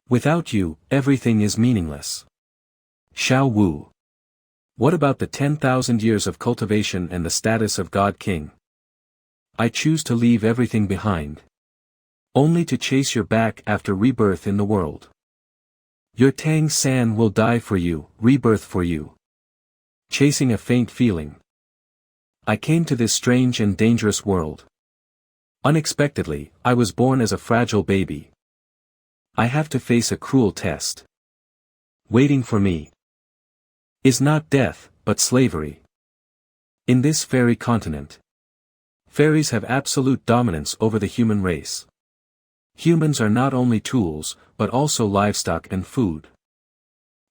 Without you, everything is meaningless. Xiao Wu. What about the 10,000 years of cultivation and the status of God King? I choose to leave everything behind. Only to chase your back after rebirth in the world. Your Tang San will die for you, rebirth for you. Chasing a faint feeling. I came to this strange and dangerous world. Unexpectedly, I was born as a fragile baby. I have to face a cruel test. Waiting for me is not death, but slavery. In this fairy continent, fairies have absolute dominance over the human race. Humans are not only tools, but also livestock and food.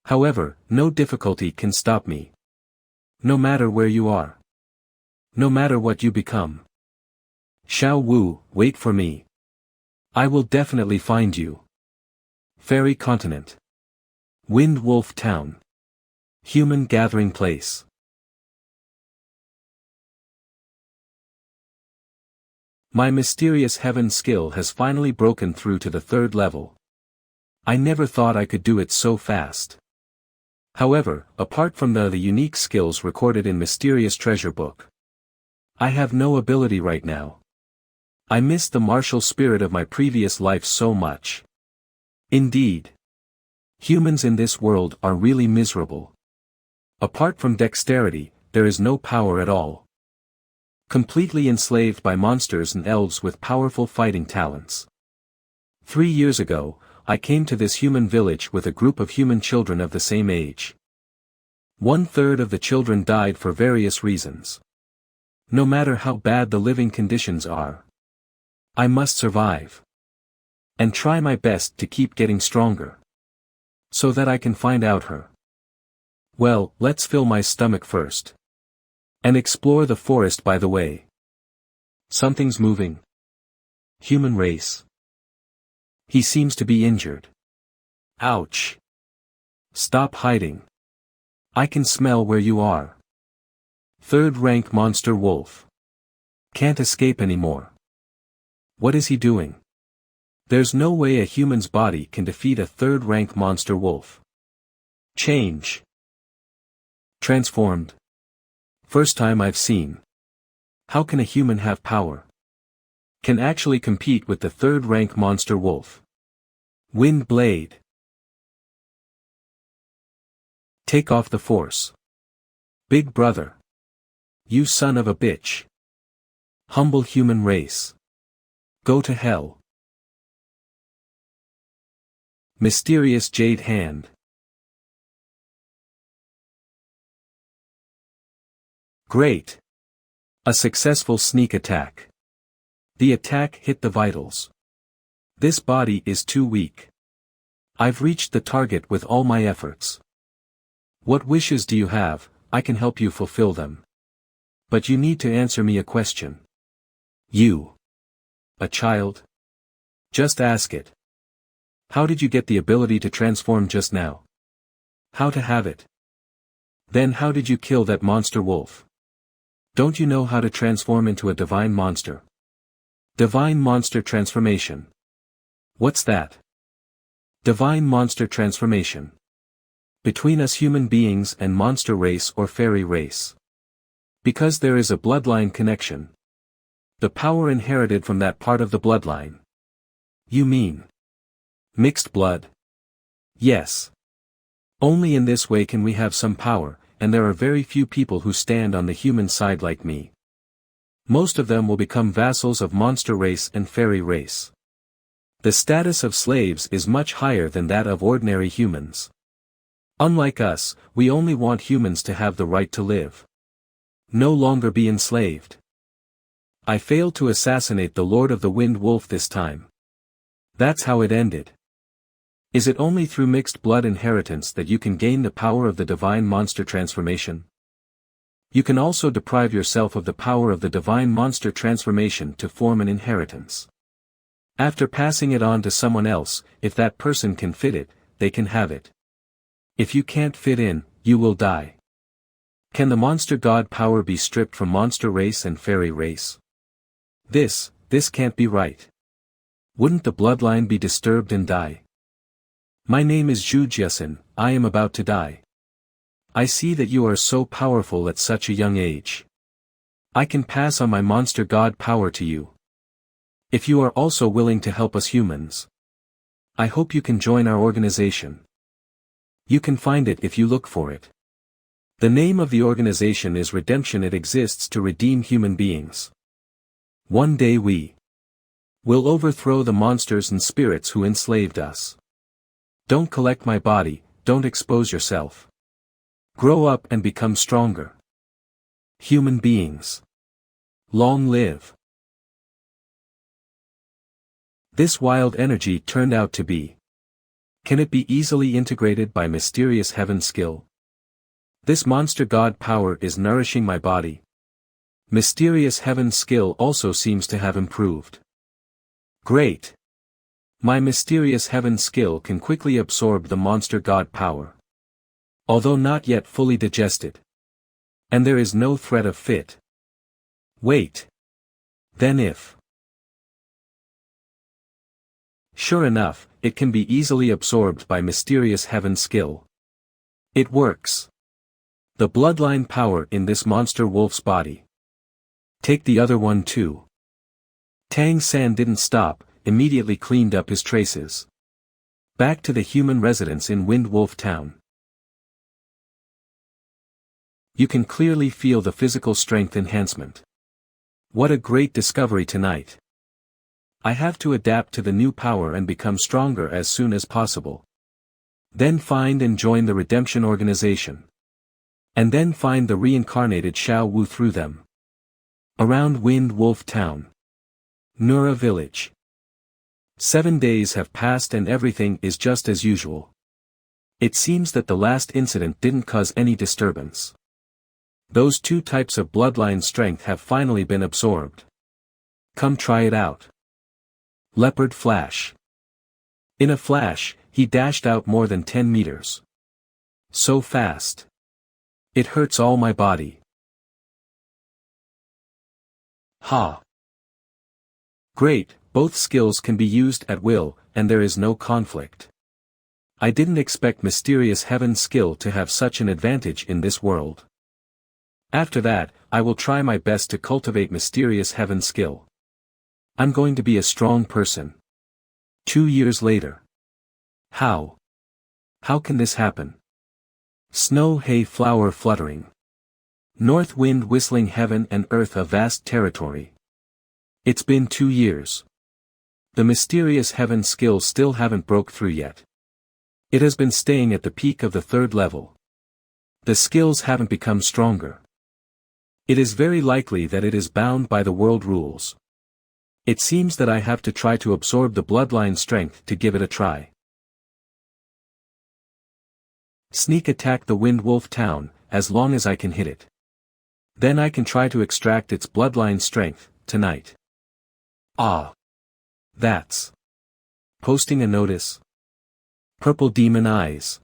However, no difficulty can stop me. No matter where you are. No matter what you become. Xiao Wu, wait for me. I will definitely find you. Fairy continent. Windwolf town. Human gathering place. My mysterious heaven skill has finally broken through to the 3rd level. I never thought I could do it so fast. However, apart from the unique skills recorded in Mysterious Treasure Book, I have no ability right now. I miss the martial spirit of my previous life so much. Indeed. Humans in this world are really miserable. Apart from dexterity, there is no power at all. Completely enslaved by monsters and elves with powerful fighting talents. 3 years ago, I came to this human village with a group of human children of the same age. 1/3 of the children died for various reasons. No matter how bad the living conditions are, I must survive. And try my best to keep getting stronger. So that I can find out her. Well, let's fill my stomach first. And explore the forest by the way. Something's moving. Human race. He seems to be injured. Ouch. Stop hiding. I can smell where you are. 3rd rank monster wolf. Can't escape anymore. What is he doing? There's no way a human's body can defeat a 3rd rank monster wolf. Change. Transformed. First time I've seen. How can a human have power? Can actually compete with the 3rd rank monster wolf. Wind blade. Take off the force. Big brother. You son of a bitch. Humble human race. Go to hell. Mysterious jade hand. Great. A successful sneak attack. The attack hit the vitals. This body is too weak. I've reached the target with all my efforts. What wishes do you have? I can help you fulfill them. But you need to answer me a question. You. A child? Just ask it. How did you get the ability to transform just now? How to have it? Then how did you kill that monster wolf? Don't you know how to transform into a divine monster? Divine monster transformation. What's that? Divine monster transformation. Between us human beings and monster race or fairy race. Because there is a bloodline connection. The power inherited from that part of the bloodline. You mean mixed blood? Yes. Only in this way can we have some power, and there are very few people who stand on the human side like me. Most of them will become vassals of monster race and fairy race. The status of slaves is much higher than that of ordinary humans. Unlike us, we only want humans to have the right to live. No longer be enslaved. I failed to assassinate the Lord of the Wind Wolf this time. That's how it ended. Is it only through mixed blood inheritance that you can gain the power of the divine monster transformation? You can also deprive yourself of the power of the divine monster transformation to form an inheritance. After passing it on to someone else, if that person can fit it, they can have it. If you can't fit in, you will die. Can the monster god power be stripped from monster race and fairy race? This can't be right. Wouldn't the bloodline be disturbed and die? My name is Zhu Jiasen, I am about to die. I see that you are so powerful at such a young age. I can pass on my monster god power to you. If you are also willing to help us humans, I hope you can join our organization. You can find it if you look for it. The name of the organization is Redemption. It exists to redeem human beings. One day we will overthrow the monsters and spirits who enslaved us. Don't collect my body, don't expose yourself. Grow up and become stronger. Human beings. Long live. This wild energy turned out to be. Can it be easily integrated by mysterious heaven skill? This monster god power is nourishing my body. Mysterious heaven skill also seems to have improved. Great. My mysterious heaven skill can quickly absorb the monster god power. Although not yet fully digested. And there is no threat of fit. Wait. Then if. Sure enough, it can be easily absorbed by mysterious heaven skill. It works. The bloodline power in this monster wolf's body. Take the other one too. Tang San didn't stop, immediately cleaned up his traces. Back to the human residence in Windwolf town. You can clearly feel the physical strength enhancement. What a great discovery tonight. I have to adapt to the new power and become stronger as soon as possible. Then find and join the Redemption organization. And then find the reincarnated Xiao Wu through them. Around Windwolf town. Nura village. 7 days have passed and everything is just as usual. It seems that the last incident didn't cause any disturbance. Those two types of bloodline strength have finally been absorbed. Come try it out. Leopard flash. In a flash, he dashed out more than 10 meters. So fast. It hurts all my body. Ha. Great, both skills can be used at will, and there is no conflict. I didn't expect mysterious heaven skill to have such an advantage in this world. After that, I will try my best to cultivate mysterious heaven skill. I'm going to be a strong person. 2 years later. How? How can this happen? Snow hay flower fluttering. North wind whistling heaven and earth a vast territory. It's been 2 years. The mysterious heaven skills still haven't broke through yet. It has been staying at the peak of the 3rd level. The skills haven't become stronger. It is very likely that it is bound by the world rules. It seems that I have to try to absorb the bloodline strength to give it a try. Sneak attack the Windwolf town, as long as I can hit it. Then I can try to extract its bloodline strength, tonight. Ah. That's. Posting a notice. Purple demon eyes.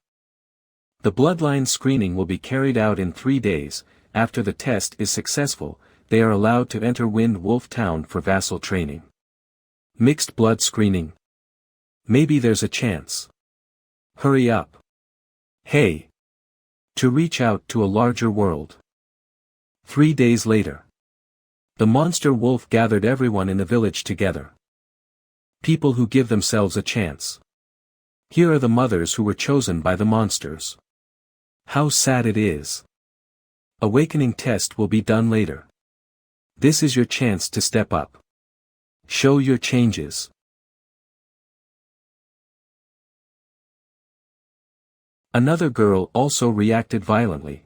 The bloodline screening will be carried out in 3 days. After the test is successful, they are allowed to enter Windwolf town for vassal training. Mixed blood screening. Maybe there's a chance. Hurry up. Hey. To reach out to a larger world. 3 days later. The monster wolf gathered everyone in the village together. People who give themselves a chance. Here are the mothers who were chosen by the monsters. How sad it is. Awakening test will be done later. This is your chance to step up. Show your changes. Another girl also reacted violently.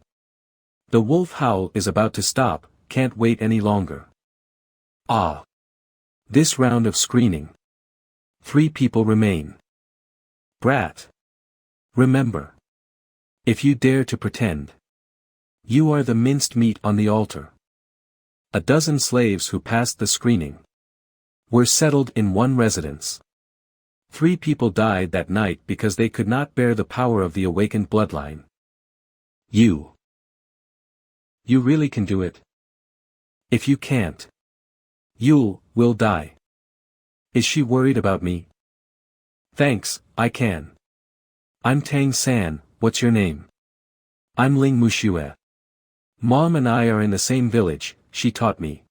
The wolf howl is about to stop, can't wait any longer. Ah. This round of screening. 3 people remain. Brat. Remember. If you dare to pretend. You are the minced meat on the altar. A dozen slaves who passed the screening were settled in one residence. 3 people died that night because they could not bear the power of the awakened bloodline. You really can do it. If you can't, will die. Is she worried about me? Thanks, I can. I'm Tang San, what's your name? I'm Ling Muxue. Mom and I are in the same village, she taught me.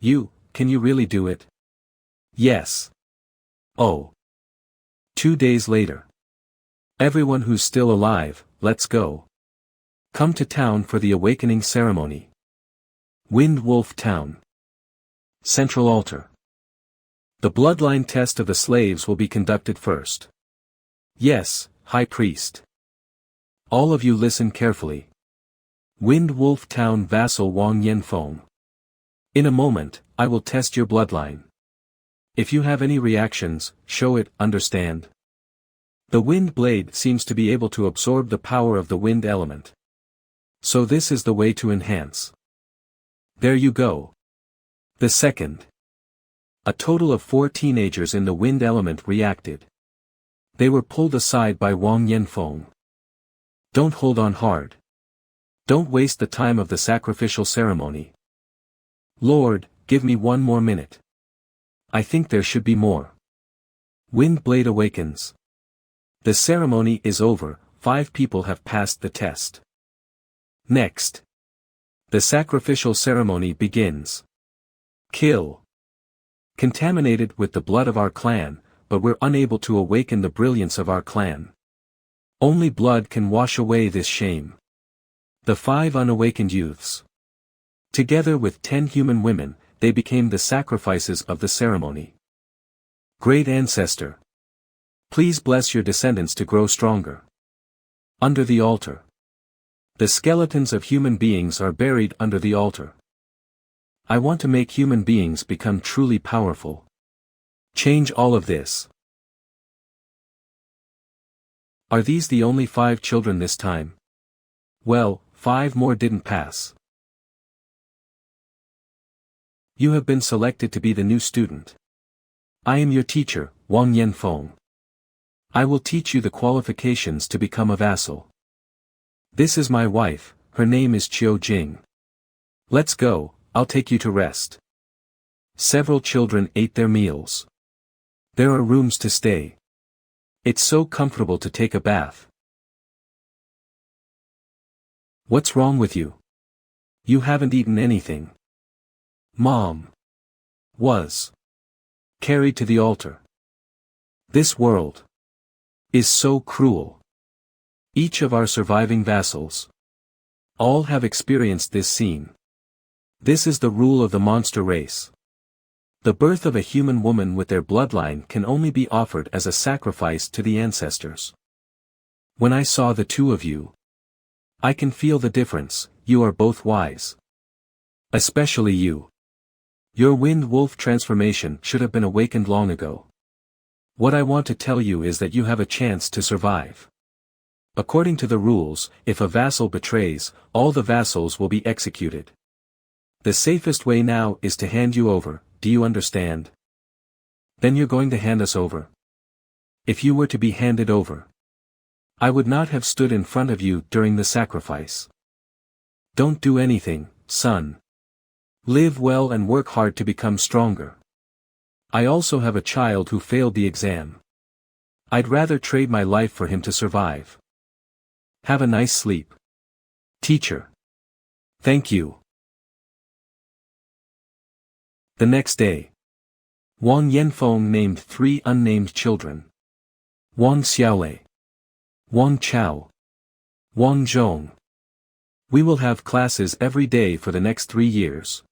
Can you really do it? Yes. Oh. 2 days later. Everyone who's still alive, let's go. Come to town for the awakening ceremony. Windwolf Town. Central Altar. The bloodline test of the slaves will be conducted first. Yes, High Priest. All of you listen carefully. Windwolf Town vassal Wang Yanfeng. In a moment, I will test your bloodline. If you have any reactions, show it, understand? The wind blade seems to be able to absorb the power of the wind element. So this is the way to enhance. There you go. The second. A total of 4 teenagers in the wind element reacted. They were pulled aside by Wang Yanfeng. Don't hold on hard. Don't waste the time of the sacrificial ceremony. Lord, give me 1 more minute. I think there should be more. Wind blade awakens. The ceremony is over, 5 people have passed the test. Next. The sacrificial ceremony begins. Kill. Contaminated with the blood of our clan, but we're unable to awaken the brilliance of our clan. Only blood can wash away this shame. The 5 unawakened youths. Together with 10 human women, they became the sacrifices of the ceremony. Great Ancestor. Please bless your descendants to grow stronger. Under the altar. The skeletons of human beings are buried under the altar. I want to make human beings become truly powerful. Change all of this. Are these the only 5 children this time? Well, 5 more didn't pass. You have been selected to be the new student. I am your teacher, Wang Yanfeng. I will teach you the qualifications to become a vassal. This is my wife, her name is Qiu Jing. Let's go, I'll take you to rest. Several children ate their meals. There are rooms to stay. It's so comfortable to take a bath. What's wrong with you? You haven't eaten anything. Mom was carried to the altar. This world is so cruel. Each of our surviving vassals all have experienced this scene. This is the rule of the monster race. The birth of a human woman with their bloodline can only be offered as a sacrifice to the ancestors. When I saw the 2 of you, I can feel the difference. You are both wise. Especially you. Your wind wolf transformation should have been awakened long ago. What I want to tell you is that you have a chance to survive. According to the rules, if a vassal betrays, all the vassals will be executed. The safest way now is to hand you over, do you understand? Then you're going to hand us over? If you were to be handed over, I would not have stood in front of you during the sacrifice. Don't do anything, son. Live well and work hard to become stronger. I also have a child who failed the exam. I'd rather trade my life for him to survive. Have a nice sleep. Teacher. Thank you. The next day. Wang Yanfeng named 3 unnamed children. Wang Xiaolei. Wang Chao. Wang Zhong. We will have classes every day for the next 3 years.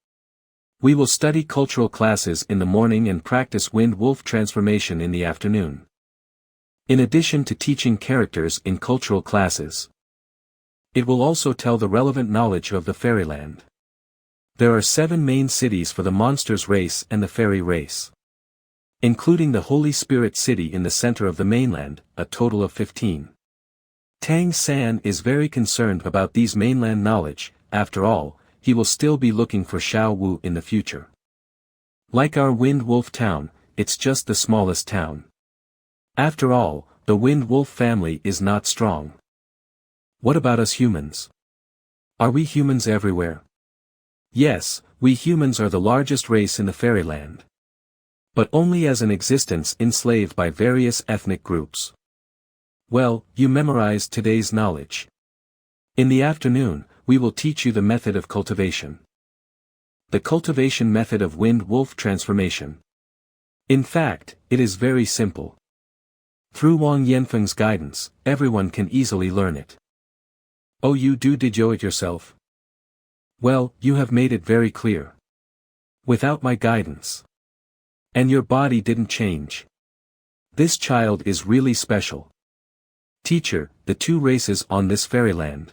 We will study cultural classes in the morning and practice wind wolf transformation in the afternoon. In addition to teaching characters in cultural classes, it will also tell the relevant knowledge of the fairyland. There are 7 main cities for the monsters race and the fairy race, including the Holy Spirit City in the center of the mainland, a total of 15. Tang San is very concerned about these mainland knowledge. After all, he will still be looking for Xiao Wu in the future. Like our Wind Wolf town, it's just the smallest town. After all, the Wind Wolf family is not strong. What about us humans? Are we humans everywhere? Yes, we humans are the largest race in the fairyland. But only as an existence enslaved by various ethnic groups. Well, you memorized today's knowledge. In the afternoon, we will teach you the method of cultivation. The cultivation method of Windwolf transformation. In fact, it is very simple. Through Wang Yanfeng's guidance, everyone can easily learn it. Oh, you did it yourself? Well, you have made it very clear. Without my guidance. And your body didn't change. This child is really special. Teacher, the two races on this fairyland.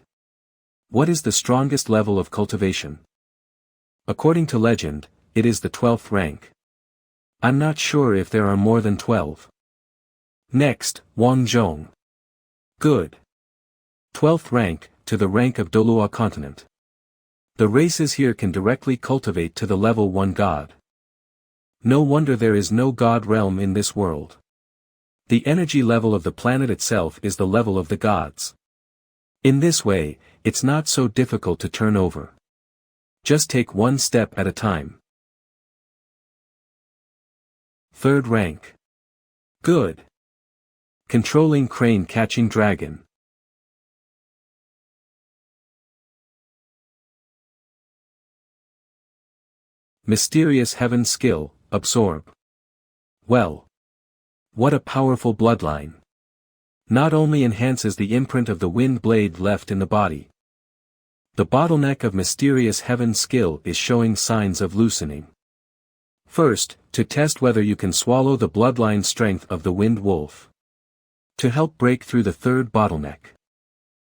What is the strongest level of cultivation? According to legend, it is the 12th rank. I'm not sure if there are more than 12. Next, Wang Zhong. Good. 12th rank, to the rank of Dolua continent. The races here can directly cultivate to the level 1 god. No wonder there is no god realm in this world. The energy level of the planet itself is the level of the gods. In this way, it's not so difficult to turn over. Just take one step at a time. 3rd rank. Good. Controlling crane catching dragon. Mysterious heaven skill, absorb. Well. What a powerful bloodline. Not only enhances the imprint of the wind blade left in the body. The bottleneck of mysterious heaven skill is showing signs of loosening. First, to test whether you can swallow the bloodline strength of the Windwolf. To help break through the 3rd bottleneck.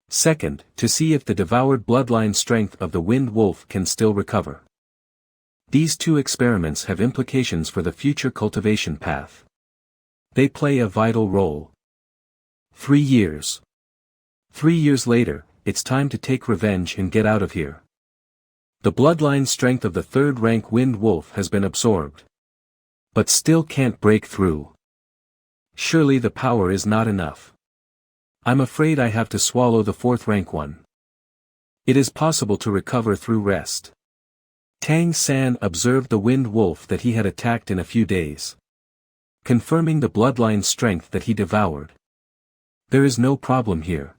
Second, to see if the devoured bloodline strength of the Windwolf can still recover. These two experiments have implications for the future cultivation path. They play a vital role. 3 years. 3 years later, it's time to take revenge and get out of here. The bloodline strength of the 3rd rank Windwolf has been absorbed. But still can't break through. Surely the power is not enough. I'm afraid I have to swallow the 4th rank one. It is possible to recover through rest. Tang San observed the Windwolf that he had attacked in a few days. Confirming the bloodline strength that he devoured. There is no problem here.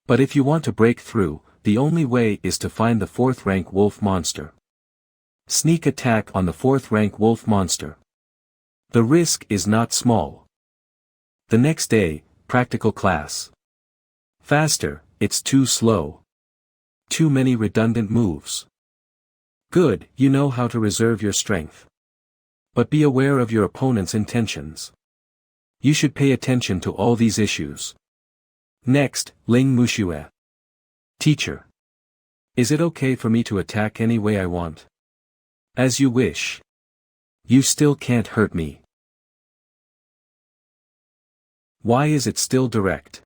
But if you want to break through, the only way is to find the 4th rank wolf monster. Sneak attack on the 4th rank wolf monster. The risk is not small. The next day, practical class. Faster, it's too slow. Too many redundant moves. Good, you know how to reserve your strength. But be aware of your opponent's intentions. You should pay attention to all these issues. Next, Ling Muxue. Teacher. Is it okay for me to attack any way I want? As you wish. You still can't hurt me. Why is it still direct?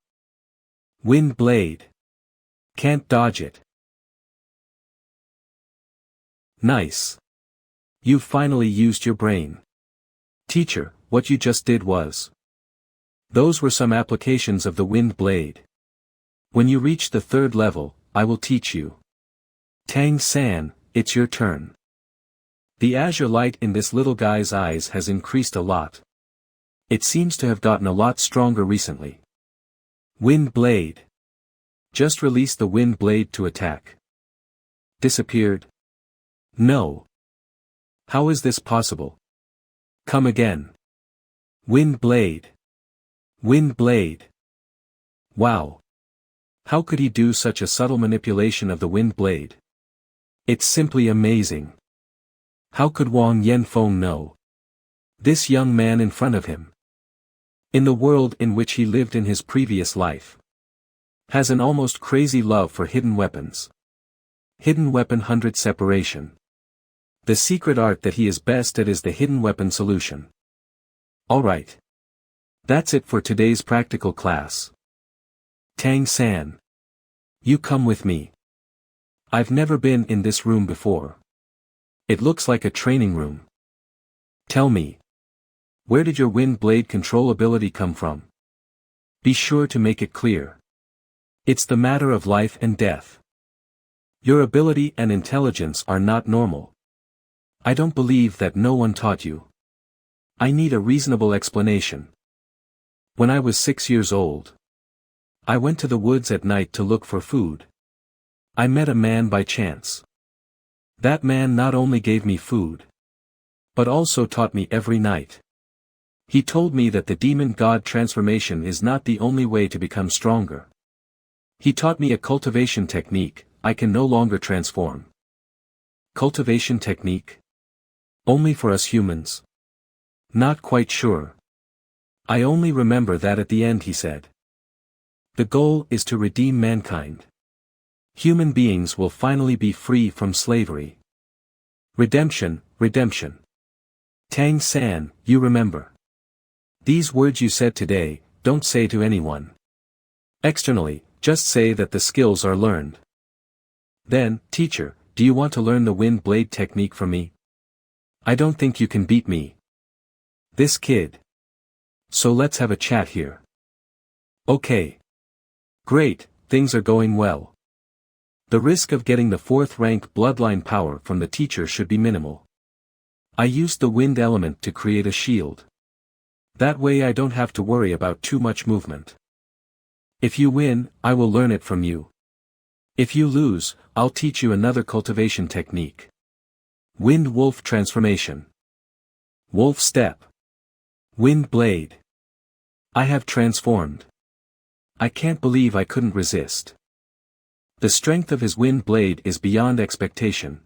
Wind blade. Can't dodge it. Nice. You've finally used your brain. Teacher, what you just did was. Those were some applications of the wind blade. When you reach the 3rd level, I will teach you. Tang San, it's your turn. The azure light in this little guy's eyes has increased a lot. It seems to have gotten a lot stronger recently. Wind blade. Just release the wind blade to attack. Disappeared? No. How is this possible? Come again. Wind blade. Wind blade. Wow. How could he do such a subtle manipulation of the wind blade? It's simply amazing. How could Wang Yanfeng know? This young man in front of him. In the world in which he lived in his previous life. Has an almost crazy love for hidden weapons. Hidden weapon 100 separation. The secret art that he is best at is the hidden weapon solution. Alright. That's it for today's practical class. Tang San. You come with me. I've never been in this room before. It looks like a training room. Tell me. Where did your wind blade control ability come from? Be sure to make it clear. It's the matter of life and death. Your ability and intelligence are not normal. I don't believe that no one taught you. I need a reasonable explanation. When I was 6 years old, I went to the woods at night to look for food. I met a man by chance. That man not only gave me food, but also taught me every night. He told me that the demon god transformation is not the only way to become stronger. He taught me a cultivation technique. I can no longer transform. Cultivation technique? Only for us humans? Not quite sure. I only remember that at the end he said. The goal is to redeem mankind. Human beings will finally be free from slavery. Redemption, redemption. Tang San, you remember. These words you said today, don't say to anyone. Externally, just say that the skills are learned. Then, teacher, do you want to learn the wind blade technique from me? I don't think you can beat me. This kid. So let's have a chat here. Okay. Great, things are going well. The risk of getting the 4th rank bloodline power from the teacher should be minimal. I used the wind element to create a shield. That way I don't have to worry about too much movement. If you win, I will learn it from you. If you lose, I'll teach you another cultivation technique. Windwolf transformation. Wolf step. Wind blade. I have transformed. I can't believe I couldn't resist. The strength of his wind blade is beyond expectation.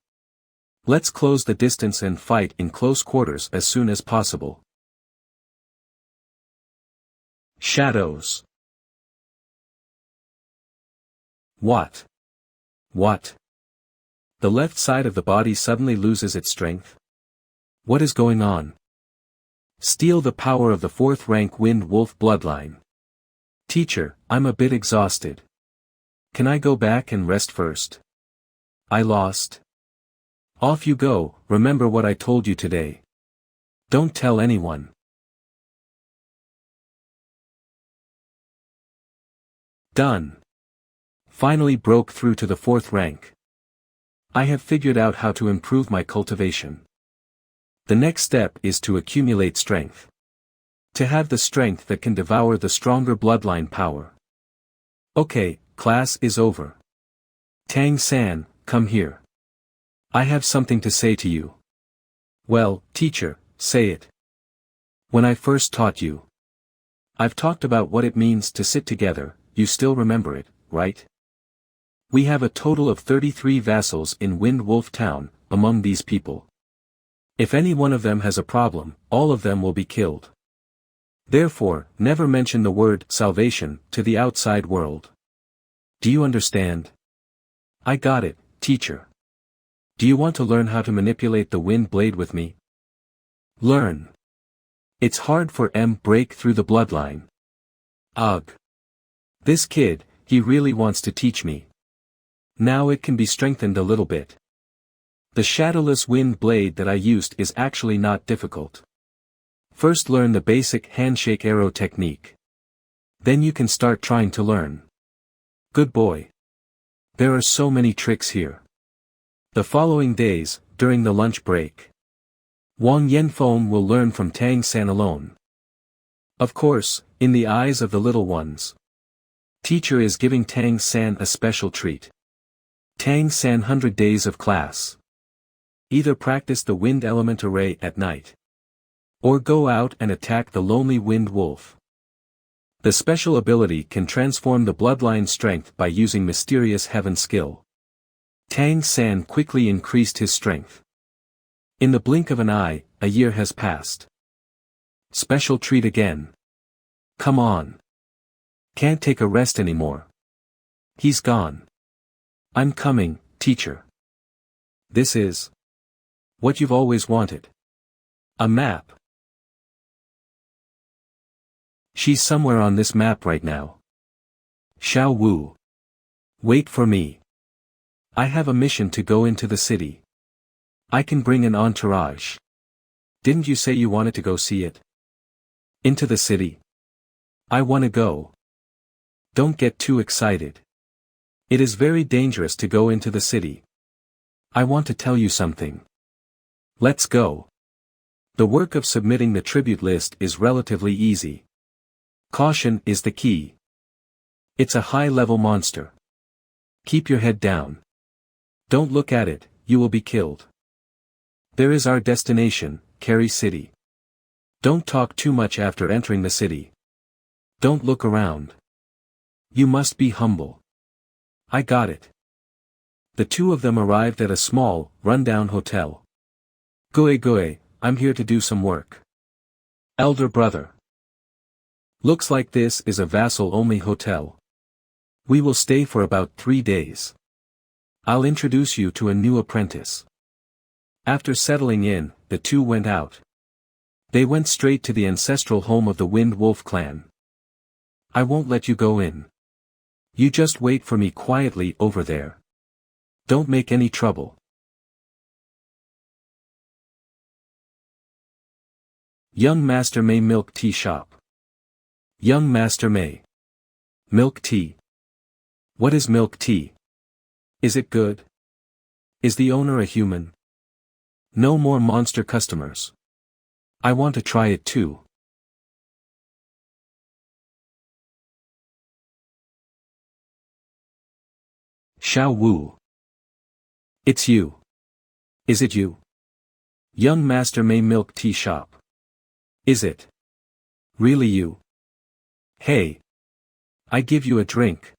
Let's close the distance and fight in close quarters as soon as possible. Shadows. What? What? The left side of the body suddenly loses its strength? What is going on? Steal the power of the 4th rank Wind Wolf bloodline. Teacher, I'm a bit exhausted. Can I go back and rest first? I lost. Off you go, remember what I told you today. Don't tell anyone. Done. Finally broke through to the 4th rank. I have figured out how to improve my cultivation. The next step is to accumulate strength. To have the strength that can devour the stronger bloodline power. Okay, class is over. Tang San, come here. I have something to say to you. Well, teacher, say it. When I first taught you. I've talked about what it means to sit together, you still remember it, right? We have a total of 33 vassals in Windwolf Town, among these people. If any one of them has a problem, all of them will be killed. Therefore, never mention the word salvation to the outside world. Do you understand? I got it, teacher. Do you want to learn how to manipulate the wind blade with me? Learn. It's hard for break through the bloodline. Ugh. This kid, he really wants to teach me. Now it can be strengthened a little bit. The shadowless wind blade that I used is actually not difficult. First learn the basic handshake arrow technique. Then you can start trying to learn. Good boy. There are so many tricks here. The following days, during the lunch break, Wang Yanfeng will learn from Tang San alone. Of course, in the eyes of the little ones. Teacher is giving Tang San a special treat. Tang San 100 days of class. Either practice the wind element array at night. Or go out and attack the lonely wind wolf. The special ability can transform the bloodline strength by using mysterious heaven skill. Tang San quickly increased his strength. In the blink of an eye, a year has passed. Special treat again. Come on. Can't take a rest anymore. He's gone. I'm coming, teacher. This is what you've always wanted. A map. She's somewhere on this map right now. Xiao Wu. Wait for me. I have a mission to go into the city. I can bring an entourage. Didn't you say you wanted to go see it? Into the city. I want to go. Don't get too excited. It is very dangerous to go into the city. I want to tell you something. Let's go. The work of submitting the tribute list is relatively easy. Caution is the key. It's a high-level monster. Keep your head down. Don't look at it, you will be killed. There is our destination, Kerry City. Don't talk too much after entering the city. Don't look around. You must be humble. I got it. The two of them arrived at a small, run-down hotel. Goe, I'm here to do some work. Elder brother. Looks like this is a vassal-only hotel. We will stay for about 3 days. I'll introduce you to a new apprentice. After settling in, the two went out. They went straight to the ancestral home of the Windwolf clan. I won't let you go in. You just wait for me quietly over there. Don't make any trouble. Young Master May Milk Tea Shop. Young Master May. Milk tea. What is milk tea? Is it good? Is the owner a human? No more monster customers. I want to try it too. Xiao Wu. It's you. Is it you? Young Master May Milk Tea Shop. Is it? Really you? Hey. I give you a drink.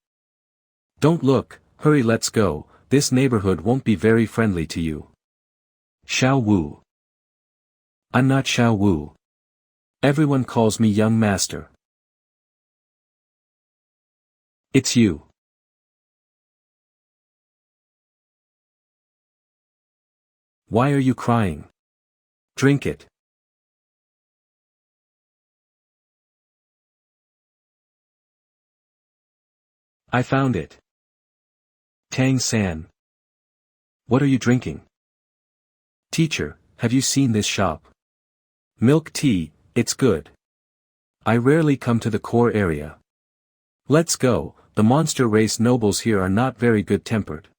Don't look, hurry, let's go, this neighborhood won't be very friendly to you. Xiao Wu. I'm not Xiao Wu. Everyone calls me young master. It's you. Why are you crying? Drink it. I found it. Tang San. What are you drinking? Teacher, have you seen this shop? Milk tea, it's good. I rarely come to the core area. Let's go, the monster race nobles here are not very good-tempered.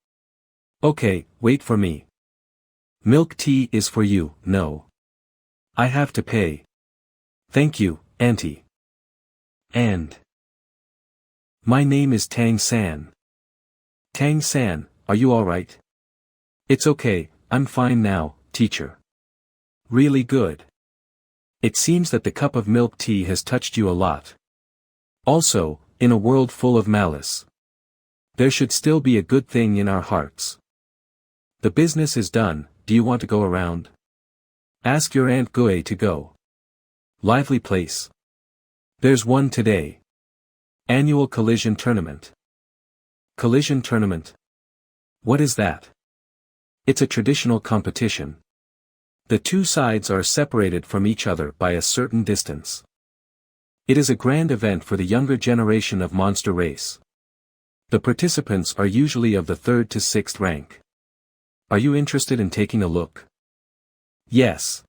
Okay, wait for me. Milk tea is for you, no. I have to pay. Thank you, auntie. And. My name is Tang San. Tang San, are you alright? It's okay, I'm fine now, teacher. Really good. It seems that the cup of milk tea has touched you a lot. Also, in a world full of malice, there should still be a good thing in our hearts. The business is done, do you want to go around? Ask your Aunt Gue to go. Lively place. There's one today. Annual collision tournament. Collision tournament? What is that? It's a traditional competition. The two sides are separated from each other by a certain distance. It is a grand event for the younger generation of monster race. The participants are usually of the 3rd to 6th rank. Are you interested in taking a look? Yes.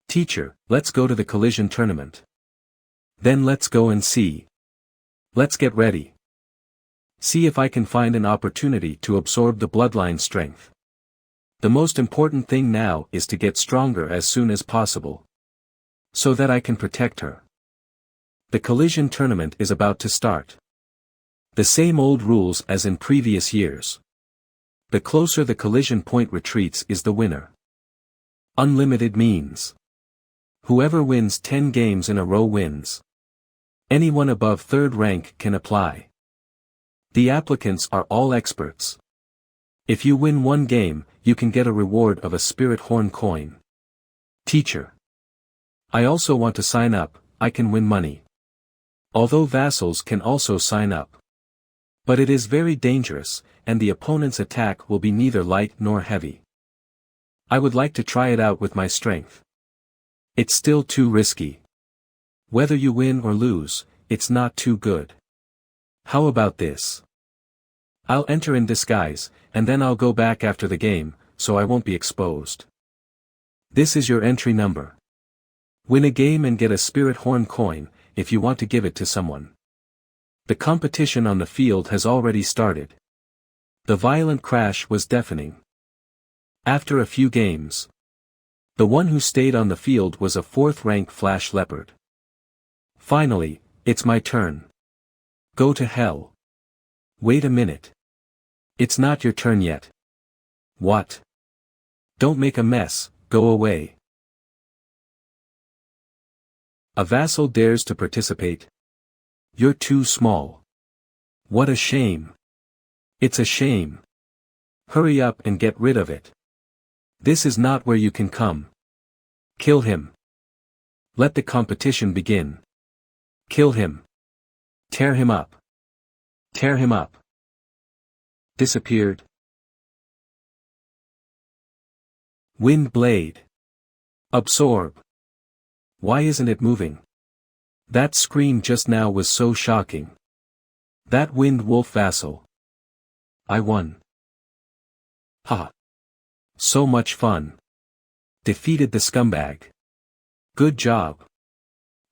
Teacher, let's go to the collision tournament. Then let's go and see. Let's get ready. See if I can find an opportunity to absorb the bloodline strength. The most important thing now is to get stronger as soon as possible. So that I can protect her. The collision tournament is about to start. The same old rules as in previous years. The closer the collision point retreats is the winner. Unlimited means. Whoever wins 10 games in a row wins. Anyone above 3rd rank can apply. The applicants are all experts. If you win 1 game, you can get a reward of a spirit horn coin. Teacher. I also want to sign up, I can win money. Although vassals can also sign up. But it is very dangerous, and the opponent's attack will be neither light nor heavy. I would like to try it out with my strength. It's still too risky. Whether you win or lose, it's not too good. How about this? I'll enter in disguise, and then I'll go back after the game, so I won't be exposed. This is your entry number. Win a game and get a spirit horn coin, if you want to give it to someone. The competition on the field has already started. The violent crash was deafening. After a few games, the one who stayed on the field was a 4th rank flash leopard. Finally, it's my turn. Go to hell. Wait a minute. It's not your turn yet. What? Don't make a mess, go away. A vassal dares to participate. You're too small. What a shame. It's a shame. Hurry up and get rid of it. This is not where you can come. Kill him. Let the competition begin. Kill him. Tear him up. Tear him up. Disappeared. Wind blade. Absorb. Why isn't it moving? That scream just now was so shocking. That Windwolf vassal. I won. Ha. So much fun. Defeated the scumbag. Good job.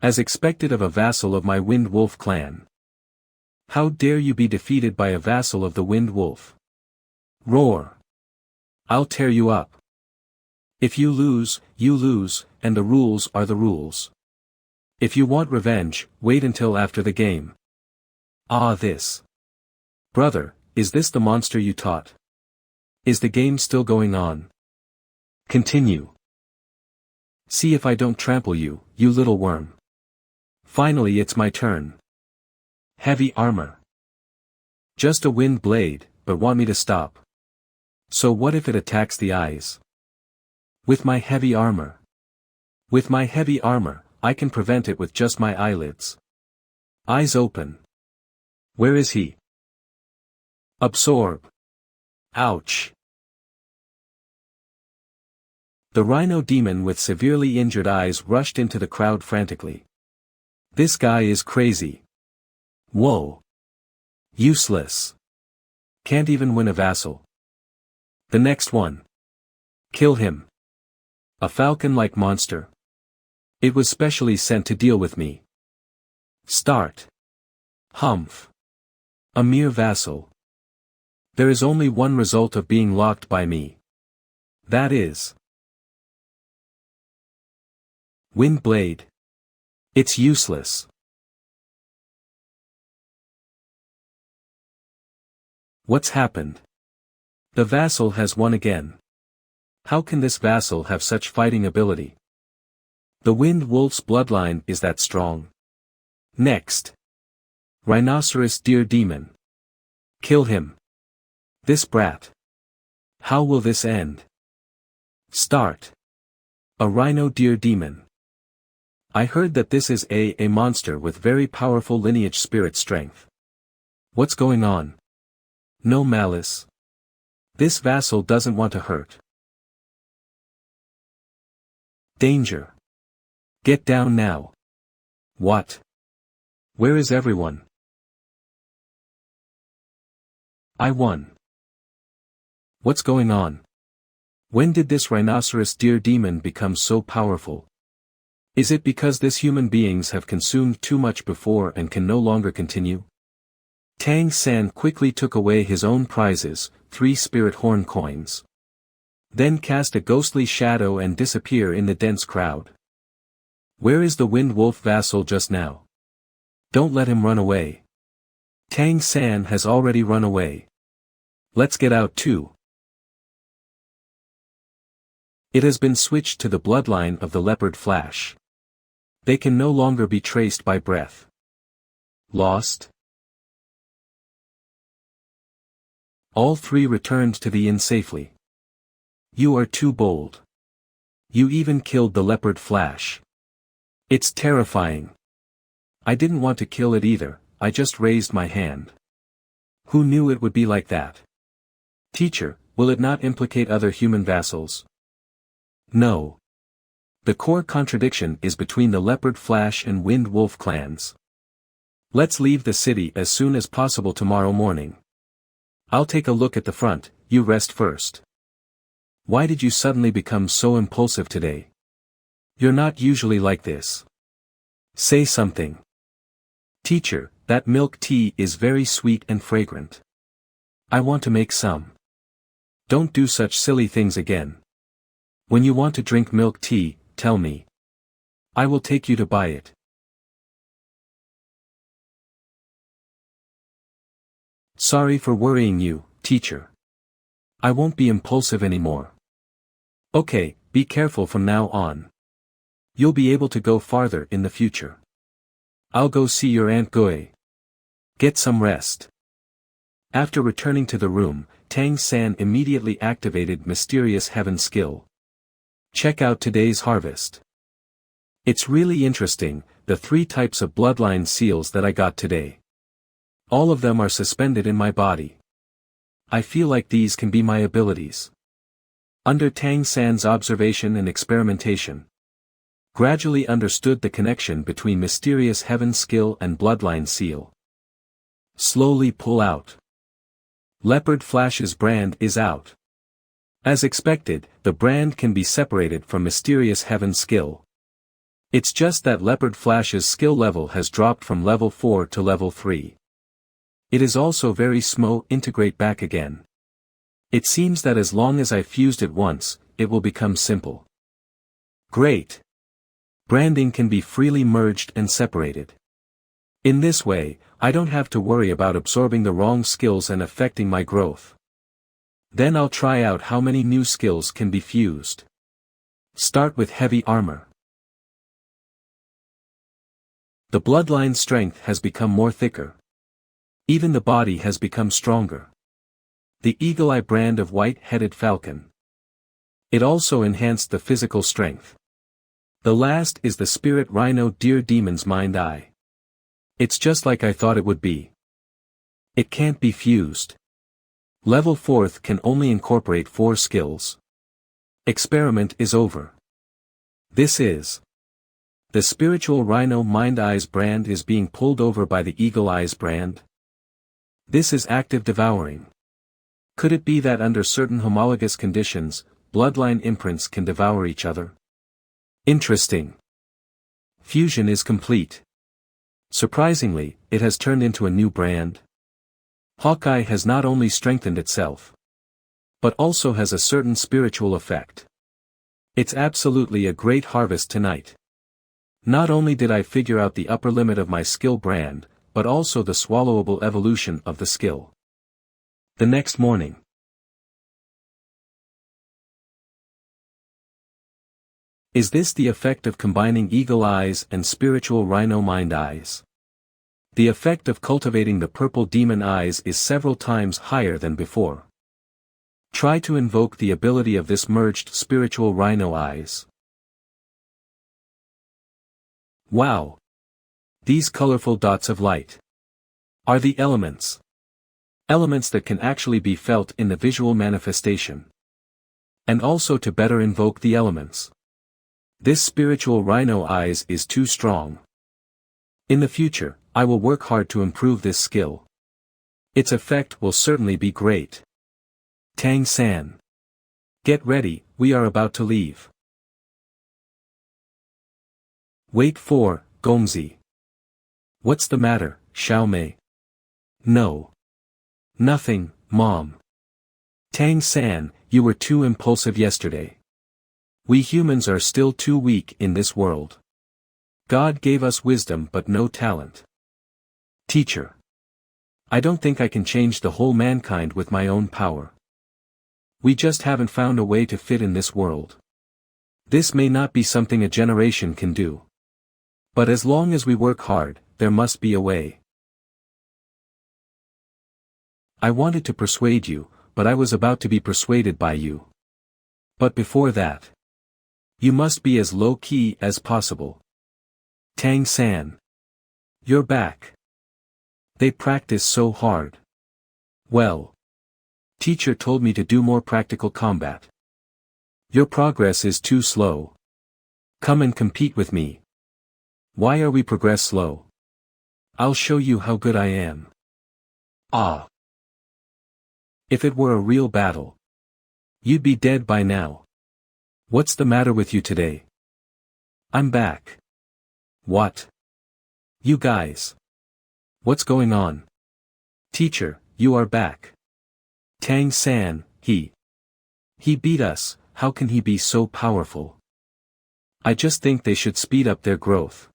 As expected of a vassal of my Windwolf clan. How dare you be defeated by a vassal of the Windwolf? Roar. I'll tear you up. If you lose, and the rules are the rules. If you want revenge, wait until after the game. Ah, this. Brother, is this the monster you taught? Is the game still going on? Continue. See if I don't trample you, you little worm. Finally it's my turn. Heavy armor. Just a wind blade, but want me to stop. So what if it attacks the eyes? With my heavy armor. With my heavy armor, I can prevent it with just my eyelids. Eyes open. Where is he? Absorb. Ouch. The rhino demon with severely injured eyes rushed into the crowd frantically. This guy is crazy. Whoa. Useless. Can't even win a vassal. The next one. Kill him. A falcon-like monster. It was specially sent to deal with me. Start. Humph. A mere vassal. There is only one result of being locked by me. That is. Wind blade. It's useless. What's happened? The vassal has won again. How can this vassal have such fighting ability? The Windwolf's bloodline is that strong. Next. Rhinoceros deer demon. Kill him. This brat. How will this end? Start. A rhino deer demon. I heard that this is a monster with very powerful lineage spirit strength. What's going on? No malice. This vassal doesn't want to hurt. Danger. Get down now. What? Where is everyone? I won. What's going on? When did this rhinoceros deer demon become so powerful? Is it because this human beings have consumed too much before and can no longer continue? Tang San quickly took away his own prizes, 3 spirit horn coins. Then cast a ghostly shadow and disappear in the dense crowd. Where is the Windwolf vassal just now? Don't let him run away. Tang San has already run away. Let's get out too. It has been switched to the bloodline of the leopard flash. They can no longer be traced by breath. Lost? All 3 returned to the inn safely. You are too bold. You even killed the leopard flash. It's terrifying. I didn't want to kill it either, I just raised my hand. Who knew it would be like that? Teacher, will it not implicate other human vassals? No. The core contradiction is between the leopard flash and Windwolf clans. Let's leave the city as soon as possible tomorrow morning. I'll take a look at the front, you rest first. Why did you suddenly become so impulsive today? You're not usually like this. Say something. Teacher, that milk tea is very sweet and fragrant. I want to make some. Don't do such silly things again. When you want to drink milk tea, tell me. I will take you to buy it. Sorry for worrying you, teacher. I won't be impulsive anymore. Okay, be careful from now on. You'll be able to go farther in the future. I'll go see your Aunt Gui. Get some rest. After returning to the room, Tang San immediately activated Mysterious Heaven skill. Check out today's harvest. It's really interesting, the 3 types of bloodline seals that I got today. All of them are suspended in my body. I feel like these can be my abilities. Under Tang San's observation and experimentation, gradually understood the connection between Mysterious Heaven skill and bloodline seal. Slowly pull out. Leopard Flash's brand is out. As expected, the brand can be separated from Mysterious Heaven skill. It's just that Leopard Flash's skill level has dropped from level 4 to level 3. It is also very slow integrate back again. It seems that as long as I fused it once, it will become simple. Great. Branding can be freely merged and separated. In this way, I don't have to worry about absorbing the wrong skills and affecting my growth. Then I'll try out how many new skills can be fused. Start with heavy armor. The bloodline strength has become more thicker. Even the body has become stronger. The Eagle Eye brand of white-headed falcon. It also enhanced the physical strength. The last is the Spirit Rhino Deer Demon's Mind Eye. It's just like I thought it would be. It can't be fused. Level 4th can only incorporate 4 skills. Experiment is over. This is. The Spiritual Rhino Mind Eyes brand is being pulled over by the Eagle Eyes brand. This is active devouring. Could it be that under certain homologous conditions, bloodline imprints can devour each other? Interesting. Fusion is complete. Surprisingly, it has turned into a new brand. Hawkeye has not only strengthened itself, but also has a certain spiritual effect. It's absolutely a great harvest tonight. Not only did I figure out the upper limit of my skill brand, but also the swallowable evolution of the skill. The next morning. Is this the effect of combining Eagle Eyes and Spiritual Rhino Mind Eyes? The effect of cultivating the Purple Demon Eyes is several times higher than before. Try to invoke the ability of this merged Spiritual Rhino Eyes. Wow! These colorful dots of light are the elements. Elements that can actually be felt in the visual manifestation. And also to better invoke the elements. This Spiritual Rhino Eyes is too strong. In the future, I will work hard to improve this skill. Its effect will certainly be great. Tang San. Get ready, we are about to leave. Wait for, Gongzi. What's the matter, Xiao Mei? No. Nothing, Mom. Tang San, you were too impulsive yesterday. We humans are still too weak in this world. God gave us wisdom but no talent. Teacher. I don't think I can change the whole mankind with my own power. We just haven't found a way to fit in this world. This may not be something a generation can do. But as long as we work hard, there must be a way. I wanted to persuade you, but I was about to be persuaded by you. But before that, you must be as low-key as possible. Tang San. You're back. They practice so hard. Well. Teacher told me to do more practical combat. Your progress is too slow. Come and compete with me. Why are we progress slow? I'll show you how good I am. Ah. If it were a real battle, you'd be dead by now. What's the matter with you today? I'm back. What? You guys. What's going on? Teacher, you are back. Tang San, he beat us, how can he be so powerful? I just think they should speed up their growth.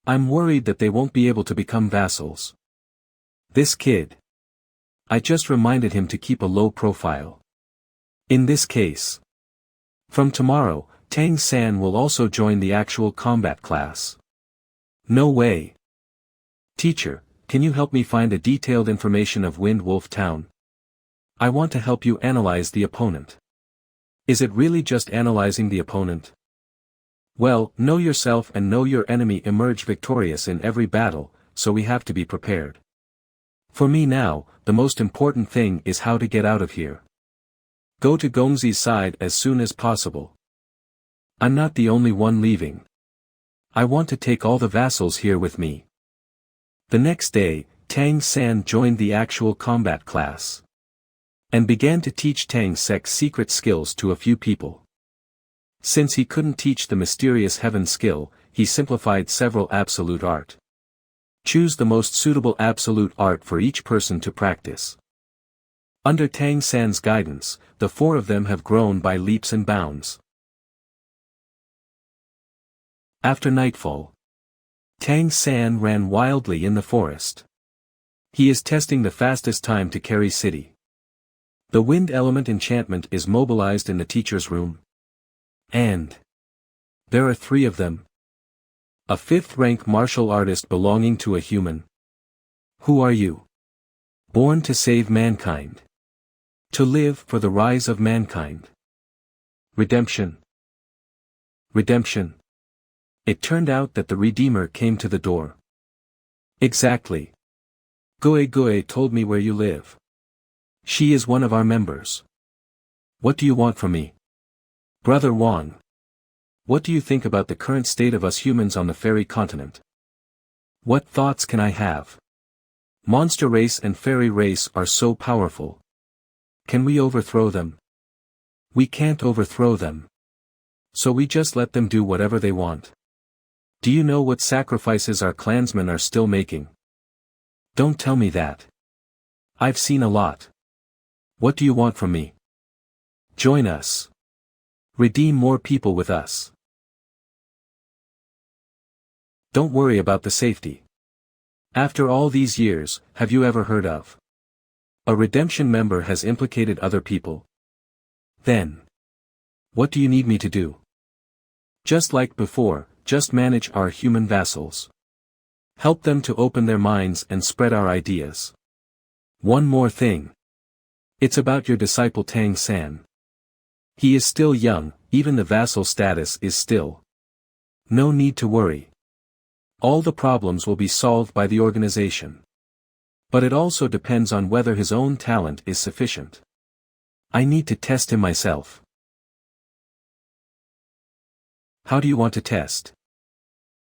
I'm worried that they won't be able to become vassals. This kid. I just reminded him to keep a low profile. In this case. From tomorrow, Tang San will also join the actual combat class. No way. Teacher, can you help me find a detailed information of Windwolf Town? I want to help you analyze the opponent. Is it really just analyzing the opponent? Well, know yourself and know your enemy emerge victorious in every battle, so we have to be prepared. For me now, the most important thing is how to get out of here. Go to Gongzi's side as soon as possible. I'm not the only one leaving. I want to take all the vassals here with me. The next day, Tang San joined the actual combat class. And began to teach Tang Sek's secret skills to a few people. Since he couldn't teach the mysterious heaven skill, he simplified several absolute art. Choose the most suitable absolute art for each person to practice. Under Tang San's guidance, the four of them have grown by leaps and bounds. After nightfall, Tang San ran wildly in the forest. He is testing the fastest time to Kerry City. The wind element enchantment is mobilized in the teacher's room. And there are 3 of them. A 5th-rank martial artist belonging to a human. Who are you? Born to save mankind. To live for the rise of mankind. Redemption. Redemption. It turned out that the Redeemer came to the door. Exactly. Goe Goe told me where you live. She is one of our members. What do you want from me? Brother Wang. What do you think about the current state of us humans on the fairy continent? What thoughts can I have? Monster race and fairy race are so powerful. Can we overthrow them? We can't overthrow them. So we just let them do whatever they want. Do you know what sacrifices our clansmen are still making? Don't tell me that. I've seen a lot. What do you want from me? Join us. Redeem more people with us. Don't worry about the safety. After all these years, have you ever heard of? A redemption member has implicated other people. Then. What do you need me to do? Just like before, just manage our human vassals. Help them to open their minds and spread our ideas. One more thing. It's about your disciple Tang San. He is still young, even the vassal status is still. No need to worry. All the problems will be solved by the organization. But it also depends on whether his own talent is sufficient. I need to test him myself. How do you want to test?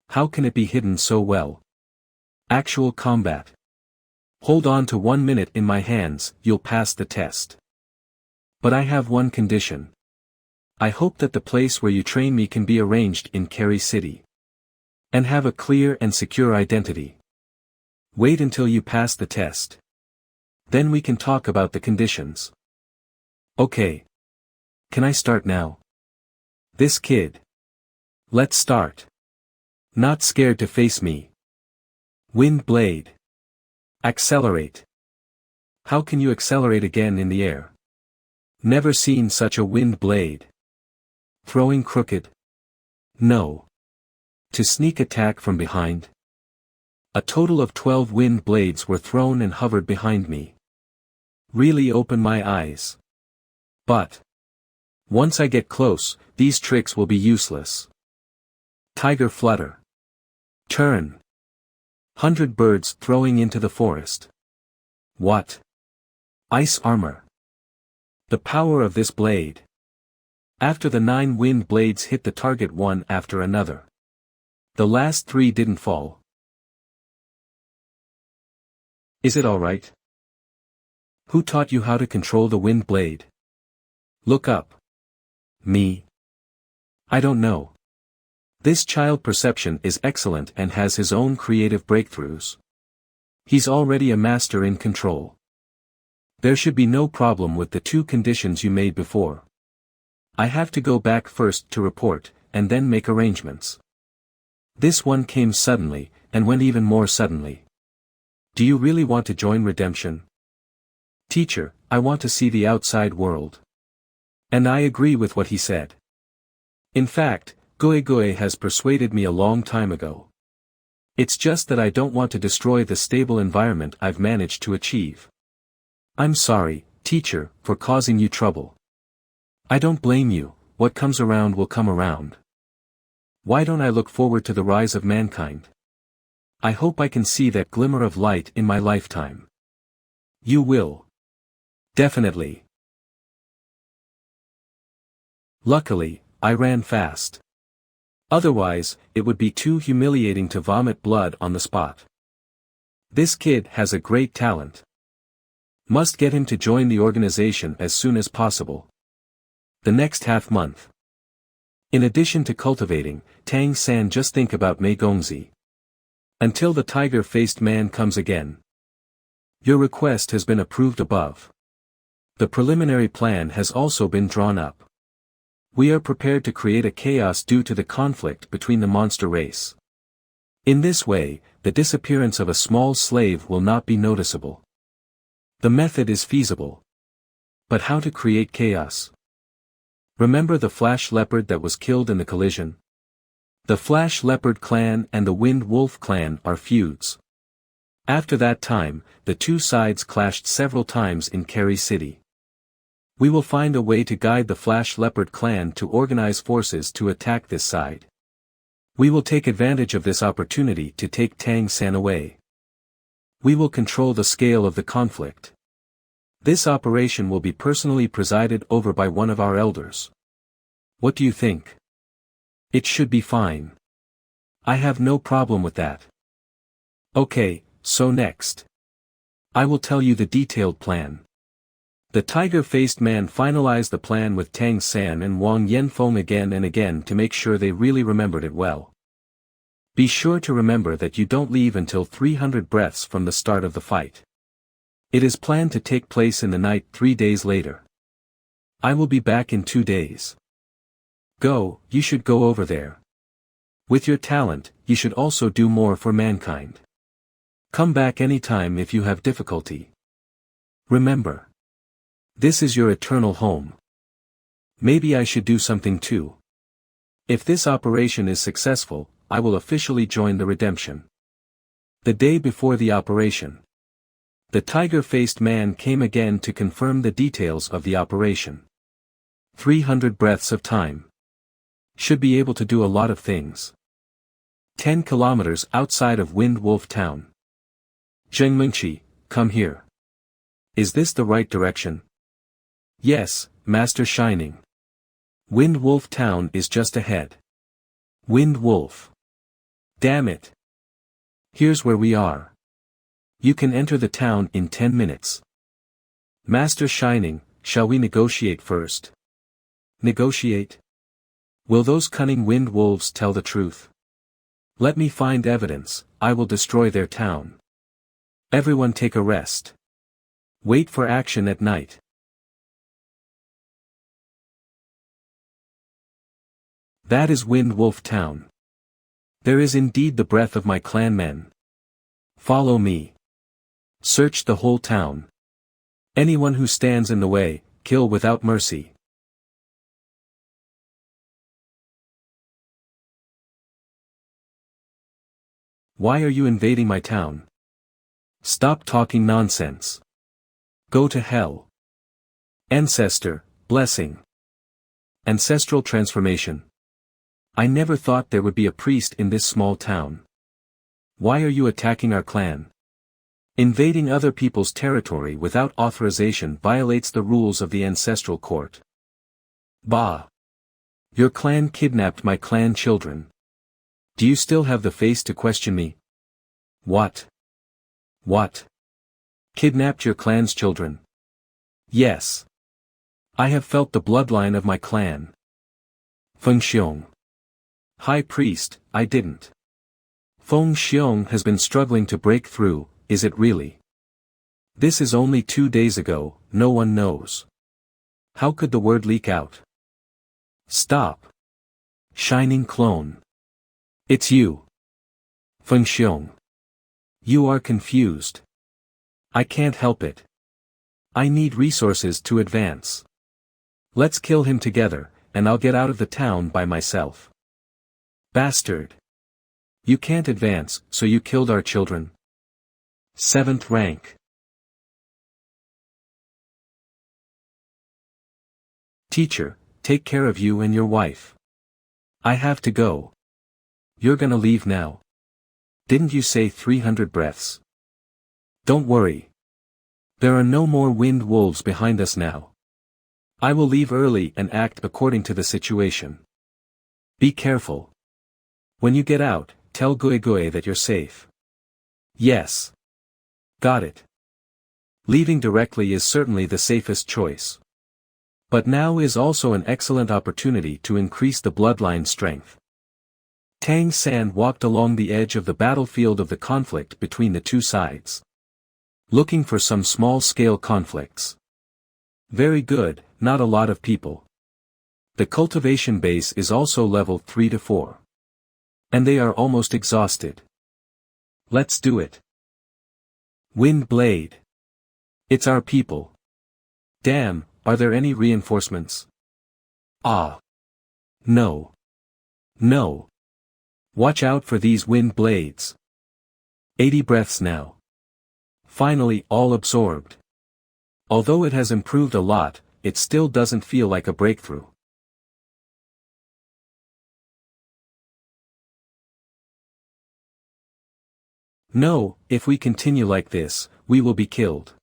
How can it be hidden so well? Actual combat. Hold on to 1 minute in my hands, you'll pass the test. But I have one condition. I hope that the place where you train me can be arranged in Kerry City. And have a clear and secure identity. Wait until you pass the test. Then we can talk about the conditions. Okay. Can I start now? This kid. Let's start. Not scared to face me. Wind blade. Accelerate. How can you accelerate again in the air? Never seen such a wind blade. Throwing crooked? No. To sneak attack from behind? A total of 12 wind blades were thrown and hovered behind me. Really open my eyes. But once I get close, these tricks will be useless. Tiger flutter. Turn. 100 birds throwing into the forest. What? Ice armor. The power of this blade. After the 9 wind blades hit the target one after another. The last 3 didn't fall. Is it alright? Who taught you how to control the wind blade? Look up. Me? I don't know. This child perception is excellent and has his own creative breakthroughs. He's already a master in control. There should be no problem with the 2 conditions you made before. I have to go back first to report, and then make arrangements. This one came suddenly, and went even more suddenly. Do you really want to join Redemption? Teacher, I want to see the outside world. And I agree with what he said. In fact, Goe Goe has persuaded me a long time ago. It's just that I don't want to destroy the stable environment I've managed to achieve. I'm sorry, teacher, for causing you trouble. I don't blame you, what comes around will come around. Why don't I look forward to the rise of mankind? I hope I can see that glimmer of light in my lifetime. You will. Definitely. Luckily, I ran fast. Otherwise, it would be too humiliating to vomit blood on the spot. This kid has a great talent. Must get him to join the organization as soon as possible. The next half-month. In addition to cultivating, Tang San just think about Mei Gongzi. Until the tiger-faced man comes again. Your request has been approved above. The preliminary plan has also been drawn up. We are prepared to create a chaos due to the conflict between the monster race. In this way, the disappearance of a small slave will not be noticeable. The method is feasible. But how to create chaos? Remember the Flash Leopard that was killed in the collision? The Flash Leopard clan and the Windwolf clan are feuds. After that time, the two sides clashed several times in Kerry City. We will find a way to guide the Flash Leopard clan to organize forces to attack this side. We will take advantage of this opportunity to take Tang San away. We will control the scale of the conflict. This operation will be personally presided over by one of our elders. What do you think? It should be fine. I have no problem with that. Okay, so next. I will tell you the detailed plan. The tiger-faced man finalized the plan with Tang San and Wang Yanfeng again and again to make sure they really remembered it well. Be sure to remember that you don't leave until 300 breaths from the start of the fight. It is planned to take place in the night 3 days later. I will be back in 2 days. Go, you should go over there. With your talent, you should also do more for mankind. Come back anytime if you have difficulty. Remember. This is your eternal home. Maybe I should do something too. If this operation is successful, I will officially join the redemption. The day before the operation. The tiger-faced man came again to confirm the details of the operation. 300 breaths of time. Should be able to do a lot of things. 10 kilometers outside of Windwolf town. Zhengmengqi, come here. Is this the right direction? Yes, Master Shining. Windwolf town is just ahead. Windwolf. Damn it. Here's where we are. You can enter the town in 10 minutes. Master Shining, shall we negotiate first? Negotiate? Will those cunning wind wolves tell the truth? Let me find evidence, I will destroy their town. Everyone take a rest. Wait for action at night. That is Windwolf town. There is indeed the breath of my clanmen. Follow me. Search the whole town. Anyone who stands in the way, kill without mercy. Why are you invading my town? Stop talking nonsense. Go to hell. Ancestor, blessing. Ancestral transformation. I never thought there would be a priest in this small town. Why are you attacking our clan? Invading other people's territory without authorization violates the rules of the ancestral court. Bah! Your clan kidnapped my clan children. Do you still have the face to question me? What? What? Kidnapped your clan's children? Yes. I have felt the bloodline of my clan. Feng Xiong. High Priest, I didn't. Feng Xiong has been struggling to break through, is it really? This is only 2 days ago, no one knows. How could the word leak out? Stop. Shining clone. It's you. Feng Xiong. You are confused. I can't help it. I need resources to advance. Let's kill him together, and I'll get out of the town by myself. Bastard. You can't advance, so you killed our children. 7th rank. Teacher, take care of you and your wife. I have to go. You're gonna leave now. Didn't you say 300 breaths? Don't worry. There are no more wind wolves behind us now. I will leave early and act according to the situation. Be careful. When you get out, tell Gue Gue that you're safe. Yes. Got it. Leaving directly is certainly the safest choice. But now is also an excellent opportunity to increase the bloodline strength. Tang San walked along the edge of the battlefield of the conflict between the two sides, looking for some small-scale conflicts. Very good, not a lot of people. The cultivation base is also level 3 to 4. And they are almost exhausted. Let's do it. Wind Blade. It's our people. Damn, are there any reinforcements? Ah. No. No. Watch out for these wind blades. 80 breaths now. Finally all absorbed. Although it has improved a lot, it still doesn't feel like a breakthrough. No, if we continue like this, we will be killed.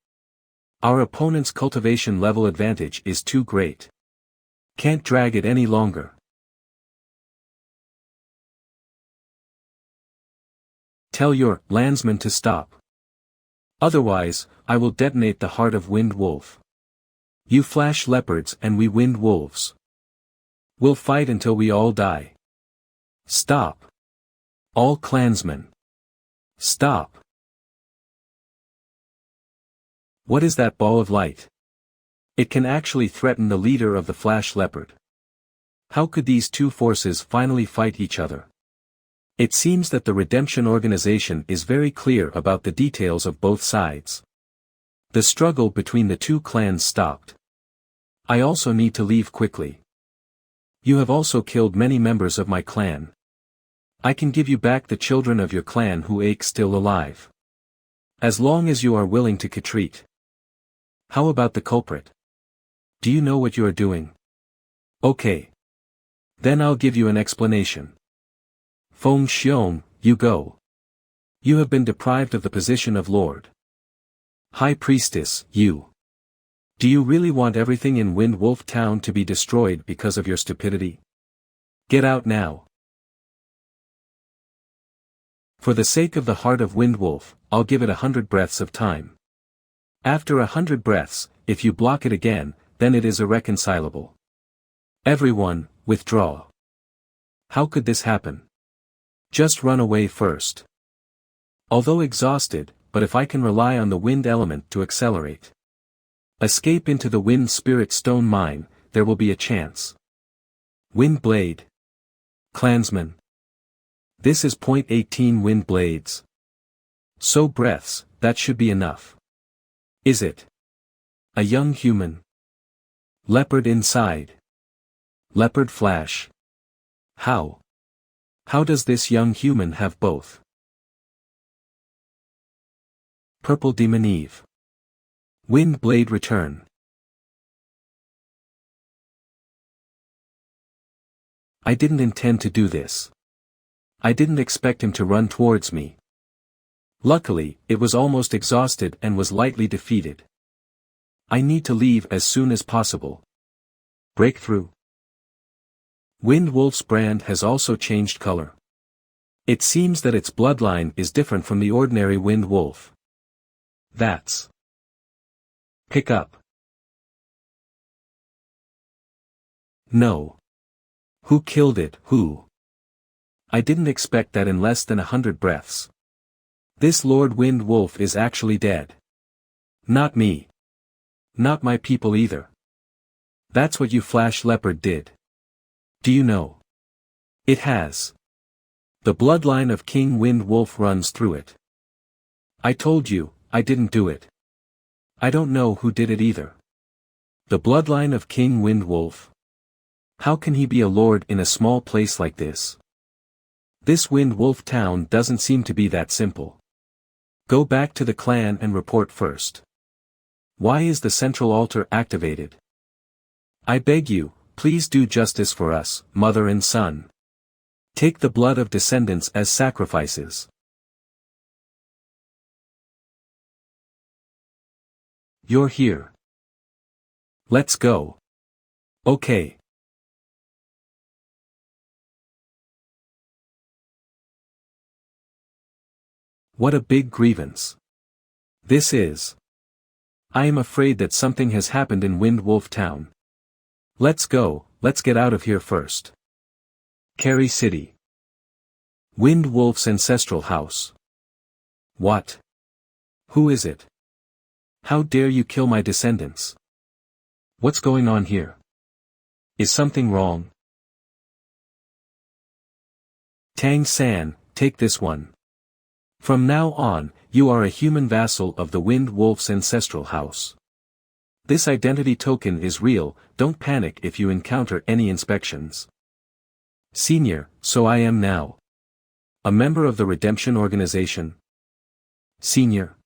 Our opponent's cultivation level advantage is too great. Can't drag it any longer. Tell your landsmen to stop. Otherwise, I will detonate the heart of Windwolf. You flash leopards and we wind wolves. We'll fight until we all die. Stop. All clansmen. Stop. What is that ball of light? It can actually threaten the leader of the flash leopard. How could these two forces finally fight each other? It seems that the Redemption organization is very clear about the details of both sides. The struggle between the two clans stopped. I also need to leave quickly. You have also killed many members of my clan. I can give you back the children of your clan who ache still alive. As long as you are willing to retreat. How about the culprit? Do you know what you are doing? Okay. Then I'll give you an explanation. Feng Xiong, you go. You have been deprived of the position of Lord High Priestess, you. Do you really want everything in Windwolf Town to be destroyed because of your stupidity? Get out now. For the sake of the heart of Windwolf, I'll give it 100 breaths of time. After 100 breaths, if you block it again, then it is irreconcilable. Everyone, withdraw. How could this happen? Just run away first. Although exhausted, but if I can rely on the wind element to accelerate. Escape into the wind spirit stone mine, there will be a chance. Wind blade. Clansman. This is .18 wind blades. So breaths, that should be enough. Is it? A young human. Leopard inside. Leopard flash. How? How does this young human have both? Purple Demon Eve. Wind blade return. I didn't intend to do this. I didn't expect him to run towards me. Luckily, it was almost exhausted and was lightly defeated. I need to leave as soon as possible. Breakthrough. Windwolf's brand has also changed color. It seems that its bloodline is different from the ordinary Windwolf. That's. Pick up. No. Who killed it, who? I didn't expect that in less than 100 breaths. This Lord Windwolf is actually dead. Not me. Not my people either. That's what you Flash Leopard did. Do you know? It has. The bloodline of King Windwolf runs through it. I told you, I didn't do it. I don't know who did it either. The bloodline of King Windwolf. How can he be a lord in a small place like this? This Windwolf town doesn't seem to be that simple. Go back to the clan and report first. Why is the central altar activated? I beg you, please do justice for us, mother and son. Take the blood of descendants as sacrifices. You're here. Let's go. Okay. What a big grievance. This is. I am afraid that something has happened in Windwolf Town. Let's go, let's get out of here first. Kerry City. Windwolf's ancestral house. What? Who is it? How dare you kill my descendants? What's going on here? Is something wrong? Tang San, take this one. From now on, you are a human vassal of the Windwolf's ancestral house. This identity token is real, don't panic if you encounter any inspections. Senior, so I am now. A member of the Redemption Organization. Senior.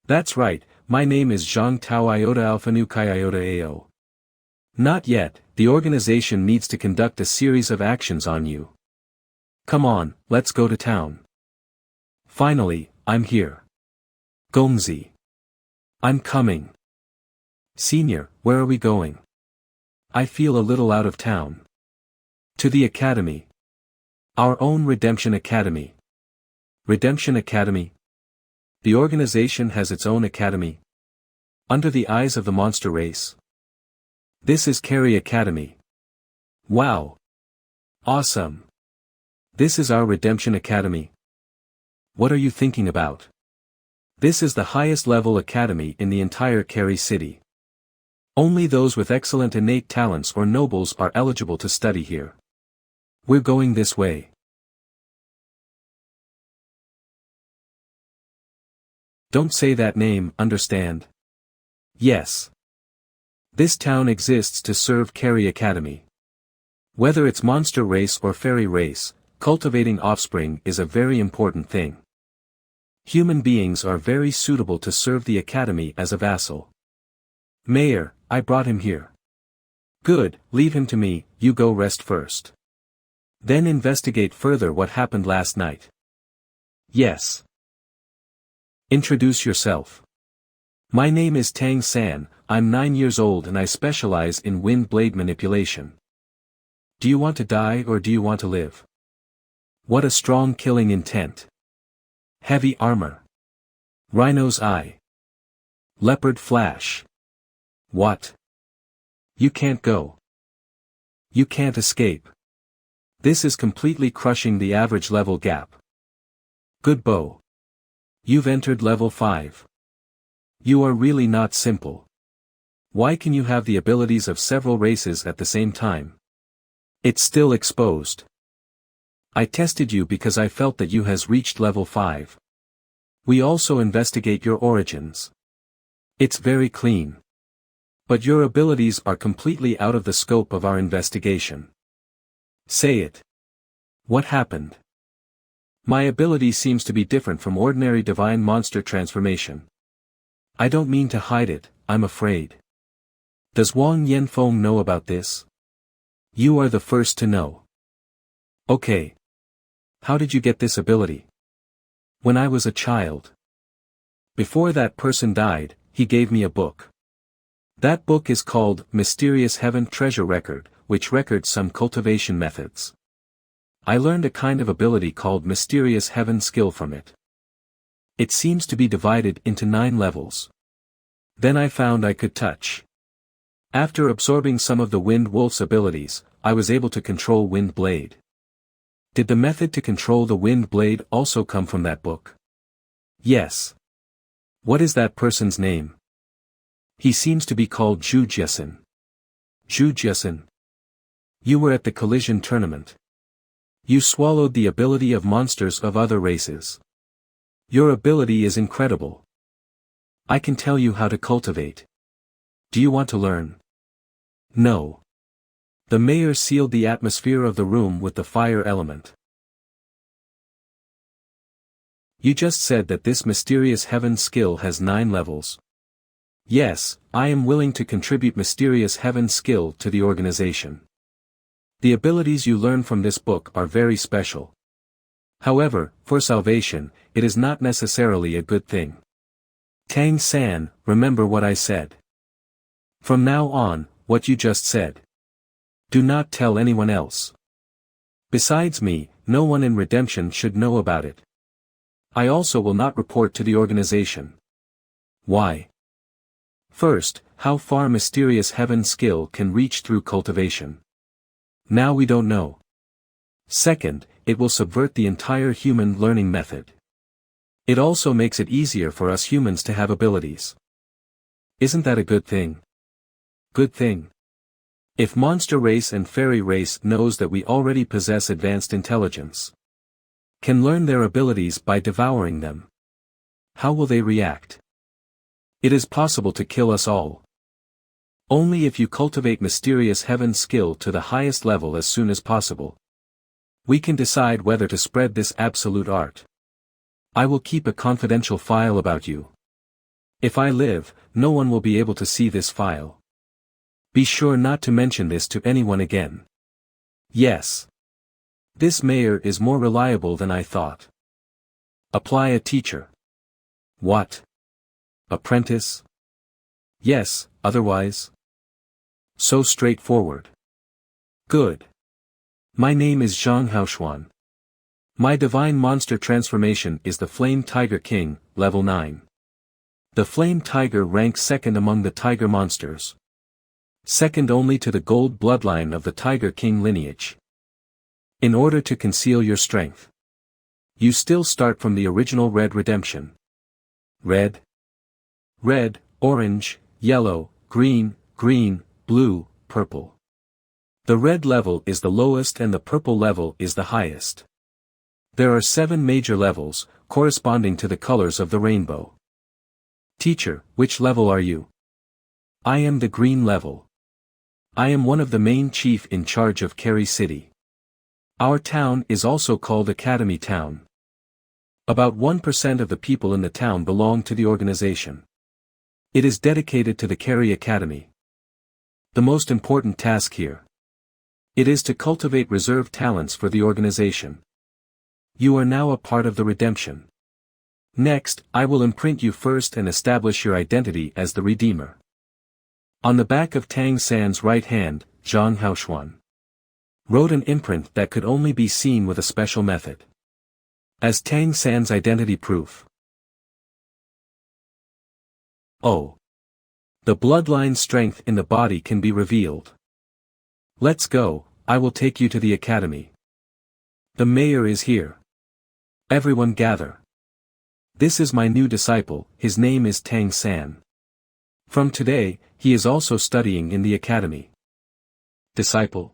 That's right, my name is Zhang Tao Iota Alpha Nu Chi Iota AO. Not yet, the organization needs to conduct a series of actions on you. Come on, let's go to town. Finally, I'm here. Gongzi. I'm coming. Senior, where are we going? I feel a little out of town. To the academy. Our own Redemption Academy. Redemption Academy? The organization has its own academy. Under the eyes of the monster race. This is Kerry Academy. Wow. Awesome. This is our Redemption Academy. What are you thinking about? This is the highest level academy in the entire Kerry City. Only those with excellent innate talents or nobles are eligible to study here. We're going this way. Don't say that name, understand? Yes. This town exists to serve Kerry Academy. Whether it's monster race or fairy race, cultivating offspring is a very important thing. Human beings are very suitable to serve the academy as a vassal. Mayor, I brought him here. Good, leave him to me, you go rest first. Then investigate further what happened last night. Yes. Introduce yourself. My name is Tang San, I'm 9 years old and I specialize in wind blade manipulation. Do you want to die or do you want to live? What a strong killing intent. Heavy armor. Rhino's eye. Leopard flash. What? You can't go. You can't escape. This is completely crushing the average level gap. Good bow. You've entered level 5. You are really not simple. Why can you have the abilities of several races at the same time? It's still exposed. I tested you because I felt that you has reached level 5. We also investigate your origins. It's very clean. But your abilities are completely out of the scope of our investigation. Say it. What happened? My ability seems to be different from ordinary divine monster transformation. I don't mean to hide it, I'm afraid. Does Wang Yanfeng know about this? You are the first to know. Okay. How did you get this ability? When I was a child. Before that person died, he gave me a book. That book is called Mysterious Heaven Treasure Record, which records some cultivation methods. I learned a kind of ability called Mysterious Heaven Skill from it. It seems to be divided into 9 levels. Then I found I could touch. After absorbing some of the Wind Wolf's abilities, I was able to control Wind Blade. Did the method to control the Wind Blade also come from that book? Yes. What is that person's name? He seems to be called Zhu Jiasen. Zhu Jiasen. You were at the collision tournament. You swallowed the ability of monsters of other races. Your ability is incredible. I can tell you how to cultivate. Do you want to learn? No. The mayor sealed the atmosphere of the room with the fire element. You just said that this mysterious heaven skill has 9 levels. Yes, I am willing to contribute mysterious heaven skill to the organization. The abilities you learn from this book are very special. However, for salvation, it is not necessarily a good thing. Tang San, remember what I said. From now on, what you just said. Do not tell anyone else. Besides me, no one in Redemption should know about it. I also will not report to the organization. Why? First, how far mysterious heaven skill can reach through cultivation. Now we don't know. Second, it will subvert the entire human learning method. It also makes it easier for us humans to have abilities. Isn't that a good thing? Good thing. If monster race and fairy race knows that we already possess advanced intelligence, can learn their abilities by devouring them, how will they react? It is possible to kill us all. Only if you cultivate mysterious heaven skill to the highest level as soon as possible. We can decide whether to spread this absolute art. I will keep a confidential file about you. If I live, no one will be able to see this file. Be sure not to mention this to anyone again. Yes. This mayor is more reliable than I thought. Apply a teacher. What? Apprentice? Yes, otherwise? So straightforward. Good. My name is Zhang Haoxuan. My divine monster transformation is the Flame Tiger King, level 9. The Flame Tiger ranks second among the tiger monsters. Second only to the gold bloodline of the Tiger King lineage. In order to conceal your strength, you still start from the original red redemption. Red, orange, yellow, green, blue, purple. The red level is the lowest and the purple level is the highest. There are 7 major levels, corresponding to the colors of the rainbow. Teacher, which level are you? I am the green level. I am one of the main chief in charge of Kerry City. Our town is also called Academy Town. About 1% of the people in the town belong to the organization. It is dedicated to the Kerry Academy. The most important task here. It is to cultivate reserve talents for the organization. You are now a part of the redemption. Next, I will imprint you first and establish your identity as the Redeemer. On the back of Tang San's right hand, Zhang Haoxuan wrote an imprint that could only be seen with a special method. As Tang San's identity proof. Oh. The bloodline strength in the body can be revealed. Let's go, I will take you to the academy. The mayor is here. Everyone gather. This is my new disciple, his name is Tang San. From today, he is also studying in the academy. Disciple.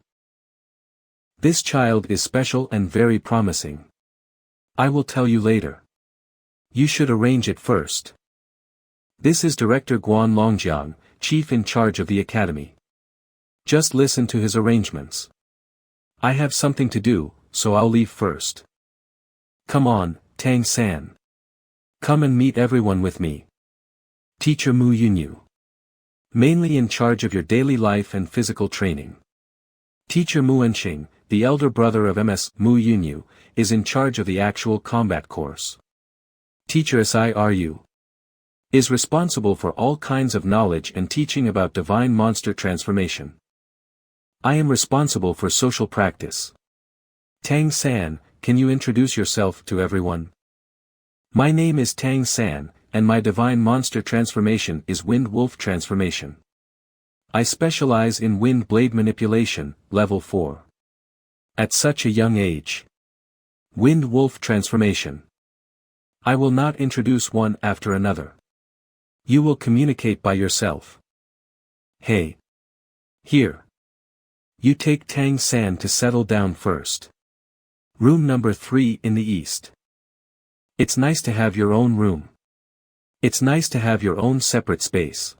This child is special and very promising. I will tell you later. You should arrange it first. This is Director Guan Longjiang, chief in charge of the academy. Just listen to his arrangements. I have something to do, so I'll leave first. Come on, Tang San. Come and meet everyone with me. Teacher Mu Yunyu. Mainly in charge of your daily life and physical training. Teacher Mu Enxing, the elder brother of MS Mu Yunyu, is in charge of the actual combat course. Teacher Siru is responsible for all kinds of knowledge and teaching about divine monster transformation. I am responsible for social practice. Tang San, can you introduce yourself to everyone? My name is Tang San, and my divine monster transformation is Windwolf transformation. I specialize in wind blade manipulation, level 4. At such a young age. Windwolf transformation. I will not introduce one after another. You will communicate by yourself. Hey. Here. You take Tang San to settle down first. Room number 3 in the east. It's nice to have your own room. It's nice to have your own separate space.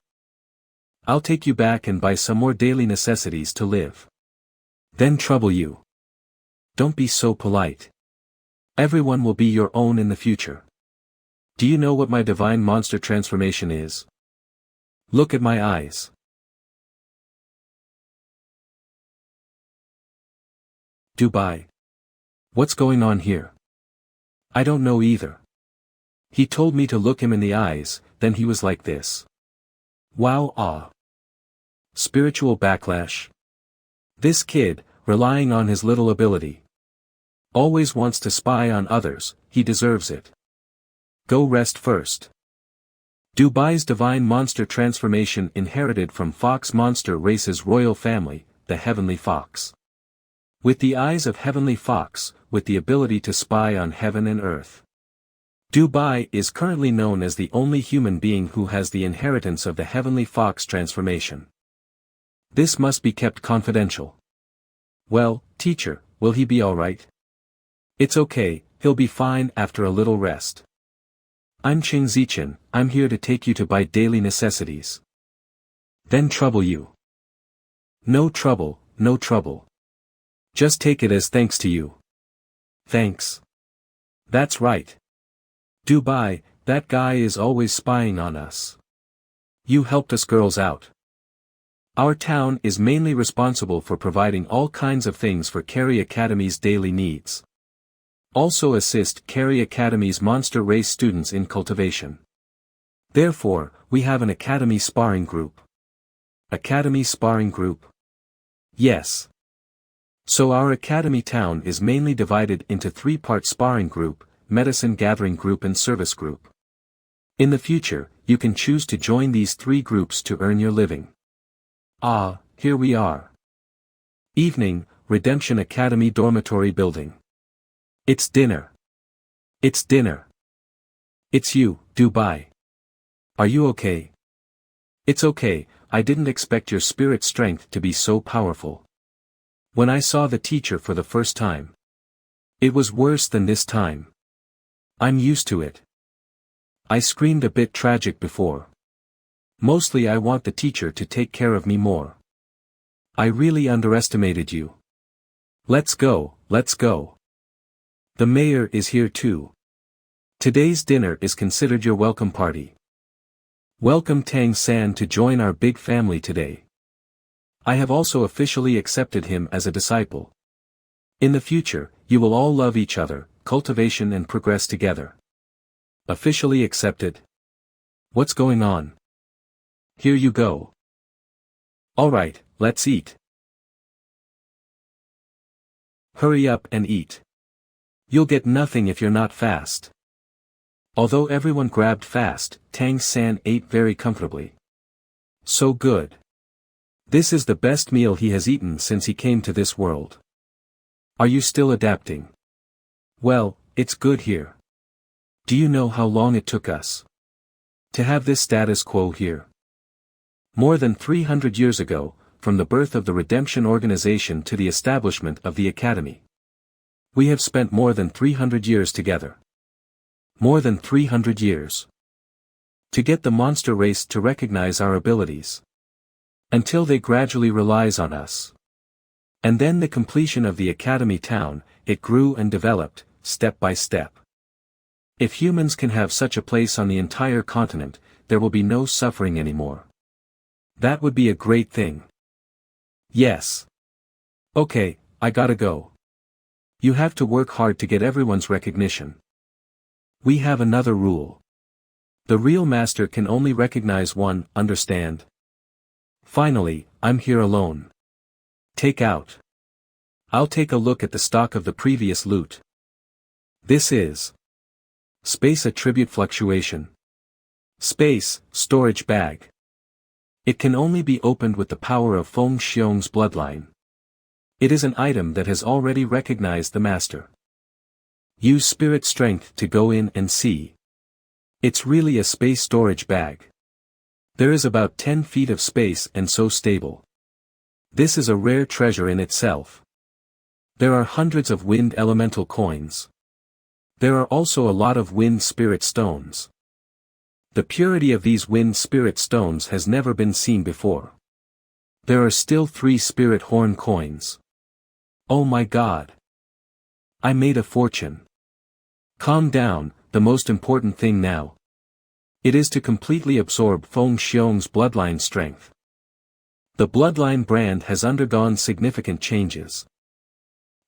I'll take you back and buy some more daily necessities to live. Then trouble you. Don't be so polite. Everyone will be your own in the future. Do you know what my divine monster transformation is? Look at my eyes. Dubai. What's going on here? I don't know either. He told me to look him in the eyes, then he was like this. Wow, ah. Spiritual backlash. This kid, relying on his little ability, always wants to spy on others, he deserves it. Go rest first. Dubai's divine monster transformation inherited from fox monster race's royal family, the heavenly fox. With the eyes of heavenly fox, with the ability to spy on heaven and earth. Dubai is currently known as the only human being who has the inheritance of the heavenly fox transformation. This must be kept confidential. Well, teacher, will he be alright? It's okay, he'll be fine after a little rest. I'm Ching Zichen, I'm here to take you to buy daily necessities. Then trouble you. No trouble, no trouble. Just take it as thanks to you. Thanks. That's right. Dubai, that guy is always spying on us. You helped us girls out. Our town is mainly responsible for providing all kinds of things for Kerry Academy's daily needs. Also assist Kerry Academy's monster race students in cultivation. Therefore, we have an Academy sparring group. Academy sparring group? Yes. So our Academy town is mainly divided into 3-part sparring group, medicine gathering group and service group. In the future, you can choose to join these 3 groups to earn your living. Ah, here we are. Evening, Redemption Academy dormitory building. It's dinner. It's dinner. It's you, Dubai. Are you okay? It's okay, I didn't expect your spirit strength to be so powerful. When I saw the teacher for the first time, it was worse than this time. I'm used to it. I screamed a bit tragic before. Mostly I want the teacher to take care of me more. I really underestimated you. Let's go, let's go. The mayor is here too. Today's dinner is considered your welcome party. Welcome Tang San to join our big family today. I have also officially accepted him as a disciple. In the future, you will all love each other, cultivation and progress together. Officially accepted? What's going on? Here you go. Alright, let's eat. Hurry up and eat. You'll get nothing if you're not fast. Although everyone grabbed fast, Tang San ate very comfortably. So good. This is the best meal he has eaten since he came to this world. Are you still adapting? Well, it's good here. Do you know how long it took us to have this status quo here? More than 300 years ago, from the birth of the Redemption Organization to the establishment of the Academy. We have spent more than 300 years together. More than 300 years. To get the monster race to recognize our abilities. Until they gradually relies on us. And then the completion of the Academy town, it grew and developed, step by step. If humans can have such a place on the entire continent, there will be no suffering anymore. That would be a great thing. Yes. Okay, I gotta go. You have to work hard to get everyone's recognition. We have another rule. The real master can only recognize one, understand? Finally, I'm here alone. Take out. I'll take a look at the stock of the previous loot. This is space attribute fluctuation. Space, storage bag. It can only be opened with the power of Feng Xiong's bloodline. It is an item that has already recognized the master. Use spirit strength to go in and see. It's really a space storage bag. There is about 10 feet of space and so stable. This is a rare treasure in itself. There are hundreds of wind elemental coins. There are also a lot of wind spirit stones. The purity of these wind spirit stones has never been seen before. There are still 3 spirit horn coins. Oh my God! I made a fortune. Calm down, the most important thing now. It is to completely absorb Feng Xiong's bloodline strength. The bloodline brand has undergone significant changes.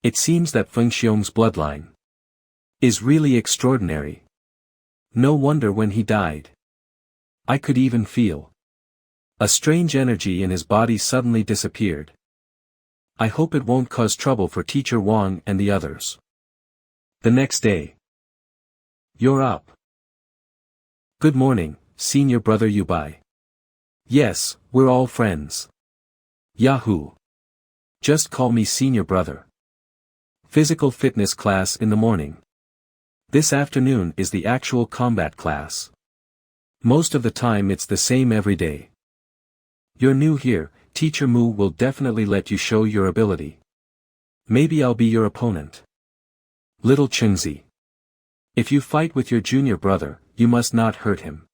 It seems that Feng Xiong's bloodline is really extraordinary. No wonder when he died. I could even feel a strange energy in his body suddenly disappeared. I hope it won't cause trouble for Teacher Wang and the others. The next day. You're up. Good morning, senior brother Yubai. Yes, we're all friends. Yahoo! Just call me senior brother. Physical fitness class in the morning. This afternoon is the actual combat class. Most of the time it's the same every day. You're new here, Teacher Mu will definitely let you show your ability. Maybe I'll be your opponent. Little Chengzi. If you fight with your junior brother, you must not hurt him.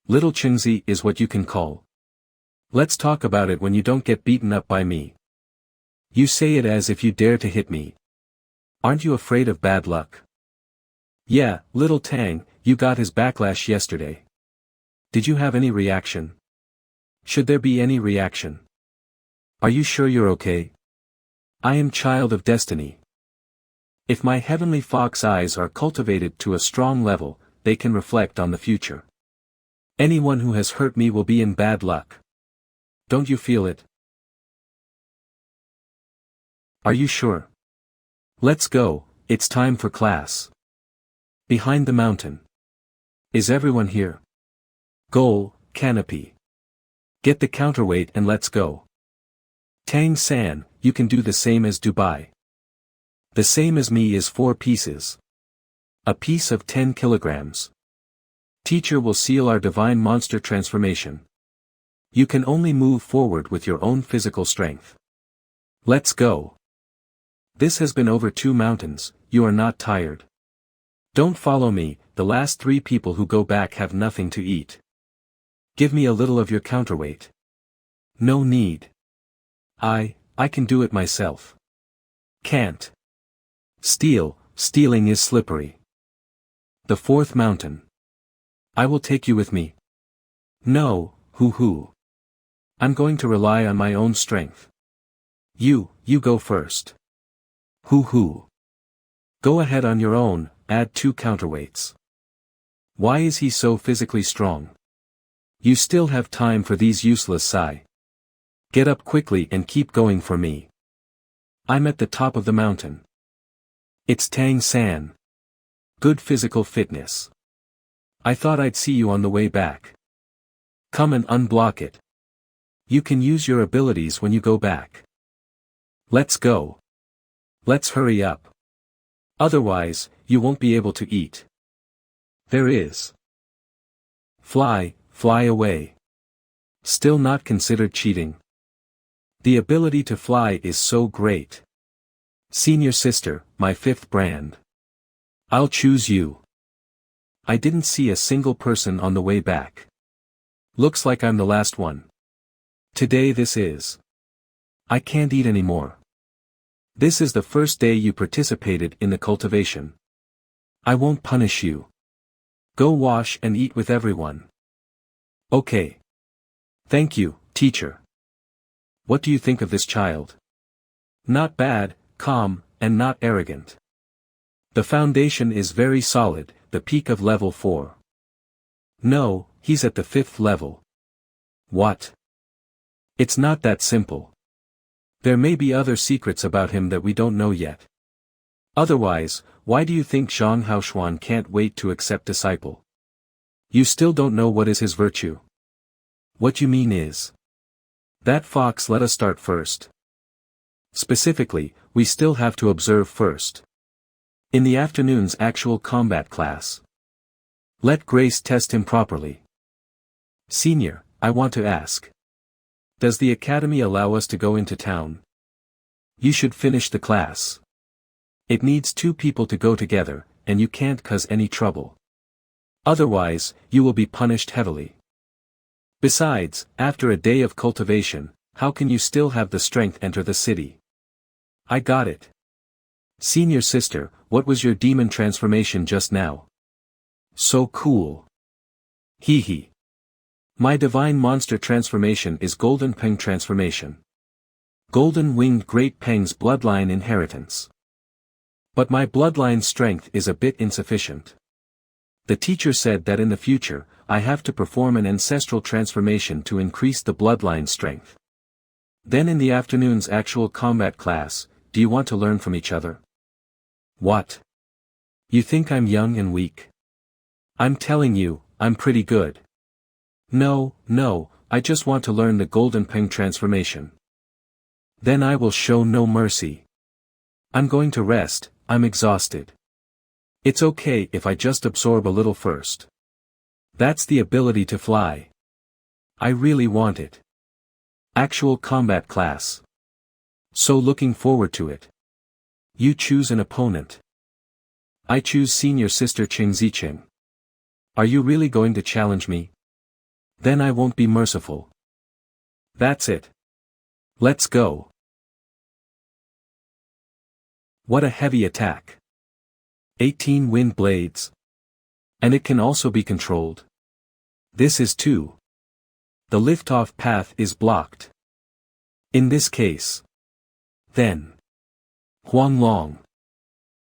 Little Chengzi is what you can call. Let's talk about it when you don't get beaten up by me. You say it as if you dare to hit me. Aren't you afraid of bad luck? Yeah, little Tang, you got his backlash yesterday. Did you have any reaction? Should there be any reaction? Are you sure you're okay? I am child of destiny. If my heavenly fox eyes are cultivated to a strong level, they can reflect on the future. Anyone who has hurt me will be in bad luck. Don't you feel it? Are you sure? Let's go, it's time for class. Behind the mountain. Is everyone here? Goal, canopy. Get the counterweight and let's go. Tang San, you can do the same as Dubai. The same as me is 4 pieces. A piece of 10 kilograms. Teacher will seal our divine monster transformation. You can only move forward with your own physical strength. Let's go. This has been over 2 mountains, you are not tired. Don't follow me, the last 3 people who go back have nothing to eat. Give me a little of your counterweight. No need. I can do it myself. Can't. Stealing is slippery. The 4th mountain. I will take you with me. No, hoo. I'm going to rely on my own strength. You go first. Hoo. Go ahead on your own, add 2 counterweights. Why is he so physically strong? You still have time for these useless Sai. Get up quickly and keep going for me. I'm at the top of the mountain. It's Tang San. Good physical fitness. I thought I'd see you on the way back. Come and unblock it. You can use your abilities when you go back. Let's go. Let's hurry up. Otherwise, you won't be able to eat. There is. Fly away. Still not considered cheating. The ability to fly is so great. Senior sister, my 5th brand. I'll choose you. I didn't see a single person on the way back. Looks like I'm the last one. Today this is. I can't eat anymore. This is the first day you participated in the cultivation. I won't punish you. Go wash and eat with everyone. Okay. Thank you, teacher. What do you think of this child? Not bad, calm, and not arrogant. The foundation is very solid, the peak of level 4. No, he's at the 5th level. What? It's not that simple. There may be other secrets about him that we don't know yet. Otherwise, why do you think Zhang Haoshuan can't wait to accept disciple? You still don't know what is his virtue. What you mean is. That fox let us start first. Specifically, we still have to observe first. In the afternoon's actual combat class. Let Grace test him properly. Senior, I want to ask. Does the academy allow us to go into town? You should finish the class. It needs 2 people to go together, and you can't cause any trouble. Otherwise, you will be punished heavily. Besides, after a day of cultivation, how can you still have the strength enter the city? I got it. Senior sister, what was your demon transformation just now? So cool. Hee hee. My divine monster transformation is Golden Peng transformation. Golden Winged Great Peng's bloodline inheritance. But my bloodline strength is a bit insufficient. The teacher said that in the future, I have to perform an ancestral transformation to increase the bloodline strength. Then in the afternoon's actual combat class, do you want to learn from each other? What? You think I'm young and weak? I'm telling you, I'm pretty good. No, I just want to learn the Golden Peng transformation. Then I will show no mercy. I'm going to rest, I'm exhausted. It's okay if I just absorb a little first. That's the ability to fly. I really want it. Actual combat class. So looking forward to it. You choose an opponent. I choose senior sister Ching Zicheng. Are you really going to challenge me? Then I won't be merciful. That's it. Let's go. What a heavy attack. 18 wind blades. And it can also be controlled. This is 2. The liftoff path is blocked. In this case. Then. Huang Long.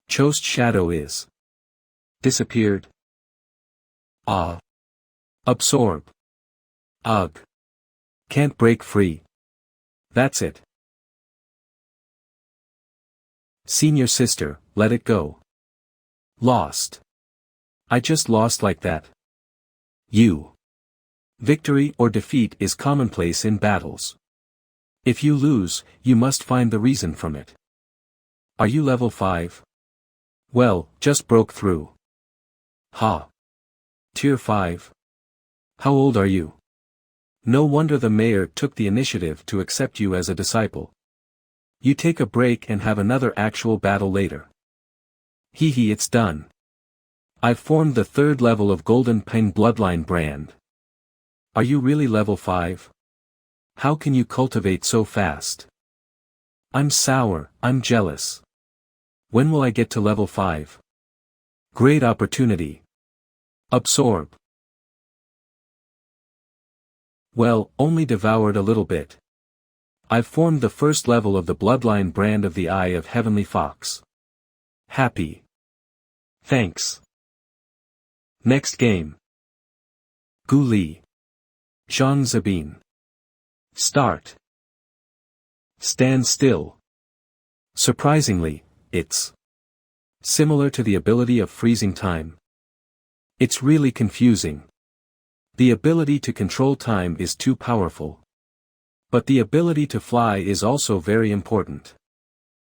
Cho's shadow is. Disappeared. Ah. Absorb. Ugh. Can't break free. That's it. Senior sister, let it go. Lost. I just lost like that. You. Victory or defeat is commonplace in battles. If you lose, you must find the reason from it. Are you level 5? Well, just broke through. Ha. Tier 5. How old are you? No wonder the mayor took the initiative to accept you as a disciple. You take a break and have another actual battle later. Hee hee, it's done. I've formed the 3rd level of Golden Peng bloodline brand. Are you really level 5? How can you cultivate so fast? I'm sour, I'm jealous. When will I get to level 5? Great opportunity. Absorb. Well, only devoured a little bit. I've formed the 1st level of the bloodline brand of the Eye of Heavenly Fox. Happy. Thanks. Next game. Gu Li. Zhang Zabin. Start. Stand still. Surprisingly, it's similar to the ability of freezing time. It's really confusing. The ability to control time is too powerful. But the ability to fly is also very important.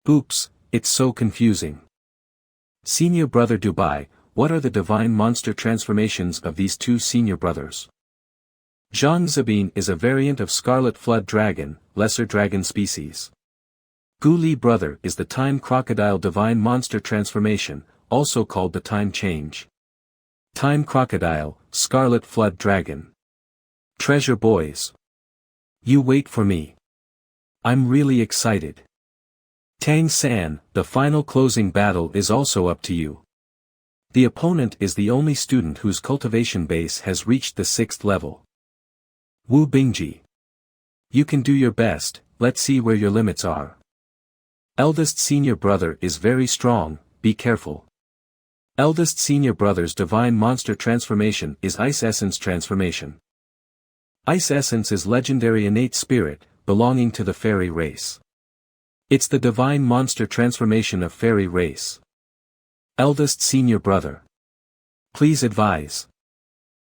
Oops, it's so confusing. Senior brother Dubai, what are the divine monster transformations of these 2 senior brothers? Zhang Zabin is a variant of Scarlet Flood Dragon, lesser dragon species. Gu Li brother is the Time Crocodile divine monster transformation, also called the Time Change. Time Crocodile, Scarlet Flood Dragon. Treasure boys. You wait for me. I'm really excited. Tang San, the final closing battle is also up to you. The opponent is the only student whose cultivation base has reached the 6th level. Wu Bingji. You can do your best, let's see where your limits are. Eldest senior brother is very strong, be careful. Eldest senior brother's divine monster transformation is Ice Essence transformation. Ice Essence is legendary innate spirit, belonging to the fairy race. It's the divine monster transformation of fairy race. Eldest senior brother. Please advise.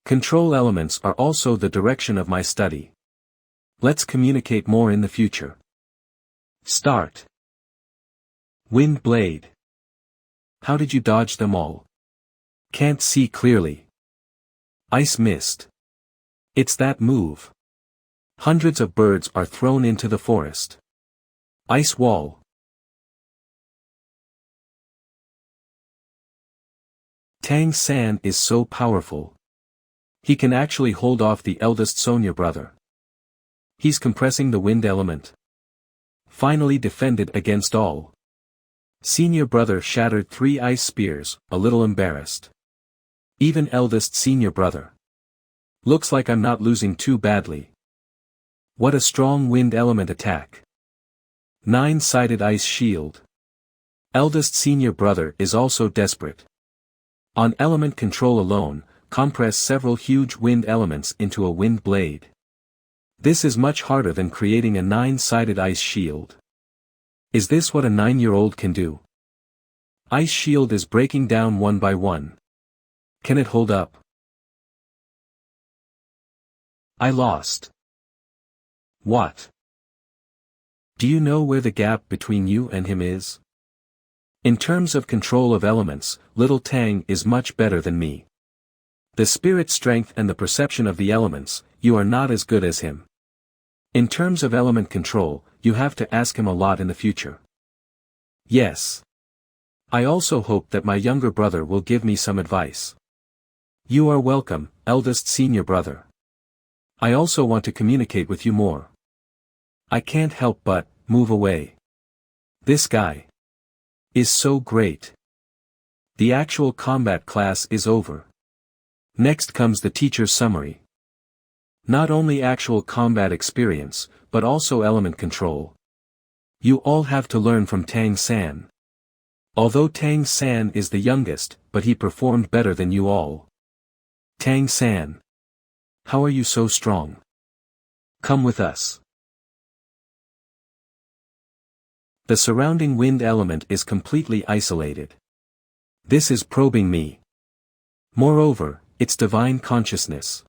Control elements are also the direction of my study. Let's communicate more in the future. Start. Wind blade. How did you dodge them all? Can't see clearly. Ice mist. It's that move. Hundreds of birds are thrown into the forest. Ice wall. Tang San is so powerful. He can actually hold off the eldest Sonya brother. He's compressing the wind element. Finally defended against all. Senior brother shattered 3 ice spears, a little embarrassed. Even eldest senior brother. Looks like I'm not losing too badly. What a strong wind element attack. 9-sided ice shield. Eldest senior brother is also desperate. On element control alone, compress several huge wind elements into a wind blade. This is much harder than creating a 9-sided ice shield. Is this what a 9-year-old can do? Ice shield is breaking down one by one. Can it hold up? I lost. What? Do you know where the gap between you and him is? In terms of control of elements, little Tang is much better than me. The spirit strength and the perception of the elements, you are not as good as him. In terms of element control, you have to ask him a lot in the future. Yes. I also hope that my younger brother will give me some advice. You are welcome, eldest senior brother. I also want to communicate with you more. I can't help but move away. This guy is so great. The actual combat class is over. Next comes the teacher's summary. Not only actual combat experience, but also element control. You all have to learn from Tang San. Although Tang San is the youngest, but he performed better than you all. Tang San. How are you so strong? Come with us. The surrounding wind element is completely isolated. This is probing me. Moreover, it's divine consciousness.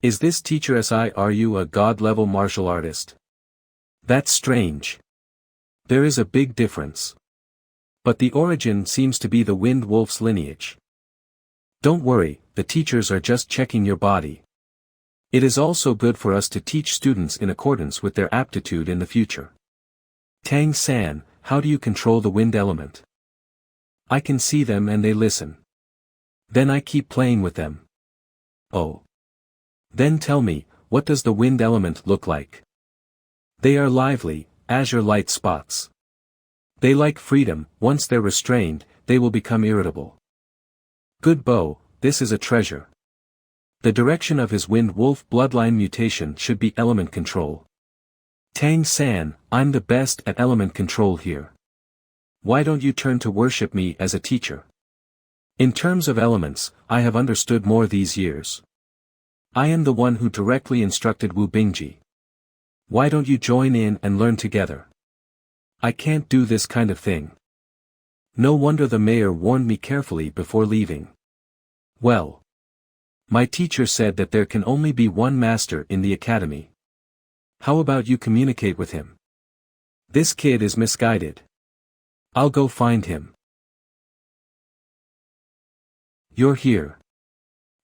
Is this teacher SIRU a god-level martial artist? That's strange. There is a big difference. But the origin seems to be the Windwolf's lineage. Don't worry, the teachers are just checking your body. It is also good for us to teach students in accordance with their aptitude in the future. Tang San, how do you control the wind element? I can see them and they listen. Then I keep playing with them. Oh. Then tell me, what does the wind element look like? They are lively, azure light spots. They like freedom, once they're restrained, they will become irritable. Good bow, this is a treasure. The direction of his Windwolf bloodline mutation should be element control. Tang San, I'm the best at element control here. Why don't you turn to worship me as a teacher? In terms of elements, I have understood more these years. I am the one who directly instructed Wu Bingji. Why don't you join in and learn together? I can't do this kind of thing. No wonder the mayor warned me carefully before leaving. Well. My teacher said that there can only be one master in the academy. How about you communicate with him? This kid is misguided. I'll go find him. You're here.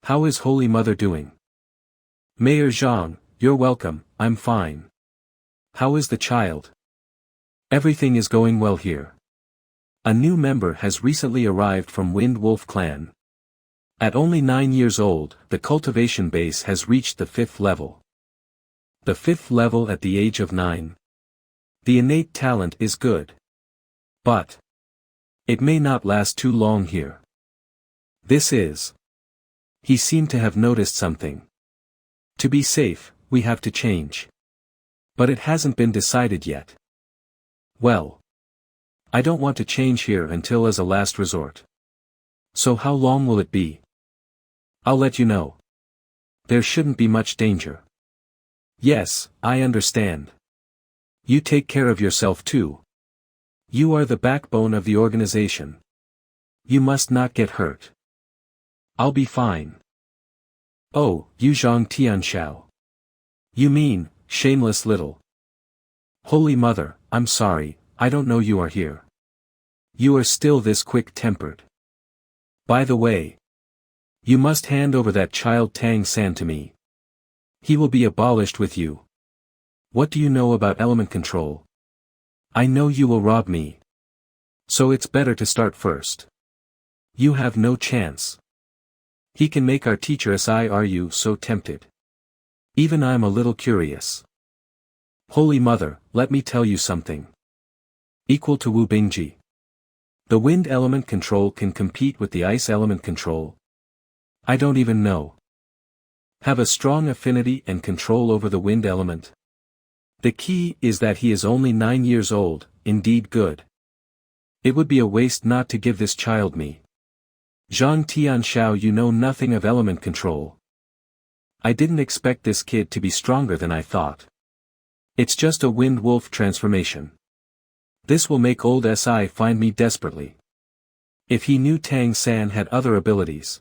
How is Holy Mother doing? Mayor Zhang, you're welcome, I'm fine. How is the child? Everything is going well here. A new member has recently arrived from Windwolf clan. At only 9 years old, the cultivation base has reached the 5th level. The 5th level at the age of 9. The innate talent is good. But it may not last too long here. This is. He seemed to have noticed something. To be safe, we have to change. But it hasn't been decided yet. Well. I don't want to change here until as a last resort. So how long will it be? I'll let you know. There shouldn't be much danger. Yes, I understand. You take care of yourself too. You are the backbone of the organization. You must not get hurt. I'll be fine. Oh, you Zhang Tianxiao. You mean, shameless little. Holy Mother, I'm sorry, I don't know you are here. You are still this quick-tempered. By the way. You must hand over that child Tang San to me. He will be abolished with you. What do you know about element control? I know you will rob me. So it's better to start first. You have no chance. He can make our teacher SI. Are you so tempted? Even I'm a little curious. Holy Mother, let me tell you something. Equal to Wu Bingji. The wind element control can compete with the ice element control. I don't even know. Have a strong affinity and control over the wind element. The key is that he is only 9 years old, indeed good. It would be a waste not to give this child me. Zhang Tianxiao, you know nothing of element control. I didn't expect this kid to be stronger than I thought. It's just a Windwolf transformation. This will make old SI find me desperately. If he knew Tang San had other abilities.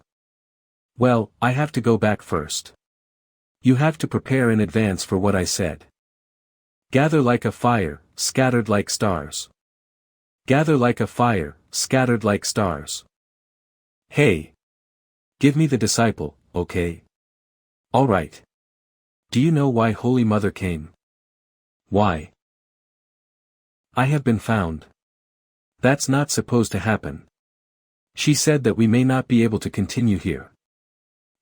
Well, I have to go back first. You have to prepare in advance for what I said. Gather like a fire, scattered like stars. Gather like a fire, scattered like stars. Hey! Give me the disciple, okay? Alright. Do you know why Holy Mother came? Why? I have been found. That's not supposed to happen. She said that we may not be able to continue here.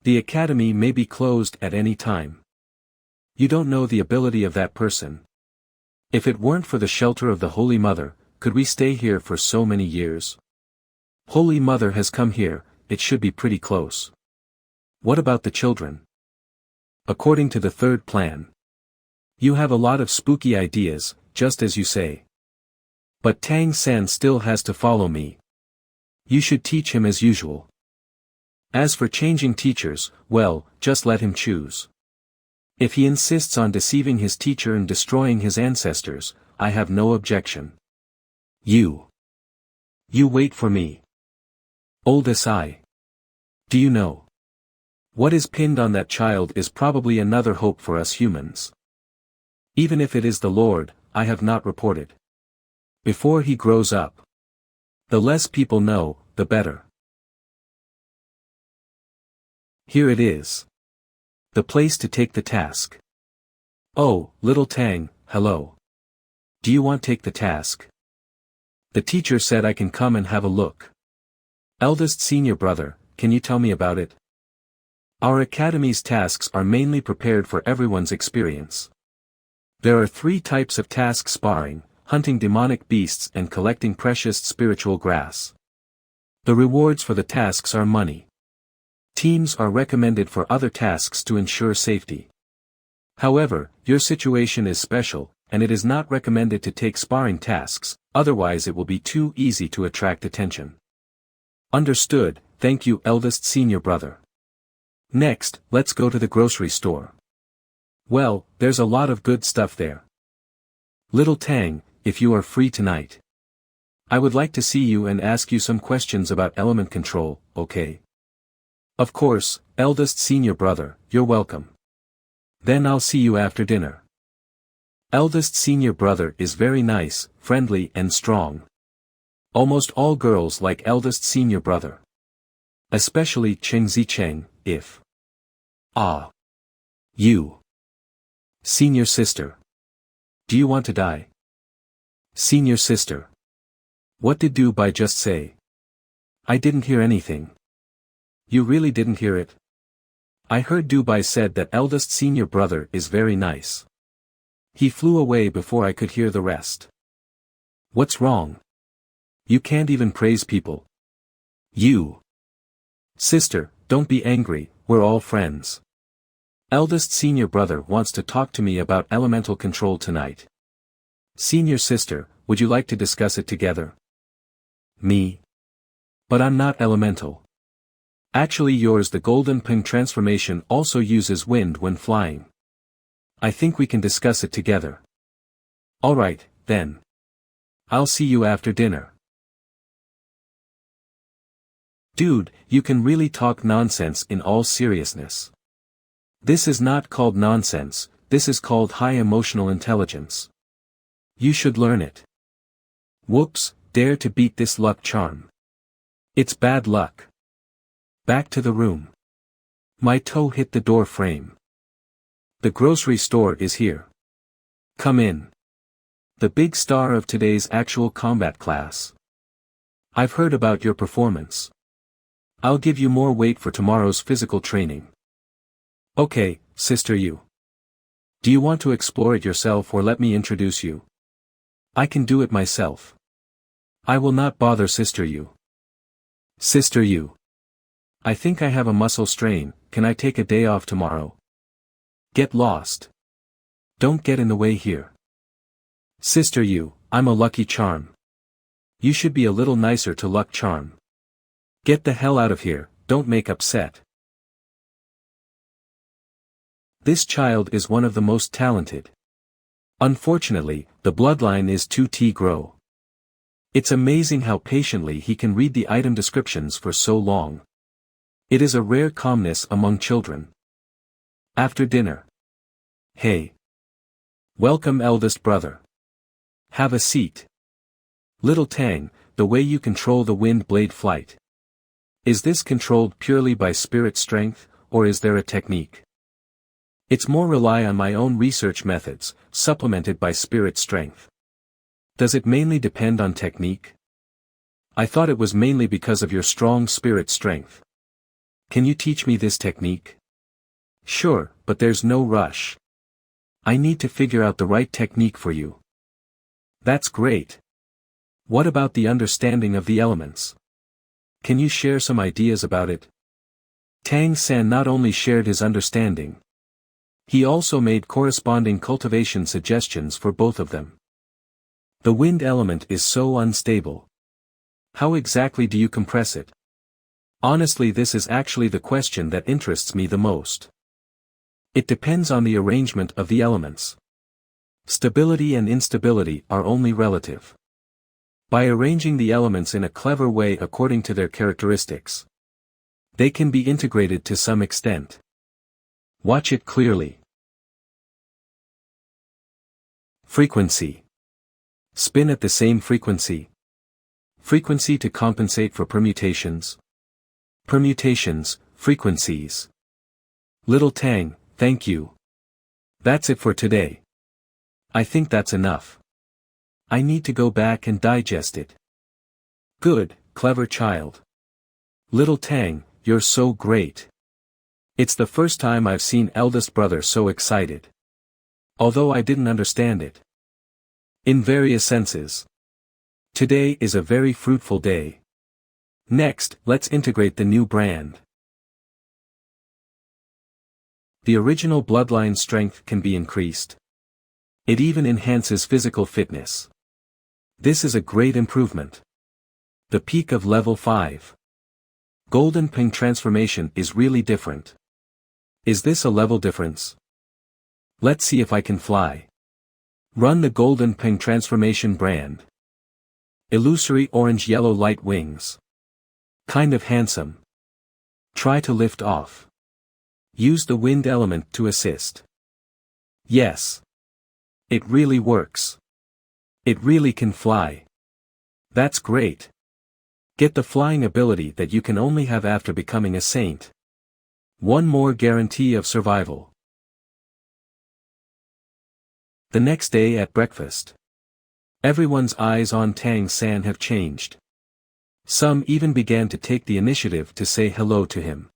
The academy may be closed at any time. You don't know the ability of that person. If it weren't for the shelter of the Holy Mother, could we stay here for so many years? Holy Mother has come here, it should be pretty close. What about the children? According to the third plan. You have a lot of spooky ideas, just as you say. But Tang San still has to follow me. You should teach him as usual. As for changing teachers, well, just let him choose. If he insists on deceiving his teacher and destroying his ancestors, I have no objection. You wait for me. Old SI. Do you know? What is pinned on that child is probably another hope for us humans. Even if it is the Lord, I have not reported. Before he grows up. The less people know, the better. Here it is. The place to take the task. Oh, little Tang, hello. Do you want to take the task? The teacher said I can come and have a look. Eldest senior brother, can you tell me about it? Our academy's tasks are mainly prepared for everyone's experience. There are 3 types of task: sparring, hunting demonic beasts, and collecting precious spiritual grass. The rewards for the tasks are money. Teams are recommended for other tasks to ensure safety. However, your situation is special, and it is not recommended to take sparring tasks, otherwise it will be too easy to attract attention. Understood, thank you, eldest senior brother. Next, let's go to the grocery store. Well, there's a lot of good stuff there. Little Tang, if you are free tonight. I would like to see you and ask you some questions about element control, okay? Of course, eldest senior brother, you're welcome. Then I'll see you after dinner. Eldest senior brother is very nice, friendly and strong. Almost all girls like eldest senior brother. Especially Cheng Zicheng, if. Ah. You. Senior sister. Do you want to die? Senior sister. What did Dubai just say? I didn't hear anything. You really didn't hear it? I heard Dubai said that eldest senior brother is very nice. He flew away before I could hear the rest. What's wrong? You can't even praise people. You. Sister, don't be angry, we're all friends. Eldest senior brother wants to talk to me about elemental control tonight. Senior sister, would you like to discuss it together? Me? But I'm not elemental. Actually yours the golden ping transformation also uses wind when flying. I think we can discuss it together. Alright, then. I'll see you after dinner. Dude, you can really talk nonsense in all seriousness. This is not called nonsense, this is called high emotional intelligence. You should learn it. Whoops, dare to beat this luck charm. It's bad luck. Back to the room. My toe hit the door frame. The grocery store is here. Come in. The big star of today's actual combat class. I've heard about your performance. I'll give you more weight for tomorrow's physical training. Okay, Sister Yu. Do you want to explore it yourself or let me introduce you? I can do it myself. I will not bother Sister Yu. Sister Yu. I think I have a muscle strain, can I take a day off tomorrow? Get lost. Don't get in the way here. Sister Yu, I'm a lucky charm. You should be a little nicer to luck charm. Get the hell out of here, don't make upset. This child is one of the most talented. Unfortunately, the bloodline is 2T grow. It's amazing how patiently he can read the item descriptions for so long. It is a rare calmness among children. After dinner. Hey. Welcome eldest brother. Have a seat. Little Tang, the way you control the wind blade flight. Is this controlled purely by spirit strength, or is there a technique? It's more rely on my own research methods, supplemented by spirit strength. Does it mainly depend on technique? I thought it was mainly because of your strong spirit strength. Can you teach me this technique? Sure, but there's no rush. I need to figure out the right technique for you. That's great. What about the understanding of the elements? Can you share some ideas about it? Tang San not only shared his understanding. He also made corresponding cultivation suggestions for both of them. The wind element is so unstable. How exactly do you compress it? Honestly, this is actually the question that interests me the most. It depends on the arrangement of the elements. Stability and instability are only relative. By arranging the elements in a clever way according to their characteristics, they can be integrated to some extent. Watch it clearly. Frequency. Spin at the same frequency. Frequency to compensate for permutations. Permutations, frequencies. Little Tang, thank you. That's it for today. I think that's enough. I need to go back and digest it. Good, clever child. Little Tang, you're so great. It's the first time I've seen eldest brother so excited. Although I didn't understand it. In various senses. Today is a very fruitful day. Next, let's integrate the new brand. The original bloodline strength can be increased. It even enhances physical fitness. This is a great improvement. The peak of level 5. Golden Ping transformation is really different. Is this a level difference? Let's see if I can fly. Run the Golden Ping transformation brand. Illusory orange-yellow light wings. Kind of handsome. Try to lift off. Use the wind element to assist. Yes. It really works. It really can fly. That's great. Get the flying ability that you can only have after becoming a saint. One more guarantee of survival. The next day at breakfast. Everyone's eyes on Tang San have changed. Some even began to take the initiative to say hello to him.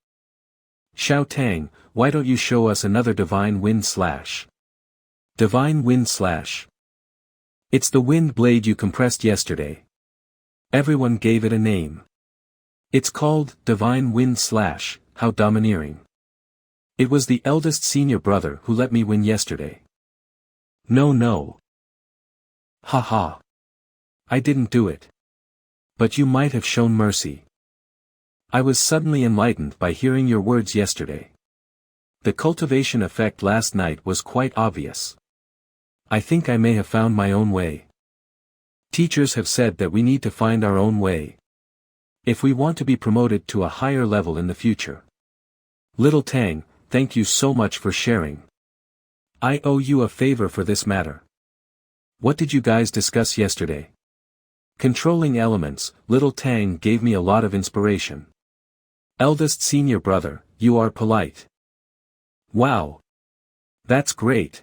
Xiao Tang, why don't you show us another divine wind slash? Divine wind slash. It's the wind blade you compressed yesterday. Everyone gave it a name. It's called Divine Wind Slash. How domineering. It was the eldest senior brother who let me win yesterday. No. Haha. I didn't do it. But you might have shown mercy. I was suddenly enlightened by hearing your words yesterday. The cultivation effect last night was quite obvious. I think I may have found my own way. Teachers have said that we need to find our own way. If we want to be promoted to a higher level in the future. Little Tang, thank you so much for sharing. I owe you a favor for this matter. What did you guys discuss yesterday? Controlling elements, Little Tang gave me a lot of inspiration. Eldest senior brother, you are polite. Wow. That's great.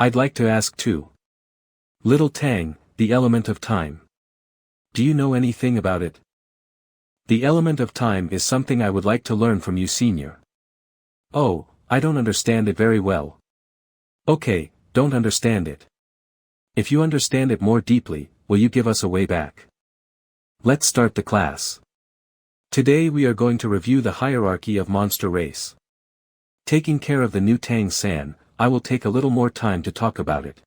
I'd like to ask too. Little Tang, the element of time. Do you know anything about it? The element of time is something I would like to learn from you, senior. Oh, I don't understand it very well. Okay, don't understand it. If you understand it more deeply, will you give us a way back? Let's start the class. Today we are going to review the hierarchy of monster race. Taking care of the new Tang San, I will take a little more time to talk about it.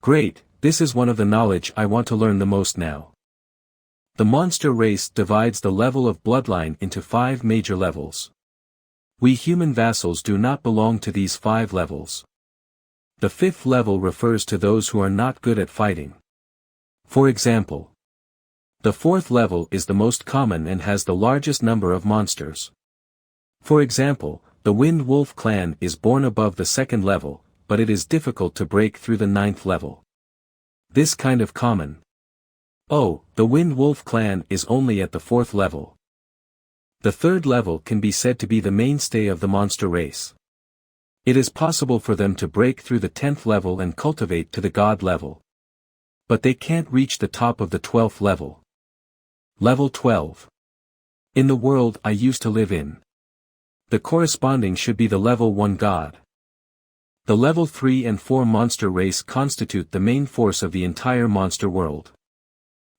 Great, this is one of the knowledge I want to learn the most now. The monster race divides the level of bloodline into 5 major levels. We human vassals do not belong to these 5 levels. The 5th level refers to those who are not good at fighting. For example, the 4th level is the most common and has the largest number of monsters. For example, the Windwolf clan is born above the 2nd level, but it is difficult to break through the 9th level. This kind of common. Oh, the Windwolf clan is only at the 4th level. The 3rd level can be said to be the mainstay of the monster race. It is possible for them to break through the 10th level and cultivate to the god level. But they can't reach the top of the 12th level. Level 12. In the world I used to live in, the corresponding should be the level 1 god. The level 3 and 4 monster race constitute the main force of the entire monster world.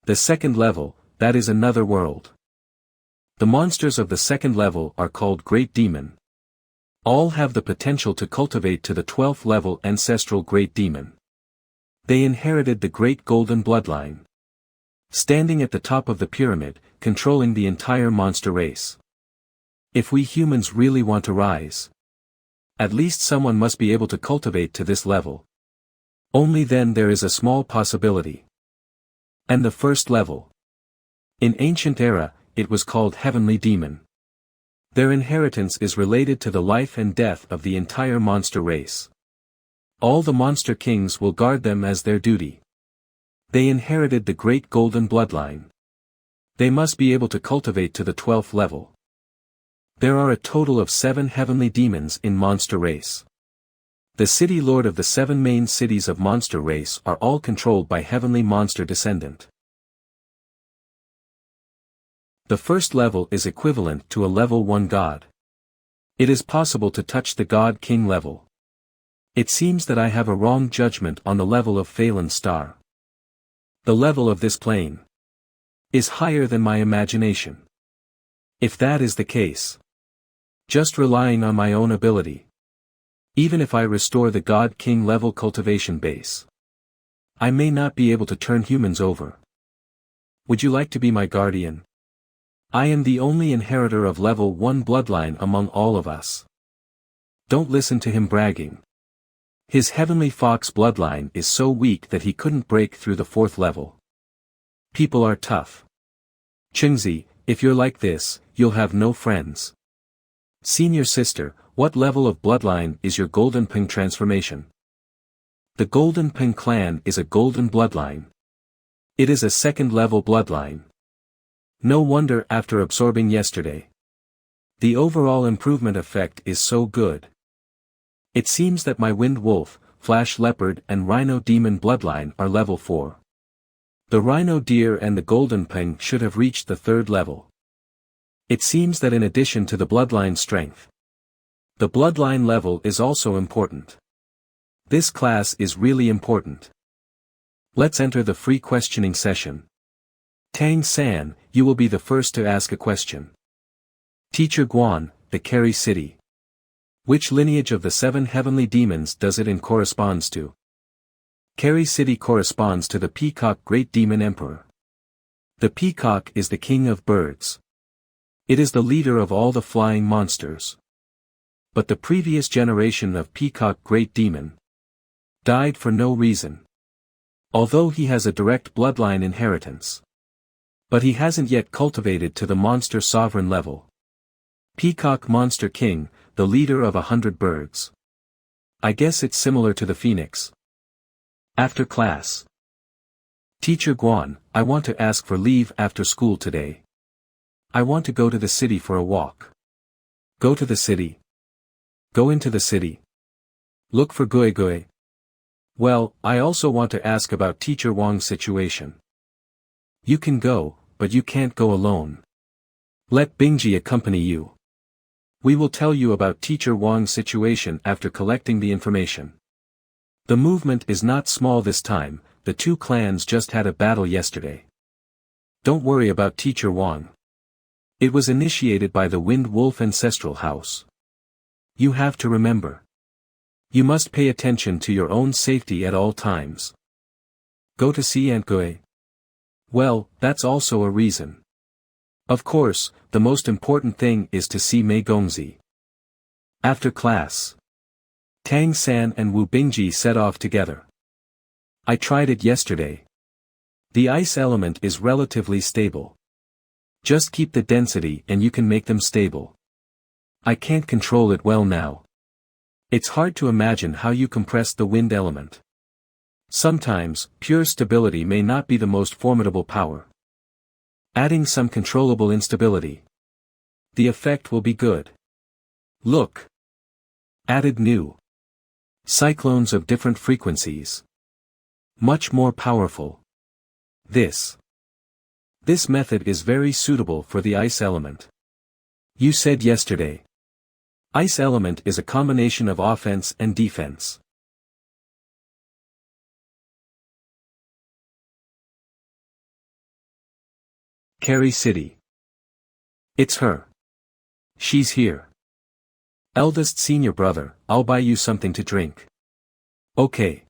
The 2nd level, that is another world. The monsters of the 2nd level are called Great Demon. All have the potential to cultivate to the 12th level ancestral Great Demon. They inherited the Great Golden Bloodline, standing at the top of the pyramid, controlling the entire monster race. If we humans really want to rise, at least someone must be able to cultivate to this level. Only then there is a small possibility. And the 1st level. In ancient era, it was called Heavenly Demon. Their inheritance is related to the life and death of the entire monster race. All the monster kings will guard them as their duty. They inherited the Great Golden Bloodline. They must be able to cultivate to the 12th level. There are a total of 7 heavenly demons in monster race. The city lord of the 7 main cities of monster race are all controlled by heavenly monster descendant. The 1st level is equivalent to a level 1 god. It is possible to touch the god king level. It seems that I have a wrong judgment on the level of Phelan Star. The level of this plane is higher than my imagination. If that is the case, just relying on my own ability, even if I restore the God King level cultivation base, I may not be able to turn humans over. Would you like to be my guardian? I am the only inheritor of level 1 bloodline among all of us. Don't listen to him bragging. His heavenly fox bloodline is so weak that he couldn't break through the 4th level. People are tough. Chengzi, if you're like this, you'll have no friends. Senior sister, what level of bloodline is your Golden Peng transformation? The Golden Peng clan is a golden bloodline. It is a 2nd level bloodline. No wonder after absorbing yesterday. The overall improvement effect is so good. It seems that my Windwolf, Flash Leopard and Rhino Demon bloodline are level 4. The Rhino Deer and the Golden Peng should have reached the 3rd level. It seems that in addition to the bloodline strength, the bloodline level is also important. This class is really important. Let's enter the free questioning session. Tang San, you will be the first to ask a question. Teacher Guan, the Kerry City. Which lineage of the 7 heavenly demons does it corresponds to? Kerry City corresponds to the Peacock Great Demon Emperor. The peacock is the king of birds. It is the leader of all the flying monsters. But the previous generation of Peacock Great Demon died for no reason. Although he has a direct bloodline inheritance. But he hasn't yet cultivated to the monster sovereign level. Peacock Monster King, the leader of 100 birds. I guess it's similar to the phoenix. After class. Teacher Guan, I want to ask for leave after school today. I want to go to the city for a walk. Go to the city. Go into the city. Look for Gui Gui. Well, I also want to ask about Teacher Wang's situation. You can go, but you can't go alone. Let Bingji accompany you. We will tell you about Teacher Wang's situation after collecting the information. The movement is not small this time, the two clans just had a battle yesterday. Don't worry about Teacher Wang. It was initiated by the Windwolf ancestral house. You have to remember. You must pay attention to your own safety at all times. Go to see Aunt Gui. Well, that's also a reason. Of course, the most important thing is to see Mei Gongzi. After class, Tang San and Wu Bingji set off together. I tried it yesterday. The ice element is relatively stable. Just keep the density and you can make them stable. I can't control it well now. It's hard to imagine how you compress the wind element. Sometimes, pure stability may not be the most formidable power. Adding some controllable instability. The effect will be good. Look. Added new cyclones of different frequencies. Much more powerful. This method is very suitable for the ice element. You said yesterday. Ice element is a combination of offense and defense. Kerry City. It's her. She's here. Eldest senior brother, I'll buy you something to drink. Okay.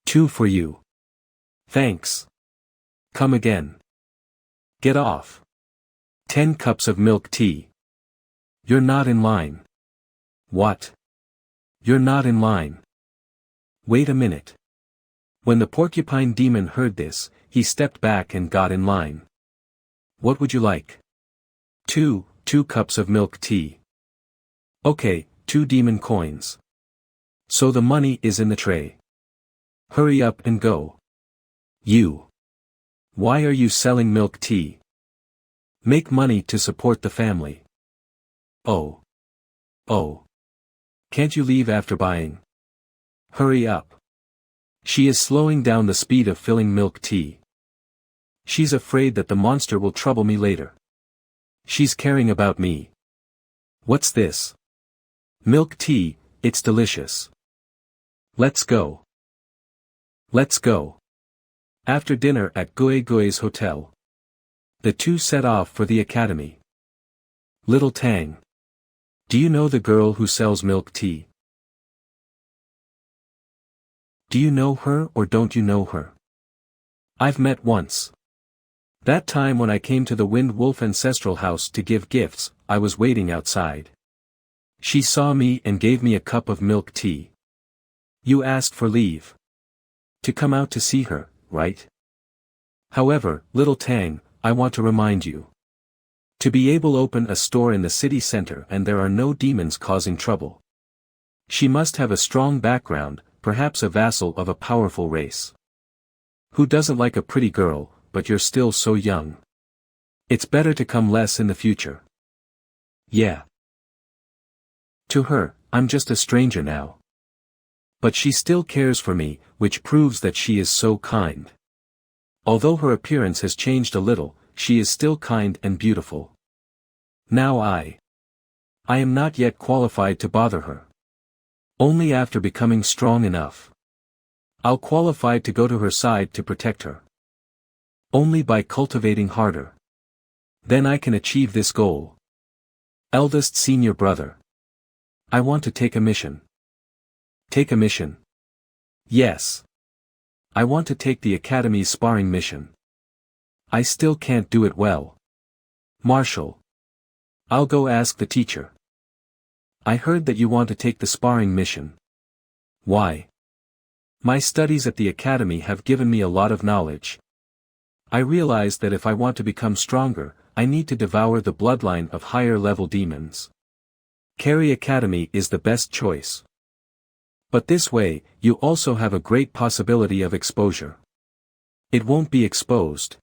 2 for you. Thanks. Come again. Get off. 10 cups of milk tea. You're not in line. What? You're not in line. Wait a minute. When the porcupine demon heard this, he stepped back and got in line. What would you like? 2 cups of milk tea. Okay, 2 demon coins. So the money is in the tray. Hurry up and go. You. Why are you selling milk tea? Make money to support the family. Oh. Can't you leave after buying? Hurry up. She is slowing down the speed of filling milk tea. She's afraid that the monster will trouble me later. She's caring about me. What's this? Milk tea, it's delicious. Let's go. Let's go. After dinner at Gui Gui's hotel, the two set off for the academy. Little Tang. Do you know the girl who sells milk tea? Do you know her or don't you know her? I've met once. That time when I came to the Windwolf ancestral house to give gifts, I was waiting outside. She saw me and gave me a cup of milk tea. You asked for leave to come out to see her, right? However, little Tang, I want to remind you. To be able to open a store in the city center and there are no demons causing trouble. She must have a strong background, perhaps a vassal of a powerful race. Who doesn't like a pretty girl, but you're still so young. It's better to come less in the future. Yeah. To her, I'm just a stranger now. But she still cares for me, which proves that she is so kind. Although her appearance has changed a little, she is still kind and beautiful. Now I am not yet qualified to bother her. Only after becoming strong enough. I'll qualify to go to her side to protect her. Only by cultivating harder. Then I can achieve this goal. Eldest senior brother. I want to take a mission. Take a mission? Yes. I want to take the Academy's sparring mission. I still can't do it well. Marshall. I'll go ask the teacher. I heard that you want to take the sparring mission. Why? My studies at the Academy have given me a lot of knowledge. I realized that if I want to become stronger, I need to devour the bloodline of higher level demons. Kerry Academy is the best choice. But this way, you also have a great possibility of exposure. It won't be exposed.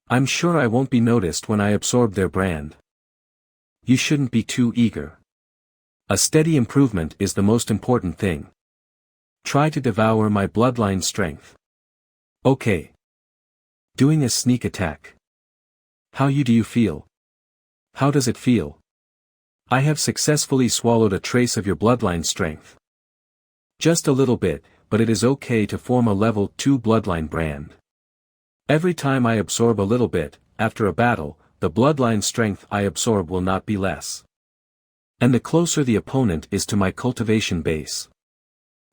I'm sure I won't be noticed when I absorb their brand. You shouldn't be too eager. A steady improvement is the most important thing. Try to devour my bloodline strength. Okay. Doing a sneak attack. Do you feel? How does it feel? I have successfully swallowed a trace of your bloodline strength. Just a little bit, but it is okay to form a level 2 bloodline brand. Every time I absorb a little bit, after a battle, the bloodline strength I absorb will not be less. And the closer the opponent is to my cultivation base,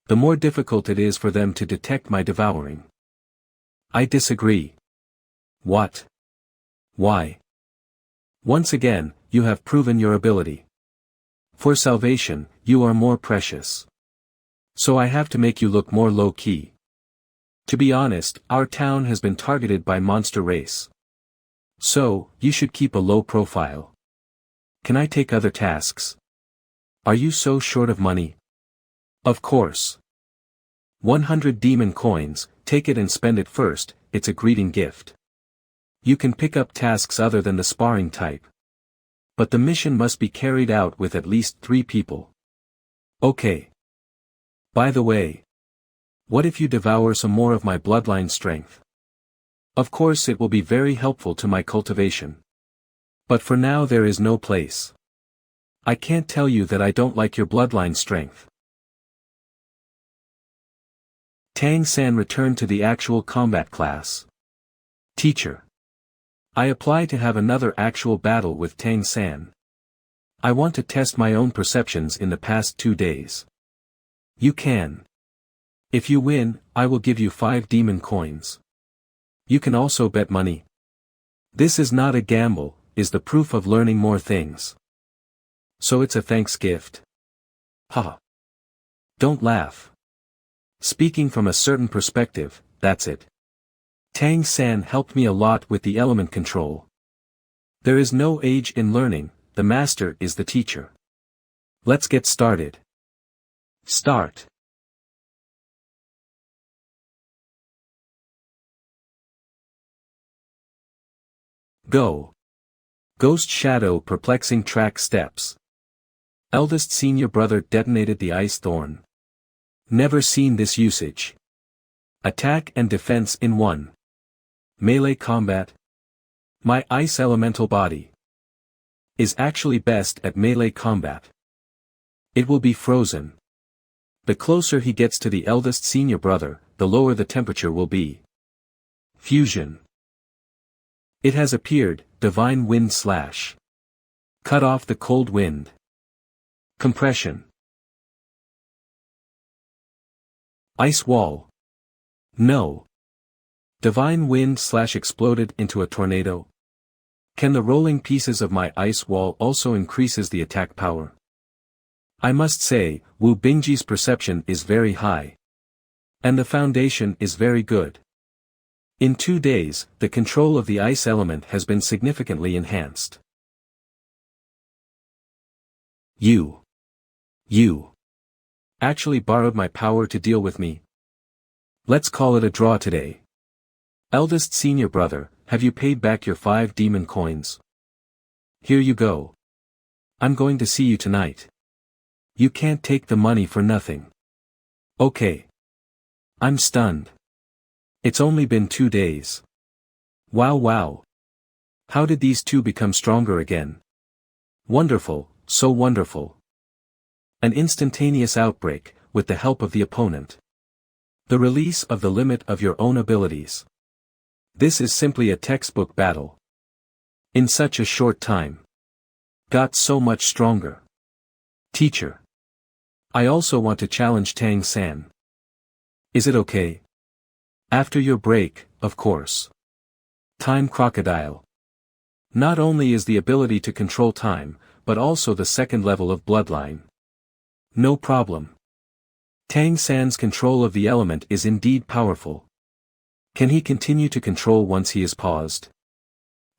the more difficult it is for them to detect my devouring. I disagree. What? Why? Once again, you have proven your ability. For salvation, you are more precious. So I have to make you look more low-key. To be honest, our town has been targeted by monster race. So, you should keep a low profile. Can I take other tasks? Are you so short of money? Of course. 100 demon coins, take it and spend it first, it's a greeting gift. You can pick up tasks other than the sparring type. But the mission must be carried out with at least 3 people. Okay. By the way, what if you devour some more of my bloodline strength? Of course it will be very helpful to my cultivation. But for now there is no place. I can't tell you that I don't like your bloodline strength. Tang San returned to the actual combat class. Teacher. I apply to have another actual battle with Tang San. I want to test my own perceptions in the past 2 days. You can. If you win, I will give you 5 demon coins. You can also bet money. This is not a gamble, is the proof of learning more things. So it's a thanks gift. Haha. Don't laugh. Speaking from a certain perspective, that's it. Tang San helped me a lot with the element control. There is no age in learning, the master is the teacher. Let's get started. Start. Go. Ghost Shadow perplexing track steps. Eldest senior brother detonated the ice thorn. Never seen this usage. Attack and defense in one. Melee combat. My ice elemental body is actually best at melee combat. It will be frozen. The closer he gets to the eldest senior brother, the lower the temperature will be. Fusion. It has appeared, divine wind slash. Cut off the cold wind. Compression. Ice wall. No. Divine wind slash exploded into a tornado. Can the rolling pieces of my ice wall also increases the attack power? I must say, Wu Bingji's perception is very high. And the foundation is very good. In 2 days, the control of the ice element has been significantly enhanced. You actually borrowed my power to deal with me. Let's call it a draw today. Eldest senior brother, have you paid back your 5 demon coins? Here you go. I'm going to see you tonight. You can't take the money for nothing. Okay. I'm stunned. It's only been 2 days. Wow. How did these two become stronger again? Wonderful, so wonderful. An instantaneous outbreak, with the help of the opponent. The release of the limit of your own abilities. This is simply a textbook battle. In such a short time. Got so much stronger. Teacher. I also want to challenge Tang San. Is it okay? After your break, of course. Time crocodile. Not only is the ability to control time, but also the second level of bloodline. No problem. Tang San's control of the element is indeed powerful. Can he continue to control once he is paused?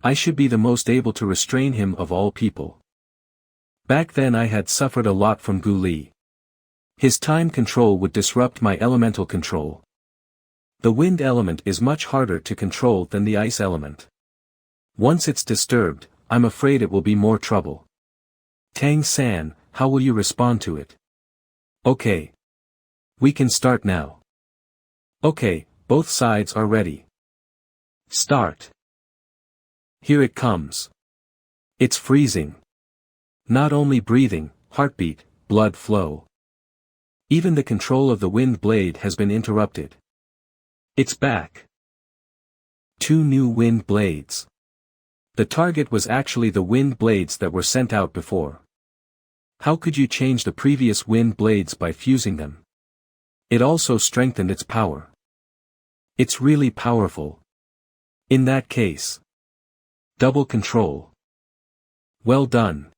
I should be the most able to restrain him of all people. Back then I had suffered a lot from Gu Li. His time control would disrupt my elemental control. The wind element is much harder to control than the ice element. Once it's disturbed, I'm afraid it will be more trouble. Tang San, how will you respond to it? Okay. We can start now. Okay, both sides are ready. Start. Here it comes. It's freezing. Not only breathing, heartbeat, blood flow. Even the control of the wind blade has been interrupted. It's back. 2 new wind blades. The target was actually the wind blades that were sent out before. How could you change the previous wind blades by fusing them? It also strengthened its power. It's really powerful. In that case. Double control. Well done.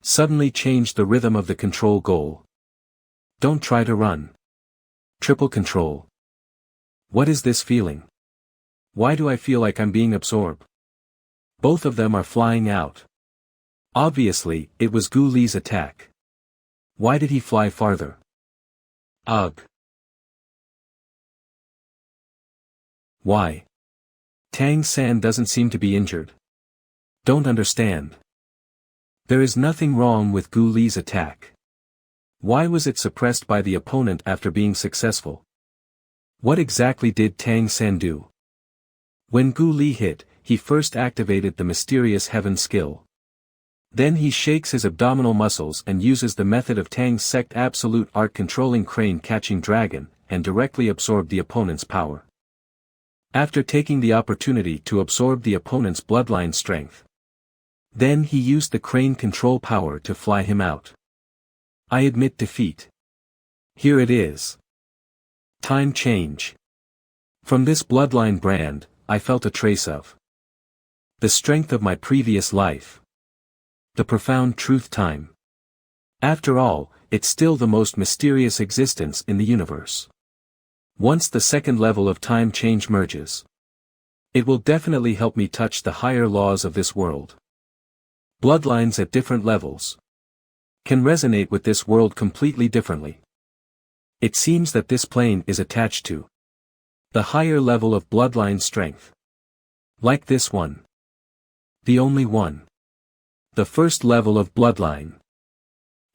Suddenly changed the rhythm of the control goal. Don't try to run. Triple control. What is this feeling? Why do I feel like I'm being absorbed? Both of them are flying out. Obviously, it was Gu Li's attack. Why did he fly farther? Ugh. Why? Tang San doesn't seem to be injured. Don't understand. There is nothing wrong with Gu Li's attack. Why was it suppressed by the opponent after being successful? What exactly did Tang San do? When Gu Li hit, he first activated the mysterious heaven skill. Then he shakes his abdominal muscles and uses the method of Tang's sect absolute art controlling crane catching dragon, and directly absorb the opponent's power. After taking the opportunity to absorb the opponent's bloodline strength. Then he used the crane control power to fly him out. I admit defeat. Here it is. Time change. From this bloodline brand, I felt a trace of the strength of my previous life. The profound truth time. After all, it's still the most mysterious existence in the universe. Once the second level of time change merges, it will definitely help me touch the higher laws of this world. Bloodlines at different levels can resonate with this world completely differently. It seems that this plane is attached to the higher level of bloodline strength. Like this one. The only one. The first level of bloodline.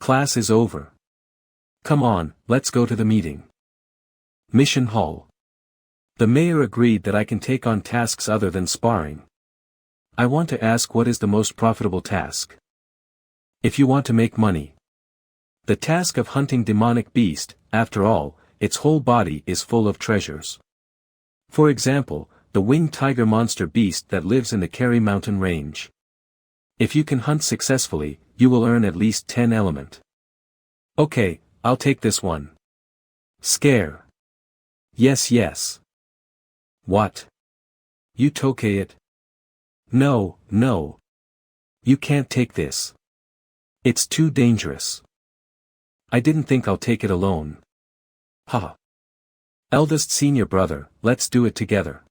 Class is over. Come on, let's go to the meeting. Mission Hall. The mayor agreed that I can take on tasks other than sparring. I want to ask, what is the most profitable task? If you want to make money. The task of hunting demonic beast, after all, its whole body is full of treasures. For example, the winged tiger monster beast that lives in the Kerry mountain range. If you can hunt successfully, you will earn at least 10 element. Okay, I'll take this one. Scare. Yes, yes. What? You took it? No, no. You can't take this. It's too dangerous. I didn't think I'll take it alone. Haha. Eldest senior brother, let's do it together.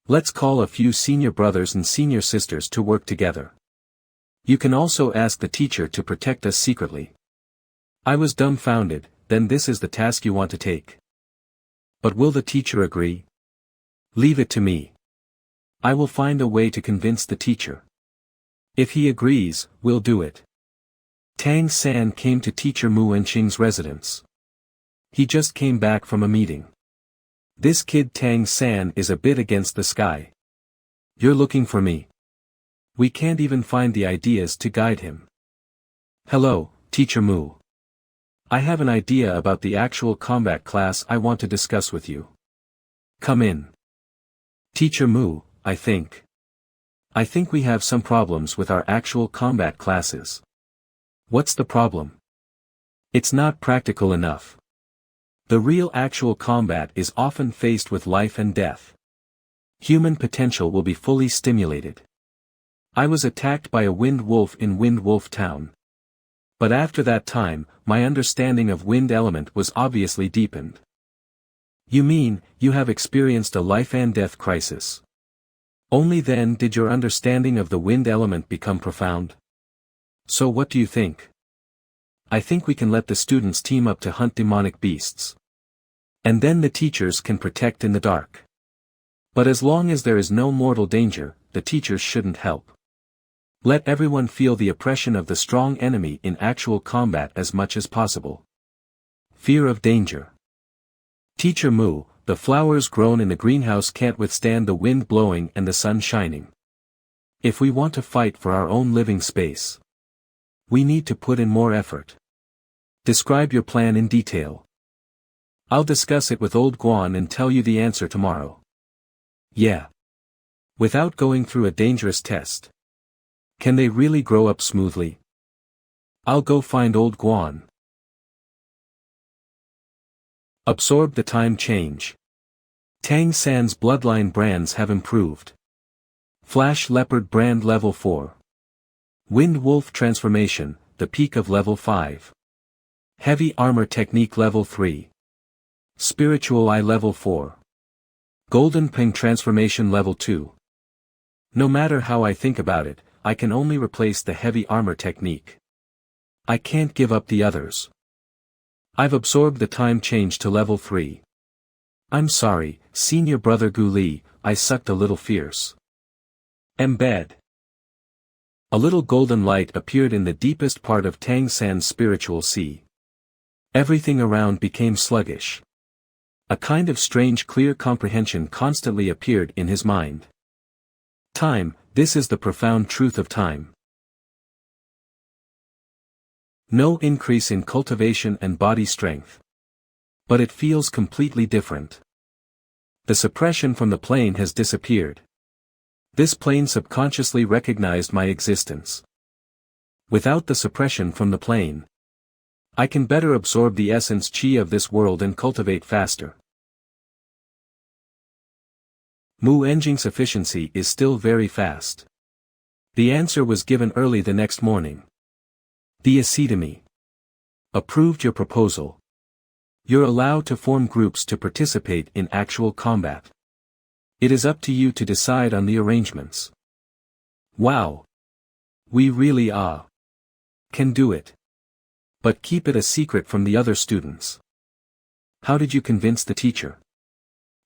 Let's call a few senior brothers and senior sisters to work together. You can also ask the teacher to protect us secretly. I was dumbfounded, then this is the task you want to take. But will the teacher agree? Leave it to me. I will find a way to convince the teacher. If he agrees, we'll do it. Tang San came to teacher Mu Wenqing's residence. He just came back from a meeting. This kid Tang San is a bit against the sky. You're looking for me. We can't even find the ideas to guide him. Hello, teacher Mu. I have an idea about the actual combat class I want to discuss with you. Come in. Teacher Mu, I think we have some problems with our actual combat classes. What's the problem? It's not practical enough. The real actual combat is often faced with life and death. Human potential will be fully stimulated. I was attacked by a Windwolf in Windwolf town. But after that time, my understanding of wind element was obviously deepened. You mean, you have experienced a life and death crisis? Only then did your understanding of the wind element become profound? So what do you think? I think we can let the students team up to hunt demonic beasts. And then the teachers can protect in the dark. But as long as there is no mortal danger, the teachers shouldn't help. Let everyone feel the oppression of the strong enemy in actual combat as much as possible. Fear of danger. Teacher Mu, the flowers grown in the greenhouse can't withstand the wind blowing and the sun shining. If we want to fight for our own living space, we need to put in more effort. Describe your plan in detail. I'll discuss it with old Guan and tell you the answer tomorrow. Yeah. Without going through a dangerous test. Can they really grow up smoothly? I'll go find old Guan. Absorb the time change. Tang San's bloodline brands have improved. Flash Leopard brand level 4. Windwolf transformation, the peak of level 5. Heavy armor technique level 3. Spiritual eye level 4. Golden ping transformation level 2. No matter how I think about it, I can only replace the heavy armor technique. I can't give up the others. I've absorbed the time change to level 3. I'm sorry, senior brother Gu Li, I sucked a little fierce. Embed. A little golden light appeared in the deepest part of Tang San's spiritual sea. Everything around became sluggish. A kind of strange clear comprehension constantly appeared in his mind. Time, this is the profound truth of time. No increase in cultivation and body strength. But it feels completely different. The suppression from the plane has disappeared. This plane subconsciously recognized my existence. Without the suppression from the plane, I can better absorb the essence chi of this world and cultivate faster. Mu Enjing's efficiency is still very fast. The answer was given early the next morning. The Academy approved your proposal. You're allowed to form groups to participate in actual combat. It is up to you to decide on the arrangements. Wow! We really can do it. But keep it a secret from the other students. How did you convince the teacher?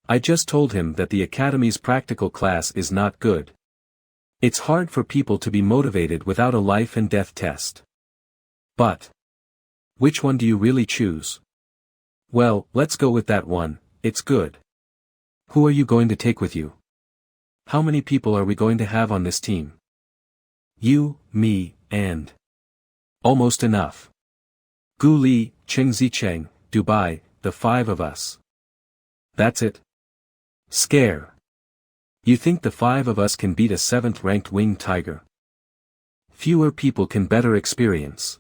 I just told him that the Academy's practical class is not good. It's hard for people to be motivated without a life and death test. But which one do you really choose? Well, let's go with that one, it's good. Who are you going to take with you? How many people are we going to have on this team? You, me, and almost enough. Gu Li, Cheng Zicheng, Dubai, the 5 of us. That's it? Scare. You think the 5 of us can beat a 7th-ranked winged tiger? Fewer people can better experience.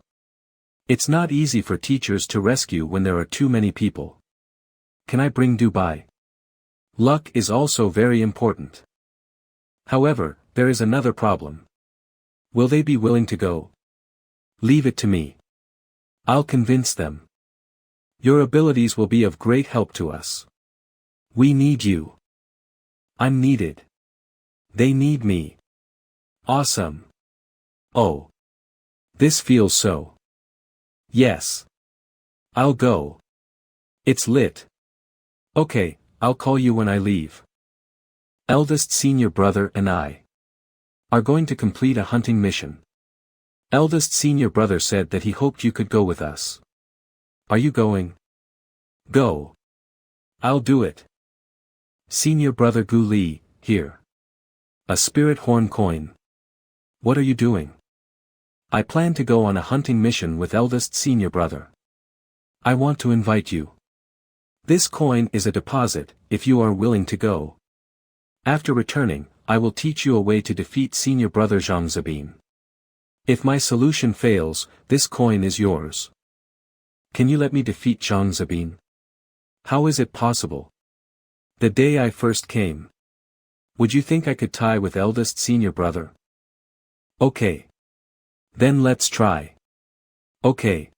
It's not easy for teachers to rescue when there are too many people. Can I bring Dubai? Luck is also very important. However, there is another problem. Will they be willing to go? Leave it to me. I'll convince them. Your abilities will be of great help to us. We need you. I'm needed. They need me. Awesome. Oh. This feels so. Yes. I'll go. It's lit. Okay, I'll call you when I leave. Eldest senior brother and I are going to complete a hunting mission. Eldest senior brother said that he hoped you could go with us. Are you going? Go. I'll do it. Senior brother Gu Li, here. A spirit horn coin. What are you doing? I plan to go on a hunting mission with eldest senior brother. I want to invite you. This coin is a deposit, if you are willing to go. After returning, I will teach you a way to defeat senior brother Zhang Zabin. If my solution fails, this coin is yours. Can you let me defeat Zhang Zabin? How is it possible? The day I first came. Would you think I could tie with eldest senior brother? Okay. Then let's try. Okay.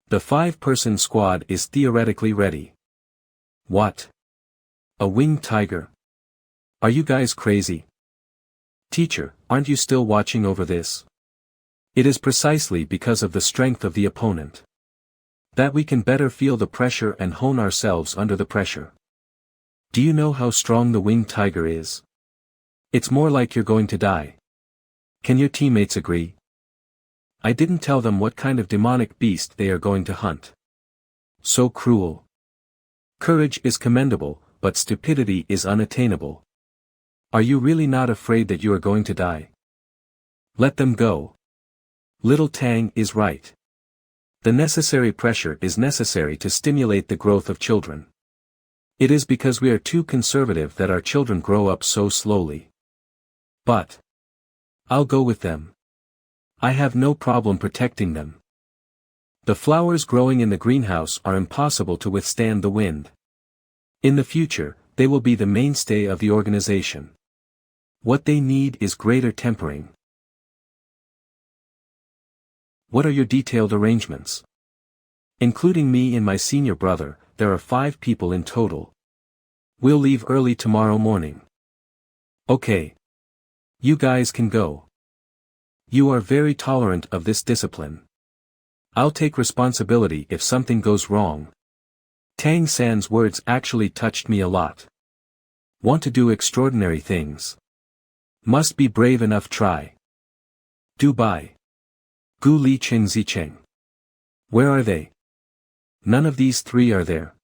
The 5-person squad is theoretically ready. What? A winged tiger? Are you guys crazy? Teacher, aren't you still watching over this? It is precisely because of the strength of the opponent that we can better feel the pressure and hone ourselves under the pressure. Do you know how strong the winged tiger is? It's more like you're going to die. Can your teammates agree? I didn't tell them what kind of demonic beast they are going to hunt. So cruel. Courage is commendable, but stupidity is unattainable. Are you really not afraid that you are going to die? Let them go. Little Tang is right. The necessary pressure is necessary to stimulate the growth of children. It is because we are too conservative that our children grow up so slowly. But I'll go with them. I have no problem protecting them. The flowers growing in the greenhouse are impossible to withstand the wind. In the future, they will be the mainstay of the organization. What they need is greater tempering. What are your detailed arrangements? Including me and my senior brother, there are 5 people in total. We'll leave early tomorrow morning. Okay. You guys can go. You are very tolerant of this discipline. I'll take responsibility if something goes wrong. Tang San's words actually touched me a lot. Want to do extraordinary things. Must be brave enough try. Dubai. Gu Li Cheng Zicheng. Where are they? None of these 3 are there.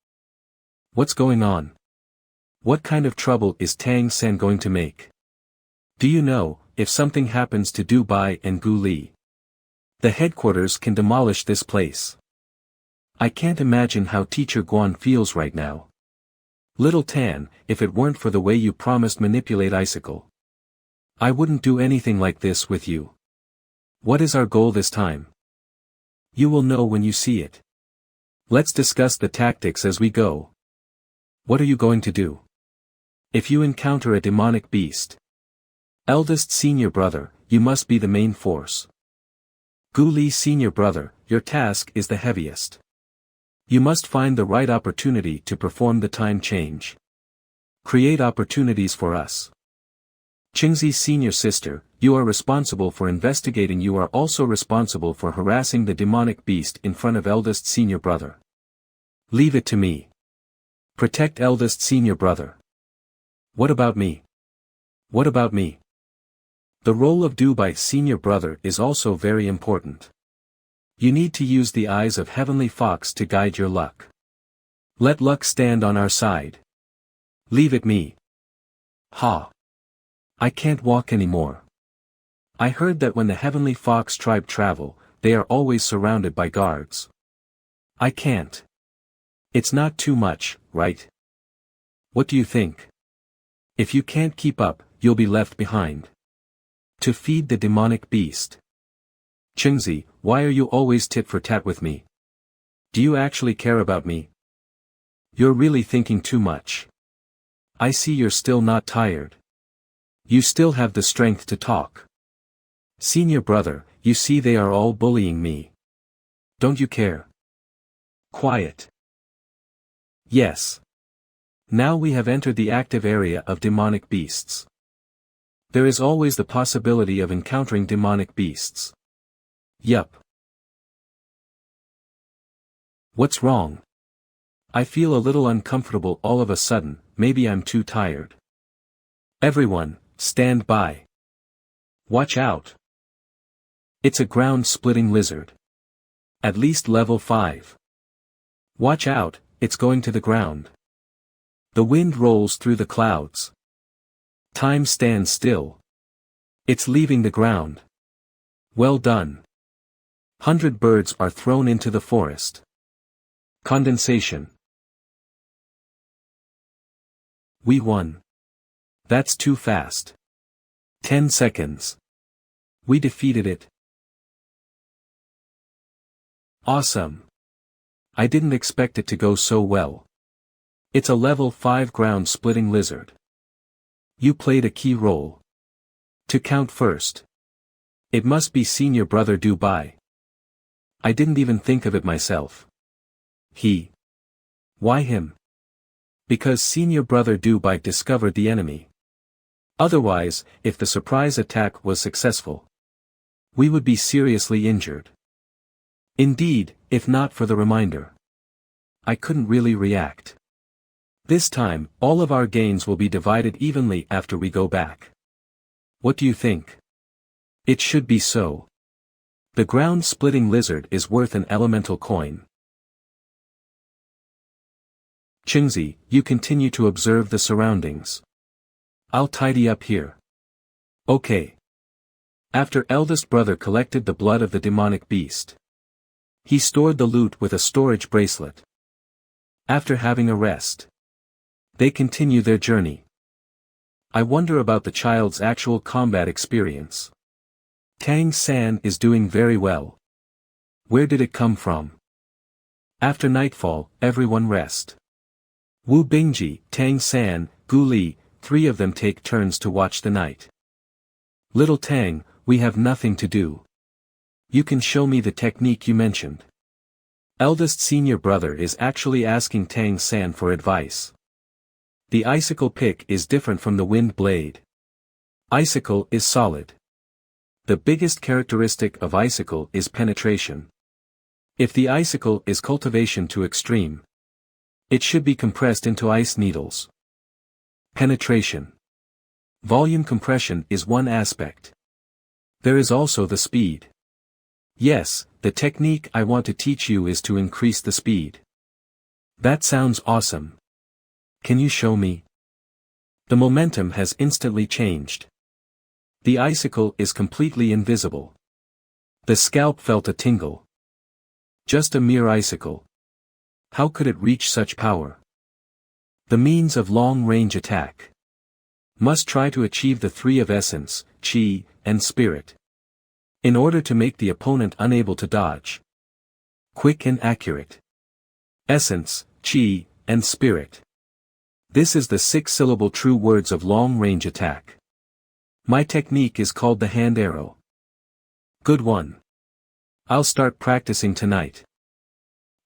What's going on? What kind of trouble is Tang San going to make? Do you know, if something happens to Dubai and Gu Li, the headquarters can demolish this place. I can't imagine how Teacher Guan feels right now. Little Tan, if it weren't for the way you promised manipulate Icicle, I wouldn't do anything like this with you. What is our goal this time? You will know when you see it. Let's discuss the tactics as we go. What are you going to do? If you encounter a demonic beast, eldest senior brother, you must be the main force. Gu Li senior brother, your task is the heaviest. You must find the right opportunity to perform the time change. Create opportunities for us. Qingzi senior sister, you are responsible for investigating. You are also responsible for harassing the demonic beast in front of eldest senior brother. Leave it to me. Protect eldest senior brother. What about me? What about me? The role of Dubai senior brother is also very important. You need to use the eyes of Heavenly Fox to guide your luck. Let luck stand on our side. Leave it me. Ha. I can't walk anymore. I heard that when the Heavenly Fox tribe travel, they are always surrounded by guards. I can't. It's not too much, right? What do you think? If you can't keep up, you'll be left behind. To feed the demonic beast. Qingzi, why are you always tit for tat with me? Do you actually care about me? You're really thinking too much. I see you're still not tired. You still have the strength to talk. Senior brother, you see they are all bullying me. Don't you care? Quiet. Yes. Now we have entered the active area of demonic beasts. There is always the possibility of encountering demonic beasts. Yup. What's wrong? I feel a little uncomfortable all of a sudden, maybe I'm too tired. Everyone, stand by. Watch out. It's a ground-splitting lizard. At least level 5. Watch out, it's going to the ground. The wind rolls through the clouds. Time stands still. It's leaving the ground. Well done. 100 birds are thrown into the forest. Condensation. We won. That's too fast. 10 seconds. We defeated it. Awesome. I didn't expect it to go so well. It's a level 5 ground-splitting lizard. You played a key role. To count first. It must be senior brother Dubai. I didn't even think of it myself. He. Why him? Because senior brother Dubai discovered the enemy. Otherwise, if the surprise attack was successful, we would be seriously injured. Indeed, if not for the reminder. I couldn't really react. This time, all of our gains will be divided evenly after we go back. What do you think? It should be so. The ground-splitting lizard is worth an elemental coin. Qingzi, you continue to observe the surroundings. I'll tidy up here. Okay. After eldest brother collected the blood of the demonic beast. He stored the loot with a storage bracelet. After having a rest, they continue their journey. I wonder about the child's actual combat experience. Tang San is doing very well. Where did it come from? After nightfall, everyone rest. Wu Bingji, Tang San, Gu Li, 3 of them take turns to watch the night. Little Tang, we have nothing to do. You can show me the technique you mentioned. Eldest senior brother is actually asking Tang San for advice. The icicle pick is different from the wind blade. Icicle is solid. The biggest characteristic of icicle is penetration. If the icicle is cultivation to extreme, it should be compressed into ice needles. Penetration. Volume compression is one aspect. There is also the speed. Yes, the technique I want to teach you is to increase the speed. That sounds awesome. Can you show me? The momentum has instantly changed. The icicle is completely invisible. The scalp felt a tingle. Just a mere icicle. How could it reach such power? The means of long-range attack. Must try to achieve the 3 of essence, chi, and spirit. In order to make the opponent unable to dodge. Quick and accurate. Essence, chi, and spirit. This is the 6-syllable true words of long-range attack. My technique is called the hand arrow. Good one. I'll start practicing tonight.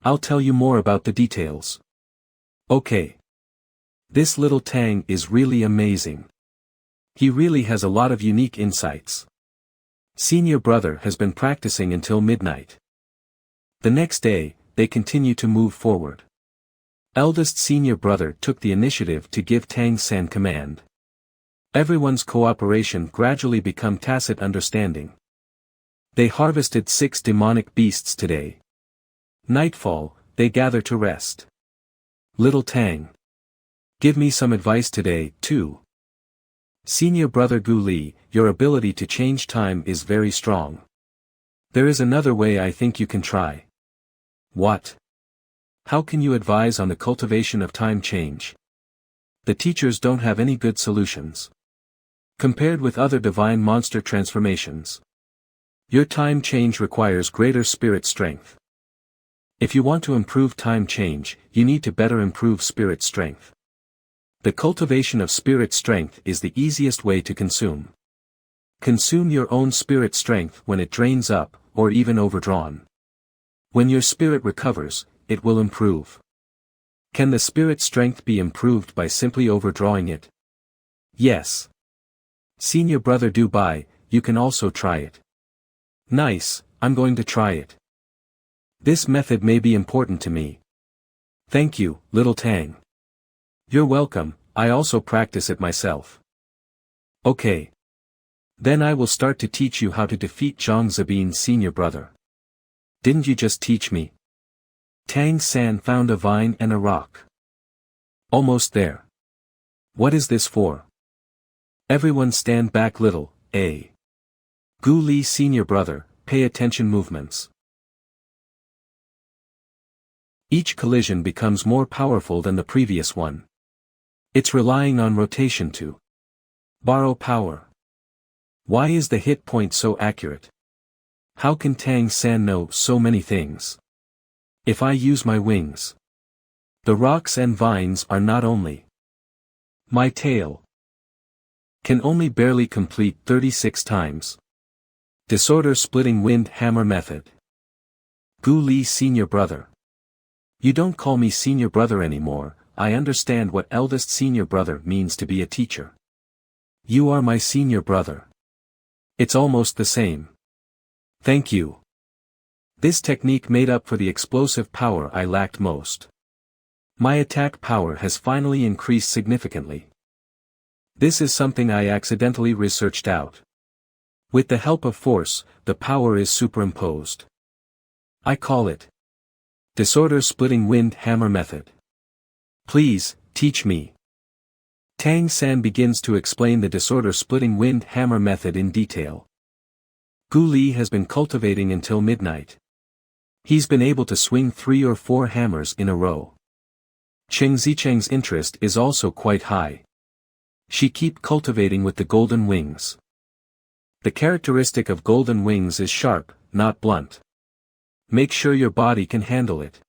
I'll tell you more about the details. Okay. This little Tang is really amazing. He really has a lot of unique insights. Senior brother has been practicing until midnight. The next day, they continue to move forward. Eldest senior brother took the initiative to give Tang San command. Everyone's cooperation gradually become tacit understanding. They harvested 6 demonic beasts today. Nightfall, they gather to rest. Little Tang. Give me some advice today, too. Senior brother Gu Li, your ability to change time is very strong. There is another way I think you can try. What? How can you advise on the cultivation of time change? The teachers don't have any good solutions. Compared with other divine monster transformations. Your time change requires greater spirit strength. If you want to improve time change, you need to better improve spirit strength. The cultivation of spirit strength is the easiest way to consume. Consume your own spirit strength when it drains up, or even overdrawn. When your spirit recovers, it will improve. Can the spirit strength be improved by simply overdrawing it? Yes. Senior brother Dubai, you can also try it. Nice, I'm going to try it. This method may be important to me. Thank you, little Tang. You're welcome, I also practice it myself. Okay. Then I will start to teach you how to defeat Zhang Zabin's senior brother. Didn't you just teach me? Tang San found a vine and a rock. Almost there. What is this for? Everyone stand back little, eh? Gu Li senior brother, pay attention movements. Each collision becomes more powerful than the previous one. It's relying on rotation to borrow power. Why is the hit point so accurate? How can Tang San know so many things? If I use my wings. The rocks and vines are not only. My tail can only barely complete 36 times. Disorder splitting wind hammer method. Gu Li senior brother. You don't call me senior brother anymore, I understand what eldest senior brother means to be a teacher. You are my senior brother. It's almost the same. Thank you. This technique made up for the explosive power I lacked most. My attack power has finally increased significantly. This is something I accidentally researched out. With the help of force, the power is superimposed. I call it disorder splitting wind hammer method. Please, teach me. Tang San begins to explain the disorder splitting wind hammer method in detail. Gu Li has been cultivating until midnight. He's been able to swing 3 or 4 hammers in a row. Cheng Zicheng's interest is also quite high. She keep cultivating with the golden wings. The characteristic of golden wings is sharp, not blunt. Make sure your body can handle it.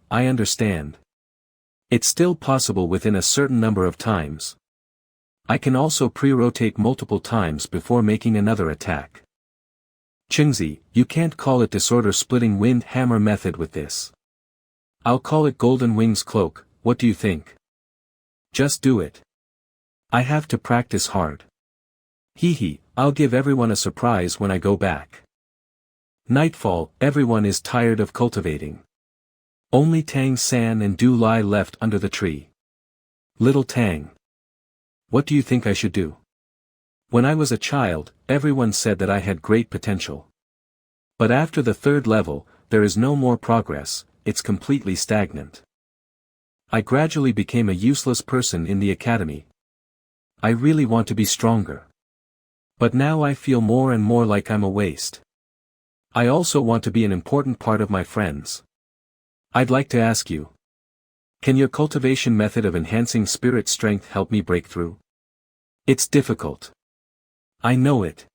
I understand. It's still possible within a certain number of times. I can also pre-rotate multiple times before making another attack. Chengzi, you can't call it disorder-splitting wind hammer method with this. I'll call it golden wings cloak, what do you think? Just do it. I have to practice hard. Hee, I'll give everyone a surprise when I go back. Nightfall, everyone is tired of cultivating. Only Tang San and Du lie left under the tree. Little Tang. What do you think I should do? When I was a child, everyone said that I had great potential. But after the 3rd level, there is no more progress, it's completely stagnant. I gradually became a useless person in the academy. I really want to be stronger. But now I feel more and more like I'm a waste. I also want to be an important part of my friends. I'd like to ask you. Can your cultivation method of enhancing spirit strength help me break through? It's difficult. I know it.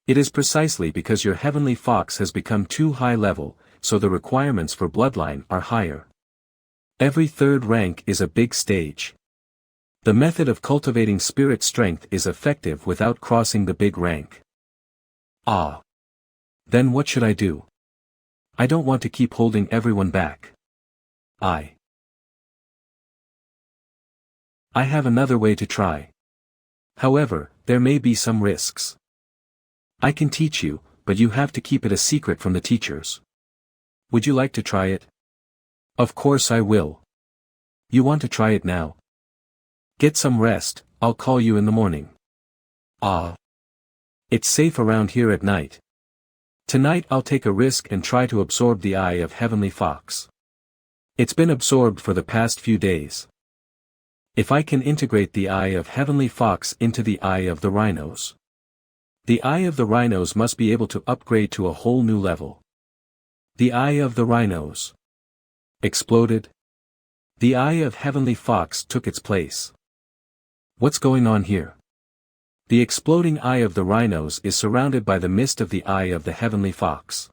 It is precisely because your heavenly fox has become too high level, so the requirements for bloodline are higher. Every 3rd rank is a big stage. The method of cultivating spirit strength is effective without crossing the big rank. Ah. Then what should I do? I don't want to keep holding everyone back. I have another way to try. However, there may be some risks. I can teach you, but you have to keep it a secret from the teachers. Would you like to try it? Of course I will. You want to try it now? Get some rest, I'll call you in the morning. Ah. It's safe around here at night. Tonight I'll take a risk and try to absorb the eye of Heavenly Fox. It's been absorbed for the past few days. If I can integrate the eye of Heavenly Fox into the eye of the rhinos. The eye of the rhinos must be able to upgrade to a whole new level. The eye of the rhinos exploded. The eye of Heavenly Fox took its place. What's going on here? The exploding eye of the rhinos is surrounded by the mist of the eye of the Heavenly Fox.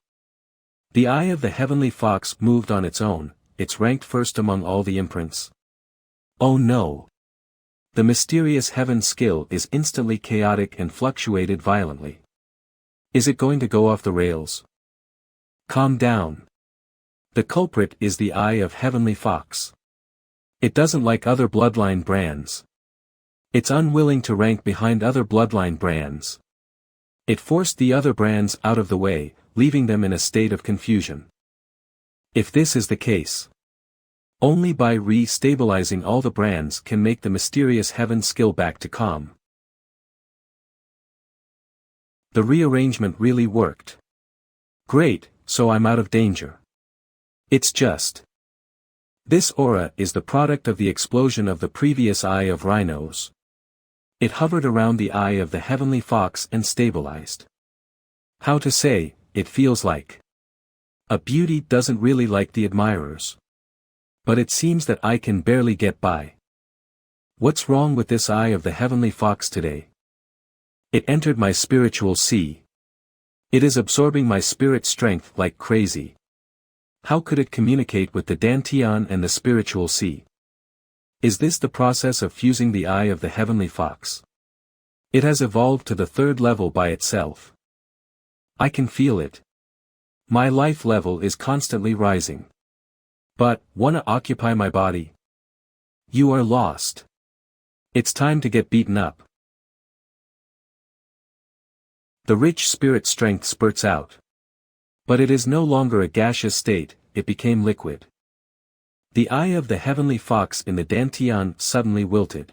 The eye of the Heavenly Fox moved on its own, it's ranked first among all the imprints. Oh no! The mysterious heaven skill is instantly chaotic and fluctuated violently. Is it going to go off the rails? Calm down. The culprit is the eye of Heavenly Fox. It doesn't like other bloodline brands. It's unwilling to rank behind other bloodline brands. It forced the other brands out of the way, leaving them in a state of confusion. If this is the case, only by re-stabilizing all the brands can make the mysterious heaven skill back to calm. The rearrangement really worked. Great, so I'm out of danger. It's just. This aura is the product of the explosion of the previous eye of rhinos. It hovered around the eye of the Heavenly Fox and stabilized. How to say, it feels like. A beauty doesn't really like the admirers. But it seems that I can barely get by. What's wrong with this eye of the Heavenly Fox today? It entered my spiritual sea. It is absorbing my spirit strength like crazy. How could it communicate with the Dantian and the spiritual sea? Is this the process of fusing the eye of the Heavenly Fox? It has evolved to the 3rd level by itself. I can feel it. My life level is constantly rising. But, wanna occupy my body? You are lost. It's time to get beaten up. The rich spirit strength spurts out. But it is no longer a gaseous state, it became liquid. The eye of the Heavenly Fox in the Dantian suddenly wilted.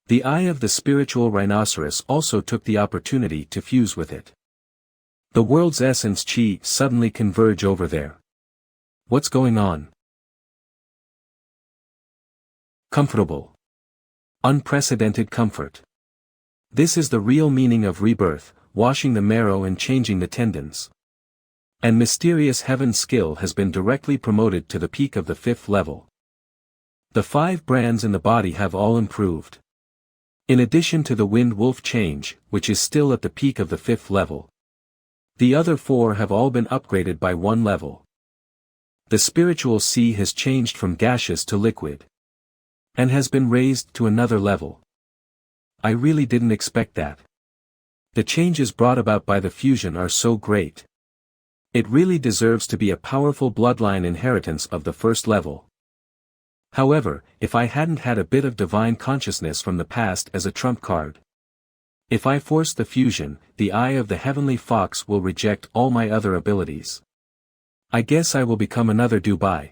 The eye of the spiritual rhinoceros also took the opportunity to fuse with it. The world's essence chi suddenly converge over there. What's going on? Comfortable. Unprecedented comfort. This is the real meaning of rebirth, washing the marrow and changing the tendons. And mysterious heaven skill has been directly promoted to the peak of the 5th level. The 5 brands in the body have all improved. In addition to the Windwolf change, which is still at the peak of the 5th level. The other 4 have all been upgraded by 1 level. The spiritual sea has changed from gaseous to liquid. And has been raised to another level. I really didn't expect that. The changes brought about by the fusion are so great. It really deserves to be a powerful bloodline inheritance of the 1st level. However, if I hadn't had a bit of divine consciousness from the past as a trump card. If I force the fusion, the eye of the heavenly fox will reject all my other abilities. I guess I will become another Dubai.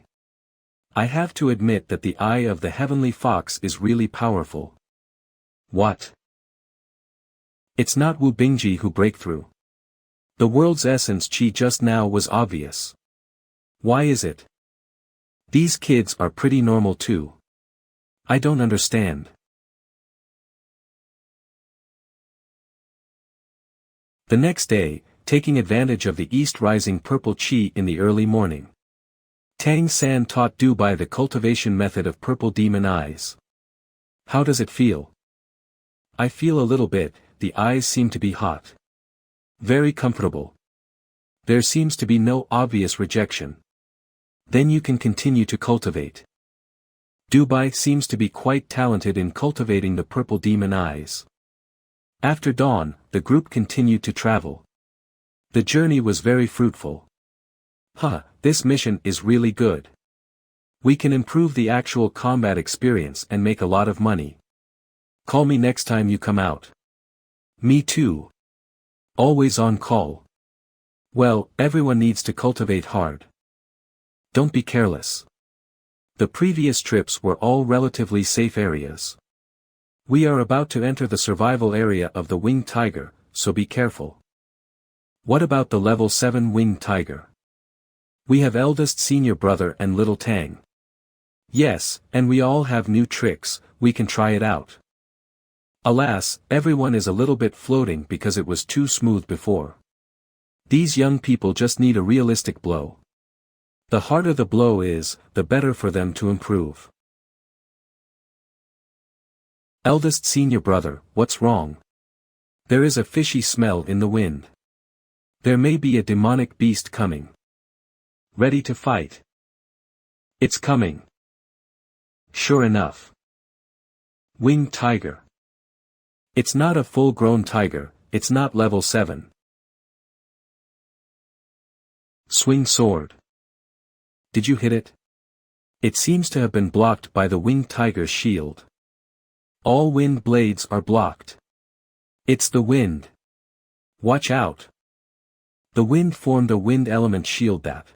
I have to admit that the eye of the heavenly fox is really powerful. What? It's not Wu Bingji who break through. The world's essence chi just now was obvious. Why is it? These kids are pretty normal too. I don't understand. The next day, taking advantage of the east rising purple chi in the early morning. Tang San taught Dubai the cultivation method of purple demon eyes. How does it feel? I feel a little bit, the eyes seem to be hot. Very comfortable. There seems to be no obvious rejection. Then you can continue to cultivate. Dubai seems to be quite talented in cultivating the purple demon eyes. After dawn, the group continued to travel. The journey was very fruitful. This mission is really good. We can improve the actual combat experience and make a lot of money. Call me next time you come out. Me too. Always on call. Well, everyone needs to cultivate hard. Don't be careless. The previous trips were all relatively safe areas. We are about to enter the survival area of the winged tiger, so be careful. What about the level 7 winged tiger? We have eldest senior brother and little Tang. Yes, and we all have new tricks, we can try it out. Alas, everyone is a little bit floating because it was too smooth before. These young people just need a realistic blow. The harder the blow is, the better for them to improve. Eldest senior brother, what's wrong? There is a fishy smell in the wind. There may be a demonic beast coming. Ready to fight. It's coming. Sure enough. Winged tiger. It's not a full-grown tiger, it's not level 7. Swing sword. Did you hit it? It seems to have been blocked by the winged tiger's shield. All wind blades are blocked. It's the wind. Watch out. The wind formed a wind element shield that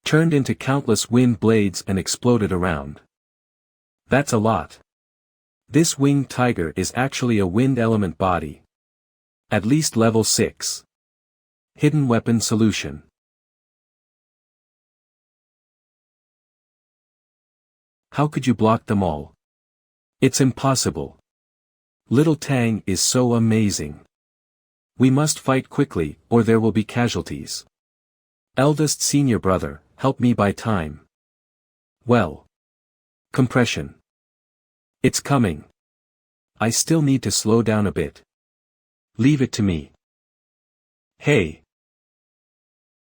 turned into countless wind blades and exploded around. That's a lot. This winged tiger is actually a wind element body. At least level 6. Hidden weapon solution. How could you block them all? It's impossible. Little Tang is so amazing. We must fight quickly, or there will be casualties. Eldest senior brother, help me buy time. Well. Compression. It's coming. I still need to slow down a bit. Leave it to me. Hey.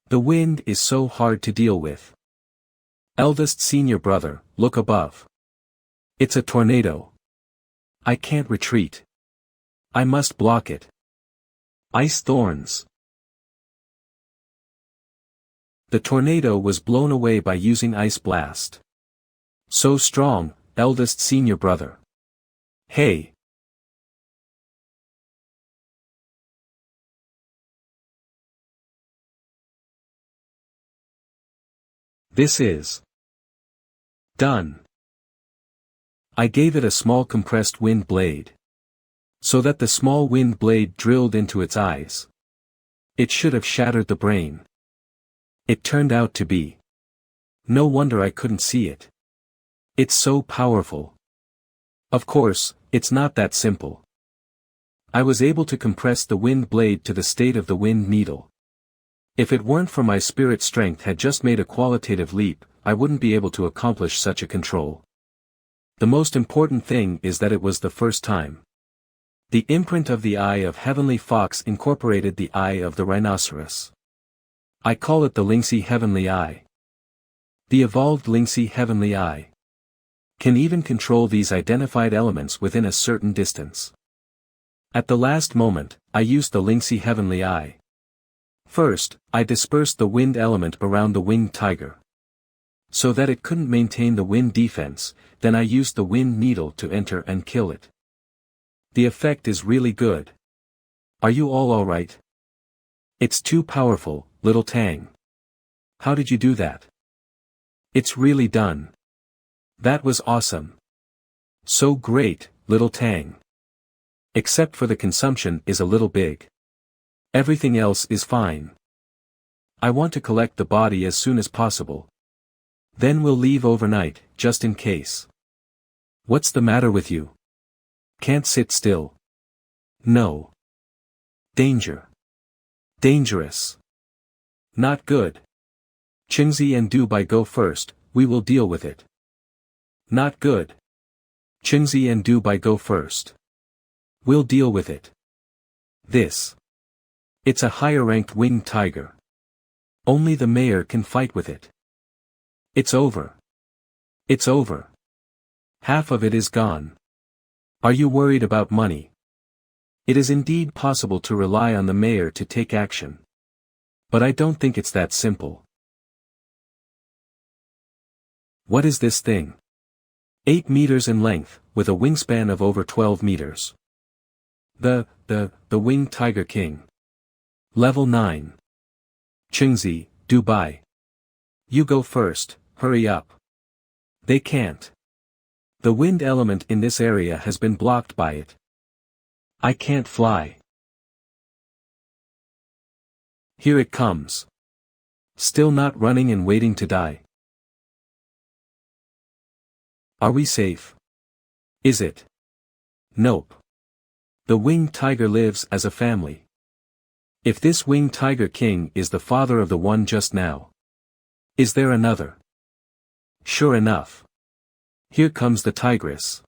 The wind is so hard to deal with. Eldest senior brother, look above. It's a tornado. I can't retreat. I must block it. Ice thorns. The tornado was blown away by using ice blast. So strong, eldest senior brother. Hey. This is done. I gave it a small compressed wind blade. So that the small wind blade drilled into its eyes. It should have shattered the brain. It turned out to be. No wonder I couldn't see it. It's so powerful. Of course, it's not that simple. I was able to compress the wind blade to the state of the wind needle. If it weren't for my spirit strength had just made a qualitative leap, I wouldn't be able to accomplish such a control. The most important thing is that it was the first time. The imprint of the eye of Heavenly Fox incorporated the eye of the rhinoceros. I call it the Lynxy Heavenly Eye. The evolved Lynxy Heavenly Eye can even control these identified elements within a certain distance. At the last moment, I used the Lynxy Heavenly Eye. First, I dispersed the wind element around the winged tiger, so that it couldn't maintain the wind defense, then I used the wind needle to enter and kill it. The effect is really good. Are you all alright? It's too powerful, little Tang. How did you do that? It's really done. That was awesome. So great, little Tang. Except for the consumption is a little big. Everything else is fine. I want to collect the body as soon as possible. Then we'll leave overnight, just in case. What's the matter with you? Can't sit still. No. Danger. Dangerous. Not good. Qingzi and Dubai go first, we will deal with it. Not good. Qingzi and Dubai go first. We'll deal with it. This. It's a higher-ranked winged tiger. Only the mayor can fight with it. It's over. It's over. Half of it is gone. Are you worried about money? It is indeed possible to rely on the mayor to take action. But I don't think it's that simple. What is this thing? 8 meters in length, with a wingspan of over 12 meters. The winged tiger king. Level 9. Qingzi, Dubai. You go first, hurry up. They can't. The wind element in this area has been blocked by it. I can't fly. Here it comes. Still not running and waiting to die. Are we safe? Is it? Nope. The winged tiger lives as a family. If this winged tiger king is the father of the one just now. Is there another? Sure enough. Here comes the tigress.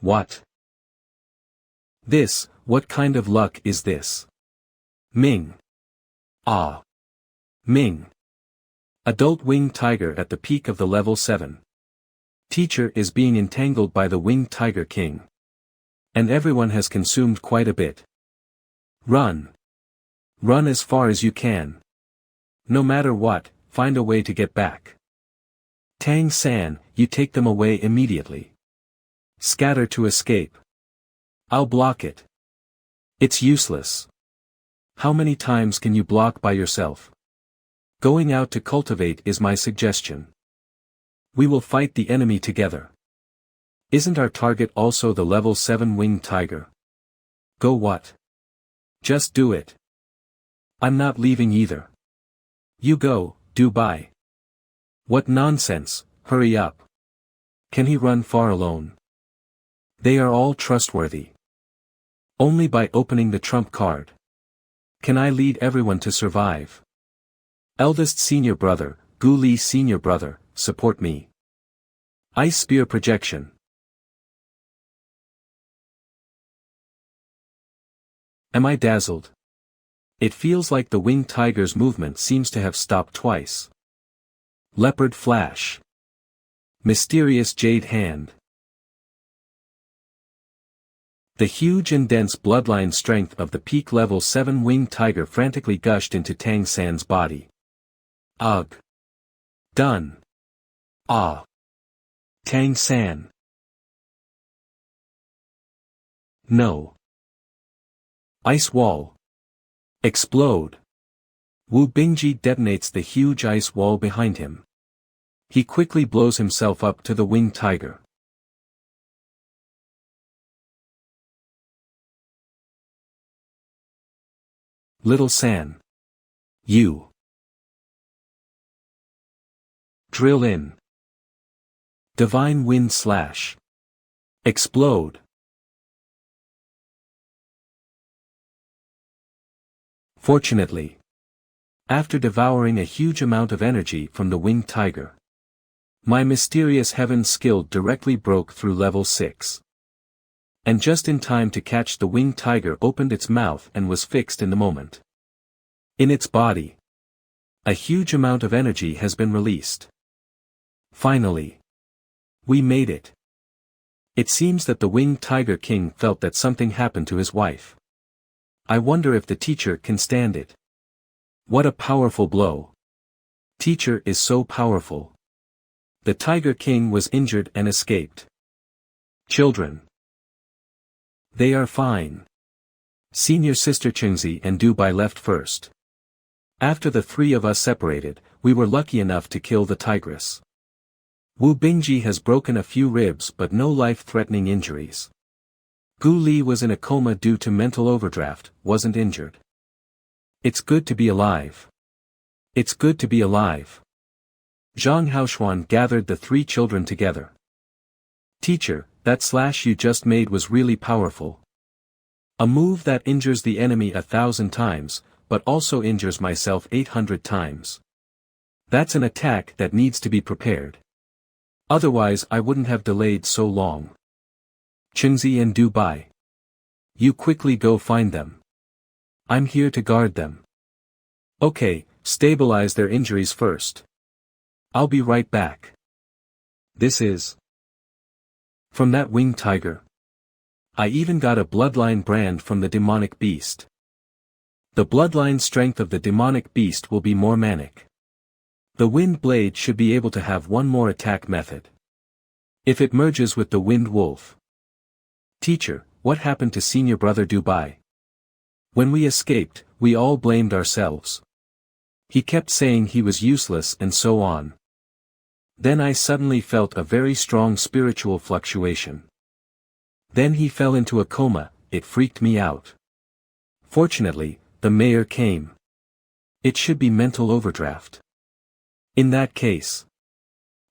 What? What kind of luck is this? Ming. Ah. Ming. Adult winged tiger at the peak of the level 7. Teacher is being entangled by the winged tiger king. And everyone has consumed quite a bit. Run. Run as far as you can. No matter what, find a way to get back. Tang San, you take them away immediately. Scatter to escape. I'll block it. It's useless. How many times can you block by yourself? Going out to cultivate is my suggestion. We will fight the enemy together. Isn't our target also the level 7 winged tiger? Go what? Just do it. I'm not leaving either. You go, Dubai. What nonsense, hurry up. Can he run far alone? They are all trustworthy. Only by opening the trump card. Can I lead everyone to survive? Eldest senior brother, Gu Li senior brother, support me. Ice spear projection. Am I dazzled? It feels like the winged tiger's movement seems to have stopped twice. Leopard flash. Mysterious jade hand. The huge and dense bloodline strength of the peak level 7 winged tiger frantically gushed into Tang San's body. Ugh. Done. Ah. Tang San. No. Ice wall. Explode. Wu Bingji detonates the huge ice wall behind him. He quickly blows himself up to the winged tiger. Little San. You. Drill in. Divine wind slash. Explode. Fortunately, after devouring a huge amount of energy from the winged tiger, my mysterious heaven skill directly broke through level 6. And just in time to catch the winged tiger opened its mouth and was fixed in the moment. In its body, a huge amount of energy has been released. Finally, we made it. It seems that the winged tiger king felt that something happened to his wife. I wonder if the teacher can stand it. What a powerful blow. Teacher is so powerful. The tiger king was injured and escaped. Children. They are fine. Senior sister Chingzi and Dubai left first. After the three of us separated, we were lucky enough to kill the tigress. Wu Bingji has broken a few ribs but no life-threatening injuries. Gu Li was in a coma due to mental overdraft, wasn't injured. It's good to be alive. It's good to be alive. Zhang Haoshuan gathered the three children together. Teacher, that slash you just made was really powerful. A move that injures the enemy 1,000 times, but also injures myself 800 times. That's an attack that needs to be prepared. Otherwise I wouldn't have delayed so long. Chingzi and Dubai. You quickly go find them. I'm here to guard them. Okay, stabilize their injuries first. I'll be right back. This is from that winged tiger. I even got a bloodline brand from the demonic beast. The bloodline strength of the demonic beast will be more manic. The wind blade should be able to have one more attack method. If it merges with the wind wolf. Teacher, what happened to senior brother Dubai? When we escaped, we all blamed ourselves. He kept saying he was useless and so on. Then I suddenly felt a very strong spiritual fluctuation. Then he fell into a coma, it freaked me out. Fortunately, the mayor came. It should be mental overdraft. In that case,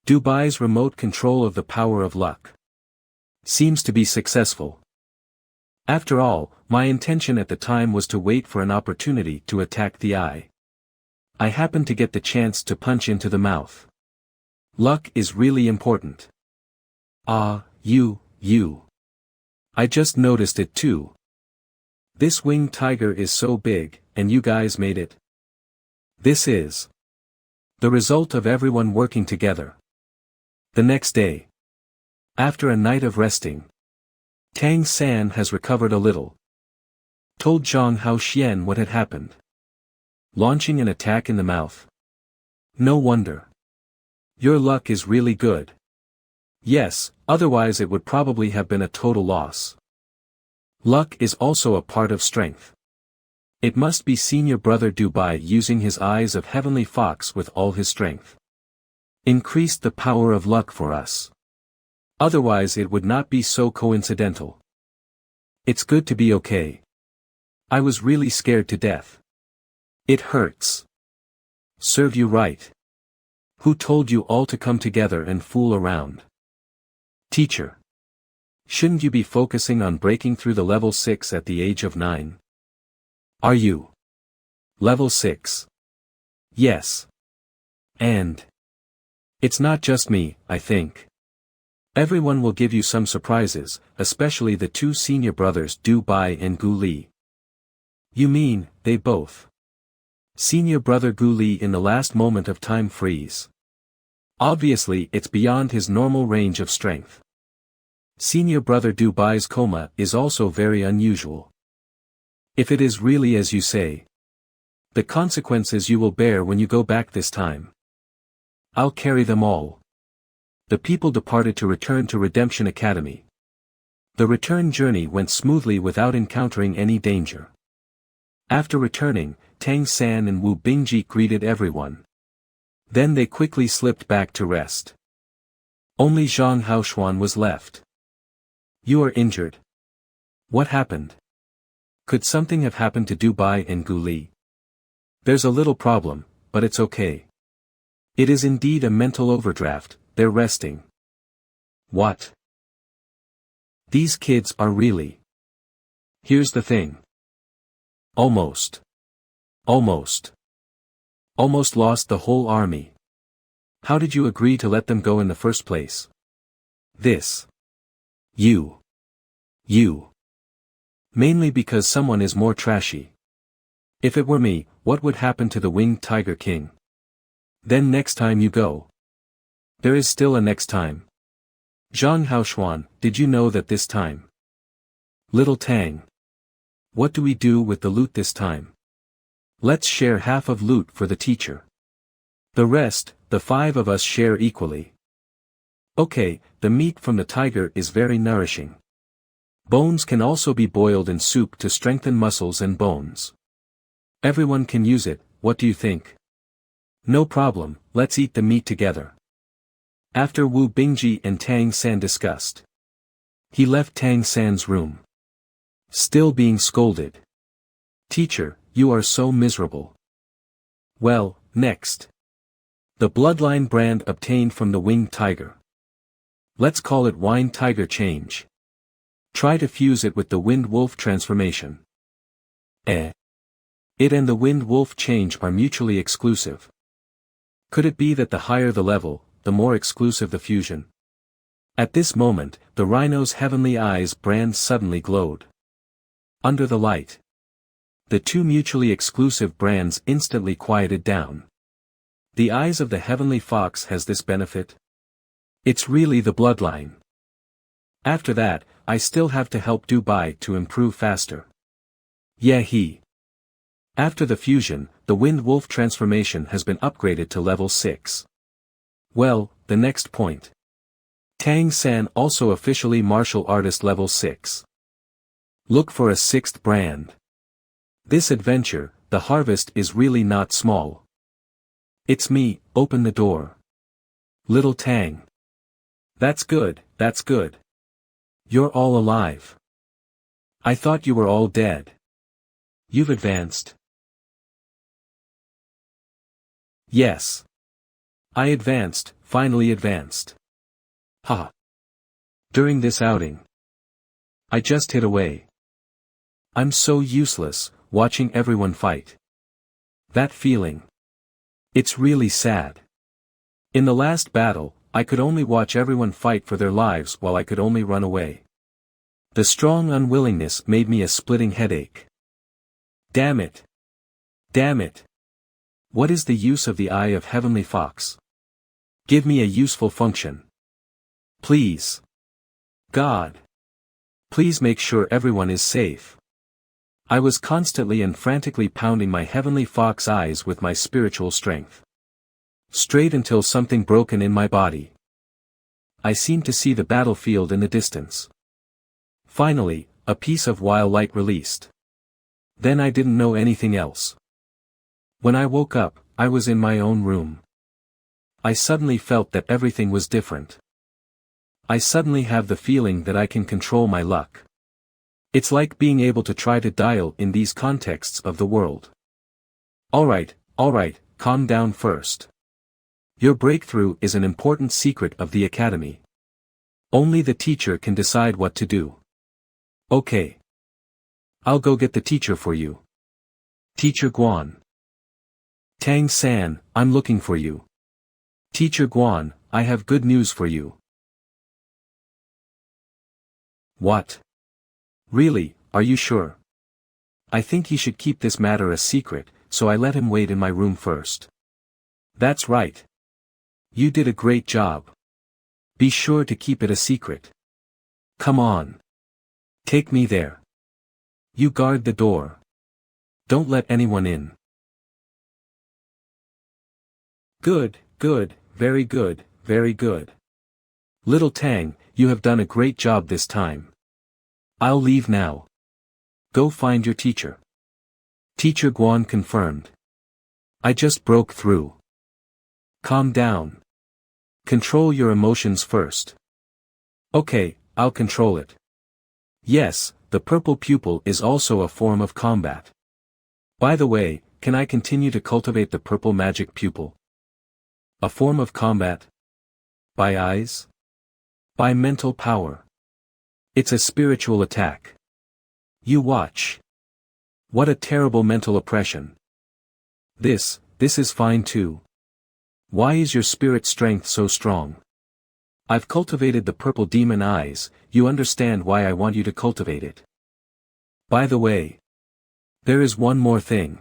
Dubai's remote control of the power of luck seems to be successful. After all, my intention at the time was to wait for an opportunity to attack the eye. I happened to get the chance to punch into the mouth. Luck is really important. Ah, you. I just noticed it too. This winged tiger is so big, and you guys made it. This is the result of everyone working together. The next day, after a night of resting, Tang San has recovered a little. Told Zhang Haoxian what had happened. Launching an attack in the mouth. No wonder. Your luck is really good. Yes, otherwise it would probably have been a total loss. Luck is also a part of strength. It must be senior brother Dubai using his eyes of heavenly fox with all his strength. Increased the power of luck for us. Otherwise it would not be so coincidental. It's good to be okay. I was really scared to death. It hurts. Serve you right. Who told you all to come together and fool around? Teacher. Shouldn't you be focusing on breaking through the level 6 at the age of 9? Are you? Level 6. Yes. And it's not just me, I think. Everyone will give you some surprises, especially the two senior brothers Dubai and Gu Li. You mean, they both? Senior brother Gu Li in the last moment of time freeze. Obviously it's beyond his normal range of strength. Senior brother Dubai's coma is also very unusual. If it is really as you say, the consequences you will bear when you go back this time. I'll carry them all. The people departed to return to Redemption Academy. The return journey went smoothly without encountering any danger. After returning, Tang San and Wu Bingji greeted everyone. Then they quickly slipped back to rest. Only Zhang Haoshuan was left. You are injured. What happened? Could something have happened to Dubai and Gu Li? There's a little problem, but it's okay. It is indeed a mental overdraft, they're resting. What? These kids are really. Here's the thing. Almost. Almost. Almost lost the whole army. How did you agree to let them go in the first place? This. You. Mainly because someone is more trashy. If it were me, what would happen to the winged tiger king? Then next time you go. There is still a next time. Zhang Haoshuan, did you know that this time? Little Tang. What do we do with the loot this time? Let's share half of loot for the teacher. The rest, the 5 of us share equally. Okay, the meat from the tiger is very nourishing. Bones can also be boiled in soup to strengthen muscles and bones. Everyone can use it, what do you think? No problem, let's eat the meat together. After Wu Bingji and Tang San discussed, he left Tang San's room. Still being scolded. Teacher, you are so miserable. Well, next. The bloodline brand obtained from the winged tiger. Let's call it Wine Tiger Change. Try to fuse it with the Windwolf transformation. It and the Windwolf change are mutually exclusive. Could it be that the higher the level, the more exclusive the fusion? At this moment, the rhino's heavenly eyes brand suddenly glowed. Under the light. The 2 mutually exclusive brands instantly quieted down. The eyes of the heavenly fox has this benefit? It's really the bloodline. After that, I still have to help Dubai to improve faster. Yeah After the fusion, the Windwolf transformation has been upgraded to level 6. Well, the next point. Tang San also officially martial artist level 6. Look for a 6th brand. This adventure, the harvest is really not small. It's me, open the door. Little Tang. That's good. You're all alive. I thought you were all dead. You've advanced. Yes. I advanced, finally advanced. Ha. During this outing. I just hid away. I'm so useless, watching everyone fight. That feeling. It's really sad. In the last battle, I could only watch everyone fight for their lives while I could only run away. The strong unwillingness made me a splitting headache. Damn it. What is the use of the eye of Heavenly Fox? Give me a useful function. Please. God. Please make sure everyone is safe. I was constantly and frantically pounding my Heavenly Fox eyes with my spiritual strength. Straight until something broken in my body. I seemed to see the battlefield in the distance. Finally, a piece of wild light released. Then I didn't know anything else. When I woke up, I was in my own room. I suddenly felt that everything was different. I suddenly have the feeling that I can control my luck. It's like being able to try to dial in these contexts of the world. Alright, calm down first. Your breakthrough is an important secret of the academy. Only the teacher can decide what to do. Okay. I'll go get the teacher for you. Teacher Guan. Tang San, I'm looking for you. Teacher Guan, I have good news for you. What? Really, are you sure? I think he should keep this matter a secret, so I let him wait in my room first. That's right. You did a great job. Be sure to keep it a secret. Come on. Take me there. You guard the door. Don't let anyone in. Good, very good. Little Tang, you have done a great job this time. I'll leave now. Go find your teacher. Teacher Guan confirmed. I just broke through. Calm down. Control your emotions first. Okay, I'll control it. Yes, the purple pupil is also a form of combat. By the way, can I continue to cultivate the purple magic pupil? A form of combat? By eyes? By mental power. It's a spiritual attack. You watch. What a terrible mental oppression. This is fine too. Why is your spirit strength so strong? I've cultivated the purple demon eyes, you understand why I want you to cultivate it. By the way, there is one more thing.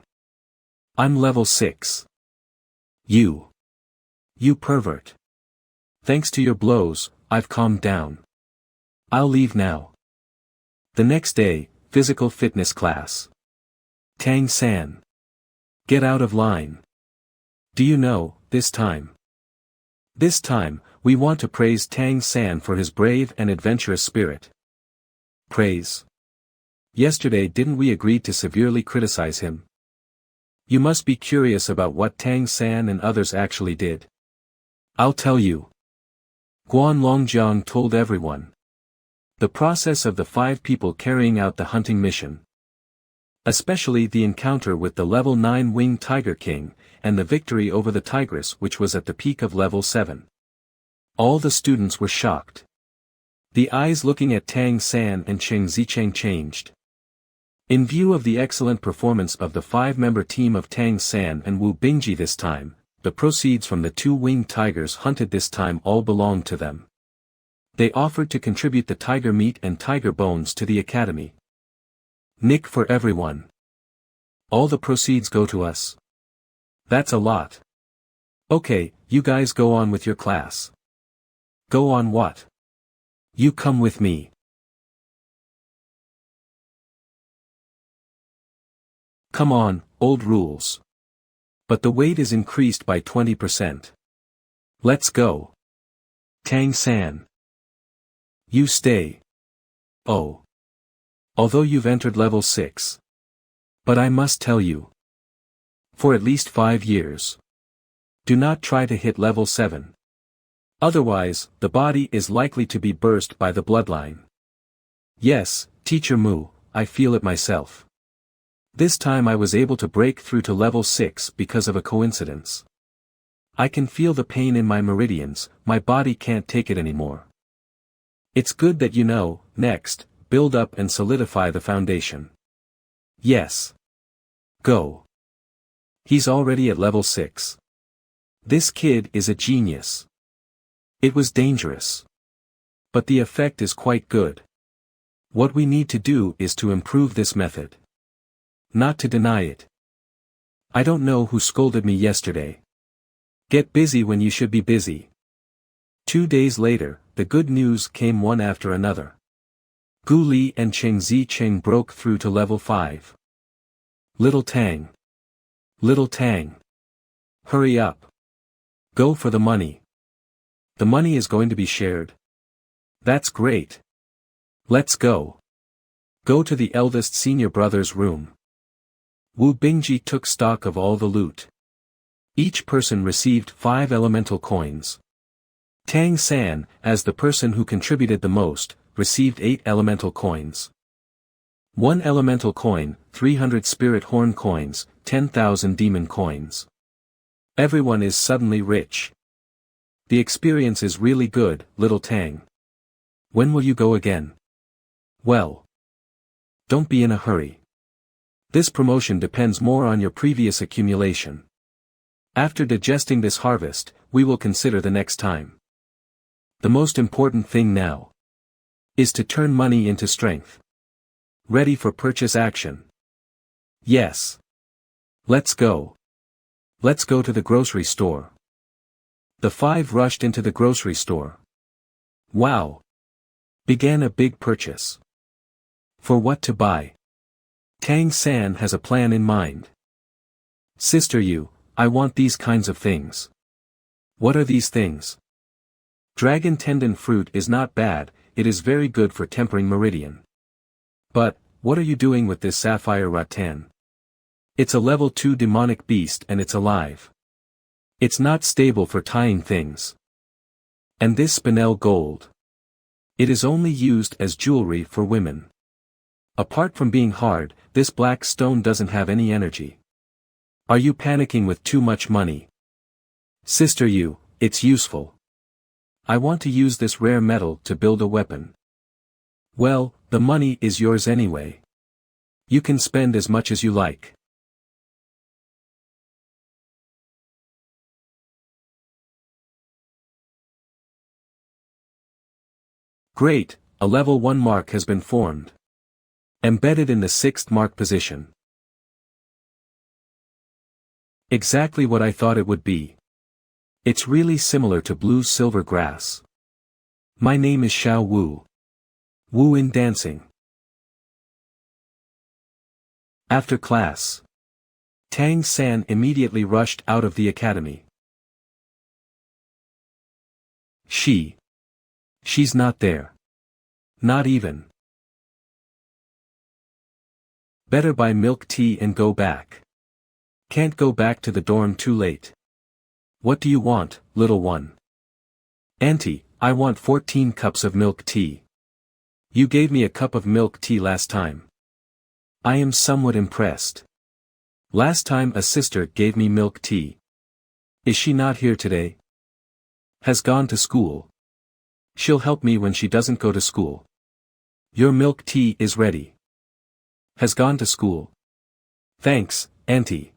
I'm level 6. You pervert. Thanks to your blows, I've calmed down. I'll leave now. The next day, physical fitness class. Tang San. Get out of line. Do you know, this time, we want to praise Tang San for his brave and adventurous spirit. Praise. Yesterday didn't we agree to severely criticize him? You must be curious about what Tang San and others actually did. I'll tell you. Guan Longjiang told everyone. The process of the 5 people carrying out the hunting mission. Especially the encounter with the level 9 winged tiger king, and the victory over the tigress which was at the peak of level 7. All the students were shocked. The eyes looking at Tang San and Cheng Zicheng changed. In view of the excellent performance of the 5-member team of Tang San and Wu Bingji this time, the proceeds from the 2 winged tigers hunted this time all belonged to them. They offered to contribute the tiger meat and tiger bones to the academy. Nick for everyone. All the proceeds go to us. That's a lot. Okay, you guys go on with your class. Go on what? You come with me. Come on, old rules. But the weight is increased by 20%. Let's go. Tang San. You stay. Oh. Although you've entered level 6. But I must tell you. For at least 5 years. Do not try to hit level 7. Otherwise, the body is likely to be burst by the bloodline. Yes, Teacher Mu, I feel it myself. This time I was able to break through to level 6 because of a coincidence. I can feel the pain in my meridians, my body can't take it anymore. It's good that you know. Next, build up and solidify the foundation. Yes. Go. He's already at level 6. This kid is a genius. It was dangerous. But the effect is quite good. What we need to do is to improve this method. Not to deny it. I don't know who scolded me yesterday. Get busy when you should be busy. 2 days later, the good news came one after another. Gu Li and Cheng Zicheng broke through to level 5. Little Tang. Little Tang. Hurry up. Go for the money. The money is going to be shared. That's great. Let's go. Go to the eldest senior brother's room. Wu Bingji took stock of all the loot. Each person received 5 elemental coins. Tang San, as the person who contributed the most, received 8 elemental coins. 1 elemental coin, 300 spirit horn coins, 10,000 demon coins. Everyone is suddenly rich. The experience is really good, little Tang. When will you go again? Well. Don't be in a hurry. This promotion depends more on your previous accumulation. After digesting this harvest, we will consider the next time. The most important thing now is to turn money into strength. Ready for purchase action. Yes. Let's go. Let's go to the grocery store. The 5 rushed into the grocery store. Wow. Began a big purchase. For what to buy? Tang San has a plan in mind. Sister Yu, I want these kinds of things. What are these things? Dragon tendon fruit is not bad, it is very good for tempering meridian. But, what are you doing with this sapphire rattan? It's a level 2 demonic beast and it's alive. It's not stable for tying things. And this spinel gold. It is only used as jewelry for women. Apart from being hard, this black stone doesn't have any energy. Are you panicking with too much money? Sister Yu, it's useful. I want to use this rare metal to build a weapon. Well, the money is yours anyway. You can spend as much as you like. Great, a level 1 mark has been formed. Embedded in the 6th mark position. Exactly what I thought it would be. It's really similar to blue silver grass. My name is Xiao Wu. Wu in dancing. After class, Tang San immediately rushed out of the academy. She's not there. Not even. Better buy milk tea and go back. Can't go back to the dorm too late. What do you want, little one? Auntie, I want 14 cups of milk tea. You gave me a cup of milk tea last time. I am somewhat impressed. Last time a sister gave me milk tea. Is she not here today? Has gone to school. She'll help me when she doesn't go to school. Your milk tea is ready. Has gone to school. Thanks, Auntie.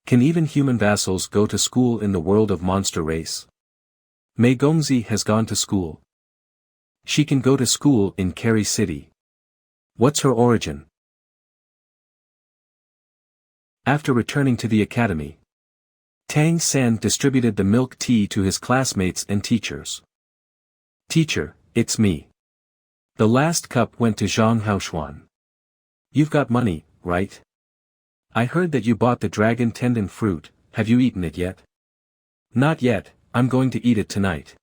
Can even human vassals go to school in the world of monster race? Mei Gongzi has gone to school. She can go to school in Kerry City. What's her origin? After returning to the academy, Tang San distributed the milk tea to his classmates and teachers. Teacher, it's me. The last cup went to Zhang Haoshuan. You've got money, right? I heard that you bought the dragon tendon fruit. Have you eaten it yet? Not yet, I'm going to eat it tonight.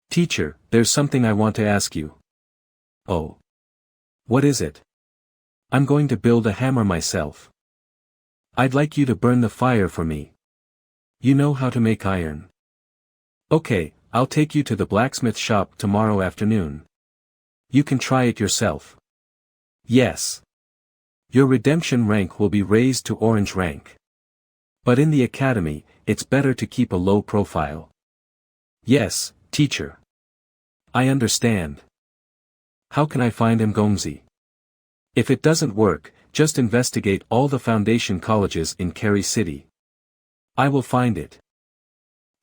Teacher, there's something I want to ask you. Oh. What is it? I'm going to build a hammer myself. I'd like you to burn the fire for me. You know how to make iron. Okay, I'll take you to the blacksmith shop tomorrow afternoon. You can try it yourself. Yes. Your redemption rank will be raised to orange rank. But in the academy, it's better to keep a low profile. Yes, teacher. I understand. How can I find Gongzi? If it doesn't work, just investigate all the foundation colleges in Kerry City. I will find it.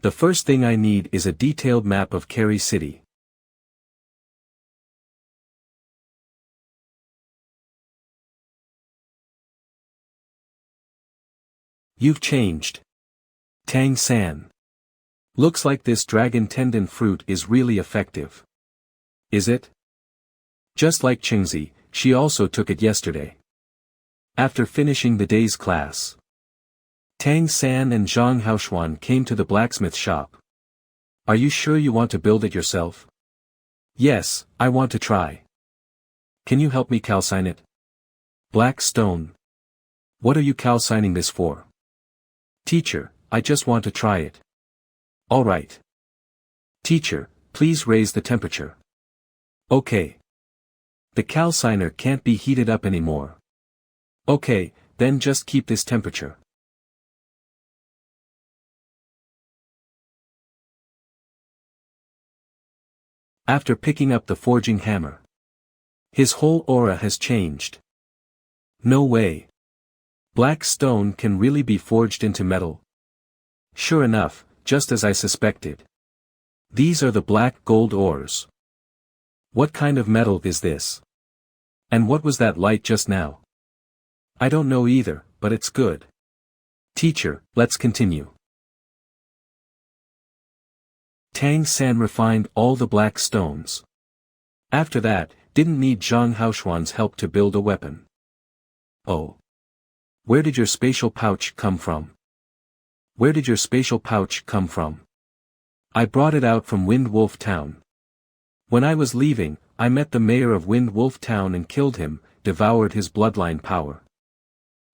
The first thing I need is a detailed map of Kerry City. You've changed. Tang San. Looks like this dragon tendon fruit is really effective. Is it? Just like Qingzi, she also took it yesterday. After finishing the day's class, Tang San and Zhang Haoshuan came to the blacksmith shop. Are you sure you want to build it yourself? Yes, I want to try. Can you help me calcine it? Black stone. What are you calcining this for? Teacher, I just want to try it. All right. Teacher, please raise the temperature. Okay. The calciner can't be heated up anymore. Okay, then just keep this temperature. After picking up the forging hammer, his whole aura has changed. No way. Black stone can really be forged into metal. Sure enough, just as I suspected. These are the black gold ores. What kind of metal is this? And what was that light just now? I don't know either, but it's good. Teacher, let's continue. Tang San refined all the black stones. After that, didn't need Zhang Haoshuan's help to build a weapon. Oh. Where did your spatial pouch come from? Where did your spatial pouch come from? I brought it out from Windwolf Town. When I was leaving, I met the mayor of Windwolf Town and killed him, devoured his bloodline power.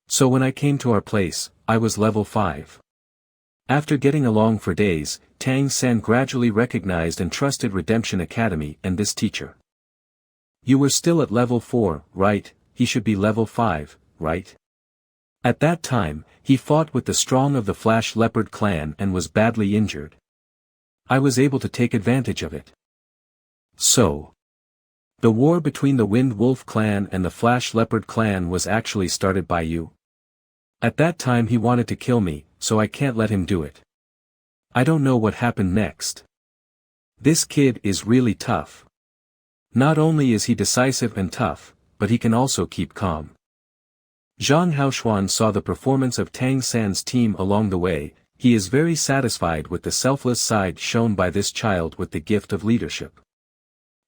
So when I came to our place, I was level 5. After getting along for days, Tang San gradually recognized and trusted Redemption Academy and this teacher. You were still at level 4, right? He should be level 5, right? At that time, he fought with the strong of the Flash Leopard clan and was badly injured. I was able to take advantage of it. So, the war between the Windwolf clan and the Flash Leopard clan was actually started by you. At that time he wanted to kill me, so I can't let him do it. I don't know what happened next. This kid is really tough. Not only is he decisive and tough, but he can also keep calm. Zhang Haoshuan saw the performance of Tang San's team along the way. He is very satisfied with the selfless side shown by this child with the gift of leadership.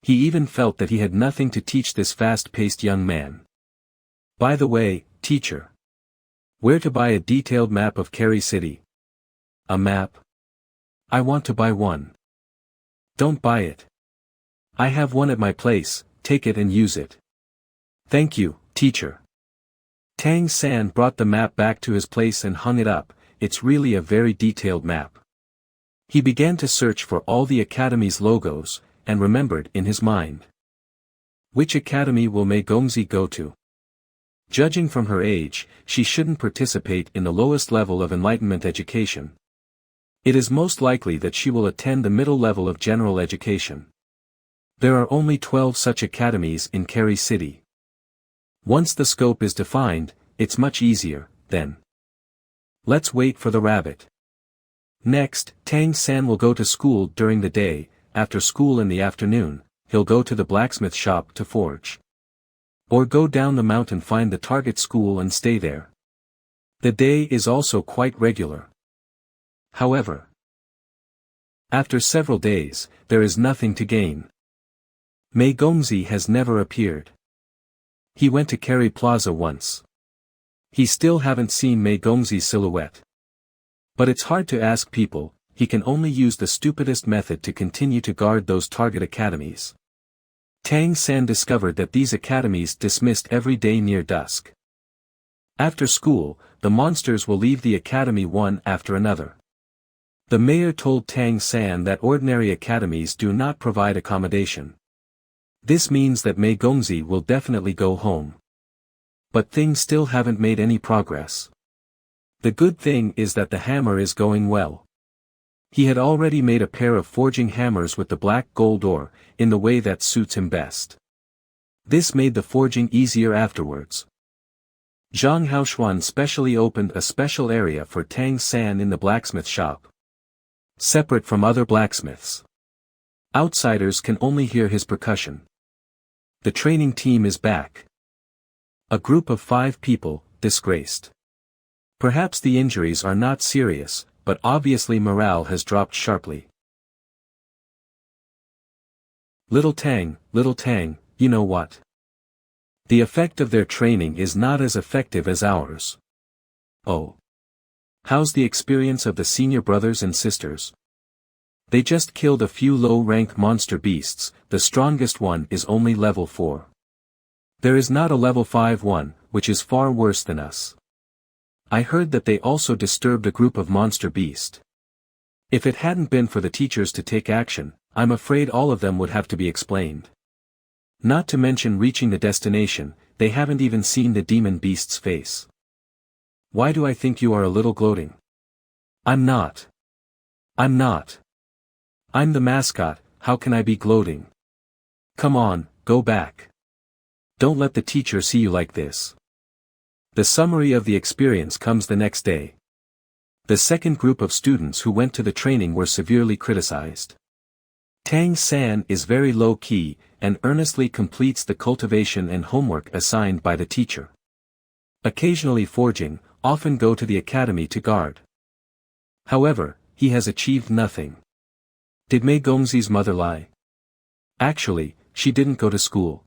He even felt that he had nothing to teach this fast-paced young man. By the way, teacher. Where to buy a detailed map of Kerry City? A map? I want to buy one. Don't buy it. I have one at my place, take it and use it. Thank you, teacher. Tang San brought the map back to his place and hung it up. It's really a very detailed map. He began to search for all the academy's logos, and remembered in his mind. Which academy will Mei Gongzi go to? Judging from her age, she shouldn't participate in the lowest level of enlightenment education. It is most likely that she will attend the middle level of general education. There are only 12 such academies in Kerry City. Once the scope is defined, it's much easier, then. Let's wait for the rabbit. Next, Tang San will go to school during the day. After school in the afternoon, he'll go to the blacksmith shop to forge. Or go down the mountain, find the target school and stay there. The day is also quite regular. However, after several days, there is nothing to gain. Mei Gongzi has never appeared. He went to Kerry Plaza once. He still haven't seen Mei Gongzi's silhouette. But it's hard to ask people, he can only use the stupidest method to continue to guard those target academies. Tang San discovered that these academies dismissed every day near dusk. After school, the monsters will leave the academy one after another. The mayor told Tang San that ordinary academies do not provide accommodation. This means that Mei Gongzi will definitely go home. But things still haven't made any progress. The good thing is that the hammer is going well. He had already made a pair of forging hammers with the black gold ore, in the way that suits him best. This made the forging easier afterwards. Zhang Haoshuan specially opened a special area for Tang San in the blacksmith shop. Separate from other blacksmiths. Outsiders can only hear his percussion. The training team is back. A group of 5 people, disgraced. Perhaps the injuries are not serious, but obviously morale has dropped sharply. Little Tang, you know what? The effect of their training is not as effective as ours. Oh. How's the experience of the senior brothers and sisters? They just killed a few low-rank monster beasts, the strongest one is only level 4. There is not a level 5 one, which is far worse than us. I heard that they also disturbed a group of monster beasts. If it hadn't been for the teachers to take action, I'm afraid all of them would have to be explained. Not to mention reaching the destination, they haven't even seen the demon beast's face. Why do I think you are a little gloating? I'm not. I'm the mascot, how can I be gloating? Come on, go back. Don't let the teacher see you like this. The summary of the experience comes the next day. The second group of students who went to the training were severely criticized. Tang San is very low-key, and earnestly completes the cultivation and homework assigned by the teacher. Occasionally forging, often go to the academy to guard. However, he has achieved nothing. Did Mei Gongzi's mother lie? Actually, she didn't go to school.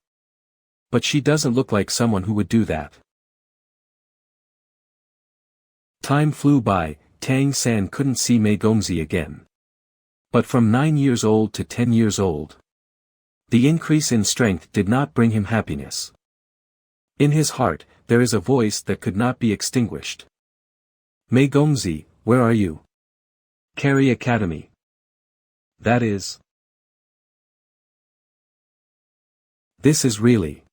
But she doesn't look like someone who would do that. Time flew by, Tang San couldn't see Mei Gongzi again. But from 9 years old to 10 years old. The increase in strength did not bring him happiness. In his heart, there is a voice that could not be extinguished. Mei Gongzi, where are you? Kerry Academy. That is. This is really.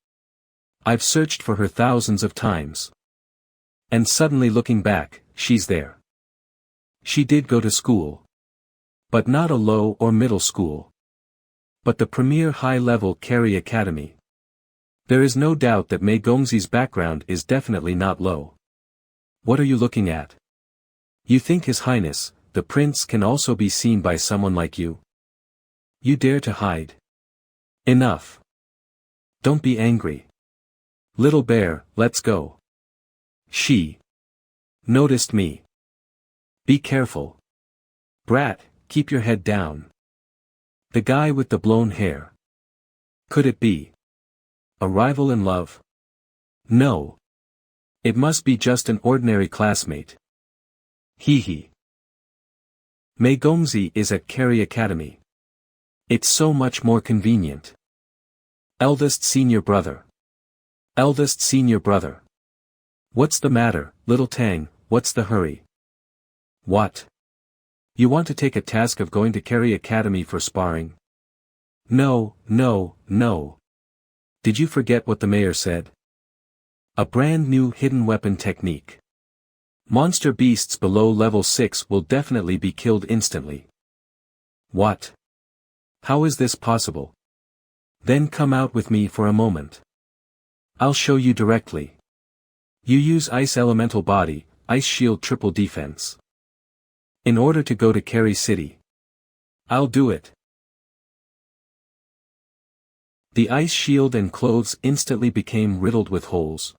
I've searched for her thousands of times. And suddenly looking back, she's there. She did go to school. But not a low or middle school. But the premier high-level Kerry Academy. There is no doubt that Mei Gongzi's background is definitely not low. What are you looking at? You think His Highness, the Prince, can also be seen by someone like you? You dare to hide? Enough. Don't be angry. Little bear, let's go. She noticed me. Be careful. Brat, keep your head down. The guy with the blown hair. Could it be a rival in love? No. It must be just an ordinary classmate. Hee hee. Mei Gongzi is at Kerry Academy. It's so much more convenient. Eldest senior brother. Eldest senior brother. What's the matter, little Tang, what's the hurry? What? You want to take a task of going to Kerry Academy for sparring? No, no, no. Did you forget what the mayor said? A brand new hidden weapon technique. Monster beasts below level 6 will definitely be killed instantly. What? How is this possible? Then come out with me for a moment. I'll show you directly. You use ice elemental body, ice shield triple defense. In order to go to Kerry City. I'll do it. The ice shield and clothes instantly became riddled with holes.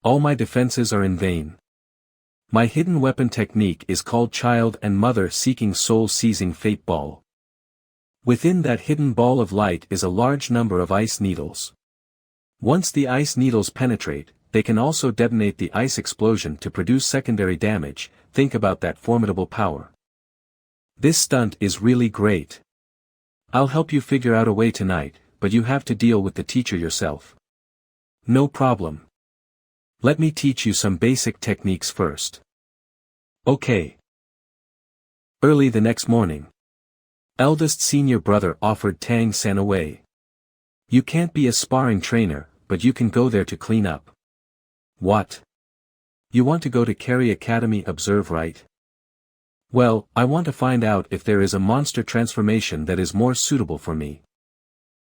All my defenses are in vain. My hidden weapon technique is called Child and Mother Seeking Soul Seizing Fate Ball. Within that hidden ball of light is a large number of ice needles. Once the ice needles penetrate, they can also detonate the ice explosion to produce secondary damage. Think about that formidable power. This stunt is really great. I'll help you figure out a way tonight, but you have to deal with the teacher yourself. No problem. Let me teach you some basic techniques first. Okay. Early the next morning. Eldest senior brother offered Tang San away. You can't be a sparring trainer, but you can go there to clean up. What? You want to go to Kerry Academy observe, right? Well, I want to find out if there is a monster transformation that is more suitable for me.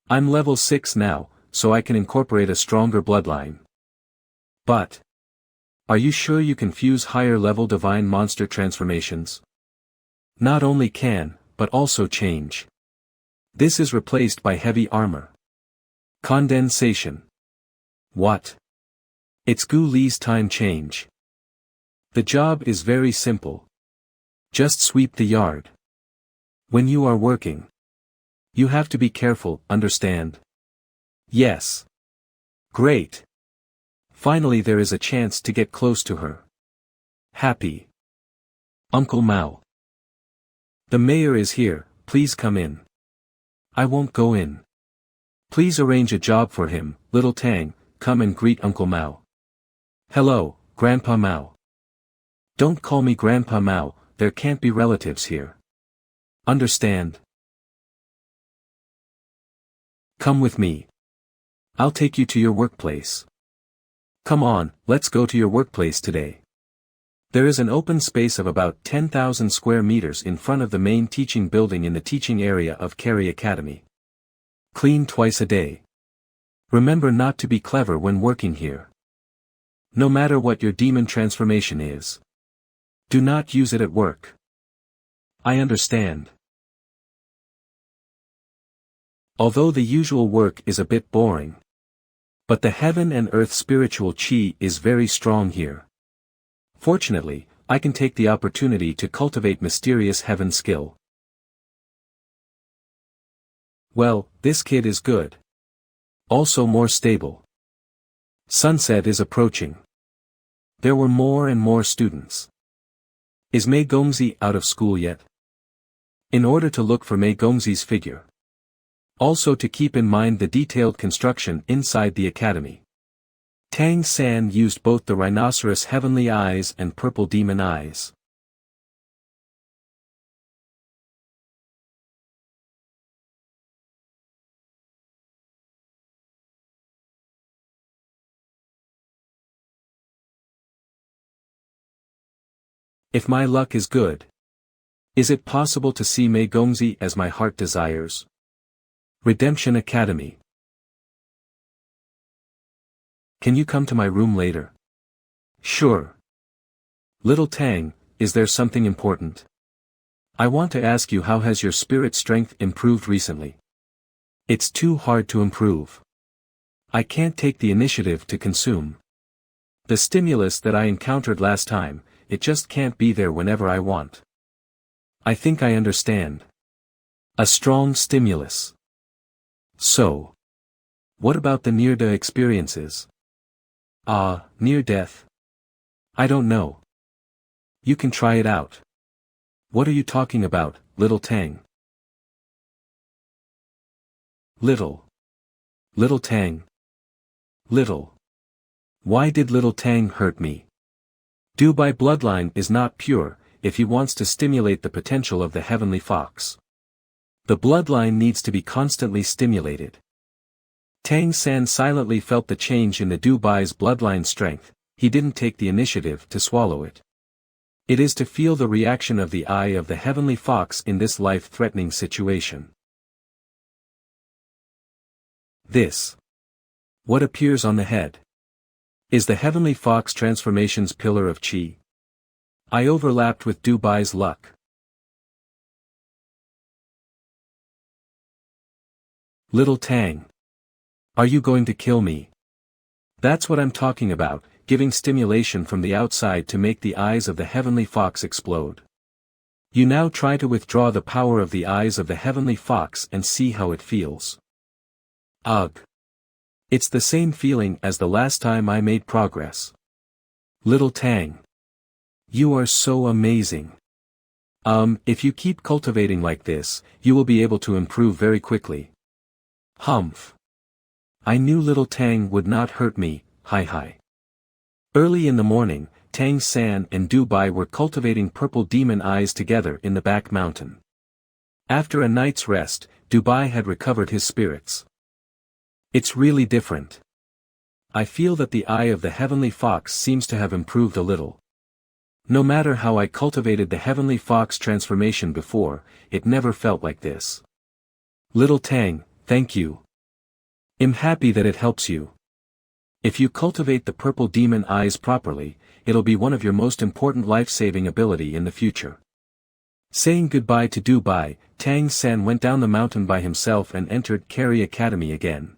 I'm level 6 now, so I can incorporate a stronger bloodline. But are you sure you can fuse higher level divine monster transformations? Not only can, but also change. This is replaced by heavy armor. Condensation. What? It's Gu Li's time change. The job is very simple. Just sweep the yard. When you are working, you have to be careful, understand? Yes. Great. Finally there is a chance to get close to her. Happy. Uncle Mao. The mayor is here, please come in. I won't go in. Please arrange a job for him, little Tang, come and greet Uncle Mao. Hello, Grandpa Mao. Don't call me Grandpa Mao, there can't be relatives here. Understand? Come with me. I'll take you to your workplace. Come on, let's go to your workplace today. There is an open space of about 10,000 square meters in front of the main teaching building in the teaching area of Kerry Academy. Clean twice a day. Remember not to be clever when working here. No matter what your demon transformation is. Do not use it at work. I understand. Although the usual work is a bit boring. But the heaven and earth spiritual chi is very strong here. Fortunately, I can take the opportunity to cultivate mysterious heaven skill. Well, this kid is good. Also more stable. Sunset is approaching. There were more and more students. Is Mei Gongzi out of school yet? In order to look for Mei Gongzi's figure. Also to keep in mind the detailed construction inside the academy. Tang San used both the rhinoceros heavenly eyes and purple demon eyes. If my luck is good. Is it possible to see Mei Gongzi as my heart desires? Redemption Academy. Can you come to my room later? Sure. Little Tang, is there something important? I want to ask you, how has your spirit strength improved recently? It's too hard to improve. I can't take the initiative to consume. The stimulus that I encountered last time, it just can't be there whenever I want. I think I understand. A strong stimulus. So. What about the near-death experiences? Near death? I don't know. You can try it out. What are you talking about, little Tang? Little Tang. Little. Why did little Tang hurt me? Dubai bloodline is not pure, if he wants to stimulate the potential of the heavenly fox. The bloodline needs to be constantly stimulated. Tang San silently felt the change in the Dubai's bloodline strength, he didn't take the initiative to swallow it. It is to feel the reaction of the eye of the heavenly fox in this life-threatening situation. This. What appears on the head? Is the heavenly fox transformation's pillar of chi? I overlapped with Dubai's luck. Little Tang. Are you going to kill me? That's what I'm talking about, giving stimulation from the outside to make the eyes of the heavenly fox explode. You now try to withdraw the power of the eyes of the heavenly fox and see how it feels. Ugh. It's the same feeling as the last time I made progress. Little Tang. You are so amazing. If you keep cultivating like this, you will be able to improve very quickly. Humph. I knew little Tang would not hurt me, hi. Early in the morning, Tang San and Dubai were cultivating purple demon eyes together in the back mountain. After a night's rest, Dubai had recovered his spirits. It's really different. I feel that the eye of the heavenly fox seems to have improved a little. No matter how I cultivated the heavenly fox transformation before, it never felt like this. Little Tang, thank you. I'm happy that it helps you. If you cultivate the purple demon eyes properly, it'll be one of your most important life-saving ability in the future. Saying goodbye to Dubai, Tang San went down the mountain by himself and entered Kerry Academy again.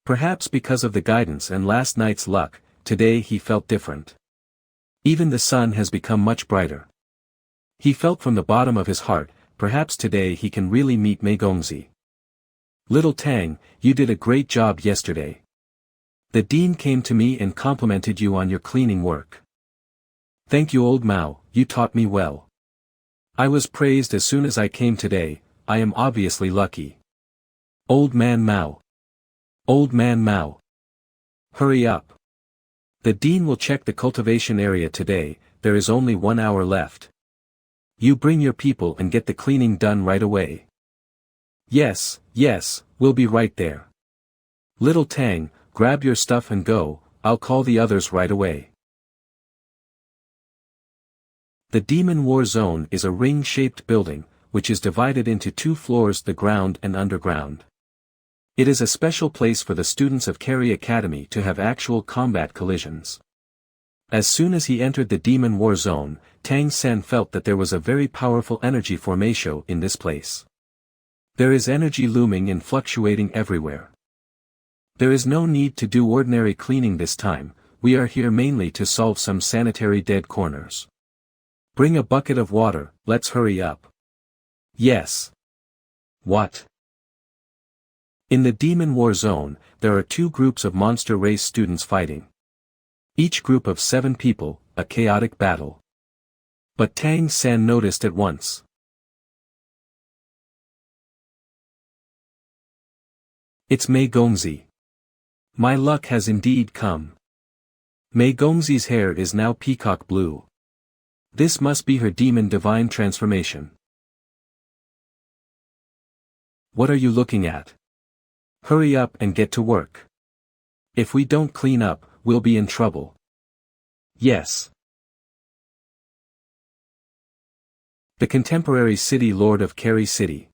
Perhaps because of the guidance and last night's luck, today he felt different. Even the sun has become much brighter. He felt from the bottom of his heart, perhaps today he can really meet Mei Gongzi. Little Tang, you did a great job yesterday. The dean came to me and complimented you on your cleaning work. Thank you old Mao, you taught me well. I was praised as soon as I came today, I am obviously lucky. Old man Mao. Old man Mao. Hurry up. The dean will check the cultivation area today, there is only 1 hour left. You bring your people and get the cleaning done right away. Yes, we'll be right there. Little Tang, grab your stuff and go, I'll call the others right away. The Demon War Zone is a ring-shaped building, which is divided into 2 floors, the ground and underground. It is a special place for the students of Kerry Academy to have actual combat collisions. As soon as he entered the Demon War Zone, Tang San felt that there was a very powerful energy formation in this place. There is energy looming and fluctuating everywhere. There is no need to do ordinary cleaning this time, we are here mainly to solve some sanitary dead corners. Bring a bucket of water, let's hurry up. Yes. What? In the Demon War Zone, there are 2 groups of monster race students fighting. Each group of 7 people, a chaotic battle. But Tang San noticed at once. It's Mei Gongzi. My luck has indeed come. Mei Gongzi's hair is now peacock blue. This must be her demon divine transformation. What are you looking at? Hurry up and get to work. If we don't clean up, we'll be in trouble. Yes. The contemporary city lord of Kerry City.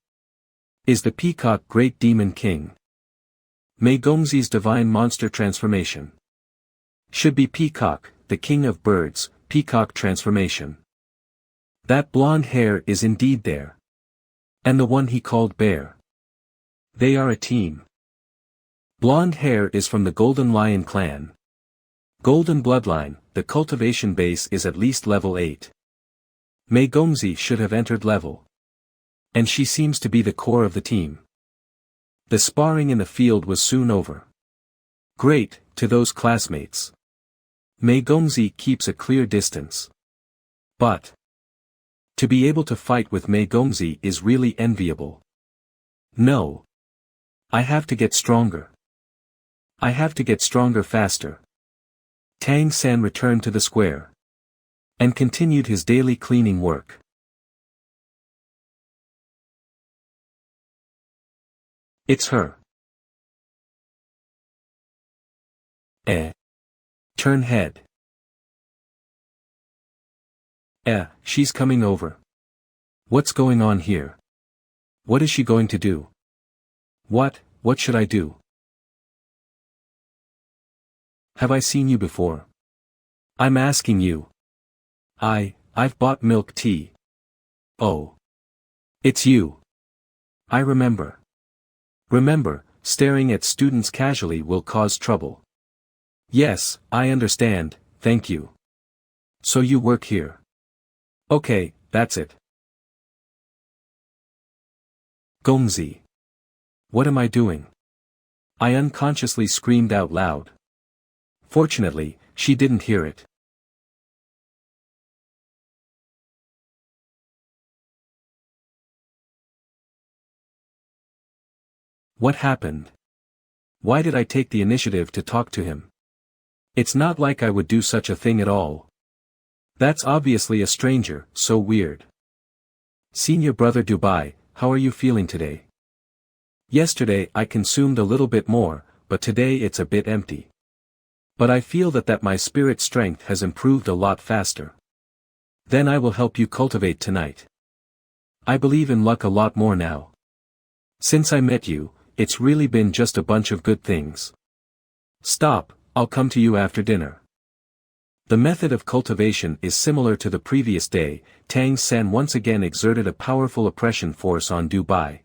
Is the peacock great demon king. Mei Gongzi's divine monster transformation. Should be peacock, the king of birds, peacock transformation. That blonde hair is indeed there. And the one he called bear. They are a team. Blonde hair is from the Golden Lion clan. Golden bloodline, the cultivation base is at least level 8. Mei Gongzi should have entered level. And she seems to be the core of the team. The sparring in the field was soon over. Great, to those classmates. Mei Gongzi keeps a clear distance. But to be able to fight with Mei Gongzi is really enviable. No. I have to get stronger. I have to get stronger faster. Tang San returned to the square. And continued his daily cleaning work. It's her. Turn head. She's coming over. What's going on here? What is she going to do? What should I do? Have I seen you before? I'm asking you. I've bought milk tea. Oh. It's you. I remember. Remember, staring at students casually will cause trouble. Yes, I understand, thank you. So you work here. Okay, that's it. Gongzi. What am I doing? I unconsciously screamed out loud. Fortunately, she didn't hear it. What happened? Why did I take the initiative to talk to him? It's not like I would do such a thing at all. That's obviously a stranger, so weird. Senior brother Dubai, how are you feeling today? Yesterday I consumed a little bit more, but today it's a bit empty. But I feel that my spirit strength has improved a lot faster. Then I will help you cultivate tonight. I believe in luck a lot more now. Since I met you, it's really been just a bunch of good things. Stop, I'll come to you after dinner. The method of cultivation is similar to the previous day. Tang San once again exerted a powerful oppression force on Dubai.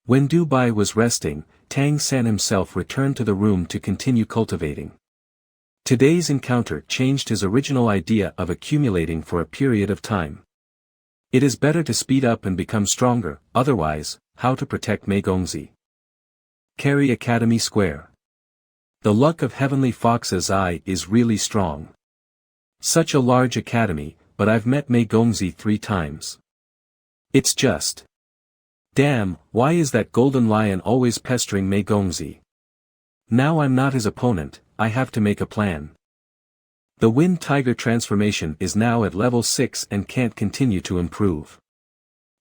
When Dubai was resting, Tang San himself returned to the room to continue cultivating. Today's encounter changed his original idea of accumulating for a period of time. It is better to speed up and become stronger, otherwise, how to protect Mei Gongzi. Kerry Academy Square. The luck of Heavenly Fox's eye is really strong. Such a large academy, but I've met Mei Gongzi 3 times. It's just. Damn, why is that golden lion always pestering Mei Gongzi? Now I'm not his opponent, I have to make a plan. The Wind Tiger transformation is now at level 6 and can't continue to improve.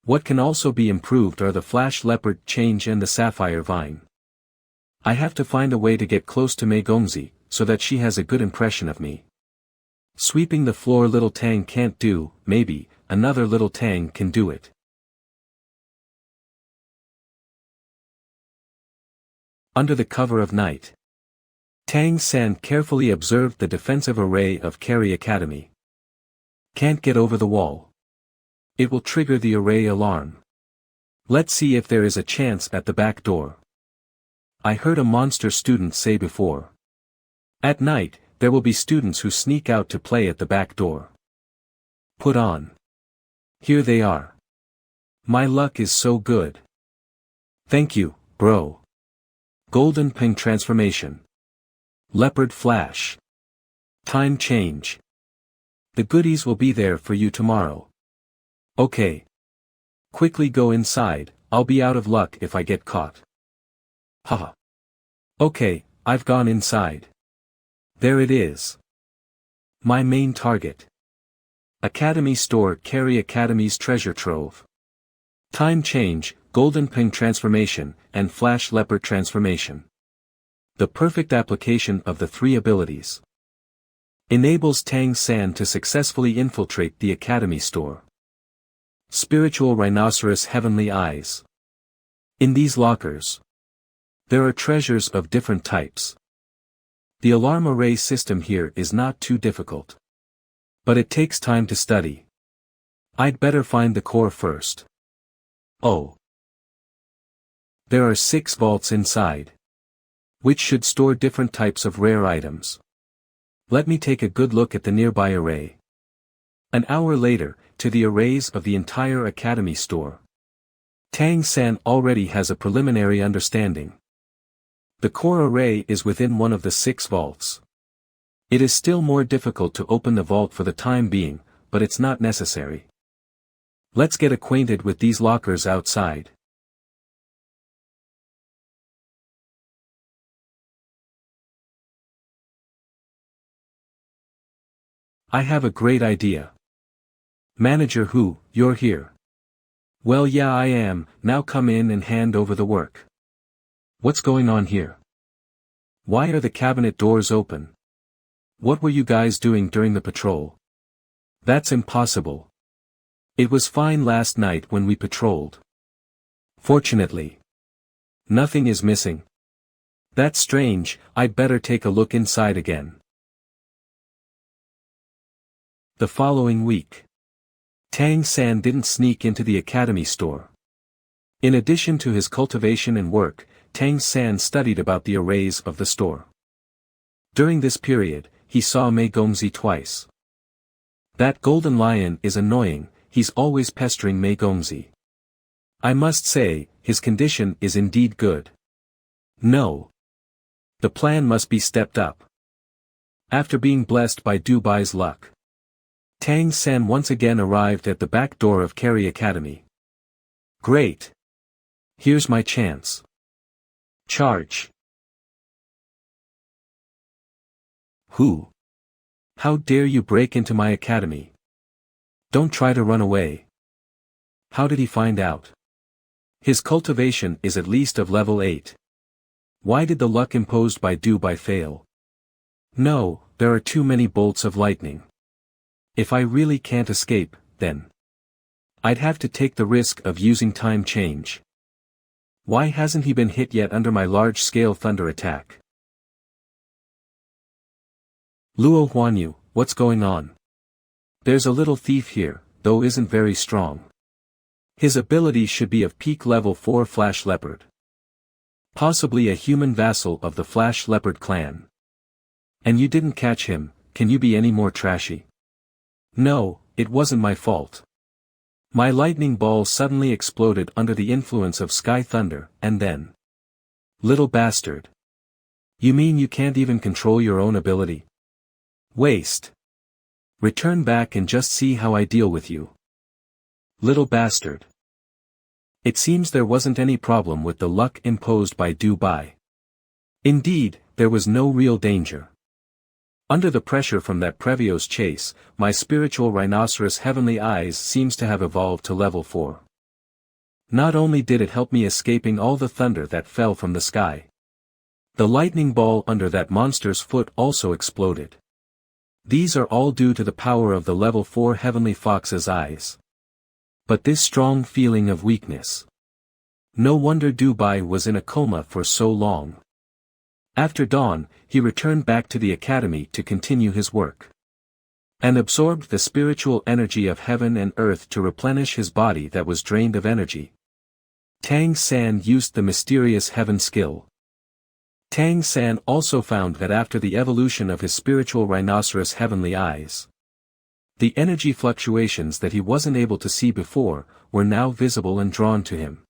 What can also be improved are the Flash Leopard change and the Sapphire Vine. I have to find a way to get close to Mei Gongzi, so that she has a good impression of me. Sweeping the floor little Tang can't do, maybe, another little Tang can do it. Under the cover of night. Tang San carefully observed the defensive array of Kerry Academy. Can't get over the wall. It will trigger the array alarm. Let's see if there is a chance at the back door. I heard a monster student say before. At night, there will be students who sneak out to play at the back door. Put on. Here they are. My luck is so good. Thank you, bro. Golden Ping transformation. Leopard flash. Time change. The goodies will be there for you tomorrow. Okay. Quickly go inside, I'll be out of luck if I get caught. Haha. Okay, I've gone inside. There it is. My main target. Academy store Kerry Academy's treasure trove. Time change, Golden Ping transformation, and Flash Leopard transformation. The perfect application of the 3 abilities. Enables Tang San to successfully infiltrate the Academy store. Spiritual Rhinoceros Heavenly Eyes. In these lockers, there are treasures of different types. The alarm array system here is not too difficult. But it takes time to study. I'd better find the core first. Oh. There are 6 vaults inside. which should store different types of rare items. Let me take a good look at the nearby array. An hour later, to the arrays of the entire Academy store. Tang San already has a preliminary understanding. The core array is within one of the 6 vaults. It is still more difficult to open the vault for the time being, but it's not necessary. Let's get acquainted with these lockers outside. I have a great idea. Manager Hu, you're here. Well, yeah, I am. Now come in and hand over the work. What's going on here? Why are the cabinet doors open? What were you guys doing during the patrol? That's impossible. It was fine last night when we patrolled. Fortunately. Nothing is missing. That's strange. I'd better take a look inside again. The following week. Tang San didn't sneak into the academy store. In addition to his cultivation and work, Tang San studied about the arrays of the store. During this period, he saw Mei Gongzi twice. That golden lion is annoying, he's always pestering Mei Gongzi. I must say, his condition is indeed good. No. The plan must be stepped up. After being blessed by Dubai's luck, Tang San once again arrived at the back door of Kerry Academy. Great. Here's my chance. Charge. Who? How dare you break into my academy? Don't try to run away. How did he find out? His cultivation is at least of level 8. Why did the luck imposed by Dubai fail? No, there are too many bolts of lightning. If I really can't escape, then I'd have to take the risk of using time change. Why hasn't he been hit yet under my large-scale thunder attack? Luo Huanyu, what's going on? There's a little thief here, though isn't very strong. His ability should be of peak level 4 Flash Leopard. Possibly a human vassal of the Flash Leopard clan. And you didn't catch him, can you be any more trashy? No, it wasn't my fault. My lightning ball suddenly exploded under the influence of sky thunder, and then... Little bastard. You mean you can't even control your own ability? Waste. Return back and just see how I deal with you. Little bastard. It seems there wasn't any problem with the luck imposed by Dubai. Indeed, there was no real danger. Under the pressure from that previous chase, my spiritual rhinoceros heavenly eyes seems to have evolved to level 4. Not only did it help me escaping all the thunder that fell from the sky. The lightning ball under that monster's foot also exploded. These are all due to the power of the level 4 heavenly fox's eyes. But this strong feeling of weakness. No wonder Dubai was in a coma for so long. After dawn, he returned back to the academy to continue his work. And absorbed the spiritual energy of heaven and earth to replenish his body that was drained of energy. Tang San used the mysterious heaven skill. Tang San also found that after the evolution of his spiritual rhinoceros heavenly eyes, the energy fluctuations that he wasn't able to see before, were now visible and drawn to him.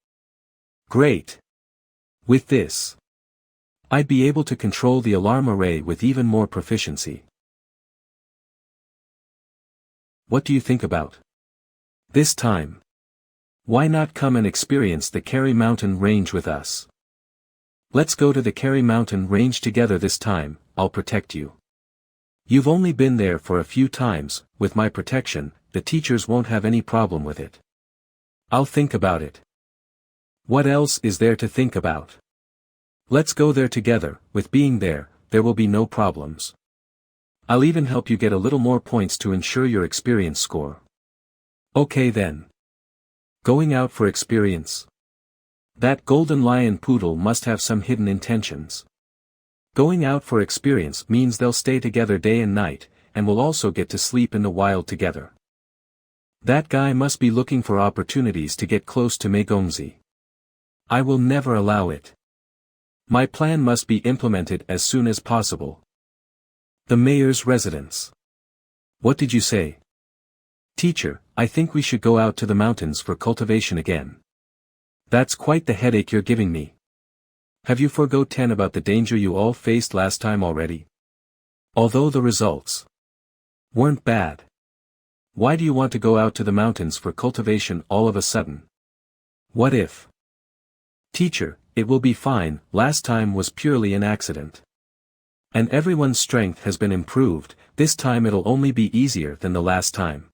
Great! With this, I'd be able to control the alarm array with even more proficiency. What do you think about this time? Why not come and experience the Kerry Mountain Range with us? Let's go to the Kerry Mountain Range together this time, I'll protect you. You've only been there for a few times, with my protection, the teachers won't have any problem with it. I'll think about it. What else is there to think about? Let's go there together, with being there, there will be no problems. I'll even help you get a little more points to ensure your experience score. Okay then. Going out for experience. That golden lion poodle must have some hidden intentions. Going out for experience means they'll stay together day and night, and will also get to sleep in the wild together. That guy must be looking for opportunities to get close to Mei Gongzi. I will never allow it. My plan must be implemented as soon as possible. The mayor's residence. What did you say? Teacher, I think we should go out to the mountains for cultivation again. That's quite the headache you're giving me. Have you forgotten about the danger you all faced last time already? Although the results weren't bad. Why do you want to go out to the mountains for cultivation all of a sudden? What if? Teacher, it will be fine, last time was purely an accident. And everyone's strength has been improved, this time it'll only be easier than the last time.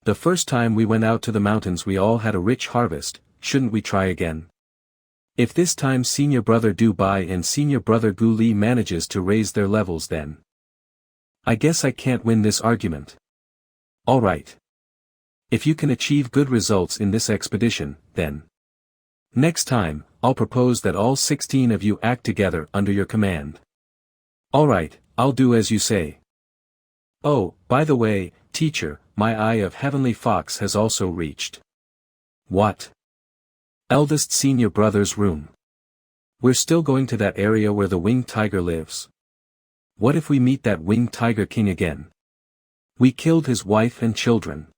The first time we went out to the mountains we all had a rich harvest, shouldn't we try again? If this time senior brother Dubai and senior brother Gu Li manages to raise their levels then. I guess I can't win this argument. Alright. If you can achieve good results in this expedition, then. Next time, I'll propose that all 16 of you act together under your command. Alright, I'll do as you say. Oh, by the way, teacher, my eye of heavenly fox has also reached. What? Eldest senior brother's room. We're still going to that area where the winged tiger lives. What if we meet that winged tiger king again? We killed his wife and children.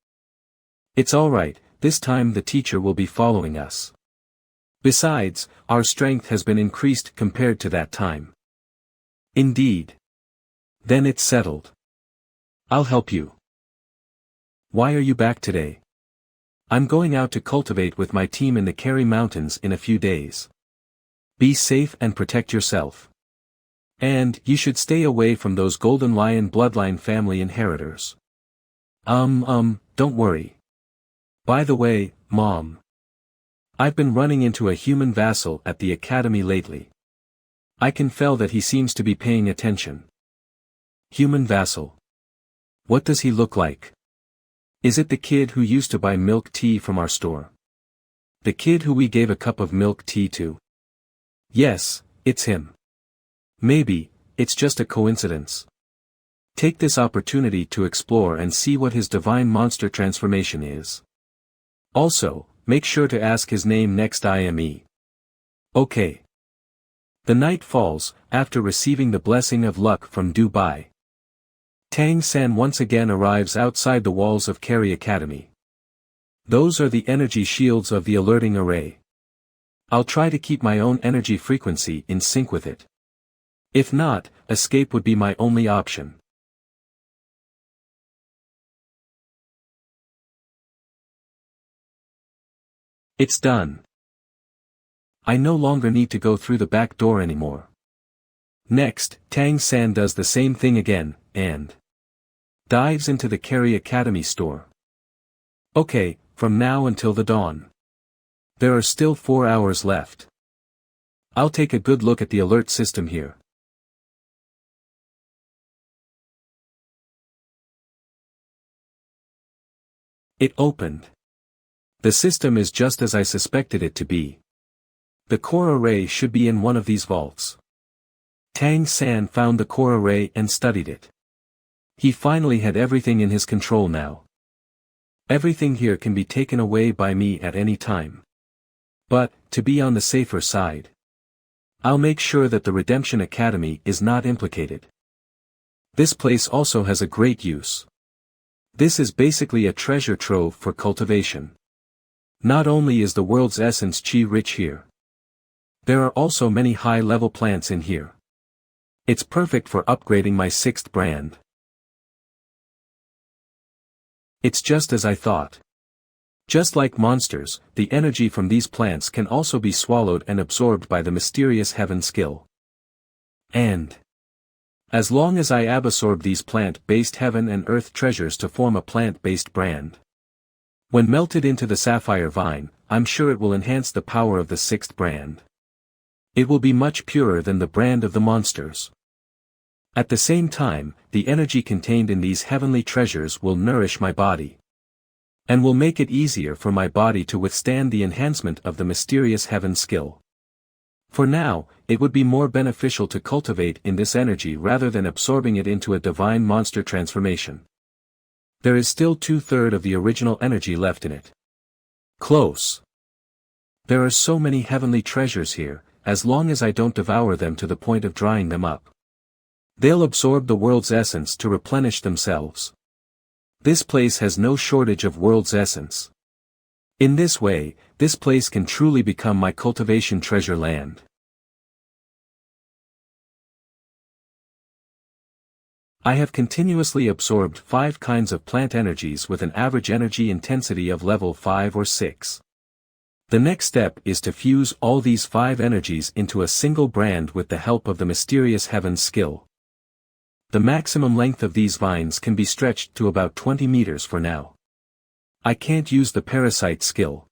It's alright, this time the teacher will be following us. Besides, our strength has been increased compared to that time. Indeed. Then it's settled. I'll help you. Why are you back today? I'm going out to cultivate with my team in the Kerry Mountains in a few days. Be safe and protect yourself. And you should stay away from those Golden Lion bloodline family inheritors. Don't worry. By the way, Mom. I've been running into a human vassal at the academy lately. I can feel that he seems to be paying attention. Human vassal. What does he look like? Is it the kid who used to buy milk tea from our store? The kid who we gave a cup of milk tea to? Yes, it's him. Maybe, it's just a coincidence. Take this opportunity to explore and see what his divine monster transformation is. Also, make sure to ask his name next IME. Okay. The night falls, after receiving the blessing of luck from Dubai. Tang San once again arrives outside the walls of Kerry Academy. Those are the energy shields of the alerting array. I'll try to keep my own energy frequency in sync with it. If not, escape would be my only option. It's done. I no longer need to go through the back door anymore. Next, Tang San does the same thing again, and dives into the Kerry Academy store. Okay, from now until the dawn. There are still 4 hours left. I'll take a good look at the alert system here. It opened. The system is just as I suspected it to be. The core array should be in one of these vaults. Tang San found the core array and studied it. He finally had everything in his control now. Everything here can be taken away by me at any time. But, to be on the safer side, I'll make sure that the Redemption Academy is not implicated. This place also has a great use. This is basically a treasure trove for cultivation. Not only is the world's essence chi rich here, there are also many high-level plants in here. It's perfect for upgrading my 6th brand. It's just as I thought. Just like monsters, the energy from these plants can also be swallowed and absorbed by the mysterious heaven skill. And as long as I absorb these plant-based heaven and earth treasures to form a plant-based brand, when melted into the sapphire vine, I'm sure it will enhance the power of the 6th brand. It will be much purer than the brand of the monsters. At the same time, the energy contained in these heavenly treasures will nourish my body. And will make it easier for my body to withstand the enhancement of the mysterious heaven skill. For now, it would be more beneficial to cultivate in this energy rather than absorbing it into a divine monster transformation. There is still 2/3 of the original energy left in it. Close. There are so many heavenly treasures here, as long as I don't devour them to the point of drying them up. They'll absorb the world's essence to replenish themselves. This place has no shortage of world's essence. In this way, this place can truly become my cultivation treasure land. I have continuously absorbed 5 kinds of plant energies with an average energy intensity of level 5 or 6. The next step is to fuse all these 5 energies into a single brand with the help of the mysterious heaven skill. The maximum length of these vines can be stretched to about 20 meters for now. I can't use the parasite skill.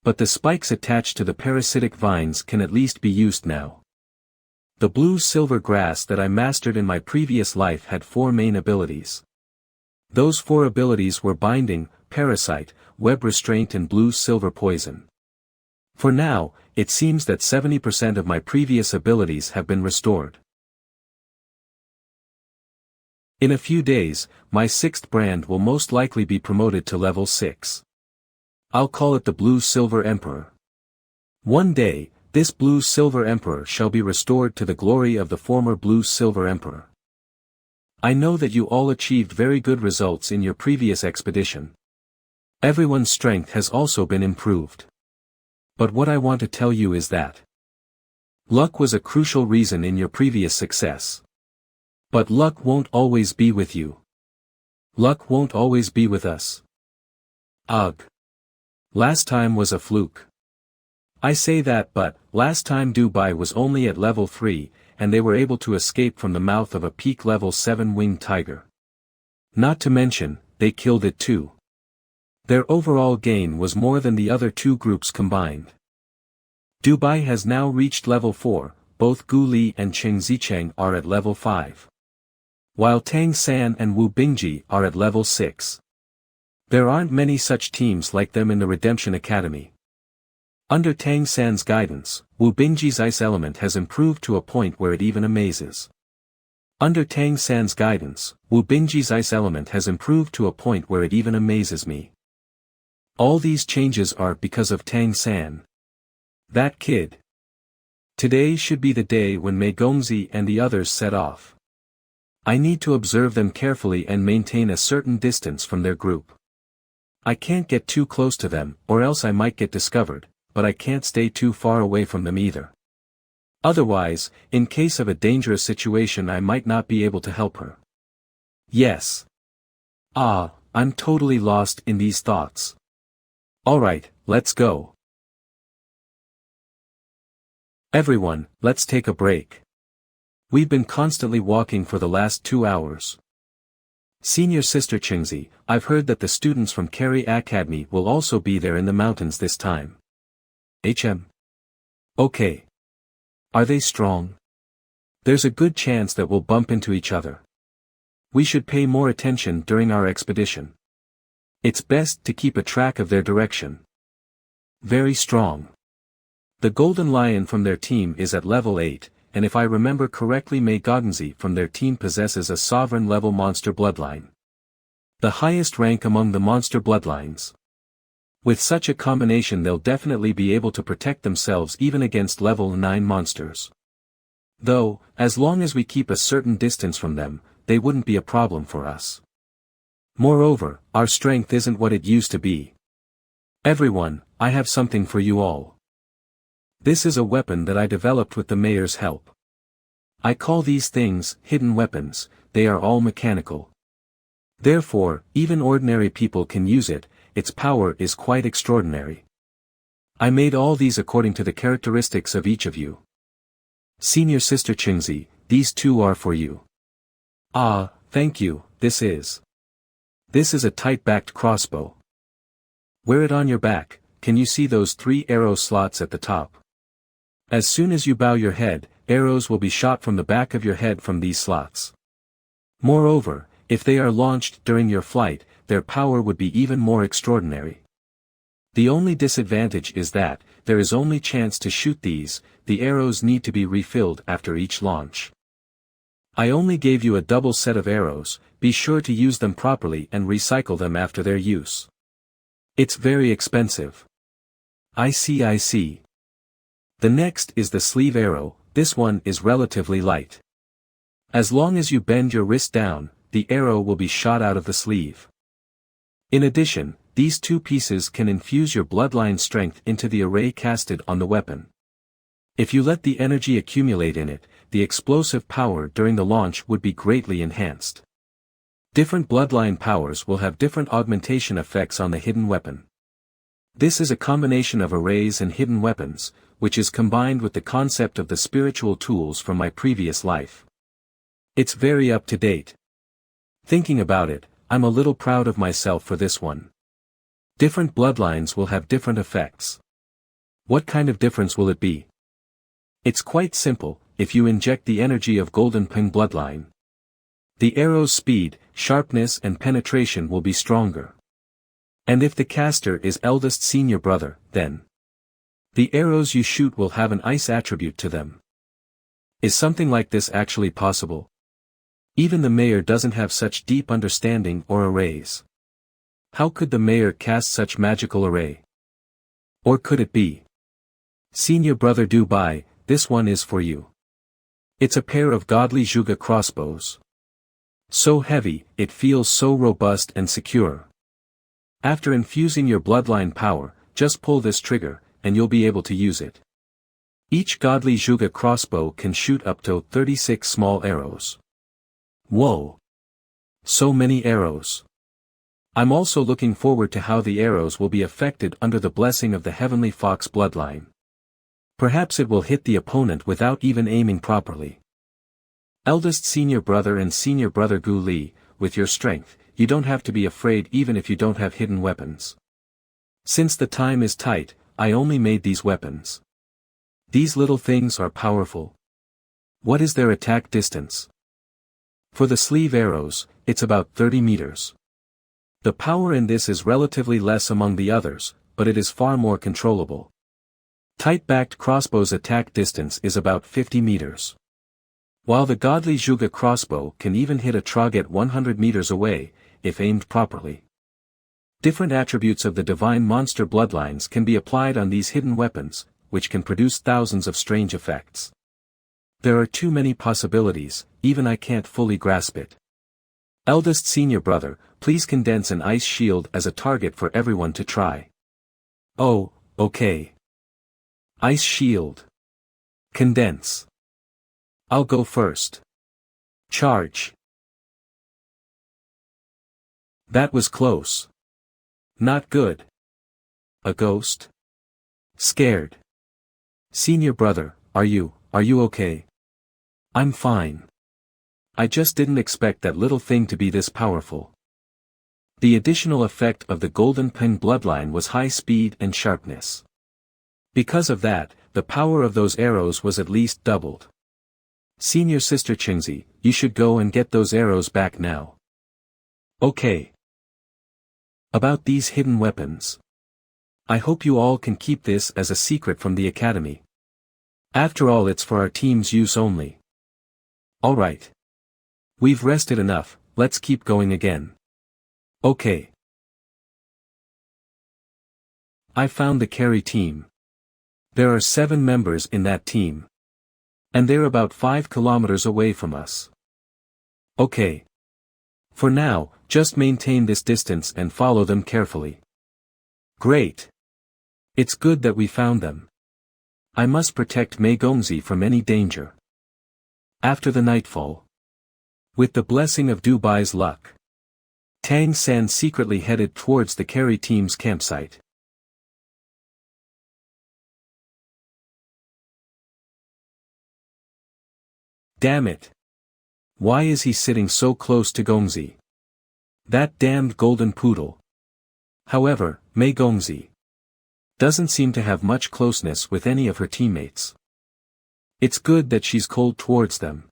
But the spikes attached to the parasitic vines can at least be used now. The blue-silver grass that I mastered in my previous life had 4 main abilities. Those 4 abilities were binding, parasite, web restraint and blue-silver poison. For now, it seems that 70% of my previous abilities have been restored. In a few days, my 6th brand will most likely be promoted to level 6. I'll call it the Blue-Silver Emperor. One day, this Blue-Silver Emperor shall be restored to the glory of the former Blue-Silver Emperor. I know that you all achieved very good results in your previous expedition. Everyone's strength has also been improved. But what I want to tell you is that luck was a crucial reason in your previous success. But luck won't always be with you. Luck won't always be with us. Ugh. Last time was a fluke. I say that, but last time Dubai was only at level 3, and they were able to escape from the mouth of a peak level 7 winged tiger. Not to mention, they killed it too. Their overall gain was more than the other 2 groups combined. Dubai has now reached level 4, both Gu Li and Cheng Zicheng are at level 5. While Tang San and Wu Bingji are at level 6. There aren't many such teams like them in the Redemption Academy. Under Tang San's guidance, Wu Bingji's ice element has improved to a point where it even amazes. Under Tang San's guidance, Wu Bingji's ice element has improved to a point where it even amazes me. All these changes are because of Tang San. That kid. Today should be the day when Mei Gongzi and the others set off. I need to observe them carefully and maintain a certain distance from their group. I can't get too close to them, or else I might get discovered, but I can't stay too far away from them either. Otherwise, in case of a dangerous situation I might not be able to help her. Yes. I'm totally lost in these thoughts. Alright, let's go. Everyone, let's take a break. We've been constantly walking for the last 2 hours. Senior Sister Chingzi, I've heard that the students from Kerry Academy will also be there in the mountains this time. Okay. Are they strong? There's a good chance that we'll bump into each other. We should pay more attention during our expedition. It's best to keep a track of their direction. Very strong. The Golden Lion from their team is at level 8, and if I remember correctly Mei Gongzi from their team possesses a sovereign-level monster bloodline. The highest rank among the monster bloodlines. With such a combination they'll definitely be able to protect themselves even against level 9 monsters. Though, as long as we keep a certain distance from them, they wouldn't be a problem for us. Moreover, our strength isn't what it used to be. Everyone, I have something for you all. This is a weapon that I developed with the mayor's help. I call these things hidden weapons, they are all mechanical. Therefore, even ordinary people can use it, its power is quite extraordinary. I made all these according to the characteristics of each of you. Senior Sister Chingzi, these 2 are for you. Thank you, this is a tight-backed crossbow. Wear it on your back. Can you see those 3 arrow slots at the top? As soon as you bow your head, arrows will be shot from the back of your head from these slots. Moreover, if they are launched during your flight, their power would be even more extraordinary. The only disadvantage is that, there is only chance to shoot these, the arrows need to be refilled after each launch. I only gave you a double set of arrows, be sure to use them properly and recycle them after their use. It's very expensive. I see. The next is the sleeve arrow, this one is relatively light. As long as you bend your wrist down, the arrow will be shot out of the sleeve. In addition, these two pieces can infuse your bloodline strength into the array casted on the weapon. If you let the energy accumulate in it, the explosive power during the launch would be greatly enhanced. Different bloodline powers will have different augmentation effects on the hidden weapon. This is a combination of arrays and hidden weapons, which is combined with the concept of the spiritual tools from my previous life. It's very up to date. Thinking about it, I'm a little proud of myself for this one. Different bloodlines will have different effects. What kind of difference will it be? It's quite simple. If you inject the energy of Golden Ping bloodline, the arrow's speed, sharpness and penetration will be stronger. And if the caster is eldest senior brother, then the arrows you shoot will have an ice attribute to them. Is something like this actually possible? Even the mayor doesn't have such deep understanding or arrays. How could the mayor cast such magical array? Or could it be? Senior brother Dubai, this one is for you. It's a pair of godly Zhuge crossbows. So heavy, it feels so robust and secure. After infusing your bloodline power, just pull this trigger, and you'll be able to use it. Each godly Zhuge crossbow can shoot up to 36 small arrows. Whoa! So many arrows. I'm also looking forward to how the arrows will be affected under the blessing of the Heavenly Fox bloodline. Perhaps it will hit the opponent without even aiming properly. Eldest senior brother and senior brother Gu Li, with your strength, you don't have to be afraid even if you don't have hidden weapons. Since the time is tight, I only made these weapons. These little things are powerful. What is their attack distance? For the sleeve arrows, it's about 30 meters. The power in this is relatively less among the others, but it is far more controllable. Tight-backed crossbow's attack distance is about 50 meters. While the godly Zhuge crossbow can even hit a target 100 meters away, if aimed properly. Different attributes of the divine monster bloodlines can be applied on these hidden weapons, which can produce thousands of strange effects. There are too many possibilities, even I can't fully grasp it. Eldest senior brother, please condense an ice shield as a target for everyone to try. Oh, okay. Ice shield. Condense. I'll go first. Charge. That was close. Not good. A ghost? Scared. Senior brother, are you okay? I'm fine. I just didn't expect that little thing to be this powerful. The additional effect of the Golden Ping bloodline was high speed and sharpness. Because of that, the power of those arrows was at least doubled. Senior sister Qingzi, you should go and get those arrows back now. Okay. About these hidden weapons. I hope you all can keep this as a secret from the academy. After all, it's for our team's use only. Alright. We've rested enough, let's keep going again. Okay. I found the Kerry team. There are 7 members in that team. And they're about 5 kilometers away from us. Okay. For now, just maintain this distance and follow them carefully. Great. It's good that we found them. I must protect Mei Gongzi from any danger. After the nightfall. With the blessing of Dubai's luck. Tang San secretly headed towards the Kerry team's campsite. Damn it. Why is he sitting so close to Gongzi? That damned golden poodle. However, Mei Gongzi doesn't seem to have much closeness with any of her teammates. It's good that she's cold towards them.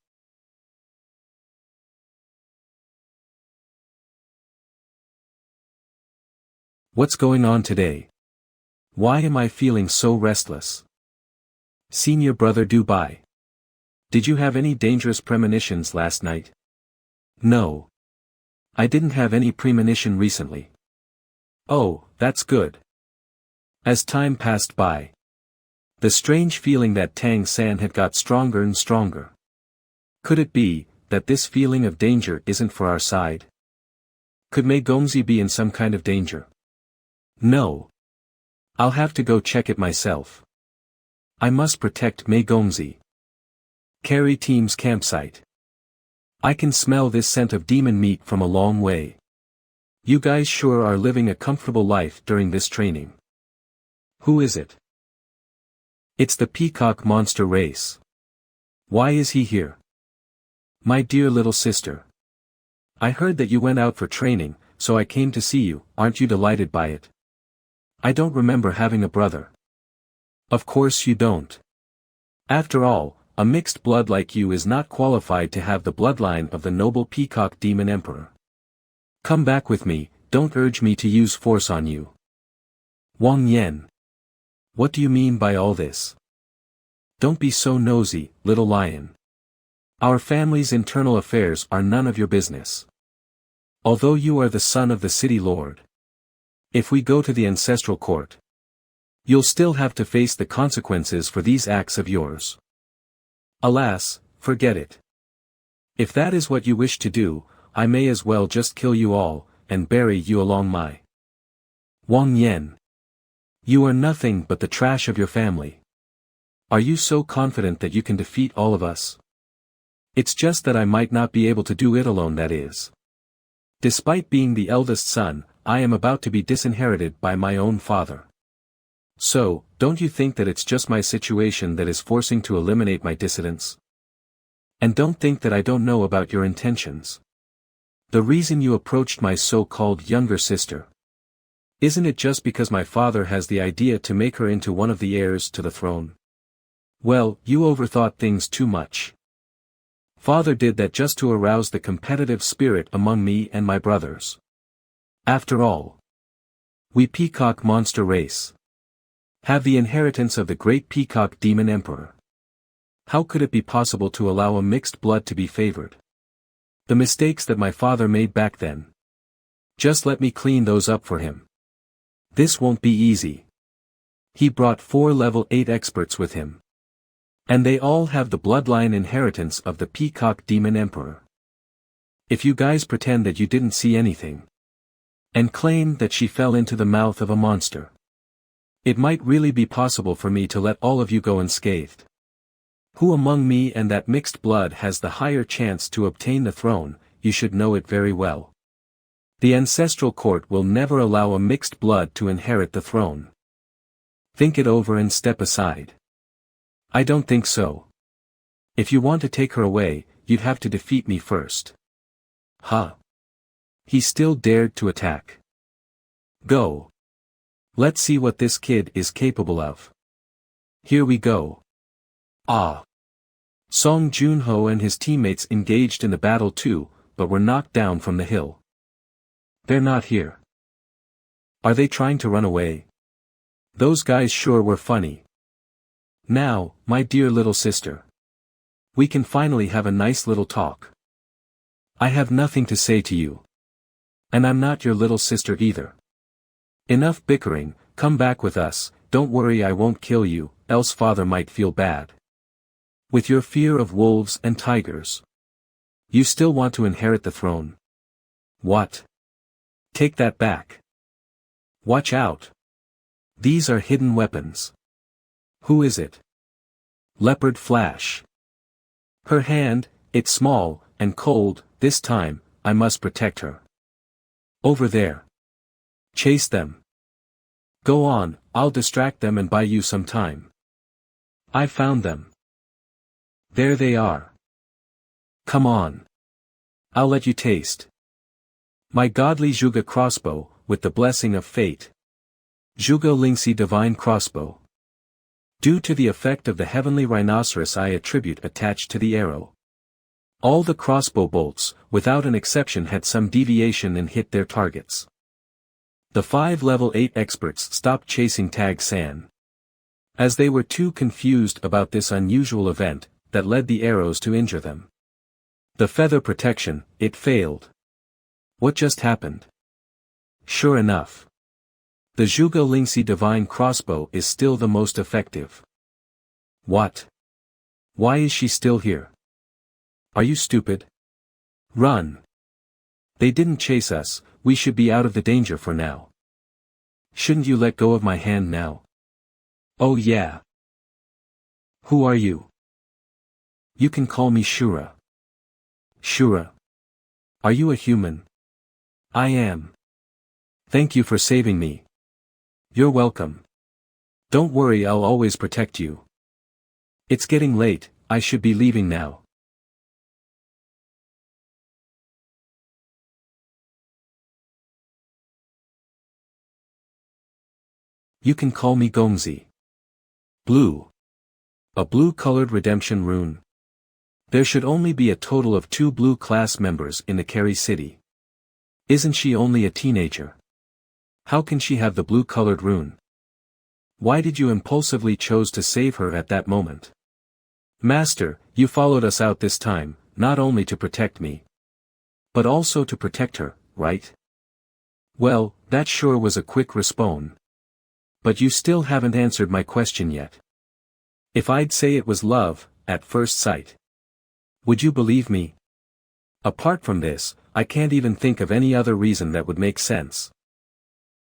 What's going on today? Why am I feeling so restless? Senior brother Dubai. Did you have any dangerous premonitions last night? No. I didn't have any premonition recently. Oh, that's good. As time passed by, The strange feeling that Tang San had got stronger and stronger. Could it be, that this feeling of danger isn't for our side? Could Mei Gongzi be in some kind of danger? No. I'll have to go check it myself. I must protect Mei Gongzi. Kerry team's campsite. I can smell this scent of demon meat from a long way. You guys sure are living a comfortable life during this training. Who is it? It's the peacock monster race. Why is he here? My dear little sister. I heard that you went out for training, so I came to see you. Aren't you delighted by it? I don't remember having a brother. Of course you don't. After all, a mixed blood like you is not qualified to have the bloodline of the noble peacock demon emperor. Come back with me, don't urge me to use force on you. Wang Yan. What do you mean by all this? Don't be so nosy, little lion. Our family's internal affairs are none of your business. Although you are the son of the city lord. If we go to the ancestral court, you'll still have to face the consequences for these acts of yours. Alas, forget it. If that is what you wish to do, I may as well just kill you all, and bury you along my. Wang Yan. You are nothing but the trash of your family. Are you so confident that you can defeat all of us? It's just that I might not be able to do it alone, that is. Despite being the eldest son, I am about to be disinherited by my own father. So, don't you think that it's just my situation that is forcing to eliminate my dissidents? And don't think that I don't know about your intentions. The reason you approached my so-called younger sister. Isn't it just because my father has the idea to make her into one of the heirs to the throne? Well, you overthought things too much. Father did that just to arouse the competitive spirit among me and my brothers. After all, we peacock monster race have the inheritance of the great peacock demon emperor. How could it be possible to allow a mixed blood to be favored? The mistakes that my father made back then. Just let me clean those up for him. This won't be easy. He brought 4 level 8 experts with him. And they all have the bloodline inheritance of the peacock demon emperor. If you guys pretend that you didn't see anything, and claim that she fell into the mouth of a monster, it might really be possible for me to let all of you go unscathed. Who among me and that mixed blood has the higher chance to obtain the throne? You should know it very well. The ancestral court will never allow a mixed blood to inherit the throne. Think it over and step aside. I don't think so. If you want to take her away, you'd have to defeat me first. Huh? He still dared to attack. Go. Let's see what this kid is capable of. Here we go. Ah. Song Junho and his teammates engaged in the battle too, but were knocked down from the hill. They're not here. Are they trying to run away? Those guys sure were funny. Now, my dear little sister. We can finally have a nice little talk. I have nothing to say to you. And I'm not your little sister either. Enough bickering, come back with us. Don't worry, I won't kill you, else father might feel bad. With your fear of wolves and tigers. You still want to inherit the throne? What? Take that back. Watch out. These are hidden weapons. Who is it? Leopard Flash. Her hand, it's small, and cold. This time, I must protect her. Over there. Chase them. Go on, I'll distract them and buy you some time. I found them. There they are. Come on. I'll let you taste. My godly Zhuge crossbow, with the blessing of fate. Zhuge Lingxi divine crossbow. Due to the effect of the heavenly rhinoceros I attribute attached to the arrow. All the crossbow bolts, without an exception, had some deviation and hit their targets. The 5 level 8 experts stopped chasing Tang San. As they were too confused about this unusual event, that led the arrows to injure them. The feather protection, it failed. What just happened? Sure enough. The Zhuge Lingxi divine crossbow is still the most effective. What? Why is she still here? Are you stupid? Run. They didn't chase us, we should be out of the danger for now. Shouldn't you let go of my hand now? Oh yeah. Who are you? You can call me Shura. Shura. Are you a human? I am. Thank you for saving me. You're welcome. Don't worry, I'll always protect you. It's getting late, I should be leaving now. You can call me Gongzi. Blue. A blue-colored redemption rune. There should only be a total of 2 blue class members in the Kerry City. Isn't she only a teenager? How can she have the blue-colored rune? Why did you impulsively choose to save her at that moment? Master, you followed us out this time, not only to protect me, but also to protect her, right? Well, that sure was a quick response. But you still haven't answered my question yet. If I'd say it was love, at first sight, would you believe me? Apart from this, I can't even think of any other reason that would make sense.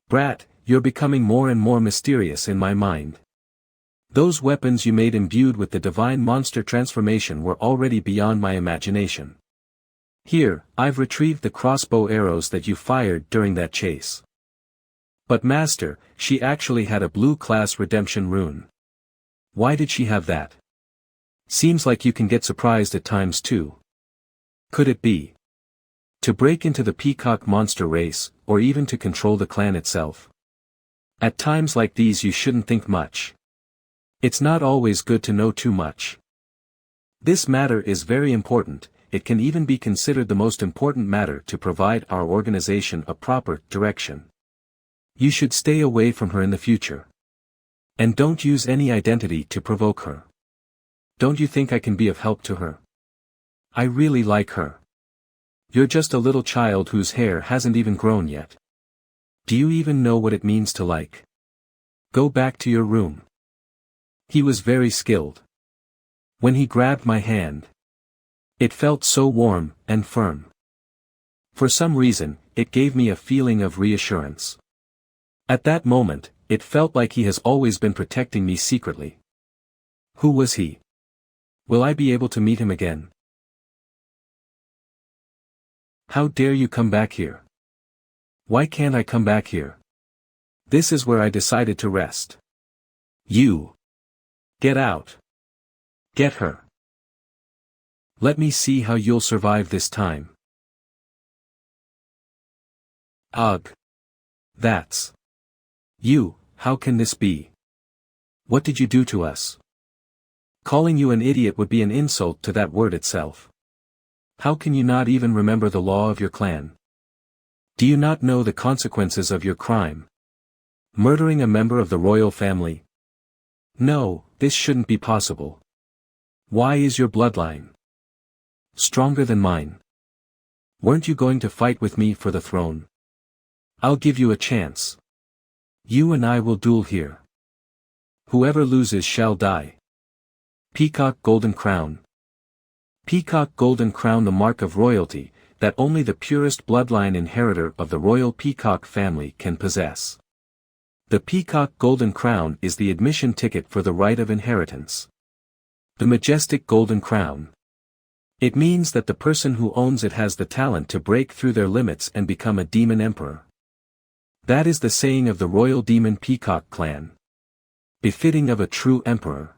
Brat, you're becoming more and more mysterious in my mind. Those weapons you made imbued with the divine monster transformation were already beyond my imagination. Here, I've retrieved the crossbow arrows that you fired during that chase. But Master, she actually had a blue class redemption rune. Why did she have that? Seems like you can get surprised at times too. Could it be to break into the peacock monster race, or even to control the clan itself? At times like these you shouldn't think much. It's not always good to know too much. This matter is very important, it can even be considered the most important matter to provide our organization a proper direction. You should stay away from her in the future. And don't use any identity to provoke her. Don't you think I can be of help to her? I really like her. You're just a little child whose hair hasn't even grown yet. Do you even know what it means to like? Go back to your room. He was very skilled. When he grabbed my hand, it felt so warm and firm. For some reason, it gave me a feeling of reassurance. At that moment, it felt like he has always been protecting me secretly. Who was he? Will I be able to meet him again? How dare you come back here? Why can't I come back here? This is where I decided to rest. You. Get out. Get her. Let me see how you'll survive this time. Ugh. That's. You, how can this be? What did you do to us? Calling you an idiot would be an insult to that word itself. How can you not even remember the law of your clan? Do you not know the consequences of your crime? Murdering a member of the royal family? No, this shouldn't be possible. Why is your bloodline stronger than mine? Weren't you going to fight with me for the throne? I'll give you a chance. You and I will duel here. Whoever loses shall die. Peacock Golden Crown. Peacock Golden Crown, the mark of royalty, that only the purest bloodline inheritor of the royal peacock family can possess. The Peacock Golden Crown is the admission ticket for the right of inheritance. The majestic Golden Crown. It means that the person who owns it has the talent to break through their limits and become a demon emperor. That is the saying of the royal demon peacock clan. Befitting of a true emperor.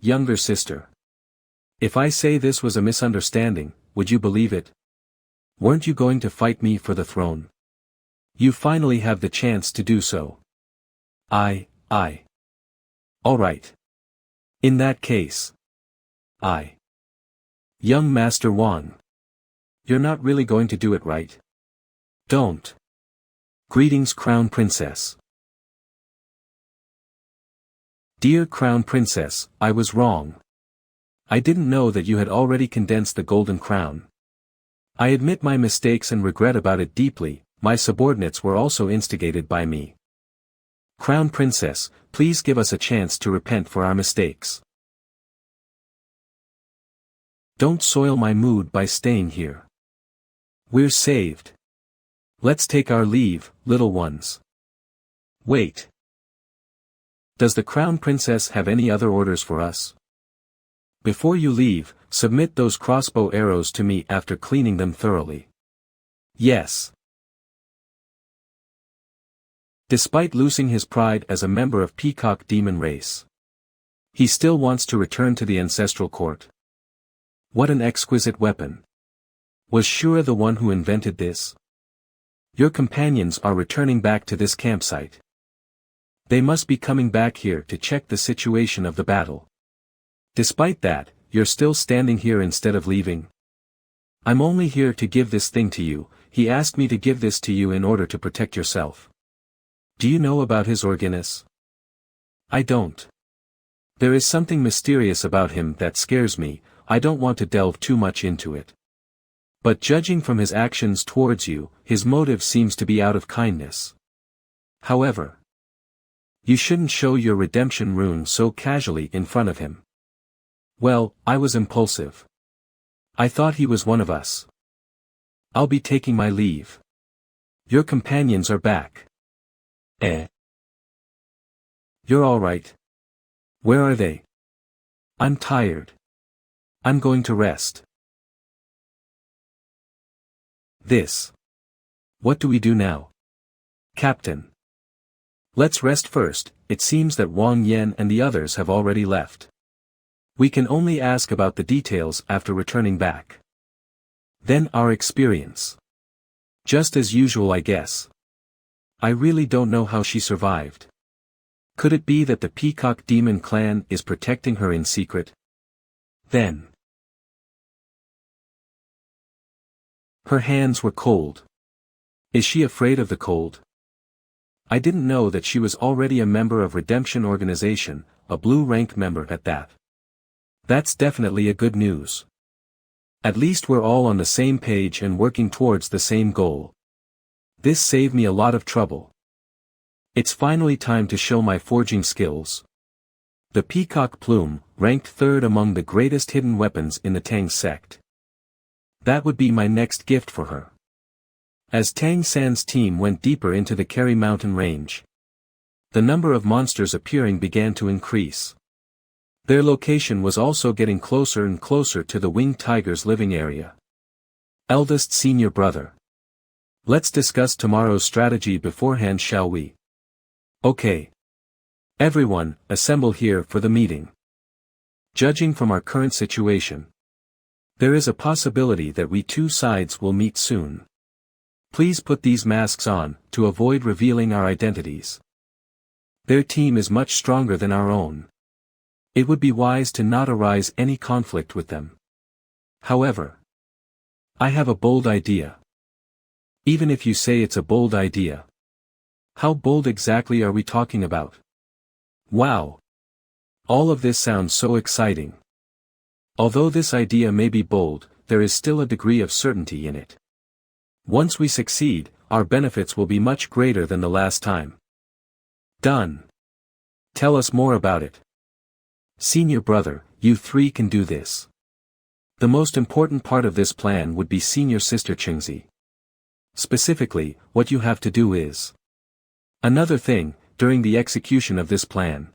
Younger sister. If I say this was a misunderstanding, would you believe it? Weren't you going to fight me for the throne? You finally have the chance to do so. Alright. In that case. Young Master Wan. You're not really going to do it, right? Don't. Greetings, Crown Princess. Dear Crown Princess, I was wrong. I didn't know that you had already condensed the Golden Crown. I admit my mistakes and regret about it deeply. My subordinates were also instigated by me. Crown Princess, please give us a chance to repent for our mistakes. Don't soil my mood by staying here. We're saved. Let's take our leave, little ones. Wait. Does the Crown Princess have any other orders for us? Before you leave, submit those crossbow arrows to me after cleaning them thoroughly. Yes. Despite losing his pride as a member of Peacock demon race, he still wants to return to the ancestral court. What an exquisite weapon. Was Shura the one who invented this? Your companions are returning back to this campsite. They must be coming back here to check the situation of the battle. Despite that, you're still standing here instead of leaving. I'm only here to give this thing to you. He asked me to give this to you in order to protect yourself. Do you know about his Organis? I don't. There is something mysterious about him that scares me. I don't want to delve too much into it. But judging from his actions towards you, his motive seems to be out of kindness. However, you shouldn't show your redemption rune so casually in front of him. Well, I was impulsive. I thought he was one of us. I'll be taking my leave. Your companions are back. You're all right. Where are they? I'm tired. I'm going to rest. What do we do now? Captain. Let's rest first. It seems that Wang Yan and the others have already left. We can only ask about the details after returning back. Then our experience. Just as usual, I guess. I really don't know how she survived. Could it be that the Peacock Demon clan is protecting her in secret? Then. Her hands were cold. Is she afraid of the cold? I didn't know that she was already a member of Redemption Organization, a blue rank member at that. That's definitely a good news. At least we're all on the same page and working towards the same goal. This saved me a lot of trouble. It's finally time to show my forging skills. The Peacock Plume, ranked third among the greatest hidden weapons in the Tang sect. That would be my next gift for her. As Tang San's team went deeper into the Kerry mountain range, the number of monsters appearing began to increase. Their location was also getting closer and closer to the winged tiger's living area. Eldest senior brother. Let's discuss tomorrow's strategy beforehand, shall we? Okay. Everyone, assemble here for the meeting. Judging from our current situation, there is a possibility that we two sides will meet soon. Please put these masks on, to avoid revealing our identities. Their team is much stronger than our own. It would be wise to not arise any conflict with them. However, I have a bold idea. Even if you say it's a bold idea. How bold exactly are we talking about? Wow! All of this sounds so exciting. Although this idea may be bold, there is still a degree of certainty in it. Once we succeed, our benefits will be much greater than the last time. Done. Tell us more about it. Senior brother, you three can do this. The most important part of this plan would be senior sister Qingzi. Specifically, what you have to do is. Another thing, during the execution of this plan.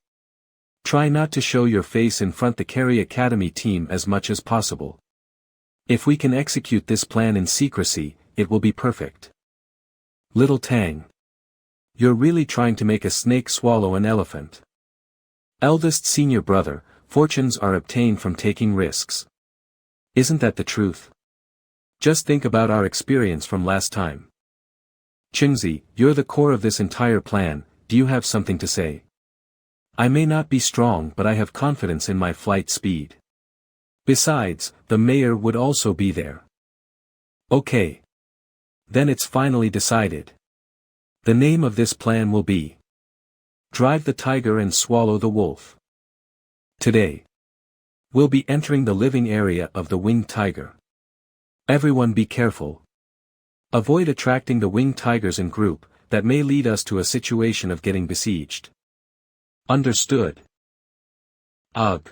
Try not to show your face in front the Kerry Academy team as much as possible. If we can execute this plan in secrecy, it will be perfect. Little Tang. You're really trying to make a snake swallow an elephant. Eldest senior brother, fortunes are obtained from taking risks. Isn't that the truth? Just think about our experience from last time. Qingzi, you're the core of this entire plan, do you have something to say? I may not be strong, but I have confidence in my flight speed. Besides, the mayor would also be there. Okay. Then it's finally decided. The name of this plan will be Drive the Tiger and Swallow the Wolf. Today, we'll be entering the living area of the winged tiger. Everyone be careful. Avoid attracting the winged tigers in group, that may lead us to a situation of getting besieged. Understood. Ugh.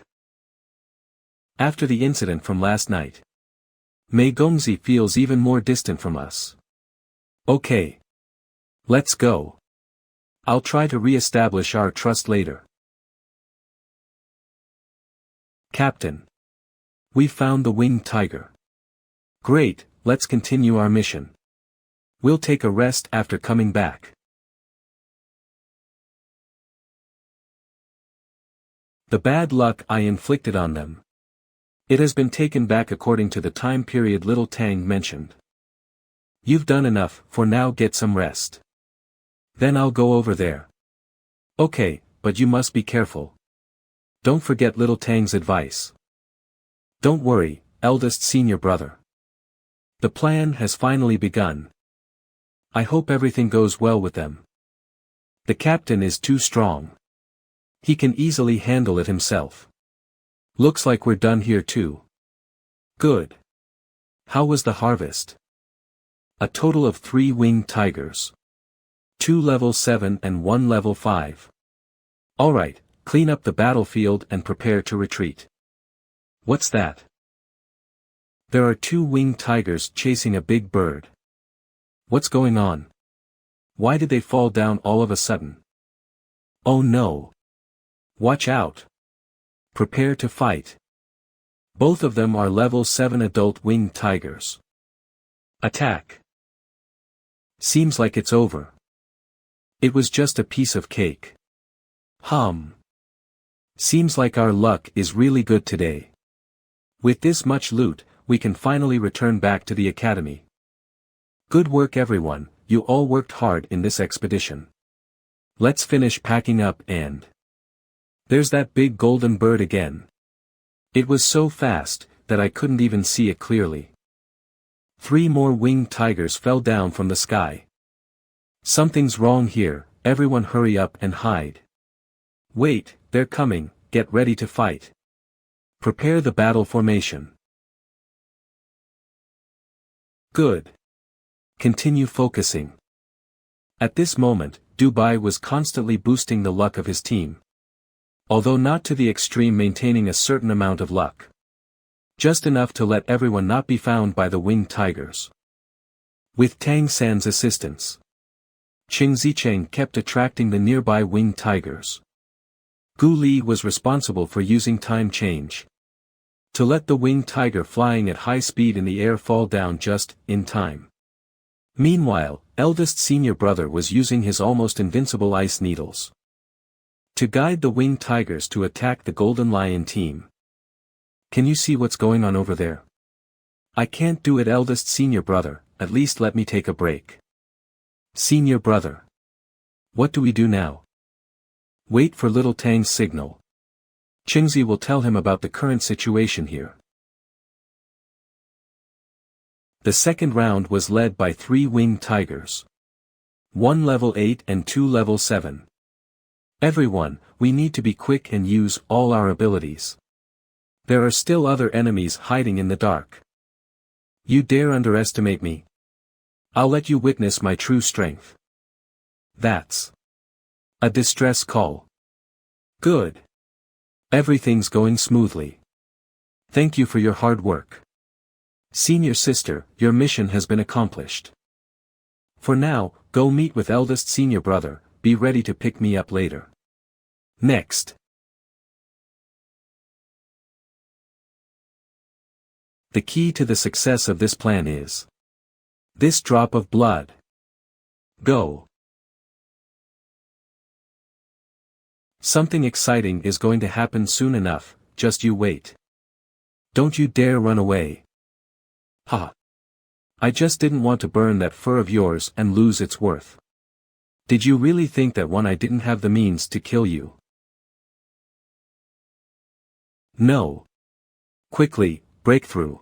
After the incident from last night, Mei Gongzi feels even more distant from us. Okay. Let's go. I'll try to re-establish our trust later. Captain. We've found the winged tiger. Great, let's continue our mission. We'll take a rest after coming back. The bad luck I inflicted on them. It has been taken back according to the time period little Tang mentioned. You've done enough, for now get some rest. Then I'll go over there. Okay, but you must be careful. Don't forget little Tang's advice. Don't worry, eldest senior brother. The plan has finally begun. I hope everything goes well with them. The captain is too strong. He can easily handle it himself. Looks like we're done here too. Good. How was the harvest? A total of 3 winged tigers. 2 level 7 and 1 level 5. Alright, clean up the battlefield and prepare to retreat. What's that? There are 2 winged tigers chasing a big bird. What's going on? Why did they fall down all of a sudden? Oh no. Watch out. Prepare to fight. Both of them are level 7 adult winged tigers. Attack. Seems like it's over. It was just a piece of cake. Seems like our luck is really good today. With this much loot, we can finally return back to the academy. Good work everyone, you all worked hard in this expedition. Let's finish packing up and... There's that big golden bird again. It was so fast, that I couldn't even see it clearly. 3 more winged tigers fell down from the sky. Something's wrong here, everyone hurry up and hide. Wait, they're coming, get ready to fight. Prepare the battle formation. Good. Continue focusing. At this moment, Dubai was constantly boosting the luck of his team. Although not to the extreme, maintaining a certain amount of luck. Just enough to let everyone not be found by the winged tigers. With Tang San's assistance, Qing Zicheng kept attracting the nearby winged tigers. Gu Li was responsible for using time change to let the winged tiger flying at high speed in the air fall down just in time. Meanwhile, eldest senior brother was using his almost invincible ice needles to guide the winged tigers to attack the Golden Lion team. Can you see what's going on over there? I can't do it, eldest senior brother, at least let me take a break. Senior brother. What do we do now? Wait for little Tang's signal. Qingzi will tell him about the current situation here. The second round was led by 3 winged tigers. 1 level 8 and 2 level 7. Everyone, we need to be quick and use all our abilities. There are still other enemies hiding in the dark. You dare underestimate me? I'll let you witness my true strength. That's a distress call. Good. Everything's going smoothly. Thank you for your hard work. Senior sister, your mission has been accomplished. For now, go meet with eldest senior brother, be ready to pick me up later. Next. The key to the success of this plan is this drop of blood. Go. Something exciting is going to happen soon enough, just you wait. Don't you dare run away. Ha. I just didn't want to burn that fur of yours and lose its worth. Did you really think that I didn't have the means to kill you? No. Quickly, breakthrough.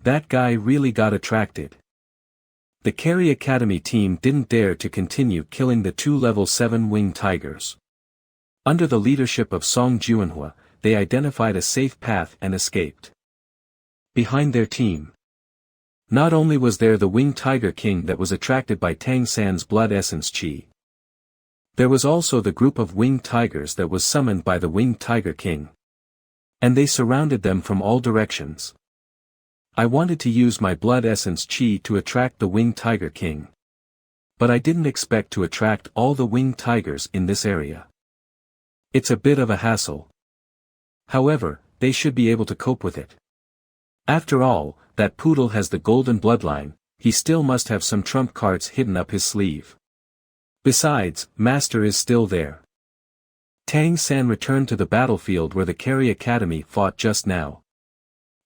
That guy really got attracted. The Kerry Academy team didn't dare to continue killing the 2 level 7 winged tigers. Under the leadership of Song Juanhua, they identified a safe path and escaped. Behind their team. Not only was there the winged tiger king that was attracted by Tang San's blood essence chi. There was also the group of winged tigers that was summoned by the winged tiger king. And they surrounded them from all directions. I wanted to use my blood essence chi to attract the winged tiger king. But I didn't expect to attract all the winged tigers in this area. It's a bit of a hassle. However, they should be able to cope with it. After all, that poodle has the golden bloodline, he still must have some trump cards hidden up his sleeve. Besides, Master is still there. Tang San returned to the battlefield where the Kerry Academy fought just now.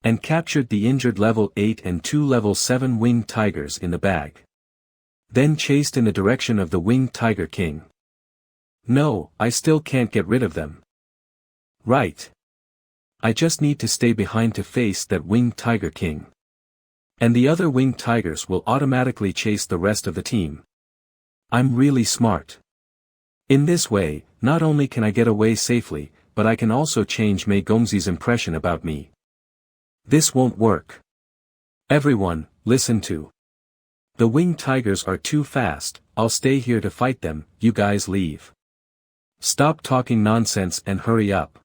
And captured the injured level 8 and 2 level 7 winged tigers in the bag. Then chased in the direction of the winged tiger king. No, I still can't get rid of them. Right. I just need to stay behind to face that winged tiger king. And the other winged tigers will automatically chase the rest of the team. I'm really smart. In this way, not only can I get away safely, but I can also change Mei Gongzi's impression about me. This won't work. Everyone, listen to. The winged tigers are too fast, I'll stay here to fight them, you guys leave. Stop talking nonsense and hurry up.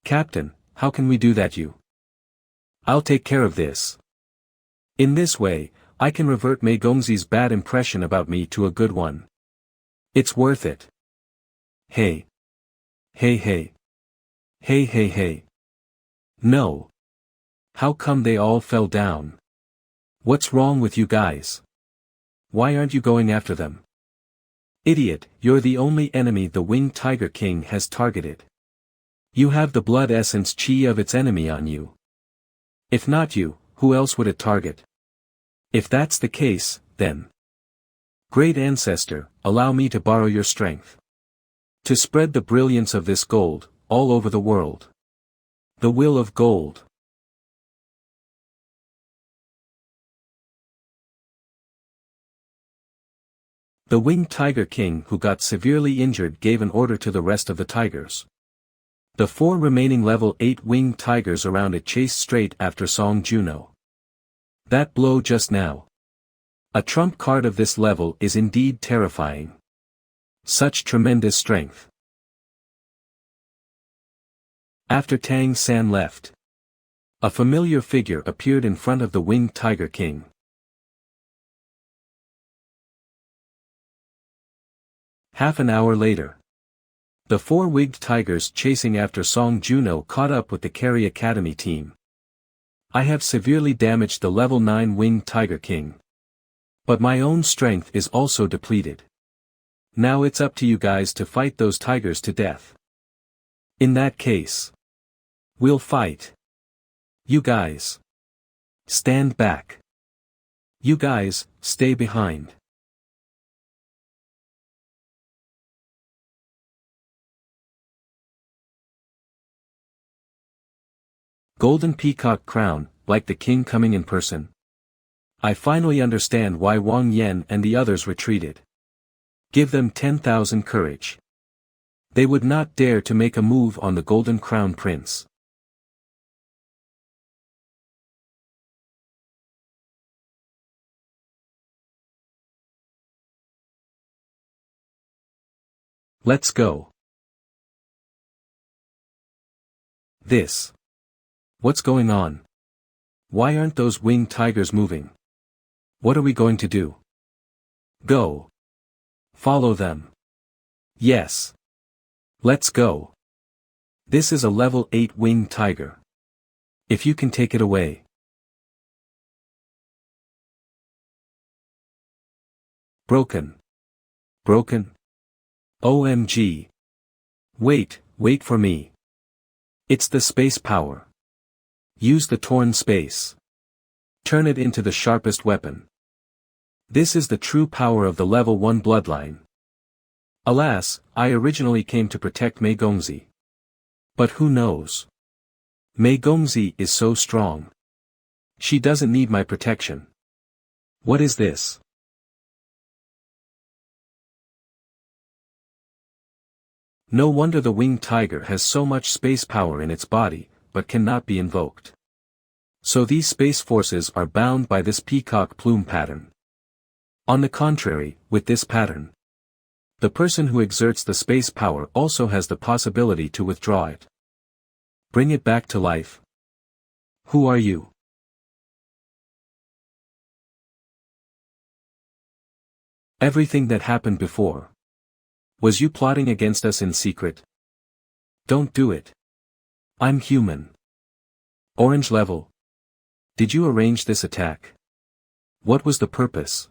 Captain, how can we do that you? I'll take care of this. In this way, I can revert Mei Gongzi's bad impression about me to a good one. It's worth it. Hey. Hey hey. Hey hey hey. No. How come they all fell down? What's wrong with you guys? Why aren't you going after them? Idiot, you're the only enemy the winged tiger king has targeted. You have the blood essence chi of its enemy on you. If not you, who else would it target? If that's the case, then. Great ancestor, allow me to borrow your strength. To spread the brilliance of this gold, all over the world. The will of gold. The winged tiger king who got severely injured gave an order to the rest of the tigers. The 4 remaining level 8 winged tigers around it chased straight after Song Juno. That blow just now. A trump card of this level is indeed terrifying. Such tremendous strength. After Tang San left, a familiar figure appeared in front of the winged tiger king. Half an hour later, the 4 winged tigers chasing after Song Juno caught up with the Kerry Academy team. I have severely damaged the level 9 winged tiger king. But my own strength is also depleted. Now it's up to you guys to fight those tigers to death. In that case, we'll fight. You guys, stand back. You guys, stay behind. Golden peacock crown, like the king coming in person. I finally understand why Wang Yan and the others retreated. Give them 10,000 courage. They would not dare to make a move on the golden crown prince. Let's go. This. What's going on? Why aren't those winged tigers moving? What are we going to do? Go. Follow them. Yes. Let's go. This is a level 8 winged tiger. If you can take it away. Broken. Broken? OMG. Wait for me. It's the space power. Use the torn space. Turn it into the sharpest weapon. This is the true power of the level 1 bloodline. Alas, I originally came to protect Mei Gongzi. But who knows? Mei Gongzi is so strong. She doesn't need my protection. What is this? No wonder the winged tiger has so much space power in its body, but cannot be invoked. So these space forces are bound by this peacock plume pattern. On the contrary, with this pattern, the person who exerts the space power also has the possibility to withdraw it. Bring it back to life. Who are you? Everything that happened before. Was you plotting against us in secret? Don't do it. I'm human. Orange level. Did you arrange this attack? What was the purpose?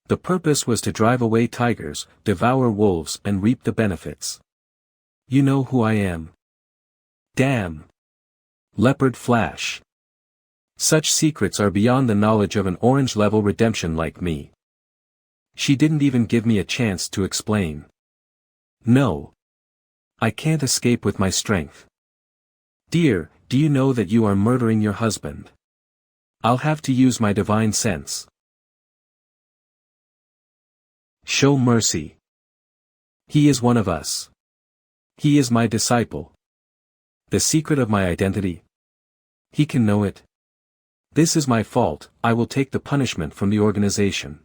The purpose was to drive away tigers, devour wolves and reap the benefits. You know who I am. Damn. Leopard Flash. Such secrets are beyond the knowledge of an orange level redemption like me. She didn't even give me a chance to explain. No. I can't escape with my strength. Dear, do you know that you are murdering your husband? I'll have to use my divine sense. Show mercy. He is one of us. He is my disciple. The secret of my identity. He can know it. This is my fault, I will take the punishment from the organization.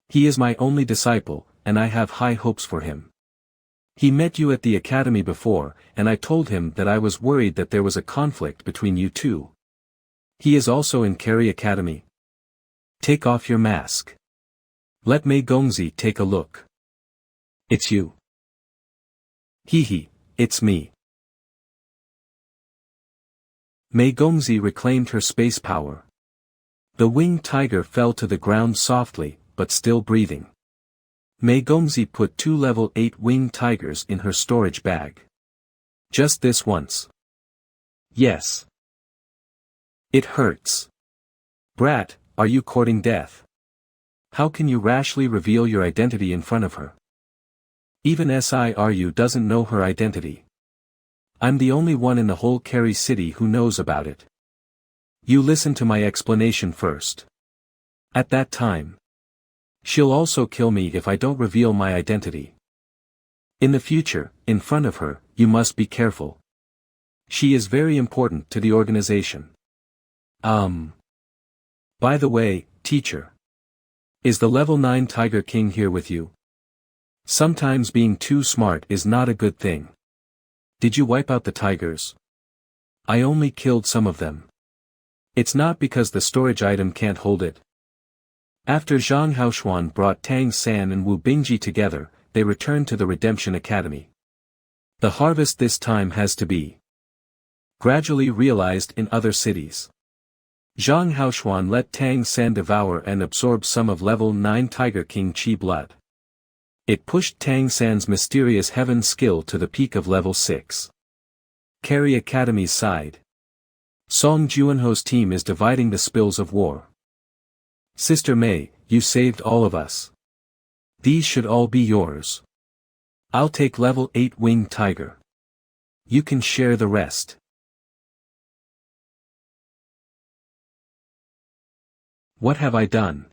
He is my only disciple, and I have high hopes for him. He met you at the academy before, and I told him that I was worried that there was a conflict between you two. He is also in Kerry Academy. Take off your mask. Let Mei Gongzi take a look. It's you. Hee, it's me. Mei Gongzi reclaimed her space power. The winged tiger fell to the ground softly, but still breathing. Mei Gongzi put 2 level 8 winged tigers in her storage bag. Just this once. Yes. It hurts. Brat, are you courting death? How can you rashly reveal your identity in front of her? Even Siru doesn't know her identity. I'm the only one in the whole Kerry City who knows about it. You listen to my explanation first. At that time, she'll also kill me if I don't reveal my identity. In the future, in front of her, you must be careful. She is very important to the organization. By the way, teacher. Is the level 9 Tiger King here with you? Sometimes being too smart is not a good thing. Did you wipe out the tigers? I only killed some of them. It's not because the storage item can't hold it. After Zhang Haoshuan brought Tang San and Wu Bingji together, they returned to the Redemption Academy. The harvest this time has to be gradually realized in other cities. Zhang Haoshuan let Tang San devour and absorb some of level 9 Tiger King Chi blood. It pushed Tang San's mysterious heaven skill to the peak of level 6. Kerry Academy's side. Song Juanho's team is dividing the spills of war. Sister Mei, you saved all of us. These should all be yours. I'll take level 8 winged tiger. You can share the rest. What have I done?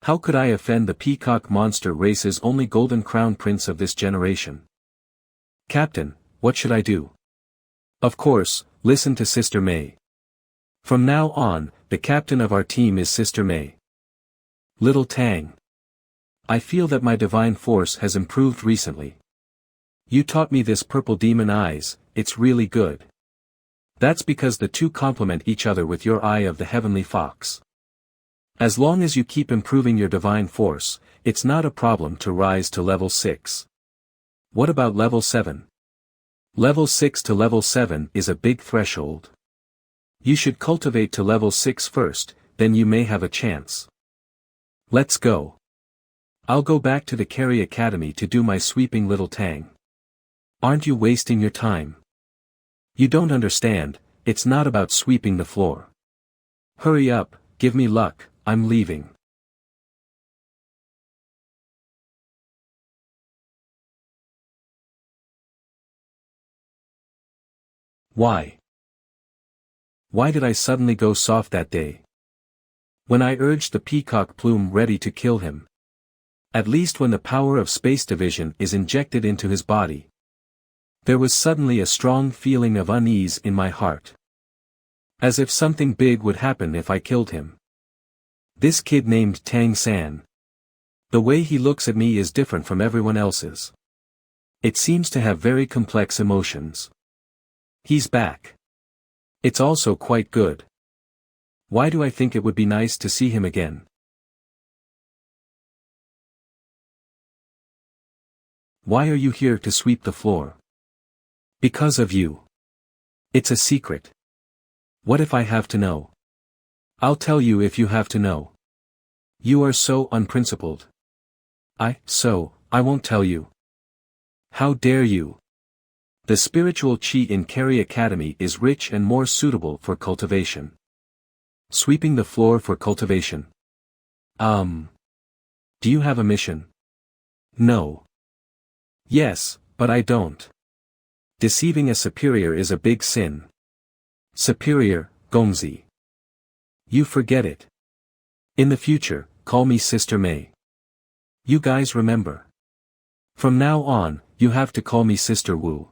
How could I offend the peacock monster race's only golden crown prince of this generation? Captain, what should I do? Of course, listen to Sister Mei. From now on, the captain of our team is Sister Mei. Little Tang. I feel that my divine force has improved recently. You taught me this purple demon eyes, it's really good. That's because the two complement each other with your eye of the heavenly fox. As long as you keep improving your divine force, it's not a problem to rise to level 6. What about level 7? Level 6 to level 7 is a big threshold. You should cultivate to level 6 first, then you may have a chance. Let's go. I'll go back to the Kerry Academy to do my sweeping little Tang. Aren't you wasting your time? You don't understand, it's not about sweeping the floor. Hurry up, give me luck, I'm leaving. Why? Why did I suddenly go soft that day? When I urged the peacock plume ready to kill him. At least when the power of space division is injected into his body. There was suddenly a strong feeling of unease in my heart. As if something big would happen if I killed him. This kid named Tang San. The way he looks at me is different from everyone else's. It seems to have very complex emotions. He's back. It's also quite good. Why do I think it would be nice to see him again? Why are you here to sweep the floor? Because of you. It's a secret. What if I have to know? I'll tell you if you have to know. You are so unprincipled. I won't tell you. How dare you? The spiritual chi in Kerry Academy is rich and more suitable for cultivation. Sweeping the floor for cultivation. Do you have a mission? No. Yes, but I don't. Deceiving a superior is a big sin. Superior, Gongzi. You forget it. In the future, call me Sister May. You guys remember. From now on, you have to call me Sister Wu.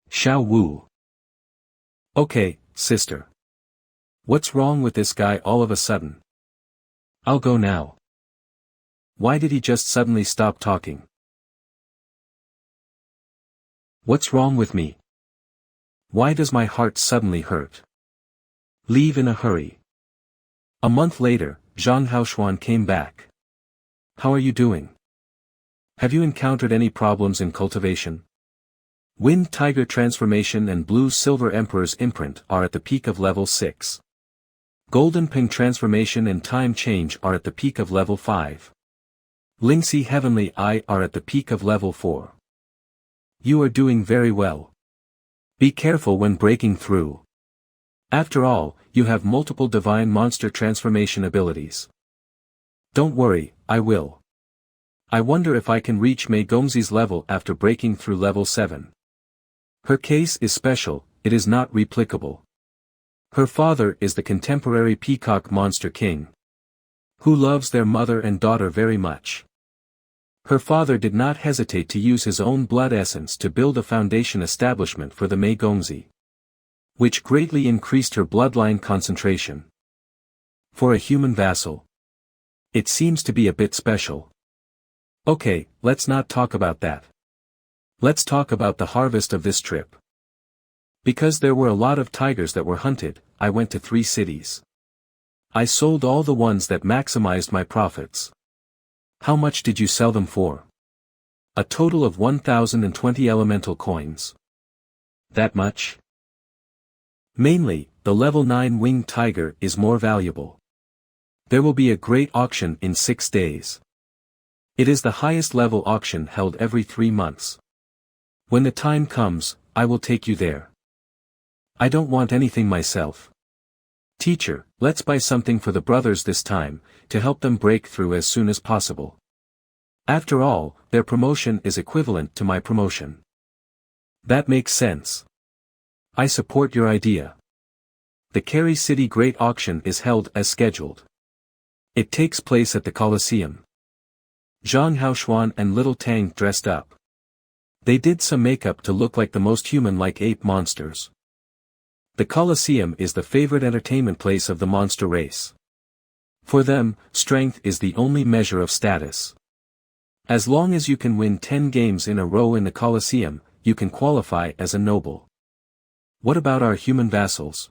Xiao Wu. Okay, sister. What's wrong with this guy all of a sudden? I'll go now. Why did he just suddenly stop talking? What's wrong with me? Why does my heart suddenly hurt? Leave in a hurry. A month later, Zhang Haoshuan came back. How are you doing? Have you encountered any problems in cultivation? Wind Tiger Transformation and Blue Silver Emperor's Imprint are at the peak of level 6. Golden Ping Transformation and Time Change are at the peak of level 5. Lingxi Heavenly Eye are at the peak of level 4. You are doing very well. Be careful when breaking through. After all, you have multiple divine monster transformation abilities. Don't worry, I will. I wonder if I can reach Mei Gongzi's level after breaking through level 7. Her case is special, it is not replicable. Her father is the contemporary peacock monster king, who loves their mother and daughter very much. Her father did not hesitate to use his own blood essence to build a foundation establishment for the Mei Gongzi, which greatly increased her bloodline concentration. For a human vassal, it seems to be a bit special. Okay, let's not talk about that. Let's talk about the harvest of this trip. Because there were a lot of tigers that were hunted, I went to 3 cities. I sold all the ones that maximized my profits. How much did you sell them for? A total of 1,020 elemental coins. That much? Mainly, the level 9 winged tiger is more valuable. There will be a great auction in 6 days. It is the highest level auction held every 3 months. When the time comes, I will take you there. I don't want anything myself. Teacher, let's buy something for the brothers this time, to help them break through as soon as possible. After all, their promotion is equivalent to my promotion. That makes sense. I support your idea. The Kerry City Great Auction is held as scheduled. It takes place at the Colosseum. Zhang Haoshuan and Little Tang dressed up. They did some makeup to look like the most human-like ape monsters. The Colosseum is the favorite entertainment place of the monster race. For them, strength is the only measure of status. As long as you can win 10 games in a row in the Colosseum, you can qualify as a noble. What about our human vassals?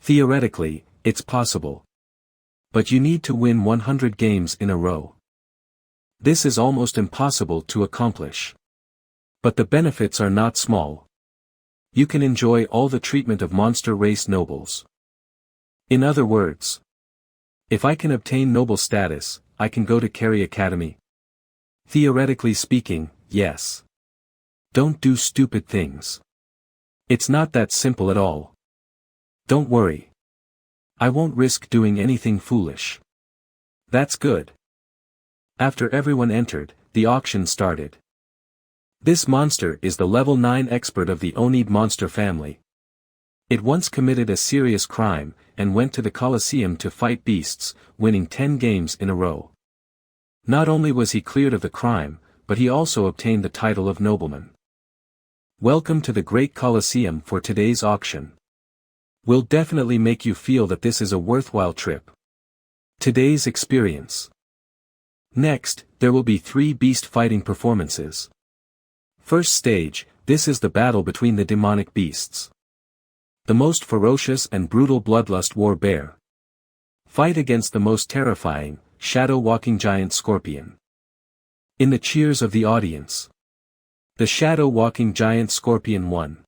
Theoretically, it's possible. But you need to win 100 games in a row. This is almost impossible to accomplish. But the benefits are not small. You can enjoy all the treatment of monster race nobles. In other words, if I can obtain noble status, I can go to Kerry Academy. Theoretically speaking, yes. Don't do stupid things. It's not that simple at all. Don't worry. I won't risk doing anything foolish. That's good. After everyone entered, the auction started. This monster is the level 9 expert of the Onid monster family. It once committed a serious crime, and went to the Colosseum to fight beasts, winning 10 games in a row. Not only was he cleared of the crime, but he also obtained the title of nobleman. Welcome to the Great Colosseum for today's auction. We'll definitely make you feel that this is a worthwhile trip. Today's experience. Next, there will be 3 beast fighting performances. First stage, this is the battle between the demonic beasts. The most ferocious and brutal bloodlust war bear. Fight against the most terrifying, shadow-walking giant scorpion. In the cheers of the audience. The shadow-walking giant scorpion won.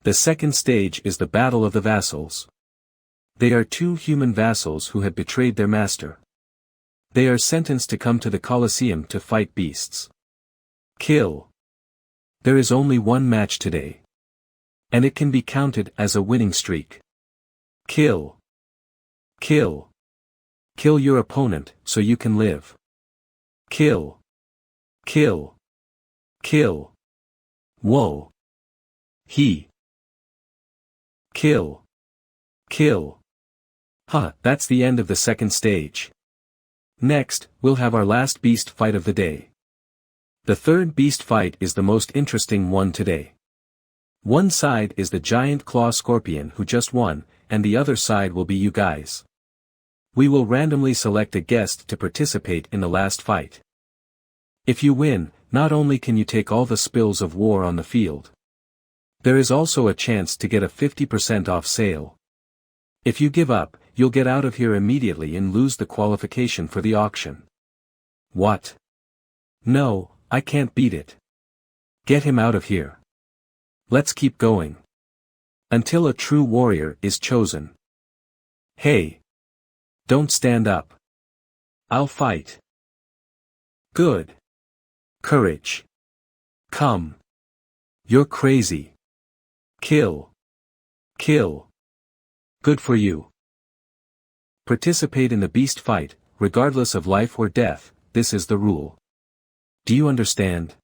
The second stage is the battle of the vassals. They are 2 human vassals who had betrayed their master. They are sentenced to come to the Colosseum to fight beasts. Kill. There is only 1 match today. And it can be counted as a winning streak. Kill. Kill. Kill your opponent so you can live. Kill. Kill. Kill. Whoa. He. Kill. Kill. That's the end of the second stage. Next, we'll have our last beast fight of the day. The third beast fight is the most interesting one today. One side is the giant claw scorpion who just won, and the other side will be you guys. We will randomly select a guest to participate in the last fight. If you win, not only can you take all the spills of war on the field. There is also a chance to get a 50% off sale. If you give up, you'll get out of here immediately and lose the qualification for the auction. What? No, I can't beat it. Get him out of here. Let's keep going. Until a true warrior is chosen. Hey. Don't stand up. I'll fight. Good. Courage. Come. You're crazy. Kill. Kill. Good for you. Participate in the beast fight, regardless of life or death, this is the rule. Do you understand?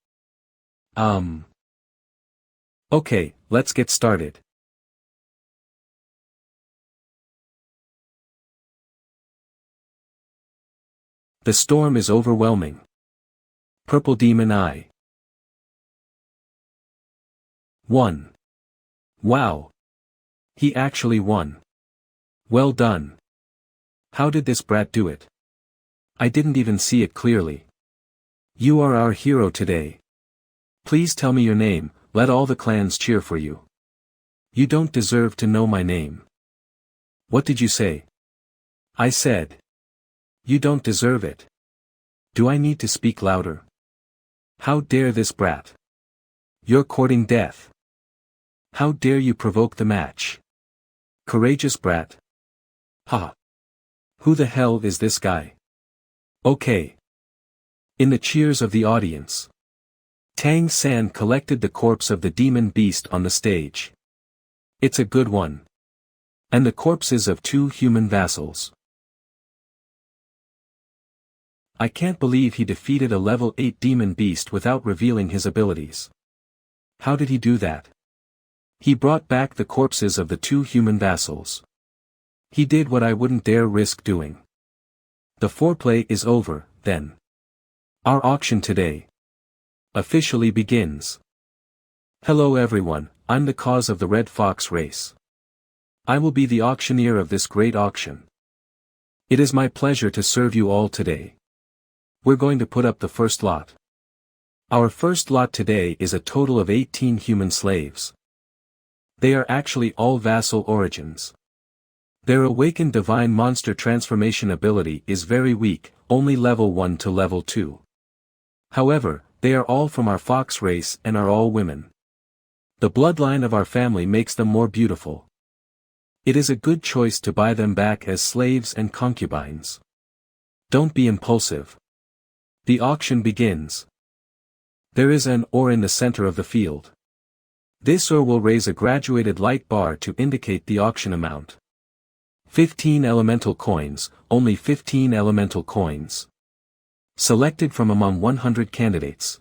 Okay, let's get started. The storm is overwhelming. Purple Demon Eye. 1. Wow. He actually won. Well done. How did this brat do it? I didn't even see it clearly. You are our hero today. Please tell me your name, let all the clans cheer for you. You don't deserve to know my name. What did you say? I said. You don't deserve it. Do I need to speak louder? How dare this brat? You're courting death. How dare you provoke the match? Courageous brat. Ha. Who the hell is this guy? Okay. In the cheers of the audience. Tang San collected the corpse of the demon beast on the stage. It's a good one. And the corpses of 2 human vassals. I can't believe he defeated a level 8 demon beast without revealing his abilities. How did he do that? He brought back the corpses of the 2 human vassals. He did what I wouldn't dare risk doing. The foreplay is over, then. Our auction today officially begins. Hello everyone, I'm the cause of the Red Fox race. I will be the auctioneer of this great auction. It is my pleasure to serve you all today. We're going to put up the first lot. Our first lot today is a total of 18 human slaves. They are actually all vassal origins. Their awakened divine monster transformation ability is very weak, only level 1 to level 2. However, they are all from our fox race and are all women. The bloodline of our family makes them more beautiful. It is a good choice to buy them back as slaves and concubines. Don't be impulsive. The auction begins. There is an ore in the center of the field. This ore will raise a graduated light bar to indicate the auction amount. 15 elemental coins, only 15 elemental coins. Selected from among 100 candidates.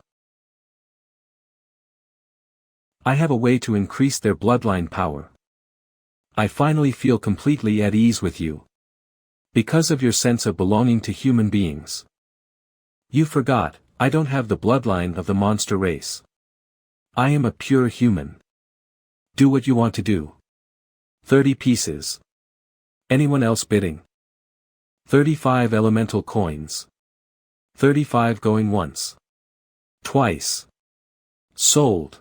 I have a way to increase their bloodline power. I finally feel completely at ease with you. Because of your sense of belonging to human beings. You forgot, I don't have the bloodline of the monster race. I am a pure human. Do what you want to do. 30 pieces. Anyone else bidding? 35 elemental coins. 35 going once. Twice. Sold.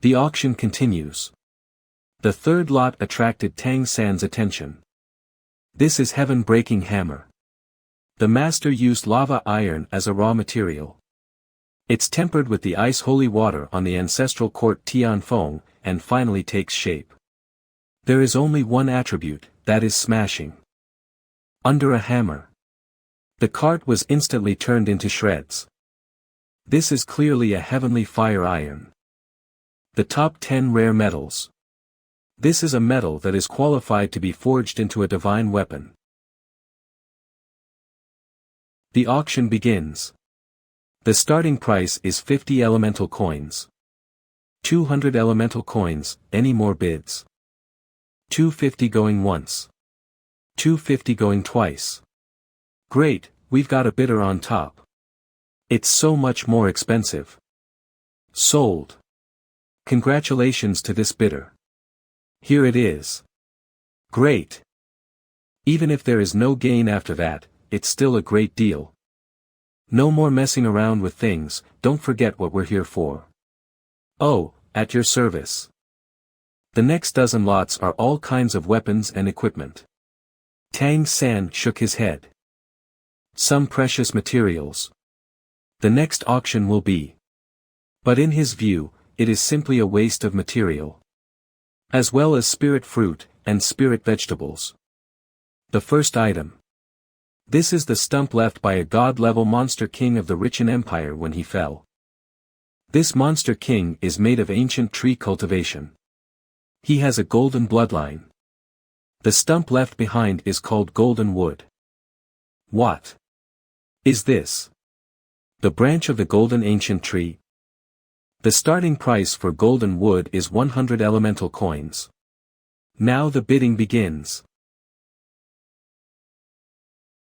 The auction continues. The third lot attracted Tang San's attention. This is heaven-breaking hammer. The master used lava iron as a raw material. It's tempered with the ice holy water on the ancestral court Tianfeng, and finally takes shape. There is only one attribute, that is smashing. Under a hammer. The cart was instantly turned into shreds. This is clearly a heavenly fire iron. The top 10 rare metals. This is a metal that is qualified to be forged into a divine weapon. The auction begins. The starting price is 50 elemental coins. 200 elemental coins, any more bids? 250 going once. 250 going twice. Great, we've got a bidder on top. It's so much more expensive. Sold. Congratulations to this bidder. Here it is. Great. Even if there is no gain after that, it's still a great deal. No more messing around with things, don't forget what we're here for. Oh, at your service. The next dozen lots are all kinds of weapons and equipment. Tang San shook his head. Some precious materials. The next auction will be. But in his view, it is simply a waste of material. As well as spirit fruit, and spirit vegetables. The first item. This is the stump left by a god-level monster king of the Richen Empire when he fell. This monster king is made of ancient tree cultivation. He has a golden bloodline. The stump left behind is called golden wood. What is this? The branch of the golden ancient tree? The starting price for golden wood is 100 elemental coins. Now the bidding begins.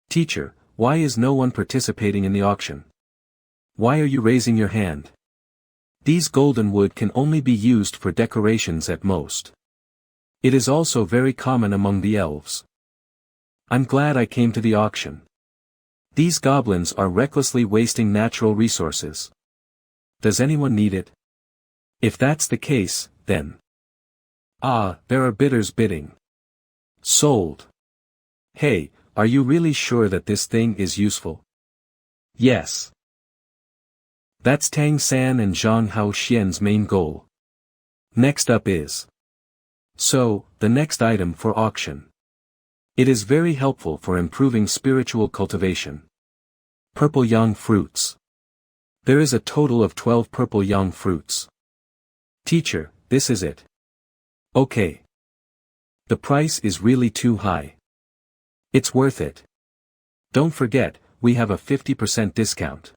Teacher, why is no one participating in the auction? Why are you raising your hand? These golden wood can only be used for decorations at most. It is also very common among the elves. I'm glad I came to the auction. These goblins are recklessly wasting natural resources. Does anyone need it? If that's the case, then. Ah, there are bidders bidding. Sold. Hey, are you really sure that this thing is useful? Yes. That's Tang San and Zhang Hao Xian's main goal. Next up is. So, the next item for auction. It is very helpful for improving spiritual cultivation. Purple yang fruits. There is a total of 12 purple yang fruits. Teacher, this is it. Okay. The price is really too high. It's worth it. Don't forget, we have a 50% discount.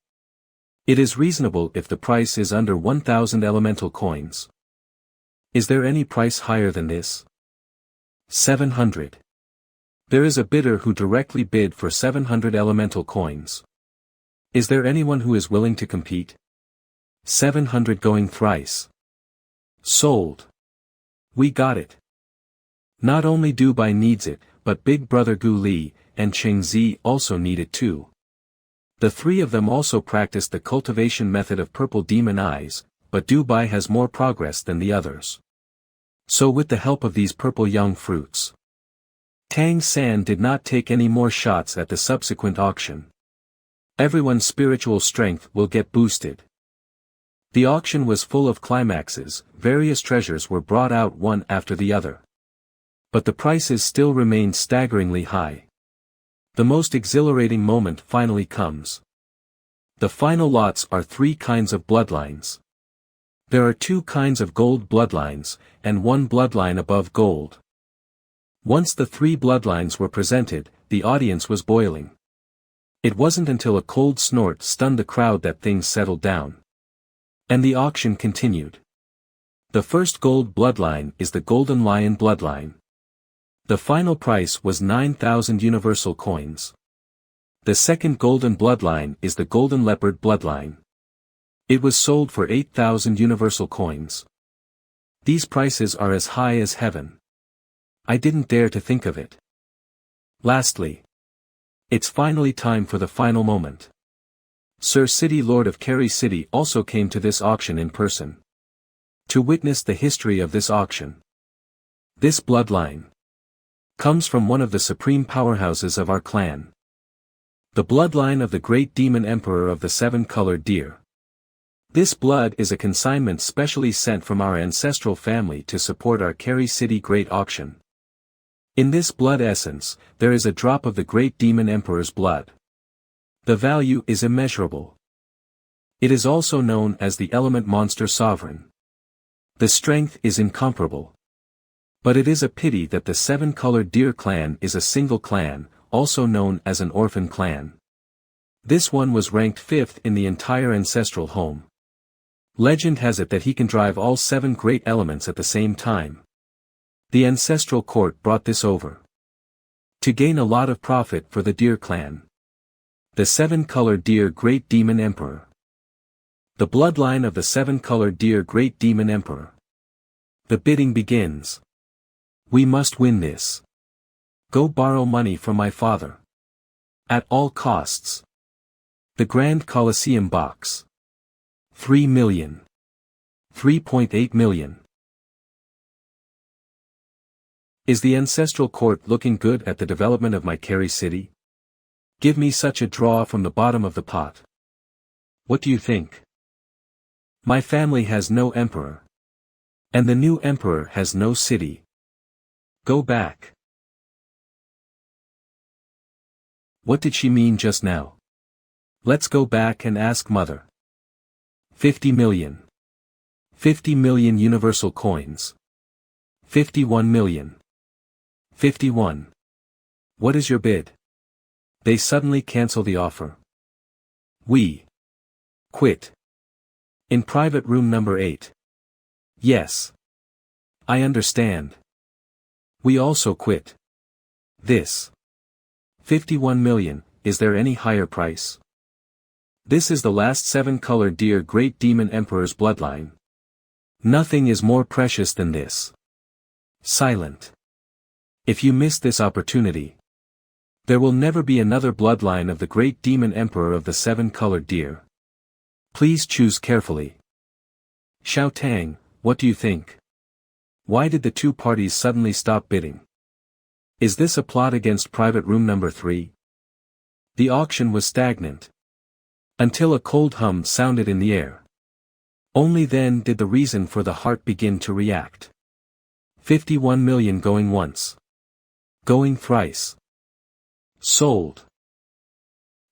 It is reasonable if the price is under 1,000 elemental coins. Is there any price higher than this? 700. There is a bidder who directly bid for 700 elemental coins. Is there anyone who is willing to compete? 700 going thrice. Sold. We got it. Not only Dubai needs it, but Big Brother Gu Li and Cheng Zi also need it too. The three of them also practice the cultivation method of purple demon eyes, but Dubai has more progress than the others. So with the help of these purple young fruits, Tang San did not take any more shots at the subsequent auction. Everyone's spiritual strength will get boosted. The auction was full of climaxes, various treasures were brought out one after the other. But the prices still remained staggeringly high. The most exhilarating moment finally comes. The final lots are 3 kinds of bloodlines. There are 2 kinds of gold bloodlines, and 1 bloodline above gold. Once the 3 bloodlines were presented, the audience was boiling. It wasn't until a cold snort stunned the crowd that things settled down. And the auction continued. The first gold bloodline is the Golden Lion bloodline. The final price was 9,000 universal coins. The second golden bloodline is the Golden Leopard bloodline. It was sold for 8,000 universal coins. These prices are as high as heaven. I didn't dare to think of it. Lastly, it's finally time for the final moment. Sir City Lord of Kerry City also came to this auction in person. To witness the history of this auction. This bloodline comes from one of the supreme powerhouses of our clan. The bloodline of the great demon emperor of the seven-colored deer. This blood is a consignment specially sent from our ancestral family to support our Kerry City Great Auction. In this blood essence, there is a drop of the great demon emperor's blood. The value is immeasurable. It is also known as the element monster sovereign. The strength is incomparable. But it is a pity that the seven-colored deer clan is a single clan, also known as an orphan clan. This one was ranked 5th in the entire ancestral home. Legend has it that he can drive all 7 great elements at the same time. The ancestral court brought this over to gain a lot of profit for the deer clan. The seven-colored deer great demon emperor. The bloodline of the seven-colored deer great demon emperor. The bidding begins. We must win this. Go borrow money from my father. At all costs. The Grand Colosseum box. 3 million. 3.8 million. Is the ancestral court looking good at the development of my Kerry City? Give me such a draw from the bottom of the pot. What do you think? My family has no emperor. And the new emperor has no city. Go back. What did she mean just now? Let's go back and ask mother. 50 million. 50 million universal coins. 51 million. 51. What is your bid? They suddenly cancel the offer. We quit. In private room number 8. Yes. I understand. We also quit. This. 51 million, is there any higher price? This is the last seven-colored deer great demon emperor's bloodline. Nothing is more precious than this. Silent. If you miss this opportunity, there will never be another bloodline of the great demon emperor of the seven-colored deer. Please choose carefully. Xiao Tang, what do you think? Why did the two parties suddenly stop bidding? Is this a plot against private room number 3? The auction was stagnant. Until a cold hum sounded in the air. Only then did the reason for the heart begin to react. 51 million going once. Going thrice. Sold.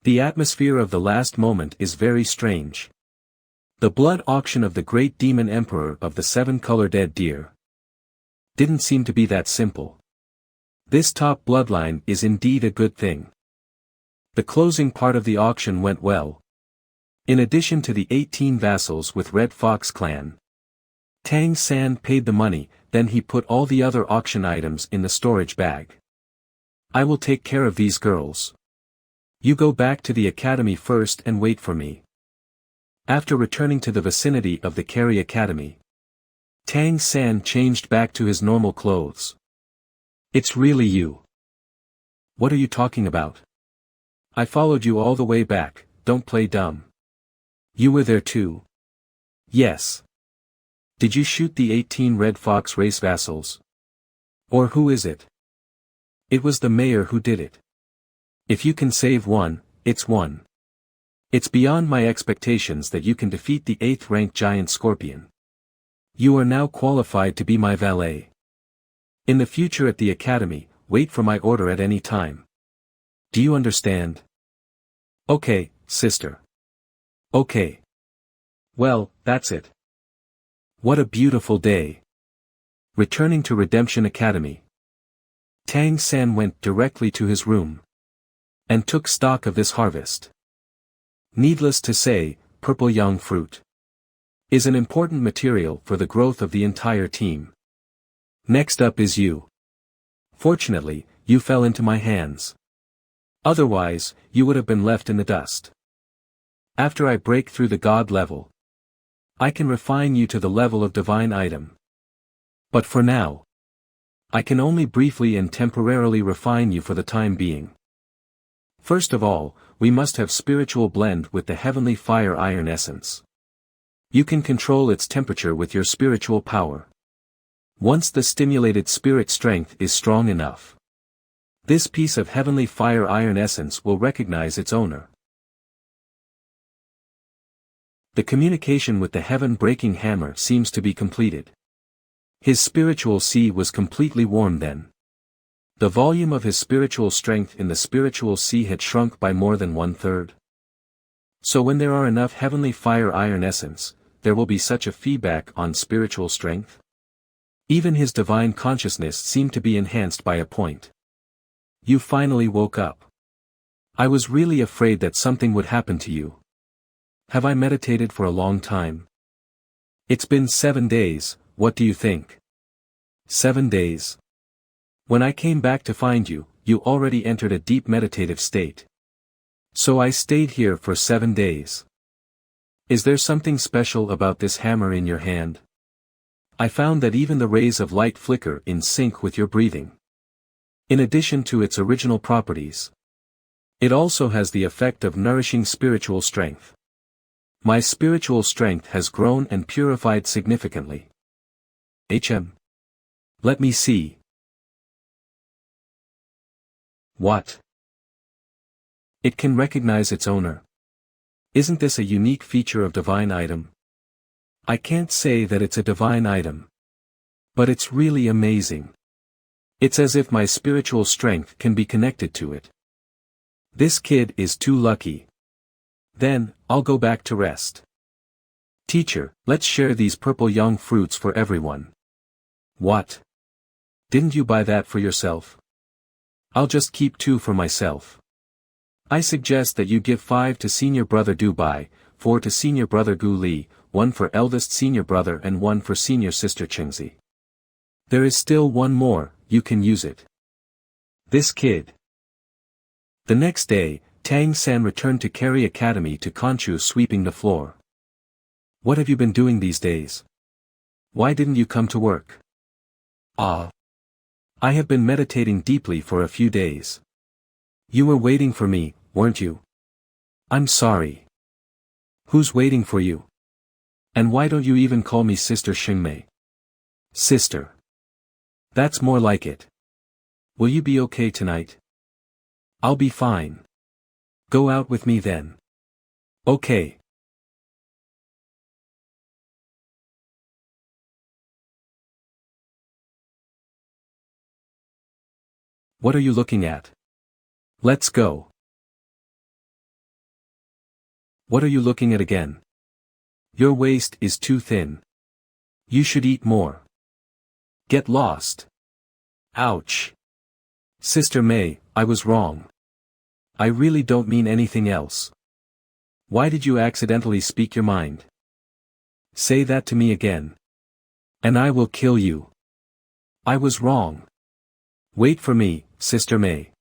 The atmosphere of the last moment is very strange. The blood auction of the great demon emperor of the seven-colored dead deer didn't seem to be that simple. This top bloodline is indeed a good thing. The closing part of the auction went well. In addition to the 18 vassals with Red Fox clan, Tang San paid the money, then he put all the other auction items in the storage bag. I will take care of these girls. You go back to the academy first and wait for me. After returning to the vicinity of the Kerry Academy, Tang San changed back to his normal clothes. It's really you. What are you talking about? I followed you all the way back, don't play dumb. You were there too? Yes. Did you shoot the 18 Red Fox race vassals? Or who is it? It was the mayor who did it. If you can save one, it's one. It's beyond my expectations that you can defeat the 8th-ranked giant scorpion. You are now qualified to be my valet. In the future at the academy, wait for my order at any time. Do you understand? Okay, sister. Okay. Well, that's it. What a beautiful day. Returning to Redemption Academy, Tang San went directly to his room and took stock of this harvest. Needless to say, purple young fruit is an important material for the growth of the entire team. Next up is you. Fortunately, you fell into my hands. Otherwise, you would have been left in the dust. After I break through the god level, I can refine you to the level of divine item. But for now, I can only briefly and temporarily refine you for the time being. First of all, we must have spiritual blend with the heavenly fire iron essence. You can control its temperature with your spiritual power. Once the stimulated spirit strength is strong enough, this piece of heavenly fire iron essence will recognize its owner. The communication with the heaven-breaking hammer seems to be completed. His spiritual sea was completely warm then. The volume of his spiritual strength in the spiritual sea had shrunk by more than 1/3. So when there are enough heavenly fire iron essence, there will be such a feedback on spiritual strength. Even his divine consciousness seemed to be enhanced by a point. You finally woke up. I was really afraid that something would happen to you. Have I meditated for a long time? It's been 7 days, what do you think? 7 days. When I came back to find you, you already entered a deep meditative state. So I stayed here for 7 days. Is there something special about this hammer in your hand? I found that even the rays of light flicker in sync with your breathing. In addition to its original properties, it also has the effect of nourishing spiritual strength. My spiritual strength has grown and purified significantly. Let me see. What? It can recognize its owner. Isn't this a unique feature of divine item? I can't say that it's a divine item. But it's really amazing. It's as if my spiritual strength can be connected to it. This kid is too lucky. Then, I'll go back to rest. Teacher, let's share these purple young fruits for everyone. What? Didn't you buy that for yourself? I'll just keep 2 for myself. I suggest that you give 5 to senior brother Dubai, 4 to senior brother Gu Li, 1 for eldest senior brother and 1 for senior sister Qingzi. There is still 1 more, you can use it. This kid. The next day, Tang San returned to Kerry Academy to Conchu sweeping the floor. What have you been doing these days? Why didn't you come to work? I have been meditating deeply for a few days. You were waiting for me, weren't you? I'm sorry. Who's waiting for you? And why don't you even call me Sister Xingmei? Sister. That's more like it. Will you be okay tonight? I'll be fine. Go out with me then. Okay. What are you looking at? Let's go. What are you looking at again? Your waist is too thin. You should eat more. Get lost. Ouch. Sister May, I was wrong. I really don't mean anything else. Why did you accidentally speak your mind? Say that to me again. And I will kill you. I was wrong. Wait for me, Sister May.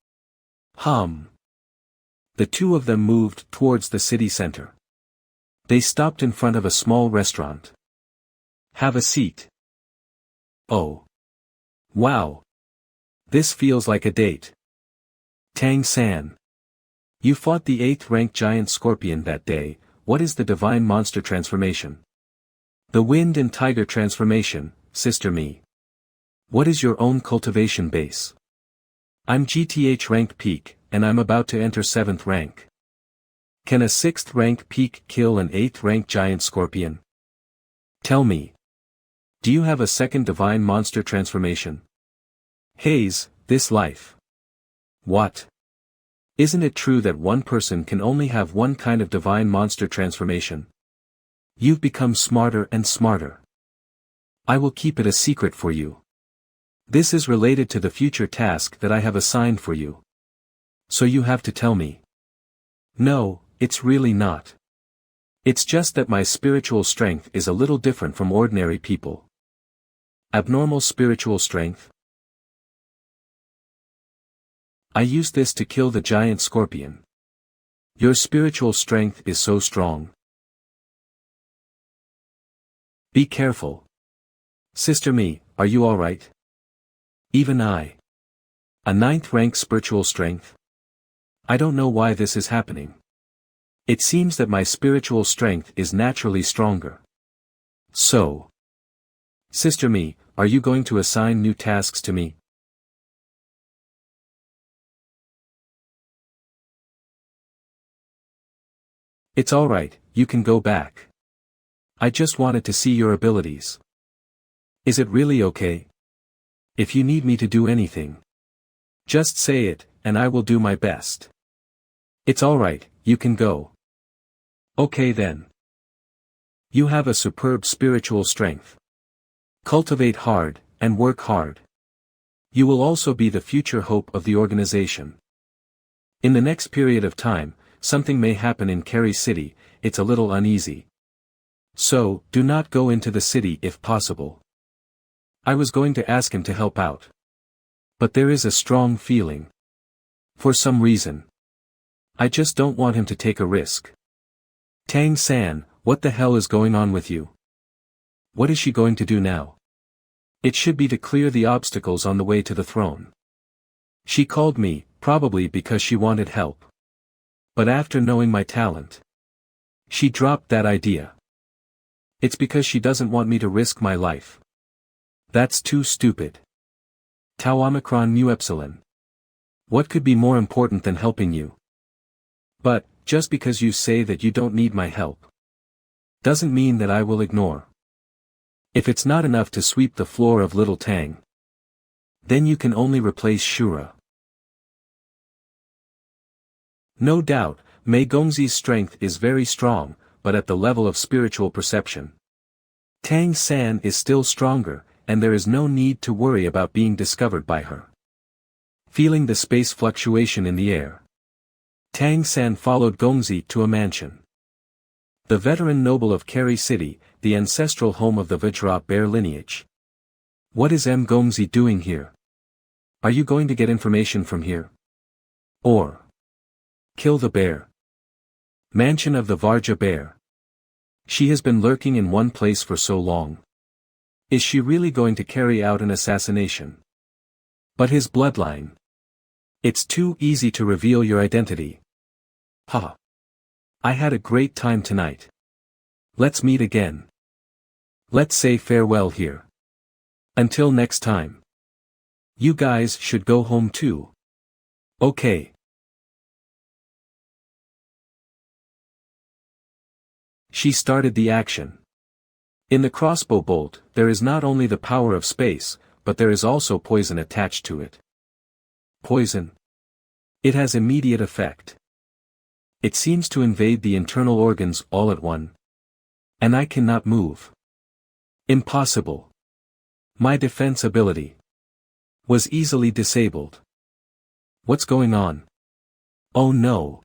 The 2 of them moved towards the city center. They stopped in front of a small restaurant. Have a seat. Oh. Wow. This feels like a date. Tang San. You fought the 8th-ranked giant scorpion that day. What is the divine monster transformation? The wind and tiger transformation, Sister Me. What is your own cultivation base? I'm GTH rank peak, and I'm about to enter 7th rank. Can a 6th rank peak kill an 8th rank giant scorpion? Tell me. Do you have a second divine monster transformation? Haze, this life. What? Isn't it true that one person can only have one kind of divine monster transformation? You've become smarter and smarter. I will keep it a secret for you. This is related to the future task that I have assigned for you. So you have to tell me. No, it's really not. It's just that my spiritual strength is a little different from ordinary people. Abnormal spiritual strength? I used this to kill the giant scorpion. Your spiritual strength is so strong. Be careful. Sister Me, are you alright? Even I. A 9th rank spiritual strength? I don't know why this is happening. It seems that my spiritual strength is naturally stronger. So. Sister Me, are you going to assign new tasks to me? It's alright, you can go back. I just wanted to see your abilities. Is it really okay? If you need me to do anything, just say it, and I will do my best. It's alright, you can go. Okay then. You have a superb spiritual strength. Cultivate hard, and work hard. You will also be the future hope of the organization. In the next period of time, something may happen in Kerry City, it's a little uneasy. So, do not go into the city if possible. I was going to ask him to help out. But there is a strong feeling. For some reason. I just don't want him to take a risk. Tang San, what the hell is going on with you? What is she going to do now? It should be to clear the obstacles on the way to the throne. She called me, probably because she wanted help. But after knowing my talent, she dropped that idea. It's because she doesn't want me to risk my life. That's too stupid. Tau Omicron Mu Epsilon. What could be more important than helping you? But, just because you say that you don't need my help, doesn't mean that I will ignore. If it's not enough to sweep the floor of Little Tang, then you can only replace Shura. No doubt, Mei Gongzi's strength is very strong, but at the level of spiritual perception. Tang San is still stronger, and there is no need to worry about being discovered by her. Feeling the space fluctuation in the air, Tang San followed Gongzi to a mansion. The veteran noble of Kerry City, the ancestral home of the Vajra bear lineage. What is Gongzi doing here? Are you going to get information from here? Or kill the bear? Mansion of the Varja bear. She has been lurking in one place for so long. Is she really going to carry out an assassination? But his bloodline. It's too easy to reveal your identity. Ha! I had a great time tonight. Let's meet again. Let's say farewell here. Until next time. You guys should go home too. Okay. She started the action. In the crossbow bolt, there is not only the power of space, but there is also poison attached to it. Poison. It has immediate effect. It seems to invade the internal organs all at once. And I cannot move. Impossible. My defense ability was easily disabled. What's going on? Oh no.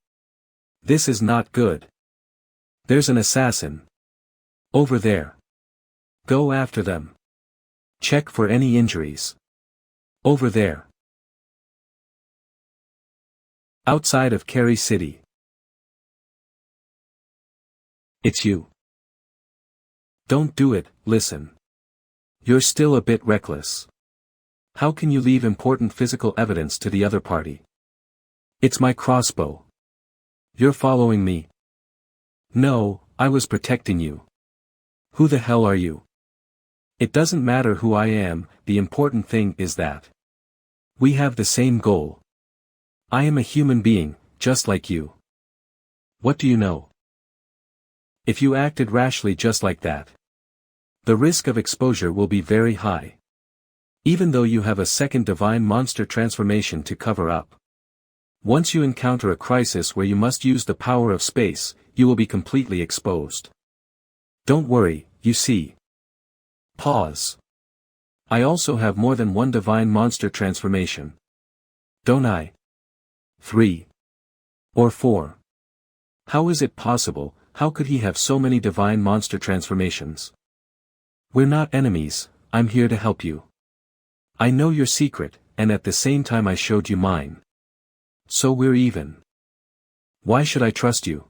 This is not good. There's an assassin. Over there. Go after them. Check for any injuries. Over there. Outside of Kerry City. It's you. Don't do it, listen. You're still a bit reckless. How can you leave important physical evidence to the other party? It's my crossbow. You're following me. No, I was protecting you. Who the hell are you? It doesn't matter who I am, the important thing is that we have the same goal. I am a human being, just like you. What do you know? If you acted rashly just like that, the risk of exposure will be very high. Even though you have a second divine monster transformation to cover up. Once you encounter a crisis where you must use the power of space, you will be completely exposed. Don't worry, you see. Pause. I also have more than one divine monster transformation. Don't I? 3. Or 4. How is it possible? How could he have so many divine monster transformations? We're not enemies, I'm here to help you. I know your secret, and at the same time I showed you mine. So we're even. Why should I trust you?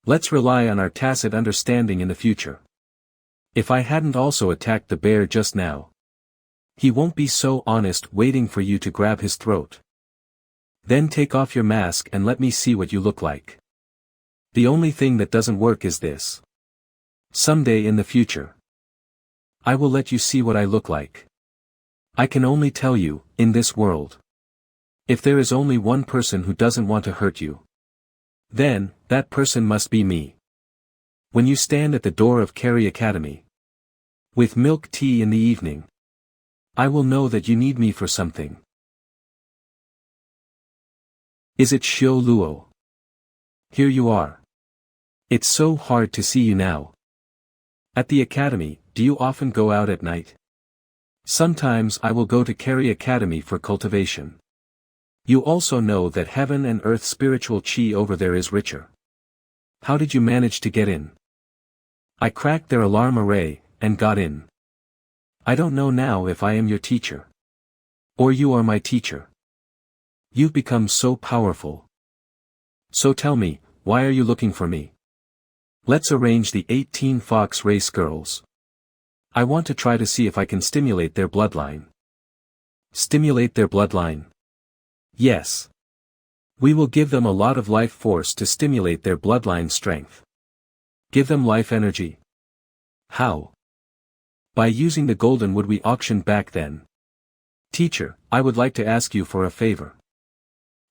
Let's rely on our tacit understanding in the future. If I hadn't also attacked the bear just now. He won't be so honest waiting for you to grab his throat. Then take off your mask and let me see what you look like. The only thing that doesn't work is this. Someday in the future, I will let you see what I look like. I can only tell you, in this world, if there is only one person who doesn't want to hurt you, then, that person must be me. When you stand at the door of Kerry Academy, with milk tea in the evening, I will know that you need me for something. Is it Xiao Luo? Here you are. It's so hard to see you now. At the academy, do you often go out at night? Sometimes I will go to Kerry Academy for cultivation. You also know that heaven and earth spiritual chi over there is richer. How did you manage to get in? I cracked their alarm array, and got in. I don't know now if I am your teacher. Or you are my teacher. You've become so powerful. So tell me, why are you looking for me? Let's arrange the 18 fox race girls. I want to try to see if I can stimulate their bloodline. Stimulate their bloodline? Yes. We will give them a lot of life force to stimulate their bloodline strength. Give them life energy. How? By using the golden wood we auctioned back then. Teacher, I would like to ask you for a favor.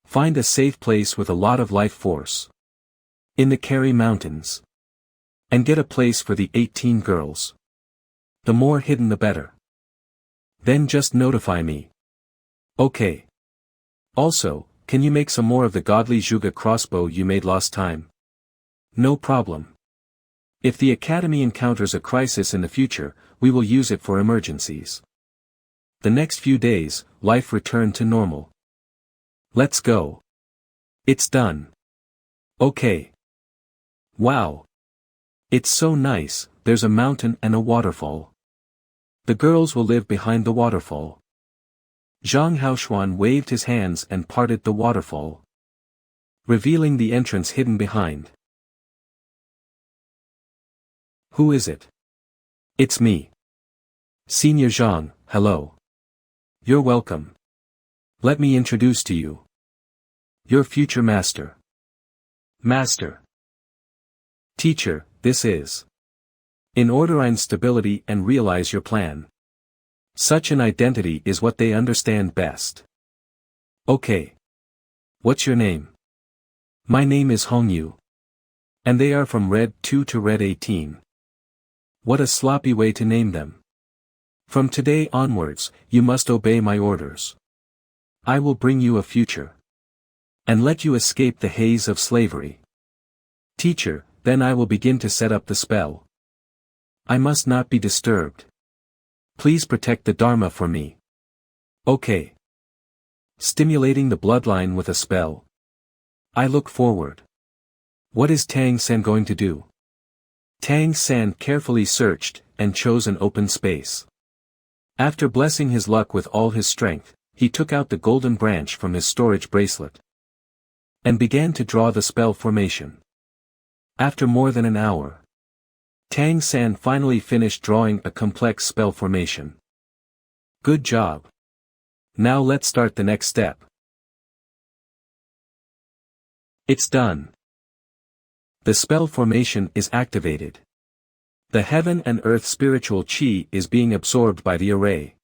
Find a safe place with a lot of life force. In the Kerry Mountains. And get a place for the 18 girls. The more hidden the better. Then just notify me. Okay. Also, can you make some more of the godly Zhuge crossbow you made last time? No problem. If the academy encounters a crisis in the future, we will use it for emergencies. The next few days, life returned to normal. Let's go. It's done. Okay. Wow. It's so nice, there's a mountain and a waterfall. The girls will live behind the waterfall. Zhang Haoshuan waved his hands and parted the waterfall, revealing the entrance hidden behind. Who is it? It's me. Senior Zhang, hello. You're welcome. Let me introduce to you. Your future master. Master. Teacher, this is. In order and stability and realize your plan. Such an identity is what they understand best. Okay. What's your name? My name is Hongyu. And they are from Red 2 to Red 18. What a sloppy way to name them. From today onwards, you must obey my orders. I will bring you a future. And let you escape the haze of slavery. Teacher, then I will begin to set up the spell. I must not be disturbed. Please protect the Dharma for me. Okay. Stimulating the bloodline with a spell. I look forward. What is Tang San going to do? Tang San carefully searched, and chose an open space. After blessing his luck with all his strength, he took out the golden branch from his storage bracelet. And began to draw the spell formation. After more than an hour, Tang San finally finished drawing a complex spell formation. Good job. Now let's start the next step. It's done. The spell formation is activated. The heaven and earth spiritual chi is being absorbed by the array.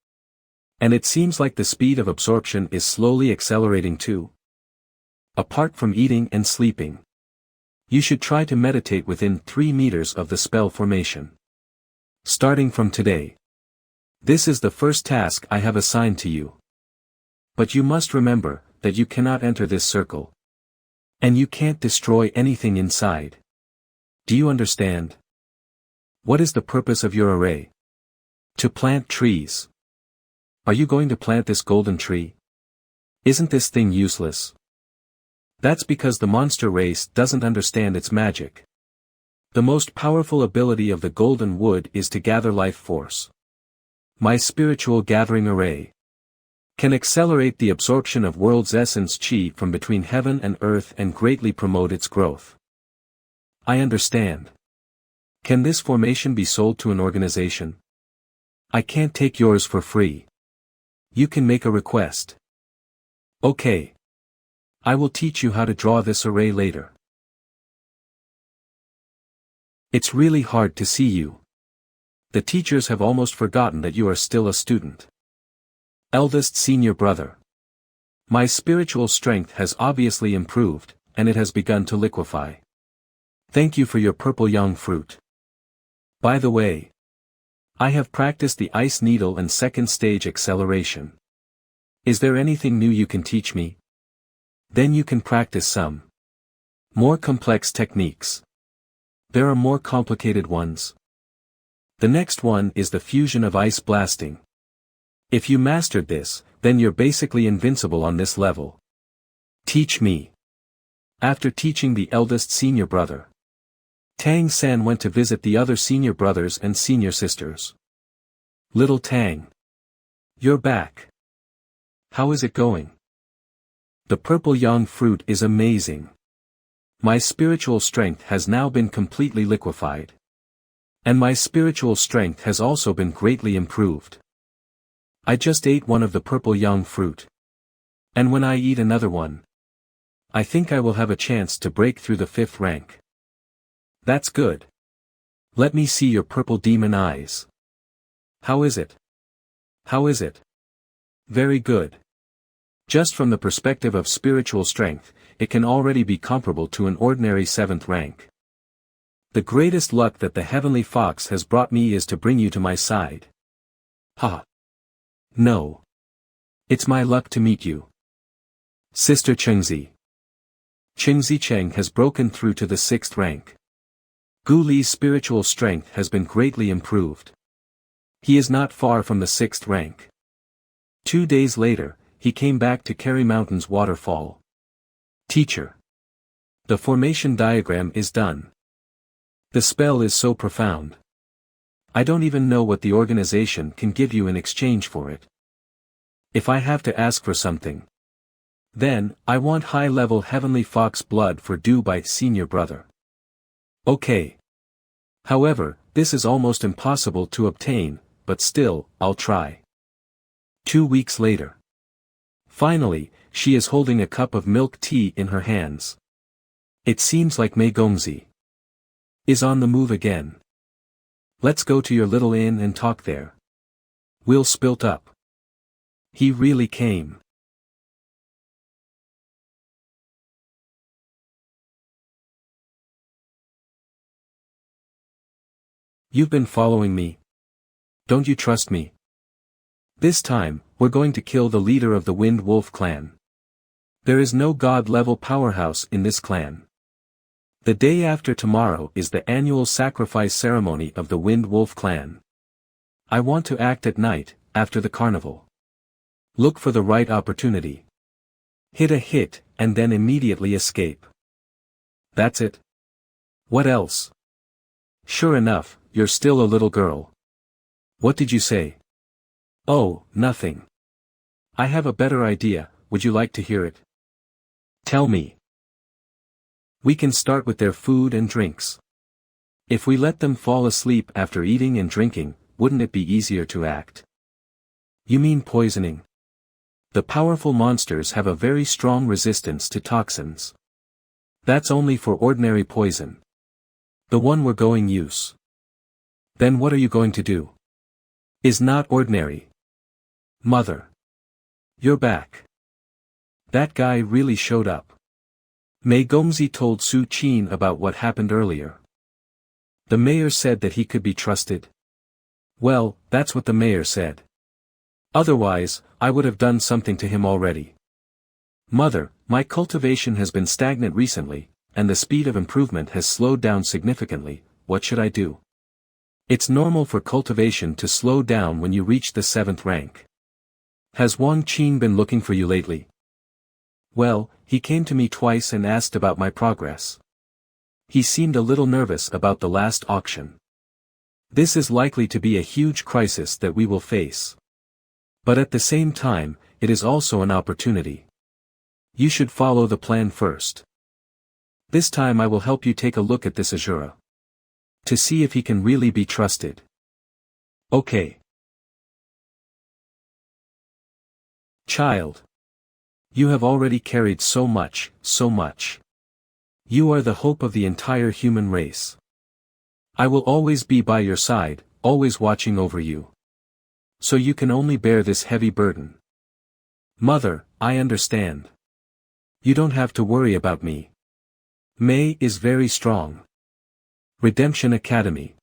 And it seems like the speed of absorption is slowly accelerating too. Apart from eating and sleeping, you should try to meditate within 3 meters of the spell formation. Starting from today. This is the first task I have assigned to you. But you must remember that you cannot enter this circle. And you can't destroy anything inside. Do you understand? What is the purpose of your array? To plant trees. Are you going to plant this golden tree? Isn't this thing useless? That's because the monster race doesn't understand its magic. The most powerful ability of the golden wood is to gather life force. My spiritual gathering array can accelerate the absorption of world's essence chi from between heaven and earth and greatly promote its growth. I understand. Can this formation be sold to an organization? I can't take yours for free. You can make a request. Okay. I will teach you how to draw this array later. It's really hard to see you. The teachers have almost forgotten that you are still a student. Eldest senior brother. My spiritual strength has obviously improved, and it has begun to liquefy. Thank you for your purple young fruit. By the way, I have practiced the ice needle and second stage acceleration. Is there anything new you can teach me? Then you can practice some more complex techniques. There are more complicated ones. The next one is the fusion of ice blasting. If you mastered this, then you're basically invincible on this level. Teach me. After teaching the eldest senior brother, Tang San went to visit the other senior brothers and senior sisters. Little Tang. You're back. How is it going? The purple young fruit is amazing. My spiritual strength has now been completely liquefied. And my spiritual strength has also been greatly improved. I just ate one of the purple young fruit. And when I eat another one, I think I will have a chance to break through the 5th rank. That's good. Let me see your purple demon eyes. How is it? How is it? Very good. Just from the perspective of spiritual strength, it can already be comparable to an ordinary 7th rank. The greatest luck that the heavenly fox has brought me is to bring you to my side. Ha! No. It's my luck to meet you. Sister Chengzi. Chengzi Cheng has broken through to the 6th rank. Gu Li's spiritual strength has been greatly improved. He is not far from the 6th rank. 2 days later, he came back to Kerry Mountain's waterfall. Teacher. The formation diagram is done. The spell is so profound. I don't even know what the organization can give you in exchange for it. If I have to ask for something, then, I want high-level heavenly fox blood for due by senior brother. Okay. However, this is almost impossible to obtain, but still, I'll try. 2 weeks later. Finally, she is holding a cup of milk tea in her hands. It seems like Mei Gongzi is on the move again. Let's go to your little inn and talk there. Will spilt up. He really came. You've been following me. Don't you trust me? This time, we're going to kill the leader of the Windwolf clan. There is no god-level powerhouse in this clan. The day after tomorrow is the annual sacrifice ceremony of the Windwolf clan. I want to act at night, after the carnival. Look for the right opportunity. Hit a hit, and then immediately escape. That's it. What else? Sure enough, you're still a little girl. What did you say? Oh, nothing. I have a better idea, would you like to hear it? Tell me. We can start with their food and drinks. If we let them fall asleep after eating and drinking, wouldn't it be easier to act? You mean poisoning? The powerful monsters have a very strong resistance to toxins. That's only for ordinary poison. The one we're going use. Then what are you going to do? Is not ordinary. Mother. You're back. That guy really showed up. Mei Gongzi told Su Qin about what happened earlier. The mayor said that he could be trusted. Well, that's what the mayor said. Otherwise, I would have done something to him already. Mother, my cultivation has been stagnant recently, and the speed of improvement has slowed down significantly. What should I do? It's normal for cultivation to slow down when you reach the 7th rank. Has Wang Qin been looking for you lately? Well, he came to me twice and asked about my progress. He seemed a little nervous about the last auction. This is likely to be a huge crisis that we will face. But at the same time, it is also an opportunity. You should follow the plan first. This time I will help you take a look at this Azura. To see if he can really be trusted. Okay. Child. You have already carried so much, so much. You are the hope of the entire human race. I will always be by your side, always watching over you. So you can only bear this heavy burden. Mother, I understand. You don't have to worry about me. Mei is very strong. Redemption Academy.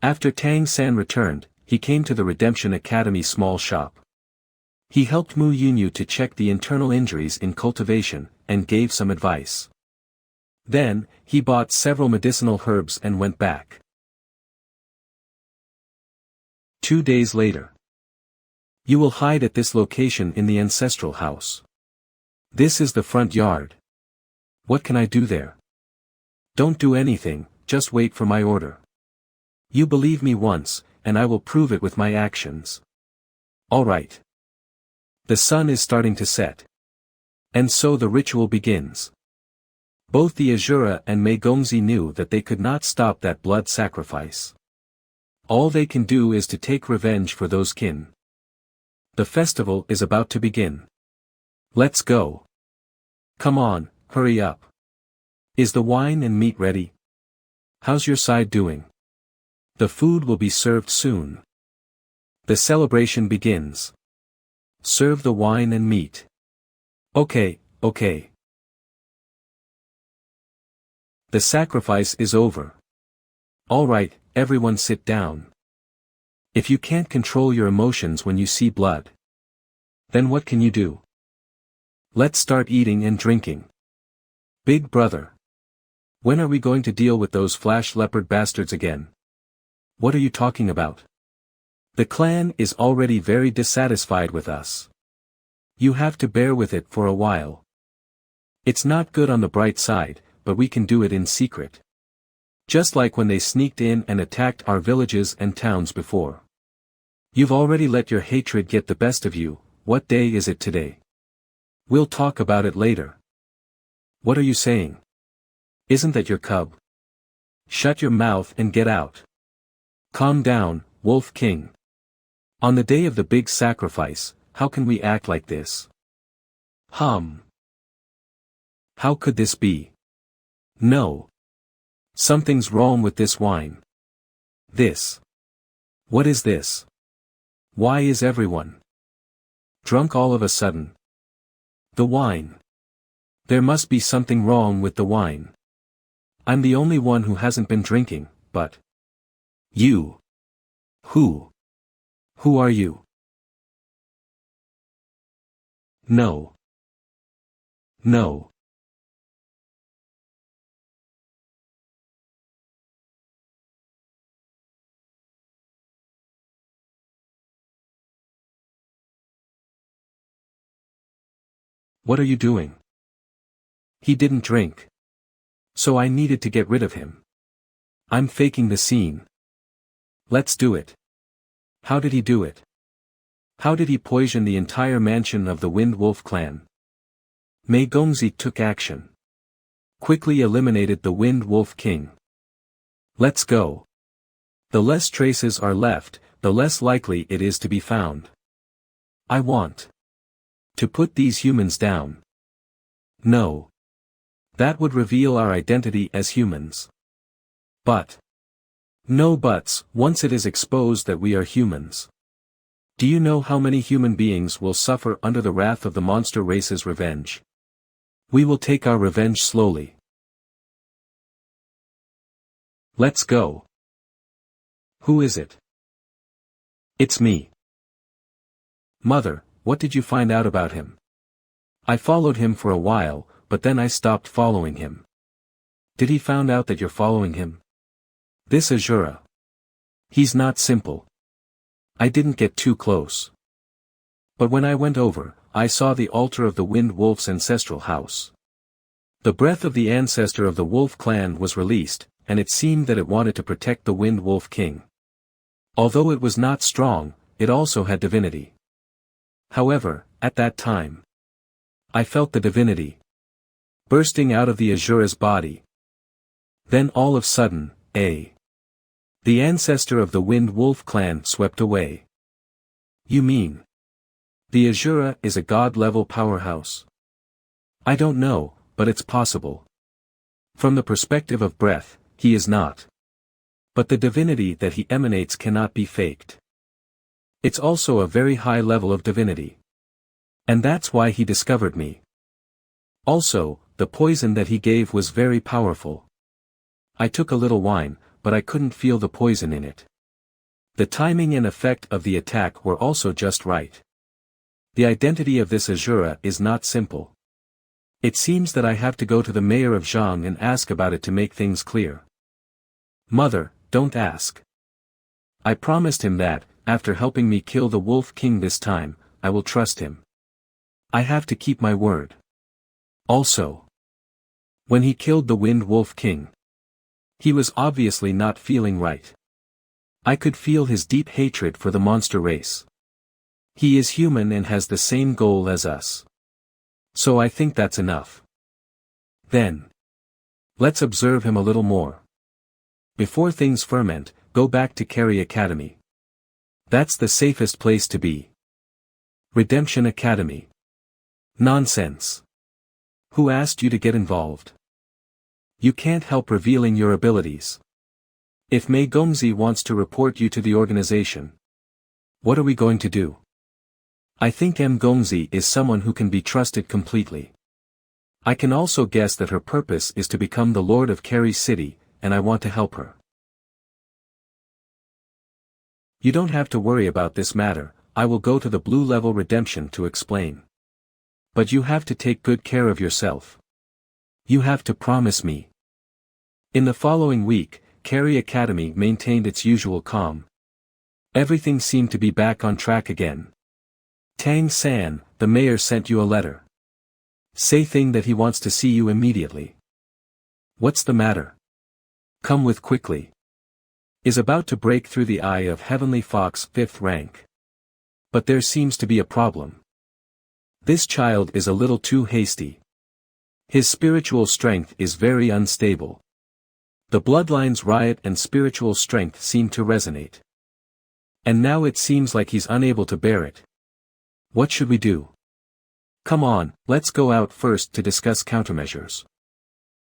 After Tang San returned, he came to the Redemption Academy small shop. He helped Mu Yunyu to check the internal injuries in cultivation, and gave some advice. Then, he bought several medicinal herbs and went back. 2 days later. You will hide at this location in the ancestral house. This is the front yard. What can I do there? Don't do anything, just wait for my order. You believe me once, and I will prove it with my actions. Alright. The sun is starting to set. And so the ritual begins. Both the Azura and Mei Gongzi knew that they could not stop that blood sacrifice. All they can do is to take revenge for those kin. The festival is about to begin. Let's go. Come on, hurry up. Is the wine and meat ready? How's your side doing? The food will be served soon. The celebration begins. Serve the wine and meat. Okay, okay. The sacrifice is over. Alright, everyone sit down. If you can't control your emotions when you see blood, then what can you do? Let's start eating and drinking. Big brother. When are we going to deal with those flash leopard bastards again? What are you talking about? The clan is already very dissatisfied with us. You have to bear with it for a while. It's not good on the bright side, but we can do it in secret. Just like when they sneaked in and attacked our villages and towns before. You've already let your hatred get the best of you. What day is it today? We'll talk about it later. What are you saying? Isn't that your cub? Shut your mouth and get out. Calm down, Wolf King. On the day of the big sacrifice, how can we act like this? How could this be? No. Something's wrong with this wine. This. What is this? Why is everyone drunk all of a sudden? The wine. There must be something wrong with the wine. I'm the only one who hasn't been drinking, but... You. Who? Who are you? No. No. What are you doing? He didn't drink. So I needed to get rid of him. I'm faking the scene. Let's do it. How did he do it? How did he poison the entire mansion of the Windwolf clan? Mei Gongzi took action. Quickly eliminated the Windwolf king. Let's go. The less traces are left, the less likely it is to be found. I want to put these humans down. No. That would reveal our identity as humans. But. No buts, once it is exposed that we are humans. Do you know how many human beings will suffer under the wrath of the monster race's revenge? We will take our revenge slowly. Let's go. Who is it? It's me. Mother, what did you find out about him? I followed him for a while, but then I stopped following him. Did he found out that you're following him? This Azura. He's not simple. I didn't get too close. But when I went over, I saw the altar of the Windwolf's ancestral house. The breath of the ancestor of the Wolf clan was released, and it seemed that it wanted to protect the Windwolf king. Although it was not strong, it also had divinity. However, at that time, I felt the divinity bursting out of the Azura's body. Then all of a sudden, The ancestor of the Windwolf clan swept away. You mean? The Azura is a god-level powerhouse. I don't know, but it's possible. From the perspective of breath, he is not. But the divinity that he emanates cannot be faked. It's also a very high level of divinity. And that's why he discovered me. Also, the poison that he gave was very powerful. I took a little wine, but I couldn't feel the poison in it. The timing and effect of the attack were also just right. The identity of this Azura is not simple. It seems that I have to go to the mayor of Zhang and ask about it to make things clear. Mother, don't ask. I promised him that, after helping me kill the Wolf King this time, I will trust him. I have to keep my word. Also, when he killed the Windwolf King, he was obviously not feeling right. I could feel his deep hatred for the monster race. He is human and has the same goal as us. So I think that's enough. Then, let's observe him a little more. Before things ferment, go back to Kerry Academy. That's the safest place to be. Redemption Academy. Nonsense. Who asked you to get involved? You can't help revealing your abilities. If Mei Gongzi wants to report you to the organization, what are we going to do? I think M. Gongzi is someone who can be trusted completely. I can also guess that her purpose is to become the Lord of Kerry City, and I want to help her. You don't have to worry about this matter, I will go to the Blue Level Redemption to explain. But you have to take good care of yourself. You have to promise me. In the following week, Kerry Academy maintained its usual calm. Everything seemed to be back on track again. Tang San, the mayor sent you a letter. Saying that he wants to see you immediately. What's the matter? Come with quickly. Is about to break through the eye of Heavenly Fox 5th rank. But there seems to be a problem. This child is a little too hasty. His spiritual strength is very unstable. The bloodlines riot and spiritual strength seem to resonate. And now it seems like he's unable to bear it. What should we do? Come on, let's go out first to discuss countermeasures.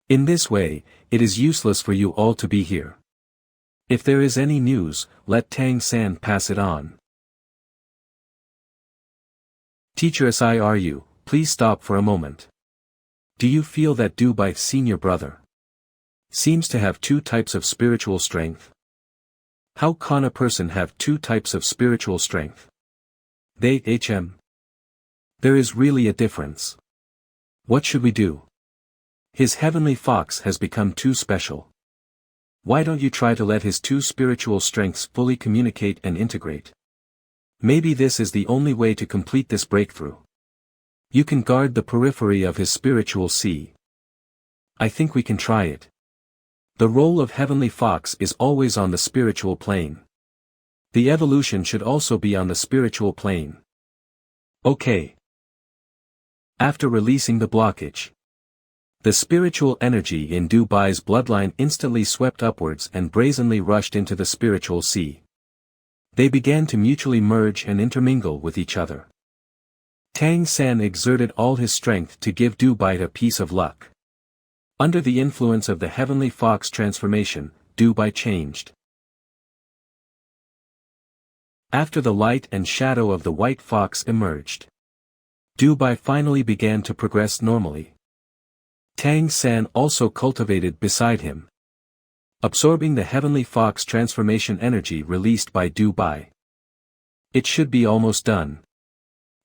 In this way, it is useless for you all to be here. If there is any news, let Tang San pass it on. Teacher Siru, please stop for a moment. Do you feel that Dubai's senior brother seems to have two types of spiritual strength? How can a person have two types of spiritual strength? There is really a difference. What should we do? His heavenly fox has become too special. Why don't you try to let his two spiritual strengths fully communicate and integrate? Maybe this is the only way to complete this breakthrough. You can guard the periphery of his spiritual sea. I think we can try it. The role of Heavenly Fox is always on the spiritual plane. The evolution should also be on the spiritual plane. Okay. After releasing the blockage, the spiritual energy in Dubai's bloodline instantly swept upwards and brazenly rushed into the spiritual sea. They began to mutually merge and intermingle with each other. Tang San exerted all his strength to give Dubai a piece of luck. Under the influence of the Heavenly Fox transformation, Dubai changed. After the light and shadow of the white fox emerged, Dubai finally began to progress normally. Tang San also cultivated beside him, absorbing the Heavenly Fox transformation energy released by Dubai. It should be almost done.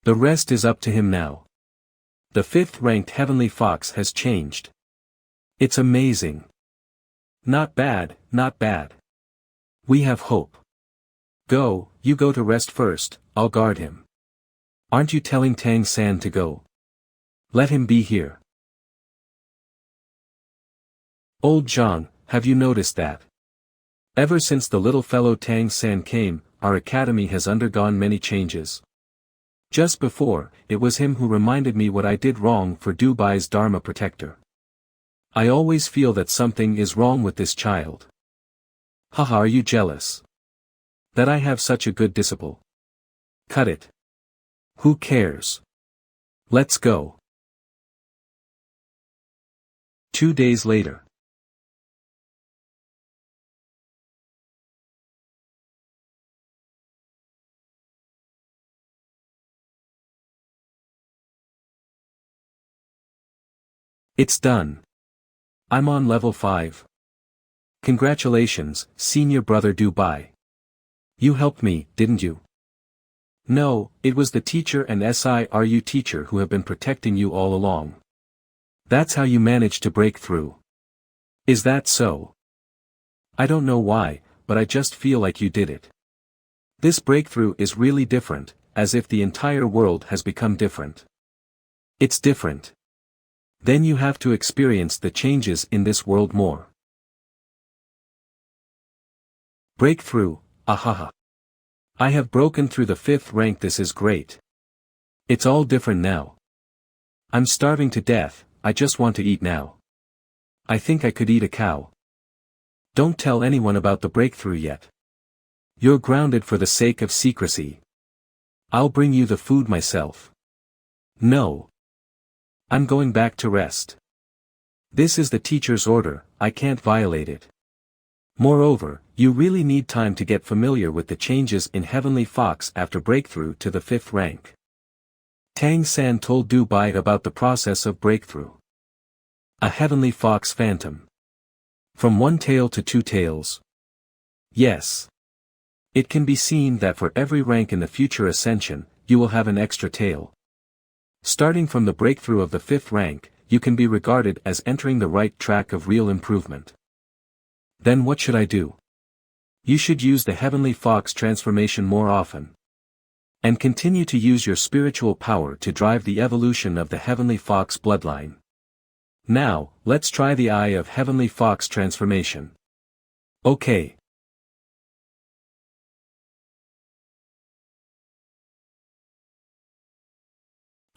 The rest is up to him now. The 5th-ranked Heavenly Fox has changed. It's amazing. Not bad, not bad. We have hope. Go, you go to rest first, I'll guard him. Aren't you telling Tang San to go? Let him be here. Old Zhang, have you noticed that? Ever since the little fellow Tang San came, our academy has undergone many changes. Just before, it was him who reminded me what I did wrong for Dubai's Dharma protector. I always feel that something is wrong with this child. Haha, are you jealous? That I have such a good disciple? Cut it. Who cares? Let's go. 2 days later. It's done. I'm on level 5. Congratulations, senior brother Dubai. You helped me, didn't you? No, it was the teacher and SIRU teacher who have been protecting you all along. That's how you managed to break through. Is that so? I don't know why, but I just feel like you did it. This breakthrough is really different, as if the entire world has become different. It's different. Then you have to experience the changes in this world more. Breakthrough, ahaha. I have broken through the 5th rank. This is great. It's all different now. I'm starving to death, I just want to eat now. I think I could eat a cow. Don't tell anyone about the breakthrough yet. You're grounded for the sake of secrecy. I'll bring you the food myself. No. I'm going back to rest. This is the teacher's order, I can't violate it. Moreover, you really need time to get familiar with the changes in Heavenly Fox after breakthrough to the 5th rank. Tang San told Dubai about the process of breakthrough. A Heavenly Fox Phantom. From 1 tail to 2 tails. Yes. It can be seen that for every rank in the future ascension, you will have an extra tail. Starting from the breakthrough of the 5th rank, you can be regarded as entering the right track of real improvement. Then what should I do? You should use the Heavenly Fox transformation more often. And continue to use your spiritual power to drive the evolution of the Heavenly Fox bloodline. Now, let's try the Eye of Heavenly Fox transformation. Okay.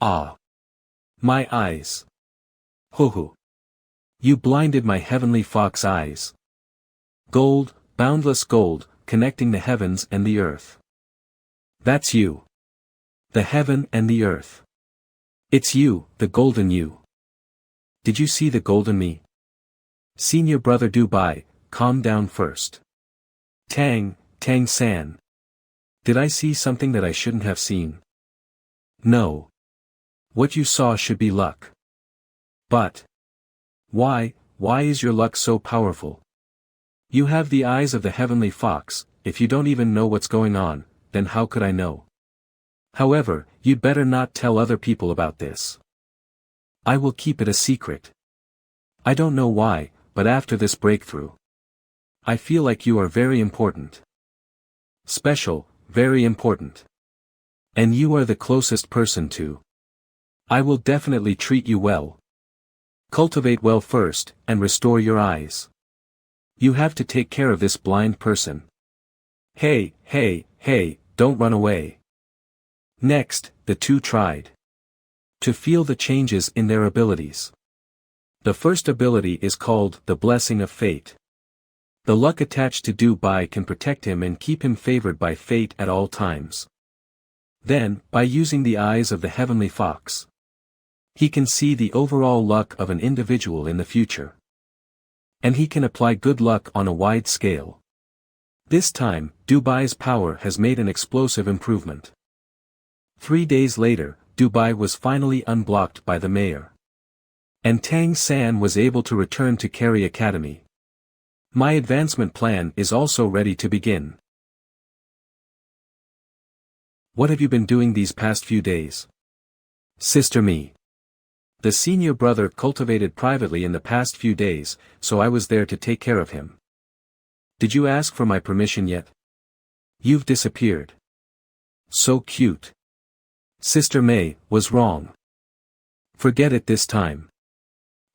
Ah. My eyes. Hoo. You blinded my Heavenly Fox eyes. Gold, boundless gold, connecting the heavens and the earth. That's you. The heaven and the earth. It's you, the golden you. Did you see the golden me? Senior brother Dubai, calm down first. Tang San. Did I see something that I shouldn't have seen? No. What you saw should be luck. But. Why is your luck so powerful? You have the eyes of the Heavenly Fox. If you don't even know what's going on, then how could I know? However, you'd better not tell other people about this. I will keep it a secret. I don't know why, but after this breakthrough, I feel like you are very important. Special, very important. And you are the closest person to. I will definitely treat you well. Cultivate well first, and restore your eyes. You have to take care of this blind person. Hey, don't run away. Next, the two tried to feel the changes in their abilities. The first ability is called the Blessing of Fate. The luck attached to Dubai can protect him and keep him favored by fate at all times. Then, by using the eyes of the Heavenly Fox, he can see the overall luck of an individual in the future. And he can apply good luck on a wide scale. This time, Dubai's power has made an explosive improvement. 3 days later, Dubai was finally unblocked by the mayor. And Tang San was able to return to Kerry Academy. My advancement plan is also ready to begin. What have you been doing these past few days? Sister me. The senior brother cultivated privately in the past few days, so I was there to take care of him. Did you ask for my permission yet? You've disappeared. So cute. Sister May was wrong. Forget it this time.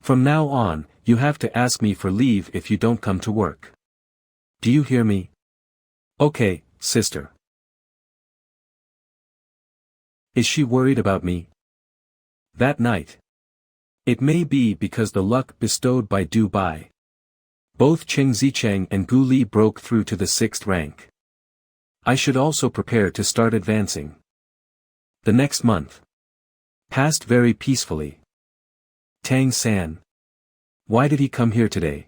From now on, you have to ask me for leave if you don't come to work. Do you hear me? Okay, sister. Is she worried about me? That night. It may be because the luck bestowed by Dubai. Both Cheng Zicheng and Gu Li broke through to the 6th rank. I should also prepare to start advancing. The next month passed very peacefully. Tang San. Why did he come here today?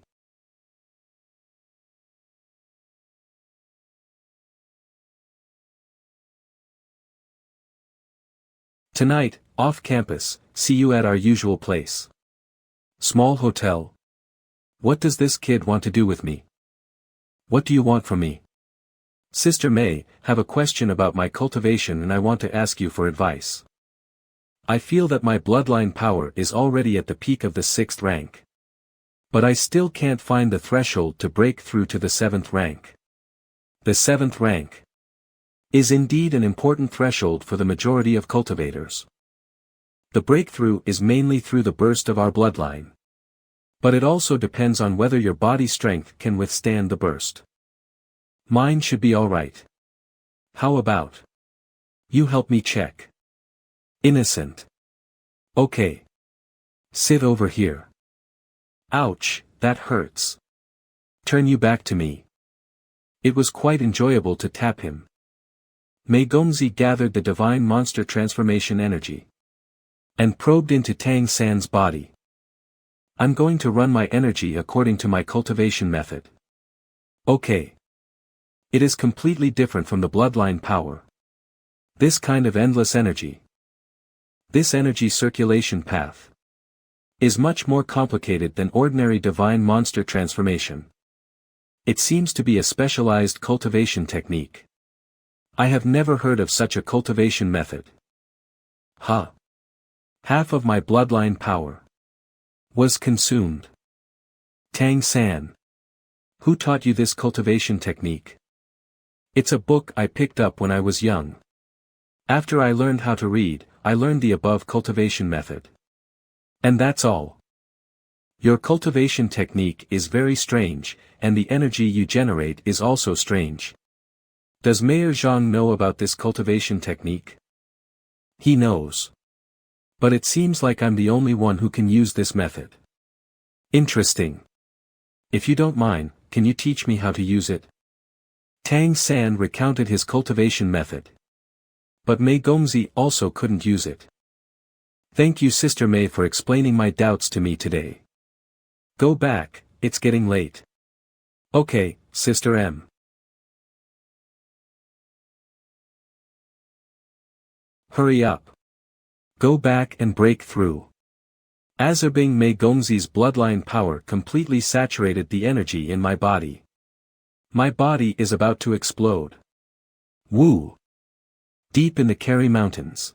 Tonight, off campus, see you at our usual place. Small hotel. What does this kid want to do with me? What do you want from me? Sister May, have a question about my cultivation and I want to ask you for advice. I feel that my bloodline power is already at the peak of the 6th rank. But I still can't find the threshold to break through to the 7th rank. The 7th rank is indeed an important threshold for the majority of cultivators. The breakthrough is mainly through the burst of our bloodline. But it also depends on whether your body strength can withstand the burst. Mine should be alright. How about you help me check? Innocent. Okay. Sit over here. Ouch, that hurts. Turn you back to me. It was quite enjoyable to tap him. Mei Gongzi gathered the divine monster transformation energy and probed into Tang San's body. I'm going to run my energy according to my cultivation method. Okay. It is completely different from the bloodline power. This kind of endless energy, this energy circulation path, is much more complicated than ordinary divine monster transformation. It seems to be a specialized cultivation technique. I have never heard of such a cultivation method. Huh. Half of my bloodline power was consumed. Tang San. Who taught you this cultivation technique? It's a book I picked up when I was young. After I learned how to read, I learned the above cultivation method. And that's all. Your cultivation technique is very strange, and the energy you generate is also strange. Does Mayor Zhang know about this cultivation technique? He knows. But it seems like I'm the only one who can use this method. Interesting. If you don't mind, can you teach me how to use it? Tang San recounted his cultivation method. But Mei Gongzi also couldn't use it. Thank you Sister Mei for explaining my doubts to me today. Go back, it's getting late. Okay, Sister M. Hurry up. Go back and break through. Absorbing Mei Gongzi's bloodline power completely saturated the energy in my body. My body is about to explode. Wu. Deep in the Kerry Mountains.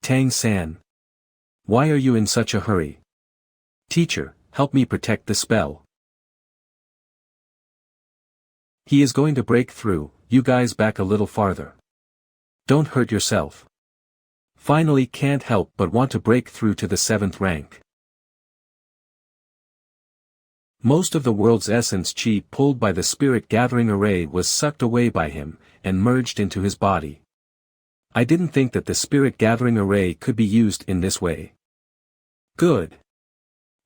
Tang San. Why are you in such a hurry? Teacher, help me protect the spell. He is going to break through, you guys back a little farther. Don't hurt yourself. Finally can't help but want to break through to the 7th rank. Most of the world's essence chi pulled by the spirit gathering array was sucked away by him, and merged into his body. I didn't think that the spirit gathering array could be used in this way. Good.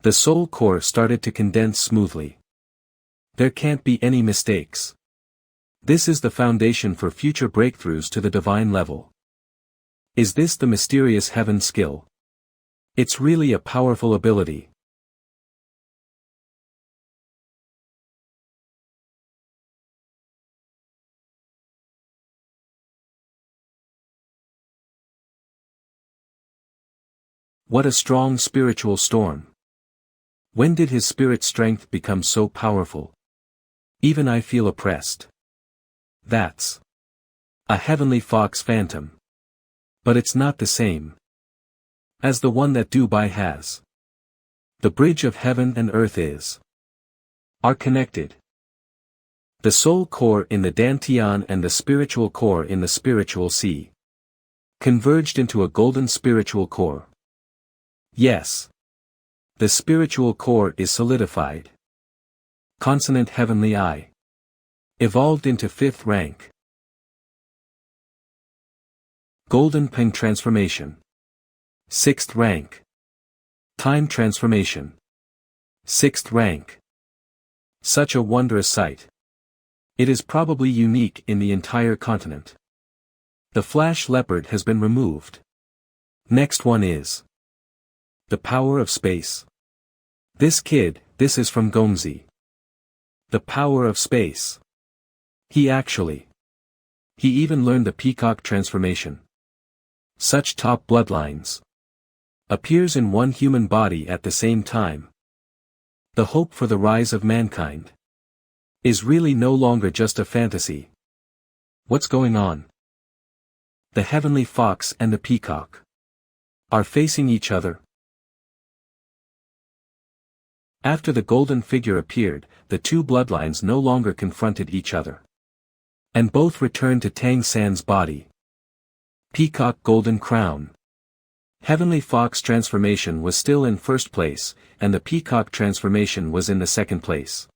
The soul core started to condense smoothly. There can't be any mistakes. This is the foundation for future breakthroughs to the divine level. Is this the mysterious heaven skill? It's really a powerful ability. What a strong spiritual storm. When did his spirit strength become so powerful? Even I feel oppressed. That's a heavenly fox phantom. But it's not the same as the one that Dubai has. The bridge of heaven and earth are connected. The soul core in the Dantian and the spiritual core in the spiritual sea converged into a golden spiritual core. Yes. The spiritual core is solidified. Consonant heavenly I evolved into 5th rank. Golden Peng transformation. 6th rank. Time transformation. 6th rank. Such a wondrous sight. It is probably unique in the entire continent. The flash leopard has been removed. Next one is the power of space. This is from Gongzi. The power of space. He even learned the peacock transformation. Such top bloodlines. Appears in one human body at the same time. The hope for the rise of mankind is really no longer just a fantasy. What's going on? The heavenly fox and the peacock are facing each other. After the golden figure appeared, the two bloodlines no longer confronted each other. And both returned to Tang San's body. Peacock golden crown. Heavenly fox transformation was still in first place, and the peacock transformation was in the second place.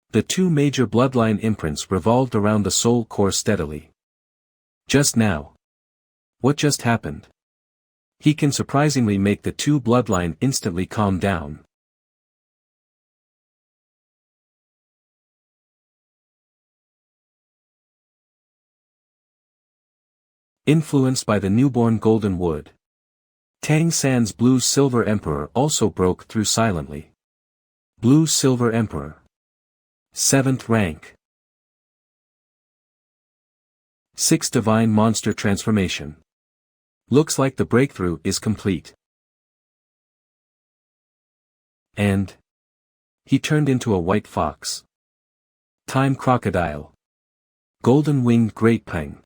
The two major bloodline imprints revolved around the soul core steadily. Just now. What just happened? He can surprisingly make the two bloodline instantly calm down. Influenced by the newborn golden wood. Tang San's blue-silver emperor also broke through silently. Blue-silver emperor. 7th rank. 6 divine monster transformation. Looks like the breakthrough is complete. And he turned into a white fox. Time crocodile. Golden-winged great peng.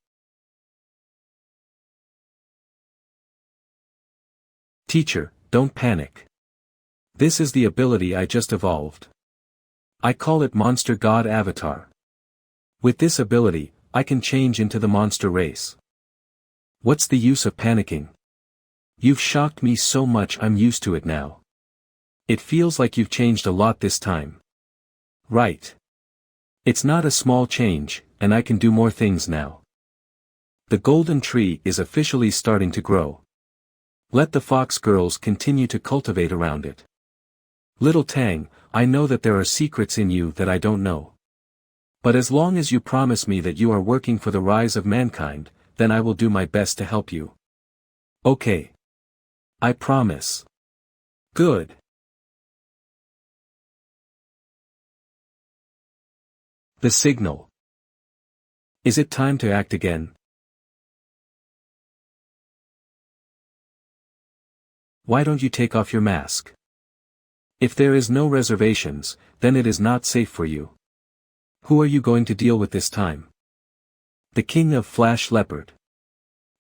Teacher, don't panic. This is the ability I just evolved. I call it Monster God Avatar. With this ability, I can change into the monster race. What's the use of panicking? You've shocked me so much I'm used to it now. It feels like you've changed a lot this time. Right. It's not a small change, and I can do more things now. The golden tree is officially starting to grow. Let the fox girls continue to cultivate around it. Little Tang, I know that there are secrets in you that I don't know. But as long as you promise me that you are working for the rise of mankind, then I will do my best to help you. Okay. I promise. Good. The signal. Is it time to act again? Why don't you take off your mask? If there is no reservations, then it is not safe for you. Who are you going to deal with this time? The king of Flash Leopard.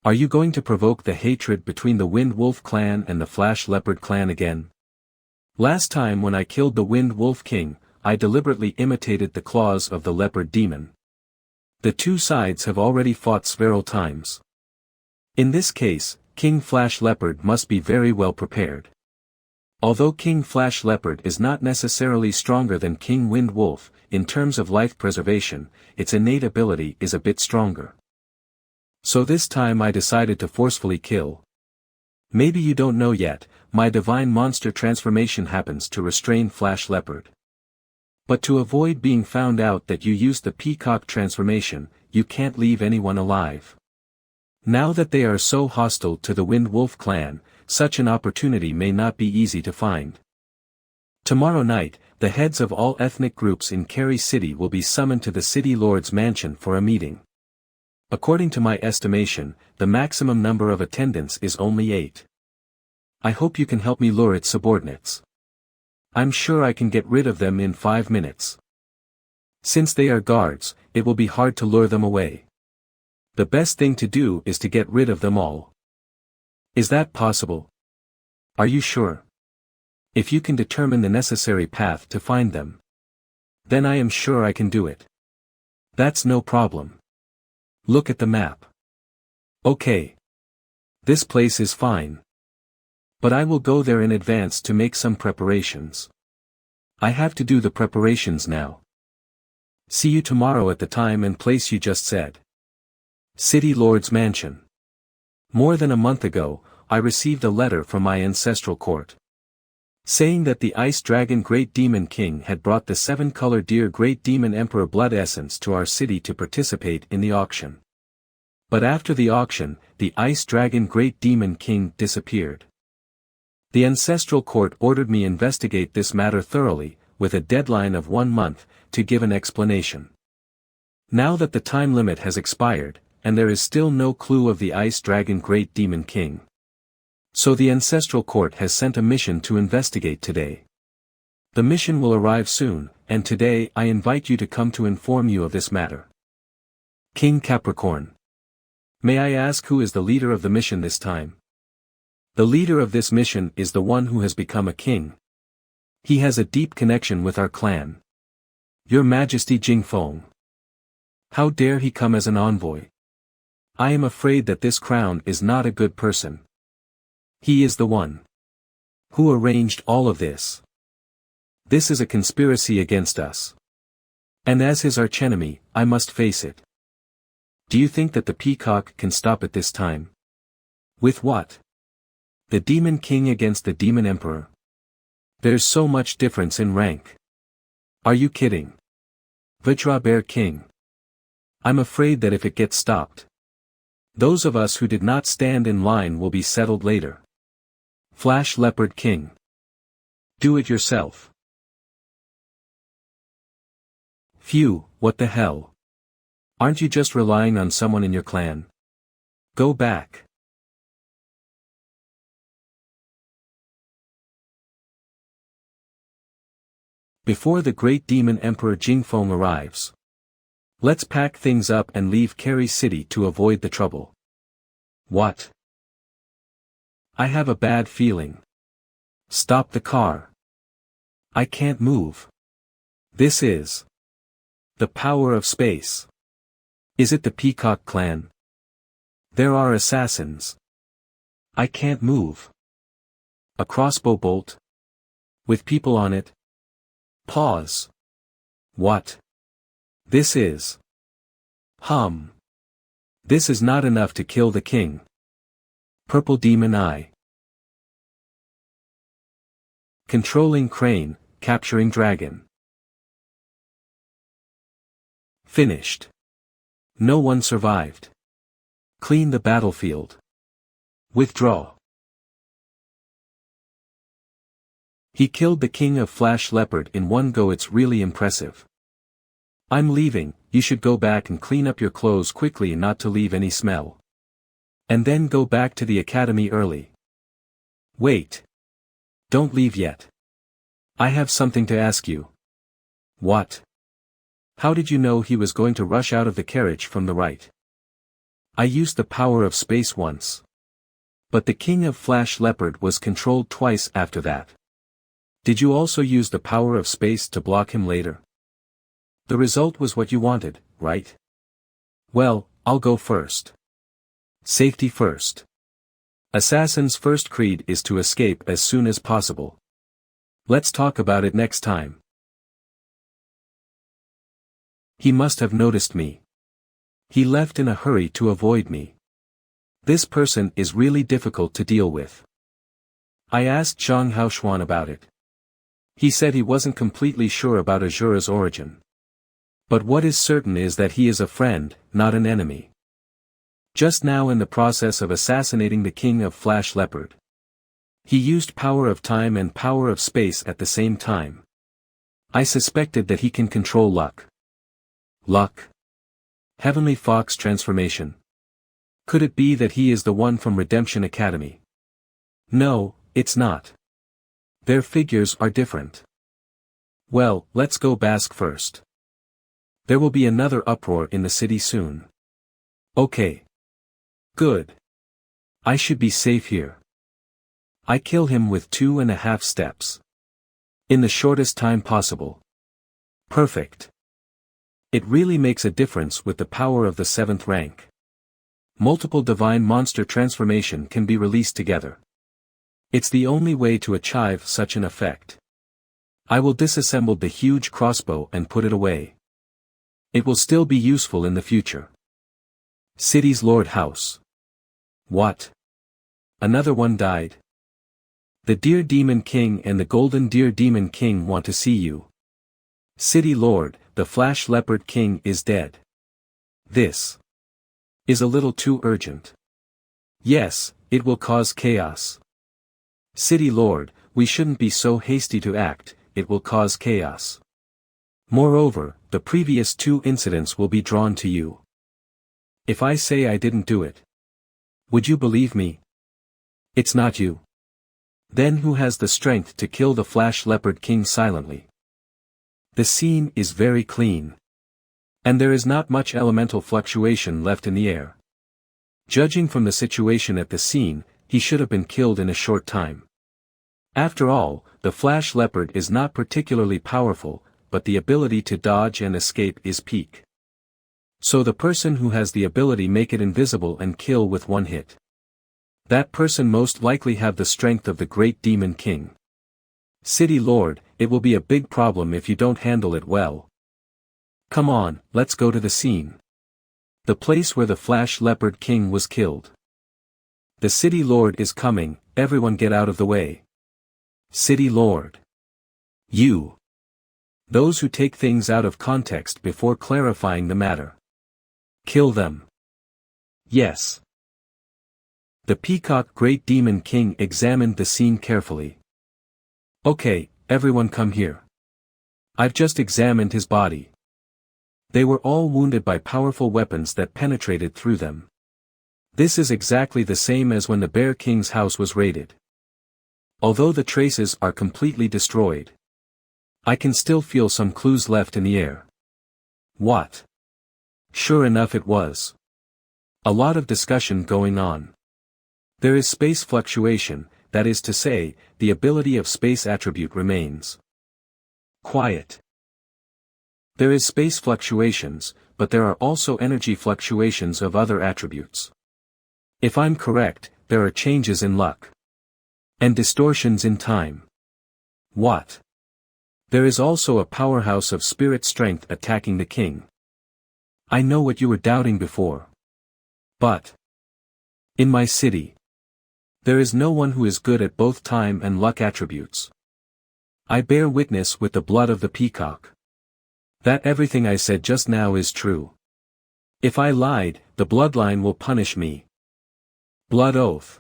Are you going to provoke the hatred between the Windwolf clan and the Flash Leopard clan again? Last time when I killed the Windwolf king, I deliberately imitated the claws of the leopard demon. The two sides have already fought several times. In this case, King Flash Leopard must be very well prepared. Although King Flash Leopard is not necessarily stronger than King Windwolf, in terms of life preservation, its innate ability is a bit stronger. So this time I decided to forcefully kill. Maybe you don't know yet, my divine monster transformation happens to restrain Flash Leopard. But to avoid being found out that you used the peacock transformation, you can't leave anyone alive. Now that they are so hostile to the Windwolf clan, such an opportunity may not be easy to find. Tomorrow night, the heads of all ethnic groups in Kerry City will be summoned to the city lord's mansion for a meeting. According to my estimation, the maximum number of attendants is only 8. I hope you can help me lure its subordinates. I'm sure I can get rid of them in 5 minutes. Since they are guards, it will be hard to lure them away. The best thing to do is to get rid of them all. Is that possible? Are you sure? If you can determine the necessary path to find them, then I am sure I can do it. That's no problem. Look at the map. Okay. This place is fine. But I will go there in advance to make some preparations. I have to do the preparations now. See you tomorrow at the time and place you just said. City Lord's Mansion. More than a month ago, I received a letter from my ancestral court. saying that the Ice Dragon Great Demon King had brought the 7-color deer Great Demon Emperor blood essence to our city to participate in the auction. But after the auction, the Ice Dragon Great Demon King disappeared. The ancestral court ordered me investigate this matter thoroughly, with a deadline of 1 month, to give an explanation. Now that the time limit has expired, and there is still no clue of the Ice Dragon Great Demon King. So the ancestral court has sent a mission to investigate today. The mission will arrive soon, and today I invite you to come to inform you of this matter. King Capricorn. May I ask who is the leader of the mission this time? The leader of this mission is the one who has become a king. He has a deep connection with our clan. Your Majesty Jingfeng. How dare he come as an envoy? I am afraid that this crown is not a good person. He is the one who arranged all of this. This is a conspiracy against us. And as his archenemy, I must face it. Do you think that the peacock can stop it this time? With what? The Demon King against the Demon Emperor. There's so much difference in rank. Are you kidding? Vajra Bear King. I'm afraid that if it gets stopped, those of us who did not stand in line will be settled later. Flash Leopard King. Do it yourself. Phew, what the hell? Aren't you just relying on someone in your clan? Go back. Before the great demon Emperor Jingfeng arrives. Let's pack things up and leave Kerry City to avoid the trouble. What? I have a bad feeling. Stop the car. I can't move. This is the power of space. Is it the Peacock clan? There are assassins. I can't move. A crossbow bolt? With people on it? Pause. What? This is. This is not enough to kill the king. Purple Demon Eye. Controlling crane, capturing dragon. Finished. No one survived. Clean the battlefield. Withdraw. He killed the king of Flash Leopard in one go. It's really impressive. I'm leaving, you should go back and clean up your clothes quickly and not to leave any smell. And then go back to the academy early. Wait. Don't leave yet. I have something to ask you. What? How did you know he was going to rush out of the carriage from the right? I used the power of space once. But the king of Flash Leopard was controlled twice after that. Did you also use the power of space to block him later? The result was what you wanted, right? Well, I'll go first. Safety first. Assassin's first creed is to escape as soon as possible. Let's talk about it next time. He must have noticed me. He left in a hurry to avoid me. This person is really difficult to deal with. I asked Zhang Haoshuan about it. He said he wasn't completely sure about Azura's origin. But what is certain is that he is a friend, not an enemy. Just now in the process of assassinating the king of Flash Leopard. He used power of time and power of space at the same time. I suspected that he can control luck. Luck? Heavenly Fox transformation. Could it be that he is the one from Redemption Academy? No, it's not. Their figures are different. Well, let's go bask first. There will be another uproar in the city soon. Okay. Good. I should be safe here. I kill him with 2.5 steps. In the shortest time possible. Perfect. It really makes a difference with the power of the 7th rank. Multiple divine monster transformation can be released together. It's the only way to achieve such an effect. I will disassemble the huge crossbow and put it away. It will still be useful in the future. City's Lord House. What? Another one died? The Deer Demon King and the Golden Deer Demon King want to see you. City Lord, the Flash Leopard King is dead. This is a little too urgent. Yes, it will cause chaos. City Lord, we shouldn't be so hasty to act, it will cause chaos. Moreover, the previous 2 incidents will be drawn to you. If I say I didn't do it, would you believe me? It's not you. Then who has the strength to kill the Flash Leopard King silently? The scene is very clean. And there is not much elemental fluctuation left in the air. Judging from the situation at the scene, he should have been killed in a short time. After all, the Flash Leopard is not particularly powerful, but the ability to dodge and escape is peak. So the person who has the ability make it invisible and kill with 1 hit. That person most likely have the strength of the Great Demon King. City Lord, it will be a big problem if you don't handle it well. Come on, let's go to the scene. The place where the Flash Leopard King was killed. The City Lord is coming, everyone get out of the way. City Lord. You. Those who take things out of context before clarifying the matter. Kill them. Yes. The Peacock Great Demon King examined the scene carefully. Okay, everyone come here. I've just examined his body. They were all wounded by powerful weapons that penetrated through them. This is exactly the same as when the Bear King's house was raided. Although the traces are completely destroyed, I can still feel some clues left in the air. What? Sure enough it was. A lot of discussion going on. There is space fluctuation, that is to say, the ability of space attribute remains. Quiet. There is space fluctuations, but there are also energy fluctuations of other attributes. If I'm correct, there are changes in luck. And distortions in time. What? There is also a powerhouse of spirit strength attacking the king. I know what you were doubting before. But in my city, there is no one who is good at both time and luck attributes. I bear witness with the blood of the peacock that everything I said just now is true. If I lied, the bloodline will punish me. Blood oath.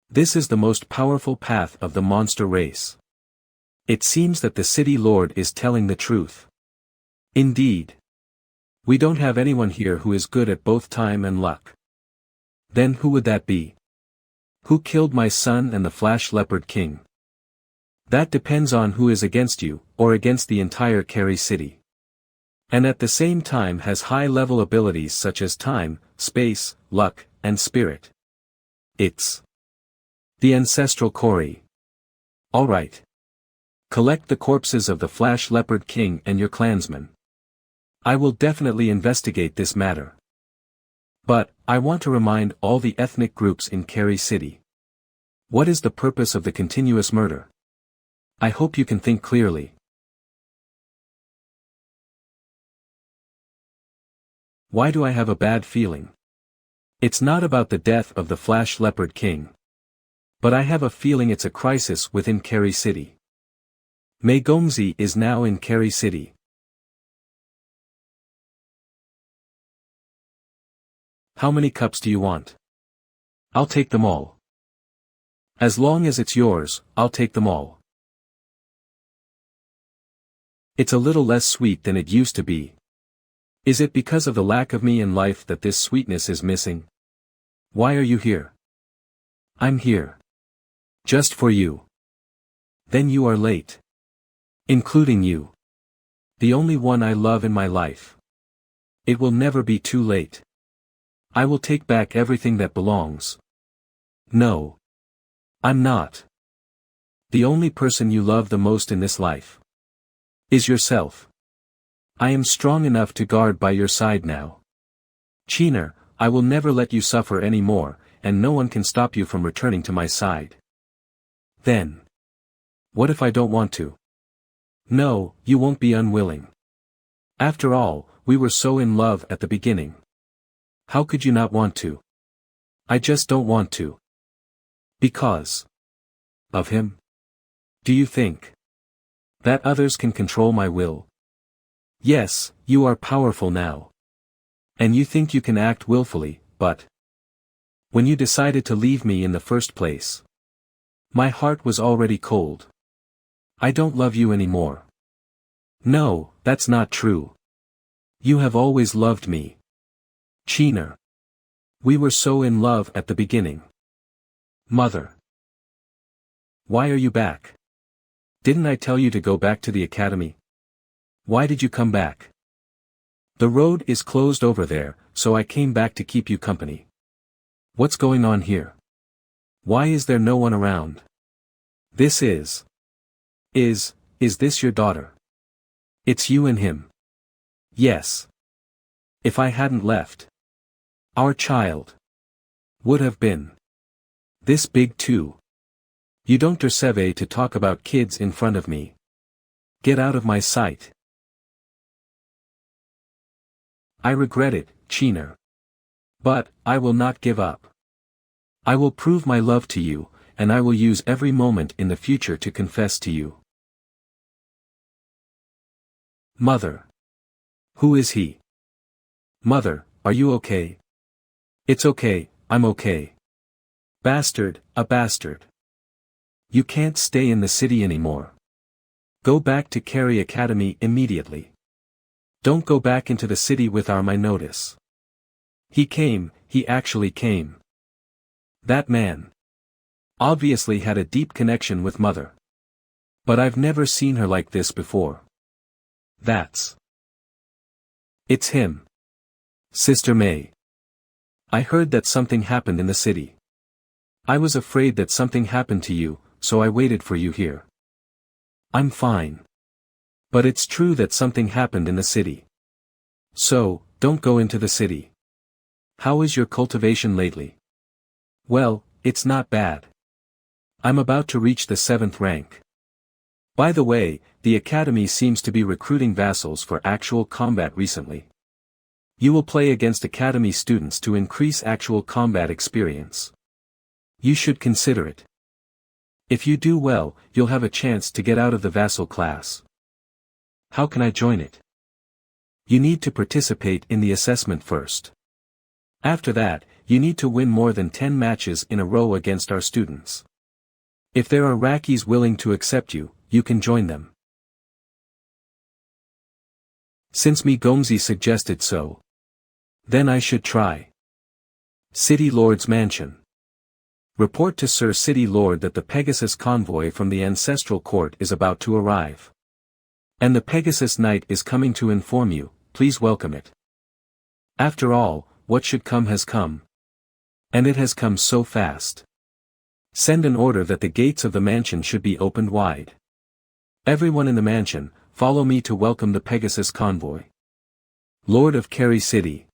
This is the most powerful path of the monster race. It seems that the City Lord is telling the truth. Indeed. We don't have anyone here who is good at both time and luck. Then who would that be? Who killed my son and the Flash Leopard King? That depends on who is against you, or against the entire Kerry City. And at the same time has high-level abilities such as time, space, luck, and spirit. It's the ancestral Cory. Alright. Collect the corpses of the Flash Leopard King and your clansmen. I will definitely investigate this matter. But, I want to remind all the ethnic groups in Kerry City. What is the purpose of the continuous murder? I hope you can think clearly. Why do I have a bad feeling? It's not about the death of the Flash Leopard King. But I have a feeling it's a crisis within Kerry City. Mei Gongzi is now in Kerry City. How many cups do you want? I'll take them all. As long as it's yours, I'll take them all. It's a little less sweet than it used to be. Is it because of the lack of me in life that this sweetness is missing? Why are you here? I'm here. Just for you. Then you are late. Including you. The only one I love in my life. It will never be too late. I will take back everything that belongs. No. I'm not. The only person you love the most in this life is yourself. I am strong enough to guard by your side now. Cheener, I will never let you suffer any more, and no one can stop you from returning to my side. Then. What if I don't want to? No, you won't be unwilling. After all, we were so in love at the beginning. How could you not want to? I just don't want to. Because Of him? Do you think that others can control my will? Yes, you are powerful now. And you think you can act willfully, but when you decided to leave me in the first place, my heart was already cold. I don't love you anymore. No, that's not true. You have always loved me. Chiner. We were so in love at the beginning. Mother. Why are you back? Didn't I tell you to go back to the academy? Why did you come back? The road is closed over there, so I came back to keep you company. What's going on here? Why is there no one around? This is this your daughter? It's you and him. Yes. If I hadn't left, our child would have been this big too. You don't deserve to talk about kids in front of me. Get out of my sight. I regret it, Chiner. But, I will not give up. I will prove my love to you, and I will use every moment in the future to confess to you. Mother. Who is he? Mother, are you okay? It's okay, I'm okay. Bastard, a bastard. You can't stay in the city anymore. Go back to Kerry Academy immediately. Don't go back into the city without my notice. He actually came. That man obviously had a deep connection with Mother. But I've never seen her like this before. It's him. Sister May. I heard that something happened in the city. I was afraid that something happened to you, so I waited for you here. I'm fine. But it's true that something happened in the city. So, don't go into the city. How is your cultivation lately? Well, it's not bad. I'm about to reach the 7th rank. By the way, the academy seems to be recruiting vassals for actual combat recently. You will play against academy students to increase actual combat experience. You should consider it. If you do well, you'll have a chance to get out of the vassal class. How can I join it? You need to participate in the assessment first. After that, you need to win more than 10 matches in a row against our students. If there are Rakis willing to accept you, you can join them. Since Mi Gongzi suggested so, then I should try. City Lord's Mansion. Report to Sir City Lord that the Pegasus convoy from the ancestral court is about to arrive. And the Pegasus Knight is coming to inform you, please welcome it. After all, what should come has come. And it has come so fast. Send an order that the gates of the mansion should be opened wide. Everyone in the mansion, follow me to welcome the Pegasus convoy. Lord of Kerry City.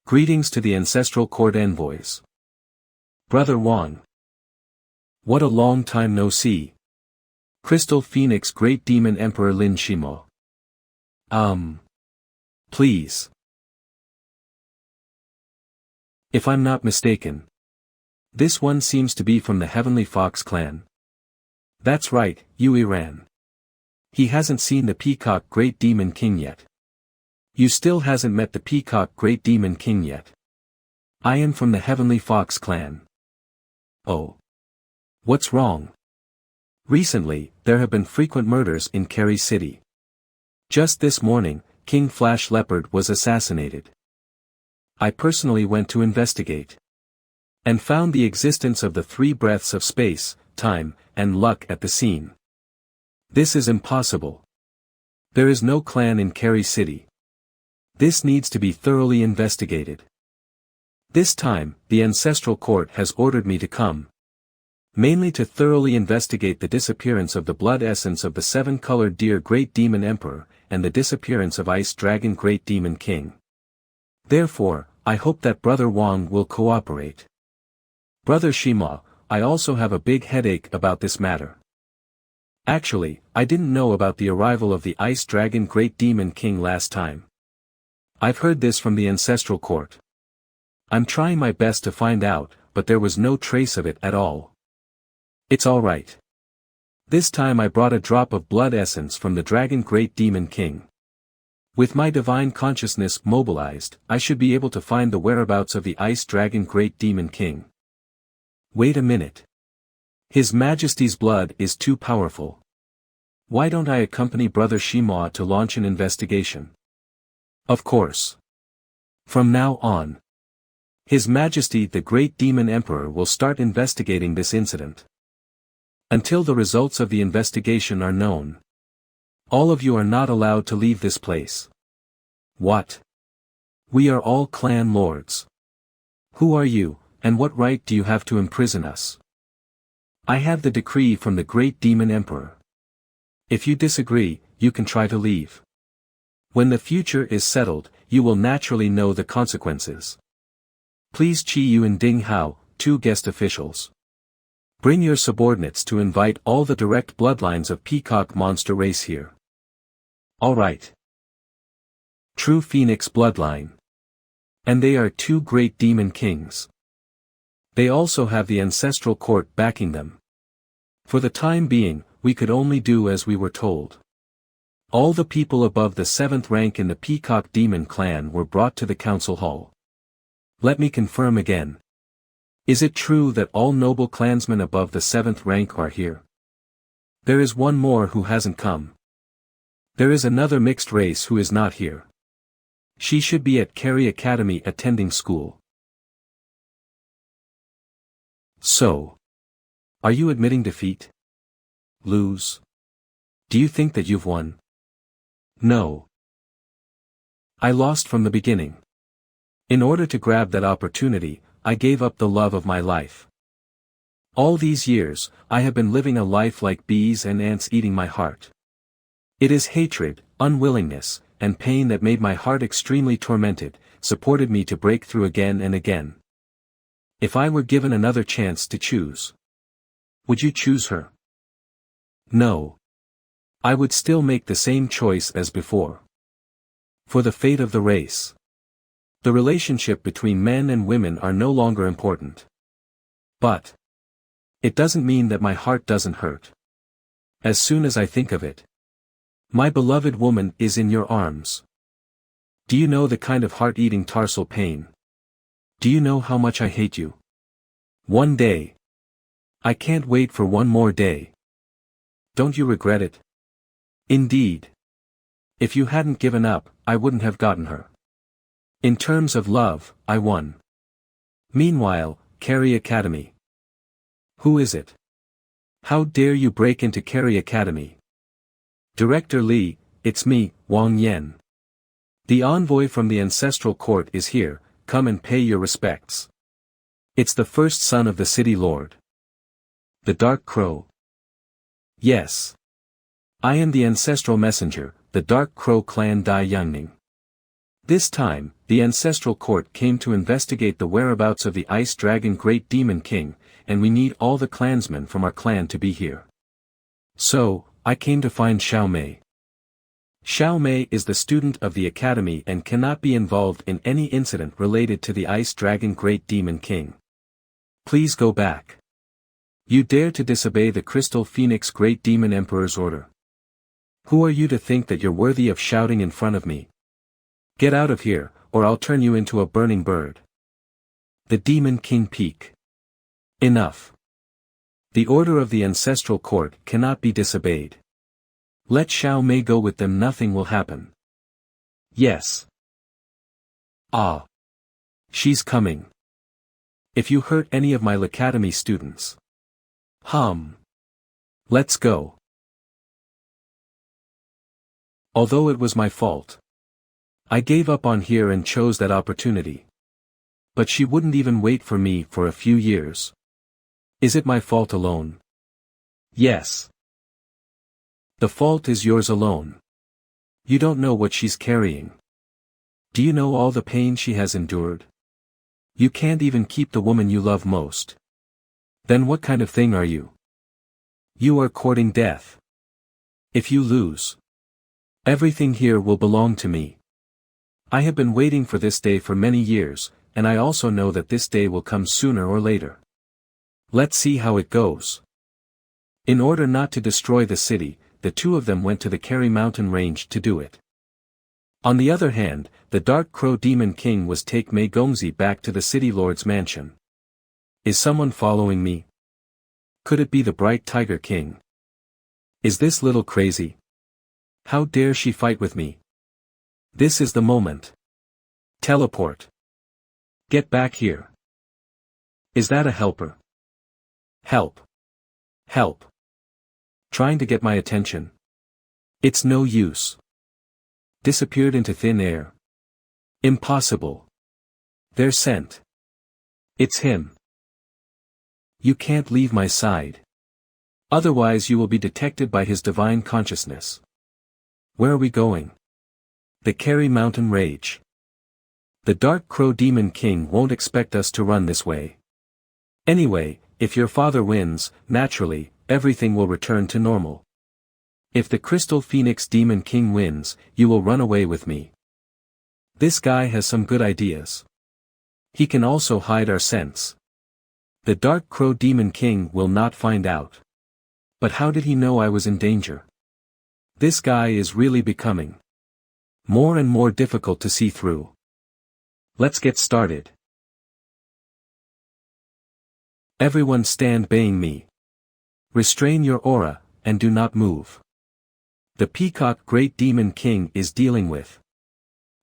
Greetings to the ancestral court envoys. Brother Wang. What a long time no see. Crystal Phoenix Great Demon Emperor Lin Shimo. Please. If I'm not mistaken, this one seems to be from the Heavenly Fox clan. That's right, Yui Ran. He hasn't seen the Peacock Great Demon King yet. You still hasn't met the Peacock Great Demon King yet. I am from the Heavenly Fox clan. Oh. What's wrong? Recently, there have been frequent murders in Kerry City. Just this morning, King Flash Leopard was assassinated. I personally went to investigate. And found the existence of the 3 breaths of space, time, and luck at the scene. This is impossible. There is no clan in Kerry City. This needs to be thoroughly investigated. This time, the ancestral court has ordered me to come. Mainly to thoroughly investigate the disappearance of the blood essence of the 7-colored deer Great Demon Emperor, and the disappearance of Ice Dragon Great Demon King. Therefore, I hope that Brother Wang will cooperate. Brother Shima, I also have a big headache about this matter. Actually, I didn't know about the arrival of the Ice Dragon Great Demon King last time. I've heard this from the ancestral court. I'm trying my best to find out, but there was no trace of it at all. It's alright. This time I brought a drop of blood essence from the dragon Great Demon King. With my divine consciousness mobilized, I should be able to find the whereabouts of the Ice Dragon Great Demon King. Wait a minute. His Majesty's blood is too powerful. Why don't I accompany Brother Shimoa to launch an investigation? Of course. From now on, His Majesty the Great Demon Emperor will start investigating this incident. Until the results of the investigation are known, all of you are not allowed to leave this place. What? We are all clan lords. Who are you, and what right do you have to imprison us? I have the decree from the Great Demon Emperor. If you disagree, you can try to leave. When the future is settled, you will naturally know the consequences. Please Chi Yu and Ding Hao, 2 guest officials. Bring your subordinates to invite all the direct bloodlines of peacock monster race here. Alright. True Phoenix bloodline. And they are 2 great demon kings. They also have the ancestral court backing them. For the time being, we could only do as we were told. All the people above the 7th rank in the Peacock Demon clan were brought to the council hall. Let me confirm again. Is it true that all noble clansmen above the 7th rank are here? There is one more who hasn't come. There is another mixed race who is not here. She should be at Kerry Academy attending school. So, are you admitting defeat? Lose? Do you think that you've won? No. I lost from the beginning. In order to grab that opportunity, I gave up the love of my life. All these years, I have been living a life like bees and ants eating my heart. It is hatred, unwillingness, and pain that made my heart extremely tormented, supported me to break through again and again. If I were given another chance to choose, would you choose her? No. I would still make the same choice as before. For the fate of the race. The relationship between men and women are no longer important. But it doesn't mean that my heart doesn't hurt. As soon as I think of it, my beloved woman is in your arms. Do you know the kind of heart-eating tarsal pain? Do you know how much I hate you? One day. I can't wait for one more day. Don't you regret it? Indeed. If you hadn't given up, I wouldn't have gotten her. In terms of love, I won. Meanwhile, Kerry Academy. Who is it? How dare you break into Kerry Academy? Director Li, it's me, Wang Yan. The envoy from the ancestral court is here, come and pay your respects. It's the first son of the city lord. The Dark Crow. Yes. I am the ancestral messenger, the Dark Crow clan Dai Yangning. This time, the ancestral court came to investigate the whereabouts of the Ice Dragon Great Demon King, and we need all the clansmen from our clan to be here. So, I came to find Xiao Mei. Xiao Mei is the student of the academy and cannot be involved in any incident related to the Ice Dragon Great Demon King. Please go back. You dare to disobey the Crystal Phoenix Great Demon Emperor's order. Who are you to think that you're worthy of shouting in front of me? Get out of here, or I'll turn you into a burning bird. The Demon King Peak. Enough. The order of the ancestral court cannot be disobeyed. Let Xiao Mei go with them, nothing will happen. Yes. Ah. She's coming. If you hurt any of my Academy students. Let's go. Although it was my fault. I gave up on here and chose that opportunity. But she wouldn't even wait for me for a few years. Is it my fault alone? Yes. The fault is yours alone. You don't know what she's carrying. Do you know all the pain she has endured? You can't even keep the woman you love most. Then what kind of thing are you? You are courting death. If you lose, everything here will belong to me. I have been waiting for this day for many years, and I also know that this day will come sooner or later. Let's see how it goes. In order not to destroy the city, the two of them went to the Kerry mountain range to do it. On the other hand, the Dark Crow Demon King was take Mei Gongzi back to the city lord's mansion. Is someone following me? Could it be the Bright Tiger King? Is this little crazy? How dare she fight with me? This is the moment. Teleport. Get back here. Is that a helper? Help. Help. Trying to get my attention. It's no use. Disappeared into thin air. Impossible. They're sent. It's him. You can't leave my side. Otherwise you will be detected by his divine consciousness. Where are we going? The Kerry Mountain Rage. The Dark Crow Demon King won't expect us to run this way. Anyway, if your father wins, naturally, everything will return to normal. If the Crystal Phoenix Demon King wins, you will run away with me. This guy has some good ideas. He can also hide our scents. The Dark Crow Demon King will not find out. But how did he know I was in danger? This guy is really becoming more and more difficult to see through. Let's get started. Everyone stand baying me. Restrain your aura, and do not move. The Peacock Great Demon King is dealing with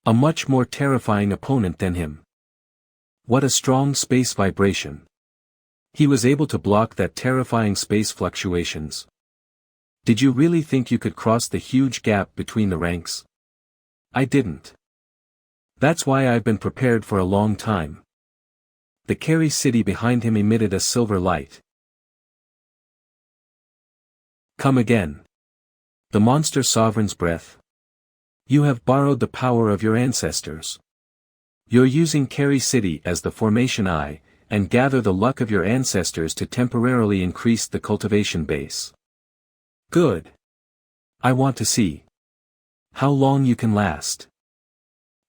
a much more terrifying opponent than him. What a strong space vibration. He was able to block that terrifying space fluctuations. Did you really think you could cross the huge gap between the ranks? I didn't. That's why I've been prepared for a long time. The Kerry City behind him emitted a silver light. Come again. The monster sovereign's breath. You have borrowed the power of your ancestors. You're using Kerry City as the formation eye, and gather the luck of your ancestors to temporarily increase the cultivation base. Good. I want to see how long you can last.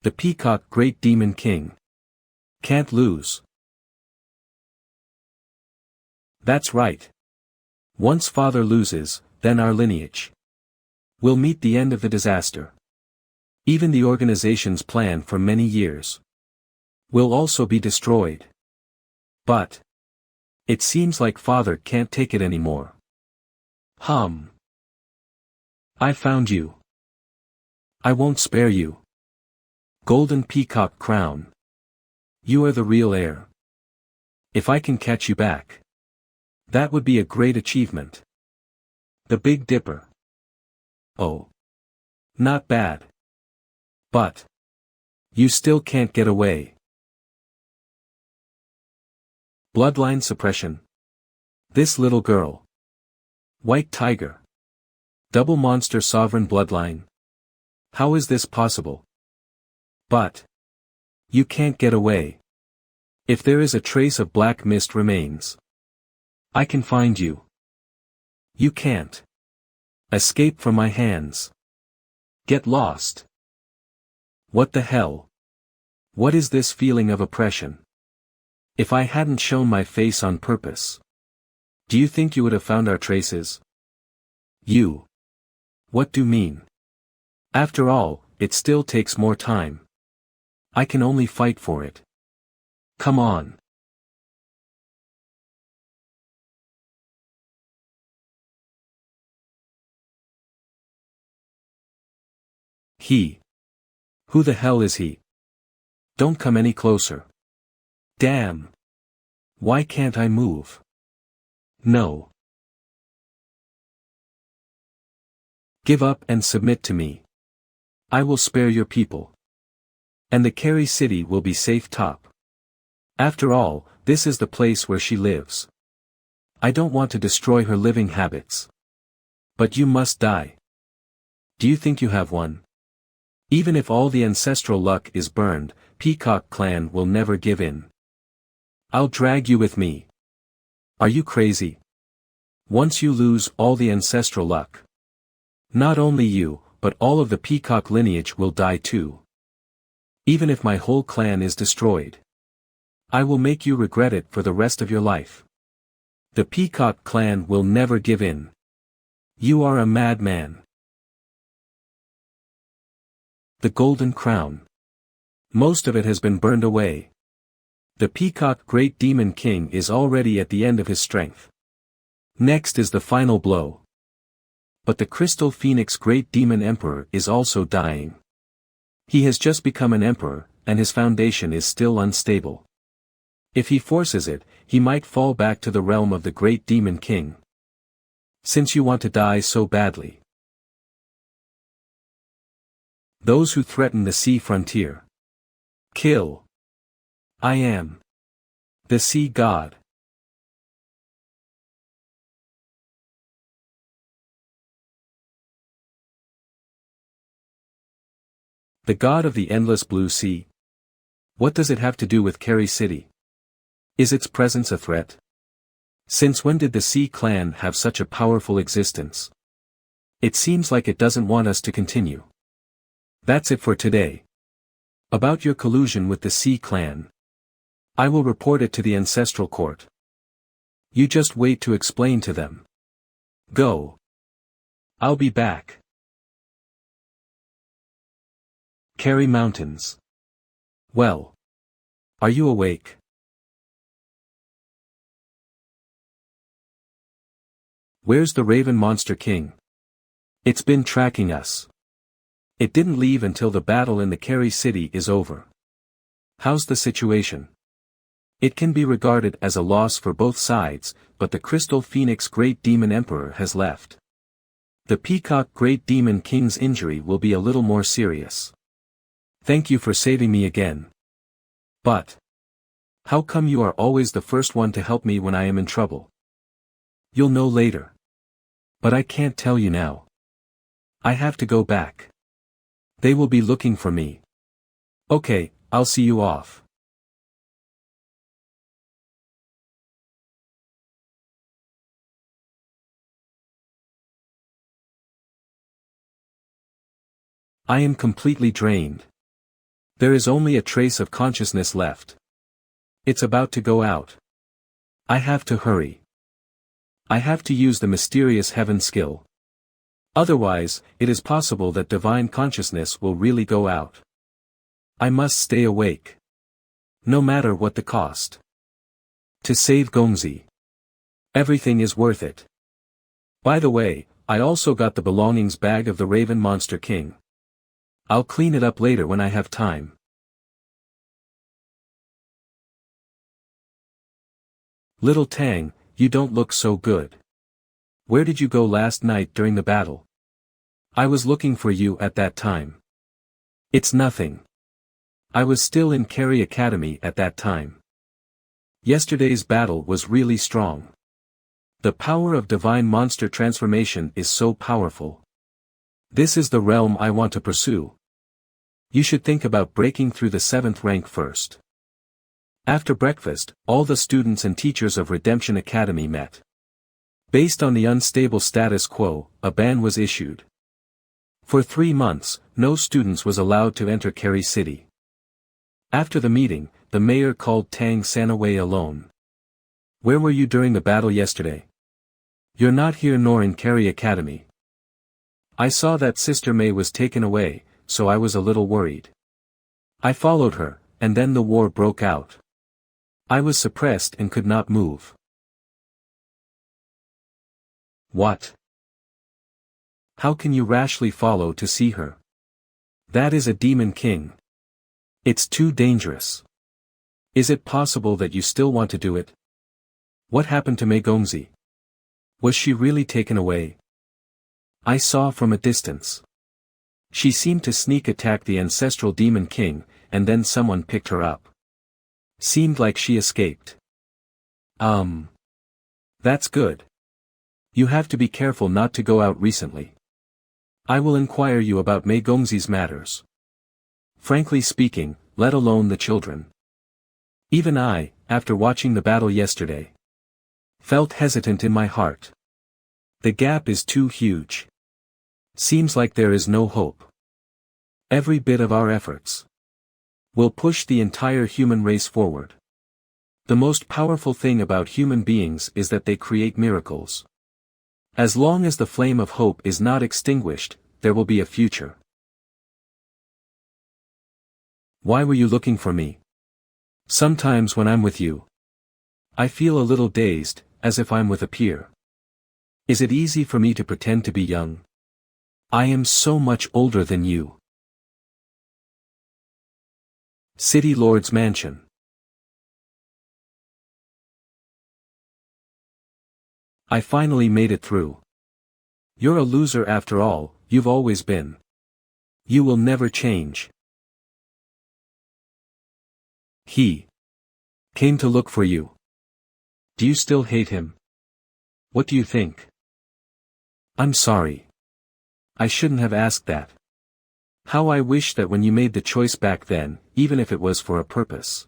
The Peacock Great Demon King. Can't lose. That's right. Once father loses, then our lineage will meet the end of the disaster. Even the organization's plan for many years will also be destroyed. But it seems like father can't take it anymore. I found you. I won't spare you. Golden Peacock Crown. You are the real heir. If I can catch you back, that would be a great achievement. The Big Dipper. Oh. Not bad. But you still can't get away. Bloodline suppression. This little girl. White Tiger. Double monster sovereign bloodline. How is this possible? But you can't get away. If there is a trace of black mist remains, I can find you. You can't escape from my hands. Get lost. What the hell? What is this feeling of oppression? If I hadn't shown my face on purpose, do you think you would have found our traces? You. What do you mean? After all, it still takes more time. I can only fight for it. Come on. He. Who the hell is he? Don't come any closer. Damn. Why can't I move? No. Give up and submit to me. I will spare your people. And the Kerry City will be safe top. After all, this is the place where she lives. I don't want to destroy her living habits. But you must die. Do you think you have one? Even if all the ancestral luck is burned, Peacock clan will never give in. I'll drag you with me. Are you crazy? Once you lose all the ancestral luck, not only you, but all of the Peacock lineage will die too. Even if my whole clan is destroyed, I will make you regret it for the rest of your life. The Peacock clan will never give in. You are a madman. The Golden Crown. Most of it has been burned away. The Peacock Great Demon King is already at the end of his strength. Next is the final blow. But the Crystal Phoenix Great Demon Emperor is also dying. He has just become an emperor, and his foundation is still unstable. If he forces it, he might fall back to the realm of the Great Demon King. Since you want to die so badly. Those who threaten the sea frontier. Kill. I am the sea god. The god of the endless blue sea. What does it have to do with Kerry City? Is its presence a threat? Since when did the Sea Clan have such a powerful existence? It seems like it doesn't want us to continue. That's it for today. About your collusion with the Sea Clan. I will report it to the ancestral court. You just wait to explain to them. Go. I'll be back. Kerry Mountains. Well. Are you awake? Where's the Raven Monster King? It's been tracking us. It didn't leave until the battle in the Kerry City is over. How's the situation? It can be regarded as a loss for both sides, but the Crystal Phoenix Great Demon Emperor has left. The Peacock Great Demon King's injury will be a little more serious. Thank you for saving me again. But how come you are always the first one to help me when I am in trouble? You'll know later. But I can't tell you now. I have to go back. They will be looking for me. Okay, I'll see you off. I am completely drained. There is only a trace of consciousness left. It's about to go out. I have to hurry. I have to use the mysterious heaven skill. Otherwise, it is possible that divine consciousness will really go out. I must stay awake. No matter what the cost. To save Gongzi. Everything is worth it. By the way, I also got the belongings bag of the Raven Monster King. I'll clean it up later when I have time. Little Tang, you don't look so good. Where did you go last night during the battle? I was looking for you at that time. It's nothing. I was still in Kerry Academy at that time. Yesterday's battle was really strong. The power of divine monster transformation is so powerful. This is the realm I want to pursue. You should think about breaking through the 7th rank first. After breakfast, all the students and teachers of Redemption Academy met. Based on the unstable status quo, a ban was issued. For 3 months, no students was allowed to enter Kerry City. After the meeting, the mayor called Tang San away alone. Where were you during the battle yesterday? You're not here nor in Kerry Academy. I saw that Sister May was taken away, so I was a little worried. I followed her, and then the war broke out. I was suppressed and could not move. What? How can you rashly follow to see her? That is a demon king. It's too dangerous. Is it possible that you still want to do it? What happened to Mei Gongzi? Was she really taken away? I saw from a distance. She seemed to sneak attack the ancestral demon king, and then someone picked her up. Seemed like she escaped. That's good. You have to be careful not to go out recently. I will inquire you about Mei Gongzi's matters. Frankly speaking, let alone the children. Even I, after watching the battle yesterday, felt hesitant in my heart. The gap is too huge. Seems like there is no hope. Every bit of our efforts will push the entire human race forward. The most powerful thing about human beings is that they create miracles. As long as the flame of hope is not extinguished, there will be a future. Why were you looking for me? Sometimes when I'm with you, I feel a little dazed, as if I'm with a peer. Is it easy for me to pretend to be young? I am so much older than you. City Lord's Mansion. I finally made it through. You're a loser after all, you've always been. You will never change. He came to look for you. Do you still hate him? What do you think? I'm sorry. I shouldn't have asked that. How I wish that when you made the choice back then, even if it was for a purpose,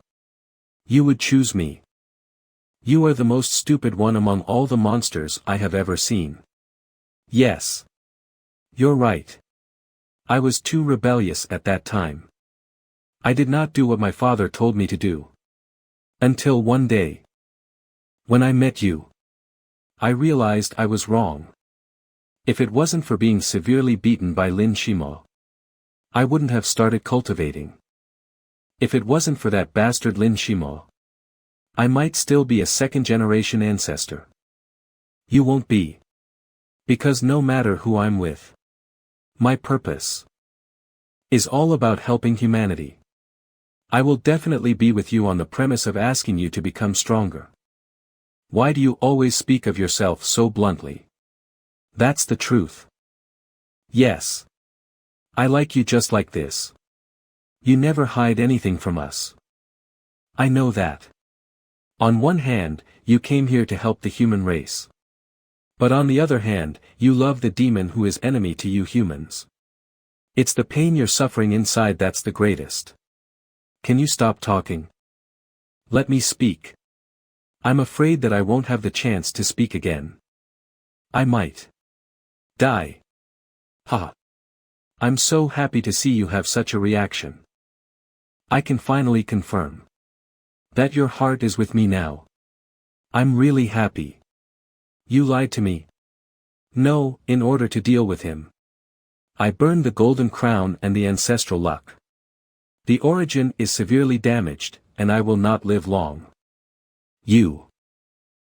you would choose me. You are the most stupid one among all the monsters I have ever seen. Yes. You're right. I was too rebellious at that time. I did not do what my father told me to do. Until one day. When I met you, I realized I was wrong. If it wasn't for being severely beaten by Lin Shimo, I wouldn't have started cultivating. If it wasn't for that bastard Lin Shimo, I might still be a second-generation ancestor. You won't be. Because no matter who I'm with, my purpose is all about helping humanity. I will definitely be with you on the premise of asking you to become stronger. Why do you always speak of yourself so bluntly? That's the truth. Yes. I like you just like this. You never hide anything from us. I know that. On one hand, you came here to help the human race. But on the other hand, you love the demon who is enemy to you humans. It's the pain you're suffering inside that's the greatest. Can you stop talking? Let me speak. I'm afraid that I won't have the chance to speak again. I might die. Ha. I'm so happy to see you have such a reaction. I can finally confirm that your heart is with me now. I'm really happy. You lied to me. No, in order to deal with him, I burned the golden crown and the ancestral luck. The origin is severely damaged, and I will not live long. You.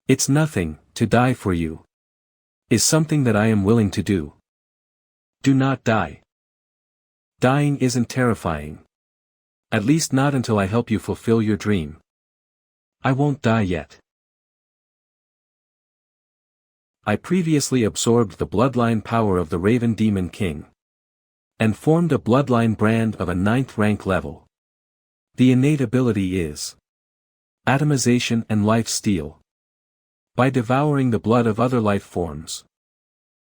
It's nothing, to die for you is something that I am willing to do. Do not die. Dying isn't terrifying. At least not until I help you fulfill your dream. I won't die yet. I previously absorbed the bloodline power of the Raven Demon King, and formed a bloodline brand of a 9th rank level. The innate ability is atomization and life steal. By devouring the blood of other life forms,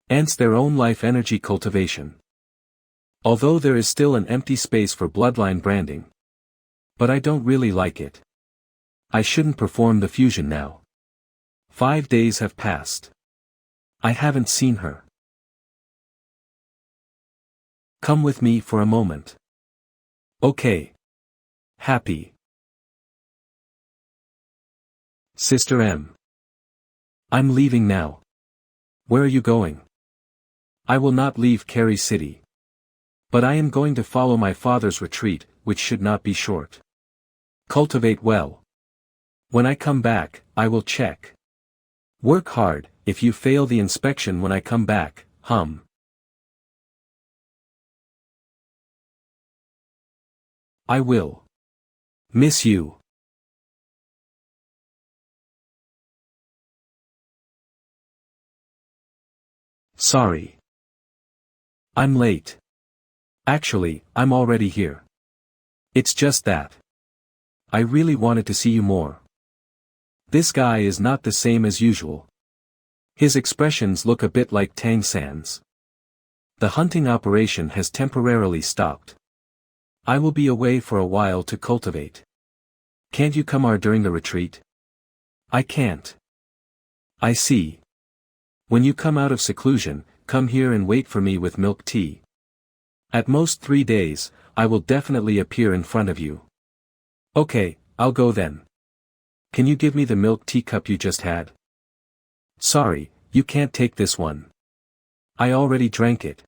ants their own life energy cultivation. Although there is still an empty space for bloodline branding. But I don't really like it. I shouldn't perform the fusion now. 5 days have passed. I haven't seen her. Come with me for a moment. Okay. Happy. Sister M. I'm leaving now. Where are you going? I will not leave Kerry City. But I am going to follow my father's retreat, which should not be short. Cultivate well. When I come back, I will check. Work hard. If you fail the inspection when I come back, I will miss you. Sorry. I'm late. Actually, I'm already here. It's just that I really wanted to see you more. This guy is not the same as usual. His expressions look a bit like Tang San's. The hunting operation has temporarily stopped. I will be away for a while to cultivate. Can't you come during the retreat? I can't. I see. When you come out of seclusion, come here and wait for me with milk tea. At most 3 days, I will definitely appear in front of you. Okay, I'll go then. Can you give me the milk teacup you just had? Sorry, you can't take this one. I already drank it.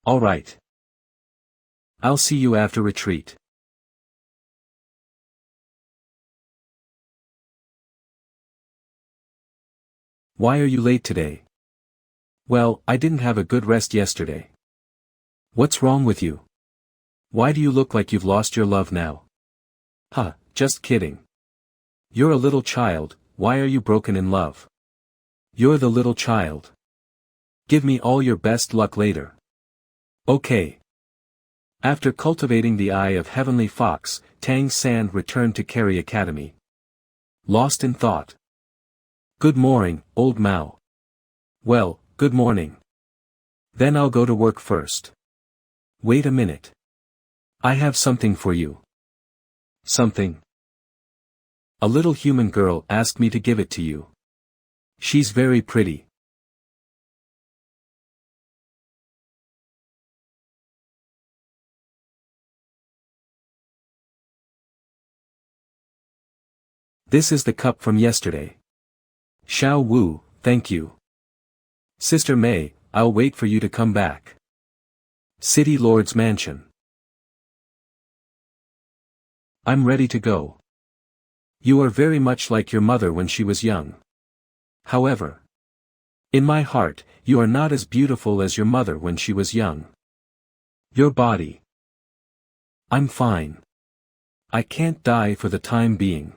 All right. I'll see you after retreat. Why are you late today? Well, I didn't have a good rest yesterday. What's wrong with you? Why do you look like you've lost your love now? Huh, just kidding. You're a little child, why are you broken in love? You're the little child. Give me all your best luck later. Okay. After cultivating the eye of Heavenly Fox, Tang San returned to Kerry Academy. Lost in thought. Good morning, old Mao. Well, good morning. Then I'll go to work first. Wait a minute. I have something for you. Something? A little human girl asked me to give it to you. She's very pretty. This is the cup from yesterday. Xiao Wu, thank you. Sister May, I'll wait for you to come back. City Lord's Mansion. I'm ready to go. You are very much like your mother when she was young. However, in my heart, you are not as beautiful as your mother when she was young. Your body. I'm fine. I can't die for the time being.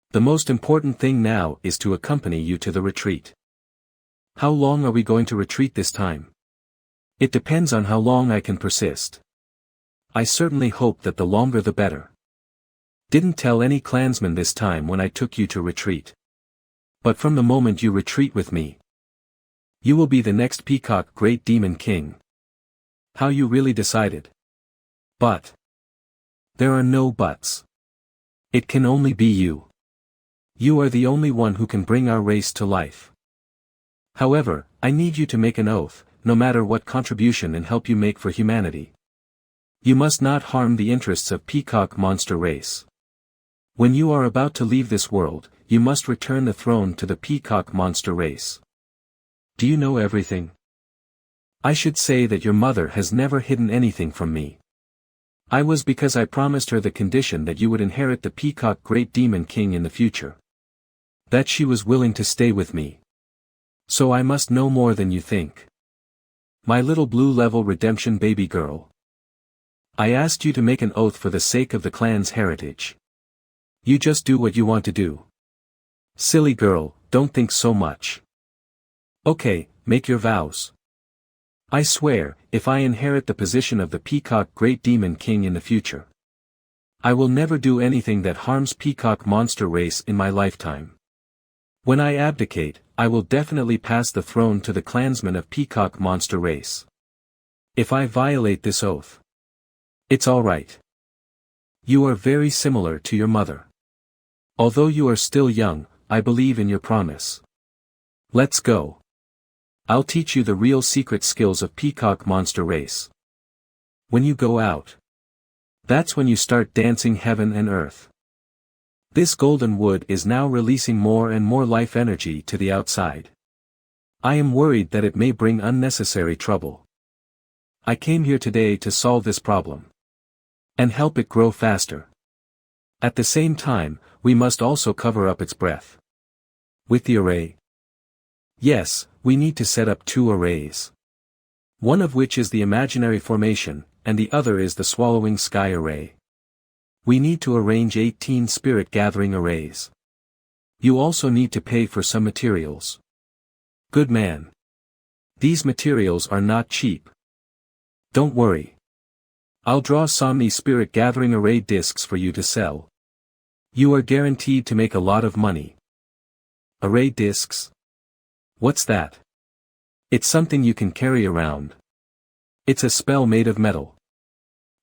The most important thing now is to accompany you to the retreat. How long are we going to retreat this time? It depends on how long I can persist. I certainly hope that the longer the better. Didn't tell any clansmen this time when I took you to retreat. But from the moment you retreat with me, you will be the next Peacock Great Demon King. How you really decided. But there are no buts. It can only be you. You are the only one who can bring our race to life. However, I need you to make an oath, no matter what contribution and help you make for humanity. You must not harm the interests of Peacock monster race. When you are about to leave this world, you must return the throne to the Peacock monster race. Do you know everything? I should say that your mother has never hidden anything from me. I was because I promised her the condition that you would inherit the Peacock Great Demon King in the future. That she was willing to stay with me. So I must know more than you think. My little blue-level redemption baby girl. I asked you to make an oath for the sake of the clan's heritage. You just do what you want to do. Silly girl, don't think so much. Okay, make your vows. I swear, if I inherit the position of the Peacock Great Demon King in the future, I will never do anything that harms Peacock monster race in my lifetime. When I abdicate, I will definitely pass the throne to the clansmen of Peacock monster race. If I violate this oath, it's alright. You are very similar to your mother. Although you are still young, I believe in your promise. Let's go. I'll teach you the real secret skills of Peacock monster race. When you go out, that's when you start dancing heaven and earth. This golden wood is now releasing more and more life energy to the outside. I am worried that it may bring unnecessary trouble. I came here today to solve this problem. And help it grow faster. At the same time, we must also cover up its breath. With the array. Yes, we need to set up 2 arrays. One of which is the imaginary formation, and the other is the swallowing sky array. We need to arrange 18 spirit gathering arrays. You also need to pay for some materials. Good man. These materials are not cheap. Don't worry. I'll draw Somni spirit gathering array discs for you to sell. You are guaranteed to make a lot of money. Array discs? What's that? It's something you can carry around. It's a spell made of metal.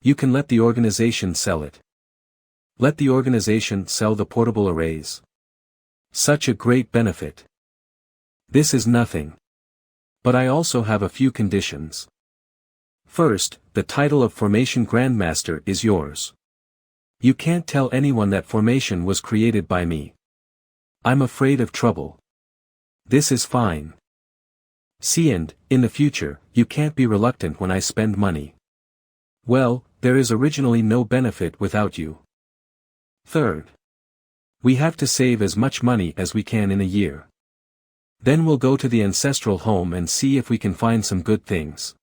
You can let the organization sell it. Let the organization sell the portable arrays. Such a great benefit. This is nothing. But I also have a few conditions. First, the title of Formation Grandmaster is yours. You can't tell anyone that formation was created by me. I'm afraid of trouble. This is fine. See, and, in the future, you can't be reluctant when I spend money. Well, there is originally no benefit without you. Third. We have to save as much money as we can in a year. Then we'll go to the ancestral home and see if we can find some good things.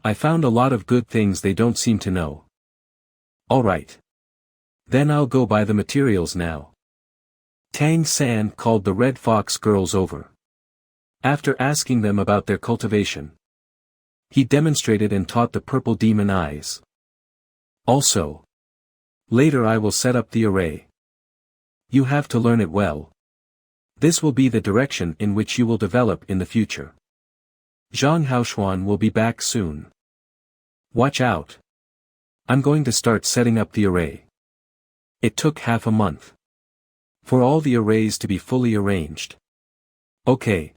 I found a lot of good things they don't seem to know. Alright. Then I'll go buy the materials now. Tang San called the Red Fox girls over. After asking them about their cultivation, he demonstrated and taught the purple demon eyes. Also, later I will set up the array. You have to learn it well. This will be the direction in which you will develop in the future. Zhang Haoshuan will be back soon. Watch out. I'm going to start setting up the array. It took half a month for all the arrays to be fully arranged. Okay.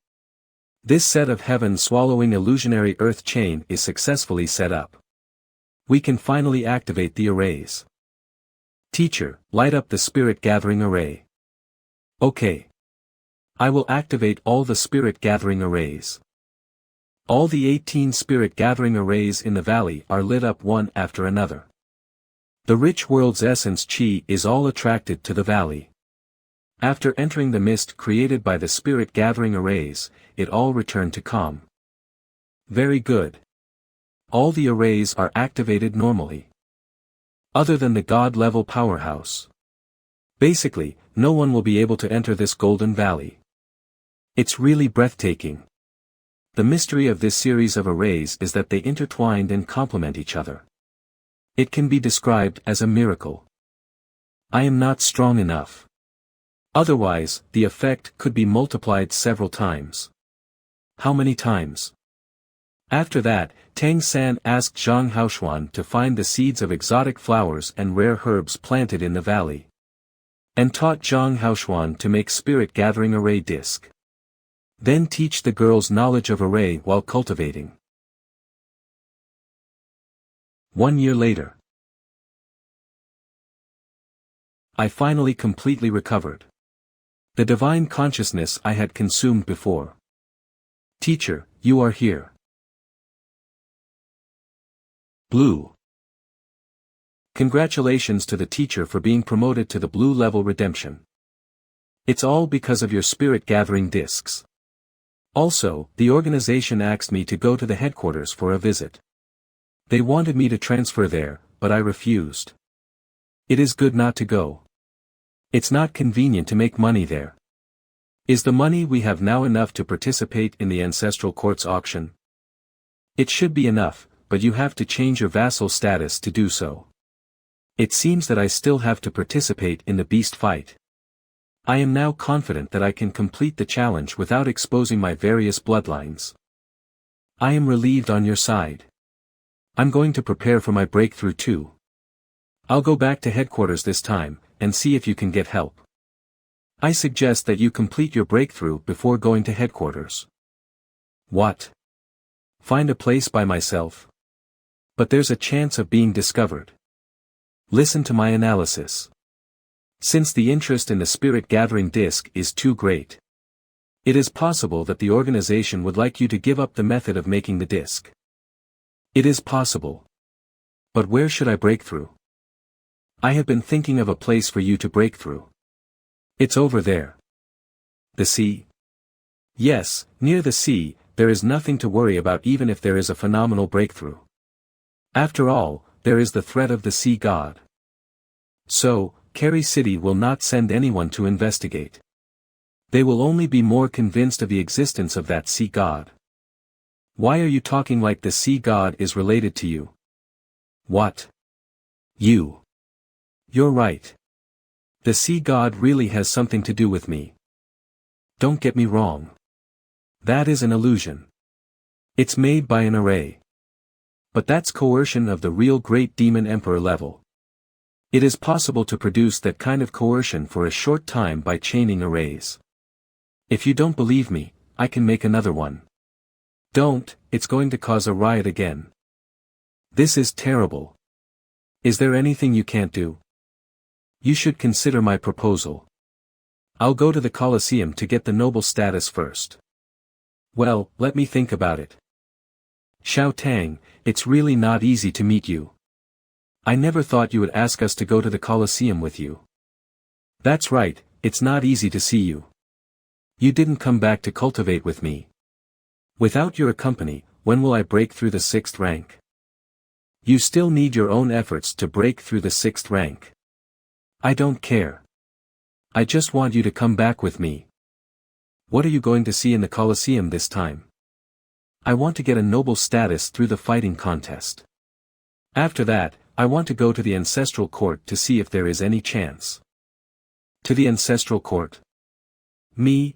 This set of heaven-swallowing illusionary earth chain is successfully set up. We can finally activate the arrays. Teacher, light up the spirit gathering array. Okay. I will activate all the spirit gathering arrays. All the 18 spirit gathering arrays in the valley are lit up one after another. The rich world's essence chi is all attracted to the valley. After entering the mist created by the spirit gathering arrays, it all returned to calm. Very good. All the arrays are activated normally. Other than the God-level powerhouse. Basically, no one will be able to enter this golden valley. It's really breathtaking. The mystery of this series of arrays is that they intertwined and complement each other. It can be described as a miracle. I am not strong enough. Otherwise, the effect could be multiplied several times. How many times? After that, Tang San asked Zhang Haoshuan to find the seeds of exotic flowers and rare herbs planted in the valley. And taught Zhang Haoshuan to make spirit gathering array disc. Then teach the girls knowledge of array while cultivating. 1 year later. I finally completely recovered. The divine consciousness I had consumed before. Teacher, you are here. Blue. Congratulations to the teacher for being promoted to the blue level redemption. It's all because of your spirit gathering discs. Also, the organization asked me to go to the headquarters for a visit. They wanted me to transfer there, but I refused. It is good not to go. It's not convenient to make money there. Is the money we have now enough to participate in the ancestral court's auction? It should be enough, but you have to change your vassal status to do so. It seems that I still have to participate in the beast fight. I am now confident that I can complete the challenge without exposing my various bloodlines. I am relieved on your side. I'm going to prepare for my breakthrough too. I'll go back to headquarters this time, and see if you can get help. I suggest that you complete your breakthrough before going to headquarters. What? Find a place by myself? But there's a chance of being discovered. Listen to my analysis. Since the interest in the spirit gathering disc is too great, it is possible that the organization would like you to give up the method of making the disc. It is possible. But where should I break through? I have been thinking of a place for you to break through. It's over there. The sea? Yes, near the sea, there is nothing to worry about even if there is a phenomenal breakthrough. After all, there is the threat of the sea god. So, Kerry City will not send anyone to investigate. They will only be more convinced of the existence of that sea god. Why are you talking like the sea god is related to you? What? You. You're right. The sea god really has something to do with me. Don't get me wrong. That is an illusion. It's made by an array. But that's coercion of the real great demon emperor level. It is possible to produce that kind of coercion for a short time by chaining arrays. If you don't believe me, I can make another one. Don't, it's going to cause a riot again. This is terrible. Is there anything you can't do? You should consider my proposal. I'll go to the Colosseum to get the noble status first. Well, let me think about it. Xiao Tang, it's really not easy to meet you. I never thought you would ask us to go to the Colosseum with you. That's right, it's not easy to see you. You didn't come back to cultivate with me. Without your company, when will I break through the 6th rank? You still need your own efforts to break through the 6th rank. I don't care. I just want you to come back with me. What are you going to see in the Colosseum this time? I want to get a noble status through the fighting contest. After that, I want to go to the ancestral court to see if there is any chance. To the ancestral court? Me.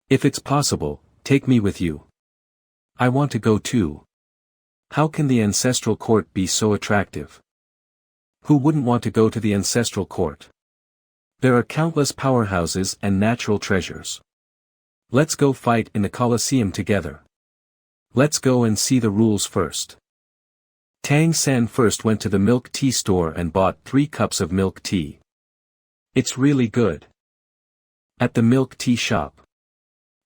If it's possible, take me with you. I want to go too. How can the ancestral court be so attractive? Who wouldn't want to go to the ancestral court? There are countless powerhouses and natural treasures. Let's go fight in the Colosseum together. Let's go and see the rules first. Tang San first went to the milk tea store and bought 3 cups of milk tea. It's really good. At the milk tea shop.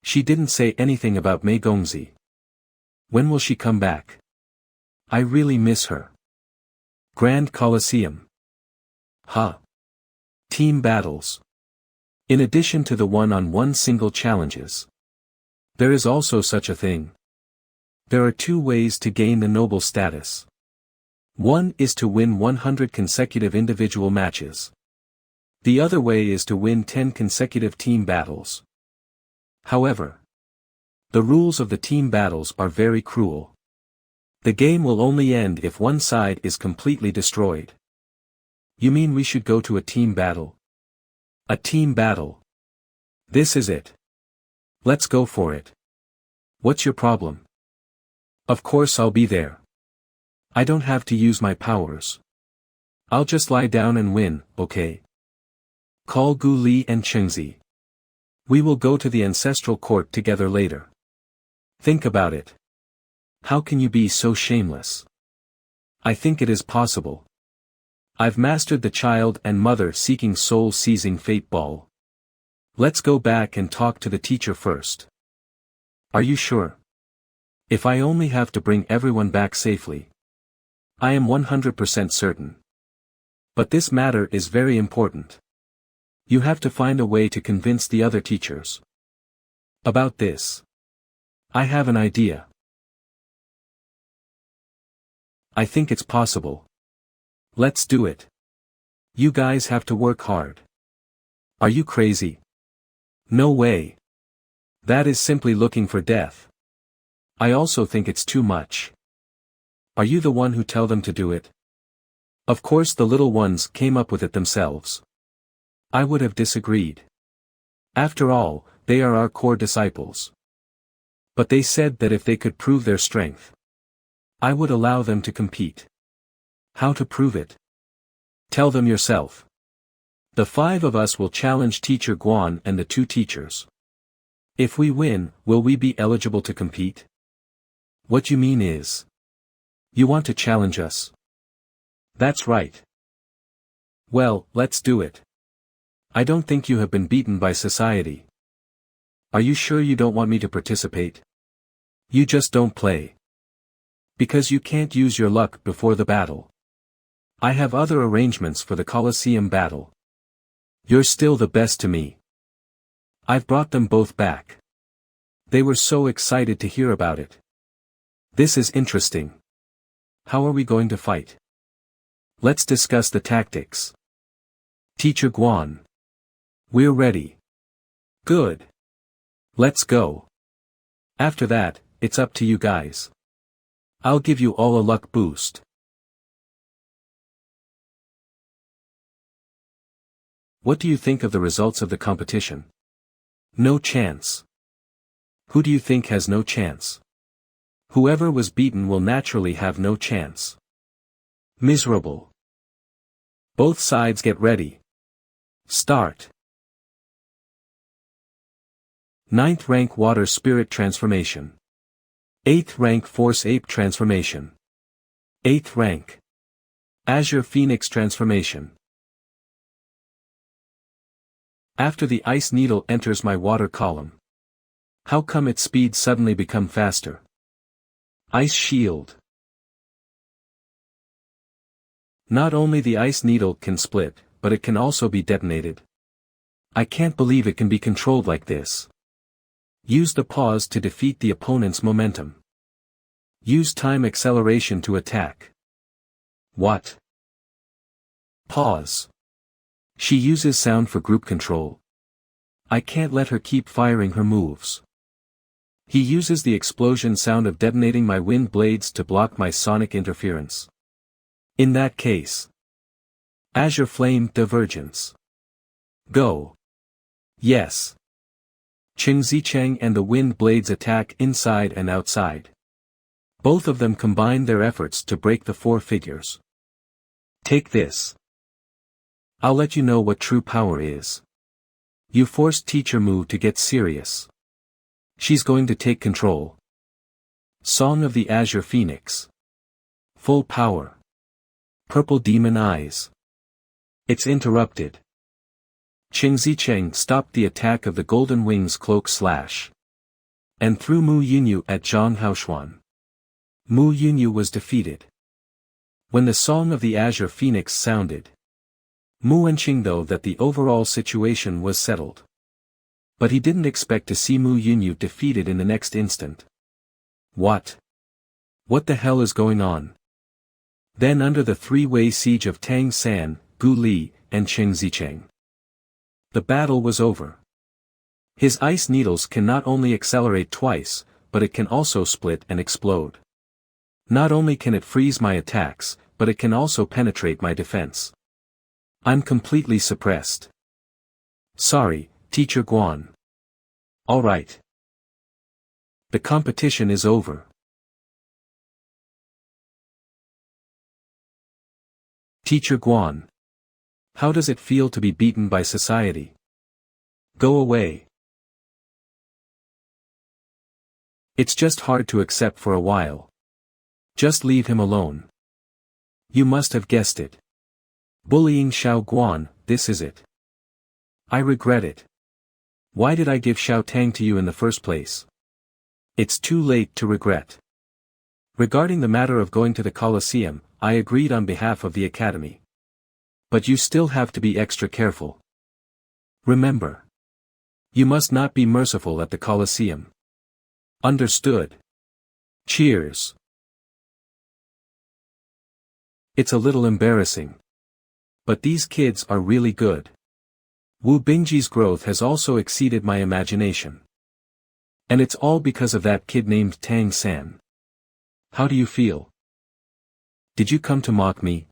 She didn't say anything about Mei Gongzi. When will she come back? I really miss her. Grand Colosseum. Team battles. In addition to the one-on-one single challenges. There is also such a thing. There are 2 ways to gain the noble status. One is to win 100 consecutive individual matches. The other way is to win 10 consecutive team battles. However, the rules of the team battles are very cruel. The game will only end if one side is completely destroyed. You mean we should go to a team battle? A team battle. This is it. Let's go for it. What's your problem? Of course I'll be there. I don't have to use my powers. I'll just lie down and win, okay? Call Gu Li and Chengzi. We will go to the ancestral court together later. Think about it. How can you be so shameless? I think it is possible. I've mastered the child and mother seeking soul seizing fate ball. Let's go back and talk to the teacher first. Are you sure? If I only have to bring everyone back safely. I am 100% certain. But this matter is very important. You have to find a way to convince the other teachers. About this. I have an idea. I think it's possible. Let's do it. You guys have to work hard. Are you crazy? No way. That is simply looking for death. I also think it's too much. Are you the one who tell them to do it? Of course the little ones came up with it themselves. I would have disagreed. After all, they are our core disciples. But they said that if they could prove their strength, I would allow them to compete. How to prove it? Tell them yourself. The 5 of us will challenge Teacher Guan and the 2 teachers. If we win, will we be eligible to compete? What you mean is, you want to challenge us? That's right. Well, let's do it. I don't think you have been beaten by society. Are you sure you don't want me to participate? You just don't play. Because you can't use your luck before the battle. I have other arrangements for the Colosseum battle. You're still the best to me. I've brought them both back. They were so excited to hear about it. This is interesting. How are we going to fight? Let's discuss the tactics. Teacher Guan. We're ready. Good. Let's go. After that, it's up to you guys. I'll give you all a luck boost. What do you think of the results of the competition? No chance. Who do you think has no chance? Whoever was beaten will naturally have no chance. Miserable. Both sides get ready. Start. 9th rank Water Spirit Transformation. 8th rank Force Ape Transformation. 8th rank Azure Phoenix Transformation. After the ice needle enters my water column. How come its speed suddenly become faster? Ice shield. Not only the ice needle can split, but it can also be detonated. I can't believe it can be controlled like this. Use the pause to defeat the opponent's momentum. Use time acceleration to attack. What? Pause. She uses sound for group control. I can't let her keep firing her moves. He uses the explosion sound of detonating my wind blades to block my sonic interference. In that case. Azure Flame Divergence. Go. Yes. Qing Zicheng and the wind blades attack inside and outside. Both of them combine their efforts to break the four figures. Take this. I'll let you know what true power is. You forced Teacher Mu to get serious. She's going to take control. Song of the Azure Phoenix. Full power. Purple demon eyes. It's interrupted. Qing Zicheng stopped the attack of the Golden Wings cloak slash. And threw Mu Yunyu at Zhang Haoshuan. Mu Yunyu was defeated. When the Song of the Azure Phoenix sounded, Mu Enqing though that the overall situation was settled. But he didn't expect to see Mu Yunyu defeated in the next instant. What? What the hell is going on? Then under the three-way siege of Tang San, Gu Li, and Qing Zicheng. The battle was over. His ice needles can not only accelerate twice, but it can also split and explode. Not only can it freeze my attacks, but it can also penetrate my defense. I'm completely suppressed. Sorry, Teacher Guan. Alright. The competition is over. Teacher Guan. How does it feel to be beaten by society? Go away. It's just hard to accept for a while. Just leave him alone. You must have guessed it. Bullying Xiao Guan, this is it. I regret it. Why did I give Xiao Tang to you in the first place? It's too late to regret. Regarding the matter of going to the Colosseum, I agreed on behalf of the Academy. But you still have to be extra careful. Remember. You must not be merciful at the Colosseum. Understood. Cheers. It's a little embarrassing. But these kids are really good. Wu Bingji's growth has also exceeded my imagination. And it's all because of that kid named Tang San. How do you feel? Did you come to mock me?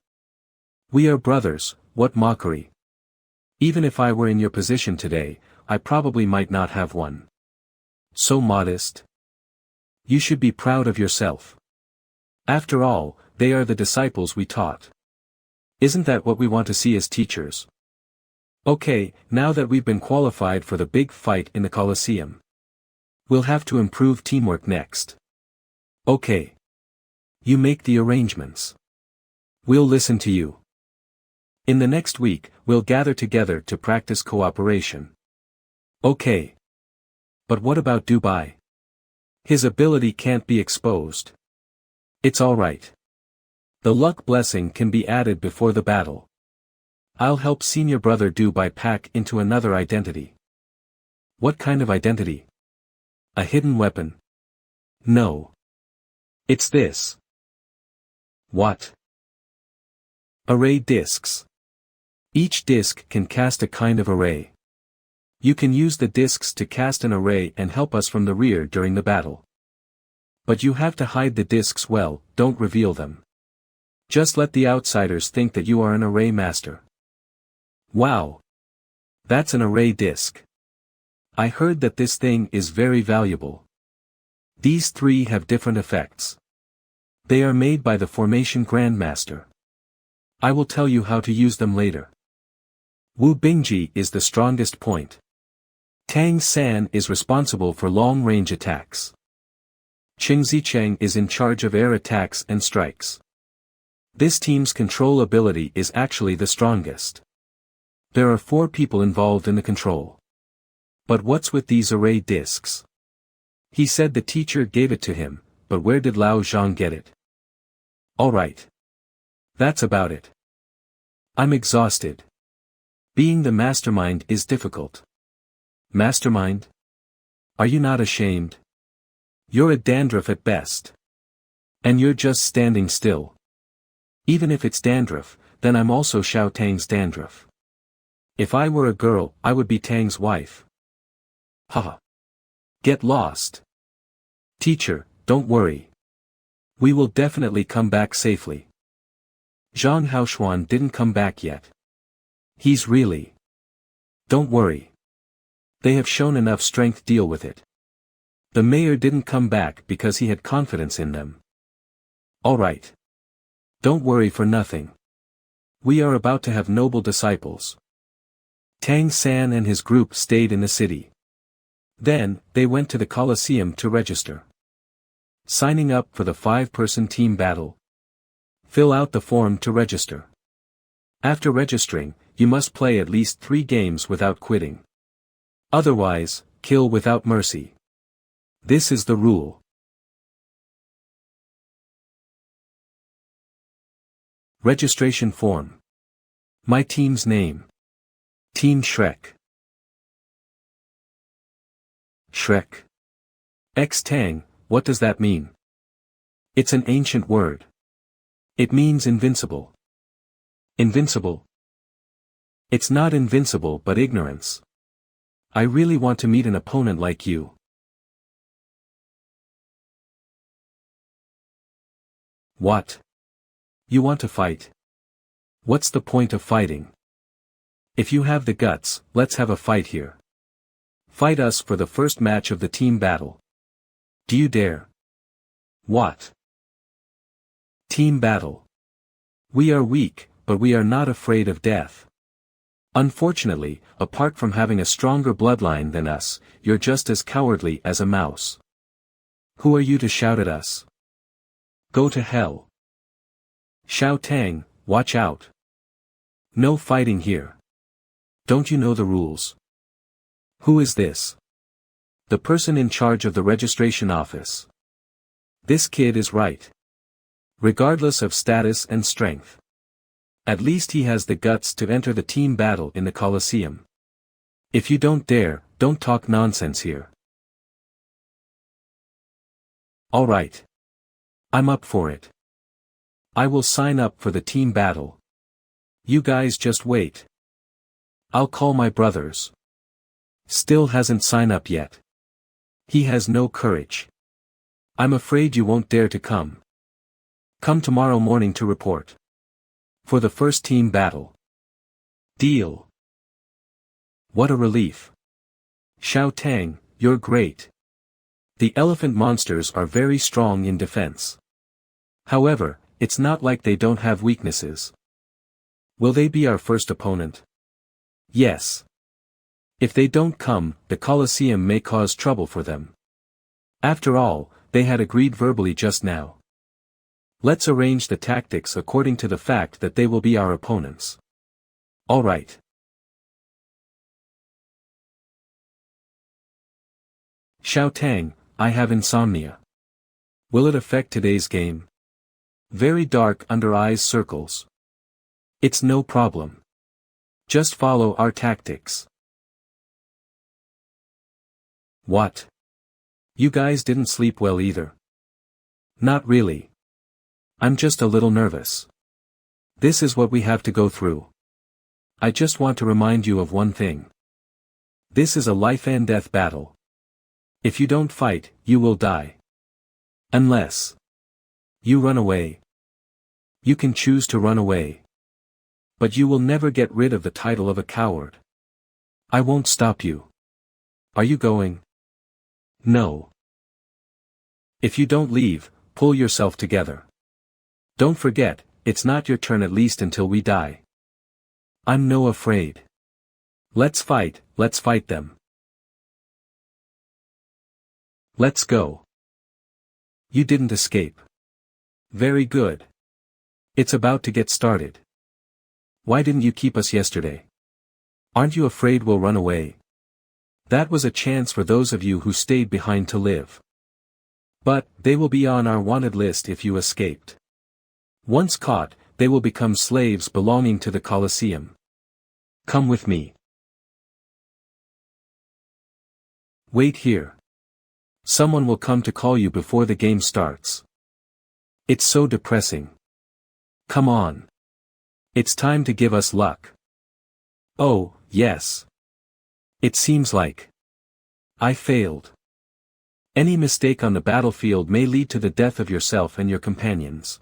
We are brothers, what mockery. Even if I were in your position today, I probably might not have one. So modest. You should be proud of yourself. After all, they are the disciples we taught. Isn't that what we want to see as teachers? Okay, now that we've been qualified for the big fight in the Colosseum. We'll have to improve teamwork next. Okay. You make the arrangements. We'll listen to you. In the next week, we'll gather together to practice cooperation. Okay. But what about Dubai? His ability can't be exposed. It's alright. The luck blessing can be added before the battle. I'll help senior brother Dubai pack into another identity. What kind of identity? A hidden weapon? No. It's this. What? Array discs. Each disc can cast a kind of array. You can use the discs to cast an array and help us from the rear during the battle. But you have to hide the discs well, don't reveal them. Just let the outsiders think that you are an array master. Wow. That's an array disc. I heard that this thing is very valuable. These three have different effects. They are made by the Formation Grandmaster. I will tell you how to use them later. Wu Bingji is the strongest point. Tang San is responsible for long-range attacks. Qing Zicheng is in charge of air attacks and strikes. This team's control ability is actually the strongest. There are 4 people involved in the control. But what's with these array discs? He said the teacher gave it to him, but where did Lao Zhang get it? Alright. That's about it. I'm exhausted. Being the mastermind is difficult. Mastermind? Are you not ashamed? You're a dandruff at best. And you're just standing still. Even if it's dandruff, then I'm also Xiao Tang's dandruff. If I were a girl, I would be Tang's wife. Haha. Get lost. Teacher, don't worry. We will definitely come back safely. Zhang Haoshuan didn't come back yet. He's really. Don't worry. They have shown enough strength deal with it. The mayor didn't come back because he had confidence in them. Alright. Don't worry for nothing. We are about to have noble disciples. Tang San and his group stayed in the city. Then, they went to the Colosseum to register. Signing up for the 5-person team battle. Fill out the form to register. After registering, you must play at least 3 games without quitting. Otherwise, kill without mercy. This is the rule. Registration form. My team's name. Team Shrek. Shrek. X Tang, what does that mean? It's an ancient word. It means invincible. Invincible? It's not invincible but ignorance. I really want to meet an opponent like you. What? You want to fight? What's the point of fighting? If you have the guts, let's have a fight here. Fight us for the first match of the team battle. Do you dare? What? Team battle. We are weak, but we are not afraid of death. Unfortunately, apart from having a stronger bloodline than us, you're just as cowardly as a mouse. Who are you to shout at us? Go to hell. Xiao Tang, watch out. No fighting here. Don't you know the rules? Who is this? The person in charge of the registration office. This kid is right. Regardless of status and strength. At least he has the guts to enter the team battle in the Colosseum. If you don't dare, don't talk nonsense here. Alright. I'm up for it. I will sign up for the team battle. You guys just wait. I'll call my brothers. Still hasn't signed up yet. He has no courage. I'm afraid you won't dare to come. Come tomorrow morning to report. For the first team battle. Deal. What a relief. Xiao Tang, you're great. The elephant monsters are very strong in defense. However, it's not like they don't have weaknesses. Will they be our first opponent? Yes. If they don't come, the Colosseum may cause trouble for them. After all, they had agreed verbally just now. Let's arrange the tactics according to the fact that they will be our opponents. Alright. Xiao Tang, I have insomnia. Will it affect today's game? Very dark under eyes circles. It's no problem. Just follow our tactics. What? You guys didn't sleep well either. Not really. I'm just a little nervous. This is what we have to go through. I just want to remind you of one thing. This is a life and death battle. If you don't fight, you will die. Unless you run away. You can choose to run away. But you will never get rid of the title of a coward. I won't stop you. Are you going? No. If you don't leave, pull yourself together. Don't forget, it's not your turn at least until we die. I'm no afraid. Let's fight them. Let's go. You didn't escape. Very good. It's about to get started. Why didn't you keep us yesterday? Aren't you afraid we'll run away? That was a chance for those of you who stayed behind to live. But, they will be on our wanted list if you escaped. Once caught, they will become slaves belonging to the Colosseum. Come with me. Wait here. Someone will come to call you before the game starts. It's so depressing. Come on. It's time to give us luck. Oh, yes. It seems like I failed. Any mistake on the battlefield may lead to the death of yourself and your companions.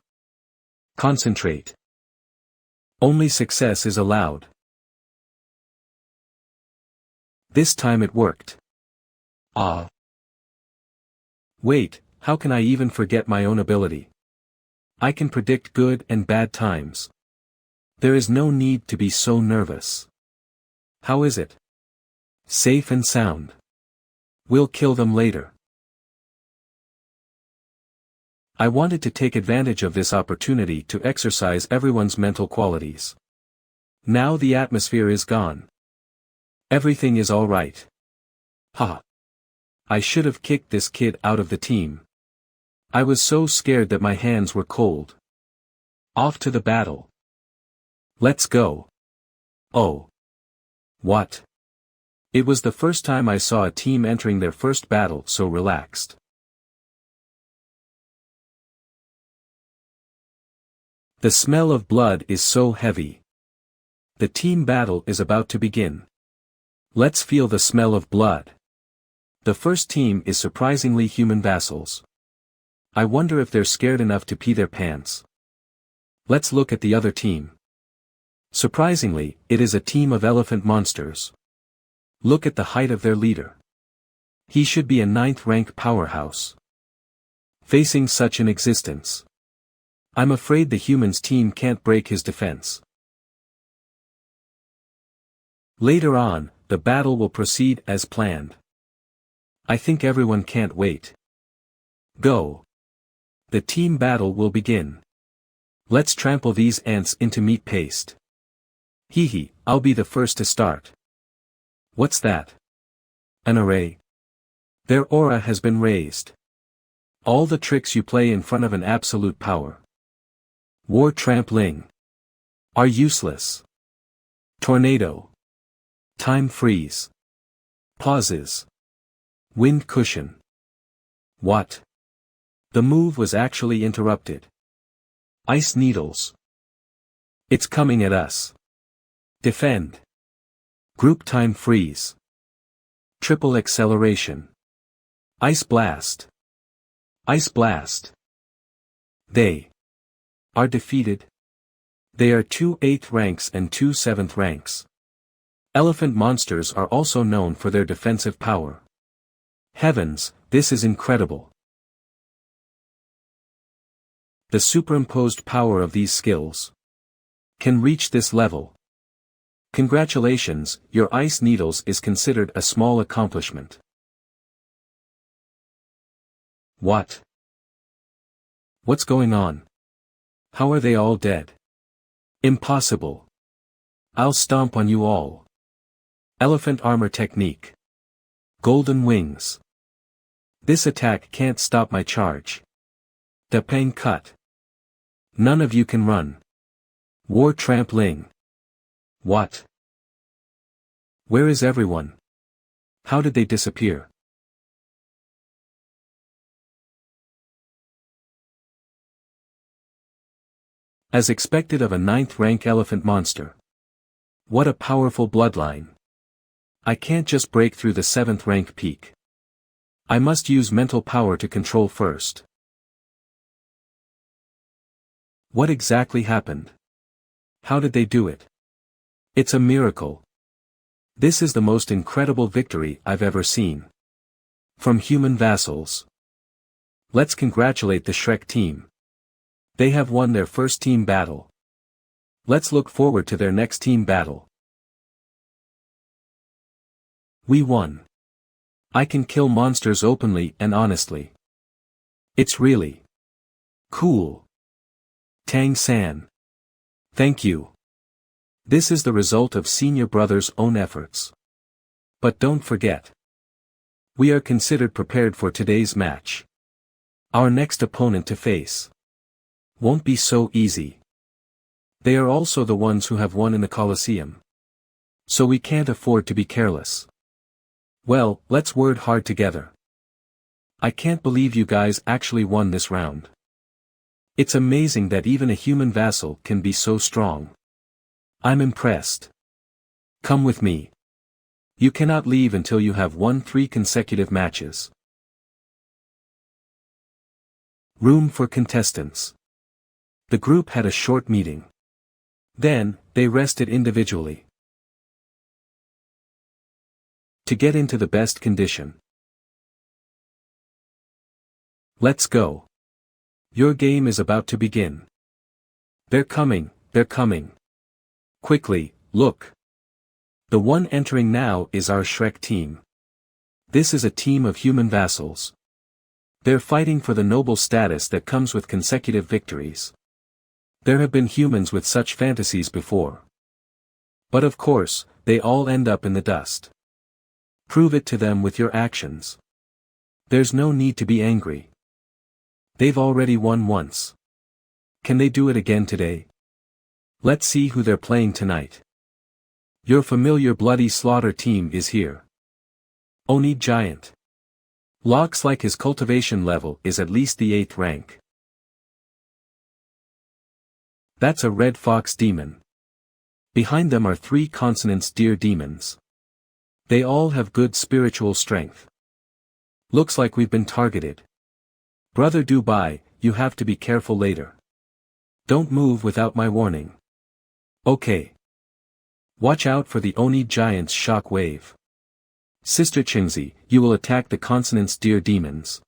Concentrate. Only success is allowed. This time it worked. Ah. Wait, how can I even forget my own ability? I can predict good and bad times. There is no need to be so nervous. How is it? Safe and sound. We'll kill them later. I wanted to take advantage of this opportunity to exercise everyone's mental qualities. Now the atmosphere is gone. Everything is all right. Ha! I should have kicked this kid out of the team. I was so scared that my hands were cold. Off to the battle. Let's go. Oh. What? It was the first time I saw a team entering their first battle so relaxed. The smell of blood is so heavy. The team battle is about to begin. Let's feel the smell of blood. The first team is surprisingly human vassals. I wonder if they're scared enough to pee their pants. Let's look at the other team. Surprisingly, it is a team of elephant monsters. Look at the height of their leader. He should be a 9th rank powerhouse. Facing such an existence, I'm afraid the humans team can't break his defense. Later on, the battle will proceed as planned. I think everyone can't wait. Go. The team battle will begin. Let's trample these ants into meat paste. Hee hee, I'll be the first to start. What's that? An array. Their aura has been raised. All the tricks you play in front of an absolute power. War trampling. Are useless. Tornado. Time freeze. Pauses. Wind cushion. What? The move was actually interrupted. Ice needles. It's coming at us. Defend. Group time freeze. Triple acceleration. Ice blast. Ice blast. They are defeated. They are 2 8th ranks and 2 7th ranks. Elephant monsters are also known for their defensive power. Heavens, this is incredible. The superimposed power of these skills can reach this level. Congratulations, your ice needles is considered a small accomplishment. What? What's going on? How are they all dead? Impossible. I'll stomp on you all. Elephant armor technique. Golden wings. This attack can't stop my charge. Depang cut. None of you can run. War trampling. What? Where is everyone? How did they disappear? As expected of a 9th rank elephant monster. What a powerful bloodline. I can't just break through the 7th rank peak. I must use mental power to control first. What exactly happened? How did they do it? It's a miracle. This is the most incredible victory I've ever seen. From human vassals. Let's congratulate the Shrek team. They have won their first team battle. Let's look forward to their next team battle. We won. I can kill monsters openly and honestly. It's really cool. Tang San. Thank you. This is the result of senior brother's own efforts. But don't forget. We are considered prepared for today's match. Our next opponent to face won't be so easy. They are also the ones who have won in the Colosseum. So we can't afford to be careless. Well, let's work hard together. I can't believe you guys actually won this round. It's amazing that even a human vassal can be so strong. I'm impressed. Come with me. You cannot leave until you have won 3 consecutive matches. Room for contestants. The group had a short meeting. Then, they rested individually. To get into the best condition. Let's go. Your game is about to begin. They're coming, they're coming. Quickly, look. The one entering now is our Shrek team. This is a team of human vassals. They're fighting for the noble status that comes with consecutive victories. There have been humans with such fantasies before. But of course, they all end up in the dust. Prove it to them with your actions. There's no need to be angry. They've already won once. Can they do it again today? Let's see who they're playing tonight. Your familiar bloody slaughter team is here. Oni Giant. Looks like his cultivation level is at least the 8th rank. That's a red fox demon. Behind them are 3 consonants deer demons. They all have good spiritual strength. Looks like we've been targeted. Brother Dubai, you have to be careful later. Don't move without my warning. Okay. Watch out for the Oni Giant's shock wave. Sister Qingzi, you will attack the consonants deer demons.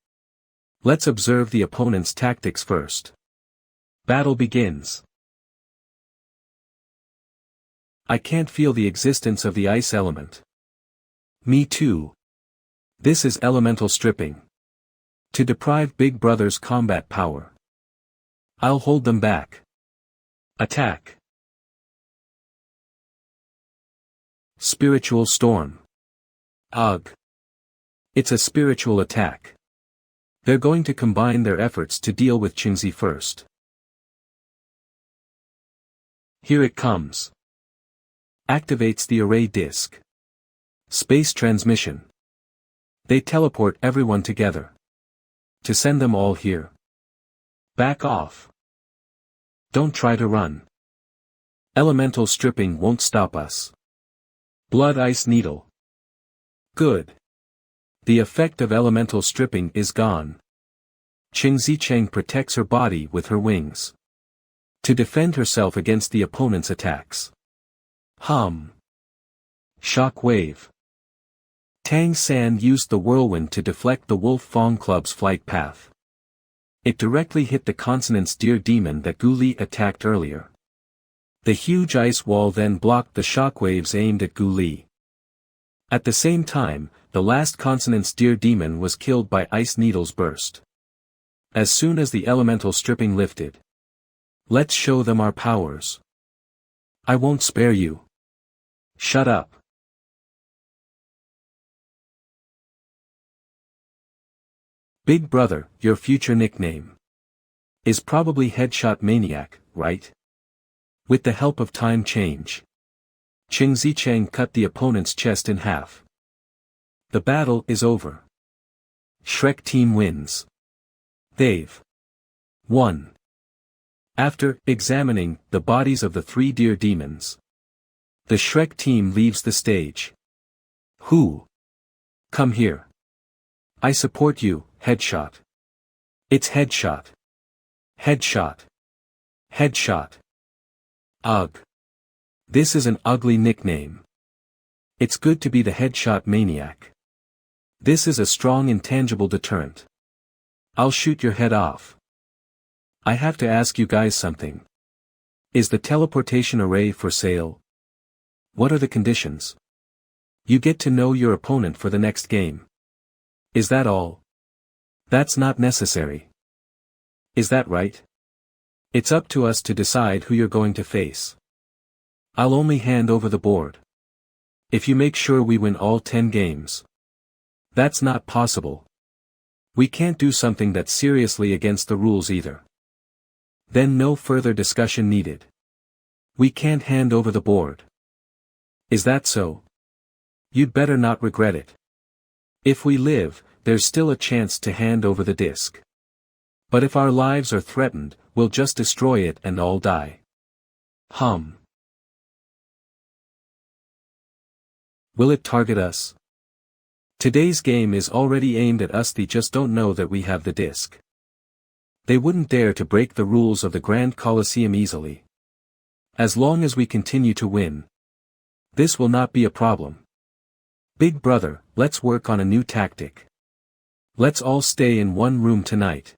Let's observe the opponent's tactics first. Battle begins. I can't feel the existence of the ice element. Me too. This is elemental stripping. To deprive Big Brother's combat power. I'll hold them back. Attack. Spiritual storm. Ugh. It's a spiritual attack. They're going to combine their efforts to deal with Qingzi first. Here it comes. Activates the array disk. Space transmission. They teleport everyone together. To send them all here. Back off. Don't try to run. Elemental stripping won't stop us. Blood ice needle. Good. The effect of elemental stripping is gone. Qingzi Cheng protects her body with her wings. To defend herself against the opponent's attacks. Shock wave. Tang San used the whirlwind to deflect the Wolf Fong Club's flight path. It directly hit the consonant's deer demon that Gu Li attacked earlier. The huge ice wall then blocked the shockwaves aimed at Gu Li. At the same time, the last consonant's deer demon was killed by ice needle's burst. As soon as the elemental stripping lifted. Let's show them our powers. I won't spare you. Shut up. Big Brother, your future nickname is probably Headshot Maniac, right? With the help of time change. Qingzi Cheng cut the opponent's chest in half. The battle is over. Shrek team wins. They've won. After examining the bodies of the 3 deer demons, the Shrek team leaves the stage. Who? Come here. I support you, Headshot. It's Headshot. Headshot. Headshot. Ugh. This is an ugly nickname. It's good to be the Headshot Maniac. This is a strong intangible deterrent. I'll shoot your head off. I have to ask you guys something. Is the teleportation array for sale? What are the conditions? You get to know your opponent for the next game. Is that all? That's not necessary. Is that right? It's up to us to decide who you're going to face. I'll only hand over the board. If you make sure we win all 10 games. That's not possible. We can't do something that's seriously against the rules either. Then no further discussion needed. We can't hand over the board. Is that so? You'd better not regret it. If we live, there's still a chance to hand over the disc. But if our lives are threatened, we'll just destroy it and all die. Will it target us? Today's game is already aimed at us. They just don't know that we have the disc. They wouldn't dare to break the rules of the Grand Colosseum easily. As long as we continue to win, this will not be a problem. Big brother, let's work on a new tactic. Let's all stay in one room tonight.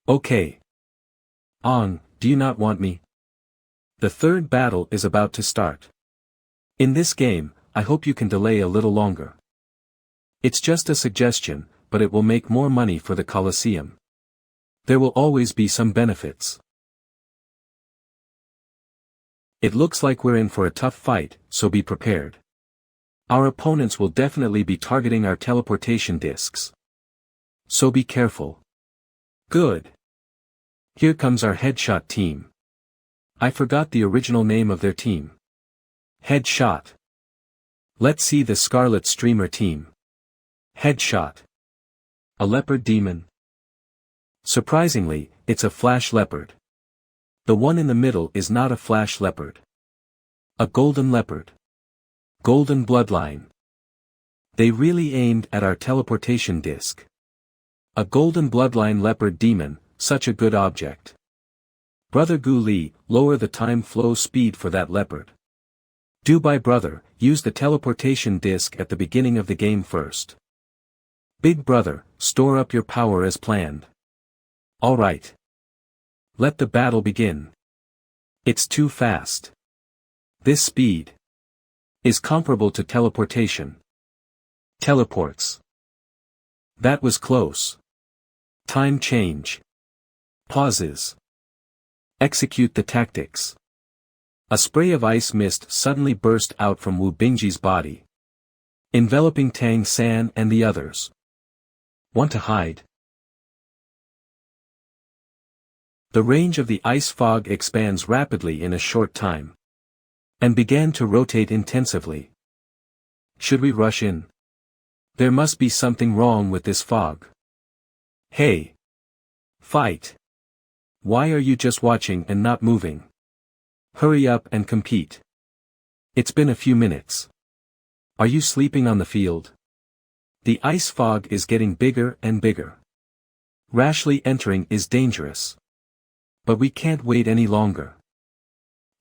Okay. On, do you not want me? The third battle is about to start. In this game, I hope you can delay a little longer. It's just a suggestion, but it will make more money for the Colosseum. There will always be some benefits. It looks like we're in for a tough fight, so be prepared. Our opponents will definitely be targeting our teleportation discs. So be careful. Good. Here comes our headshot team. I forgot the original name of their team. Headshot. Let's see the Scarlet Streamer team. Headshot. A leopard demon. Surprisingly, it's a flash leopard. The one in the middle is not a flash leopard. A golden leopard. Golden bloodline. They really aimed at our teleportation disc. A golden bloodline leopard demon, such a good object. Brother Gu Li, lower the time flow speed for that leopard. Do by brother, use the teleportation disc at the beginning of the game first. Big brother, store up your power as planned. Alright. Let the battle begin. It's too fast. This speed is comparable to teleportation. Teleports. That was close. Time change. Pauses. Execute the tactics. A spray of ice mist suddenly burst out from Wu Bingji's body, enveloping Tang San and the others. Want to hide? The range of the ice fog expands rapidly in a short time, and began to rotate intensively. Should we rush in? There must be something wrong with this fog. Hey! Fight! Why are you just watching and not moving? Hurry up and compete. It's been a few minutes. Are you sleeping on the field? The ice fog is getting bigger and bigger. Rashly entering is dangerous. But we can't wait any longer.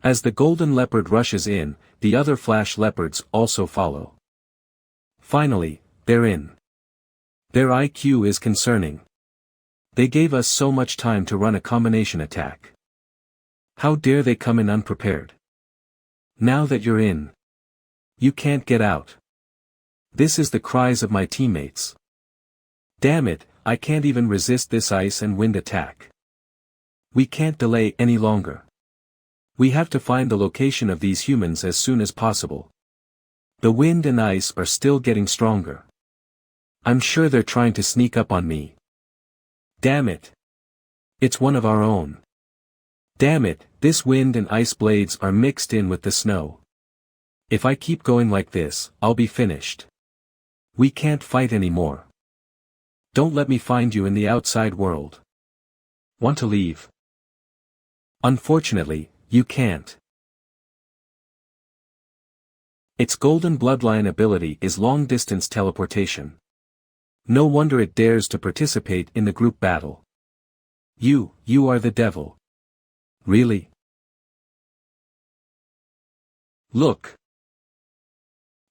As the golden leopard rushes in, the other flash leopards also follow. Finally, they're in. Their IQ is concerning. They gave us so much time to run a combination attack. How dare they come in unprepared? Now that you're in, you can't get out. This is the cries of my teammates. Damn it, I can't even resist this ice and wind attack. We can't delay any longer. We have to find the location of these humans as soon as possible. The wind and ice are still getting stronger. I'm sure they're trying to sneak up on me. Damn it. It's one of our own. Damn it, this wind and ice blades are mixed in with the snow. If I keep going like this, I'll be finished. We can't fight anymore. Don't let me find you in the outside world. Want to leave? Unfortunately, you can't. Its golden bloodline ability is long-distance teleportation. No wonder it dares to participate in the group battle. You are the devil. Really? Look.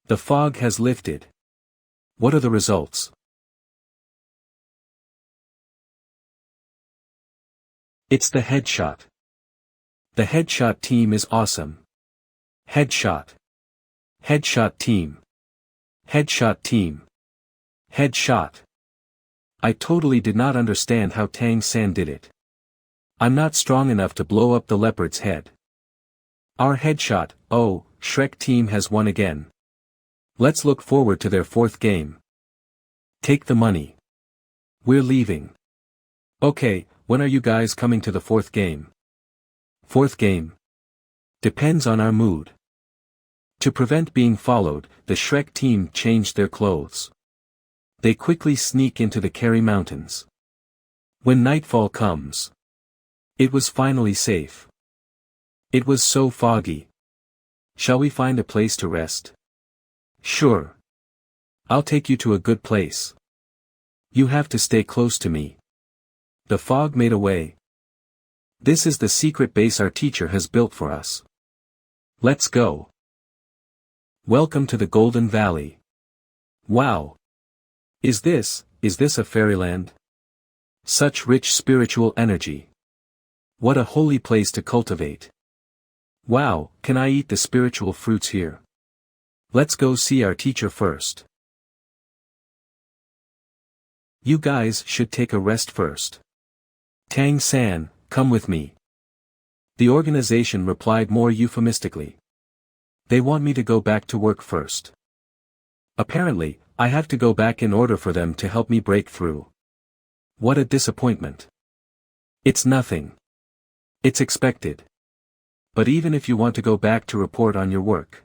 The fog has lifted. What are the results? It's the headshot. The headshot team is awesome. Headshot. Headshot team. Headshot team. Headshot. I totally did not understand how Tang San did it. I'm not strong enough to blow up the leopard's head. Our headshot, oh, Shrek team has won again. Let's look forward to their fourth game. Take the money. We're leaving. Okay, when are you guys coming to the fourth game? Fourth game. Depends on our mood. To prevent being followed, the Shrek team changed their clothes. They quickly sneak into the Kerry Mountains. When nightfall comes. It was finally safe. It was so foggy. Shall we find a place to rest? Sure. I'll take you to a good place. You have to stay close to me. The fog made a way. This is the secret base our teacher has built for us. Let's go. Welcome to the Golden Valley. Wow. Is this a fairyland? Such rich spiritual energy. What a holy place to cultivate. Wow, can I eat the spiritual fruits here? Let's go see our teacher first. You guys should take a rest first. Tang San, come with me. The organization replied more euphemistically. They want me to go back to work first. Apparently, I have to go back in order for them to help me break through. What a disappointment. It's nothing. It's expected. But even if you want to go back to report on your work,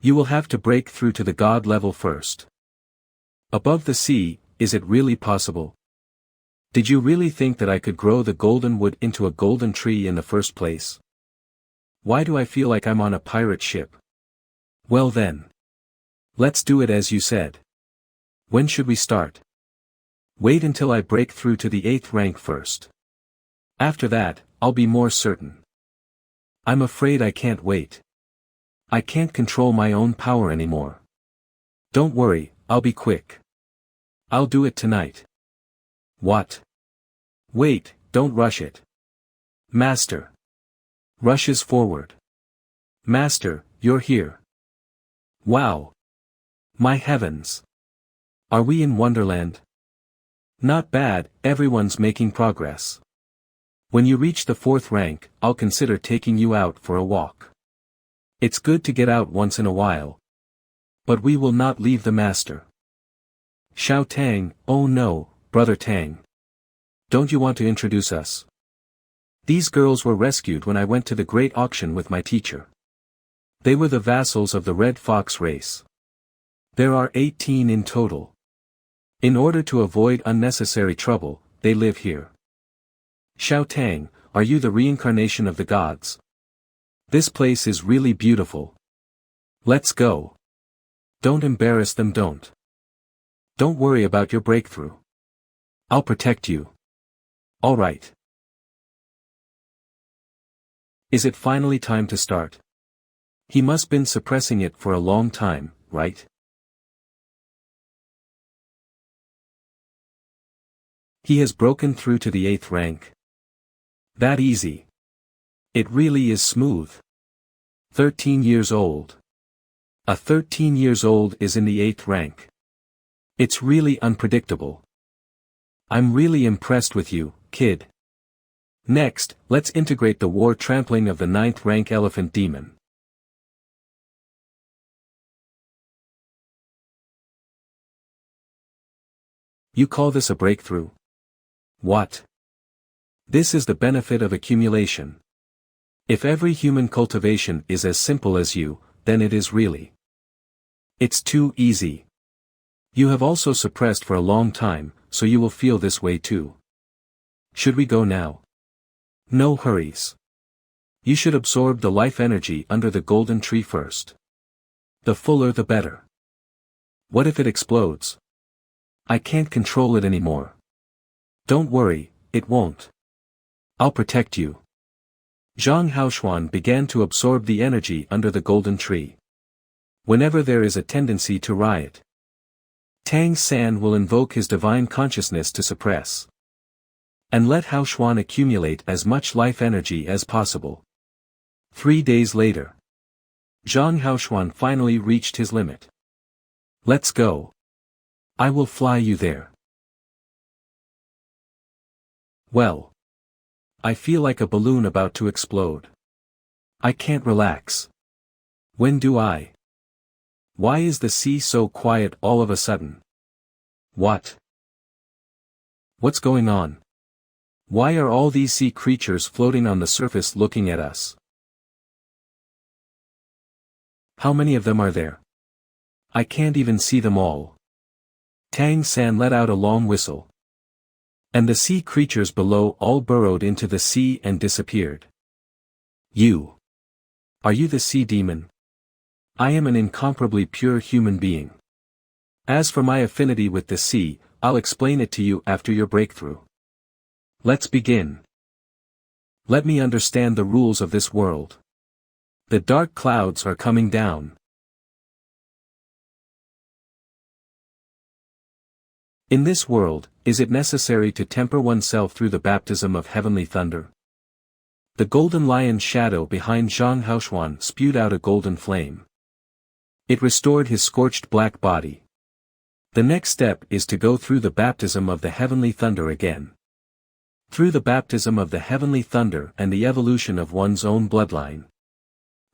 you will have to break through to the god level first. Above the sea, is it really possible? Did you really think that I could grow the golden wood into a golden tree in the first place? Why do I feel like I'm on a pirate ship? Well then. Let's do it as you said. When should we start? Wait until I break through to the 8th rank first. After that, I'll be more certain. I'm afraid I can't wait. I can't control my own power anymore. Don't worry, I'll be quick. I'll do it tonight. What? Wait, don't rush it. Master. Rushes forward. Master, you're here. Wow. My heavens. Are we in Wonderland? Not bad, everyone's making progress. When you reach the 4th rank, I'll consider taking you out for a walk. It's good to get out once in a while. But we will not leave the master. Xiao Tang, oh no, brother Tang. Don't you want to introduce us? These girls were rescued when I went to the great auction with my teacher. They were the vassals of the Red Fox race. There are 18 in total. In order to avoid unnecessary trouble, they live here. Xiao Tang, are you the reincarnation of the gods? This place is really beautiful. Let's go. Don't embarrass them, don't. Don't worry about your breakthrough. I'll protect you. All right. Is it finally time to start? He must been suppressing it for a long time, right? He has broken through to the 8th rank. That easy. It really is smooth. 13 years old. A 13 years old is in the 8th rank. It's really unpredictable. I'm really impressed with you, kid. Next, let's integrate the war trampling of the 9th rank elephant demon. You call this a breakthrough? What? This is the benefit of accumulation. If every human cultivation is as simple as you, then it is really. It's too easy. You have also suppressed for a long time, so you will feel this way too. Should we go now? No hurries. You should absorb the life energy under the golden tree first. The fuller the better. What if it explodes? I can't control it anymore. Don't worry, it won't. I'll protect you. Zhang Haoshuan began to absorb the energy under the golden tree. Whenever there is a tendency to riot, Tang San will invoke his divine consciousness to suppress. And let Haoshuan accumulate as much life energy as possible. 3 days later, Zhang Haoshuan finally reached his limit. Let's go. I will fly you there. Well. I feel like a balloon about to explode. I can't relax. When do I? Why is the sea so quiet all of a sudden? What? What's going on? Why are all these sea creatures floating on the surface looking at us? How many of them are there? I can't even see them all. Tang San let out a long whistle. And the sea creatures below all burrowed into the sea and disappeared. You. Are you the sea demon? I am an incomparably pure human being. As for my affinity with the sea, I'll explain it to you after your breakthrough. Let's begin. Let me understand the rules of this world. The dark clouds are coming down. In this world, is it necessary to temper oneself through the baptism of heavenly thunder? The golden lion's shadow behind Zhang Haoshuan spewed out a golden flame. It restored his scorched black body. The next step is to go through the baptism of the heavenly thunder again. Through the baptism of the heavenly thunder and the evolution of one's own bloodline,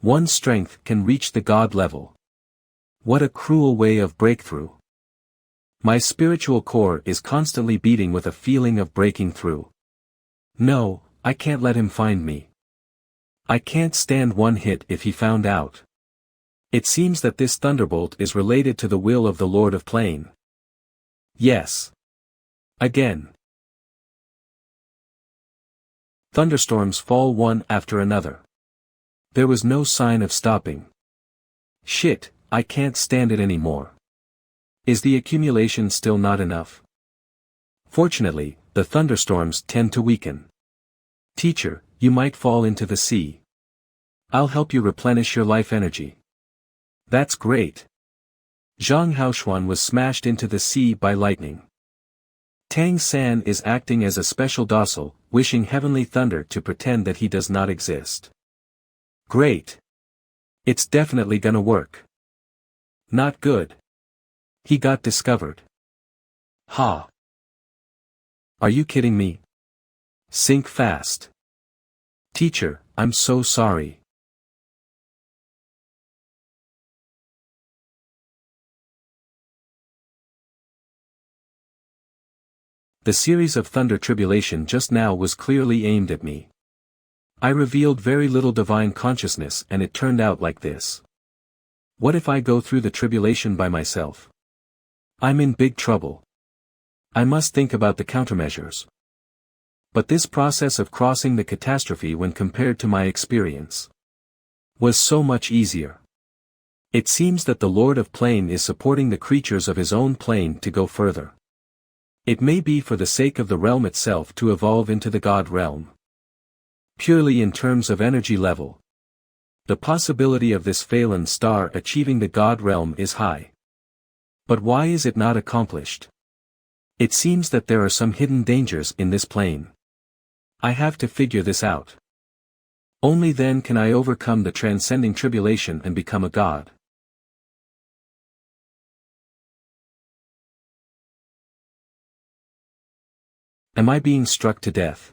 one's strength can reach the God level. What a cruel way of breakthrough. My spiritual core is constantly beating with a feeling of breaking through. No, I can't let him find me. I can't stand one hit if he found out. It seems that this thunderbolt is related to the will of the Lord of Plain. Yes. Again. Thunderstorms fall one after another. There was no sign of stopping. Shit, I can't stand it anymore. Is the accumulation still not enough? Fortunately, the thunderstorms tend to weaken. Teacher, you might fall into the sea. I'll help you replenish your life energy. That's great. Zhang Haoshuan was smashed into the sea by lightning. Tang San is acting as a special docile, wishing heavenly thunder to pretend that he does not exist. Great. It's definitely gonna work. Not good. He got discovered. Ha. Are you kidding me? Sink fast. Teacher, I'm so sorry. The series of thunder tribulation just now was clearly aimed at me. I revealed very little divine consciousness and it turned out like this. What if I go through the tribulation by myself? I'm in big trouble. I must think about the countermeasures. But this process of crossing the catastrophe when compared to my experience was so much easier. It seems that the Lord of Plain is supporting the creatures of his own plane to go further. It may be for the sake of the realm itself to evolve into the God realm. Purely in terms of energy level, the possibility of this Phelan star achieving the God realm is high. But why is it not accomplished? It seems that there are some hidden dangers in this plane. I have to figure this out. Only then can I overcome the transcending tribulation and become a god. Am I being struck to death?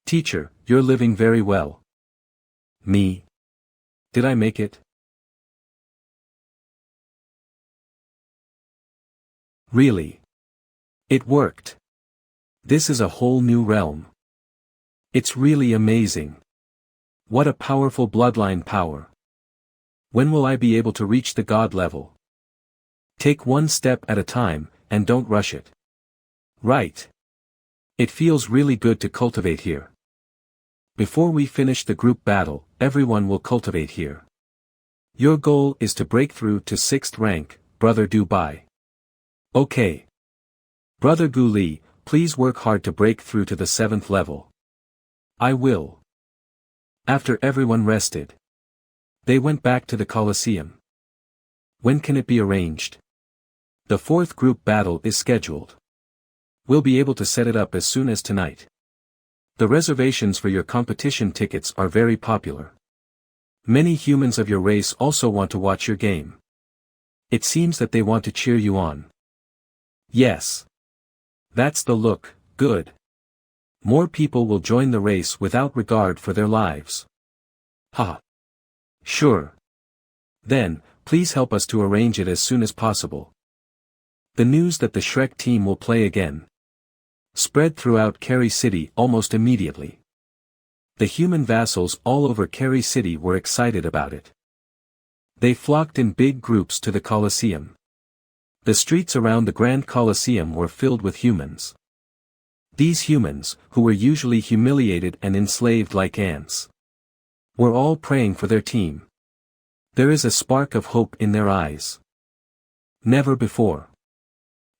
Teacher, you're living very well. Me? Did I make it? Really? It worked. This is a whole new realm. It's really amazing. What a powerful bloodline power. When will I be able to reach the God level? Take one step at a time, and don't rush it. Right. It feels really good to cultivate here. Before we finish the group battle, everyone will cultivate here. Your goal is to break through to 6th rank, Brother Dubai. Okay. Brother Gu Li, please work hard to break through to the 7th level. I will. After everyone rested, they went back to the Colosseum. When can it be arranged? The 4th group battle is scheduled. We'll be able to set it up as soon as tonight. The reservations for your competition tickets are very popular. Many humans of your race also want to watch your game. It seems that they want to cheer you on. Yes. That's the look, good. More people will join the race without regard for their lives. Ha. Sure. Then, please help us to arrange it as soon as possible. The news that the Shrek team will play again spread throughout Kerry City almost immediately. The human vassals all over Kerry City were excited about it. They flocked in big groups to the Colosseum. The streets around the Grand Colosseum were filled with humans. These humans, who were usually humiliated and enslaved like ants, were all praying for their team. There is a spark of hope in their eyes. Never before.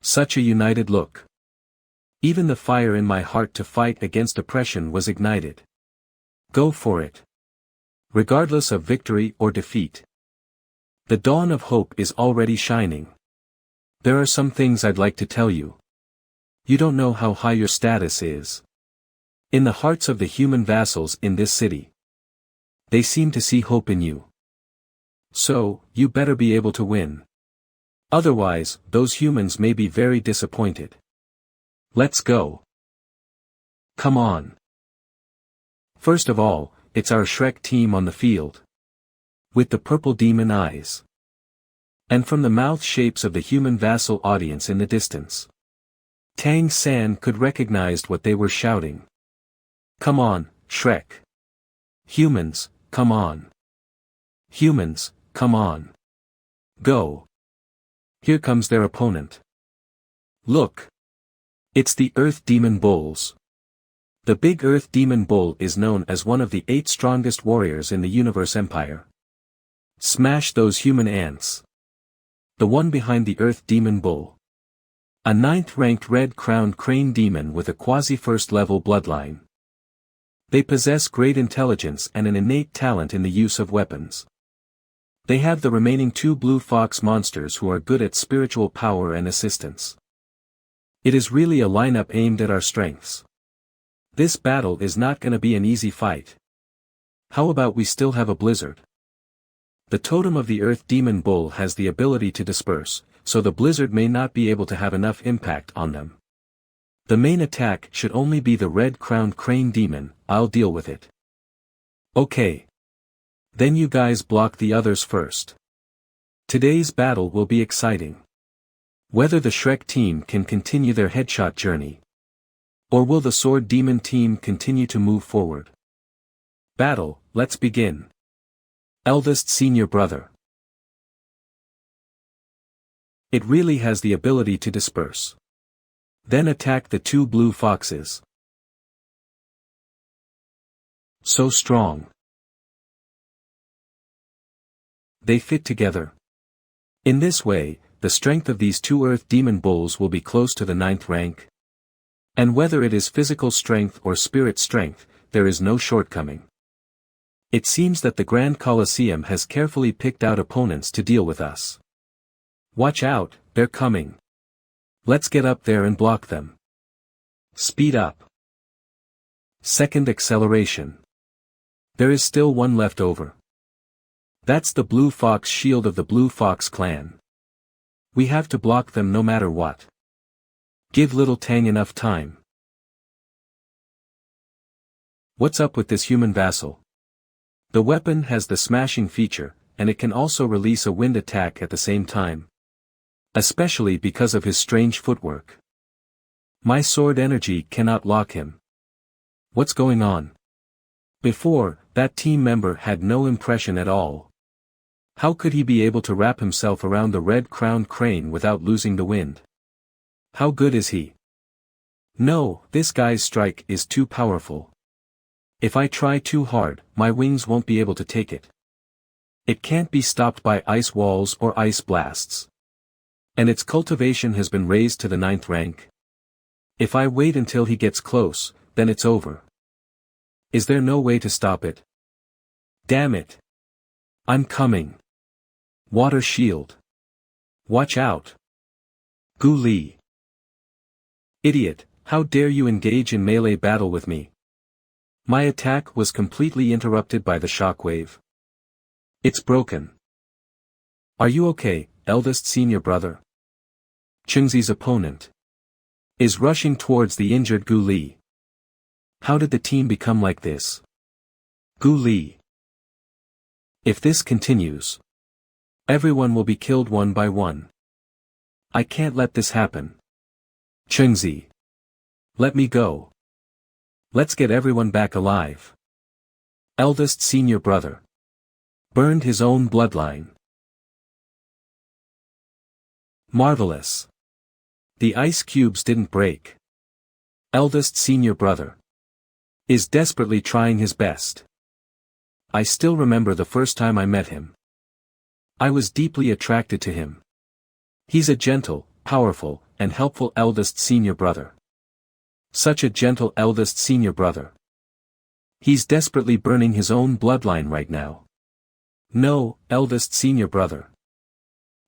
Such a united look. Even the fire in my heart to fight against oppression was ignited. Go for it. Regardless of victory or defeat. The dawn of hope is already shining. There are some things I'd like to tell you. You don't know how high your status is in the hearts of the human vassals in this city. They seem to see hope in you. So, you better be able to win. Otherwise, those humans may be very disappointed. Let's go. Come on. First of all, it's our Shrek team on the field. With the purple demon eyes. And from the mouth shapes of the human vassal audience in the distance, Tang San could recognize what they were shouting. Come on, Shrek. Humans, come on. Humans, come on. Go. Here comes their opponent. Look. It's the Earth Demon Bulls. The big Earth Demon Bull is known as one of the 8 strongest warriors in the Universe Empire. Smash those human ants. The one behind the Earth Demon Bull. A 9th-ranked red-crowned crane demon with a quasi-first level bloodline. They possess great intelligence and an innate talent in the use of weapons. They have the remaining 2 blue fox monsters who are good at spiritual power and assistance. It is really a lineup aimed at our strengths. This battle is not gonna be an easy fight. How about we still have a blizzard? The totem of the Earth Demon Bull has the ability to disperse, so the blizzard may not be able to have enough impact on them. The main attack should only be the red-crowned crane demon. I'll deal with it. Okay. Then you guys block the others first. Today's battle will be exciting. Whether the Shrek team can continue their headshot journey, or will the Sword Demon team continue to move forward? Battle, let's begin. Eldest senior brother. It really has the ability to disperse. Then attack the 2 blue foxes. So strong. They fit together. In this way, the strength of these 2 Earth Demon Bulls will be close to the 9th rank. And whether it is physical strength or spirit strength, there is no shortcoming. It seems that the Grand Colosseum has carefully picked out opponents to deal with us. Watch out, they're coming. Let's get up there and block them. Speed up. Second acceleration. There is still one left over. That's the Blue Fox shield of the Blue Fox clan. We have to block them no matter what. Give little Tang enough time. What's up with this human vassal? The weapon has the smashing feature, and it can also release a wind attack at the same time. Especially because of his strange footwork. My sword energy cannot lock him. What's going on? Before, that team member had no impression at all. How could he be able to wrap himself around the red-crowned crane without losing the wind? How good is he? No, this guy's strike is too powerful. If I try too hard, my wings won't be able to take it. It can't be stopped by ice walls or ice blasts. And its cultivation has been raised to the 9th rank. If I wait until he gets close, then it's over. Is there no way to stop it? Damn it. I'm coming. Water shield. Watch out. Gu Li. Idiot, how dare you engage in melee battle with me? My attack was completely interrupted by the shockwave. It's broken. Are you okay, eldest senior brother? Chengzi's opponent is rushing towards the injured Gu Li. How did the team become like this? Gu Li. If this continues, everyone will be killed one by one. I can't let this happen. Chengzi. Let me go. Let's get everyone back alive. Eldest senior brother. Burned his own bloodline. Marvelous. The ice cubes didn't break. Eldest senior brother. Is desperately trying his best. I still remember the first time I met him. I was deeply attracted to him. He's a gentle, powerful, and helpful eldest senior brother. Such a gentle eldest senior brother. He's desperately burning his own bloodline right now. No, eldest senior brother.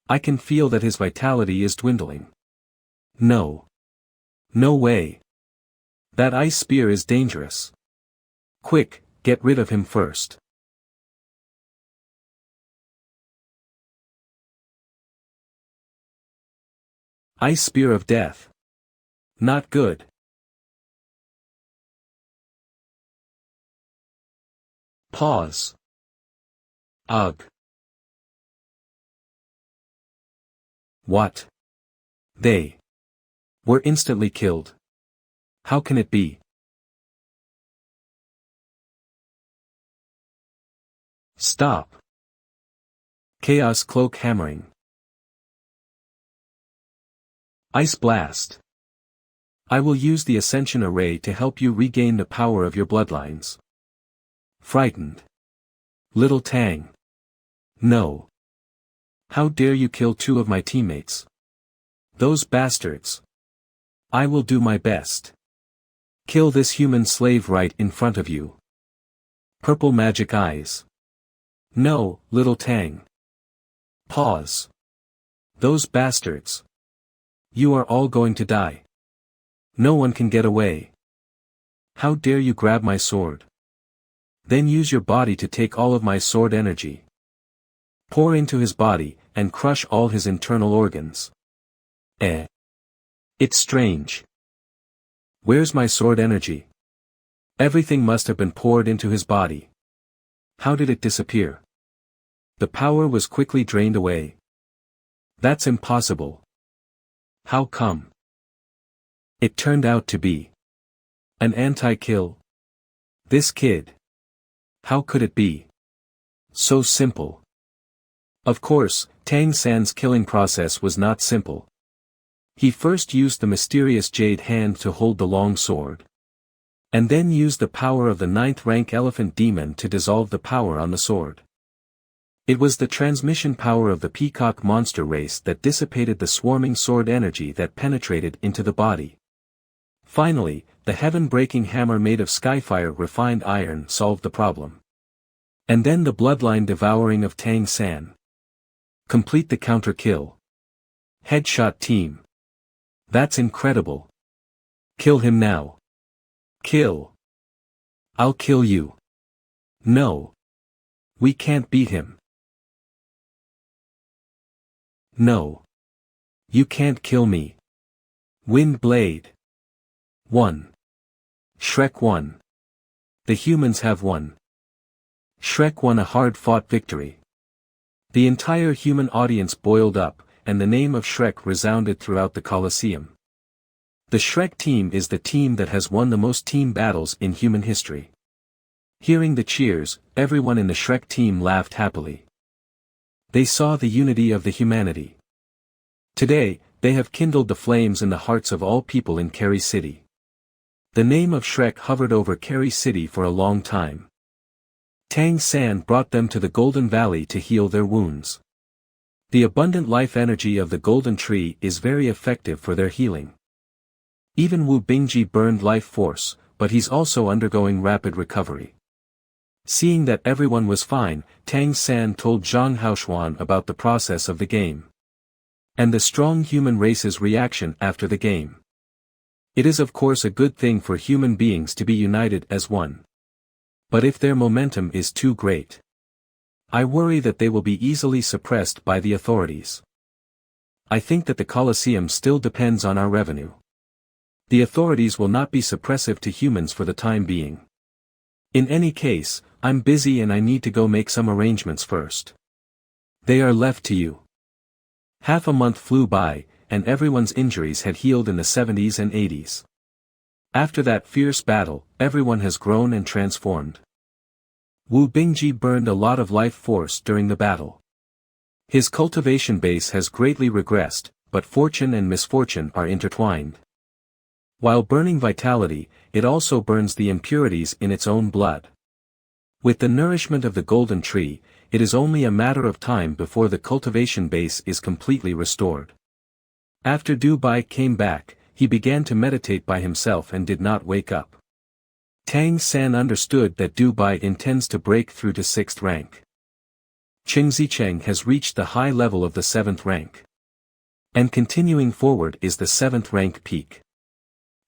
I can feel that his vitality is dwindling. No. No way. That ice spear is dangerous. Quick, get rid of him first. Ice spear of death. Not good. Pause. Ugh. What? They were instantly killed. How can it be? Stop. Chaos cloak hammering. Ice blast. I will use the ascension array to help you regain the power of your bloodlines. Frightened. Little Tang. No. How dare you kill two of my teammates? Those bastards. I will do my best. Kill this human slave right in front of you. Purple magic eyes. No, little Tang. Pause. Those bastards. You are all going to die. No one can get away. How dare you grab my sword? Then use your body to take all of my sword energy. Pour into his body, and crush all his internal organs. It's strange. Where's my sword energy? Everything must have been poured into his body. How did it disappear? The power was quickly drained away. That's impossible. How come? It turned out to be an anti-kill. This kid. How could it be so simple? Of course, Tang San's killing process was not simple. He first used the mysterious jade hand to hold the long sword. And then used the power of the 9th rank elephant demon to dissolve the power on the sword. It was the transmission power of the peacock monster race that dissipated the swarming sword energy that penetrated into the body. Finally, the heaven-breaking hammer made of skyfire refined iron solved the problem. And then the bloodline devouring of Tang San. Complete the counter-kill. Headshot team. That's incredible. Kill him now. Kill. I'll kill you. No. We can't beat him. No. You can't kill me. Wind Blade. 1. Shrek won. The humans have won. Shrek won a hard-fought victory. The entire human audience boiled up, and the name of Shrek resounded throughout the Colosseum. The Shrek team is the team that has won the most team battles in human history. Hearing the cheers, everyone in the Shrek team laughed happily. They saw the unity of the humanity. Today, they have kindled the flames in the hearts of all people in Kerry City. The name of Shrek hovered over Kerry City for a long time. Tang San brought them to the Golden Valley to heal their wounds. The abundant life energy of the Golden Tree is very effective for their healing. Even Wu Bingji burned life force, but he's also undergoing rapid recovery. Seeing that everyone was fine, Tang San told Zhang Haoshuan about the process of the game. And the strong human race's reaction after the game. It is of course a good thing for human beings to be united as one. But if their momentum is too great, I worry that they will be easily suppressed by the authorities. I think that the Colosseum still depends on our revenue. The authorities will not be suppressive to humans for the time being. In any case, I'm busy and I need to go make some arrangements first. They are left to you. Half a month flew by, and everyone's injuries had healed in the 70s and 80s. After that fierce battle, everyone has grown and transformed. Wu Bingji burned a lot of life force during the battle. His cultivation base has greatly regressed, but fortune and misfortune are intertwined. While burning vitality, it also burns the impurities in its own blood. With the nourishment of the golden tree, it is only a matter of time before the cultivation base is completely restored. After Du Bai came back, he began to meditate by himself and did not wake up. Tang San understood that Du Bai intends to break through to 6th rank. Qing Zicheng has reached the high level of the 7th rank. And continuing forward is the 7th rank peak.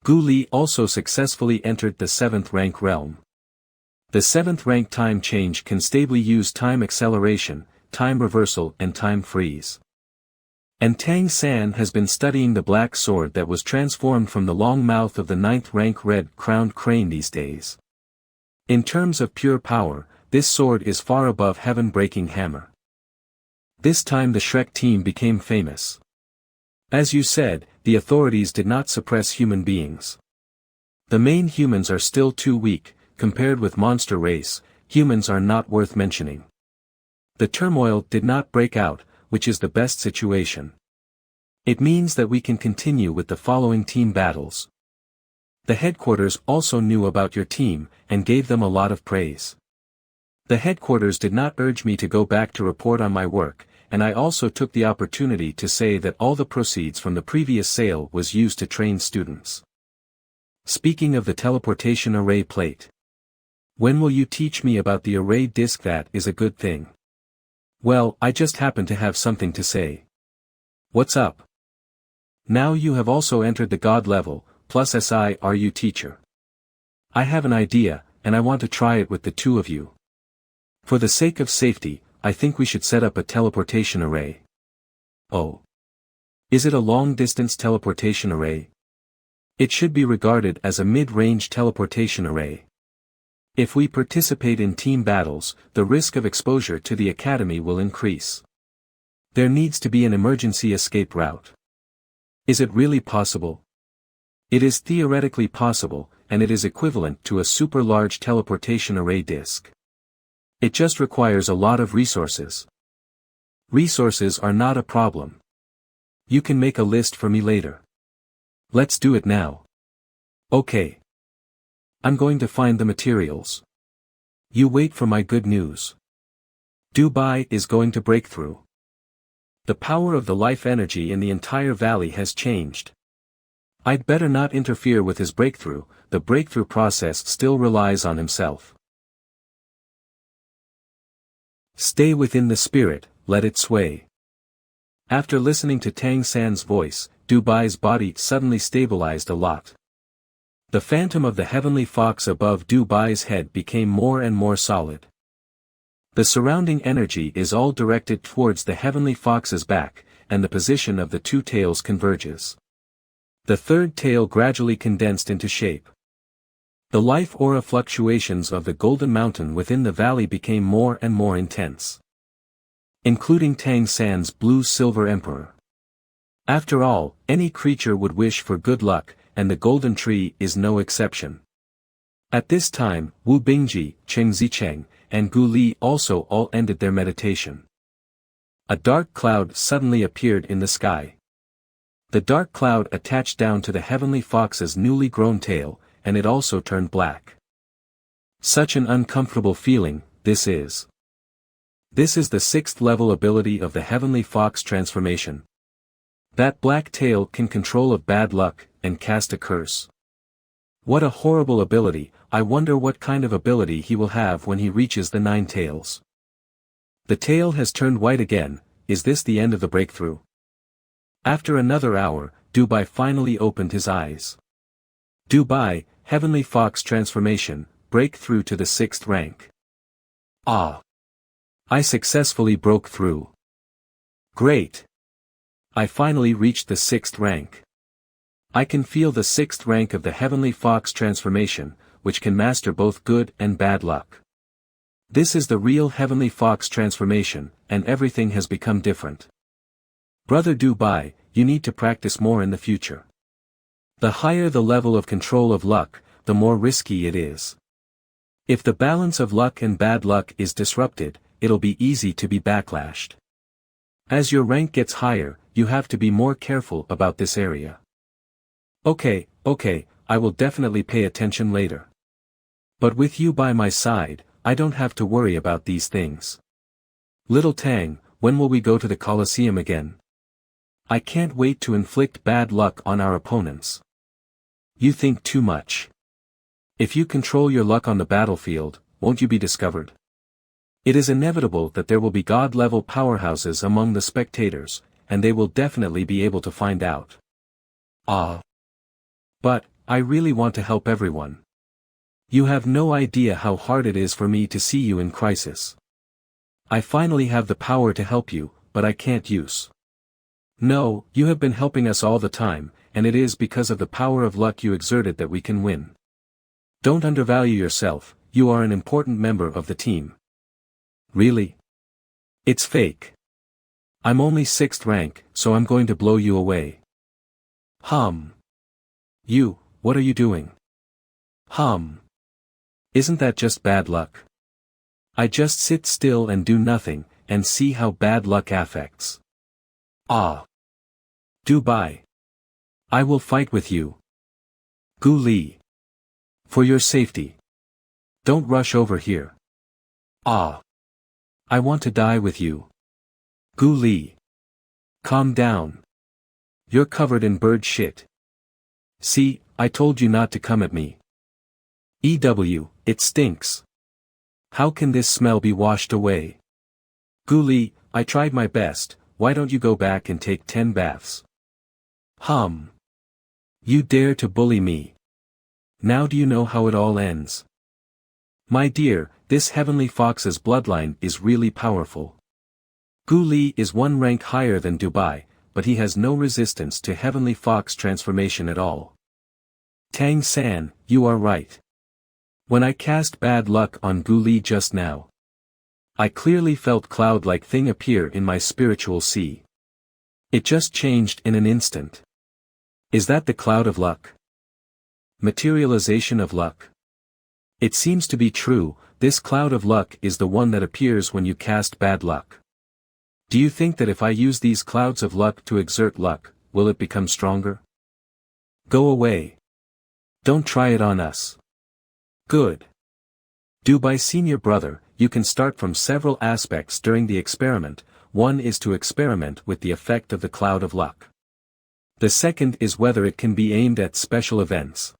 Gu Li also successfully entered the 7th rank realm. The 7th rank time change can stably use time acceleration, time reversal and time freeze. And Tang San has been studying the black sword that was transformed from the long mouth of the 9th rank red-crowned crane these days. In terms of pure power, this sword is far above heaven-breaking hammer. This time the Shrek team became famous. As you said, the authorities did not suppress human beings. The main humans are still too weak, compared with monster race, humans are not worth mentioning. The turmoil did not break out, which is the best situation. It means that we can continue with the following team battles. The headquarters also knew about your team, and gave them a lot of praise. The headquarters did not urge me to go back to report on my work, and I also took the opportunity to say that all the proceeds from the previous sale was used to train students. Speaking of the teleportation array plate. When will you teach me about the array disk? That is a good thing. Well, I just happen to have something to say. What's up? Now you have also entered the God level, plus SIRU teacher. I have an idea, and I want to try it with the two of you. For the sake of safety, I think we should set up a teleportation array. Oh. Is it a long-distance teleportation array? It should be regarded as a mid-range teleportation array. If we participate in team battles, the risk of exposure to the academy will increase. There needs to be an emergency escape route. Is it really possible? It is theoretically possible, and it is equivalent to a super large teleportation array disk. It just requires a lot of resources. Resources are not a problem. You can make a list for me later. Let's do it now. Okay. I'm going to find the materials. You wait for my good news. Dubai is going to break through. The power of the life energy in the entire valley has changed. I'd better not interfere with his breakthrough, the breakthrough process still relies on himself. Stay within the spirit, let it sway. After listening to Tang San's voice, Dubai's body suddenly stabilized a lot. The phantom of the heavenly fox above Dubai's head became more and more solid. The surrounding energy is all directed towards the heavenly fox's back, and the position of the two tails converges. The third tail gradually condensed into shape. The life aura fluctuations of the golden mountain within the valley became more and more intense. Including Tang San's blue-silver emperor. After all, any creature would wish for good luck, and the golden tree is no exception. At this time, Wu Bingji, Qing Zicheng, and Gu Li also all ended their meditation. A dark cloud suddenly appeared in the sky. The dark cloud attached down to the heavenly fox's newly grown tail, and it also turned black. Such an uncomfortable feeling, this is. This is the 6th level ability of the heavenly fox transformation. That black tail can control of bad luck, and cast a curse. What a horrible ability, I wonder what kind of ability he will have when he reaches the 9 tails. The tail has turned white again, is this the end of the breakthrough? After another hour, Dubai finally opened his eyes. Dubai, Heavenly Fox transformation, breakthrough to the 6th rank. Ah! I successfully broke through. Great! I finally reached the 6th rank. I can feel the 6th rank of the Heavenly Fox transformation, which can master both good and bad luck. This is the real Heavenly Fox transformation, and everything has become different. Brother Dubai, you need to practice more in the future. The higher the level of control of luck, the more risky it is. If the balance of luck and bad luck is disrupted, it'll be easy to be backlashed. As your rank gets higher, you have to be more careful about this area. Okay, I will definitely pay attention later. But with you by my side, I don't have to worry about these things. Little Tang, when will we go to the Colosseum again? I can't wait to inflict bad luck on our opponents. You think too much. If you control your luck on the battlefield, won't you be discovered? It is inevitable that there will be god-level powerhouses among the spectators, and they will definitely be able to find out. But, I really want to help everyone. You have no idea how hard it is for me to see you in crisis. I finally have the power to help you, but I can't use. No, you have been helping us all the time, and it is because of the power of luck you exerted that we can win. Don't undervalue yourself, you are an important member of the team. Really? It's fake. I'm only 6th rank, so I'm going to blow you away. You, what are you doing? Isn't that just bad luck? I just sit still and do nothing, and see how bad luck affects. Dubai. I will fight with you. Gu Li. For your safety. Don't rush over here. I want to die with you. Gu Li. Calm down. You're covered in bird shit. See, I told you not to come at me. It stinks. How can this smell be washed away? Gu Li, I tried my best, why don't you go back and take 10 baths? You dare to bully me. Now do you know how it all ends? My dear, this Heavenly Fox's bloodline is really powerful. Gu Li is 1 rank higher than Dubai, but he has no resistance to Heavenly Fox transformation at all. Tang San, you are right. When I cast bad luck on Gu Li just now, I clearly felt cloud-like thing appear in my spiritual sea. It just changed in an instant. Is that the cloud of luck? Materialization of luck? It seems to be true, this cloud of luck is the one that appears when you cast bad luck. Do you think that if I use these clouds of luck to exert luck, will it become stronger? Go away. Don't try it on us. Good. Dubai senior brother, you can start from several aspects during the experiment. One is to experiment with the effect of the cloud of luck. The second is whether it can be aimed at special events.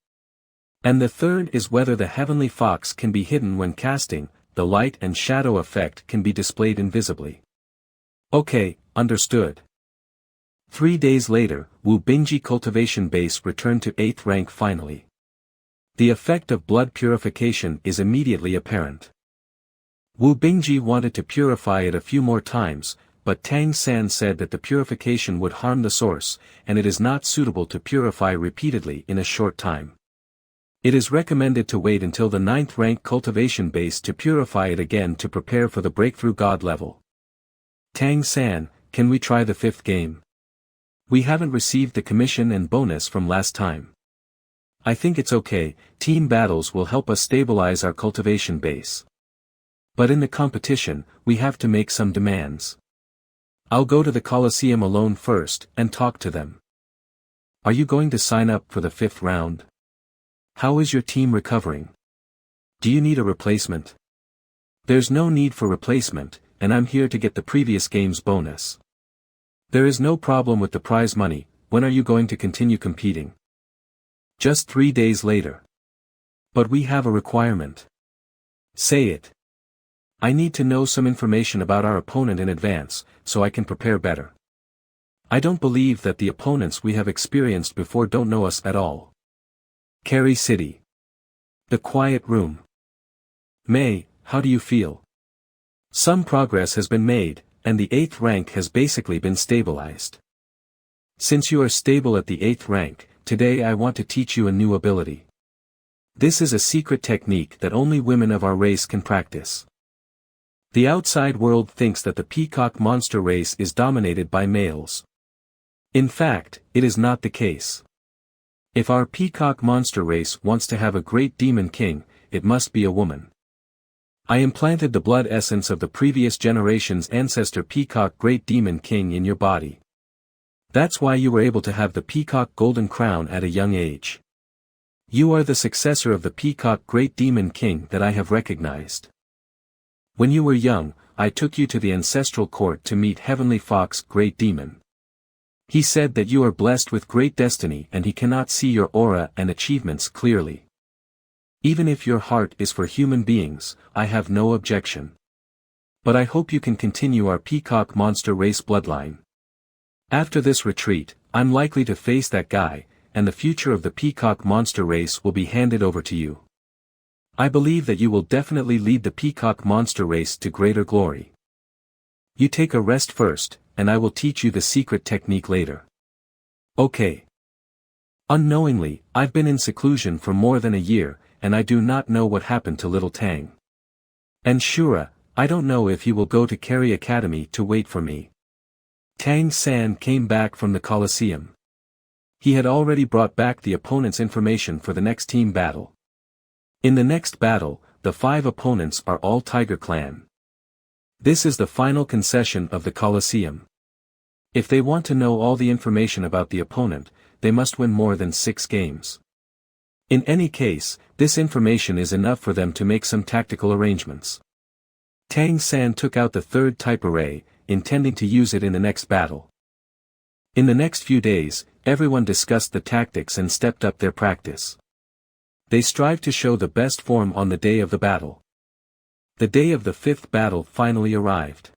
And the third is whether the Heavenly Fox can be hidden when casting, the light and shadow effect can be displayed invisibly. Okay, understood. 3 days later, Wu Bingji cultivation base returned to 8th rank finally. The effect of blood purification is immediately apparent. Wu Bingji wanted to purify it a few more times, but Tang San said that the purification would harm the source, and it is not suitable to purify repeatedly in a short time. It is recommended to wait until the 9th rank cultivation base to purify it again to prepare for the breakthrough god level. Tang San, can we try the 5th game? We haven't received the commission and bonus from last time. I think it's okay, team battles will help us stabilize our cultivation base. But in the competition, we have to make some demands. I'll go to the Colosseum alone first, and talk to them. Are you going to sign up for the 5th round? How is your team recovering? Do you need a replacement? There's no need for replacement, and I'm here to get the previous game's bonus. There is no problem with the prize money. When are you going to continue competing? Just 3 days later. But we have a requirement. Say it. I need to know some information about our opponent in advance, so I can prepare better. I don't believe that the opponents we have experienced before don't know us at all. Kerry City. The quiet room. May, how do you feel? Some progress has been made, and the 8th rank has basically been stabilized. Since you are stable at the 8th rank, today I want to teach you a new ability. This is a secret technique that only women of our race can practice. The outside world thinks that the peacock monster race is dominated by males. In fact, it is not the case. If our peacock monster race wants to have a great demon king, it must be a woman. I implanted the blood essence of the previous generation's ancestor peacock great demon king in your body. That's why you were able to have the peacock golden crown at a young age. You are the successor of the peacock great demon king that I have recognized. When you were young, I took you to the ancestral court to meet Heavenly Fox great demon. He said that you are blessed with great destiny and he cannot see your aura and achievements clearly. Even if your heart is for human beings, I have no objection. But I hope you can continue our peacock monster race bloodline. After this retreat, I'm likely to face that guy, and the future of the peacock monster race will be handed over to you. I believe that you will definitely lead the peacock monster race to greater glory. You take a rest first, and I will teach you the secret technique later. Okay. Unknowingly, I've been in seclusion for more than a year, and I do not know what happened to little Tang. And Shura, I don't know if he will go to Kerry Academy to wait for me. Tang San came back from the Colosseum. He had already brought back the opponent's information for the next team battle. In the next battle, the 5 opponents are all Tiger Clan. This is the final concession of the Colosseum. If they want to know all the information about the opponent, they must win more than 6 games. In any case, this information is enough for them to make some tactical arrangements. Tang San took out the 3rd type array, intending to use it in the next battle. In the next few days, everyone discussed the tactics and stepped up their practice. They strived to show the best form on the day of the battle. The day of the 5th battle finally arrived.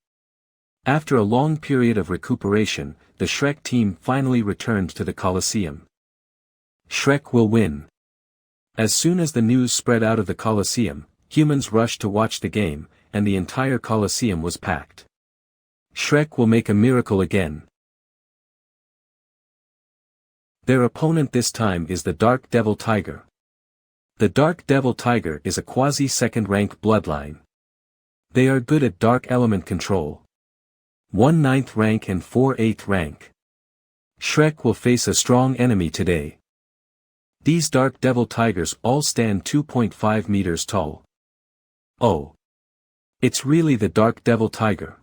After a long period of recuperation, the Shrek team finally returned to the Colosseum. Shrek will win. As soon as the news spread out of the Colosseum, humans rushed to watch the game, and the entire Colosseum was packed. Shrek will make a miracle again. Their opponent this time is the Dark Devil Tiger. The Dark Devil Tiger is a quasi-second rank bloodline. They are good at dark element control. 1 9th rank and 4 8th rank. Shrek will face a strong enemy today. These Dark Devil Tigers all stand 2.5 meters tall. Oh. It's really the Dark Devil Tiger.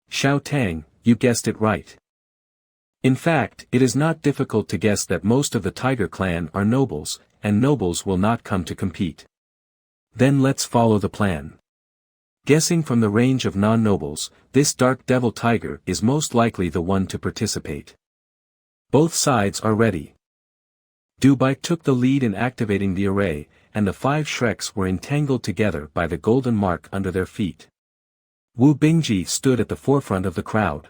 Xiao Tang, you guessed it right. In fact, it is not difficult to guess that most of the Tiger clan are nobles, and nobles will not come to compete. Then let's follow the plan. Guessing from the range of non-nobles, this Dark Devil Tiger is most likely the one to participate. Both sides are ready. Dubai took the lead in activating the array, and the 5 Shreks were entangled together by the golden mark under their feet. Wu Bingji stood at the forefront of the crowd.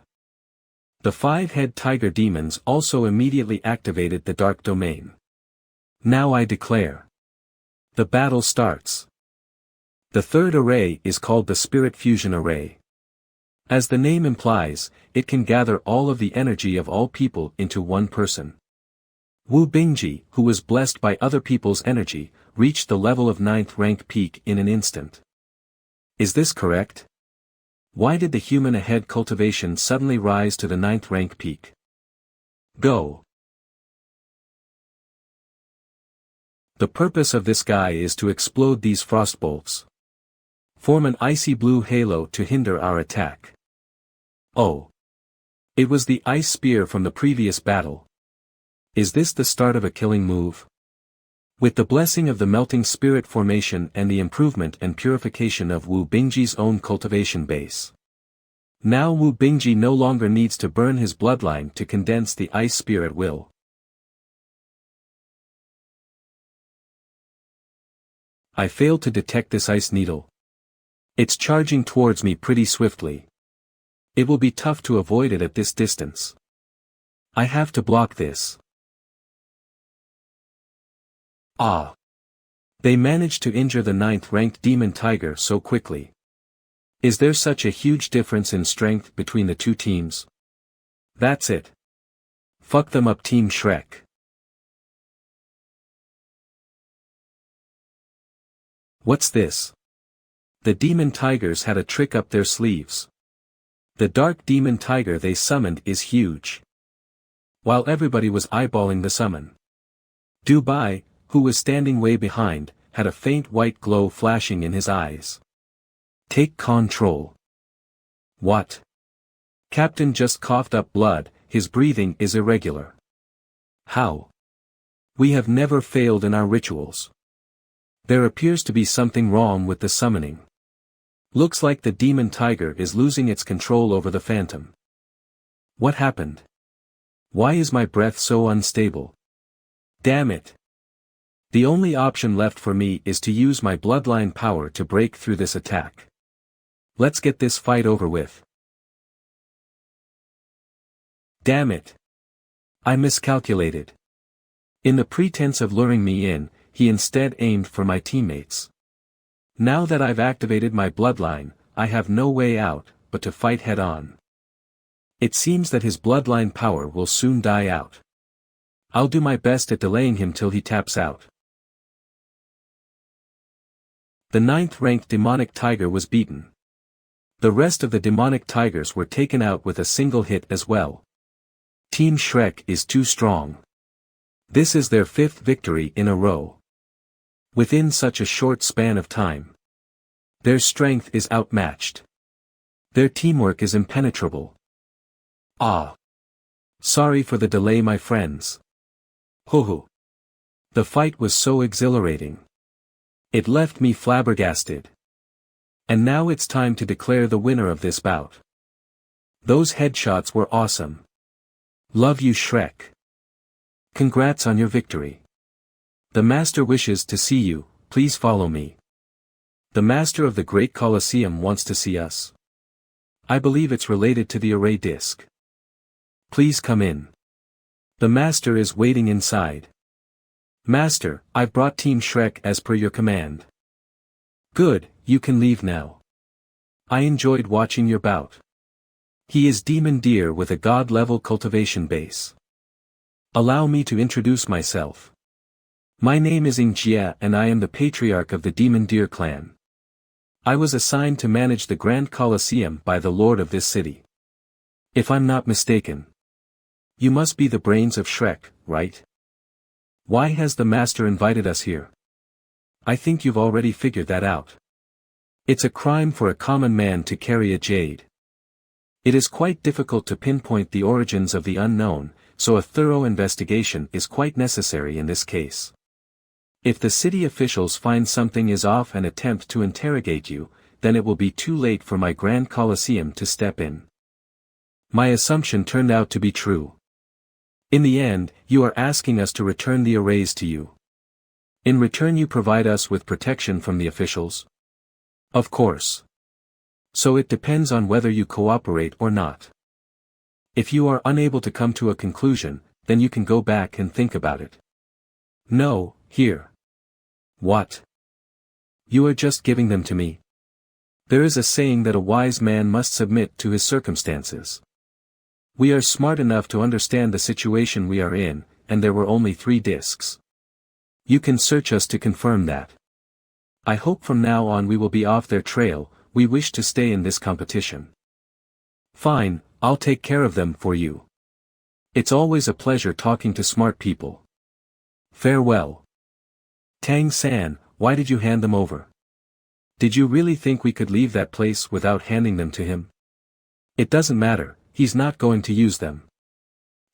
The 5-head tiger demons also immediately activated the dark domain. Now I declare. The battle starts. The 3rd array is called the Spirit Fusion Array. As the name implies, it can gather all of the energy of all people into one person. Wu Bingji, who was blessed by other people's energy, reached the level of 9th rank peak in an instant. Is this correct? Why did the human ahead cultivation suddenly rise to the 9th rank peak? Go. The purpose of this guy is to explode these frost bolts. Form an icy blue halo to hinder our attack. Oh. It was the ice spear from the previous battle. Is this the start of a killing move? With the blessing of the melting spirit formation and the improvement and purification of Wu Bingji's own cultivation base. Now Wu Bingji no longer needs to burn his bloodline to condense the ice spear at will. I failed to detect this ice needle. It's charging towards me pretty swiftly. It will be tough to avoid it at this distance. I have to block this. Ah! They managed to injure the 9th ranked demon tiger so quickly. Is there such a huge difference in strength between the two teams? That's it. Fuck them up Team Shrek. What's this? The demon tigers had a trick up their sleeves. The dark demon tiger they summoned is huge. While everybody was eyeballing the summon, Dubai, who was standing way behind, had a faint white glow flashing in his eyes. Take control. What? Captain just coughed up blood, his breathing is irregular. How? We have never failed in our rituals. There appears to be something wrong with the summoning. Looks like the demon tiger is losing its control over the phantom. What happened? Why is my breath so unstable? Damn it. The only option left for me is to use my bloodline power to break through this attack. Let's get this fight over with. Damn it. I miscalculated. In the pretense of luring me in, he instead aimed for my teammates. Now that I've activated my bloodline, I have no way out, but to fight head-on. It seems that his bloodline power will soon die out. I'll do my best at delaying him till he taps out. The 9th-ranked demonic tiger was beaten. The rest of the demonic tigers were taken out with a single hit as well. Team Shrek is too strong. This is their 5th victory in a row. Within such a short span of time. Their strength is outmatched. Their teamwork is impenetrable. Ah. Sorry for the delay, my friends. Ho. The fight was so exhilarating. It left me flabbergasted. And now it's time to declare the winner of this bout. Those headshots were awesome. Love you, Shrek. Congrats on your victory. The Master wishes to see you, please follow me. The Master of the Great Colosseum wants to see us. I believe it's related to the array disc. Please come in. The Master is waiting inside. Master, I've brought Team Shrek as per your command. Good, you can leave now. I enjoyed watching your bout. He is Demon Deer with a god-level cultivation base. Allow me to introduce myself. My name is Jia and I am the patriarch of the Demon Deer clan. I was assigned to manage the Grand Colosseum by the lord of this city. If I'm not mistaken. You must be the brains of Shrek, right? Why has the Master invited us here? I think you've already figured that out. It's a crime for a common man to carry a jade. It is quite difficult to pinpoint the origins of the unknown, so a thorough investigation is quite necessary in this case. If the city officials find something is off and attempt to interrogate you, then it will be too late for my Grand Colosseum to step in. My assumption turned out to be true. In the end, you are asking us to return the arrays to you. In return you provide us with protection from the officials? Of course. So it depends on whether you cooperate or not. If you are unable to come to a conclusion, then you can go back and think about it. No, here. What? You are just giving them to me. There is a saying that a wise man must submit to his circumstances. We are smart enough to understand the situation we are in, and there were only 3 discs. You can search us to confirm that. I hope from now on we will be off their trail, we wish to stay in this competition. Fine, I'll take care of them for you. It's always a pleasure talking to smart people. Farewell. Tang San, why did you hand them over? Did you really think we could leave that place without handing them to him? It doesn't matter, he's not going to use them.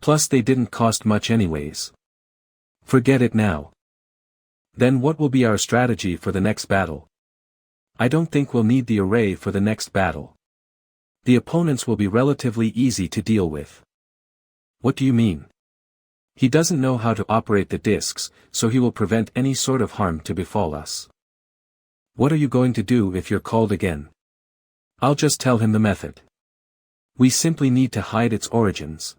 Plus they didn't cost much anyways. Forget it now. Then what will be our strategy for the next battle? I don't think we'll need the array for the next battle. The opponents will be relatively easy to deal with. What do you mean? He doesn't know how to operate the discs, so he will prevent any sort of harm to befall us. What are you going to do if you're called again? I'll just tell him the method. We simply need to hide its origins.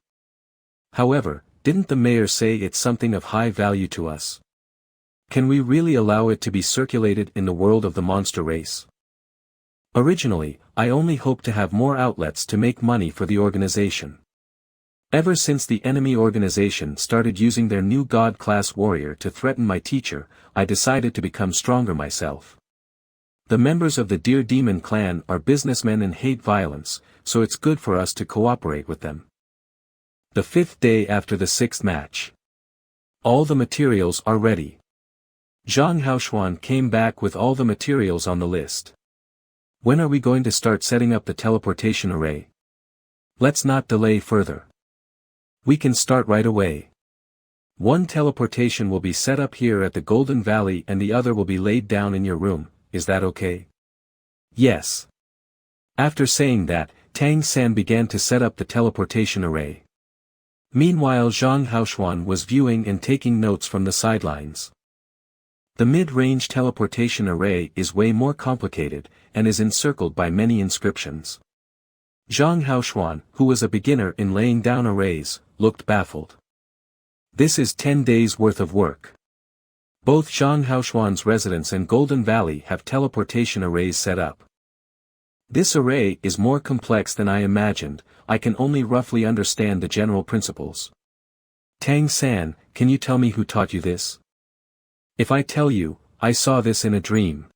However, didn't the mayor say it's something of high value to us? Can we really allow it to be circulated in the world of the monster race? Originally, I only hoped to have more outlets to make money for the organization. Ever since the enemy organization started using their new god-class warrior to threaten my teacher, I decided to become stronger myself. The members of the Deer Demon clan are businessmen and hate violence, so it's good for us to cooperate with them. The 5th day after the 6th match. All the materials are ready. Zhang Haoshuan came back with all the materials on the list. When are we going to start setting up the teleportation array? Let's not delay further. We can start right away. One teleportation will be set up here at the Golden Valley and the other will be laid down in your room, is that okay? Yes. After saying that, Tang San began to set up the teleportation array. Meanwhile Zhang Haoshuan was viewing and taking notes from the sidelines. The mid-range teleportation array is way more complicated, and is encircled by many inscriptions. Zhang Haoshuan, who was a beginner in laying down arrays, looked baffled. This is 10 days worth of work. Both Zhang Haoshuan's residence and Golden Valley have teleportation arrays set up. This array is more complex than I imagined, I can only roughly understand the general principles. Tang San, can you tell me who taught you this? If I tell you, I saw this in a dream.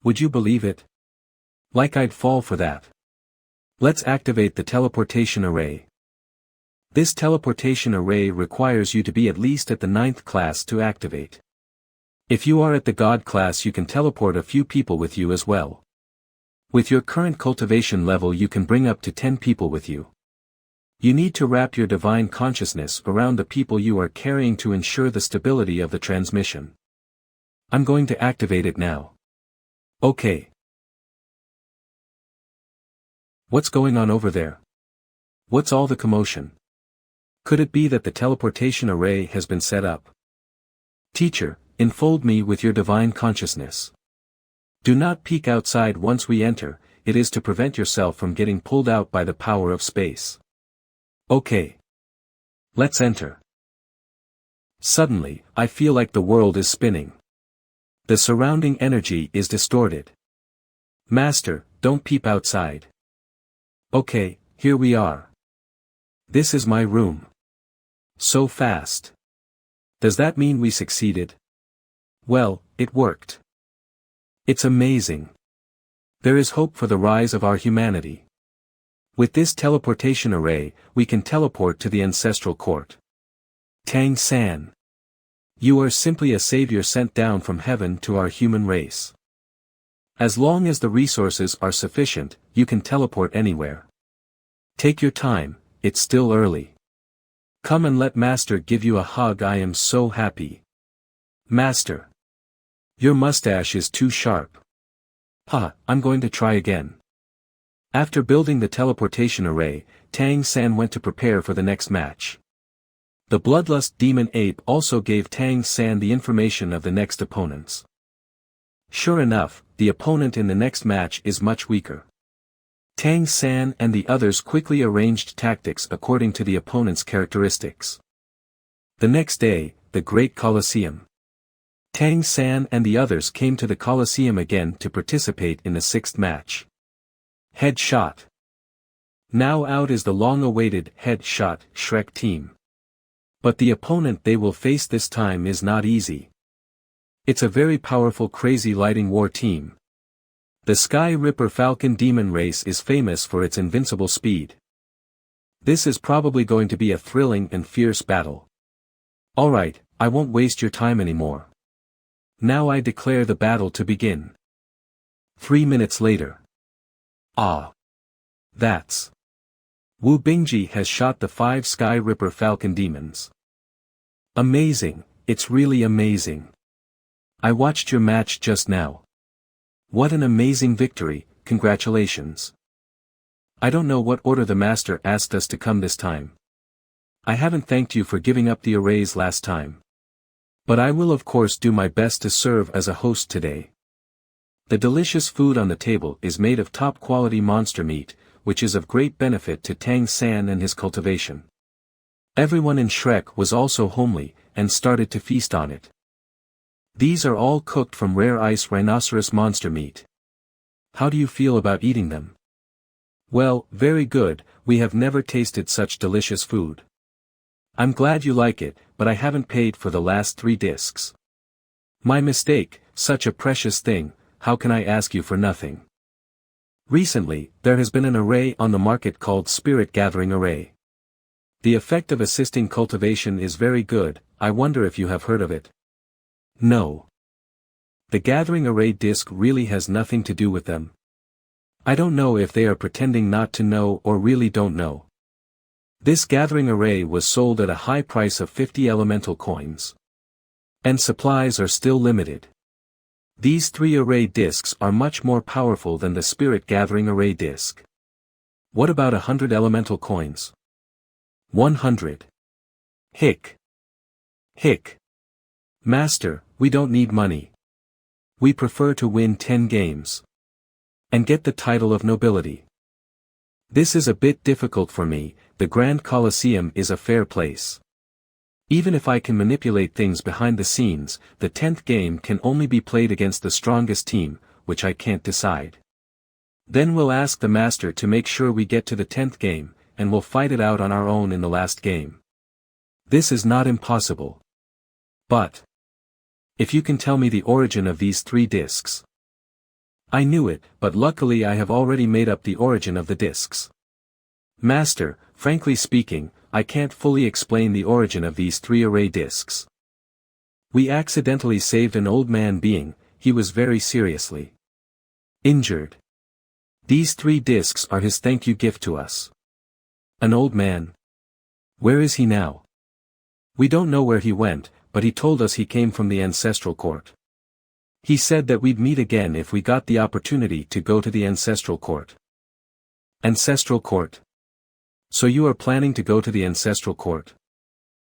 Would you believe it? Like I'd fall for that. Let's activate the teleportation array. This teleportation array requires you to be at least at the 9th class to activate. If you are at the God class you can teleport a few people with you as well. With your current cultivation level you can bring up to 10 people with you. You need to wrap your divine consciousness around the people you are carrying to ensure the stability of the transmission. I'm going to activate it now. Okay. What's going on over there? What's all the commotion? Could it be that the teleportation array has been set up? Teacher, enfold me with your divine consciousness. Do not peek outside once we enter, it is to prevent yourself from getting pulled out by the power of space. Okay. Let's enter. Suddenly, I feel like the world is spinning. The surrounding energy is distorted. Master, don't peep outside. Okay, here we are. This is my room. So fast. Does that mean we succeeded? Well, it worked. It's amazing. There is hope for the rise of our humanity. With this teleportation array, we can teleport to the ancestral court. Tang San. You are simply a savior sent down from heaven to our human race. As long as the resources are sufficient, you can teleport anywhere. Take your time, it's still early. Come and let Master give you a hug. I am so happy. Master. Your mustache is too sharp. I'm going to try again. After building the teleportation array, Tang San went to prepare for the next match. The bloodlust demon ape also gave Tang San the information of the next opponents. Sure enough, the opponent in the next match is much weaker. Tang San and the others quickly arranged tactics according to the opponent's characteristics. The next day, the Great Colosseum. Tang San and the others came to the Colosseum again to participate in the 6th match. Headshot. Now out is the long-awaited Headshot Shrek team. But the opponent they will face this time is not easy. It's a very powerful Crazy Lighting War team. The Sky Ripper Falcon Demon race is famous for its invincible speed. This is probably going to be a thrilling and fierce battle. Alright, I won't waste your time anymore. Now I declare the battle to begin. 3 minutes later. That's. Wu Bingji has shot the 5 Sky Ripper Falcon Demons. Amazing, it's really amazing. I watched your match just now. What an amazing victory, congratulations. I don't know what order the master asked us to come this time. I haven't thanked you for giving up the arrays last time. But I will of course do my best to serve as a host today. The delicious food on the table is made of top-quality monster meat, which is of great benefit to Tang San and his cultivation. Everyone in Shrek was also homely, and started to feast on it. These are all cooked from rare ice rhinoceros monster meat. How do you feel about eating them? Well, very good, we have never tasted such delicious food. I'm glad you like it, but I haven't paid for the last 3 discs. My mistake, such a precious thing, how can I ask you for nothing? Recently, there has been an array on the market called Spirit Gathering Array. The effect of assisting cultivation is very good. I wonder if you have heard of it. No. The Gathering Array disc really has nothing to do with them. I don't know if they are pretending not to know or really don't know. This Gathering Array was sold at a high price of 50 elemental coins. And supplies are still limited. These 3 array discs are much more powerful than the Spirit Gathering Array disc. What about 100 elemental coins? 100. Hick. Hick. Master, we don't need money. We prefer to win 10 games. And get the title of nobility. This is a bit difficult for me. The Grand Colosseum is a fair place. Even if I can manipulate things behind the scenes, the 10th game can only be played against the strongest team, which I can't decide. Then we'll ask the master to make sure we get to the 10th game, and we'll fight it out on our own in the last game. This is not impossible. But if you can tell me the origin of these 3 discs. I knew it, but luckily I have already made up the origin of the discs. Master, frankly speaking, I can't fully explain the origin of these 3 array discs. We accidentally saved an old man being, he was very seriously injured. These 3 discs are his thank you gift to us. An old man? Where is he now? We don't know where he went, but he told us he came from the ancestral court. He said that we'd meet again if we got the opportunity to go to the ancestral court. Ancestral court? So you are planning to go to the ancestral court?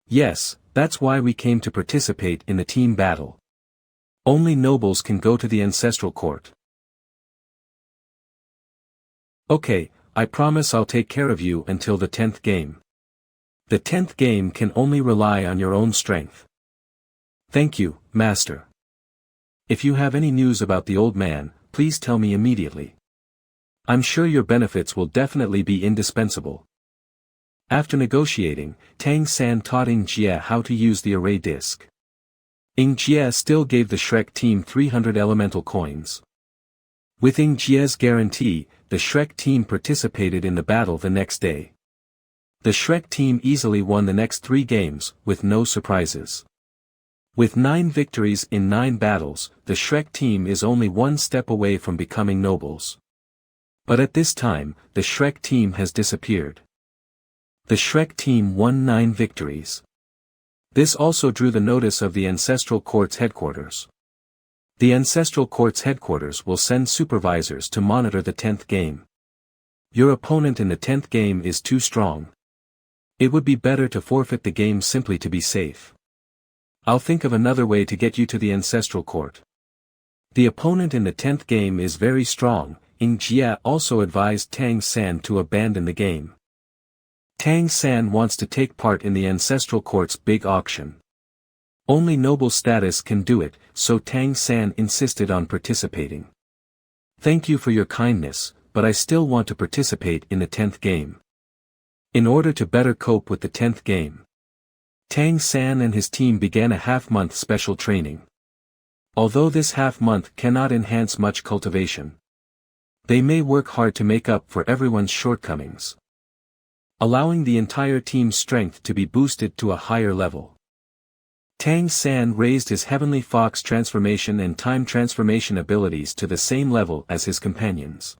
Yes, that's why we came to participate in the team battle. Only nobles can go to the ancestral court. Okay, I promise I'll take care of you until the 10th game. The 10th game can only rely on your own strength. Thank you, Master. If you have any news about the old man, please tell me immediately. I'm sure your benefits will definitely be indispensable. After negotiating, Tang San taught Ng Jie how to use the array disc. Ng Jie still gave the Shrek team 300 elemental coins. With Ng Jie's guarantee, the Shrek team participated in the battle the next day. The Shrek team easily won the next 3 games, with no surprises. With 9 victories in 9 battles, the Shrek team is only 1 step away from becoming nobles. But at this time, the Shrek team has disappeared. The Shrek team won 9 victories. This also drew the notice of the Ancestral Court's headquarters. The Ancestral Court's headquarters will send supervisors to monitor the 10th game. Your opponent in the 10th game is too strong. It would be better to forfeit the game simply to be safe. I'll think of another way to get you to the Ancestral Court. The opponent in the 10th game is very strong. Ng Jie also advised Tang San to abandon the game. Tang San wants to take part in the Ancestral Court's big auction. Only noble status can do it, so Tang San insisted on participating. Thank you for your kindness, but I still want to participate in the 10th game. In order to better cope with the 10th game, Tang San and his team began a half-month special training. Although this half-month cannot enhance much cultivation, they may work hard to make up for everyone's shortcomings, allowing the entire team's strength to be boosted to a higher level. Tang San raised his Heavenly Fox transformation and time transformation abilities to the same level as his companions.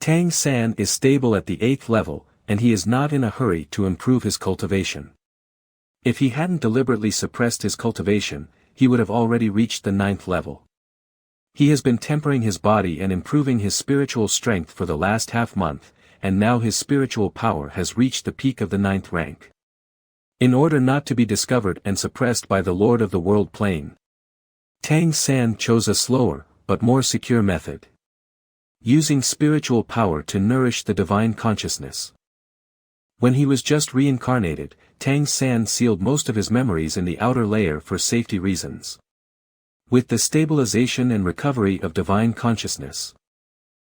Tang San is stable at the 8th level, and he is not in a hurry to improve his cultivation. If he hadn't deliberately suppressed his cultivation, he would have already reached the 9th level. He has been tempering his body and improving his spiritual strength for the last half-month, and now his spiritual power has reached the peak of the 9th rank. In order not to be discovered and suppressed by the Lord of the World Plane, Tang San chose a slower, but more secure method. Using spiritual power to nourish the divine consciousness. When he was just reincarnated, Tang San sealed most of his memories in the outer layer for safety reasons. With the stabilization and recovery of divine consciousness,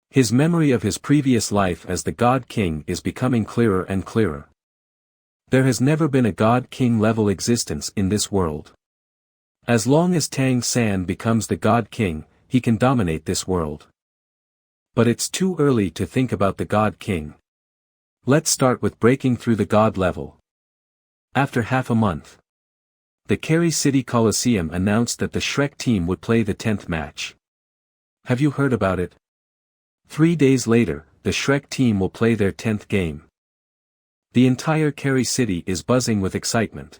his memory of his previous life as the God King is becoming clearer and clearer. There has never been a God King level existence in this world. As long as Tang San becomes the God King, he can dominate this world. But it's too early to think about the God King. Let's start with breaking through the God level. After half a month, the Kerry City Coliseum announced that the Shrek team would play the 10th match. Have you heard about it? 3 days later, the Shrek team will play their 10th game. The entire Kerry City is buzzing with excitement.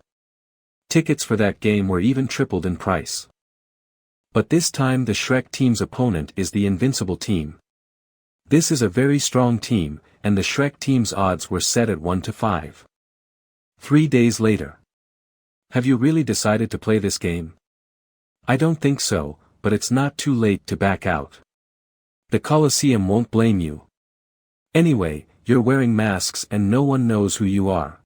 Tickets for that game were even tripled in price. But this time the Shrek team's opponent is the Invincible team. This is a very strong team, and the Shrek team's odds were set at 1-5. 3 days later. Have you really decided to play this game? I don't think so, but it's not too late to back out. The Colosseum won't blame you. Anyway, you're wearing masks and no one knows who you are.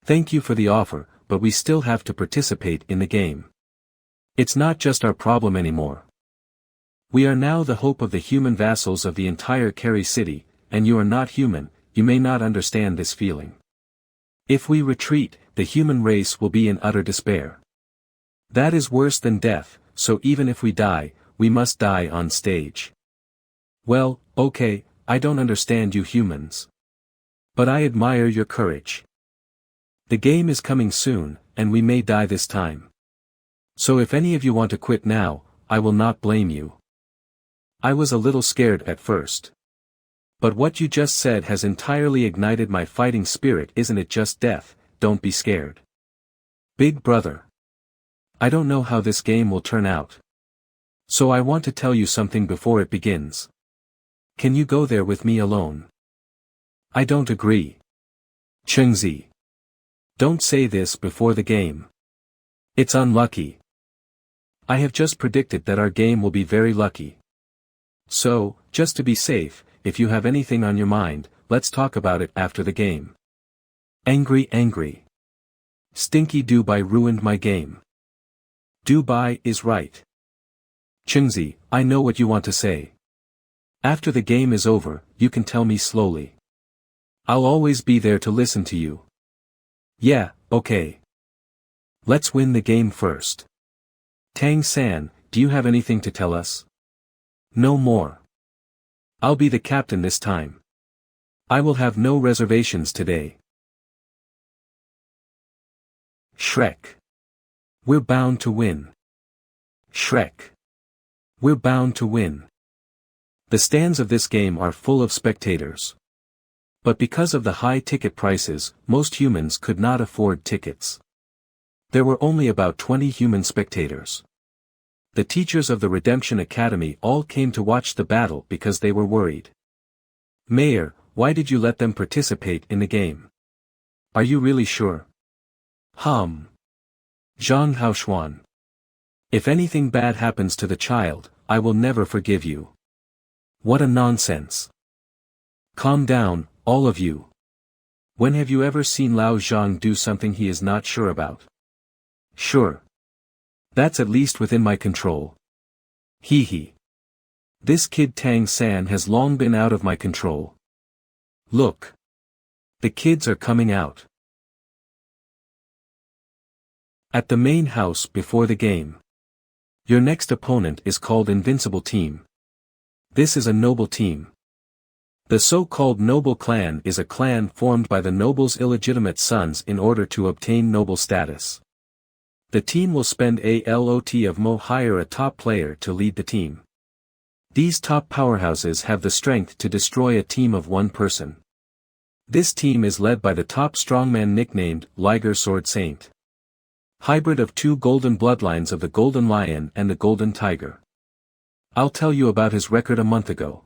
Thank you for the offer, but we still have to participate in the game. It's not just our problem anymore. We are now the hope of the human vassals of the entire Kerry City, and you are not human, you may not understand this feeling. If we retreat, the human race will be in utter despair. That is worse than death, so even if we die, we must die on stage. Well, okay, I don't understand you humans. But I admire your courage. The game is coming soon, and we may die this time. So if any of you want to quit now, I will not blame you. I was a little scared at first. But what you just said has entirely ignited my fighting spirit. Isn't it just death? Don't be scared. Big brother. I don't know how this game will turn out. So I want to tell you something before it begins. Can you go there with me alone? I don't agree. Chengzi. Don't say this before the game. It's unlucky. I have just predicted that our game will be very lucky. So, just to be safe, if you have anything on your mind, let's talk about it after the game. Angry. Stinky Dubai ruined my game. Dubai is right. Chengzi, I know what you want to say. After the game is over, you can tell me slowly. I'll always be there to listen to you. Yeah, okay. Let's win the game first. Tang San, do you have anything to tell us? No more. I'll be the captain this time. I will have no reservations today. Shrek. We're bound to win. Shrek. We're bound to win. The stands of this game are full of spectators. But because of the high ticket prices, most humans could not afford tickets. There were only about 20 human spectators. The teachers of the Redemption Academy all came to watch the battle because they were worried. Mayor, why did you let them participate in the game? Are you really sure? Zhang Haoshuan. If anything bad happens to the child, I will never forgive you. What a nonsense. Calm down, all of you. When have you ever seen Lao Zhang do something he is not sure about? Sure. That's at least within my control. Hee. This kid Tang San has long been out of my control. Look. The kids are coming out. At the main house before the game. Your next opponent is called Invincible Team. This is a noble team. The so-called noble clan is a clan formed by the noble's illegitimate sons in order to obtain noble status. The team will spend a lot of mo hire a top player to lead the team. These top powerhouses have the strength to destroy a team of one person. This team is led by the top strongman nicknamed Liger Sword Saint. Hybrid of two golden bloodlines of the Golden Lion and the Golden Tiger. I'll tell you about his record a month ago.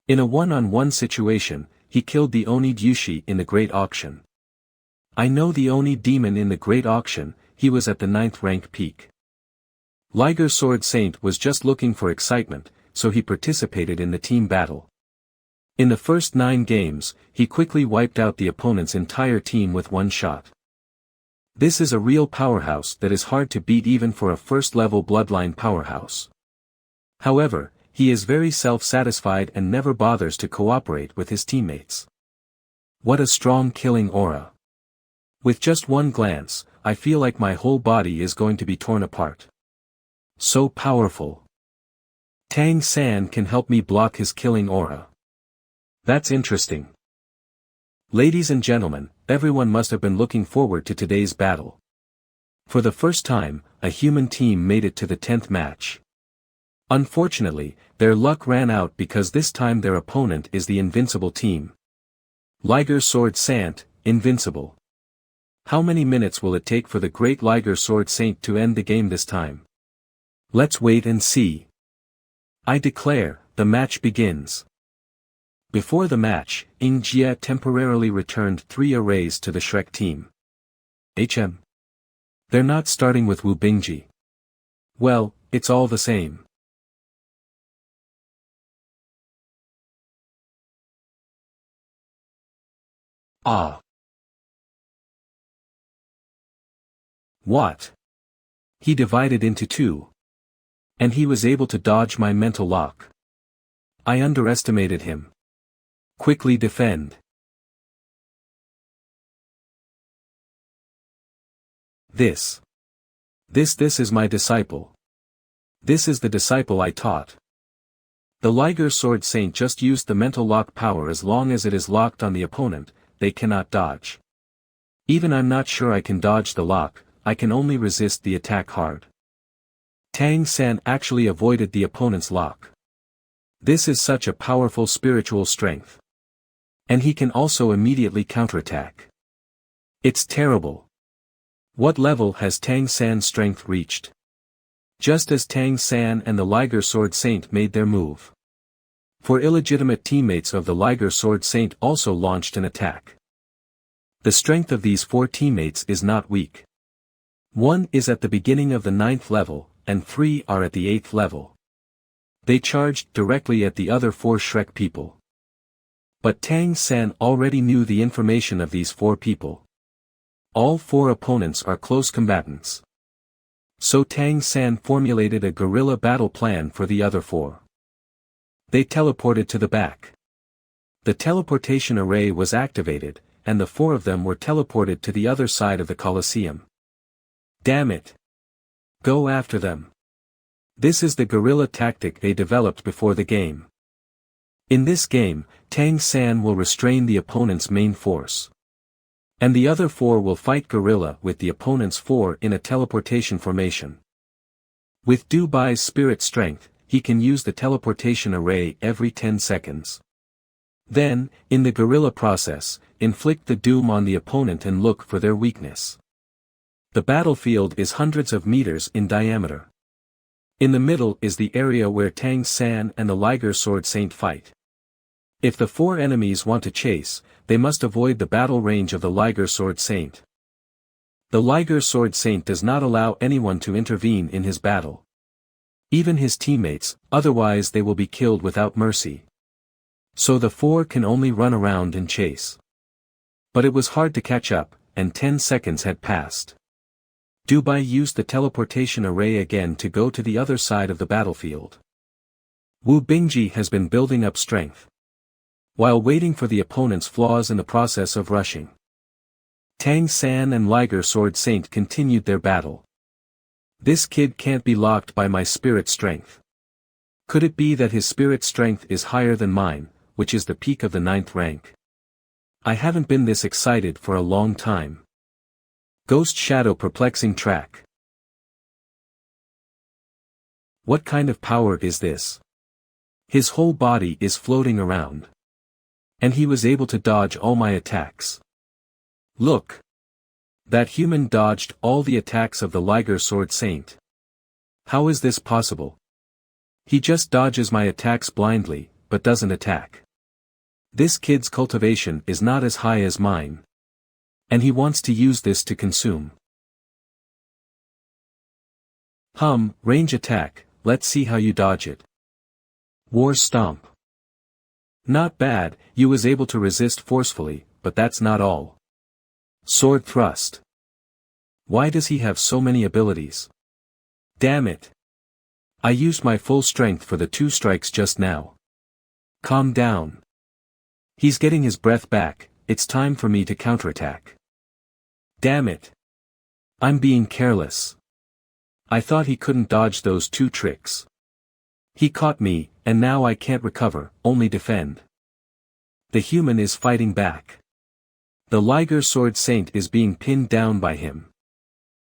In a one-on-one situation, he killed the Oni Yushi in the Great Auction. I know the Oni demon in the Great Auction, he was at the 9th rank peak. Liger Sword Saint was just looking for excitement, so he participated in the team battle. In the first 9 games, he quickly wiped out the opponent's entire team with one shot. This is a real powerhouse that is hard to beat even for a first-level bloodline powerhouse. However, he is very self-satisfied and never bothers to cooperate with his teammates. What a strong killing aura. With just one glance, I feel like my whole body is going to be torn apart. So powerful. Tang San can help me block his killing aura. That's interesting. Ladies and gentlemen, everyone must have been looking forward to today's battle. For the first time, a human team made it to the 10th match. Unfortunately, their luck ran out because this time their opponent is the invincible team. Liger Sword Sant, invincible. How many minutes will it take for the great Liger Sword Saint to end the game this time? Let's wait and see. I declare, the match begins. Before the match, Ying Jie temporarily returned 3 arrays to the Shrek team. They're not starting with Wu Bingji. Well, it's all the same. Ah. What? He divided into 2. And he was able to dodge my mental lock. I underestimated him. Quickly defend. This is my disciple. This is the disciple I taught. The Liger Sword Saint just used the mental lock power. As long as it is locked on the opponent, they cannot dodge. Even I'm not sure I can dodge the lock, I can only resist the attack hard. Tang San actually avoided the opponent's lock. This is such a powerful spiritual strength. And he can also immediately counterattack. It's terrible. What level has Tang San's strength reached? Just as Tang San and the Liger Sword Saint made their move. 4 illegitimate teammates of the Liger Sword Saint also launched an attack. The strength of these 4 teammates is not weak. 1 is at the beginning of the 9th level, and 3 are at the 8th level. They charged directly at the other 4 Shrek people. But Tang San already knew the information of these 4 people. All 4 opponents are close combatants. So Tang San formulated a guerrilla battle plan for the other 4. They teleported to the back. The teleportation array was activated, and the 4 of them were teleported to the other side of the Colosseum. Damn it! Go after them. This is the guerrilla tactic they developed before the game. In this game, Tang San will restrain the opponent's main force. And the other 4 will fight guerrilla with the opponent's 4 in a teleportation formation. With Dubai's spirit strength, he can use the teleportation array every 10 seconds. Then, in the guerrilla process, inflict the doom on the opponent and look for their weakness. The battlefield is hundreds of meters in diameter. In the middle is the area where Tang San and the Liger Sword Saint fight. If the 4 enemies want to chase, they must avoid the battle range of the Liger Sword Saint. The Liger Sword Saint does not allow anyone to intervene in his battle. Even his teammates, otherwise they will be killed without mercy. So the 4 can only run around and chase. But it was hard to catch up, and 10 seconds had passed. Dubai used the teleportation array again to go to the other side of the battlefield. Wu Bingji has been building up strength. While waiting for the opponent's flaws in the process of rushing. Tang San and Liger Sword Saint continued their battle. This kid can't be locked by my spirit strength. Could it be that his spirit strength is higher than mine, which is the peak of the 9th rank? I haven't been this excited for a long time. Ghost Shadow perplexing track. What kind of power is this? His whole body is floating around. And he was able to dodge all my attacks. Look! That human dodged all the attacks of the Liger Sword Saint. How is this possible? He just dodges my attacks blindly, but doesn't attack. This kid's cultivation is not as high as mine. And he wants to use this to consume. Range attack, let's see how you dodge it. War Stomp. Not bad, you was able to resist forcefully, but that's not all. Sword Thrust. Why does he have so many abilities? Damn it. I used my full strength for the 2 strikes just now. Calm down. He's getting his breath back, it's time for me to counterattack. Damn it. I'm being careless. I thought he couldn't dodge those 2 tricks. He caught me, and now I can't recover, only defend. The human is fighting back. The Liger Sword Saint is being pinned down by him.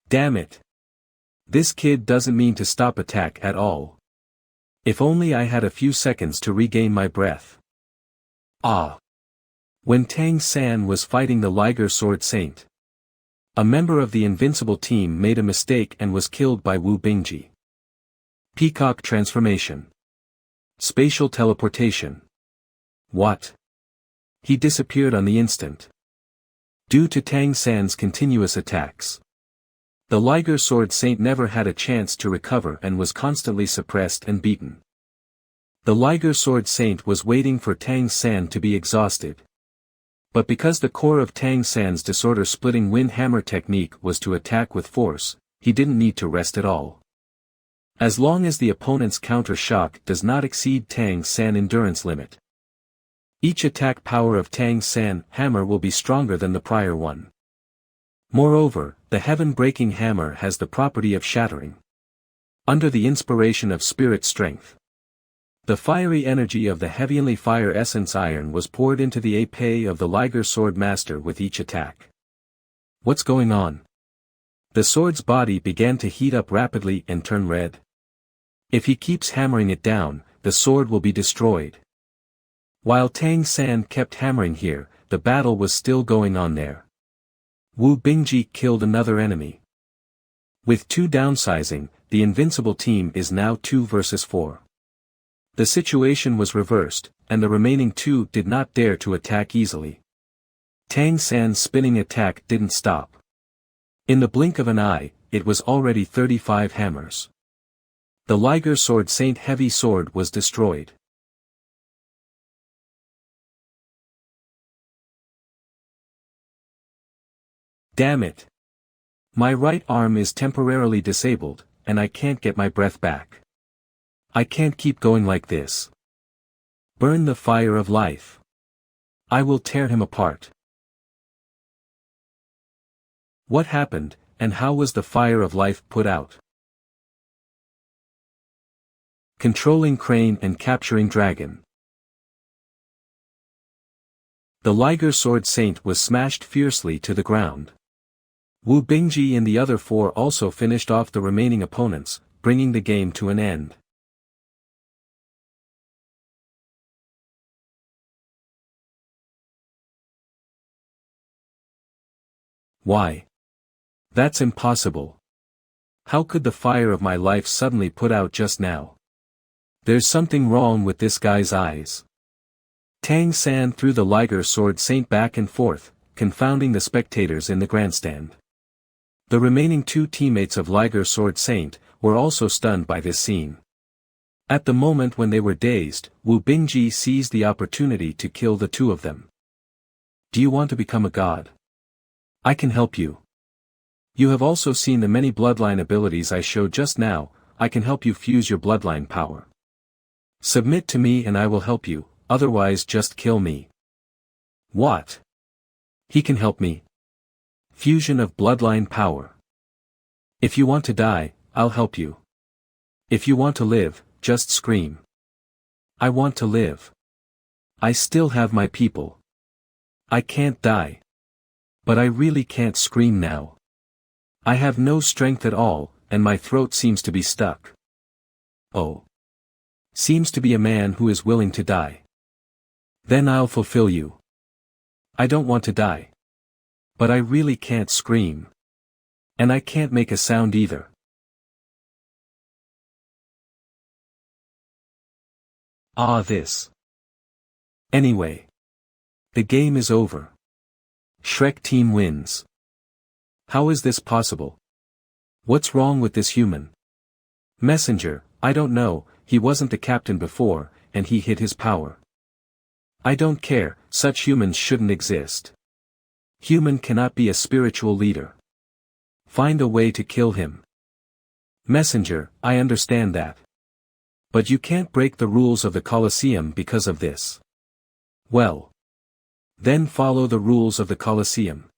Damn it. This kid doesn't mean to stop attack at all. If only I had a few seconds to regain my breath. Ah. When Tang San was fighting the Liger Sword Saint, a member of the invincible team made a mistake and was killed by Wu Bingji. Peacock transformation. Spatial teleportation. What? He disappeared on the instant. Due to Tang San's continuous attacks, the Liger Sword Saint never had a chance to recover and was constantly suppressed and beaten. The Liger Sword Saint was waiting for Tang San to be exhausted. But because the core of Tang San's disorder-splitting wind hammer technique was to attack with force, he didn't need to rest at all. As long as the opponent's counter shock does not exceed Tang San's endurance limit, each attack power of Tang San hammer will be stronger than the prior one. Moreover, the heaven-breaking hammer has the property of shattering. Under the inspiration of spirit strength, the fiery energy of the heavenly fire essence iron was poured into the épée of the Liger Sword Master with each attack. What's going on? The sword's body began to heat up rapidly and turn red. If he keeps hammering it down, the sword will be destroyed. While Tang San kept hammering here, the battle was still going on there. Wu Bingji killed another enemy. With 2 downsizing, the invincible team is now 2 versus 4. The situation was reversed, and the remaining 2 did not dare to attack easily. Tang San's spinning attack didn't stop. In the blink of an eye, it was already 35 hammers. The Liger Sword Saint heavy sword was destroyed. Damn it. My right arm is temporarily disabled, and I can't get my breath back. I can't keep going like this. Burn the fire of life. I will tear him apart. What happened, and how was the fire of life put out? Controlling crane and capturing dragon. The Liger Sword Saint was smashed fiercely to the ground. Wu Bingji and the other 4 also finished off the remaining opponents, bringing the game to an end. Why? That's impossible. How could the fire of my life suddenly put out just now? There's something wrong with this guy's eyes. Tang San threw the Liger Sword Saint back and forth, confounding the spectators in the grandstand. The remaining 2 teammates of Liger Sword Saint were also stunned by this scene. At the moment when they were dazed, Wu Bingji seized the opportunity to kill the 2 of them. Do you want to become a god? I can help you. You have also seen the many bloodline abilities I showed just now. I can help you fuse your bloodline power. Submit to me and I will help you, otherwise just kill me. What? He can help me. Fusion of bloodline power. If you want to die, I'll help you. If you want to live, just scream. I want to live. I still have my people. I can't die. But I really can't scream now. I have no strength at all, and my throat seems to be stuck. Oh. Seems to be a man who is willing to die. Then I'll fulfill you. I don't want to die. But I really can't scream. And I can't make a sound either. Ah, this. Anyway. The game is over. Shrek team wins. How is this possible? What's wrong with this human? Messenger, I don't know, he wasn't the captain before, and he hid his power. I don't care, such humans shouldn't exist. Human cannot be a spiritual leader. Find a way to kill him. Messenger, I understand that. But you can't break the rules of the Colosseum because of this. Well. Then follow the rules of the Colosseum.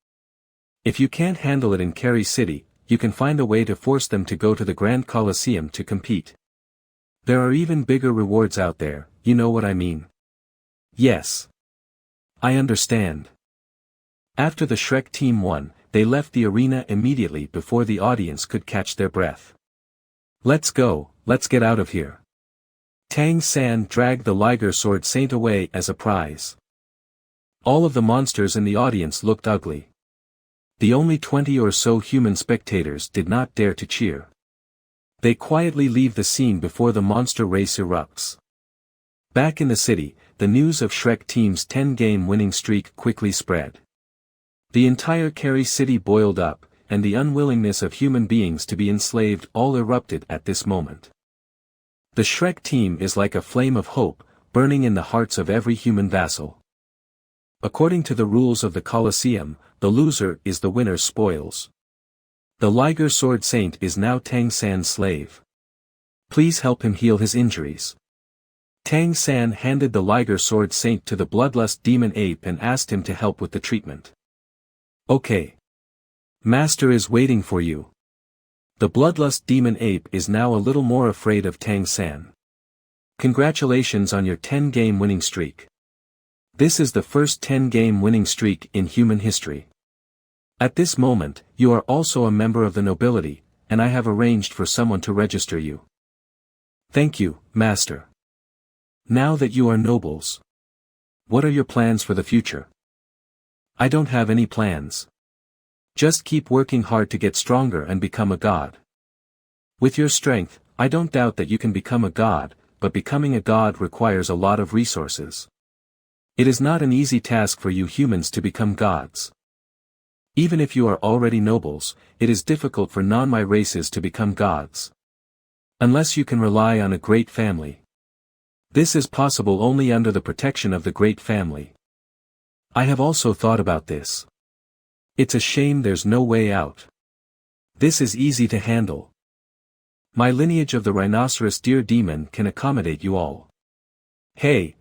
If you can't handle it in Kerry City, you can find a way to force them to go to the Grand Colosseum to compete. There are even bigger rewards out there, you know what I mean? Yes. I understand. After the Shrek team won, they left the arena immediately before the audience could catch their breath. Let's go, let's get out of here. Tang San dragged the Liger Sword Saint away as a prize. All of the monsters in the audience looked ugly. The only 20 or so human spectators did not dare to cheer. They quietly leave the scene before the monster race erupts. Back in the city, the news of Shrek team's 10-game winning streak quickly spread. The entire Kerry City boiled up, and the unwillingness of human beings to be enslaved all erupted at this moment. The Shrek team is like a flame of hope, burning in the hearts of every human vassal. According to the rules of the Colosseum, the loser is the winner's spoils. The Liger Sword Saint is now Tang San's slave. Please help him heal his injuries. Tang San handed the Liger Sword Saint to the Bloodlust Demon Ape and asked him to help with the treatment. Okay. Master is waiting for you. The Bloodlust Demon Ape is now a little more afraid of Tang San. Congratulations on your 10-game winning streak. This is the first 10-game winning streak in human history. At this moment, you are also a member of the nobility, and I have arranged for someone to register you. Thank you, Master. Now that you are nobles, what are your plans for the future? I don't have any plans. Just keep working hard to get stronger and become a god. With your strength, I don't doubt that you can become a god, but becoming a god requires a lot of resources. It is not an easy task for you humans to become gods. Even if you are already nobles, it is difficult for non-my races to become gods. Unless you can rely on a great family. This is possible only under the protection of the great family. I have also thought about this. It's a shame there's no way out. This is easy to handle. My lineage of the rhinoceros deer demon can accommodate you all. Hey.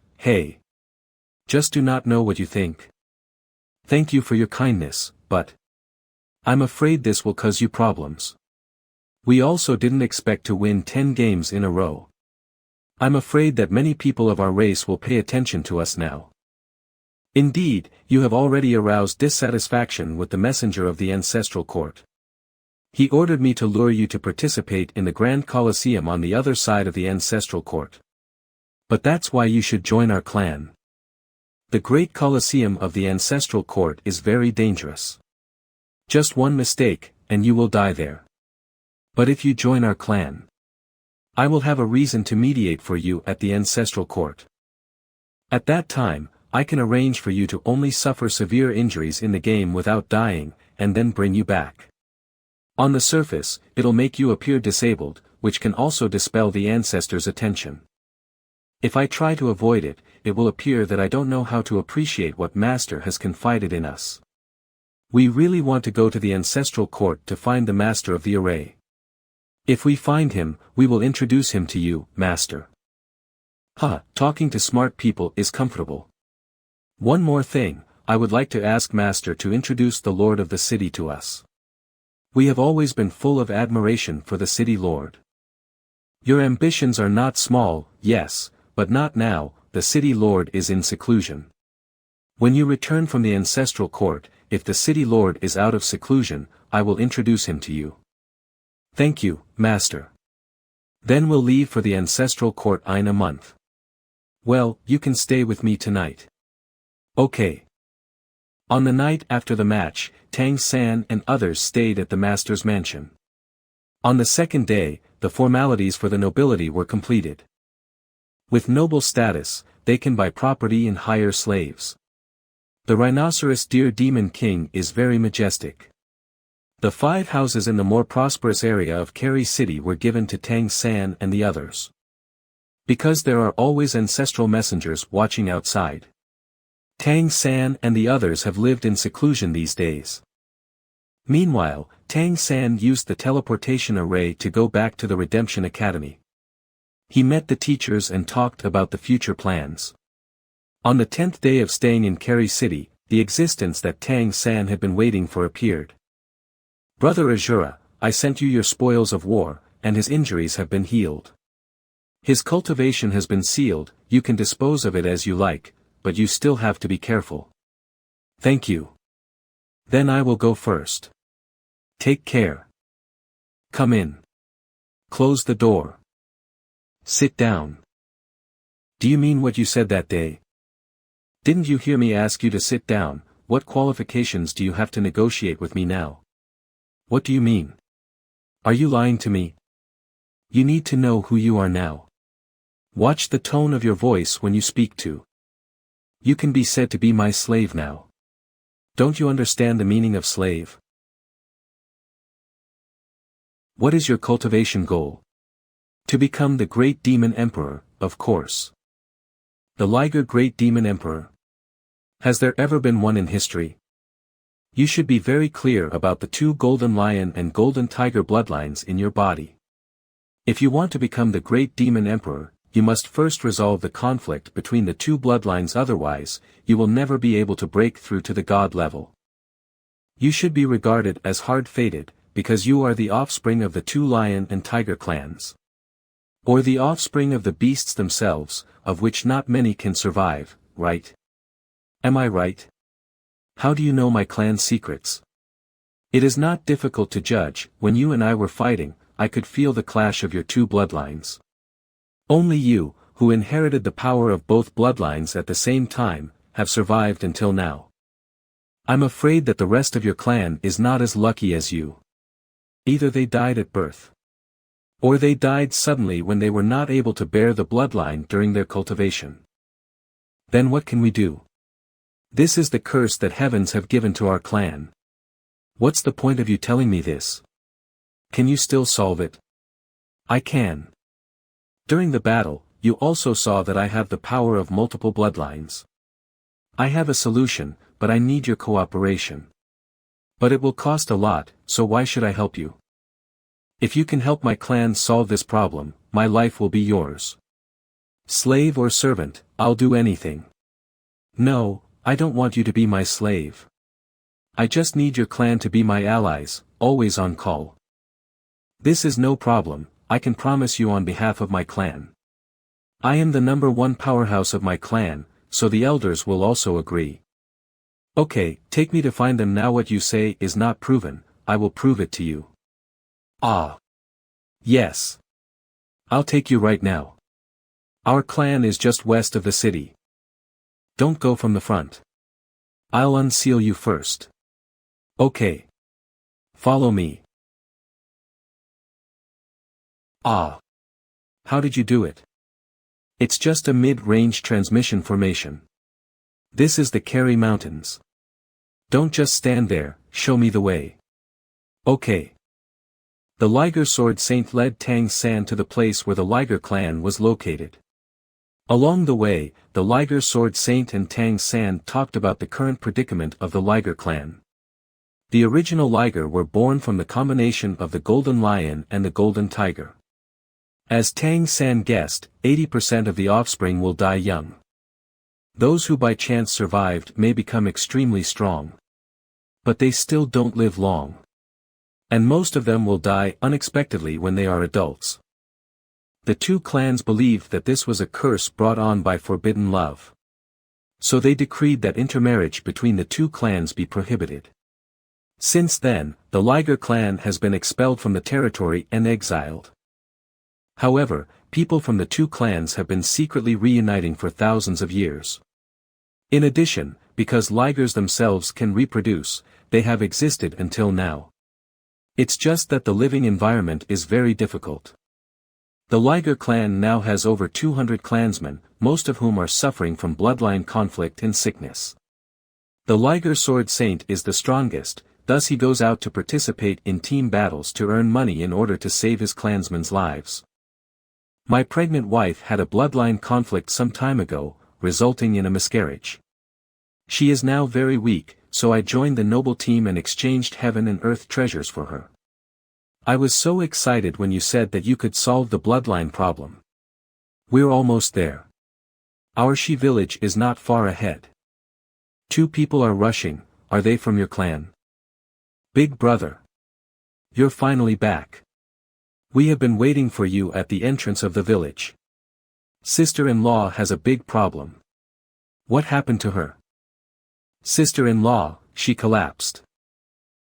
Just do not know what you think. Thank you for your kindness, but I'm afraid this will cause you problems. We also didn't expect to win 10 games in a row. I'm afraid that many people of our race will pay attention to us now. Indeed, you have already aroused dissatisfaction with the messenger of the ancestral court. He ordered me to lure you to participate in the Grand Colosseum on the other side of the ancestral court. But that's why you should join our clan. The Great Colosseum of the ancestral court is very dangerous. Just one mistake, and you will die there. But if you join our clan, I will have a reason to mediate for you at the ancestral court. At that time, I can arrange for you to only suffer severe injuries in the game without dying, and then bring you back. On the surface, it'll make you appear disabled, which can also dispel the ancestors' attention. If I try to avoid it, it will appear that I don't know how to appreciate what Master has confided in us. We really want to go to the ancestral court to find the Master of the Array. If we find him, we will introduce him to you, Master. Talking to smart people is comfortable. One more thing, I would like to ask Master to introduce the Lord of the city to us. We have always been full of admiration for the city lord. Your ambitions are not small, yes, but not now, the city lord is in seclusion. When you return from the ancestral court, if the city lord is out of seclusion, I will introduce him to you. Thank you, Master. Then we'll leave for the ancestral court in a month. Well, you can stay with me tonight. Okay. On the night after the match, Tang San and others stayed at the Master's mansion. On the second day, the formalities for the nobility were completed. With noble status, they can buy property and hire slaves. The Rhinoceros Deer Demon King is very majestic. The 5 houses in the more prosperous area of Kerry City were given to Tang San and the others. Because there are always ancestral messengers watching outside. Tang San and the others have lived in seclusion these days. Meanwhile, Tang San used the teleportation array to go back to the Redemption Academy. He met the teachers and talked about the future plans. On the 10th day of staying in Kerry City, the existence that Tang San had been waiting for appeared. Brother Azura, I sent you your spoils of war, and his injuries have been healed. His cultivation has been sealed, you can dispose of it as you like, but you still have to be careful. Thank you. Then I will go first. Take care. Come in. Close the door. Sit down. Do you mean what you said that day? Didn't you hear me ask you to sit down? What qualifications do you have to negotiate with me now? What do you mean? Are you lying to me? You need to know who you are now. Watch the tone of your voice when you speak to. You can be said to be my slave now. Don't you understand the meaning of slave? What is your cultivation goal? To become the Great Demon Emperor, of course. The Liger Great Demon Emperor. Has there ever been one in history? You should be very clear about the 2 golden lion and golden tiger bloodlines in your body. If you want to become the Great Demon Emperor, you must first resolve the conflict between the 2 bloodlines, otherwise, you will never be able to break through to the god level. You should be regarded as hard-fated, because you are the offspring of the 2 lion and tiger clans. Or the offspring of the beasts themselves, of which not many can survive, right? Am I right? How do you know my clan's secrets? It is not difficult to judge. When you and I were fighting, I could feel the clash of your 2 bloodlines. Only you, who inherited the power of both bloodlines at the same time, have survived until now. I'm afraid that the rest of your clan is not as lucky as you. Either they died at birth, or they died suddenly when they were not able to bear the bloodline during their cultivation. Then what can we do? This is the curse that heavens have given to our clan. What's the point of you telling me this? Can you still solve it? I can. During the battle, you also saw that I have the power of multiple bloodlines. I have a solution, but I need your cooperation. But it will cost a lot, so why should I help you? If you can help my clan solve this problem, my life will be yours. Slave or servant, I'll do anything. No, I don't want you to be my slave. I just need your clan to be my allies, always on call. This is no problem, I can promise you on behalf of my clan. I am the #1 powerhouse of my clan, so the elders will also agree. Okay, take me to find them now. What you say is not proven, I will prove it to you. Ah. Yes. I'll take you right now. Our clan is just west of the city. Don't go from the front. I'll unseal you first. Okay. Follow me. Ah. How did you do it? It's just a mid-range transmission formation. This is the Kerry Mountains. Don't just stand there, show me the way. Okay. The Liger Sword Saint led Tang San to the place where the Liger clan was located. Along the way, the Liger Sword Saint and Tang San talked about the current predicament of the Liger clan. The original Liger were born from the combination of the Golden Lion and the Golden Tiger. As Tang San guessed, 80% of the offspring will die young. Those who by chance survived may become extremely strong. But they still don't live long. And most of them will die unexpectedly when they are adults. The 2 clans believed that this was a curse brought on by forbidden love. So they decreed that intermarriage between the 2 clans be prohibited. Since then, the Liger clan has been expelled from the territory and exiled. However, people from the 2 clans have been secretly reuniting for thousands of years. In addition, because Ligers themselves can reproduce, they have existed until now. It's just that the living environment is very difficult. The Liger clan now has over 200 clansmen, most of whom are suffering from bloodline conflict and sickness. The Liger Sword Saint is the strongest, thus he goes out to participate in team battles to earn money in order to save his clansmen's lives. My pregnant wife had a bloodline conflict some time ago, resulting in a miscarriage. She is now very weak, so I joined the noble team and exchanged heaven and earth treasures for her. I was so excited when you said that you could solve the bloodline problem. We're almost there. Our Shi village is not far ahead. 2 people are rushing, are they from your clan? Big brother. You're finally back. We have been waiting for you at the entrance of the village. Sister-in-law has a big problem. What happened to her? Sister-in-law, she collapsed.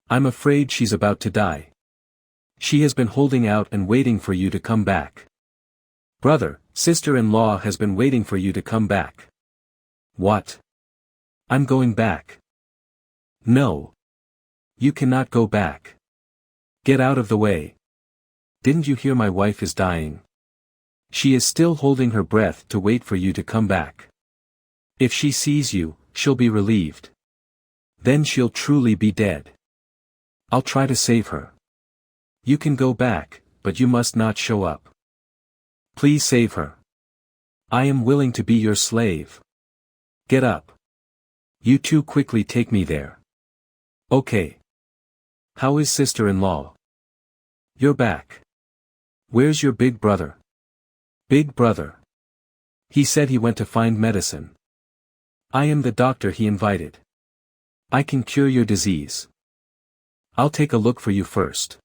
I'm afraid she's about to die. She has been holding out and waiting for you to come back. Brother, sister-in-law has been waiting for you to come back. What? I'm going back. No. You cannot go back. Get out of the way. Didn't you hear my wife is dying? She is still holding her breath to wait for you to come back. If she sees you, she'll be relieved. Then she'll truly be dead. I'll try to save her. You can go back, but you must not show up. Please save her. I am willing to be your slave. Get up. You two quickly take me there. Okay. How is sister-in-law? You're back. Where's your big brother? Big brother. He said he went to find medicine. I am the doctor he invited. I can cure your disease. I'll take a look for you first.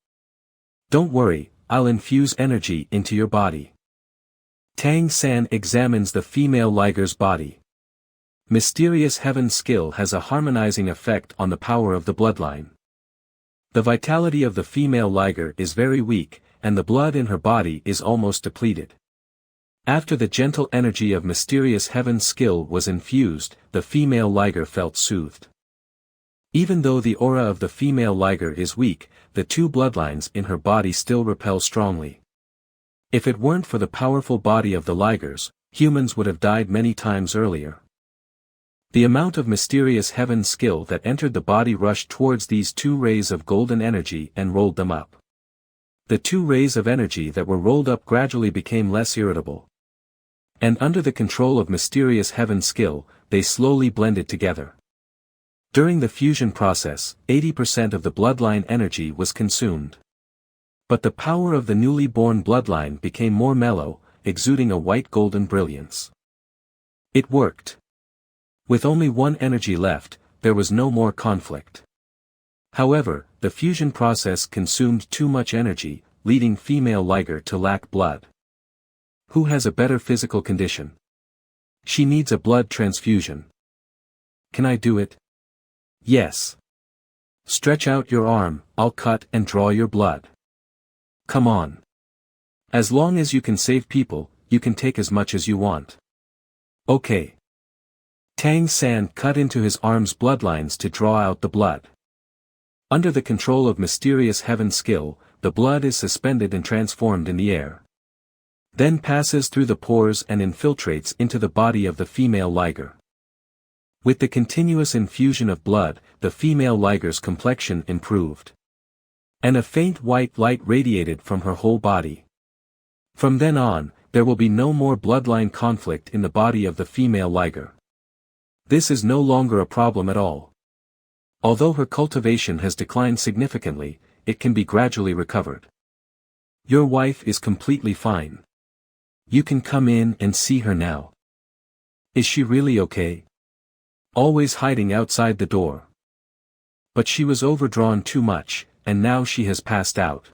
Don't worry, I'll infuse energy into your body. Tang San examines the female liger's body. Mysterious heaven skill has a harmonizing effect on the power of the bloodline. The vitality of the female liger is very weak, and the blood in her body is almost depleted. After the gentle energy of mysterious heaven skill was infused, the female liger felt soothed. Even though the aura of the female liger is weak, the two bloodlines in her body still repel strongly. If it weren't for the powerful body of the ligers, humans would have died many times earlier. The amount of mysterious heaven skill that entered the body rushed towards these two rays of golden energy and rolled them up. The two rays of energy that were rolled up gradually became less irritable. And under the control of mysterious heaven skill, they slowly blended together. During the fusion process, 80% of the bloodline energy was consumed. But the power of the newly born bloodline became more mellow, exuding a white golden brilliance. It worked. With only one energy left, there was no more conflict. However, the fusion process consumed too much energy, leading female liger to lack blood. Who has a better physical condition? She needs a blood transfusion. Can I do it? Yes. Stretch out your arm, I'll cut and draw your blood. Come on. As long as you can save people, you can take as much as you want. Okay. Tang San cut into his arm's bloodlines to draw out the blood. Under the control of mysterious heaven skill, the blood is suspended and transformed in the air. Then passes through the pores and infiltrates into the body of the female liger. With the continuous infusion of blood, the female liger's complexion improved. And a faint white light radiated from her whole body. From then on, there will be no more bloodline conflict in the body of the female liger. This is no longer a problem at all. Although her cultivation has declined significantly, it can be gradually recovered. Your wife is completely fine. You can come in and see her now. Is she really okay? Always hiding outside the door. But she was overdrawn too much, and now she has passed out.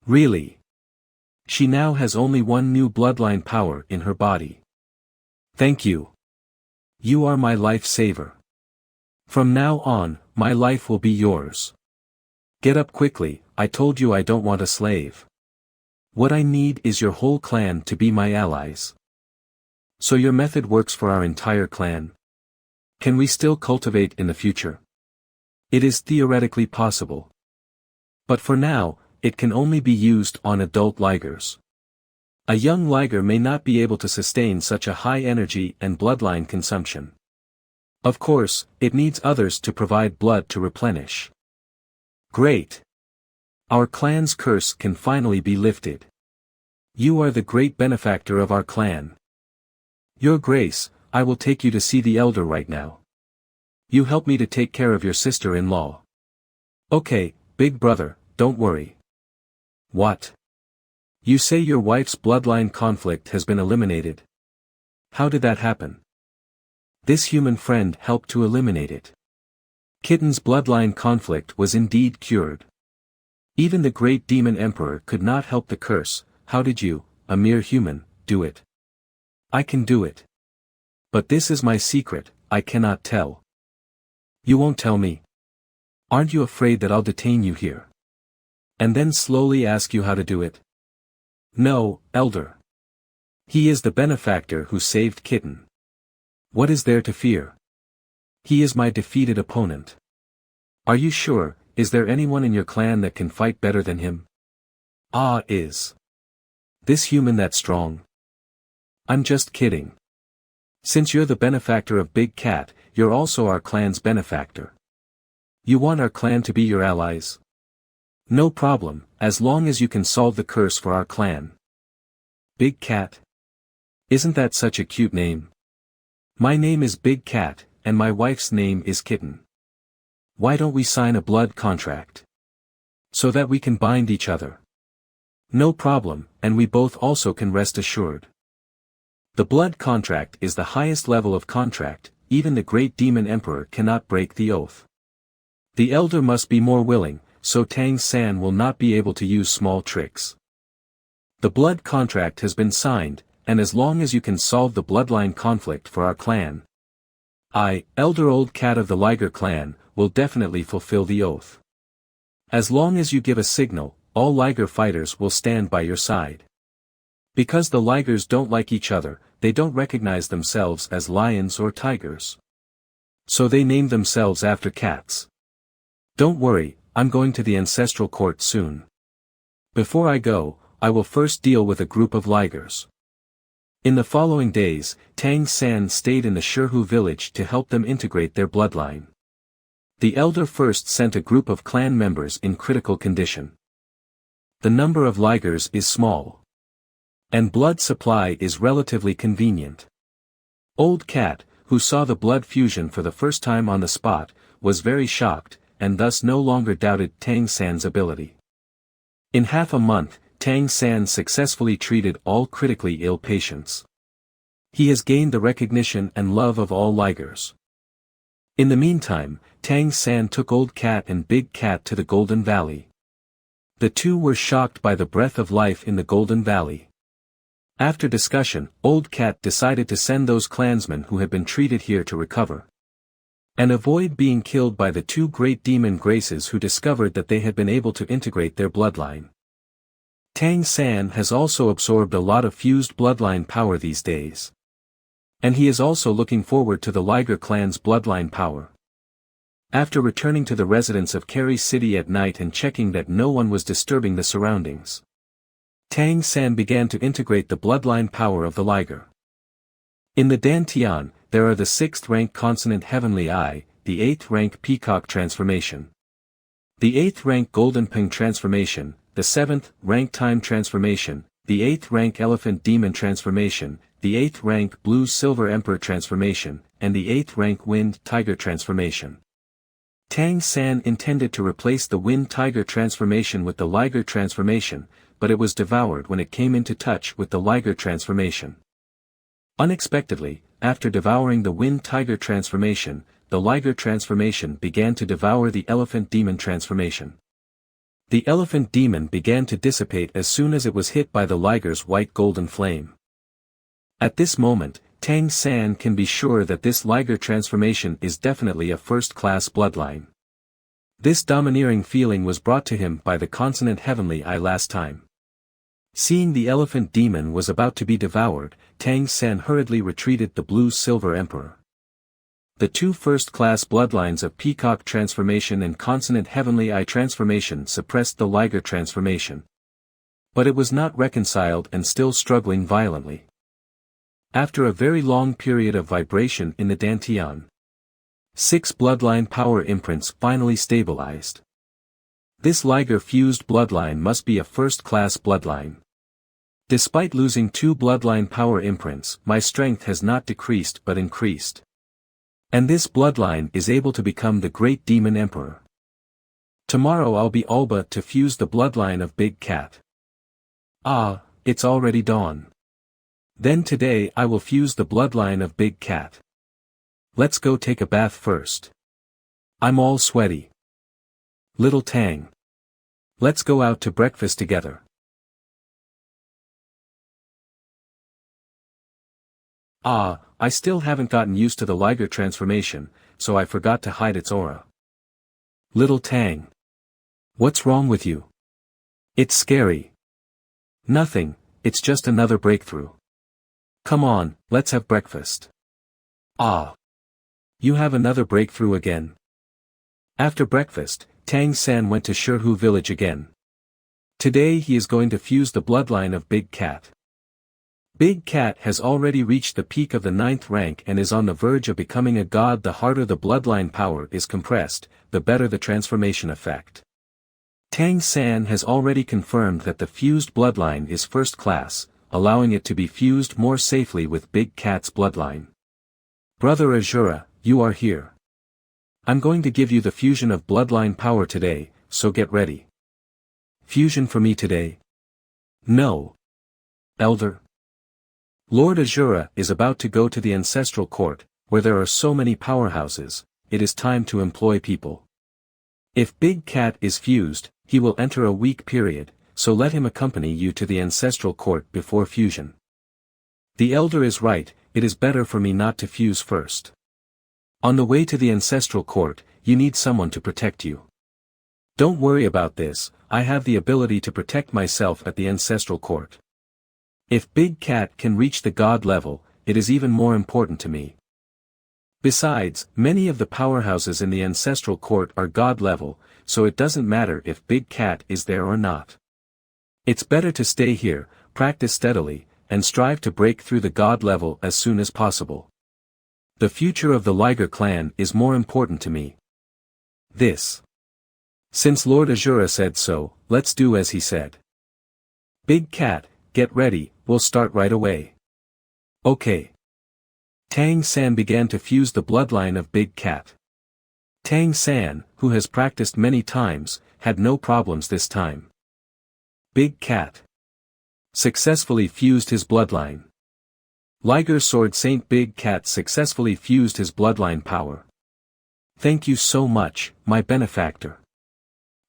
Really? She now has only one new bloodline power in her body. Thank you. You are my life-saver. From now on, my life will be yours. Get up quickly, I told you I don't want a slave. What I need is your whole clan to be my allies. So your method works for our entire clan? Can we still cultivate in the future? It is theoretically possible. But for now, it can only be used on adult ligers. A young liger may not be able to sustain such a high energy and bloodline consumption. Of course, it needs others to provide blood to replenish. Great! Our clan's curse can finally be lifted. You are the great benefactor of our clan. Your Grace, I will take you to see the elder right now. You help me to take care of your sister-in-law. Okay, big brother, don't worry. What? You say your wife's bloodline conflict has been eliminated. How did that happen? This human friend helped to eliminate it. Kitten's bloodline conflict was indeed cured. Even the great demon emperor could not help the curse. How did you? a mere human, do it. I can do it. But this is my secret, I cannot tell. You won't tell me? Aren't you afraid that I'll detain you here? And then slowly ask you how to do it? No, Elder. He is the benefactor who saved Kitten. What is there to fear? He is my defeated opponent. Are you sure? Is there anyone in your clan that can fight better than him? Ah, is this human that strong? I'm just kidding. Since you're the benefactor of Big Cat, you're also our clan's benefactor. You want our clan to be your allies? No problem, as long as you can solve the curse for our clan. Big Cat? Isn't that such a cute name? My name is Big Cat, and my wife's name is Kitten. Why don't we sign a blood contract? So that we can bind each other. No problem, and we both also can rest assured. The blood contract is the highest level of contract, even the great demon emperor cannot break the oath. The elder must be more willing, so Tang San will not be able to use small tricks. The blood contract has been signed, and as long as you can solve the bloodline conflict for our clan, I, Elder Old Cat of the Liger clan, will definitely fulfill the oath. As long as you give a signal, all Liger fighters will stand by your side. Because the Ligers don't like each other, they don't recognize themselves as lions or tigers. So they name themselves after cats. Don't worry, I'm going to the ancestral court soon. Before I go, I will first deal with a group of Ligers. In the following days, Tang San stayed in the Shirhu village to help them integrate their bloodline. The elder first sent a group of clan members in critical condition. The number of Ligers is small. And blood supply is relatively convenient. Old Cat, who saw the blood fusion for the first time on the spot, was very shocked, and thus no longer doubted Tang San's ability. In half a month, Tang San successfully treated all critically ill patients. He has gained the recognition and love of all Ligers. In the meantime, Tang San took Old Cat and Big Cat to the Golden Valley. The two were shocked by the breath of life in the Golden Valley. After discussion, Old Cat decided to send those clansmen who had been treated here to recover. And avoid being killed by the two great demon graces who discovered that they had been able to integrate their bloodline. Tang San has also absorbed a lot of fused bloodline power these days. And he is also looking forward to the Liger clan's bloodline power. After returning to the residence of Kerry City at night and checking that no one was disturbing the surroundings, Tang San began to integrate the bloodline power of the Liger. In the Dantian, there are the 6th rank consonant Heavenly Eye, the 8th rank Peacock transformation, the 8th rank Golden Ping transformation, the 7th rank Time transformation, the 8th rank Elephant Demon transformation, the 8th rank Blue Silver Emperor transformation, and the 8th rank Wind Tiger transformation. Tang San intended to replace the Wind Tiger transformation with the Liger transformation, but it was devoured when it came into touch with the Liger transformation. Unexpectedly, after devouring the Wind Tiger transformation, the Liger transformation began to devour the Elephant Demon transformation. The Elephant Demon began to dissipate as soon as it was hit by the Liger's white golden flame. At this moment, Tang San can be sure that this Liger transformation is definitely a first-class bloodline. This domineering feeling was brought to him by the consonant Heavenly Eye last time. Seeing the Elephant Demon was about to be devoured, Tang San hurriedly retreated the Blue Silver Emperor. The two first-class bloodlines of Peacock transformation and consonant Heavenly Eye transformation suppressed the Liger transformation. But it was not reconciled and still struggling violently. After a very long period of vibration in the Dantian, 6 bloodline power imprints finally stabilized. This Liger-fused bloodline must be a first-class bloodline. Despite losing 2 bloodline power imprints, my strength has not decreased but increased. And this bloodline is able to become the Great Demon Emperor. Tomorrow I'll be Alba to fuse the bloodline of Big Cat. Ah, it's already dawn. Then today I will fuse the bloodline of Big Cat. Let's go take a bath first. I'm all sweaty. Little Tang. Let's go out to breakfast together. Ah, I still haven't gotten used to the liger transformation, so I forgot to hide its aura. Little Tang. What's wrong with you? It's scary. Nothing, it's just another breakthrough. Come on, let's have breakfast. Ah. You have another breakthrough again. After breakfast, Tang San went to Shihu village again. Today he is going to fuse the bloodline of Big Cat. Big Cat has already reached the peak of the 9th rank and is on the verge of becoming a god. The harder the bloodline power is compressed, the better the transformation effect. Tang San has already confirmed that the fused bloodline is first class, allowing it to be fused more safely with Big Cat's bloodline. Brother Azura, you are here. I'm going to give you the fusion of bloodline power today, so get ready. Fusion for me today? No. Elder. Lord Azura is about to go to the ancestral court, where there are so many powerhouses. It is time to employ people. If Big Cat is fused, he will enter a weak period, so let him accompany you to the ancestral court before fusion. The elder is right, it is better for me not to fuse first. On the way to the ancestral court, you need someone to protect you. Don't worry about this, I have the ability to protect myself at the ancestral court. If Big Cat can reach the god level, it is even more important to me. Besides, many of the powerhouses in the ancestral court are god level, so it doesn't matter if Big Cat is there or not. It's better to stay here, practice steadily, and strive to break through the god level as soon as possible. The future of the Liger clan is more important to me. This. Since Lord Azura said so, let's do as he said. Big Cat, get ready, we'll start right away. Okay. Tang San began to fuse the bloodline of Big Cat. Tang San, who has practiced many times, had no problems this time. Big Cat successfully fused his bloodline. Liger Sword Saint Big Cat successfully fused his bloodline power. Thank you so much, my benefactor.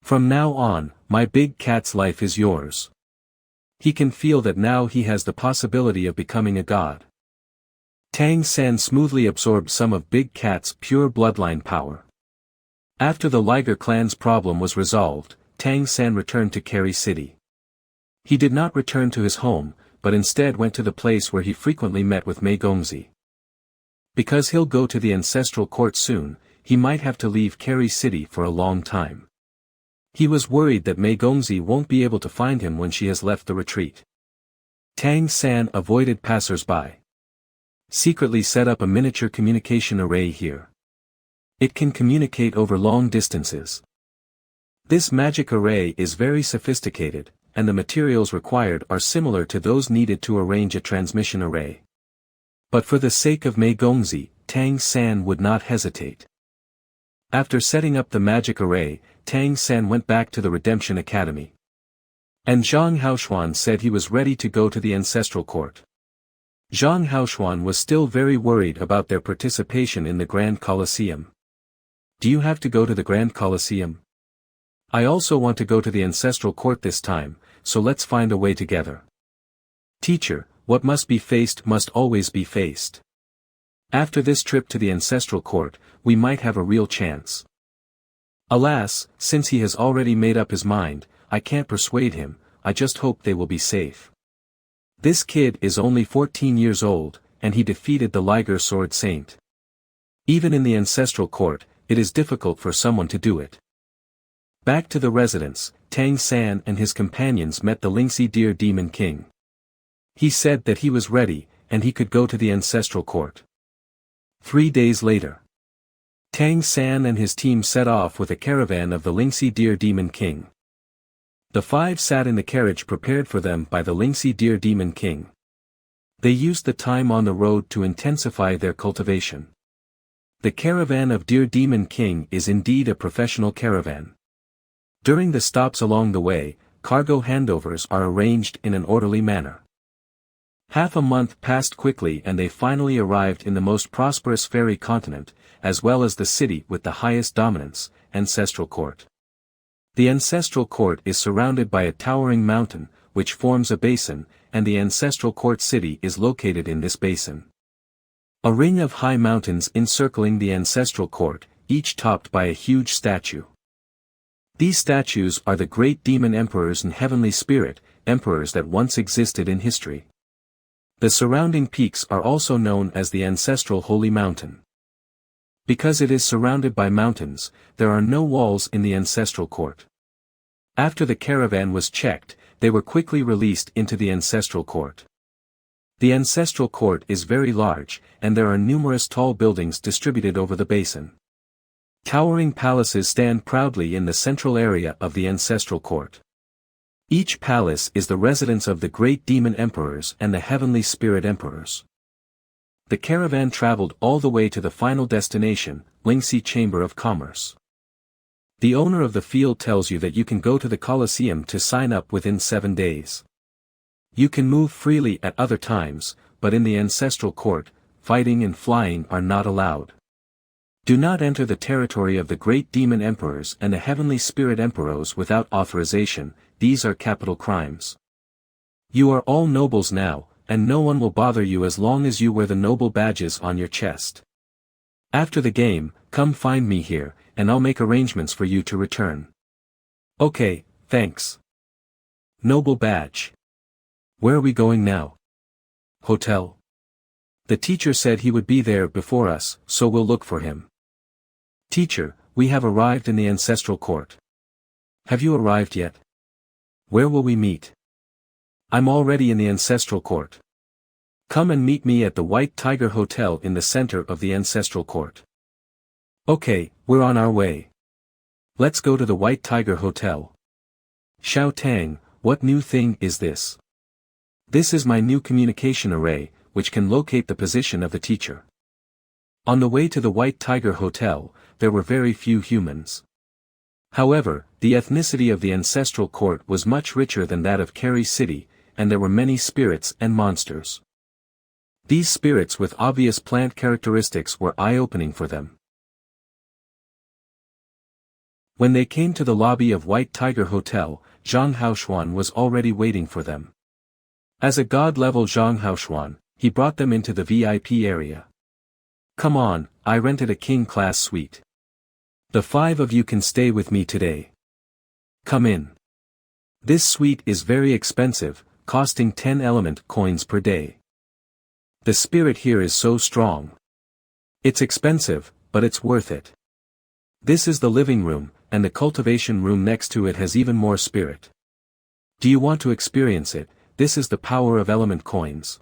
From now on, my Big Cat's life is yours. He can feel that now he has the possibility of becoming a god. Tang San smoothly absorbed some of Big Cat's pure bloodline power. After the Liger clan's problem was resolved, Tang San returned to Kerry City. He did not return to his home, but instead went to the place where he frequently met with Mei Gongzi. Because he'll go to the ancestral court soon, he might have to leave Kerry City for a long time. He was worried that Mei Gongzi won't be able to find him when she has left the retreat. Tang San avoided passers-by. Secretly set up a miniature communication array here. It can communicate over long distances. This magic array is very sophisticated, and the materials required are similar to those needed to arrange a transmission array. But for the sake of Mei Gongzi, Tang San would not hesitate. After setting up the magic array, Tang San went back to the Redemption Academy. And Zhang Haoshuan said he was ready to go to the ancestral court. Zhang Haoshuan was still very worried about their participation in the Grand Colosseum. Do you have to go to the Grand Colosseum? I also want to go to the ancestral court this time, so let's find a way together. Teacher, what must be faced must always be faced. After this trip to the ancestral court, we might have a real chance. Alas, since he has already made up his mind, I can't persuade him, I just hope they will be safe. This kid is only 14 years old, and he defeated the Liger Sword Saint. Even in the ancestral court, it is difficult for someone to do it. Back to the residence, Tang San and his companions met the Lingxi Deer Demon King. He said that he was ready, and he could go to the ancestral court. 3 days later, Tang San and his team set off with a caravan of the Lingxi Deer Demon King. The 5 sat in the carriage prepared for them by the Lingxi Deer Demon King. They used the time on the road to intensify their cultivation. The caravan of Deer Demon King is indeed a professional caravan. During the stops along the way, cargo handovers are arranged in an orderly manner. Half a month passed quickly and they finally arrived in the most prosperous fairy continent, as well as the city with the highest dominance, Ancestral Court. The Ancestral Court is surrounded by a towering mountain, which forms a basin, and the Ancestral Court city is located in this basin. A ring of high mountains encircling the ancestral court, each topped by a huge statue. These statues are the great demon emperors and heavenly spirit emperors that once existed in history. The surrounding peaks are also known as the ancestral holy mountain. Because it is surrounded by mountains, there are no walls in the ancestral court. After the caravan was checked, they were quickly released into the ancestral court. The ancestral court is very large, and there are numerous tall buildings distributed over the basin. Towering palaces stand proudly in the central area of the ancestral court. Each palace is the residence of the great demon emperors and the heavenly spirit emperors. The caravan traveled all the way to the final destination, Lingxi Chamber of Commerce. The owner of the field tells you that you can go to the Colosseum to sign up within 7 days. You can move freely at other times, but in the ancestral court, fighting and flying are not allowed. Do not enter the territory of the great demon emperors and the heavenly spirit emperors without authorization, these are capital crimes. You are all nobles now, and no one will bother you as long as you wear the noble badges on your chest. After the game, come find me here, and I'll make arrangements for you to return. Okay, thanks. Noble badge. Where are we going now? Hotel. The teacher said he would be there before us, so we'll look for him. Teacher, we have arrived in the ancestral court. Have you arrived yet? Where will we meet? I'm already in the ancestral court. Come and meet me at the White Tiger Hotel in the center of the ancestral court. Okay, we're on our way. Let's go to the White Tiger Hotel. Xiao Tang, what new thing is this? This is my new communication array, which can locate the position of the teacher. On the way to the White Tiger Hotel, there were very few humans. However, the ethnicity of the ancestral court was much richer than that of Kerry City, and there were many spirits and monsters. These spirits with obvious plant characteristics were eye-opening for them. When they came to the lobby of White Tiger Hotel, Zhang Haoshuan was already waiting for them. As a god-level Zhang Haoshuan, he brought them into the VIP area. Come on, I rented a king-class suite. The 5 of you can stay with me today. Come in. This suite is very expensive, costing 10 element coins per day. The spirit here is so strong. It's expensive, but it's worth it. This is the living room, and the cultivation room next to it has even more spirit. Do you want to experience it? This is the power of element coins.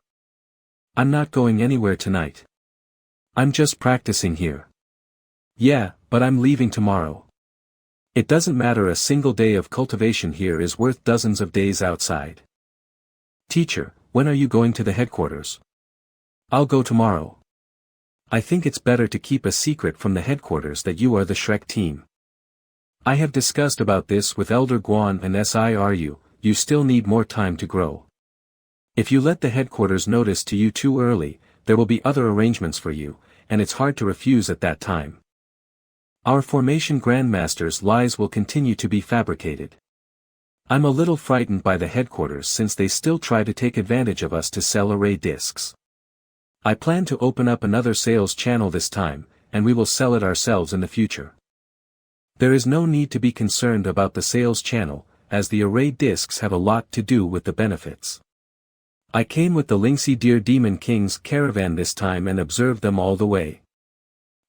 I'm not going anywhere tonight. I'm just practicing here. Yeah, but I'm leaving tomorrow. It doesn't matter, a single day of cultivation here is worth dozens of days outside. Teacher, when are you going to the headquarters? I'll go tomorrow. I think it's better to keep a secret from the headquarters that you are the Shrek team. I have discussed about this with Elder Guan and Siru, you still need more time to grow. If you let the headquarters notice to you too early, there will be other arrangements for you, and it's hard to refuse at that time. Our formation grandmaster's lies will continue to be fabricated. I'm a little frightened by the headquarters since they still try to take advantage of us to sell array discs. I plan to open up another sales channel this time, and we will sell it ourselves in the future. There is no need to be concerned about the sales channel, as the array discs have a lot to do with the benefits. I came with the Lingxi Deer Demon King's caravan this time and observed them all the way.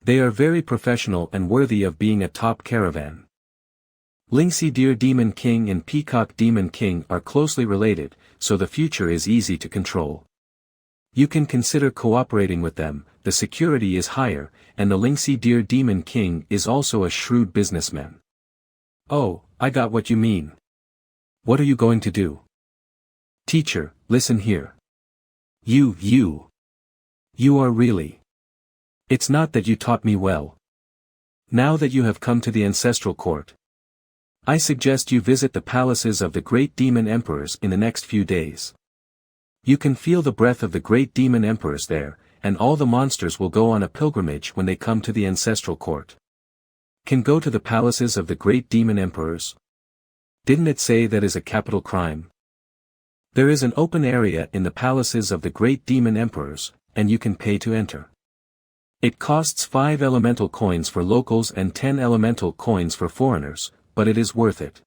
They are very professional and worthy of being a top caravan. Lingxi Deer Demon King and Peacock Demon King are closely related, so the future is easy to control. You can consider cooperating with them, the security is higher, and the Lingxi Deer Demon King is also a shrewd businessman. Oh, I got what you mean. What are you going to do? Teacher, listen here. You are really. It's not that you taught me well. Now that you have come to the ancestral court, I suggest you visit the palaces of the great demon emperors in the next few days. You can feel the breath of the great demon emperors there, and all the monsters will go on a pilgrimage when they come to the ancestral court. Can go to the palaces of the great demon emperors? Didn't it say that is a capital crime? There is an open area in the palaces of the great demon emperors, and you can pay to enter. It costs 5 elemental coins for locals and 10 elemental coins for foreigners, but it is worth it.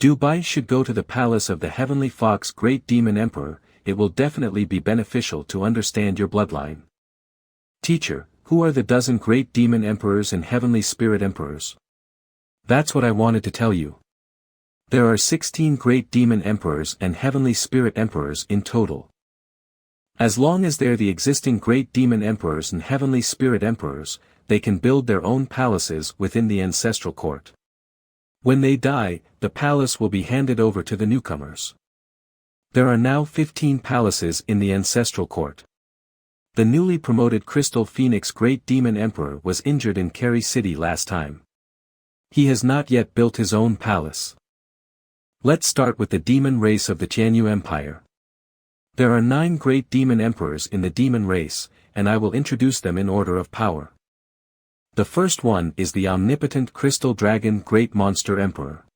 Dubai should go to the palace of the Heavenly Fox Great Demon Emperor. It will definitely be beneficial to understand your bloodline. Teacher, who are the dozen Great Demon Emperors and Heavenly Spirit Emperors? That's what I wanted to tell you. There are 16 Great Demon Emperors and Heavenly Spirit Emperors in total. As long as they're the existing Great Demon Emperors and Heavenly Spirit Emperors, they can build their own palaces within the ancestral court. When they die, the palace will be handed over to the newcomers. There are now 15 palaces in the ancestral court. The newly promoted Crystal Phoenix Great Demon Emperor was injured in Kerry City last time. He has not yet built his own palace. Let's start with the demon race of the Tianyu Empire. There are 9 great demon emperors in the demon race, and I will introduce them in order of power. The first one is the omnipotent Crystal Dragon Great Monster Emperor.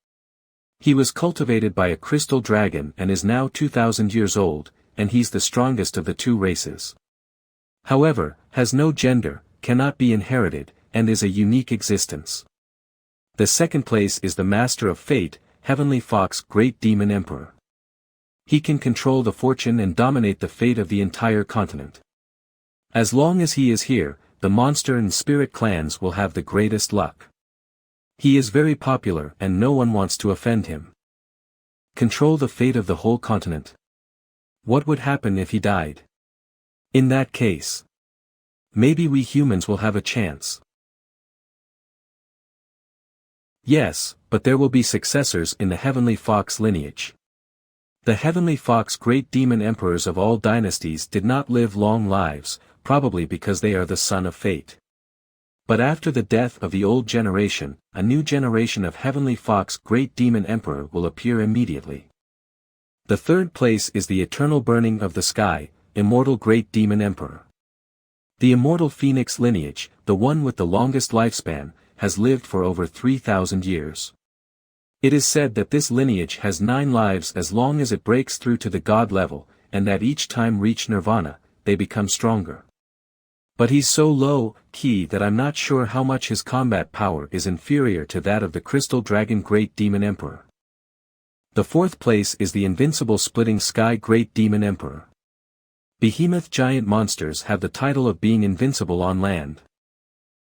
He was cultivated by a crystal dragon and is now 2,000 years old, and he's the strongest of the two races. However, has no gender, cannot be inherited, and is a unique existence. The second place is the Master of Fate, Heavenly Fox Great Demon Emperor. He can control the fortune and dominate the fate of the entire continent. As long as he is here, the monster and spirit clans will have the greatest luck. He is very popular and no one wants to offend him. Control the fate of the whole continent. What would happen if he died? In that case, maybe we humans will have a chance. Yes, but there will be successors in the Heavenly Fox lineage. The Heavenly Fox Great Demon Emperors of all dynasties did not live long lives, probably because they are the son of fate. But after the death of the old generation, a new generation of Heavenly Fox Great Demon Emperor will appear immediately. The third place is the eternal burning of the sky, Immortal Great Demon Emperor. The Immortal Phoenix lineage, the one with the longest lifespan, has lived for over 3,000 years. It is said that this lineage has 9 lives as long as it breaks through to the god level, and that each time reach nirvana, they become stronger. But he's so low-key that I'm not sure how much his combat power is inferior to that of the Crystal Dragon Great Demon Emperor. The fourth place is the Invincible Splitting Sky Great Demon Emperor. Behemoth giant monsters have the title of being invincible on land.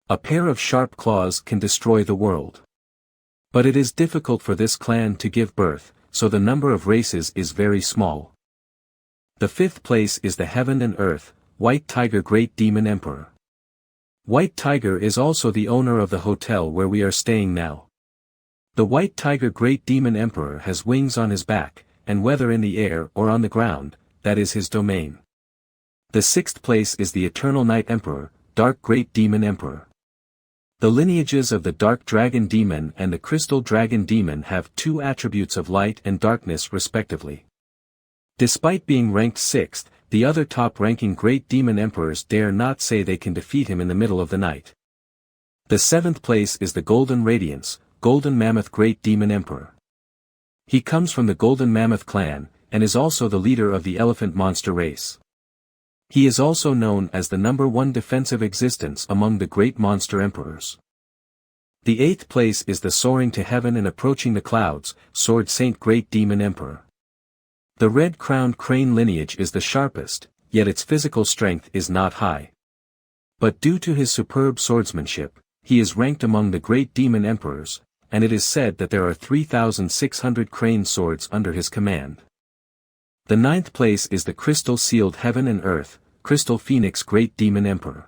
A pair of sharp claws can destroy the world. But it is difficult for this clan to give birth, so the number of races is very small. The fifth place is the Heaven and Earth, White Tiger Great Demon Emperor. White Tiger is also the owner of the hotel where we are staying now. The White Tiger Great Demon Emperor has wings on his back, and whether in the air or on the ground, that is his domain. The sixth place is the Eternal Night Emperor, Dark Great Demon Emperor. The lineages of the Dark Dragon Demon and the Crystal Dragon Demon have 2 attributes of light and darkness respectively. Despite being ranked 6th, the other top-ranking Great Demon Emperors dare not say they can defeat him in the middle of the night. The 7th place is the Golden Radiance, Golden Mammoth Great Demon Emperor. He comes from the Golden Mammoth clan, and is also the leader of the Elephant Monster race. He is also known as the #1 defensive existence among the Great Monster Emperors. The 8th place is the Soaring to Heaven and Approaching the Clouds, Sword Saint Great Demon Emperor. The red-crowned crane lineage is the sharpest, yet its physical strength is not high. But due to his superb swordsmanship, he is ranked among the Great Demon Emperors, and it is said that there are 3,600 crane swords under his command. The 9th place is the Crystal Sealed Heaven and Earth, Crystal Phoenix Great Demon Emperor.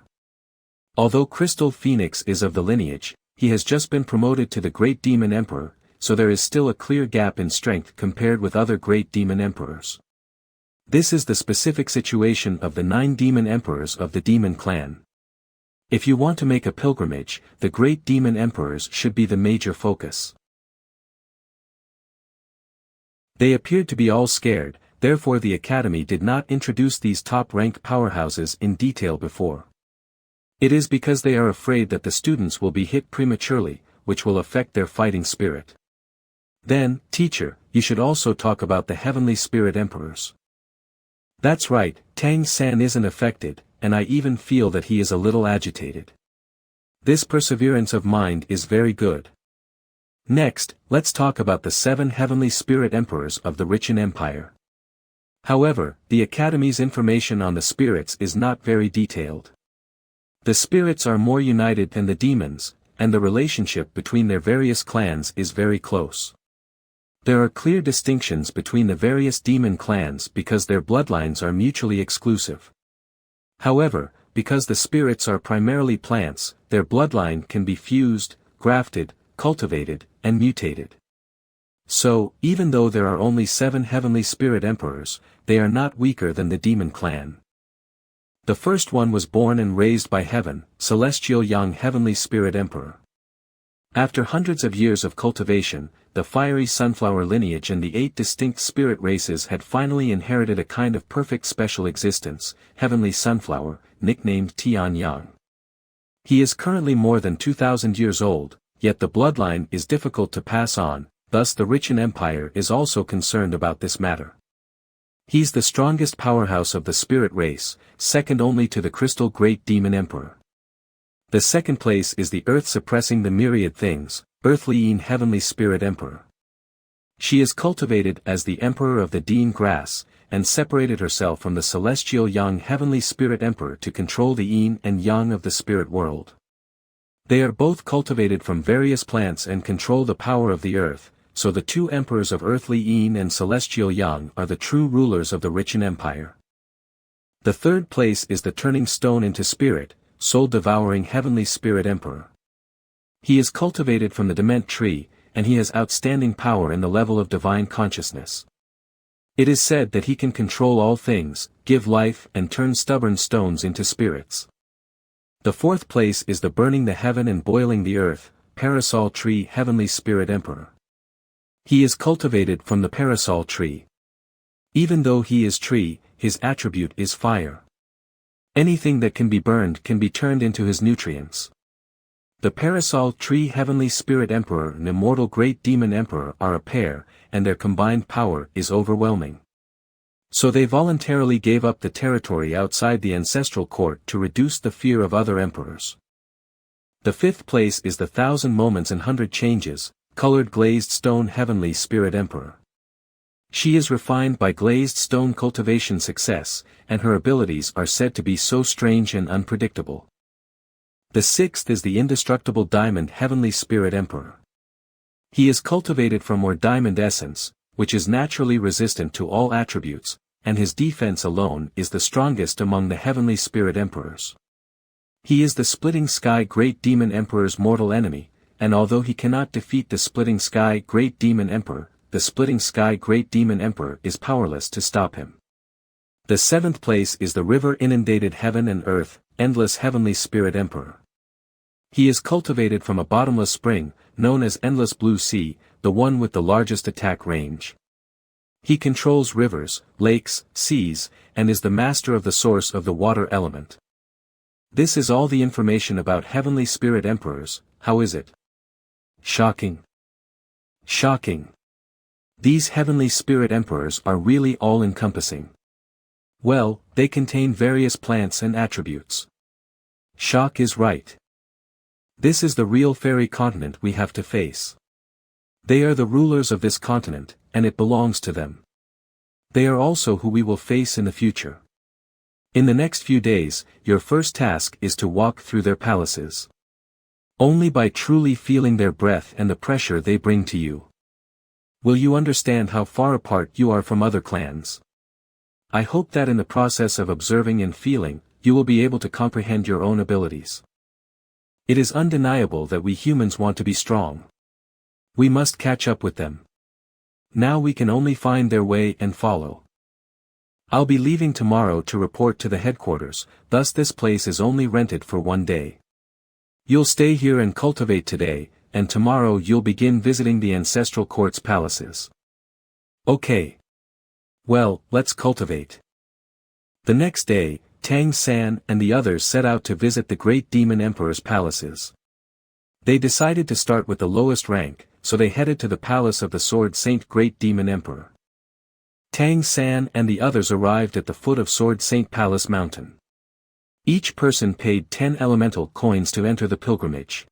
Although Crystal Phoenix is of the lineage, he has just been promoted to the Great Demon Emperor, so there is still a clear gap in strength compared with other Great Demon Emperors. This is the specific situation of the 9 Demon Emperors of the Demon Clan. If you want to make a pilgrimage, the Great Demon Emperors should be the major focus. They appeared to be all scared, therefore the Academy did not introduce these top-ranked powerhouses in detail before. It is because they are afraid that the students will be hit prematurely, which will affect their fighting spirit. Then, teacher, you should also talk about the Heavenly Spirit Emperors. That's right, Tang San isn't affected, and I even feel that he is a little agitated. This perseverance of mind is very good. Next, let's talk about the 7 heavenly spirit emperors of the Richen Empire. However, the Academy's information on the spirits is not very detailed. The spirits are more united than the demons, and the relationship between their various clans is very close. There are clear distinctions between the various demon clans because their bloodlines are mutually exclusive. However, because the spirits are primarily plants, their bloodline can be fused, grafted, cultivated, and mutated. So, even though there are only 7 heavenly spirit emperors, they are not weaker than the demon clan. The first one was born and raised by heaven, celestial young heavenly spirit emperor. After hundreds of years of cultivation, the fiery sunflower lineage and the 8 distinct spirit races had finally inherited a kind of perfect special existence, heavenly sunflower, nicknamed Tian Yang. He is currently more than 2,000 years old, yet the bloodline is difficult to pass on, thus the Richen Empire is also concerned about this matter. He's the strongest powerhouse of the spirit race, second only to the crystal great demon emperor. The second place is the earth suppressing the myriad things, earthly heavenly spirit emperor. She is cultivated as the emperor of the Deen grass, and separated herself from the celestial young heavenly spirit emperor to control the yin and yang of the spirit world. They are both cultivated from various plants and control the power of the earth, so the 2 emperors of earthly yin and celestial yang are the true rulers of the Richen Empire. The third place is the turning stone into spirit, soul-devouring heavenly spirit emperor. He is cultivated from the dement tree, and he has outstanding power in the level of divine consciousness. It is said that he can control all things, give life and turn stubborn stones into spirits. The fourth place is the burning the heaven and boiling the earth, parasol tree heavenly spirit emperor. He is cultivated from the parasol tree. Even though he is tree, his attribute is fire. Anything that can be burned can be turned into his nutrients. The parasol tree heavenly spirit emperor and immortal great demon emperor are a pair, and their combined power is overwhelming. So they voluntarily gave up the territory outside the ancestral court to reduce the fear of other emperors. The fifth place is the 1,000 moments and 100 changes, colored glazed stone heavenly spirit emperor. She is refined by glazed stone cultivation success, and her abilities are said to be so strange and unpredictable. The sixth is the indestructible diamond heavenly spirit emperor. He is cultivated from our diamond essence, which is naturally resistant to all attributes, and his defense alone is the strongest among the heavenly spirit emperors. He is the splitting sky great demon emperor's mortal enemy, and although he cannot defeat the splitting sky great demon emperor, the splitting sky great demon emperor is powerless to stop him. The seventh place is the river inundated heaven and earth, endless heavenly spirit emperor. He is cultivated from a bottomless spring, known as endless blue sea, the one with the largest attack range. He controls rivers, lakes, seas, and is the master of the source of the water element. This is all the information about heavenly spirit emperors. How is it? Shocking. Shocking. These heavenly spirit emperors are really all-encompassing. Well, they contain various plants and attributes. Shock is right. This is the real fairy continent we have to face. They are the rulers of this continent, and it belongs to them. They are also who we will face in the future. In the next few days, your first task is to walk through their palaces. Only by truly feeling their breath and the pressure they bring to you will you understand how far apart you are from other clans. I hope that in the process of observing and feeling, you will be able to comprehend your own abilities. It is undeniable that we humans want to be strong. We must catch up with them. Now we can only find their way and follow. I'll be leaving tomorrow to report to the headquarters, thus this place is only rented for 1 day. You'll stay here and cultivate today, and tomorrow you'll begin visiting the ancestral court's palaces. Okay. Well, let's cultivate. The next day, Tang San and the others set out to visit the great demon emperor's palaces. They decided to start with the lowest rank, so they headed to the palace of the Sword Saint Great Demon Emperor. Tang San and the others arrived at the foot of Sword Saint Palace Mountain. Each person paid 10 elemental coins to enter the pilgrimage.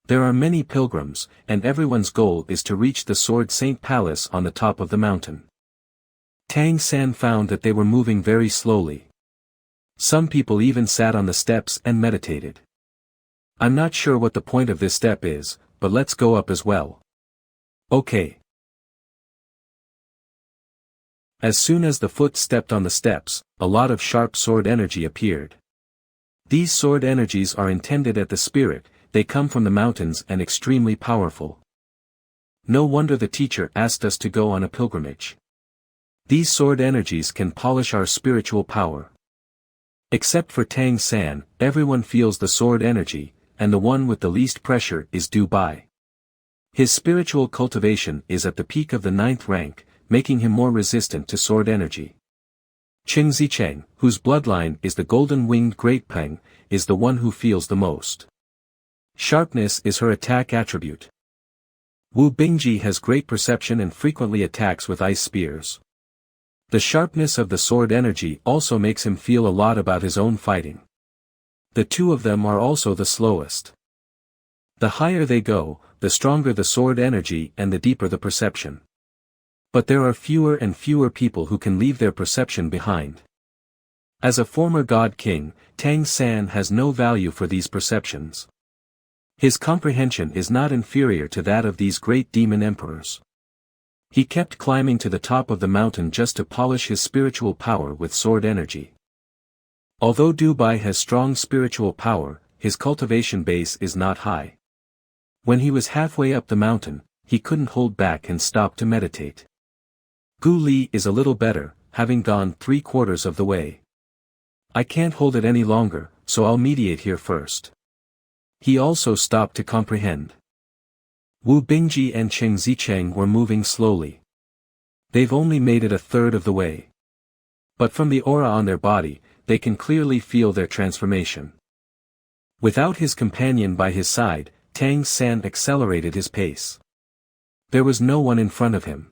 There are many pilgrims, and everyone's goal is to reach the Sword Saint Palace on the top of the mountain. Tang San found that they were moving very slowly. Some people even sat on the steps and meditated. I'm not sure what the point of this step is, but let's go up as well. Okay. As soon as the foot stepped on the steps, a lot of sharp sword energy appeared. These sword energies are intended at the spirit, they come from the mountains and extremely powerful. No wonder the teacher asked us to go on a pilgrimage. These sword energies can polish our spiritual power. Except for Tang San, everyone feels the sword energy, and the one with the least pressure is Dubai. His spiritual cultivation is at the peak of the 9th rank, making him more resistant to sword energy. Qing Zicheng, whose bloodline is the golden-winged Great Peng, is the one who feels the most. Sharpness is her attack attribute. Wu Bingji has great perception and frequently attacks with ice spears. The sharpness of the sword energy also makes him feel a lot about his own fighting. The two of them are also the slowest. The higher they go, the stronger the sword energy and the deeper the perception. But there are fewer and fewer people who can leave their perception behind. As a former god king, Tang San has no value for these perceptions. His comprehension is not inferior to that of these great demon emperors. He kept climbing to the top of the mountain just to polish his spiritual power with sword energy. Although Dubai has strong spiritual power, his cultivation base is not high. When he was halfway up the mountain, he couldn't hold back and stopped to meditate. Gu Li is a little better, having gone 3/4 of the way. I can't hold it any longer, so I'll mediate here first. He also stopped to comprehend. Wu Bingji and Qing Zicheng were moving slowly. They've only made it a third of the way. But from the aura on their body, they can clearly feel their transformation. Without his companion by his side, Tang San accelerated his pace. There was no one in front of him.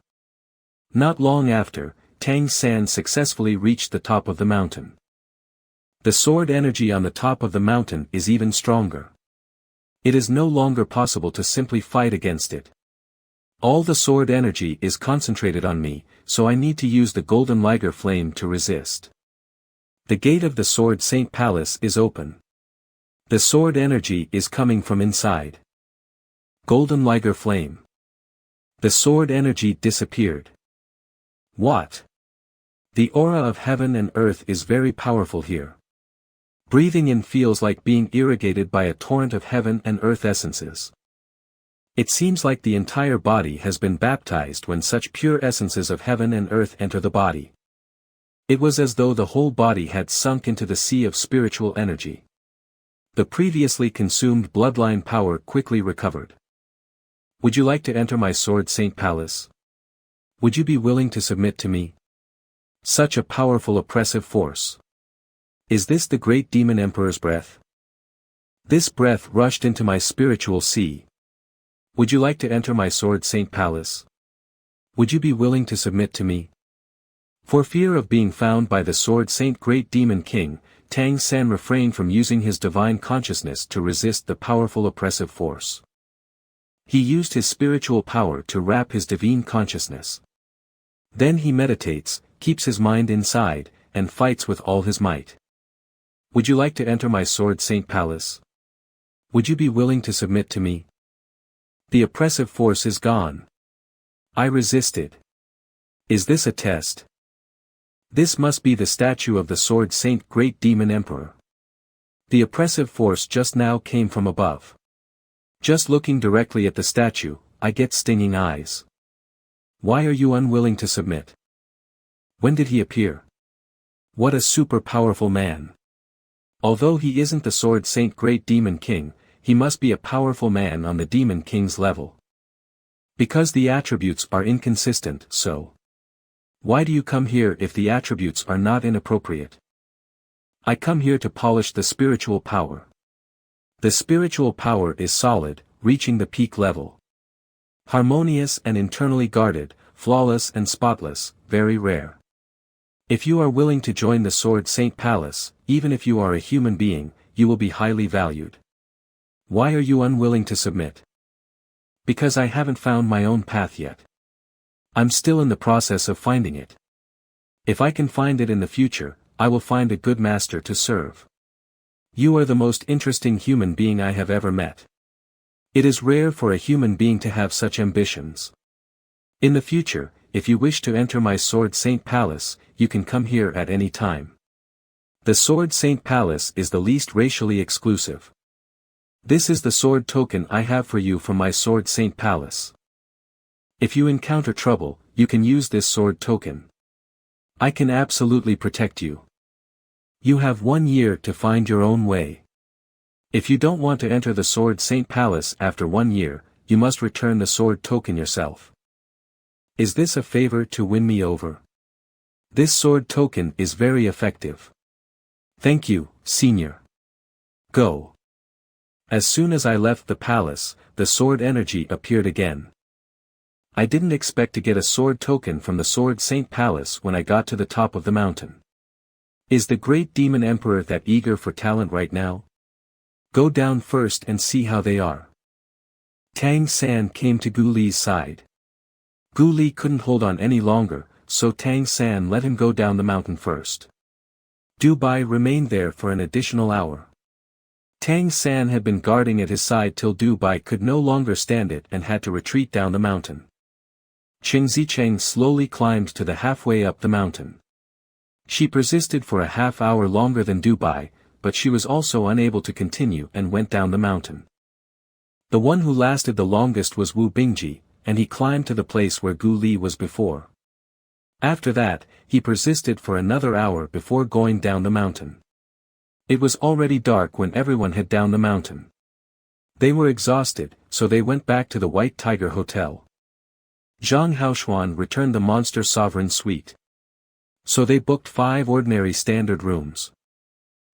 Not long after, Tang San successfully reached the top of the mountain. The sword energy on the top of the mountain is even stronger. It is no longer possible to simply fight against it. All the sword energy is concentrated on me, so I need to use the golden liger flame to resist. The gate of the Sword Saint Palace is open. The sword energy is coming from inside. Golden liger flame. The sword energy disappeared. What? The aura of heaven and earth is very powerful here. Breathing in feels like being irrigated by a torrent of heaven and earth essences. It seems like the entire body has been baptized when such pure essences of heaven and earth enter the body. It was as though the whole body had sunk into the sea of spiritual energy. The previously consumed bloodline power quickly recovered. Would you like to enter my Sword Saint Palace? Would you be willing to submit to me? Such a powerful oppressive force. Is this the great demon emperor's breath? This breath rushed into my spiritual sea. Would you like to enter my Sword Saint Palace? Would you be willing to submit to me? For fear of being found by the Sword Saint Great Demon King, Tang San refrained from using his divine consciousness to resist the powerful oppressive force. He used his spiritual power to wrap his divine consciousness. Then he meditates, keeps his mind inside, and fights with all his might. Would you like to enter my Sword Saint Palace? Would you be willing to submit to me? The oppressive force is gone. I resisted. Is this a test? This must be the statue of the Sword Saint Great Demon Emperor. The oppressive force just now came from above. Just looking directly at the statue, I get stinging eyes. Why are you unwilling to submit? When did he appear? What a super powerful man. Although he isn't the Sword Saint Great Demon King, he must be a powerful man on the Demon King's level. Because the attributes are inconsistent, so. Why do you come here if the attributes are not inappropriate? I come here to polish the spiritual power. The spiritual power is solid, reaching the peak level. Harmonious and internally guarded, flawless and spotless, very rare. If you are willing to join the Sword Saint Palace, even if you are a human being, you will be highly valued. Why are you unwilling to submit? Because I haven't found my own path yet. I'm still in the process of finding it. If I can find it in the future, I will find a good master to serve. You are the most interesting human being I have ever met. It is rare for a human being to have such ambitions. In the future, if you wish to enter my Sword Saint Palace, you can come here at any time. The Sword Saint Palace is the least racially exclusive. This is the sword token I have for you from my Sword Saint Palace. If you encounter trouble, you can use this sword token. I can absolutely protect you. You have 1 year to find your own way. If you don't want to enter the Sword Saint Palace after 1 year, you must return the sword token yourself. Is this a favor to win me over? This sword token is very effective. Thank you, Senior. Go. As soon as I left the palace, the sword energy appeared again. I didn't expect to get a sword token from the Sword Saint Palace when I got to the top of the mountain. Is the great demon emperor that eager for talent right now? Go down first and see how they are. Tang San came to Gu Li's side. Gu Li couldn't hold on any longer, so Tang San let him go down the mountain first. Dubai remained there for an additional hour. Tang San had been guarding at his side till Dubai could no longer stand it and had to retreat down the mountain. Qing Zicheng slowly climbed to the halfway up the mountain. She persisted for a half hour longer than Dubai, but she was also unable to continue and went down the mountain. The one who lasted the longest was Wu Bingji, and he climbed to the place where Gu Li was before. After that, he persisted for another hour before going down the mountain. It was already dark when everyone had down the mountain. They were exhausted, so they went back to the White Tiger Hotel. Zhang Haoshuan returned the Monster Sovereign suite. So they booked 5 ordinary standard rooms.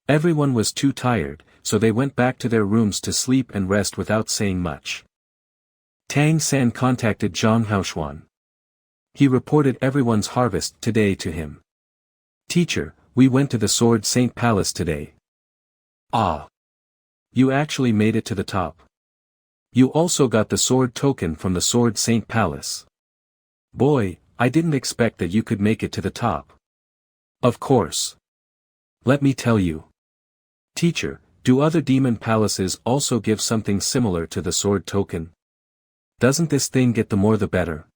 Everyone was too tired, so they went back to their rooms to sleep and rest without saying much. Tang San contacted Zhang Haoshuan. He reported everyone's harvest today to him. Teacher, we went to the Sword Saint Palace today. Ah! You actually made it to the top. You also got the sword token from the Sword Saint Palace. Boy, I didn't expect that you could make it to the top. Of course. Let me tell you. Teacher, do other demon palaces also give something similar to the sword token? Doesn't this thing get the more the better?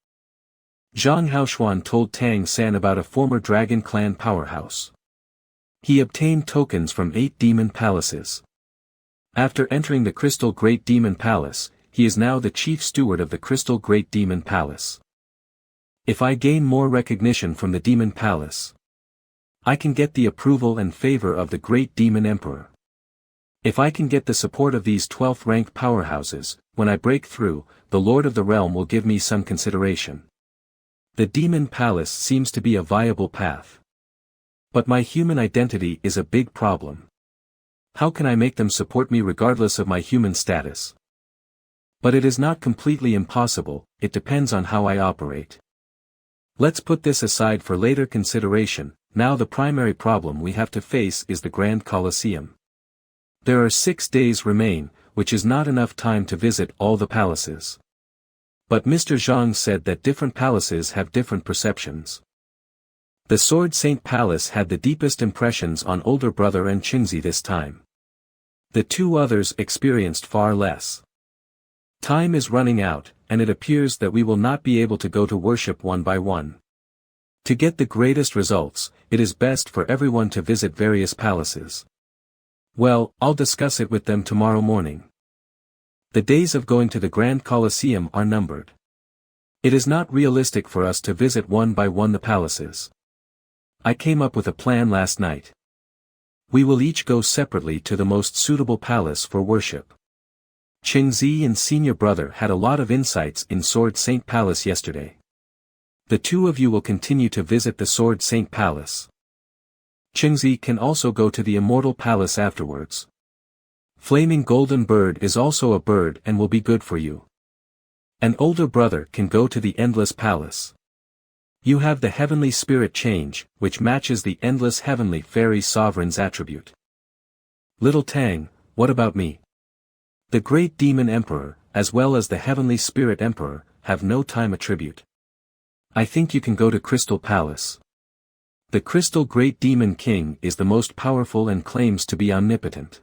Zhang Haoshuan told Tang San about a former Dragon Clan powerhouse. He obtained tokens from 8 demon palaces. After entering the Crystal Great Demon Palace, he is now the chief steward of the Crystal Great Demon Palace. If I gain more recognition from the Demon Palace, I can get the approval and favor of the Great Demon Emperor. If I can get the support of these 12th-ranked powerhouses, when I break through, the Lord of the Realm will give me some consideration. The Demon Palace seems to be a viable path. But my human identity is a big problem. How can I make them support me regardless of my human status? But it is not completely impossible, it depends on how I operate. Let's put this aside for later consideration. Now the primary problem we have to face is the Grand Colosseum. There are 6 days remain, which is not enough time to visit all the palaces. But Mr. Zhang said that different palaces have different perceptions. The Sword Saint Palace had the deepest impressions on older brother and Qingzi this time. The 2 others experienced far less. Time is running out, and it appears that we will not be able to go to worship one by one. To get the greatest results, it is best for everyone to visit various palaces. Well, I'll discuss it with them tomorrow morning. The days of going to the Grand Colosseum are numbered. It is not realistic for us to visit one by one the palaces. I came up with a plan last night. We will each go separately to the most suitable palace for worship. Qingzi and senior brother had a lot of insights in Sword Saint Palace yesterday. The 2 of you will continue to visit the Sword Saint Palace. Qingzi can also go to the Immortal Palace afterwards. Flaming Golden Bird is also a bird and will be good for you. An older brother can go to the Endless Palace. You have the heavenly spirit change, which matches the endless heavenly fairy sovereign's attribute. Little Tang, what about me? The great demon emperor, as well as the heavenly spirit emperor, have no time attribute. I think you can go to Crystal Palace. The Crystal Great Demon King is the most powerful and claims to be omnipotent.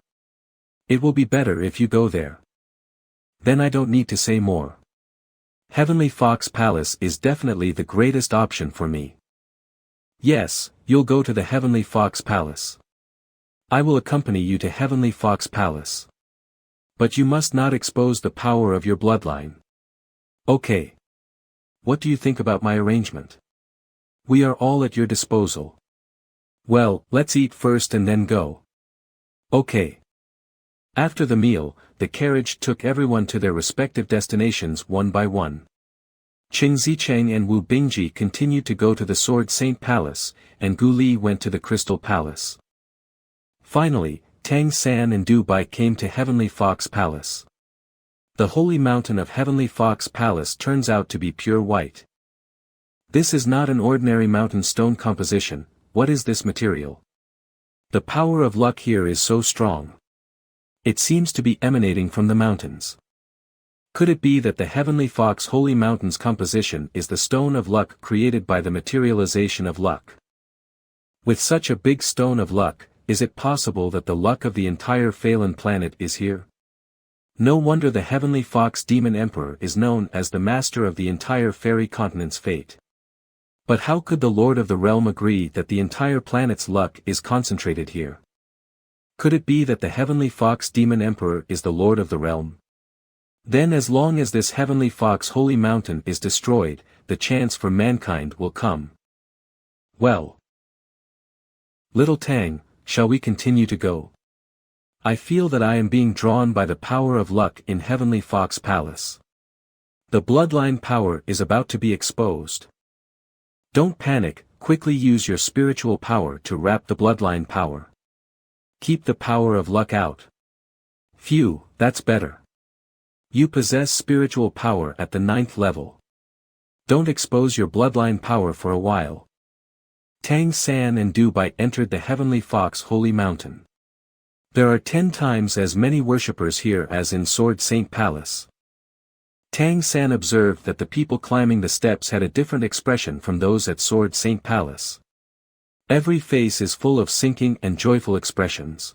It will be better if you go there. Then I don't need to say more. Heavenly Fox Palace is definitely the greatest option for me. Yes, you'll go to the Heavenly Fox Palace. I will accompany you to Heavenly Fox Palace. But you must not expose the power of your bloodline. Okay. What do you think about my arrangement? We are all at your disposal. Well, let's eat first and then go. Okay. After the meal, the carriage took everyone to their respective destinations one by one. Qing Zicheng and Wu Bingji continued to go to the Sword Saint Palace, and Gu Li went to the Crystal Palace. Finally, Tang San and Du Bai came to Heavenly Fox Palace. The holy mountain of Heavenly Fox Palace turns out to be pure white. This is not an ordinary mountain stone composition. What is this material? The power of luck here is so strong. It seems to be emanating from the mountains. Could it be that the Heavenly Fox Holy Mountain's composition is the stone of luck created by the materialization of luck? With such a big stone of luck, is it possible that the luck of the entire Phelan planet is here? No wonder the Heavenly Fox Demon Emperor is known as the master of the entire fairy continent's fate. But how could the Lord of the Realm agree that the entire planet's luck is concentrated here? Could it be that the Heavenly Fox Demon Emperor is the Lord of the Realm? Then as long as this Heavenly Fox Holy Mountain is destroyed, the chance for mankind will come. Well. Little Tang, shall we continue to go? I feel that I am being drawn by the power of luck in Heavenly Fox Palace. The bloodline power is about to be exposed. Don't panic, quickly use your spiritual power to wrap the bloodline power. Keep the power of luck out. Phew, that's better. You possess spiritual power at the 9th level. Don't expose your bloodline power for a while. Tang San and Du Bai entered the Heavenly Fox Holy Mountain. There are 10 times as many worshippers here as in Sword Saint Palace. Tang San observed that the people climbing the steps had a different expression from those at Sword Saint Palace. Every face is full of sinking and joyful expressions.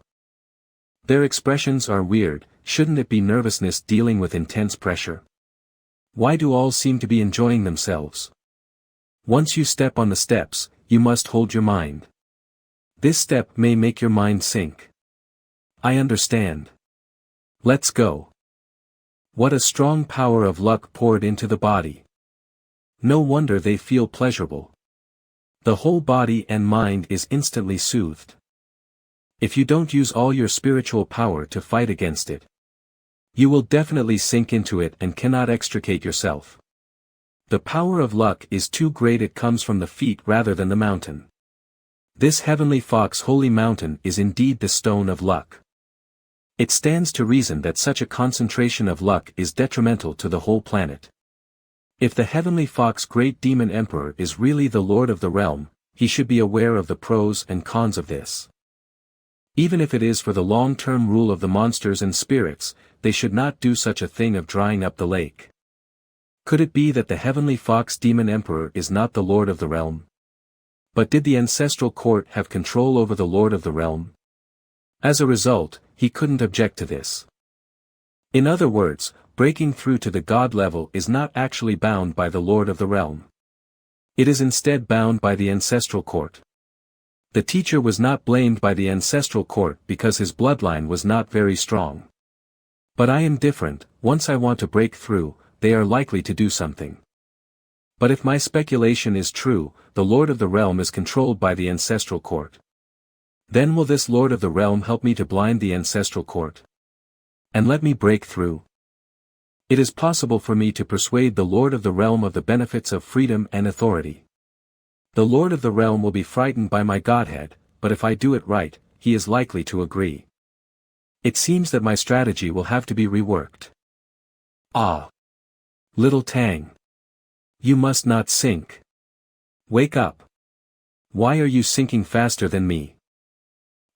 Their expressions are weird. Shouldn't it be nervousness dealing with intense pressure? Why do all seem to be enjoying themselves? Once you step on the steps, you must hold your mind. This step may make your mind sink. I understand. Let's go. What a strong power of luck poured into the body. No wonder they feel pleasurable. The whole body and mind is instantly soothed. If you don't use all your spiritual power to fight against it, you will definitely sink into it and cannot extricate yourself. The power of luck is too great, it comes from the feet rather than the mountain. This Heavenly Fox Holy Mountain is indeed the stone of luck. It stands to reason that such a concentration of luck is detrimental to the whole planet. If the Heavenly Fox Great Demon Emperor is really the Lord of the Realm, he should be aware of the pros and cons of this. Even if it is for the long-term rule of the monsters and spirits, they should not do such a thing of drying up the lake. Could it be that the Heavenly Fox Demon Emperor is not the Lord of the Realm? But did the ancestral court have control over the Lord of the Realm? As a result, he couldn't object to this. In other words, breaking through to the God level is not actually bound by the Lord of the Realm. It is instead bound by the ancestral court. The teacher was not blamed by the ancestral court because his bloodline was not very strong. But I am different. Once I want to break through, they are likely to do something. But if my speculation is true, the Lord of the Realm is controlled by the ancestral court. Then will this Lord of the Realm help me to blind the ancestral court? And let me break through? It is possible for me to persuade the Lord of the Realm of the benefits of freedom and authority. The Lord of the Realm will be frightened by my godhead, but if I do it right, he is likely to agree. It seems that my strategy will have to be reworked. Ah! Little Tang. You must not sink. Wake up. Why are you sinking faster than me?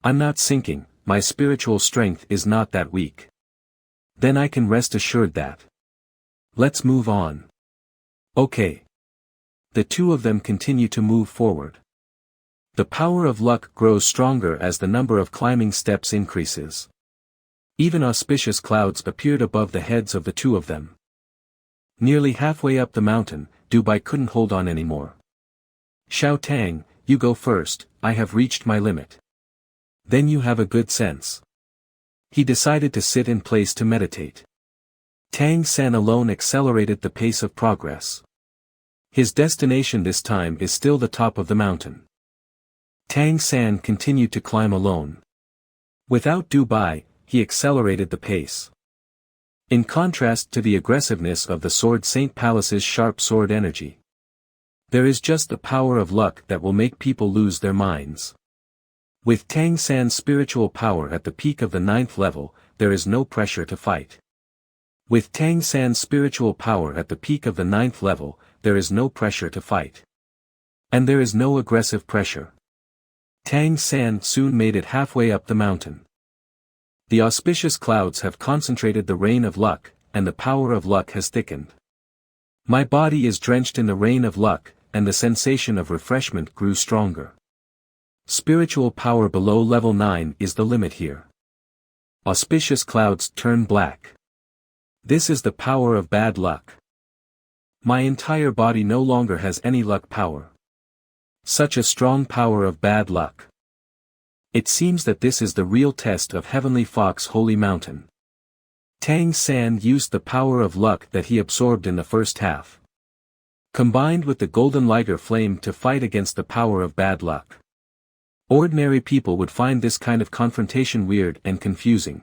I'm not sinking, my spiritual strength is not that weak. Then I can rest assured that. Let's move on. Okay. The two of them continue to move forward. The power of luck grows stronger as the number of climbing steps increases. Even auspicious clouds appeared above the heads of the two of them. Nearly halfway up the mountain, Dubai couldn't hold on anymore. Xiao Tang, you go first, I have reached my limit. Then you have a good sense. He decided to sit in place to meditate. Tang San alone accelerated the pace of progress. His destination this time is still the top of the mountain. Tang San continued to climb alone. Without Dubai, he accelerated the pace. In contrast to the aggressiveness of the Sword Saint Palace's sharp sword energy. There is just the power of luck that will make people lose their minds. With Tang San's spiritual power at the peak of the 9th level, there is no pressure to fight. With Tang San's spiritual power at the peak of the 9th level, there is no pressure to fight. And there is no aggressive pressure. Tang San soon made it halfway up the mountain. The auspicious clouds have concentrated the rain of luck, and the power of luck has thickened. My body is drenched in the rain of luck, and the sensation of refreshment grew stronger. Spiritual power below level 9 is the limit here. Auspicious clouds turn black. This is the power of bad luck. My entire body no longer has any luck power. Such a strong power of bad luck. It seems that this is the real test of Heavenly Fox Holy Mountain. Tang San used the power of luck that he absorbed in the first half. Combined with the golden liger flame to fight against the power of bad luck. Ordinary people would find this kind of confrontation weird and confusing.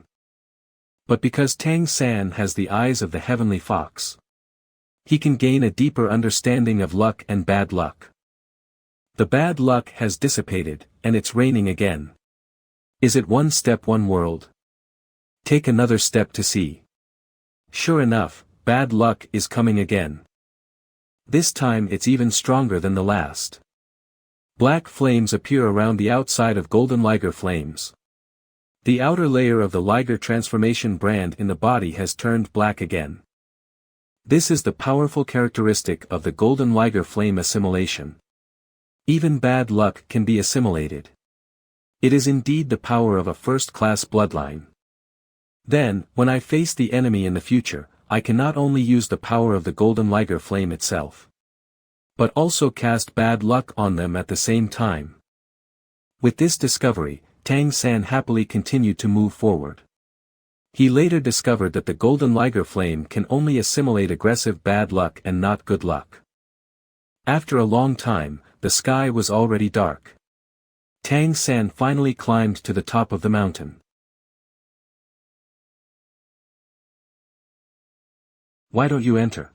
But because Tang San has the eyes of the Heavenly Fox, he can gain a deeper understanding of luck and bad luck. The bad luck has dissipated, and it's raining again. Is it one step one world? Take another step to see. Sure enough, bad luck is coming again. This time it's even stronger than the last. Black flames appear around the outside of golden liger flames. The outer layer of the liger transformation brand in the body has turned black again. This is the powerful characteristic of the golden liger flame assimilation. Even bad luck can be assimilated. It is indeed the power of a first-class bloodline. Then, when I face the enemy in the future, I can not only use the power of the golden liger flame itself, but also cast bad luck on them at the same time. With this discovery, Tang San happily continued to move forward. He later discovered that the golden liger flame can only assimilate aggressive bad luck and not good luck. After a long time, the sky was already dark. Tang San finally climbed to the top of the mountain. Why don't you enter?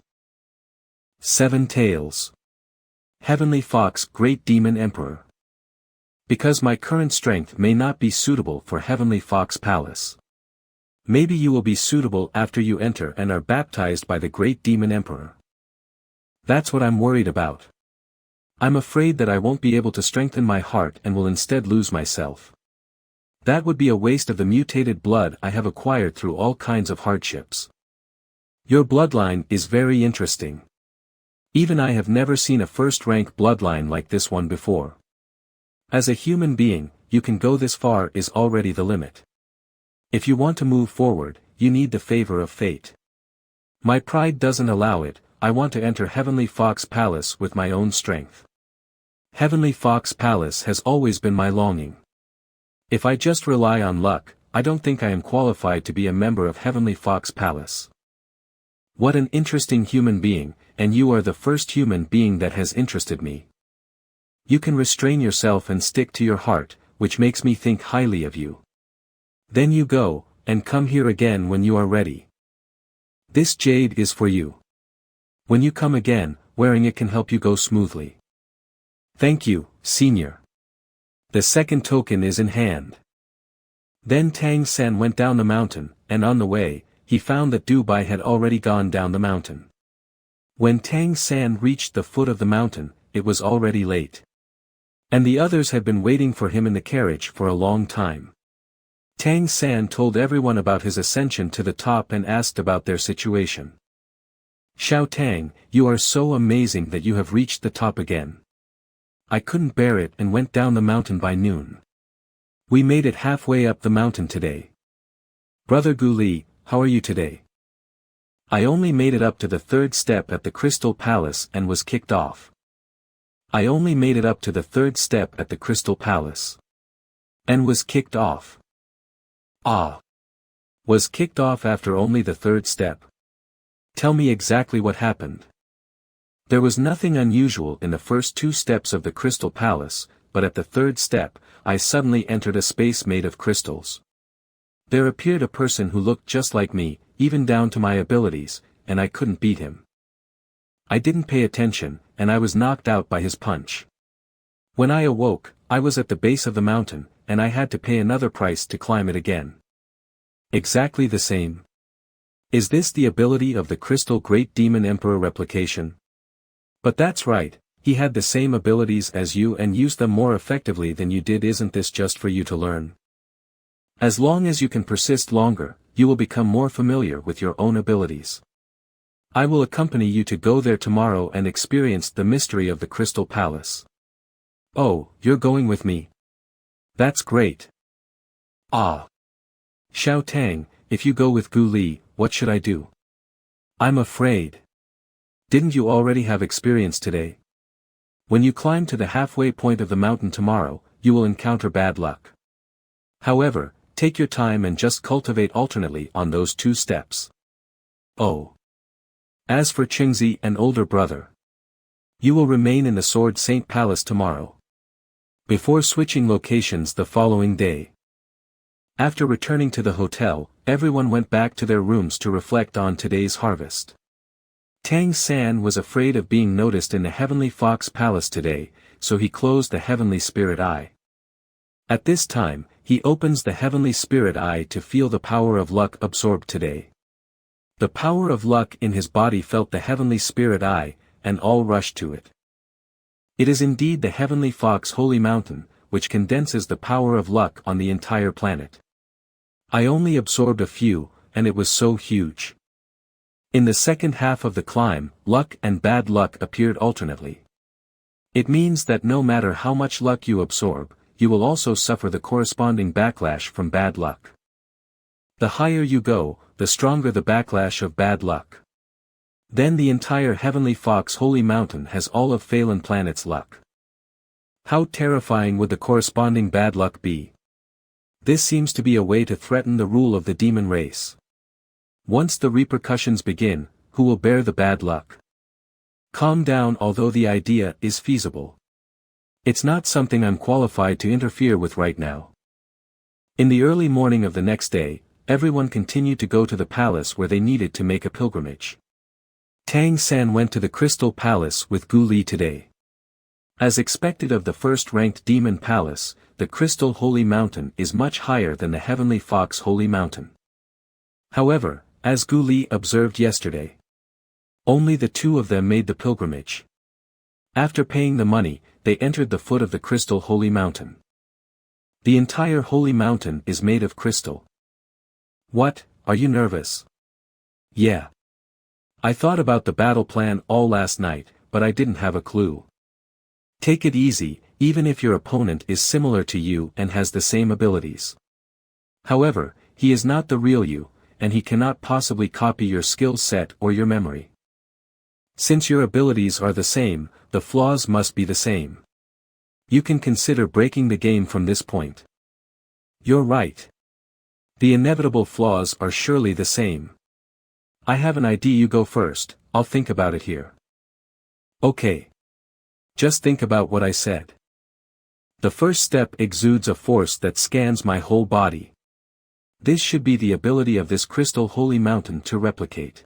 7 Tails. Heavenly Fox, Great Demon Emperor. Because my current strength may not be suitable for Heavenly Fox Palace. Maybe you will be suitable after you enter and are baptized by the Great Demon Emperor. That's what I'm worried about. I'm afraid that I won't be able to strengthen my heart and will instead lose myself. That would be a waste of the mutated blood I have acquired through all kinds of hardships. Your bloodline is very interesting. Even I have never seen a first-rank bloodline like this one before. As a human being, you can go this far is already the limit. If you want to move forward, you need the favor of fate. My pride doesn't allow it, I want to enter Heavenly Fox Palace with my own strength. Heavenly Fox Palace has always been my longing. If I just rely on luck, I don't think I am qualified to be a member of Heavenly Fox Palace. What an interesting human being, and you are the first human being that has interested me. You can restrain yourself and stick to your heart, which makes me think highly of you. Then you go, and come here again when you are ready. This jade is for you. When you come again, wearing it can help you go smoothly. Thank you, Senior. The second token is in hand. Then Tang San went down the mountain, and on the way, he found that Dubai had already gone down the mountain. When Tang San reached the foot of the mountain, it was already late. And the others had been waiting for him in the carriage for a long time. Tang San told everyone about his ascension to the top and asked about their situation. Xiao Tang, you are so amazing that you have reached the top again. I couldn't bear it and went down the mountain by noon. We made it halfway up the mountain today. Brother Gu Li, how are you today? I only made it up to the third step at the Crystal Palace and was kicked off. I only made it up to the third step at the Crystal Palace. And was kicked off. Ah. Was kicked off after only the third step. Tell me exactly what happened. There was nothing unusual in the first two steps of the Crystal Palace, but at the third step, I suddenly entered a space made of crystals. There appeared a person who looked just like me, even down to my abilities, and I couldn't beat him. I didn't pay attention, and I was knocked out by his punch. When I awoke, I was at the base of the mountain, and I had to pay another price to climb it again. Exactly the same. Is this the ability of the Crystal Great Demon Emperor replication? But that's right, he had the same abilities as you and used them more effectively than you did. Isn't this just for you to learn? As long as you can persist longer, you will become more familiar with your own abilities. I will accompany you to go there tomorrow and experience the mystery of the Crystal Palace. Oh, you're going with me? That's great. Ah. Xiao Tang, if you go with Gu Li, what should I do? I'm afraid. Didn't you already have experience today? When you climb to the halfway point of the mountain tomorrow, you will encounter bad luck. However, take your time and just cultivate alternately on those two steps. Oh. As for Qingzi and older brother, you will remain in the Sword Saint Palace tomorrow. Before switching locations the following day. After returning to the hotel, everyone went back to their rooms to reflect on today's harvest. Tang San was afraid of being noticed in the Heavenly Fox Palace today, so he closed the Heavenly Spirit Eye. At this time, he opens the Heavenly Spirit Eye to feel the power of luck absorbed today. The power of luck in his body felt the Heavenly Spirit Eye, and all rushed to it. It is indeed the Heavenly Fox Holy Mountain, which condenses the power of luck on the entire planet. I only absorbed a few, and it was so huge. In the second half of the climb, luck and bad luck appeared alternately. It means that no matter how much luck you absorb, you will also suffer the corresponding backlash from bad luck. The higher you go, the stronger the backlash of bad luck. Then the entire Heavenly Fox Holy Mountain has all of Phelan Planet's luck. How terrifying would the corresponding bad luck be? This seems to be a way to threaten the rule of the demon race. Once the repercussions begin, who will bear the bad luck? Calm down, although the idea is feasible. It's not something I'm qualified to interfere with right now. In the early morning of the next day, everyone continued to go to the palace where they needed to make a pilgrimage. Tang San went to the Crystal Palace with Gu Li today. As expected of the first-ranked Demon Palace, the Crystal Holy Mountain is much higher than the Heavenly Fox Holy Mountain. However, as Gu Li observed yesterday, only the two of them made the pilgrimage. After paying the money, they entered the foot of the Crystal Holy Mountain. The entire Holy Mountain is made of crystal. What, are you nervous? Yeah. I thought about the battle plan all last night, but I didn't have a clue. Take it easy, even if your opponent is similar to you and has the same abilities. However, he is not the real you, and he cannot possibly copy your skill set or your memory. Since your abilities are the same, the flaws must be the same. You can consider breaking the game from this point. You're right. The inevitable flaws are surely the same. I have an idea. You go first, I'll think about it here. Okay. Just think about what I said. The first step exudes a force that scans my whole body. This should be the ability of this Crystal Holy Mountain to replicate.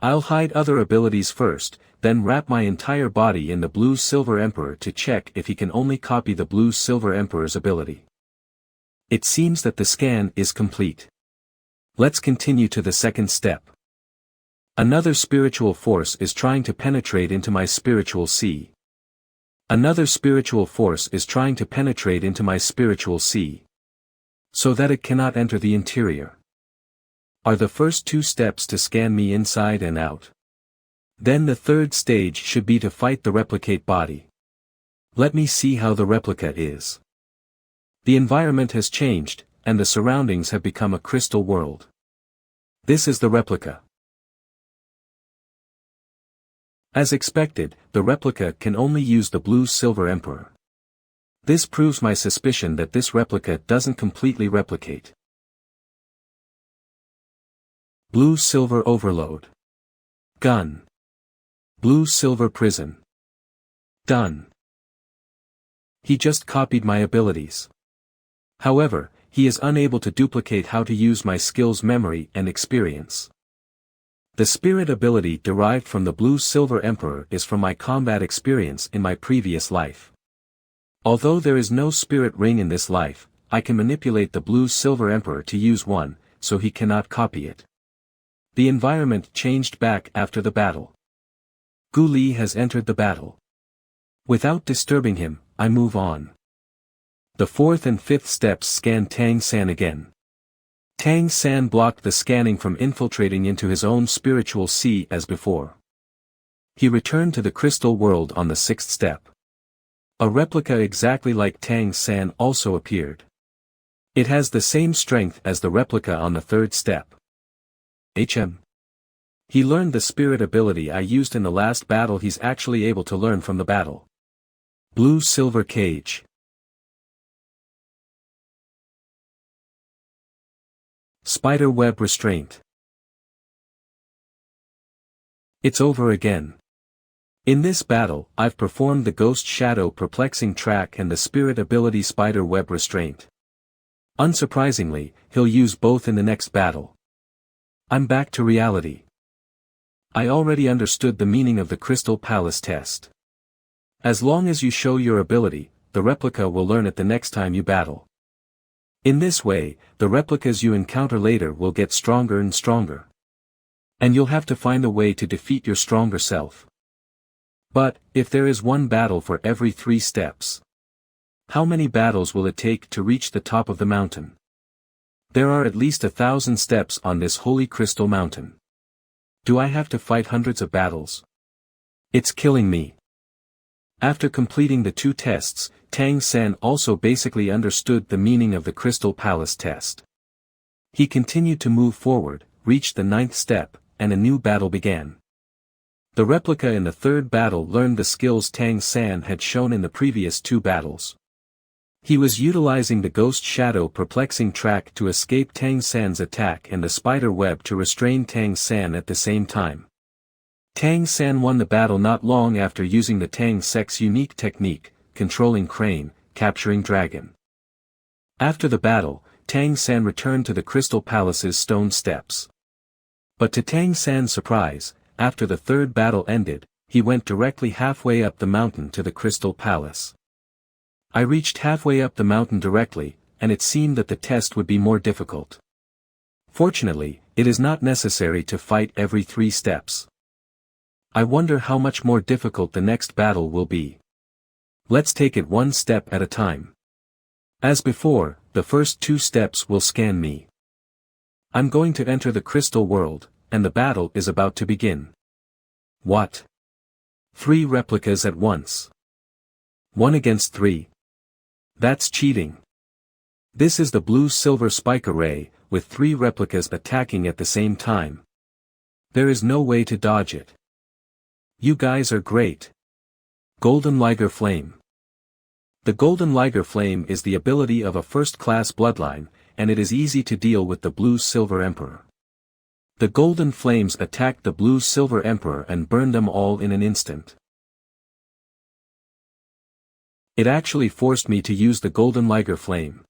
I'll hide other abilities first, then wrap my entire body in the Blue Silver Emperor to check if he can only copy the Blue Silver Emperor's ability. It seems that the scan is complete. Let's continue to the second step. Another spiritual force is trying to penetrate into my spiritual sea. Another spiritual force is trying to penetrate into my spiritual sea, so that it cannot enter the interior. Are the first 2 steps to scan me inside and out. Then the third stage should be to fight the replicate body. Let me see how the replica is. The environment has changed, and the surroundings have become a crystal world. This is the replica. As expected, the replica can only use the blue-silver emperor. This proves my suspicion that this replica doesn't completely replicate. Blue-silver overload. Gun. Blue-silver prison. Done. He just copied my abilities. However, he is unable to duplicate how to use my skills, memory and experience. The spirit ability derived from the blue-silver emperor is from my combat experience in my previous life. Although there is no spirit ring in this life, I can manipulate the blue-silver emperor to use one, so he cannot copy it. The environment changed back after the battle. Gu Li has entered the battle. Without disturbing him, I move on. The 4th and 5th steps scan Tang San again. Tang San blocked the scanning from infiltrating into his own spiritual sea as before. He returned to the crystal world on the 6th step. A replica exactly like Tang San also appeared. It has the same strength as the replica on the 3rd step. He learned the spirit ability I used in the last battle. He's actually able to learn from the battle. Blue-silver cage. Spider web restraint. It's over again. In this battle, I've performed the ghost shadow perplexing track and the spirit ability spider web restraint. Unsurprisingly, he'll use both in the next battle. I'm back to reality. I already understood the meaning of the Crystal Palace test. As long as you show your ability, the replica will learn it the next time you battle. In this way, the replicas you encounter later will get stronger and stronger. And you'll have to find a way to defeat your stronger self. But, if there is one battle for every 3 steps, how many battles will it take to reach the top of the mountain? There are at least 1,000 steps on this holy crystal mountain. Do I have to fight hundreds of battles? It's killing me. After completing the 2 tests, Tang San also basically understood the meaning of the Crystal Palace test. He continued to move forward, reached the 9th step, and a new battle began. The replica in the 3rd battle learned the skills Tang San had shown in the previous 2 battles. He was utilizing the ghost shadow perplexing track to escape Tang San's attack and the spider web to restrain Tang San at the same time. Tang San won the battle not long after using the Tang Sec's unique technique, controlling crane, capturing dragon. After the battle, Tang San returned to the Crystal Palace's stone steps. But to Tang San's surprise, after the 3rd battle ended, he went directly halfway up the mountain to the Crystal Palace. I reached halfway up the mountain directly, and it seemed that the test would be more difficult. Fortunately, it is not necessary to fight every 3 steps. I wonder how much more difficult the next battle will be. Let's take it 1 step at a time. As before, the first 2 steps will scan me. I'm going to enter the crystal world, and the battle is about to begin. What? 3 replicas at once. 1 against 3. That's cheating. This is the blue-silver spike array, with 3 replicas attacking at the same time. There is no way to dodge it. You guys are great. Golden Liger Flame. The Golden Liger Flame is the ability of a first-class bloodline, and it is easy to deal with the Blue-Silver Emperor. The Golden Flames attacked the Blue-Silver Emperor and burned them all in an instant. It actually forced me to use the Golden Liger Flame.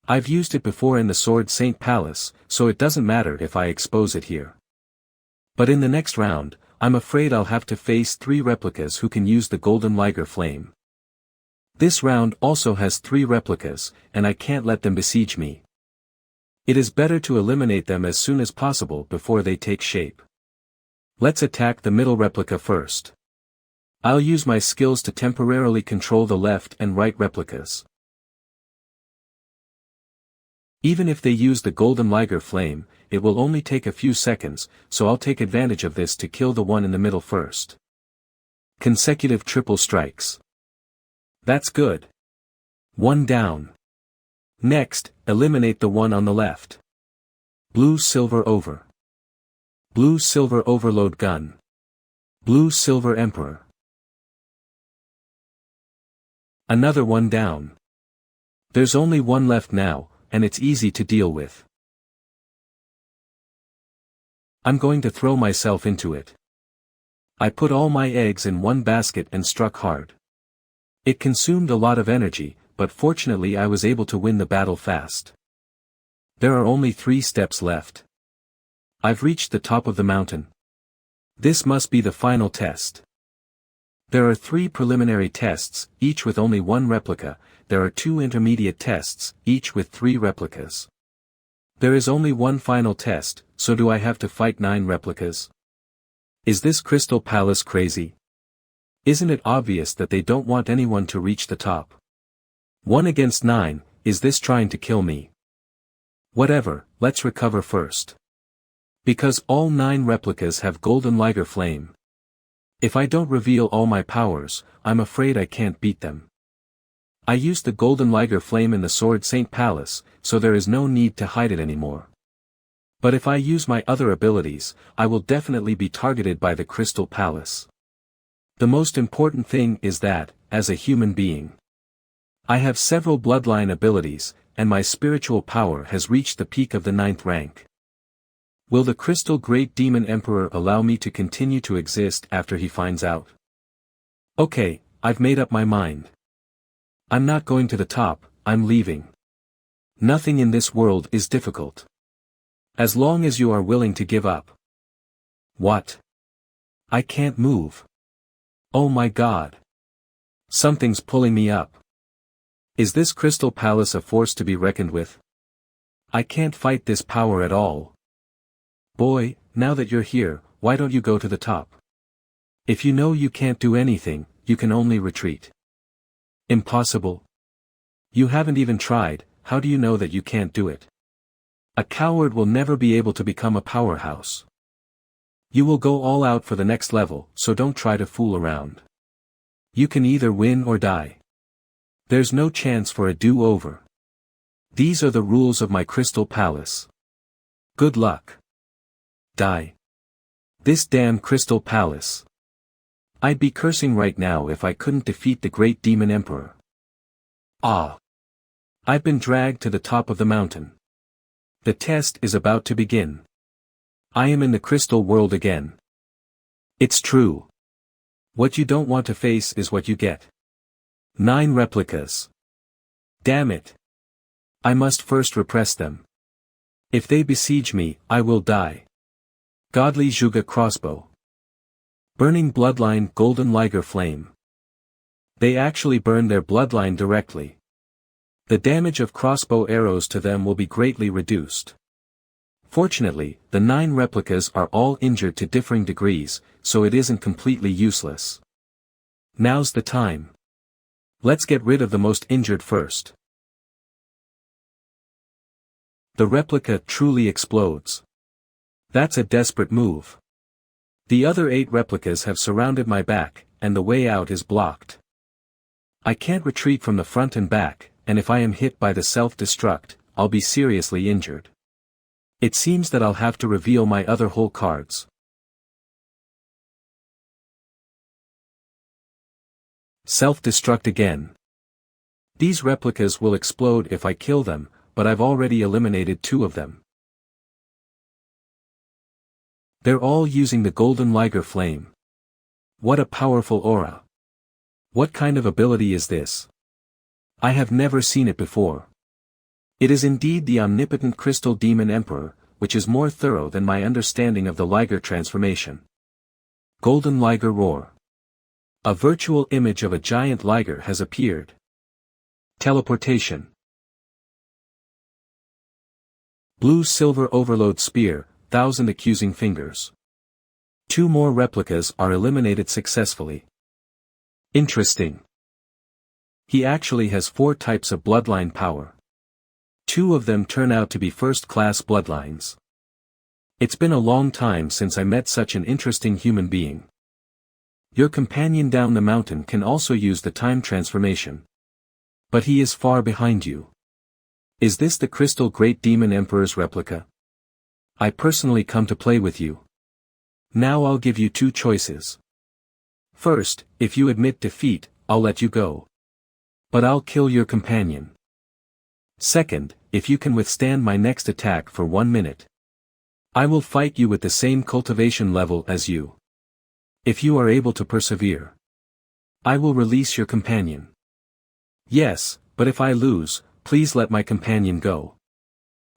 I've used it before in the Sword Saint Palace, so it doesn't matter if I expose it here. But in the next round, I'm afraid I'll have to face 3 replicas who can use the Golden Liger Flame. This round also has 3 replicas, and I can't let them besiege me. It is better to eliminate them as soon as possible before they take shape. Let's attack the middle replica first. I'll use my skills to temporarily control the left and right replicas. Even if they use the golden liger flame, it will only take a few seconds, so I'll take advantage of this to kill the one in the middle first. Consecutive triple strikes. That's good. One down. Next, eliminate the one on the left. Blue-silver over. Blue-silver overload gun. Blue-silver emperor. Another one down. There's only one left now, and it's easy to deal with. I'm going to throw myself into it. I put all my eggs in one basket and struck hard. It consumed a lot of energy, but fortunately I was able to win the battle fast. There are only 3 steps left. I've reached the top of the mountain. This must be the final test. There are 3 preliminary tests, each with only 1 replica. There are 2 intermediate tests, each with 3 replicas. There is only one final test, so do I have to fight 9 replicas? Is this Crystal Palace crazy? Isn't it obvious that they don't want anyone to reach the top? 1 against 9, is this trying to kill me? Whatever, let's recover first. Because all 9 replicas have golden liger flame. If I don't reveal all my powers, I'm afraid I can't beat them. I used the golden liger flame in the Sword Saint Palace, so there is no need to hide it anymore. But if I use my other abilities, I will definitely be targeted by the Crystal Palace. The most important thing is that, as a human being, I have several bloodline abilities, and my spiritual power has reached the peak of the 9th rank. Will the Crystal Great Demon Emperor allow me to continue to exist after he finds out? Okay, I've made up my mind. I'm not going to the top, I'm leaving. Nothing in this world is difficult. As long as you are willing to give up. What? I can't move. Oh my God. Something's pulling me up. Is this Crystal Palace a force to be reckoned with? I can't fight this power at all. Boy, now that you're here, why don't you go to the top? If you know you can't do anything, you can only retreat. Impossible. You haven't even tried, how do you know that you can't do it? A coward will never be able to become a powerhouse. You will go all out for the next level, so don't try to fool around. You can either win or die. There's no chance for a do-over. These are the rules of my Crystal Palace. Good luck. Die. This damn Crystal Palace. I'd be cursing right now if I couldn't defeat the Great Demon Emperor. Ah. I've been dragged to the top of the mountain. The test is about to begin. I am in the crystal world again. It's true. What you don't want to face is what you get. 9 replicas. Damn it. I must first repress them. If they besiege me, I will die. Godly Juga crossbow. Burning bloodline golden liger flame. They actually burn their bloodline directly. The damage of crossbow arrows to them will be greatly reduced. Fortunately, the 9 replicas are all injured to differing degrees, so it isn't completely useless. Now's the time. Let's get rid of the most injured first. The replica truly explodes. That's a desperate move. The other 8 replicas have surrounded my back, and the way out is blocked. I can't retreat from the front and back, and if I am hit by the self-destruct, I'll be seriously injured. It seems that I'll have to reveal my other whole cards. Self-destruct again. These replicas will explode if I kill them, but I've already eliminated 2 of them. They're all using the golden liger flame. What a powerful aura. What kind of ability is this? I have never seen it before. It is indeed the omnipotent Crystal Demon Emperor, which is more thorough than my understanding of the liger transformation. Golden liger roar. A virtual image of a giant liger has appeared. Teleportation. Blue-silver overload spear, 1,000 accusing fingers. 2 more replicas are eliminated successfully. Interesting. He actually has 4 types of bloodline power. 2 of them turn out to be first-class bloodlines. It's been a long time since I met such an interesting human being. Your companion down the mountain can also use the time transformation. But he is far behind you. Is this the Crystal Great Demon Emperor's replica? I personally come to play with you. Now I'll give you 2 choices. First, if you admit defeat, I'll let you go. But I'll kill your companion. Second, if you can withstand my next attack for 1 minute. I will fight you with the same cultivation level as you. If you are able to persevere, I will release your companion. Yes, but if I lose, please let my companion go.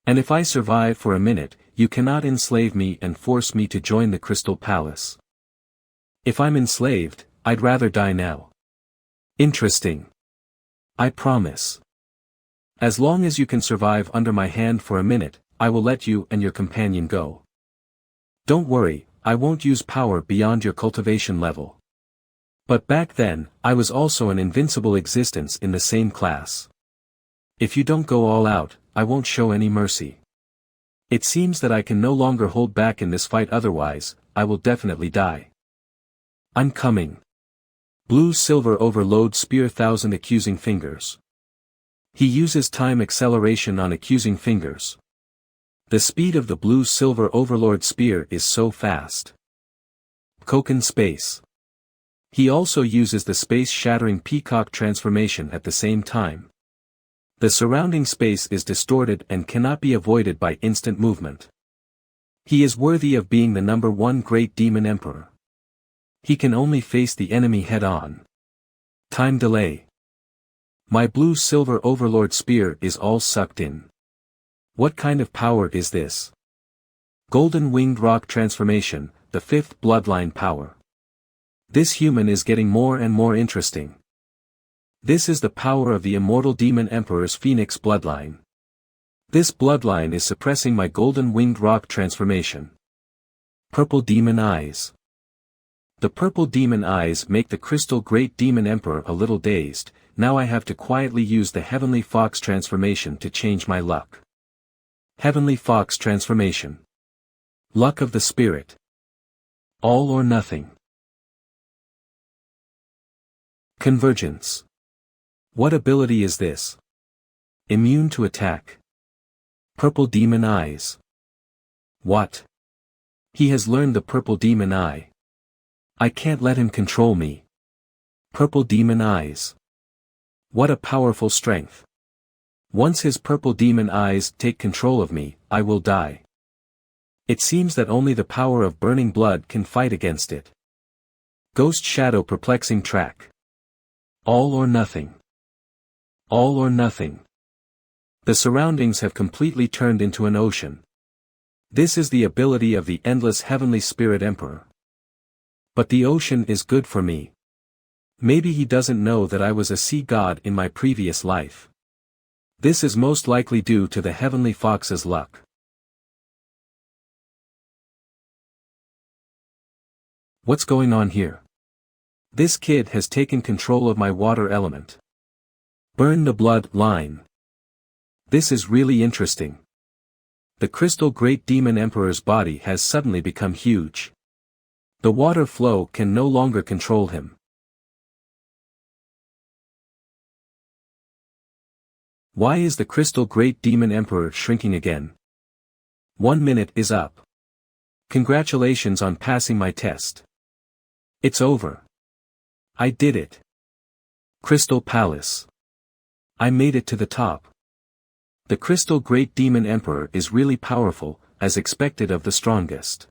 And if I survive for a minute, you cannot enslave me and force me to join the Crystal Palace. If I'm enslaved, I'd rather die now. Interesting. I promise. As long as you can survive under my hand for a minute, I will let you and your companion go. Don't worry, I won't use power beyond your cultivation level. But back then, I was also an invincible existence in the same class. If you don't go all out, I won't show any mercy. It seems that I can no longer hold back in this fight, otherwise, I will definitely die. I'm coming. Blue Silver Overload Spear 1000 Accusing Fingers. He uses time acceleration on accusing fingers. The speed of the Blue Silver Overlord Spear is so fast. Koken Space. He also uses the space-shattering peacock transformation at the same time. The surrounding space is distorted and cannot be avoided by instant movement. He is worthy of being the #1 Great Demon Emperor. He can only face the enemy head-on. Time delay. My Blue Silver Overlord Spear is all sucked in. What kind of power is this? Golden Winged Rock Transformation, the 5th bloodline power. This human is getting more and more interesting. This is the power of the Immortal Demon Emperor's Phoenix bloodline. This bloodline is suppressing my Golden Winged Rock Transformation. Purple Demon Eyes. The purple demon eyes make the Crystal Great Demon Emperor a little dazed. Now I have to quietly use the Heavenly Fox transformation to change my luck. Heavenly Fox transformation. Luck of the Spirit. All or nothing. Convergence. What ability is this? Immune to attack. Purple Demon Eyes. What? He has learned the Purple Demon Eye. I can't let him control me. Purple Demon Eyes. What a powerful strength. Once his Purple Demon Eyes take control of me, I will die. It seems that only the power of burning blood can fight against it. Ghost Shadow Perplexing Track. All or nothing. All or nothing. The surroundings have completely turned into an ocean. This is the ability of the Endless Heavenly Spirit Emperor. But the ocean is good for me. Maybe he doesn't know that I was a sea god in my previous life. This is most likely due to the Heavenly Fox's luck. What's going on here? This kid has taken control of my water element. Burn the blood line. This is really interesting. The Crystal Great Demon Emperor's body has suddenly become huge. The water flow can no longer control him. Why is the Crystal Great Demon Emperor shrinking again? 1 minute is up. Congratulations on passing my test. It's over. I did it. Crystal Palace. I made it to the top. The Crystal Great Demon Emperor is really powerful, as expected of the strongest.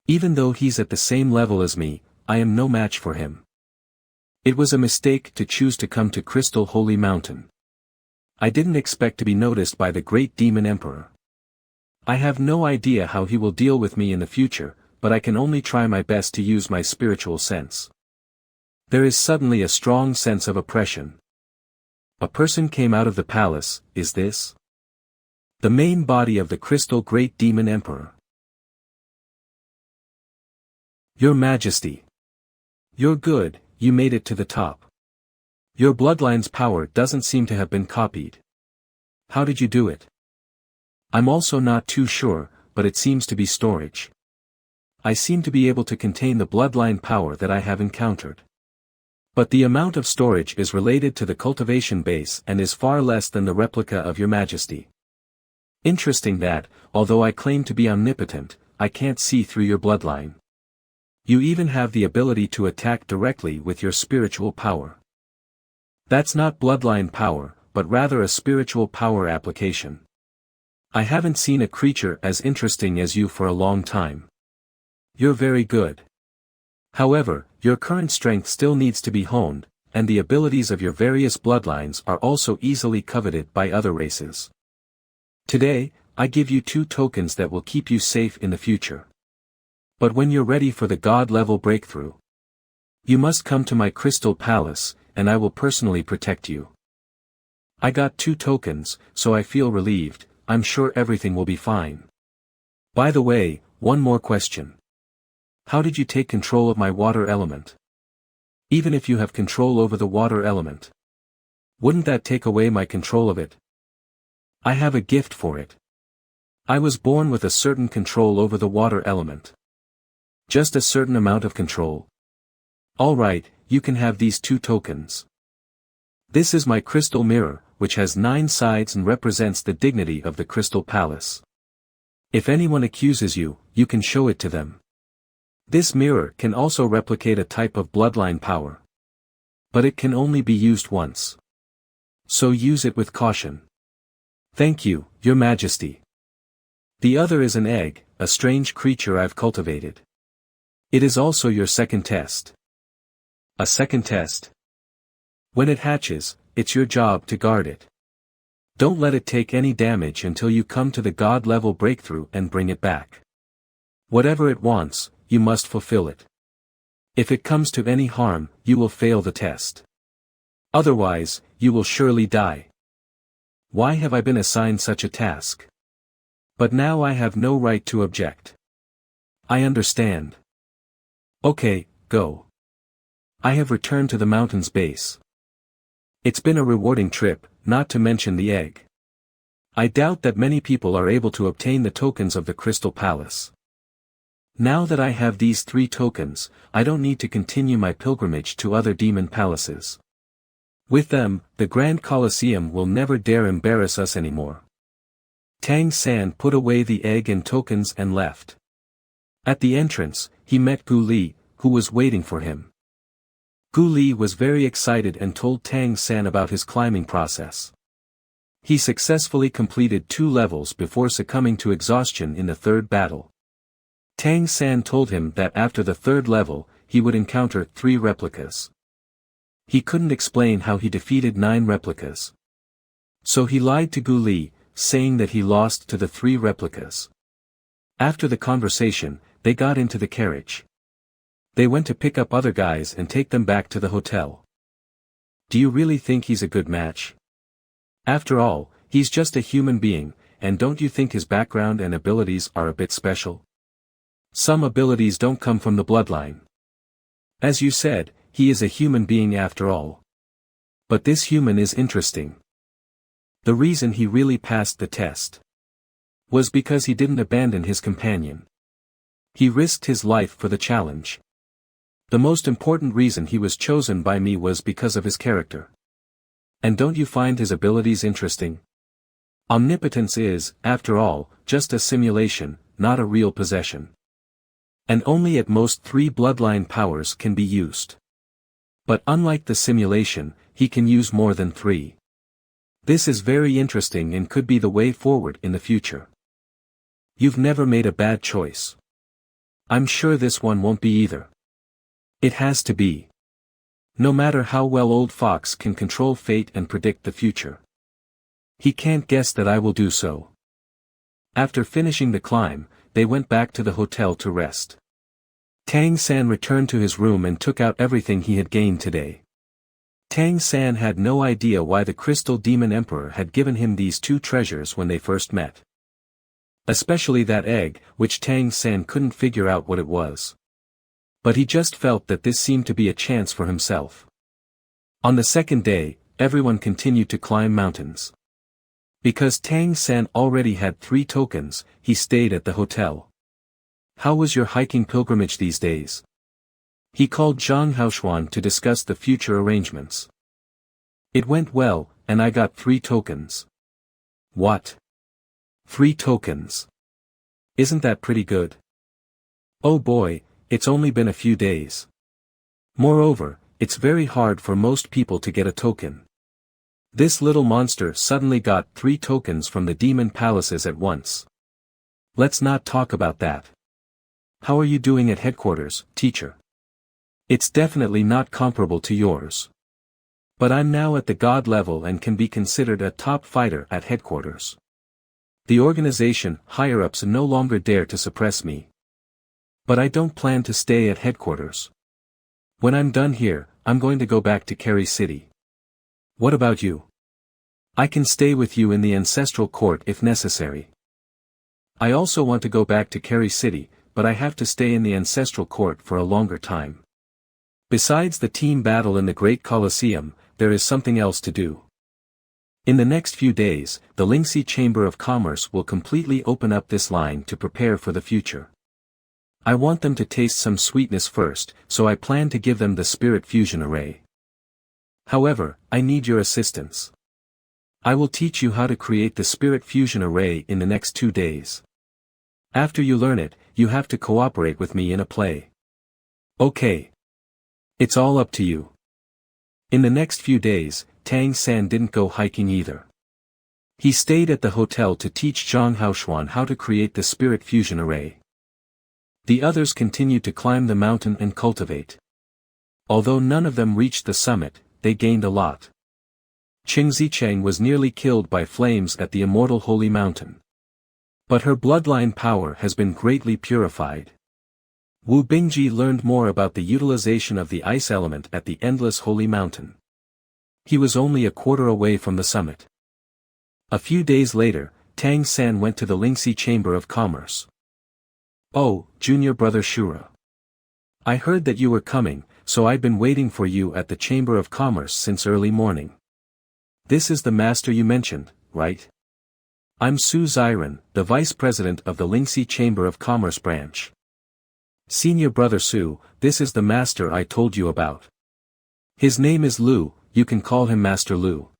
Even though he's at the same level as me, I am no match for him. It was a mistake to choose to come to Crystal Holy Mountain. I didn't expect to be noticed by the Great Demon Emperor. I have no idea how he will deal with me in the future, but I can only try my best to use my spiritual sense. There is suddenly a strong sense of oppression. A person came out of the palace, is this? The main body of the Crystal Great Demon Emperor. Your Majesty. You're good, you made it to the top. Your bloodline's power doesn't seem to have been copied. How did you do it? I'm also not too sure, but it seems to be storage. I seem to be able to contain the bloodline power that I have encountered. But the amount of storage is related to the cultivation base and is far less than the replica of your majesty. Interesting that, although I claim to be omnipotent, I can't see through your bloodline. You even have the ability to attack directly with your spiritual power. That's not bloodline power, but rather a spiritual power application. I haven't seen a creature as interesting as you for a long time. You're very good. However, your current strength still needs to be honed, and the abilities of your various bloodlines are also easily coveted by other races. Today, I give you 2 tokens that will keep you safe in the future. But when you're ready for the God-level breakthrough, you must come to my Crystal Palace, and I will personally protect you. I got 2 tokens, so I feel relieved. I'm sure everything will be fine. By the way, one more question. How did you take control of my water element? Even if you have control over the water element, wouldn't that take away my control of it? I have a gift for it. I was born with a certain control over the water element. Just a certain amount of control. Alright, you can have these 2 tokens. This is my crystal mirror, which has 9 sides and represents the dignity of the Crystal Palace. If anyone accuses you, you can show it to them. This mirror can also replicate a type of bloodline power. But it can only be used once. So use it with caution. Thank you, Your Majesty. The other is an egg, a strange creature I've cultivated. It is also your second test. A second test? When it hatches, it's your job to guard it. Don't let it take any damage until you come to the God-level breakthrough and bring it back. Whatever it wants, you must fulfill it. If it comes to any harm, you will fail the test. Otherwise, you will surely die. Why have I been assigned such a task? But now I have no right to object. I understand. Okay, go. I have returned to the mountain's base. It's been a rewarding trip, not to mention the egg. I doubt that many people are able to obtain the tokens of the Crystal Palace. Now that I have these 3 tokens, I don't need to continue my pilgrimage to other demon palaces. With them, the Grand Colosseum will never dare embarrass us anymore. Tang San put away the egg and tokens and left. At the entrance, he met Gu Li, who was waiting for him. Gu Li was very excited and told Tang San about his climbing process. He successfully completed 2 levels before succumbing to exhaustion in the 3rd battle. Tang San told him that after the 3rd level, he would encounter 3 replicas. He couldn't explain how he defeated 9 replicas. So he lied to Gu Li, saying that he lost to the 3 replicas. After the conversation, they got into the carriage. They went to pick up other guys and take them back to the hotel. Do you really think he's a good match? After all, he's just a human being, and don't you think his background and abilities are a bit special? Some abilities don't come from the bloodline. As you said, he is a human being after all. But this human is interesting. The reason he really passed the test was because he didn't abandon his companion. He risked his life for the challenge. The most important reason he was chosen by me was because of his character. And don't you find his abilities interesting? Omnipotence is, after all, just a simulation, not a real possession. And only at most 3 bloodline powers can be used. But unlike the simulation, he can use more than 3. This is very interesting and could be the way forward in the future. You've never made a bad choice. I'm sure this one won't be either. It has to be. No matter how well Old Fox can control fate and predict the future, he can't guess that I will do so. After finishing the climb, they went back to the hotel to rest. Tang San returned to his room and took out everything he had gained today. Tang San had no idea why the Crystal Demon Emperor had given him these 2 treasures when they first met. Especially that egg, which Tang San couldn't figure out what it was. But he just felt that this seemed to be a chance for himself. On the second day, everyone continued to climb mountains. Because Tang San already had 3 tokens, he stayed at the hotel. How was your hiking pilgrimage these days? He called Zhang Haoshuan to discuss the future arrangements. It went well, and I got 3 tokens. What? 3 tokens? Isn't that pretty good? Oh boy, it's only been a few days. Moreover, it's very hard for most people to get a token. This little monster suddenly got 3 tokens from the demon palaces at once. Let's not talk about that. How are you doing at headquarters, teacher? It's definitely not comparable to yours. But I'm now at the god level and can be considered a top fighter at headquarters. The organization higher-ups no longer dare to suppress me. But I don't plan to stay at headquarters. When I'm done here, I'm going to go back to Kerry City. What about you? I can stay with you in the ancestral court if necessary. I also want to go back to Kerry City, but I have to stay in the ancestral court for a longer time. Besides the team battle in the Great Colosseum, there is something else to do. In the next few days, the Lingxi Chamber of Commerce will completely open up this line to prepare for the future. I want them to taste some sweetness first, so I plan to give them the spirit fusion array. However, I need your assistance. I will teach you how to create the spirit fusion array in the next 2 days. After you learn it, you have to cooperate with me in a play. Okay. It's all up to you. In the next few days, Tang San didn't go hiking either. He stayed at the hotel to teach Zhang Haoshuan how to create the spirit fusion array. The others continued to climb the mountain and cultivate. Although none of them reached the summit, they gained a lot. Qing Zicheng was nearly killed by flames at the immortal holy mountain. But her bloodline power has been greatly purified. Wu Bingji learned more about the utilization of the ice element at the endless holy mountain. He was only a quarter away from the summit. A few days later, Tang San went to the Lingxi Chamber of Commerce. Oh, junior brother Shura. I heard that you were coming, so I've been waiting for you at the Chamber of Commerce since early morning. This is the master you mentioned, right? I'm Su Ziren, the vice president of the Lingxi Chamber of Commerce branch. Senior brother Su, this is the master I told you about. His name is Lu, you can call him Master Lu.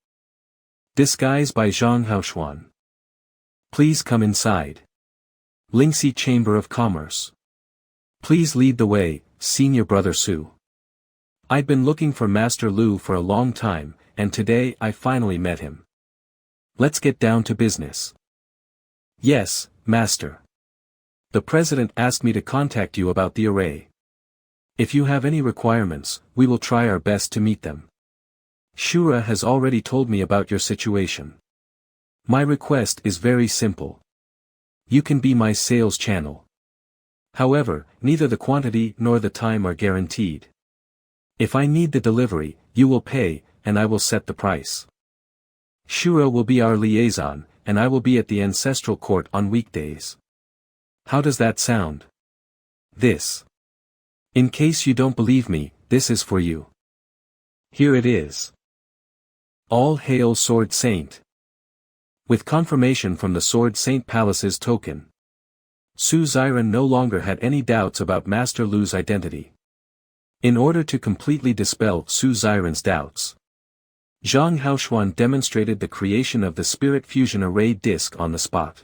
Disguised by Zhang Haoshuan. Please come inside. Lingxi Chamber of Commerce. Please lead the way, senior brother Su. I've been looking for Master Lu for a long time, and today I finally met him. Let's get down to business. Yes, master. The president asked me to contact you about the array. If you have any requirements, we will try our best to meet them. Shura has already told me about your situation. My request is very simple. You can be my sales channel. However, neither the quantity nor the time are guaranteed. If I need the delivery, you will pay, and I will set the price. Shura will be our liaison, and I will be at the ancestral court on weekdays. How does that sound? This. In case you don't believe me, this is for you. Here it is. All hail Sword Saint. With confirmation from the Sword Saint Palace's token, Su Ziren no longer had any doubts about Master Lu's identity. In order to completely dispel Su Ziren's doubts, Zhang Haoshuan demonstrated the creation of the Spirit Fusion Array disc on the spot.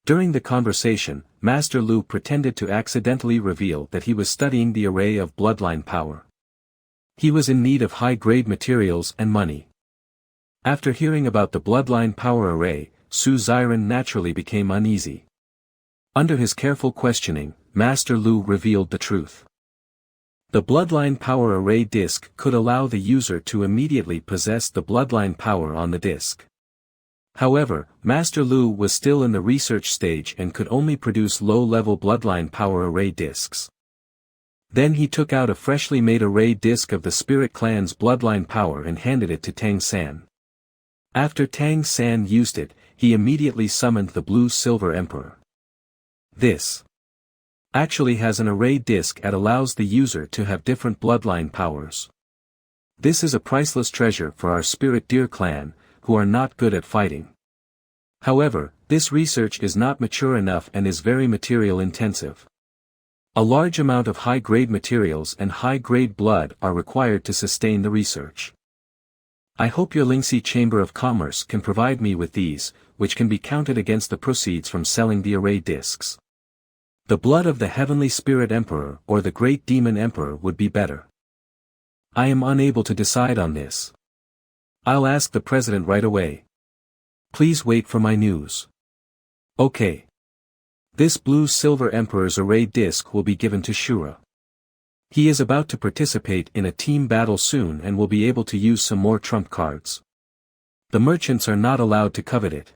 During the conversation, Master Lu pretended to accidentally reveal that he was studying the array of bloodline power. He was in need of high-grade materials and money. After hearing about the bloodline power array, Su Ziren naturally became uneasy. Under his careful questioning, Master Lu revealed the truth. The bloodline power array disc could allow the user to immediately possess the bloodline power on the disc. However, Master Lu was still in the research stage and could only produce low-level bloodline power array discs. Then he took out a freshly made array disc of the Spirit Clan's bloodline power and handed it to Tang San. After Tang San used it, he immediately summoned the Blue-Silver Emperor. This. actually has an array disk that allows the user to have different bloodline powers. This is a priceless treasure for our spirit deer clan, who are not good at fighting. However, this research is not mature enough and is very material intensive. A large amount of high-grade materials and high-grade blood are required to sustain the research. I hope your Lingxi Chamber of Commerce can provide me with these, which can be counted against the proceeds from selling the array discs. The blood of the Heavenly Spirit Emperor or the Great Demon Emperor would be better. I am unable to decide on this. I'll ask the President right away. Please wait for my news. Okay. This blue-silver Emperor's array disc will be given to Shura. He is about to participate in a team battle soon and will be able to use some more trump cards. The merchants are not allowed to covet it.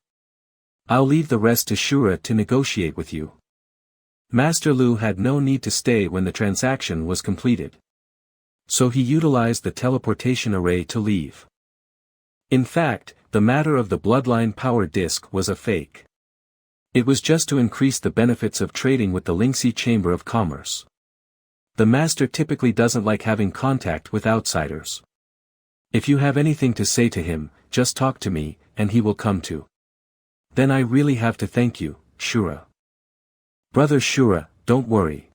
I'll leave the rest to Shura to negotiate with you. Master Lu had no need to stay when the transaction was completed. So he utilized the teleportation array to leave. In fact, the matter of the bloodline power disc was a fake. It was just to increase the benefits of trading with the Lingxi Chamber of Commerce. The master typically doesn't like having contact with outsiders. If you have anything to say to him, just talk to me, and he will come to. Then I really have to thank you, Shura. Brother Shura, don't worry.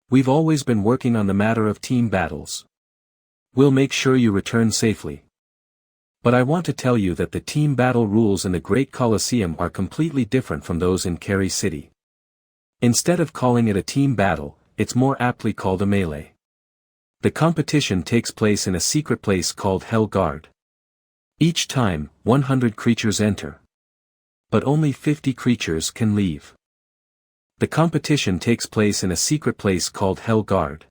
We've always been working on the matter of team battles. We'll make sure you return safely. But I want to tell you that the team battle rules in the Great Colosseum are completely different from those in Kerry City. Instead of calling it a team battle, it's more aptly called a melee. The competition takes place in a secret place called Hell Guard. Each time, 100 creatures enter. But only 50 creatures can leave. The competition takes place in a secret place called Hell Guard.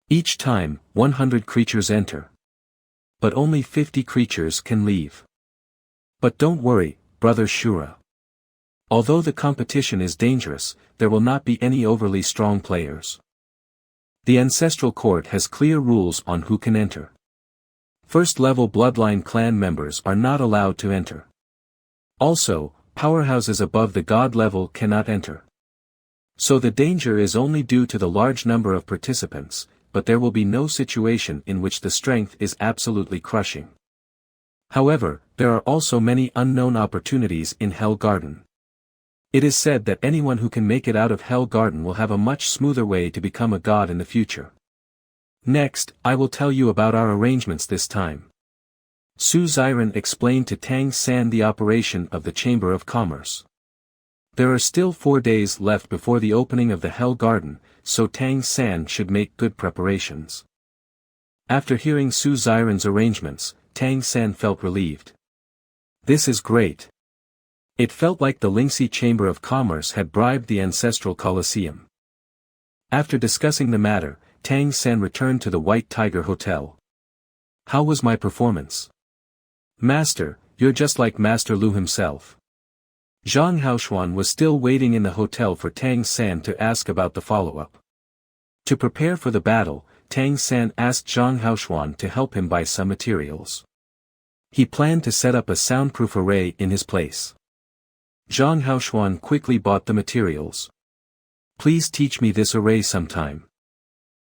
Each time, 100 creatures enter. But only 50 creatures can leave. But don't worry, Brother Shura. Although the competition is dangerous, there will not be any overly strong players. The Ancestral Court has clear rules on who can enter. First-level bloodline clan members are not allowed to enter. Also, powerhouses above the god level cannot enter. So the danger is only due to the large number of participants, but there will be no situation in which the strength is absolutely crushing. However, there are also many unknown opportunities in Hell Garden. It is said that anyone who can make it out of Hell Garden will have a much smoother way to become a god in the future. Next, I will tell you about our arrangements this time. Su Xiren explained to Tang San the operation of the Chamber of Commerce. There are still 4 days left before the opening of the Hell Garden, so Tang San should make good preparations. After hearing Su Xiren's arrangements, Tang San felt relieved. This is great. It felt like the Lingxi Chamber of Commerce had bribed the Ancestral Colosseum. After discussing the matter, Tang San returned to the White Tiger Hotel. How was my performance? Master, you're just like Master Lu himself. Zhang Haoshuan was still waiting in the hotel for Tang San to ask about the follow-up. To prepare for the battle, Tang San asked Zhang Haoshuan to help him buy some materials. He planned to set up a soundproof array in his place. Zhang Haoshuan quickly bought the materials. Please teach me this array sometime.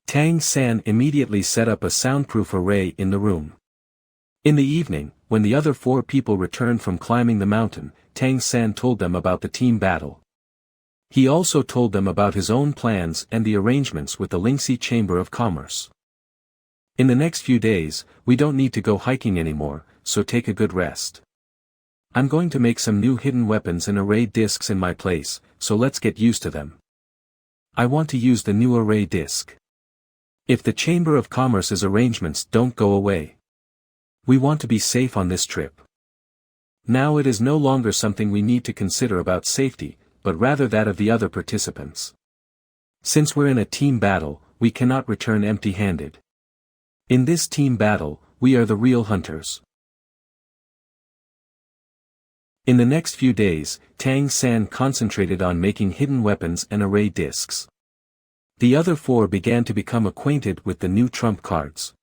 Tang San immediately set up a soundproof array in the room. In the evening, when the other 4 people returned from climbing the mountain, Tang San told them about the team battle. He also told them about his own plans and the arrangements with the Lingxi Chamber of Commerce. In the next few days, we don't need to go hiking anymore, so take a good rest. I'm going to make some new hidden weapons and array discs in my place, so let's get used to them. I want to use the new array disc. If the Chamber of Commerce's arrangements don't go away. We want to be safe on this trip. Now it is no longer something we need to consider about safety, but rather that of the other participants. Since we're in a team battle, we cannot return empty-handed. In this team battle, we are the real hunters. In the next few days, Tang San concentrated on making hidden weapons and array discs. The other 4 began to become acquainted with the new trump cards.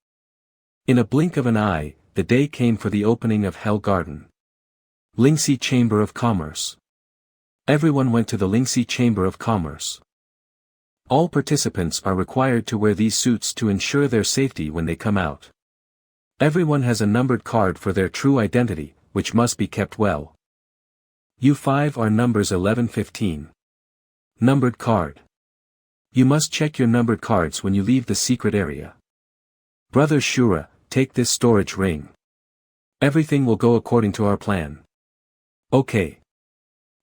In a blink of an eye, the day came for the opening of Hell Garden. Lingxi Chamber of Commerce. Everyone went to the Lingxi Chamber of Commerce. All participants are required to wear these suits to ensure their safety when they come out. Everyone has a numbered card for their true identity, which must be kept well. You 5 are numbers 11-15. Numbered card. You must check your numbered cards when you leave the secret area. Brother Shura, take this storage ring. Everything will go according to our plan. Okay.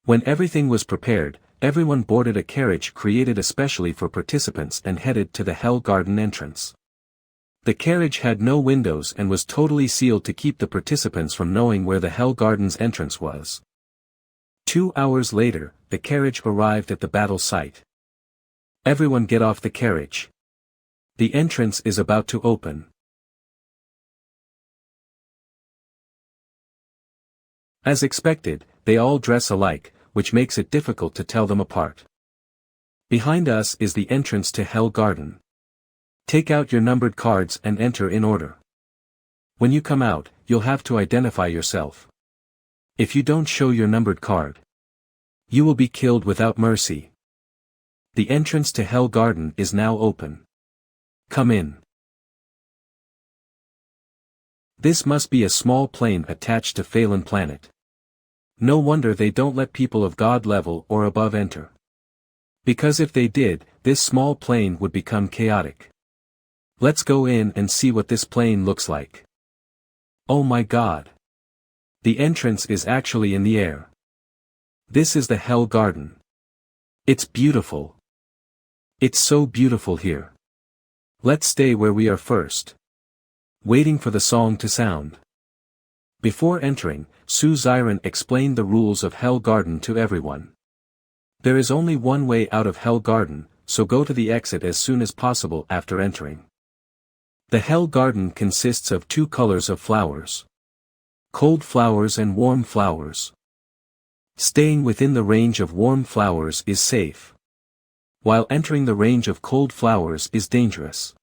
When everything was prepared, everyone boarded a carriage created especially for participants and headed to the Hell Garden entrance. The carriage had no windows and was totally sealed to keep the participants from knowing where the Hell Garden's entrance was. 2 hours later, the carriage arrived at the battle site. Everyone get off the carriage. The entrance is about to open. As expected, they all dress alike, which makes it difficult to tell them apart. Behind us is the entrance to Hell Garden. Take out your numbered cards and enter in order. When you come out, you'll have to identify yourself. If you don't show your numbered card, you will be killed without mercy. The entrance to Hell Garden is now open. Come in. This must be a small plane attached to Phelan planet. No wonder they don't let people of God level or above enter. Because if they did, this small plane would become chaotic. Let's go in and see what this plane looks like. Oh my God! The entrance is actually in the air. This is the Hell Garden. It's beautiful. It's so beautiful here. Let's stay where we are first. Waiting for the song to sound. Before entering, Su Xiren explained the rules of Hell Garden to everyone. There is only one way out of Hell Garden, so go to the exit as soon as possible after entering. The Hell Garden consists of 2 colors of flowers. Cold flowers and warm flowers. Staying within the range of warm flowers is safe. While entering the range of cold flowers is dangerous.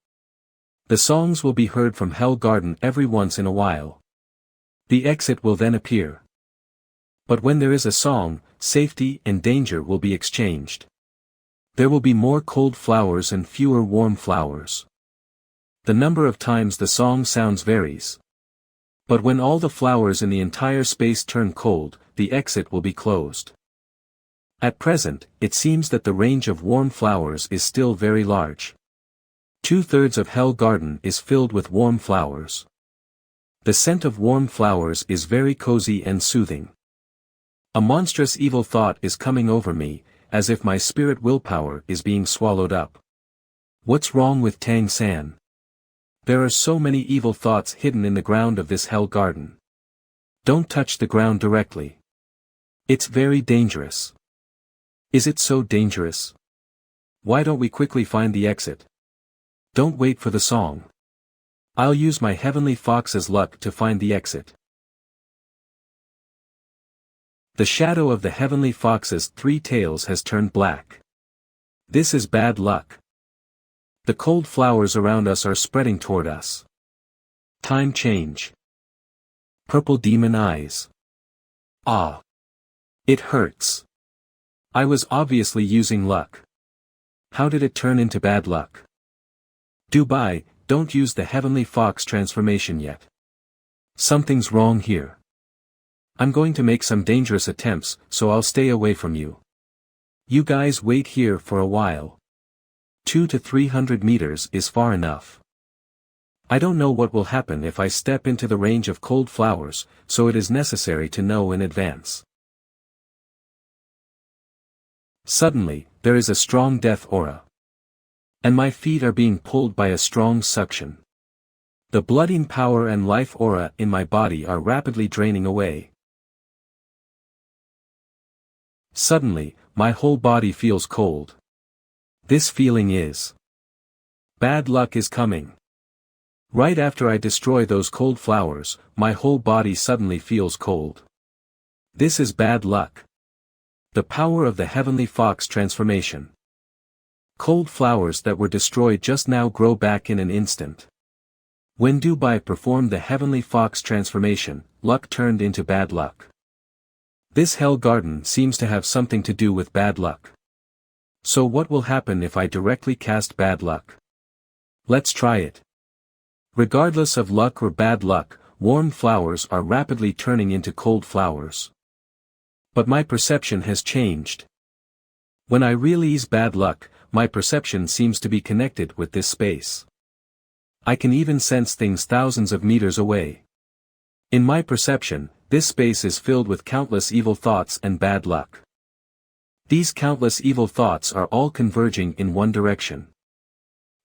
The songs will be heard from Hell Garden every once in a while. The exit will then appear. But when there is a song, safety and danger will be exchanged. There will be more cold flowers and fewer warm flowers. The number of times the song sounds varies. But when all the flowers in the entire space turn cold, the exit will be closed. At present, it seems that the range of warm flowers is still very large. 2/3 of Hell Garden is filled with warm flowers. The scent of warm flowers is very cozy and soothing. A monstrous evil thought is coming over me, as if my spirit willpower is being swallowed up. What's wrong with Tang San? There are so many evil thoughts hidden in the ground of this Hell Garden. Don't touch the ground directly. It's very dangerous. Is it so dangerous? Why don't we quickly find the exit? Don't wait for the song. I'll use my Heavenly Fox's luck to find the exit. The shadow of the Heavenly Fox's 3 tails has turned black. This is bad luck. The cold flowers around us are spreading toward us. Time change. Purple demon eyes. Ah. It hurts. I was obviously using luck. How did it turn into bad luck? Dubai, don't use the Heavenly Fox transformation yet. Something's wrong here. I'm going to make some dangerous attempts, so I'll stay away from you. You guys wait here for a while. 200 to 300 meters is far enough. I don't know what will happen if I step into the range of cold flowers, so it is necessary to know in advance. Suddenly, there is a strong death aura. And my feet are being pulled by a strong suction. The blooding power and life aura in my body are rapidly draining away. Suddenly, my whole body feels cold. This feeling is bad luck is coming. Right after I destroy those cold flowers, my whole body suddenly feels cold. This is bad luck. The power of the Heavenly Fox transformation. Cold flowers that were destroyed just now grow back in an instant. When Dubai performed the Heavenly Fox transformation, luck turned into bad luck. This Hell Garden seems to have something to do with bad luck. So what will happen if I directly cast bad luck? Let's try it. Regardless of luck or bad luck, warm flowers are rapidly turning into cold flowers. But my perception has changed. When I release bad luck, my perception seems to be connected with this space. I can even sense things thousands of meters away. In my perception, this space is filled with countless evil thoughts and bad luck. These countless evil thoughts are all converging in one direction.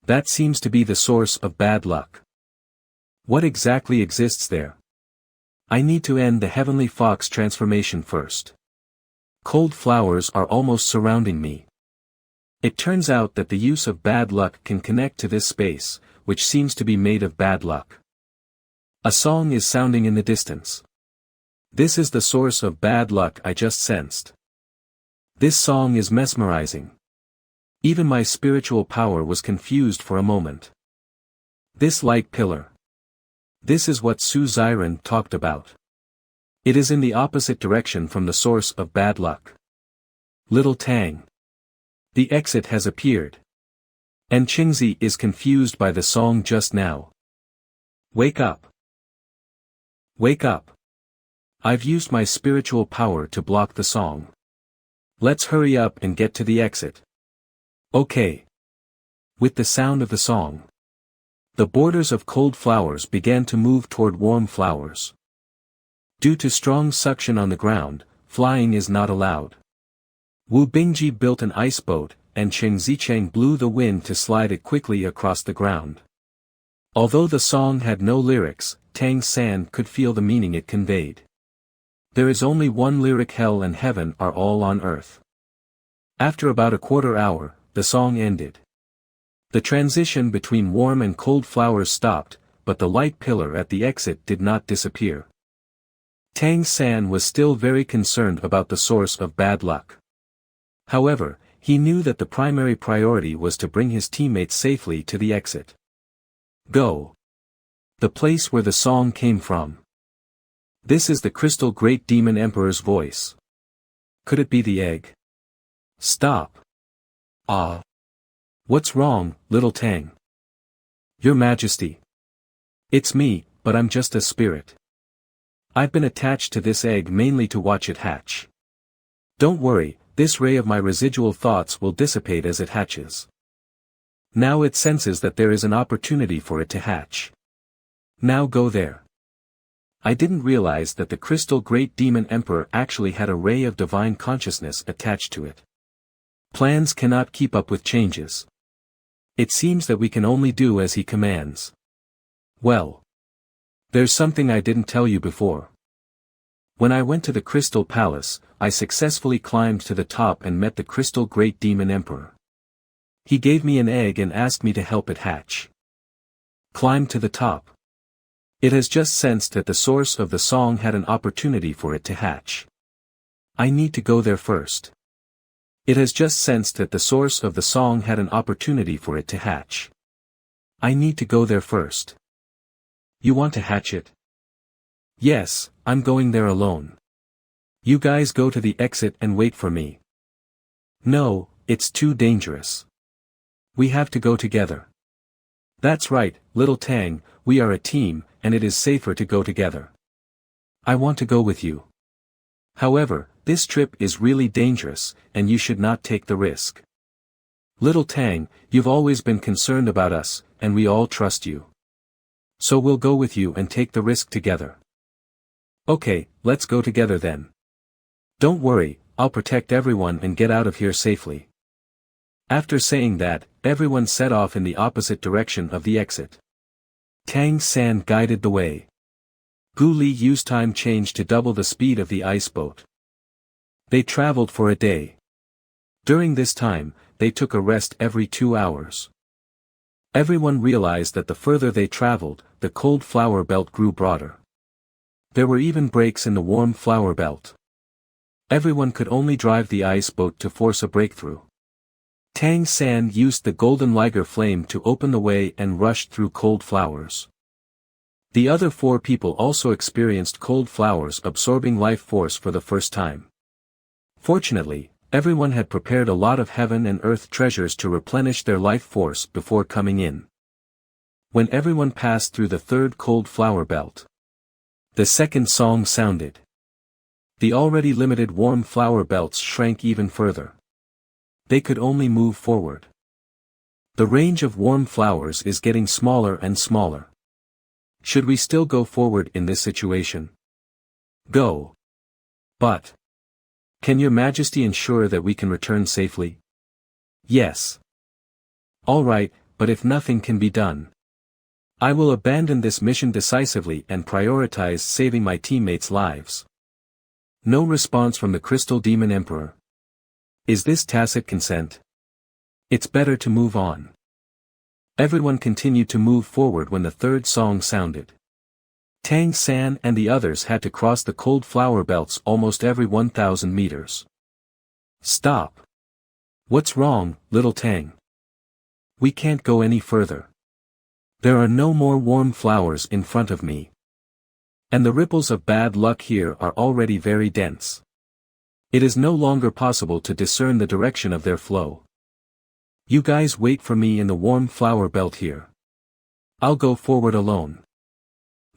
That seems to be the source of bad luck. What exactly exists there? I need to end the heavenly fox transformation first. Cold flowers are almost surrounding me. It turns out that the use of bad luck can connect to this space, which seems to be made of bad luck. A song is sounding in the distance. This is the source of bad luck I just sensed. This song is mesmerizing. Even my spiritual power was confused for a moment. This light pillar. This is what Su Ziren talked about. It is in the opposite direction from the source of bad luck. Little Tang. The exit has appeared. And Qingzi is confused by the song just now. Wake up. Wake up. I've used my spiritual power to block the song. Let's hurry up and get to the exit. Okay. With the sound of the song, the borders of cold flowers began to move toward warm flowers. Due to strong suction on the ground, flying is not allowed. Wu Bingji built an ice boat, and Cheng Zicheng blew the wind to slide it quickly across the ground. Although the song had no lyrics, Tang San could feel the meaning it conveyed. There is only one lyric: hell and heaven are all on earth. After about a quarter hour, the song ended. The transition between warm and cold flowers stopped, but the light pillar at the exit did not disappear. Tang San was still very concerned about the source of bad luck. However, he knew that the primary priority was to bring his teammates safely to the exit. Go. The place where the song came from. This is the Crystal Great Demon Emperor's voice. Could it be the egg? Stop. Ah. What's wrong, little Tang? Your Majesty. It's me, but I'm just a spirit. I've been attached to this egg mainly to watch it hatch. Don't worry, this ray of my residual thoughts will dissipate as it hatches. Now it senses that there is an opportunity for it to hatch. Now go there. I didn't realize that the Crystal Great Demon Emperor actually had a ray of divine consciousness attached to it. Plans cannot keep up with changes. It seems that we can only do as he commands. Well. There's something I didn't tell you before. When I went to the Crystal Palace, I successfully climbed to the top and met the Crystal Great Demon Emperor. He gave me an egg and asked me to help it hatch. Climb to the top. It has just sensed that the source of the song had an opportunity for it to hatch. I need to go there first. It has just sensed that the source of the song had an opportunity for it to hatch. I need to go there first. You want to hatch it? Yes, I'm going there alone. You guys go to the exit and wait for me. No, it's too dangerous. We have to go together. That's right, little Tang, we are a team, and it is safer to go together. I want to go with you. However, this trip is really dangerous, and you should not take the risk. Little Tang, you've always been concerned about us, and we all trust you. So we'll go with you and take the risk together. Okay, let's go together then. Don't worry, I'll protect everyone and get out of here safely. After saying that, everyone set off in the opposite direction of the exit. Tang San guided the way. Gu Li used time change to double the speed of the ice boat. They traveled for a day. During this time, they took a rest every 2 hours. Everyone realized that the further they traveled, the cold flower belt grew broader. There were even breaks in the warm flower belt. Everyone could only drive the ice boat to force a breakthrough. Tang San used the golden liger flame to open the way and rushed through cold flowers. The other 4 people also experienced cold flowers absorbing life force for the first time. Fortunately, Everyone had prepared a lot of heaven and earth treasures to replenish their life force before coming in. When everyone passed through the third cold flower belt, the second song sounded. The already limited warm flower belts shrank even further. They could only move forward. The range of warm flowers is getting smaller and smaller. Should we still go forward in this situation? Go. But can your Majesty ensure that we can return safely? Yes. All right, but if nothing can be done, I will abandon this mission decisively and prioritize saving my teammates' lives. No response from the Crystal Demon Emperor. Is this tacit consent? It's better to move on. Everyone continued to move forward when the third song sounded. Tang San and the others had to cross the cold flower belts almost every 1,000 meters. Stop. What's wrong, little Tang? We can't go any further. There are no more warm flowers in front of me. And the ripples of bad luck here are already very dense. It is no longer possible to discern the direction of their flow. You guys wait for me in the warm flower belt here. I'll go forward alone.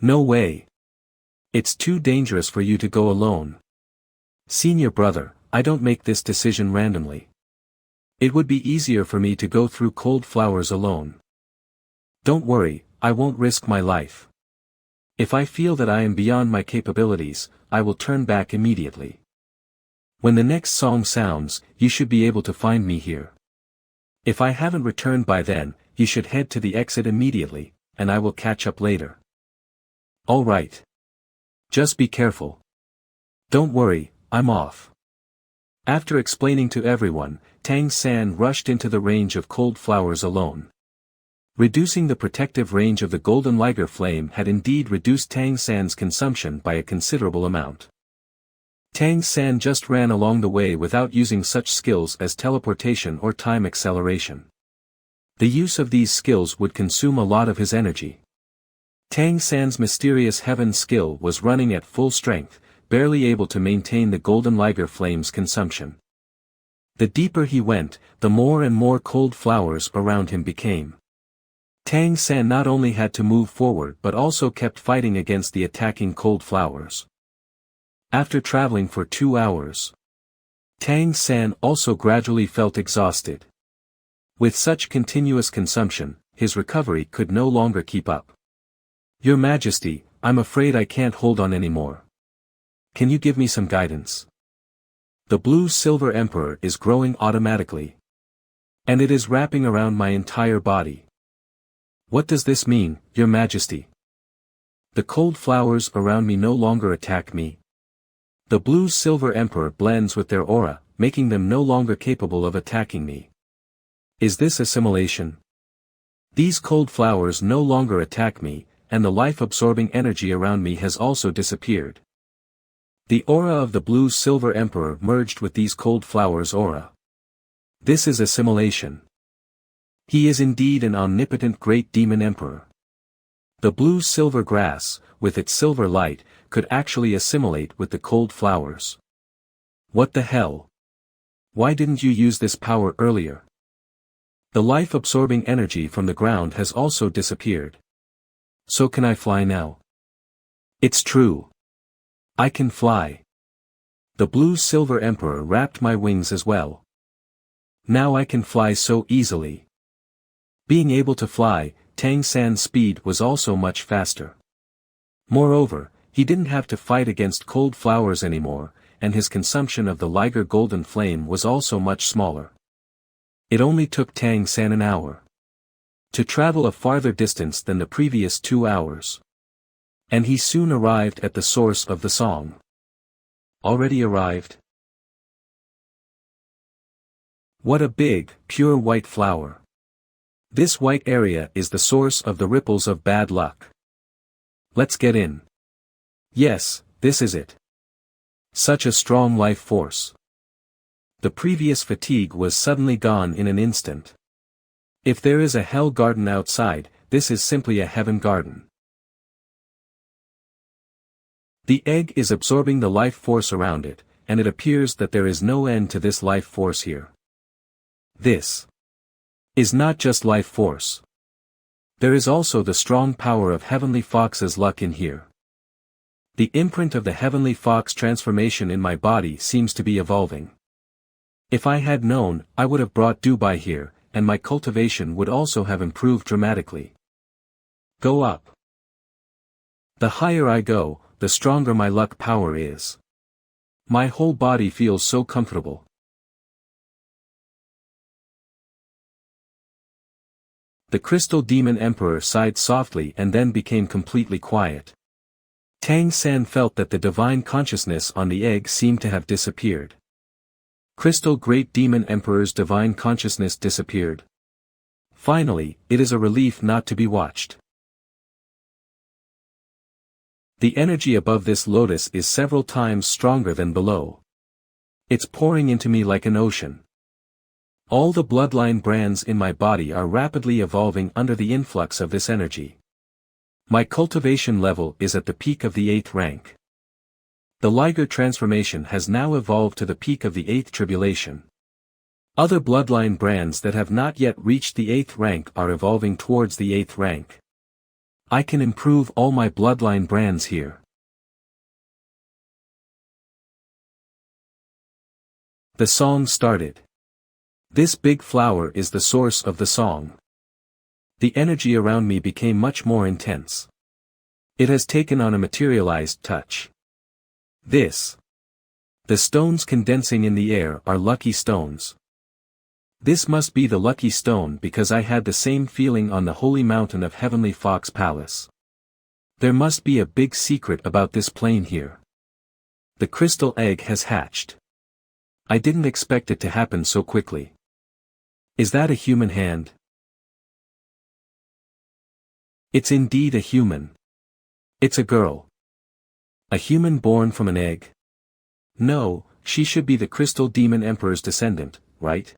No way. It's too dangerous for you to go alone. Senior brother, I don't make this decision randomly. It would be easier for me to go through cold flowers alone. Don't worry, I won't risk my life. If I feel that I am beyond my capabilities, I will turn back immediately. When the next song sounds, you should be able to find me here. If I haven't returned by then, you should head to the exit immediately, and I will catch up later. All right. Just be careful. Don't worry, I'm off. After explaining to everyone, Tang San rushed into the range of cold flowers alone. Reducing the protective range of the golden liger flame had indeed reduced Tang San's consumption by a considerable amount. Tang San just ran along the way without using such skills as teleportation or time acceleration. The use of these skills would consume a lot of his energy. Tang San's mysterious heaven skill was running at full strength, barely able to maintain the golden liger flame's consumption. The deeper he went, the more and more cold flowers around him became. Tang San not only had to move forward but also kept fighting against the attacking cold flowers. After traveling for 2 hours, Tang San also gradually felt exhausted. With such continuous consumption, his recovery could no longer keep up. Your Majesty, I'm afraid I can't hold on anymore. Can you give me some guidance? The blue-silver emperor is growing automatically. And it is wrapping around my entire body. What does this mean, Your Majesty? The cold flowers around me no longer attack me. The blue-silver emperor blends with their aura, making them no longer capable of attacking me. Is this assimilation? These cold flowers no longer attack me, and the life-absorbing energy around me has also disappeared. The aura of the blue-silver emperor merged with these cold flowers' aura. This is assimilation. He is indeed an omnipotent great demon emperor. The blue-silver grass, with its silver light, could actually assimilate with the cold flowers. What the hell? Why didn't you use this power earlier? The life-absorbing energy from the ground has also disappeared. So can I fly now? It's true. I can fly. The blue-silver emperor wrapped my wings as well. Now I can fly so easily. Being able to fly, Tang San's speed was also much faster. Moreover, he didn't have to fight against cold flowers anymore, and his consumption of the liger golden flame was also much smaller. It only took Tang San an hour to travel a farther distance than the previous 2 hours. And he soon arrived at the source of the song. Already arrived? What a big, pure white flower. This white area is the source of the ripples of bad luck. Let's get in. Yes, this is it. Such a strong life force. The previous fatigue was suddenly gone in an instant. If there is a hell garden outside, this is simply a heaven garden. The egg is absorbing the life force around it, and it appears that there is no end to this life force here. This is not just life force. There is also the strong power of Heavenly Fox's luck in here. The imprint of the Heavenly Fox transformation in my body seems to be evolving. If I had known, I would have brought Dubai here, and my cultivation would also have improved dramatically. Go up. The higher I go, the stronger my luck power is. My whole body feels so comfortable. The Crystal Demon Emperor sighed softly and then became completely quiet. Tang San felt that the divine consciousness on the egg seemed to have disappeared. Crystal Great Demon Emperor's divine consciousness disappeared. Finally, it is a relief not to be watched. The energy above this lotus is several times stronger than below. It's pouring into me like an ocean. All the bloodline brands in my body are rapidly evolving under the influx of this energy. My cultivation level is at the peak of the 8th rank. The liger transformation has now evolved to the peak of the 8th tribulation. Other bloodline brands that have not yet reached the 8th rank are evolving towards the 8th rank. I can improve all my bloodline brands here. The song started. This big flower is the source of the song. The energy around me became much more intense. It has taken on a materialized touch. The stones condensing in the air are lucky stones. This must be the lucky stone because I had the same feeling on the holy mountain of Heavenly Fox Palace. There must be a big secret about this plane here. The crystal egg has hatched. I didn't expect it to happen so quickly. Is that a human hand? It's indeed a human. It's a girl. A human born from an egg? No, she should be the Crystal Demon Emperor's descendant, right?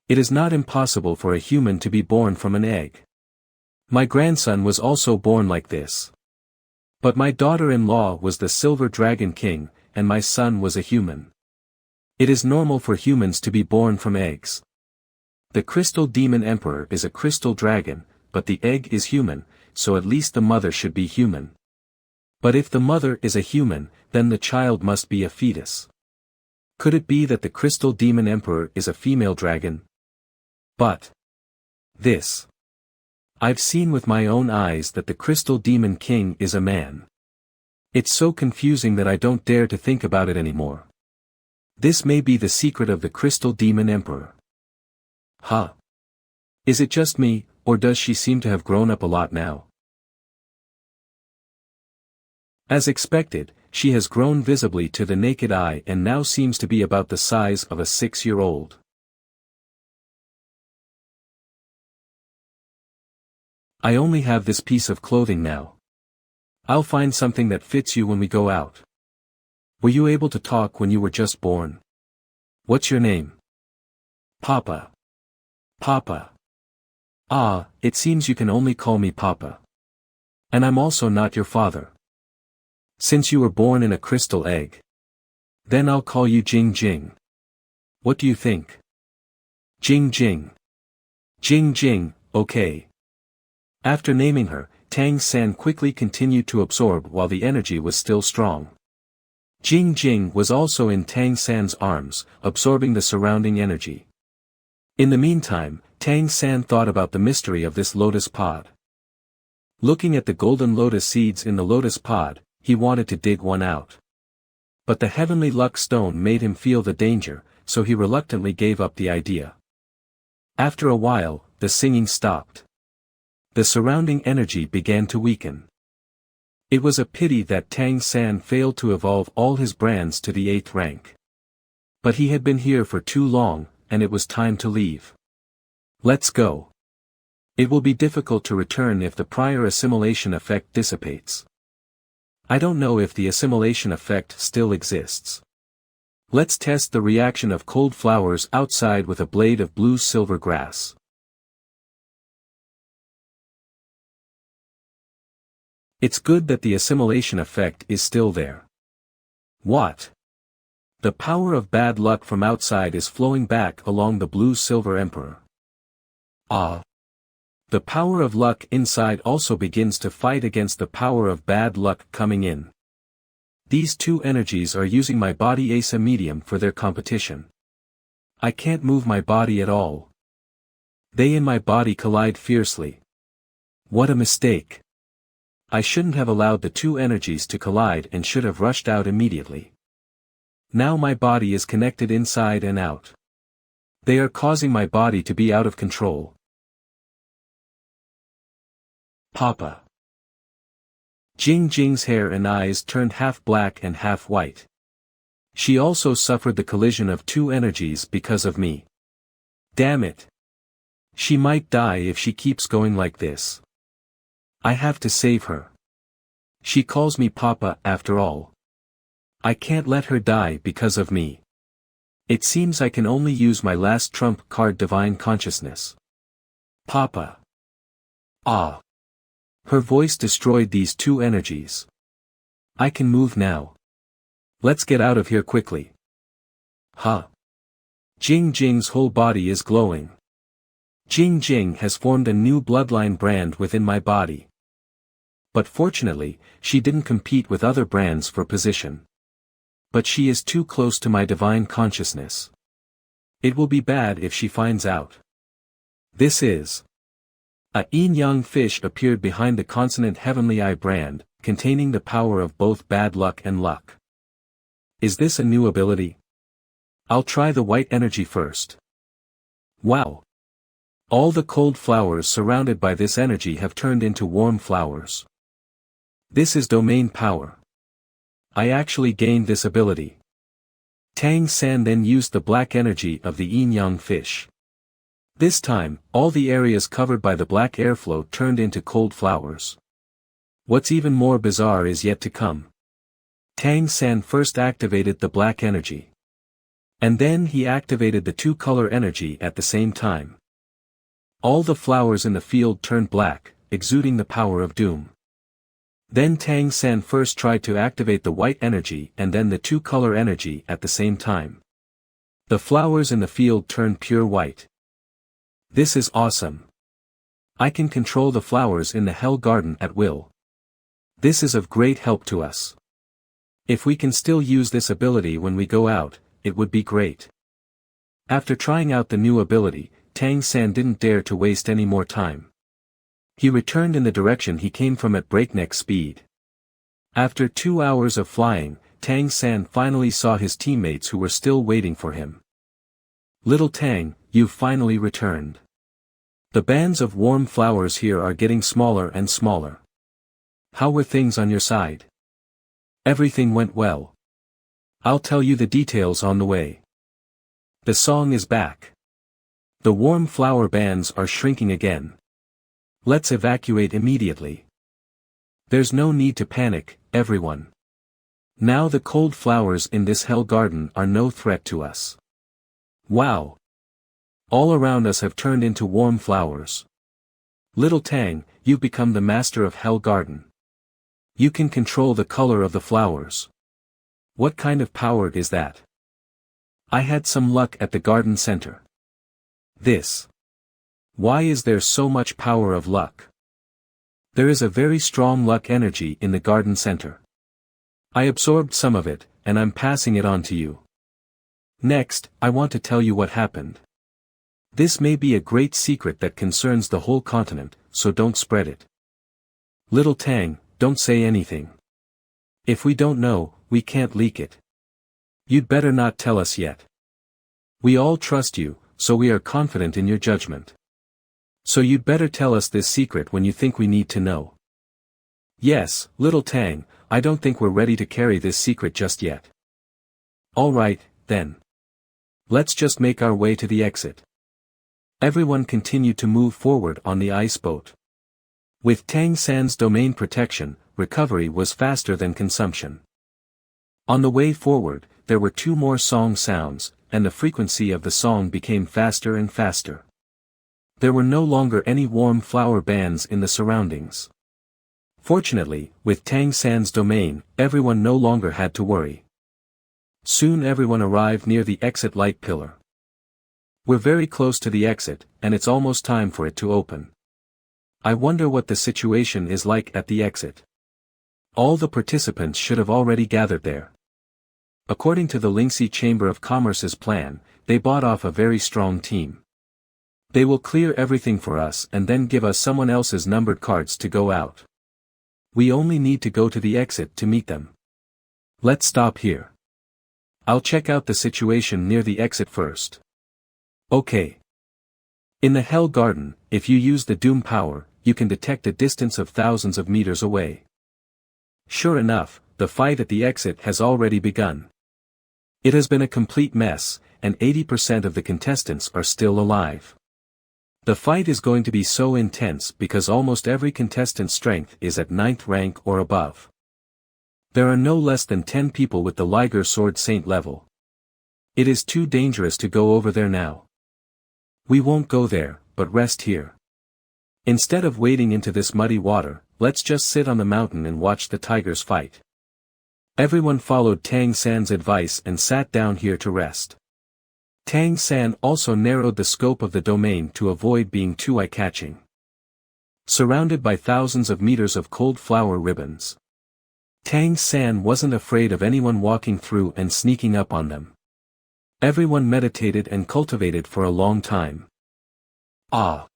It is not impossible for a human to be born from an egg. My grandson was also born like this. But my daughter-in-law was the Silver Dragon King, and my son was a human. It is normal for humans to be born from eggs. The Crystal Demon Emperor is a crystal dragon, but the egg is human, so at least the mother should be human. But if the mother is a human, then the child must be a fetus. Could it be that the Crystal Demon Emperor is a female dragon? But I've seen with my own eyes that the Crystal Demon King is a man. It's so confusing that I don't dare to think about it anymore. This may be the secret of the Crystal Demon Emperor. Huh? Is it just me, or does she seem to have grown up a lot now? As expected, she has grown visibly to the naked eye and now seems to be about the size of a 6-year-old. I only have this piece of clothing now. I'll find something that fits you when we go out. Were you able to talk when you were just born? What's your name? Papa. Papa. Ah, it seems you can only call me Papa. And I'm also not your father. Since you were born in a crystal egg. Then I'll call you Jing Jing. What do you think? Jing Jing. Jing Jing, okay. After naming her, Tang San quickly continued to absorb while the energy was still strong. Jing Jing was also in Tang San's arms, absorbing the surrounding energy. In the meantime, Tang San thought about the mystery of this lotus pod. Looking at the golden lotus seeds in the lotus pod, he wanted to dig one out. But the heavenly luck stone made him feel the danger, so he reluctantly gave up the idea. After a while, the singing stopped. The surrounding energy began to weaken. It was a pity that Tang San failed to evolve all his brands to the 8th rank. But he had been here for too long, and it was time to leave. Let's go. It will be difficult to return if the prior assimilation effect dissipates. I don't know if the assimilation effect still exists. Let's test the reaction of cold flowers outside with a blade of blue-silver grass. It's good that the assimilation effect is still there. What? The power of bad luck from outside is flowing back along the blue-silver emperor. Ah! The power of luck inside also begins to fight against the power of bad luck coming in. These two energies are using my body as a medium for their competition. I can't move my body at all. They and my body collide fiercely. What a mistake. I shouldn't have allowed the two energies to collide and should have rushed out immediately. Now my body is connected inside and out. They are causing my body to be out of control. Papa. Jing Jing's hair and eyes turned half black and half white. She also suffered the collision of two energies because of me. Damn it. She might die if she keeps going like this. I have to save her. She calls me Papa after all. I can't let her die because of me. It seems I can only use my last trump card, Divine Consciousness. Papa. Ah. Her voice destroyed these two energies. I can move now. Let's get out of here quickly. Huh. Jing Jing's whole body is glowing. Jing Jing has formed a new bloodline brand within my body. But fortunately, she didn't compete with other brands for position. But she is too close to my divine consciousness. It will be bad if she finds out. This is. A yin-yang fish appeared behind the consonant Heavenly Eye brand, containing the power of both bad luck and luck. Is this a new ability? I'll try the white energy first. Wow! All the cold flowers surrounded by this energy have turned into warm flowers. This is domain power. I actually gained this ability. Tang San then used the black energy of the yin-yang fish. This time, all the areas covered by the black airflow turned into cold flowers. What's even more bizarre is yet to come. Tang San first activated the black energy. And then he activated the two-color energy at the same time. All the flowers in the field turned black, exuding the power of doom. Then Tang San first tried to activate the white energy and then the two-color energy at the same time. The flowers in the field turned pure white. This is awesome. I can control the flowers in the Hell Garden at will. This is of great help to us. If we can still use this ability when we go out, it would be great. After trying out the new ability, Tang San didn't dare to waste any more time. He returned in the direction he came from at breakneck speed. After 2 hours of flying, Tang San finally saw his teammates who were still waiting for him. Little Tang, you've finally returned. The bands of warm flowers here are getting smaller and smaller. How were things on your side? Everything went well. I'll tell you the details on the way. The song is back. The warm flower bands are shrinking again. Let's evacuate immediately. There's no need to panic, everyone. Now the cold flowers in this Hell Garden are no threat to us. Wow! All around us have turned into warm flowers. Little Tang, you've become the master of Hell Garden. You can control the color of the flowers. What kind of power is that? I had some luck at the garden center. This. Why is there so much power of luck? There is a very strong luck energy in the garden center. I absorbed some of it, and I'm passing it on to you. Next, I want to tell you what happened. This may be a great secret that concerns the whole continent, so don't spread it. Little Tang, don't say anything. If we don't know, we can't leak it. You'd better not tell us yet. We all trust you, so we are confident in your judgment. So you'd better tell us this secret when you think we need to know. Yes, Little Tang, I don't think we're ready to carry this secret just yet. Alright, then. Let's just make our way to the exit. Everyone continued to move forward on the ice boat. With Tang San's domain protection, recovery was faster than consumption. On the way forward, there were 2 more song sounds, and the frequency of the song became faster and faster. There were no longer any warm flower bands in the surroundings. Fortunately, with Tang San's domain, everyone no longer had to worry. Soon everyone arrived near the exit light pillar. We're very close to the exit, and it's almost time for it to open. I wonder what the situation is like at the exit. All the participants should have already gathered there. According to the Lingxi Chamber of Commerce's plan, they bought off a very strong team. They will clear everything for us and then give us someone else's numbered cards to go out. We only need to go to the exit to meet them. Let's stop here. I'll check out the situation near the exit first. Okay. In the Hell Garden, if you use the Doom power, you can detect a distance of thousands of meters away. Sure enough, the fight at the exit has already begun. It has been a complete mess, and 80% of the contestants are still alive. The fight is going to be so intense because almost every contestant's strength is at 9th rank or above. There are no less than 10 people with the Liger Sword Saint level. It is too dangerous to go over there now. We won't go there, but rest here. Instead of wading into this muddy water, let's just sit on the mountain and watch the tigers fight. Everyone followed Tang San's advice and sat down here to rest. Tang San also narrowed the scope of the domain to avoid being too eye-catching. Surrounded by thousands of meters of cold flower ribbons, Tang San wasn't afraid of anyone walking through and sneaking up on them. Everyone meditated and cultivated for a long time. Ah!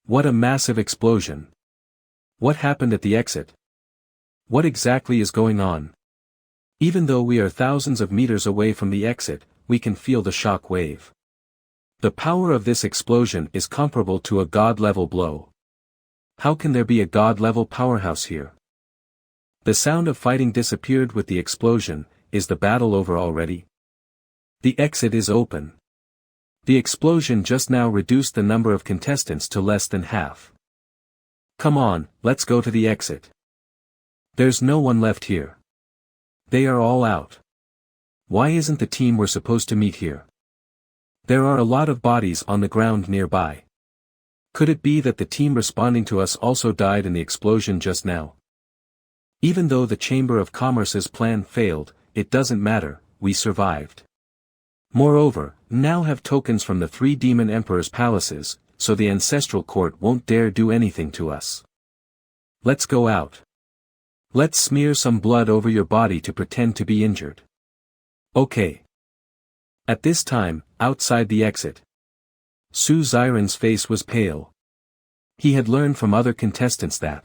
What a massive explosion! What happened at the exit? What exactly is going on? Even though we are thousands of meters away from the exit, we can feel the shock wave. The power of this explosion is comparable to a god-level blow. How can there be a god-level powerhouse here? The sound of fighting disappeared with the explosion. Is the battle over already? The exit is open. The explosion just now reduced the number of contestants to less than half. Come on, let's go to the exit. There's no one left here. They are all out. Why isn't the team we're supposed to meet here? There are a lot of bodies on the ground nearby. Could it be that the team responding to us also died in the explosion just now? Even though the Chamber of Commerce's plan failed, it doesn't matter, we survived. Moreover, now have tokens from the 3 demon emperors' palaces, so the ancestral court won't dare do anything to us. Let's go out. Let's smear some blood over your body to pretend to be injured. Okay. At this time, outside the exit, Su Xiren's face was pale. He had learned from other contestants that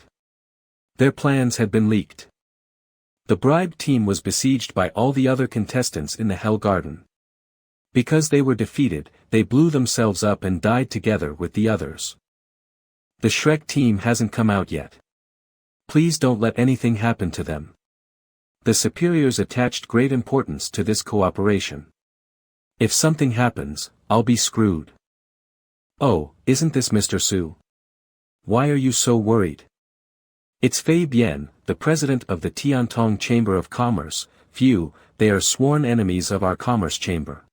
their plans had been leaked. The bribed team was besieged by all the other contestants in the Hell Garden. Because they were defeated, they blew themselves up and died together with the others. The Shrek team hasn't come out yet. Please don't let anything happen to them. The superiors attached great importance to this cooperation. If something happens, I'll be screwed. Oh, isn't this Mr. Su? Why are you so worried? It's Fei Bian, the president of the Tiantong Chamber of Commerce. Phew, they are sworn enemies of our commerce chamber.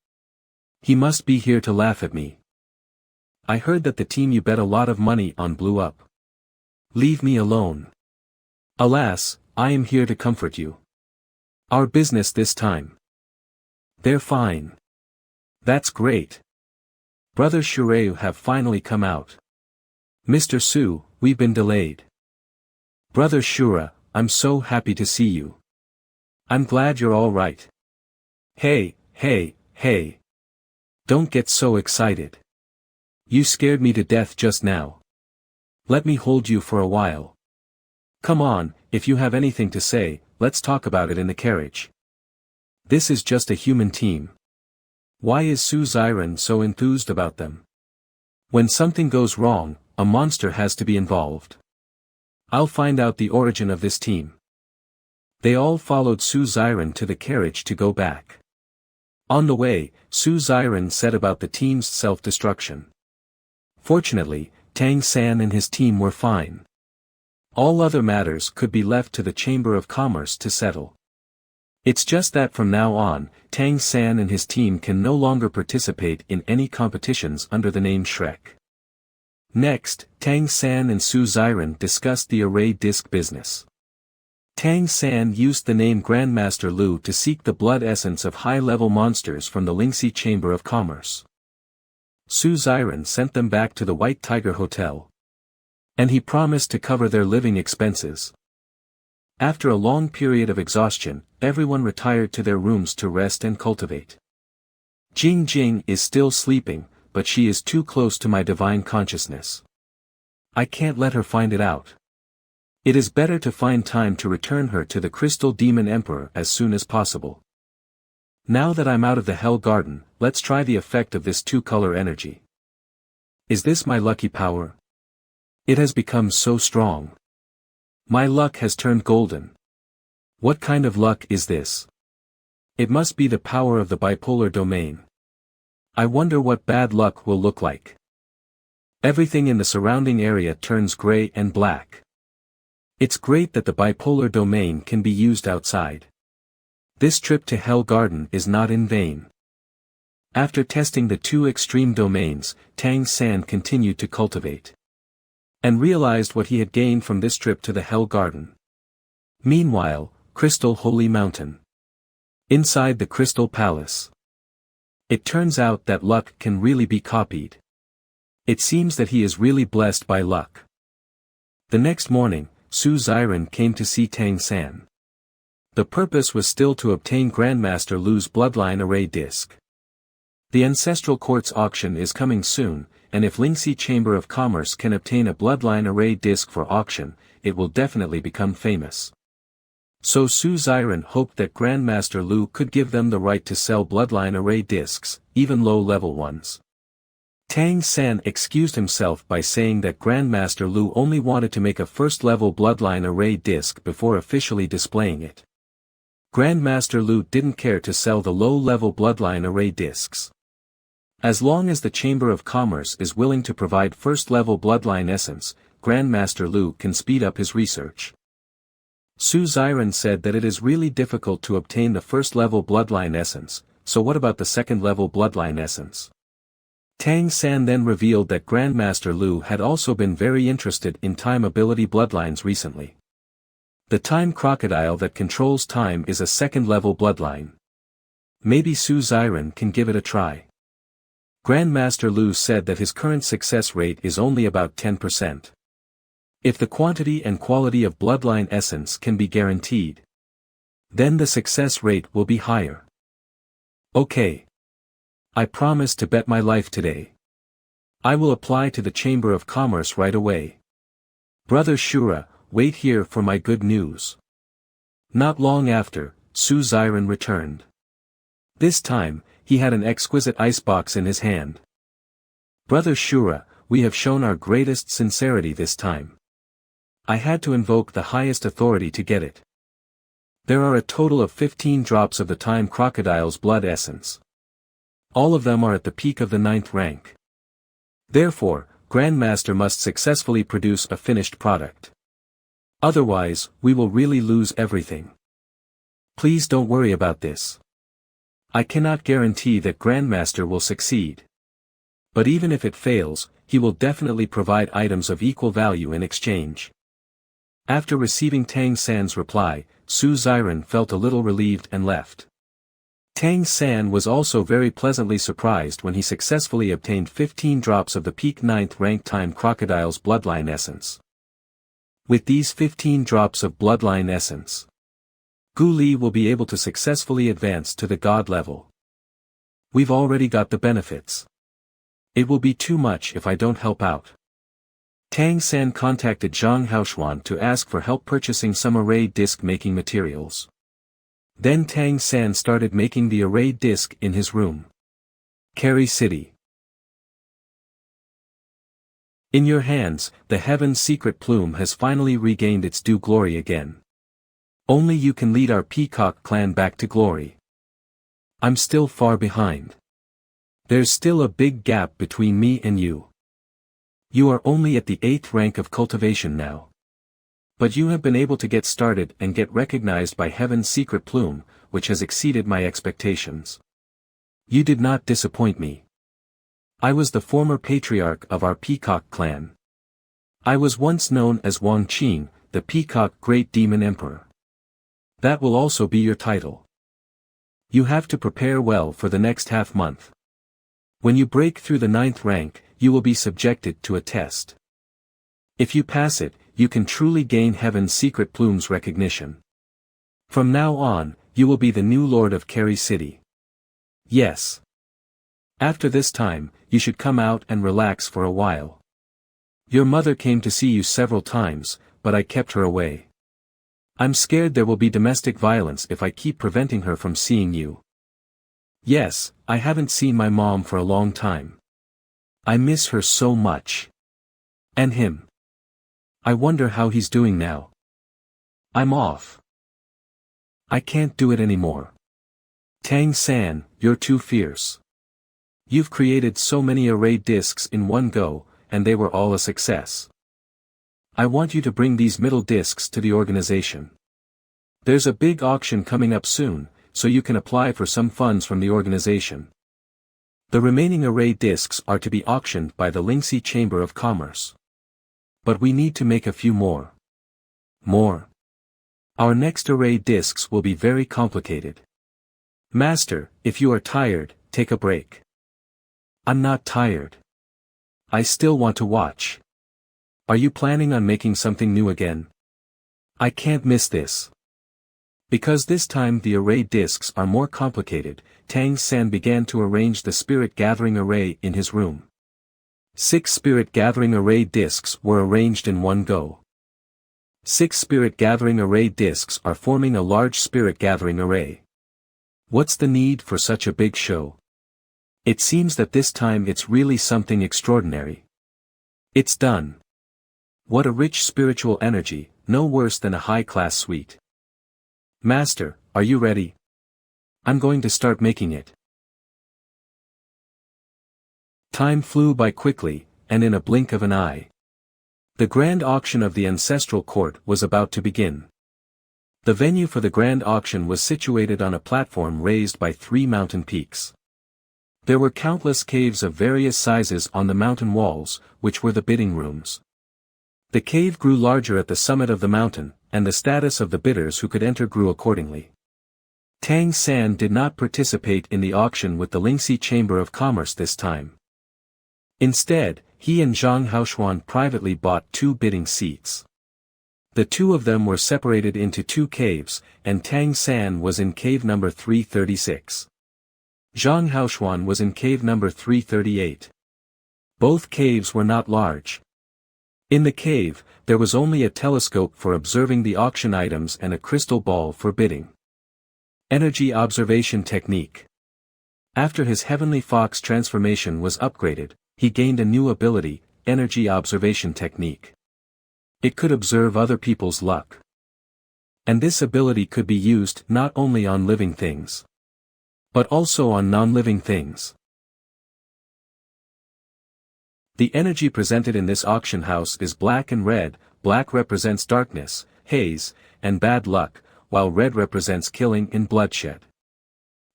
He must be here to laugh at me. I heard that the team you bet a lot of money on blew up. Leave me alone. Alas, I am here to comfort you. Our business this time. They're fine. That's great. Brother Shureu have finally come out. Mr. Su, we've been delayed. Brother Shura, I'm so happy to see you. I'm glad you're all right. Hey, hey, hey. Don't get so excited. You scared me to death just now. Let me hold you for a while. Come on, if you have anything to say, let's talk about it in the carriage. This is just a human team. Why is Su Xiren so enthused about them? When something goes wrong, a monster has to be involved. I'll find out the origin of this team. They all followed Su Xiren to the carriage to go back. On the way, Su Xiren said about the team's self-destruction. Fortunately, Tang San and his team were fine. All other matters could be left to the Chamber of Commerce to settle. It's just that from now on, Tang San and his team can no longer participate in any competitions under the name Shrek. Next, Tang San and Su Xiren discussed the array disc business. Tang San used the name Grandmaster Lu to seek the blood essence of high-level monsters from the Lingxi Chamber of Commerce. Su Xiren sent them back to the White Tiger Hotel. And he promised to cover their living expenses. After a long period of exhaustion, everyone retired to their rooms to rest and cultivate. Jing Jing is still sleeping, but she is too close to my divine consciousness. I can't let her find it out. It is better to find time to return her to the Crystal Demon Emperor as soon as possible. Now that I'm out of the Hell Garden, let's try the effect of this two-color energy. Is this my lucky power? It has become so strong. My luck has turned golden. What kind of luck is this? It must be the power of the bipolar domain. I wonder what bad luck will look like. Everything in the surrounding area turns gray and black. It's great that the bipolar domain can be used outside. This trip to Hell Garden is not in vain. After testing the two extreme domains, Tang San continued to cultivate. And realized what he had gained from this trip to the Hell Garden. Meanwhile, Crystal Holy Mountain. Inside the Crystal Palace. It turns out that luck can really be copied. It seems that he is really blessed by luck. The next morning, Su Xiren came to see Tang San. The purpose was still to obtain Grandmaster Lu's bloodline array disc. The Ancestral Court's auction is coming soon, and if Lingxi Chamber of Commerce can obtain a bloodline array disc for auction, it will definitely become famous. So Su Xiren hoped that Grandmaster Lu could give them the right to sell bloodline array discs, even low-level ones. Tang San excused himself by saying that Grandmaster Lu only wanted to make a first-level bloodline array disc before officially displaying it. Grandmaster Lu didn't care to sell the low-level bloodline array discs. As long as the Chamber of Commerce is willing to provide first-level bloodline essence, Grandmaster Lu can speed up his research. Su Xiren said that it is really difficult to obtain the first-level bloodline essence, so what about the second-level bloodline essence? Tang San then revealed that Grandmaster Lu had also been very interested in time ability bloodlines recently. The time crocodile that controls time is a second-level bloodline. Maybe Su Xiren can give it a try. Grandmaster Lu said that his current success rate is only about 10%. If the quantity and quality of bloodline essence can be guaranteed, then the success rate will be higher. Okay. I promise to bet my life today. I will apply to the Chamber of Commerce right away. Brother Shura, wait here for my good news. Not long after, Su Xiren returned. This time, he had an exquisite icebox in his hand. Brother Shura, we have shown our greatest sincerity this time. I had to invoke the highest authority to get it. There are a total of 15 drops of the time crocodile's blood essence. All of them are at the peak of the 9th rank. Therefore, Grandmaster must successfully produce a finished product. Otherwise, we will really lose everything. Please don't worry about this. I cannot guarantee that Grandmaster will succeed. But even if it fails, he will definitely provide items of equal value in exchange. After receiving Tang San's reply, Su Xiren felt a little relieved and left. Tang San was also very pleasantly surprised when he successfully obtained 15 drops of the peak 9th rank time crocodile's bloodline essence. With these 15 drops of bloodline essence, Gu Li will be able to successfully advance to the god level. We've already got the benefits. It will be too much if I don't help out. Tang San contacted Zhang Haoshuan to ask for help purchasing some array disc making materials. Then Tang San started making the array disc in his room. Kerry City. In your hands, the Heaven's secret plume has finally regained its due glory again. Only you can lead our Peacock clan back to glory. I'm still far behind. There's still a big gap between me and you. You are only at the 8th rank of cultivation now. But you have been able to get started and get recognized by Heaven's secret plume, which has exceeded my expectations. You did not disappoint me. I was the former patriarch of our Peacock clan. I was once known as Wang Qing, the Peacock Great Demon Emperor. That will also be your title. You have to prepare well for the next half-month. When you break through the 9th rank, you will be subjected to a test. If you pass it, you can truly gain Heaven's Secret Plume's recognition. From now on, you will be the new Lord of Kerry City. Yes. After this time, you should come out and relax for a while. Your mother came to see you several times, but I kept her away. I'm scared there will be domestic violence if I keep preventing her from seeing you. Yes, I haven't seen my mom for a long time. I miss her so much. And him. I wonder how he's doing now. I'm off. I can't do it anymore. Tang San, you're too fierce. You've created so many array discs in one go, and they were all a success. I want you to bring these middle discs to the organization. There's a big auction coming up soon, so you can apply for some funds from the organization. The remaining array discs are to be auctioned by the Lingxi Chamber of Commerce. But we need to make a few more. More. Our next array discs will be very complicated. Master, if you are tired, take a break. I'm not tired. I still want to watch. Are you planning on making something new again? I can't miss this. Because this time the array discs are more complicated, Tang San began to arrange the spirit gathering array in his room. 6 spirit gathering array discs were arranged in one go. 6 spirit gathering array discs are forming a large spirit gathering array. What's the need for such a big show? It seems that this time it's really something extraordinary. It's done. What a rich spiritual energy, no worse than a high-class suite. Master, are you ready? I'm going to start making it. Time flew by quickly, and in a blink of an eye. The grand auction of the ancestral court was about to begin. The venue for the grand auction was situated on a platform raised by 3 mountain peaks. There were countless caves of various sizes on the mountain walls, which were the bidding rooms. The cave grew larger at the summit of the mountain, and the status of the bidders who could enter grew accordingly. Tang San did not participate in the auction with the Lingxi Chamber of Commerce this time. Instead, he and Zhang Haoshuan privately bought 2 bidding seats. The 2 of them were separated into 2 caves, and Tang San was in cave number 336. Zhang Haoshuan was in cave number 338. Both caves were not large. In the cave, there was only a telescope for observing the auction items and a crystal ball for bidding. Energy Observation Technique. After his Heavenly Fox transformation was upgraded, he gained a new ability, Energy Observation Technique. It could observe other people's luck. And this ability could be used not only on living things, but also on non-living things. The energy presented in this auction house is black and red. Black represents darkness, haze, and bad luck, while red represents killing and bloodshed.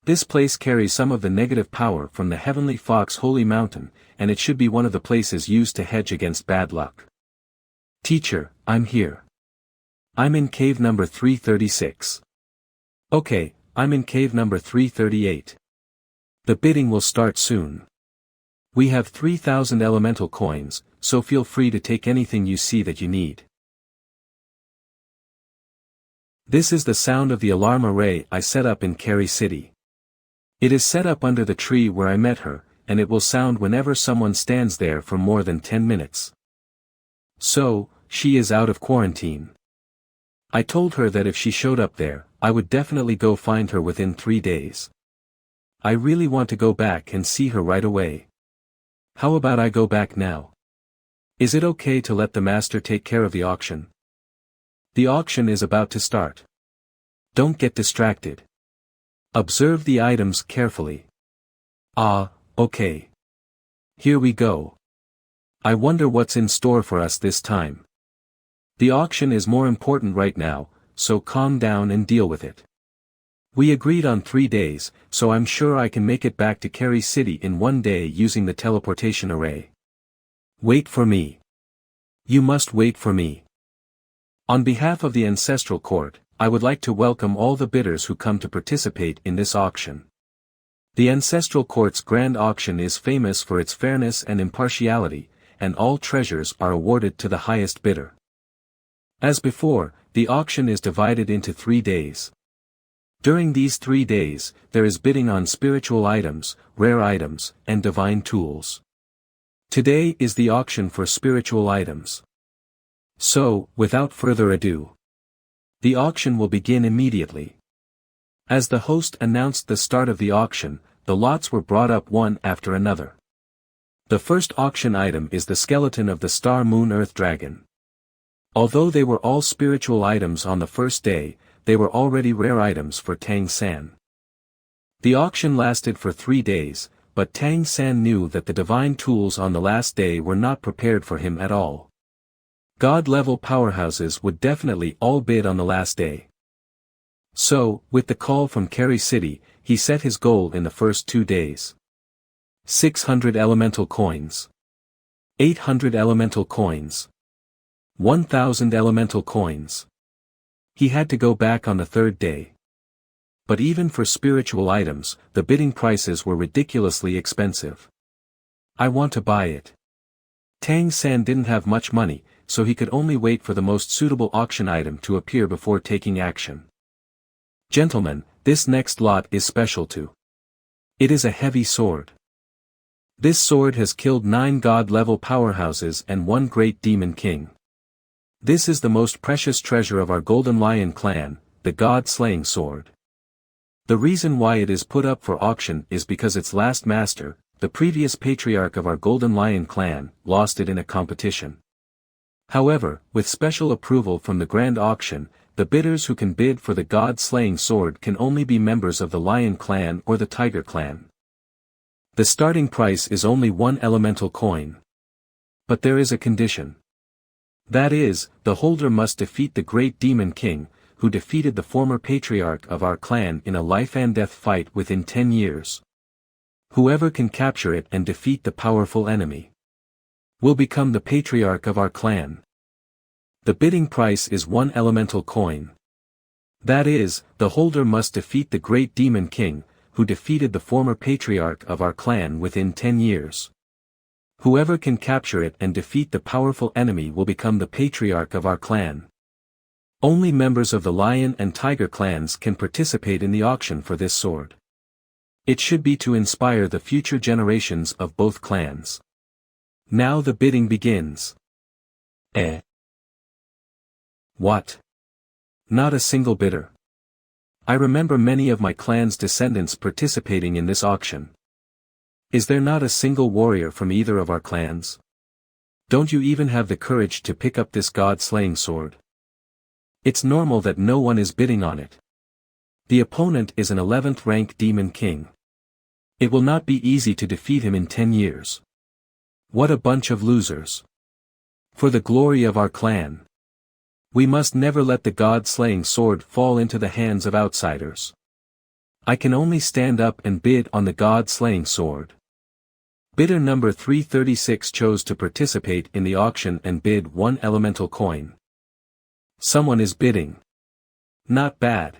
This place carries some of the negative power from the Heavenly Fox Holy Mountain, and it should be one of the places used to hedge against bad luck. Teacher, I'm here. I'm in cave number 336. Okay, I'm in cave number 338. The bidding will start soon. We have 3,000 elemental coins, so feel free to take anything you see that you need. This is the sound of the alarm array I set up in Kerry City. It is set up under the tree where I met her, and it will sound whenever someone stands there for more than 10 minutes. So, she is out of quarantine. I told her that if she showed up there, I would definitely go find her within 3 days. I really want to go back and see her right away. How about I go back now? Is it okay to let the master take care of the auction? The auction is about to start. Don't get distracted. Observe the items carefully. Ah, okay. Here we go. I wonder what's in store for us this time. The auction is more important right now, so calm down and deal with it. We agreed on 3 days, so I'm sure I can make it back to Kerry City in 1 day using the teleportation array. Wait for me. You must wait for me. On behalf of the ancestral court, I would like to welcome all the bidders who come to participate in this auction. The Ancestral Court's Grand Auction is famous for its fairness and impartiality, and all treasures are awarded to the highest bidder. As before, the auction is divided into 3 days. During these 3 days, there is bidding on spiritual items, rare items, and divine tools. Today is the auction for spiritual items. So, without further ado, the auction will begin immediately. As the host announced the start of the auction, the lots were brought up one after another. The first auction item is the skeleton of the Star Moon Earth Dragon. Although they were all spiritual items on the first day, they were already rare items for Tang San. The auction lasted for 3 days, but Tang San knew that the divine tools on the last day were not prepared for him at all. God-level powerhouses would definitely all bid on the last day. So, with the call from Kerry City, he set his goal in the first 2 days. 600 elemental coins. 800 elemental coins. 1,000 elemental coins. He had to go back on the 3rd day. But even for spiritual items, the bidding prices were ridiculously expensive. I want to buy it. Tang San didn't have much money, so he could only wait for the most suitable auction item to appear before taking action. Gentlemen, this next lot is special too. It is a heavy sword. This sword has killed 9 god-level powerhouses and 1 great demon king. This is the most precious treasure of our Golden Lion clan, the god-slaying sword. The reason why it is put up for auction is because its last master, the previous patriarch of our Golden Lion clan, lost it in a competition. However, with special approval from the Grand Auction, the bidders who can bid for the god-slaying sword can only be members of the Lion clan or the Tiger clan. The starting price is only 1 elemental coin. But there is a condition. That is, the holder must defeat the great demon king, who defeated the former patriarch of our clan in a life-and-death fight within 10 years. Whoever can capture it and defeat the powerful enemy will become the patriarch of our clan. The bidding price is 1 elemental coin. That is, the holder must defeat the great demon king, who defeated the former patriarch of our clan within 10 years. Whoever can capture it and defeat the powerful enemy will become the patriarch of our clan. Only members of the Lion and Tiger clans can participate in the auction for this sword. It should be to inspire the future generations of both clans. Now the bidding begins. What? Not a single bidder. I remember many of my clan's descendants participating in this auction. Is there not a single warrior from either of our clans? Don't you even have the courage to pick up this god-slaying sword? It's normal that no one is bidding on it. The opponent is an 11th rank demon king. It will not be easy to defeat him in 10 years. What a bunch of losers. For the glory of our clan, we must never let the god-slaying sword fall into the hands of outsiders. I can only stand up and bid on the god-slaying sword. Bidder number 336 chose to participate in the auction and bid 1 elemental coin. Someone is bidding. Not bad.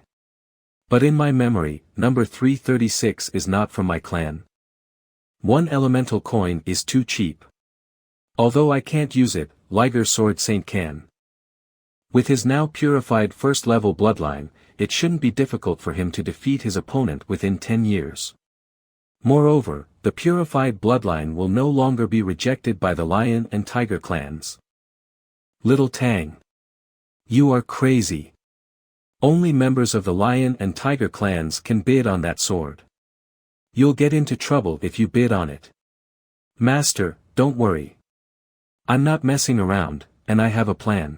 But in my memory, number 336 is not from my clan. 1 elemental coin is too cheap. Although I can't use it, Liger Sword Saint can. With his now purified first-level bloodline, it shouldn't be difficult for him to defeat his opponent within 10 years. Moreover, the purified bloodline will no longer be rejected by the Lion and Tiger clans. Little Tang. You are crazy. Only members of the Lion and Tiger clans can bid on that sword. You'll get into trouble if you bid on it. Master, don't worry. I'm not messing around, and I have a plan.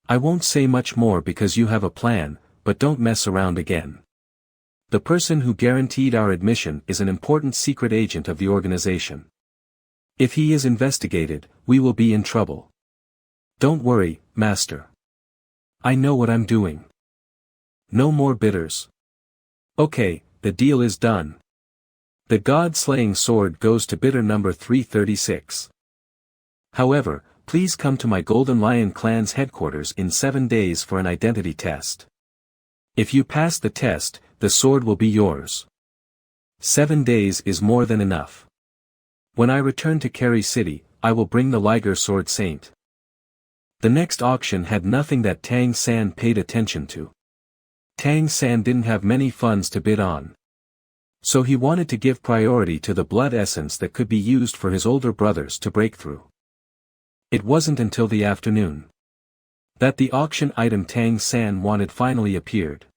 I won't say much more because you have a plan, but don't mess around again. The person who guaranteed our admission is an important secret agent of the organization. If he is investigated, we will be in trouble. Don't worry, Master. I know what I'm doing. No more bidders. Okay, the deal is done. The god-slaying sword goes to bidder number 336. However, please come to my Golden Lion clan's headquarters in 7 days for an identity test. If you pass the test, the sword will be yours. 7 days is more than enough. When I return to Kerry City, I will bring the liger sword saint. The next auction had nothing that Tang San paid attention to. Tang San didn't have many funds to bid on. So he wanted to give priority to the blood essence that could be used for his older brothers to break through. It wasn't until the afternoon that the auction item Tang San wanted finally appeared.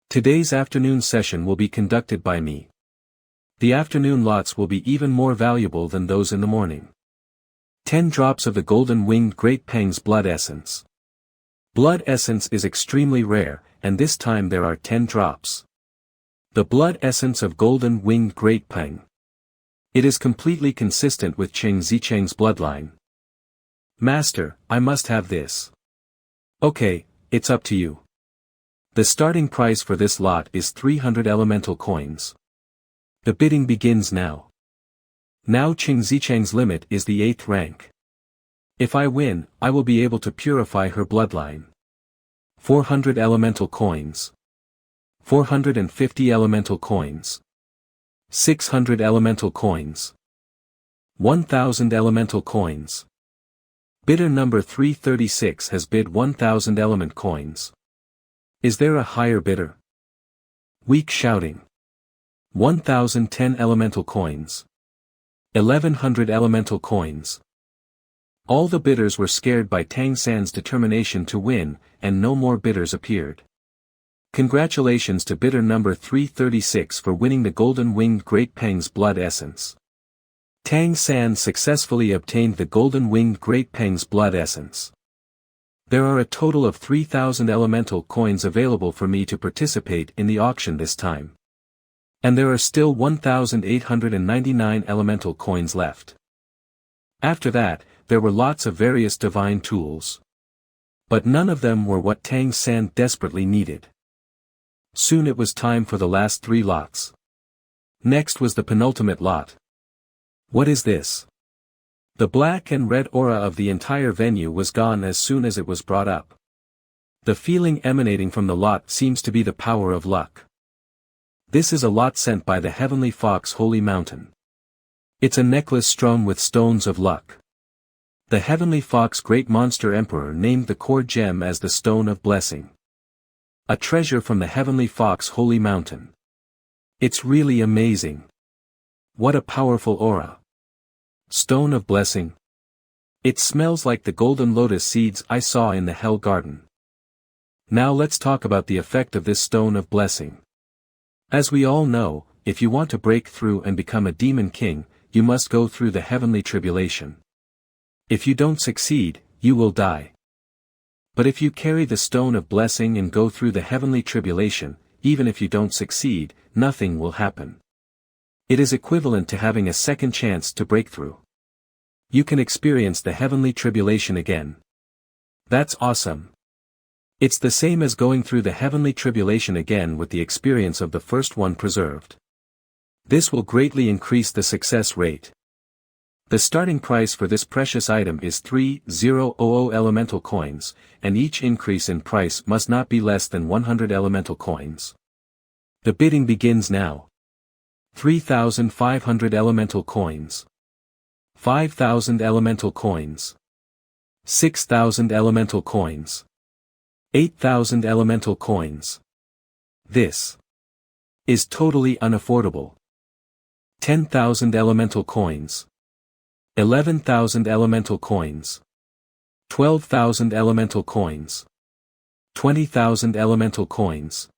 Today's afternoon session will be conducted by me. The afternoon lots will be even more valuable than those in the morning. 10 drops of the golden-winged Great Peng's blood essence. Blood essence is extremely rare, and this time there are 10 drops. The blood essence of golden-winged Great Peng. It is completely consistent with Qing Zicheng's bloodline. Master, I must have this. Okay, it's up to you. The starting price for this lot is 300 elemental coins. The bidding begins now. Now Qing Zicheng's limit is the 8th rank. If I win, I will be able to purify her bloodline. 400 elemental coins. 450 elemental coins. 600 elemental coins. 1000 elemental coins. Bidder number 336 has bid 1000 element coins. Is there a higher bidder? Weak shouting. 1010 elemental coins. 1100 elemental coins. All the bidders were scared by Tang San's determination to win, and no more bidders appeared. Congratulations to bidder number 336 for winning the golden-winged Great Peng's blood essence. Tang San successfully obtained the golden-winged Great Peng's blood essence. There are a total of 3000 elemental coins available for me to participate in the auction this time. And there are still 1899 elemental coins left. After that, there were lots of various divine tools. But none of them were what Tang San desperately needed. Soon it was time for the last 3 lots. Next was the penultimate lot. What is this? The black and red aura of the entire venue was gone as soon as it was brought up. The feeling emanating from the lot seems to be the power of luck. This is a lot sent by the Heavenly Fox Holy Mountain. It's a necklace strewn with stones of luck. The Heavenly Fox Great Monster Emperor named the core gem as the Stone of Blessing. A treasure from the Heavenly Fox Holy Mountain. It's really amazing. What a powerful aura. Stone of Blessing. It smells like the golden lotus seeds I saw in the Hell Garden. Now let's talk about the effect of this Stone of Blessing. As we all know, if you want to break through and become a demon king, you must go through the heavenly tribulation. If you don't succeed, you will die. But if you carry the Stone of Blessing and go through the heavenly tribulation, even if you don't succeed, nothing will happen. It is equivalent to having a second chance to break through. You can experience the heavenly tribulation again. That's awesome. It's the same as going through the heavenly tribulation again with the experience of the first one preserved. This will greatly increase the success rate. The starting price for this precious item is 3000 elemental coins, and each increase in price must not be less than 100 elemental coins. The bidding begins now. 3500 elemental coins. 5000 elemental coins. 6000 elemental coins. 8000 elemental coins. This is totally unaffordable. 10,000 elemental coins. 11,000 elemental coins. 12,000 elemental coins. 20,000 elemental coins.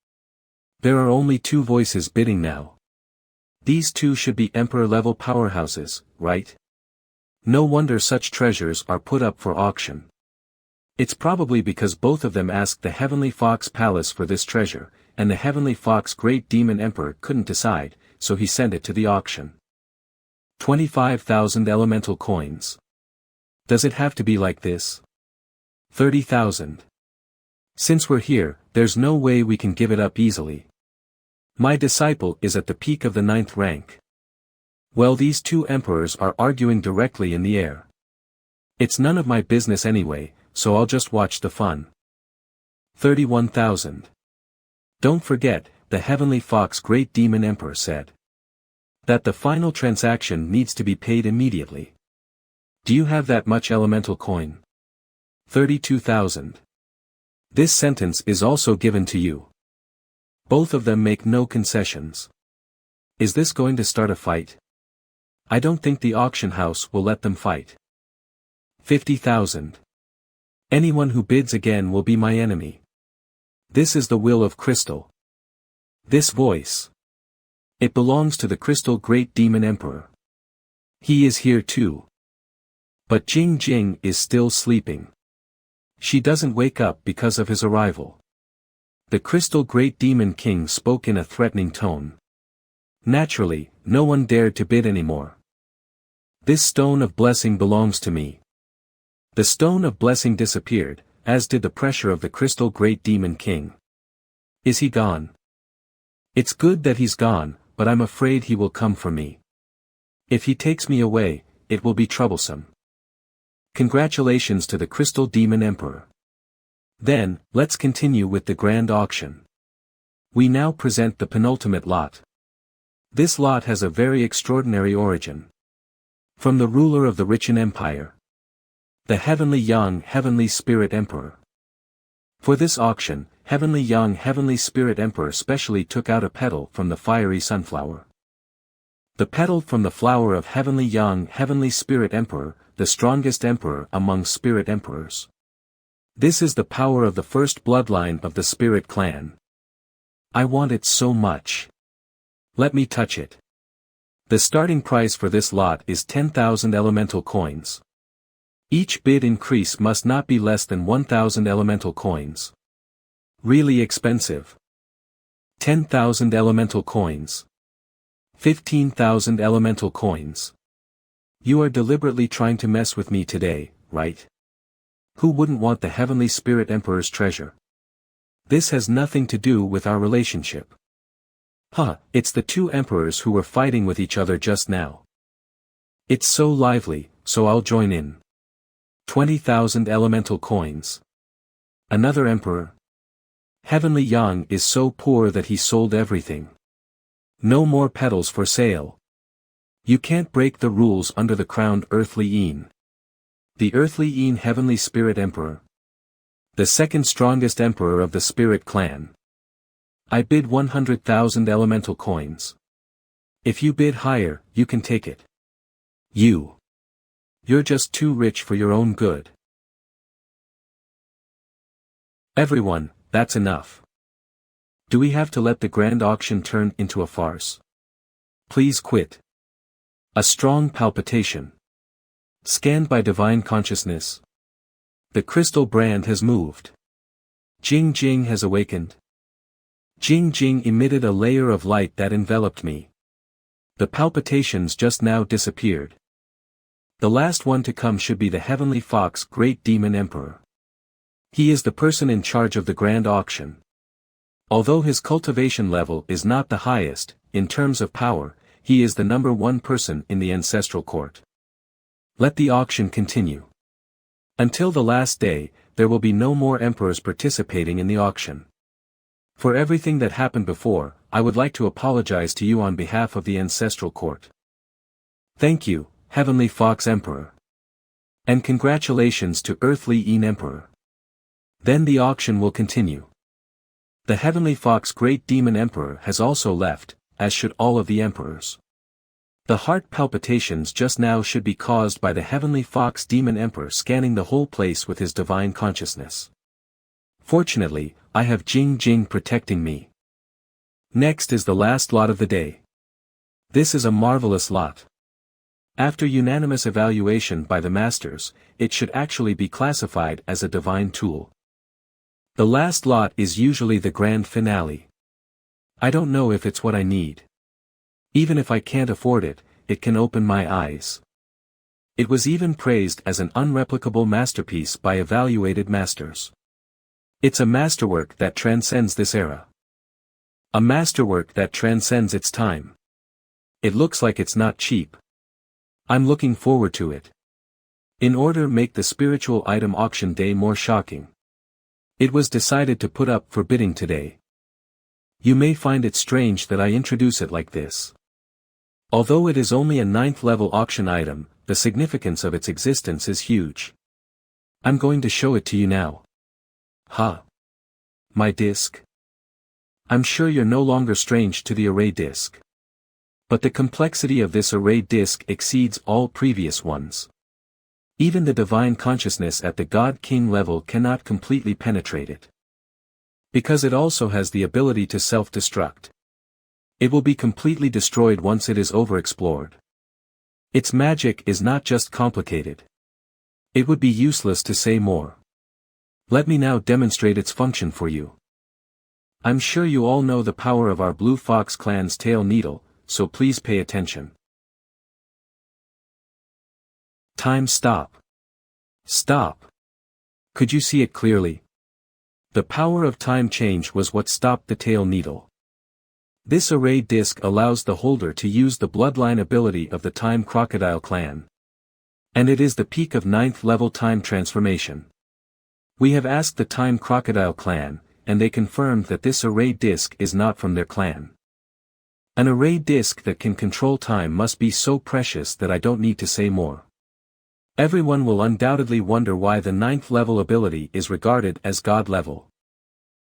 There are only 2 voices bidding now. These 2 should be emperor-level powerhouses, right? No wonder such treasures are put up for auction. It's probably because both of them asked the Heavenly Fox Palace for this treasure, and the Heavenly Fox Great Demon Emperor couldn't decide, so he sent it to the auction. 25,000 elemental coins. Does it have to be like this? 30,000. Since we're here, there's no way we can give it up easily. My disciple is at the peak of the 9th rank. Well, these 2 emperors are arguing directly in the air. It's none of my business anyway, so I'll just watch the fun. 31,000. Don't forget, the Heavenly Fox Great Demon Emperor said that the final transaction needs to be paid immediately. Do you have that much elemental coin? 32,000. This sentence is also given to you. Both of them make no concessions. Is this going to start a fight? I don't think the auction house will let them fight. 50,000. Anyone who bids again will be my enemy. This is the will of Crystal. This voice. It belongs to the Crystal Great Demon Emperor. He is here too. But Jing Jing is still sleeping. She doesn't wake up because of his arrival. The Crystal Great Demon King spoke in a threatening tone. Naturally, no one dared to bid anymore. This stone of blessing belongs to me. The stone of blessing disappeared, as did the pressure of the Crystal Great Demon King. Is he gone? It's good that he's gone, but I'm afraid he will come for me. If he takes me away, it will be troublesome. Congratulations to the Crystal Demon Emperor. Then, let's continue with the grand auction. We now present the penultimate lot. This lot has a very extraordinary origin. From the ruler of the Richen Empire. The Heavenly Young Heavenly Spirit Emperor. For this auction, Heavenly Young Heavenly Spirit Emperor specially took out a petal from the fiery sunflower. The petal from the flower of Heavenly Young Heavenly Spirit Emperor, the strongest emperor among spirit emperors. This is the power of the first bloodline of the spirit clan. I want it so much. Let me touch it. The starting price for this lot is 10,000 elemental coins. Each bid increase must not be less than 1,000 elemental coins. Really expensive. 10,000 elemental coins. 15,000 elemental coins. You are deliberately trying to mess with me today, right? Who wouldn't want the Heavenly Spirit Emperor's treasure? This has nothing to do with our relationship. It's the two emperors who were fighting with each other just now. It's so lively, so I'll join in. 20,000 elemental coins. Another emperor. Heavenly Yang is so poor that he sold everything. No more petals for sale. You can't break the rules under the crowned Earthly Een. The Earthly Een Heavenly Spirit Emperor. The second strongest emperor of the Spirit Clan. I bid 100,000 elemental coins. If you bid higher, you can take it. You're just too rich for your own good. Everyone, that's enough. Do we have to let the grand auction turn into a farce? Please quit. A strong palpitation. Scanned by divine consciousness. The crystal brand has moved. Jing Jing has awakened. Jing Jing emitted a layer of light that enveloped me. The palpitations just now disappeared. The last one to come should be the Heavenly Fox Great Demon Emperor. He is the person in charge of the grand auction. Although his cultivation level is not the highest, in terms of power, he is the number one person in the ancestral court. Let the auction continue. Until the last day, there will be no more emperors participating in the auction. For everything that happened before, I would like to apologize to you on behalf of the ancestral court. Thank you, Heavenly Fox Emperor. And congratulations to Earthly Een Emperor. Then the auction will continue. The Heavenly Fox Great Demon Emperor has also left, as should all of the emperors. The heart palpitations just now should be caused by the Heavenly Fox Demon Emperor scanning the whole place with his divine consciousness. Fortunately, I have Jing Jing protecting me. Next is the last lot of the day. This is a marvelous lot. After unanimous evaluation by the masters, it should actually be classified as a divine tool. The last lot is usually the grand finale. I don't know if it's what I need. Even if I can't afford it, it can open my eyes. It was even praised as an unreplicable masterpiece by evaluated masters. It's a masterwork that transcends this era. A masterwork that transcends its time. It looks like it's not cheap. I'm looking forward to it. In order to make the spiritual item auction day more shocking, it was decided to put up for bidding today. You may find it strange that I introduce it like this. Although it is only a 9th level auction item, the significance of its existence is huge. I'm going to show it to you now. Ha! My disc? I'm sure you're no longer strange to the array disc. But the complexity of this array disc exceeds all previous ones. Even the divine consciousness at the God King level cannot completely penetrate it. Because it also has the ability to self-destruct. It will be completely destroyed once it is overexplored. Its magic is not just complicated. It would be useless to say more. Let me now demonstrate its function for you. I'm sure you all know the power of our Blue Fox clan's tail needle, so please pay attention. Time stop. Stop. Could you see it clearly? The power of time change was what stopped the tail needle. This array disc allows the holder to use the bloodline ability of the Time Crocodile clan. And it is the peak of 9th level time transformation. We have asked the Time Crocodile clan, and they confirmed that this array disc is not from their clan. An array disc that can control time must be so precious that I don't need to say more. Everyone will undoubtedly wonder why the 9th level ability is regarded as God level.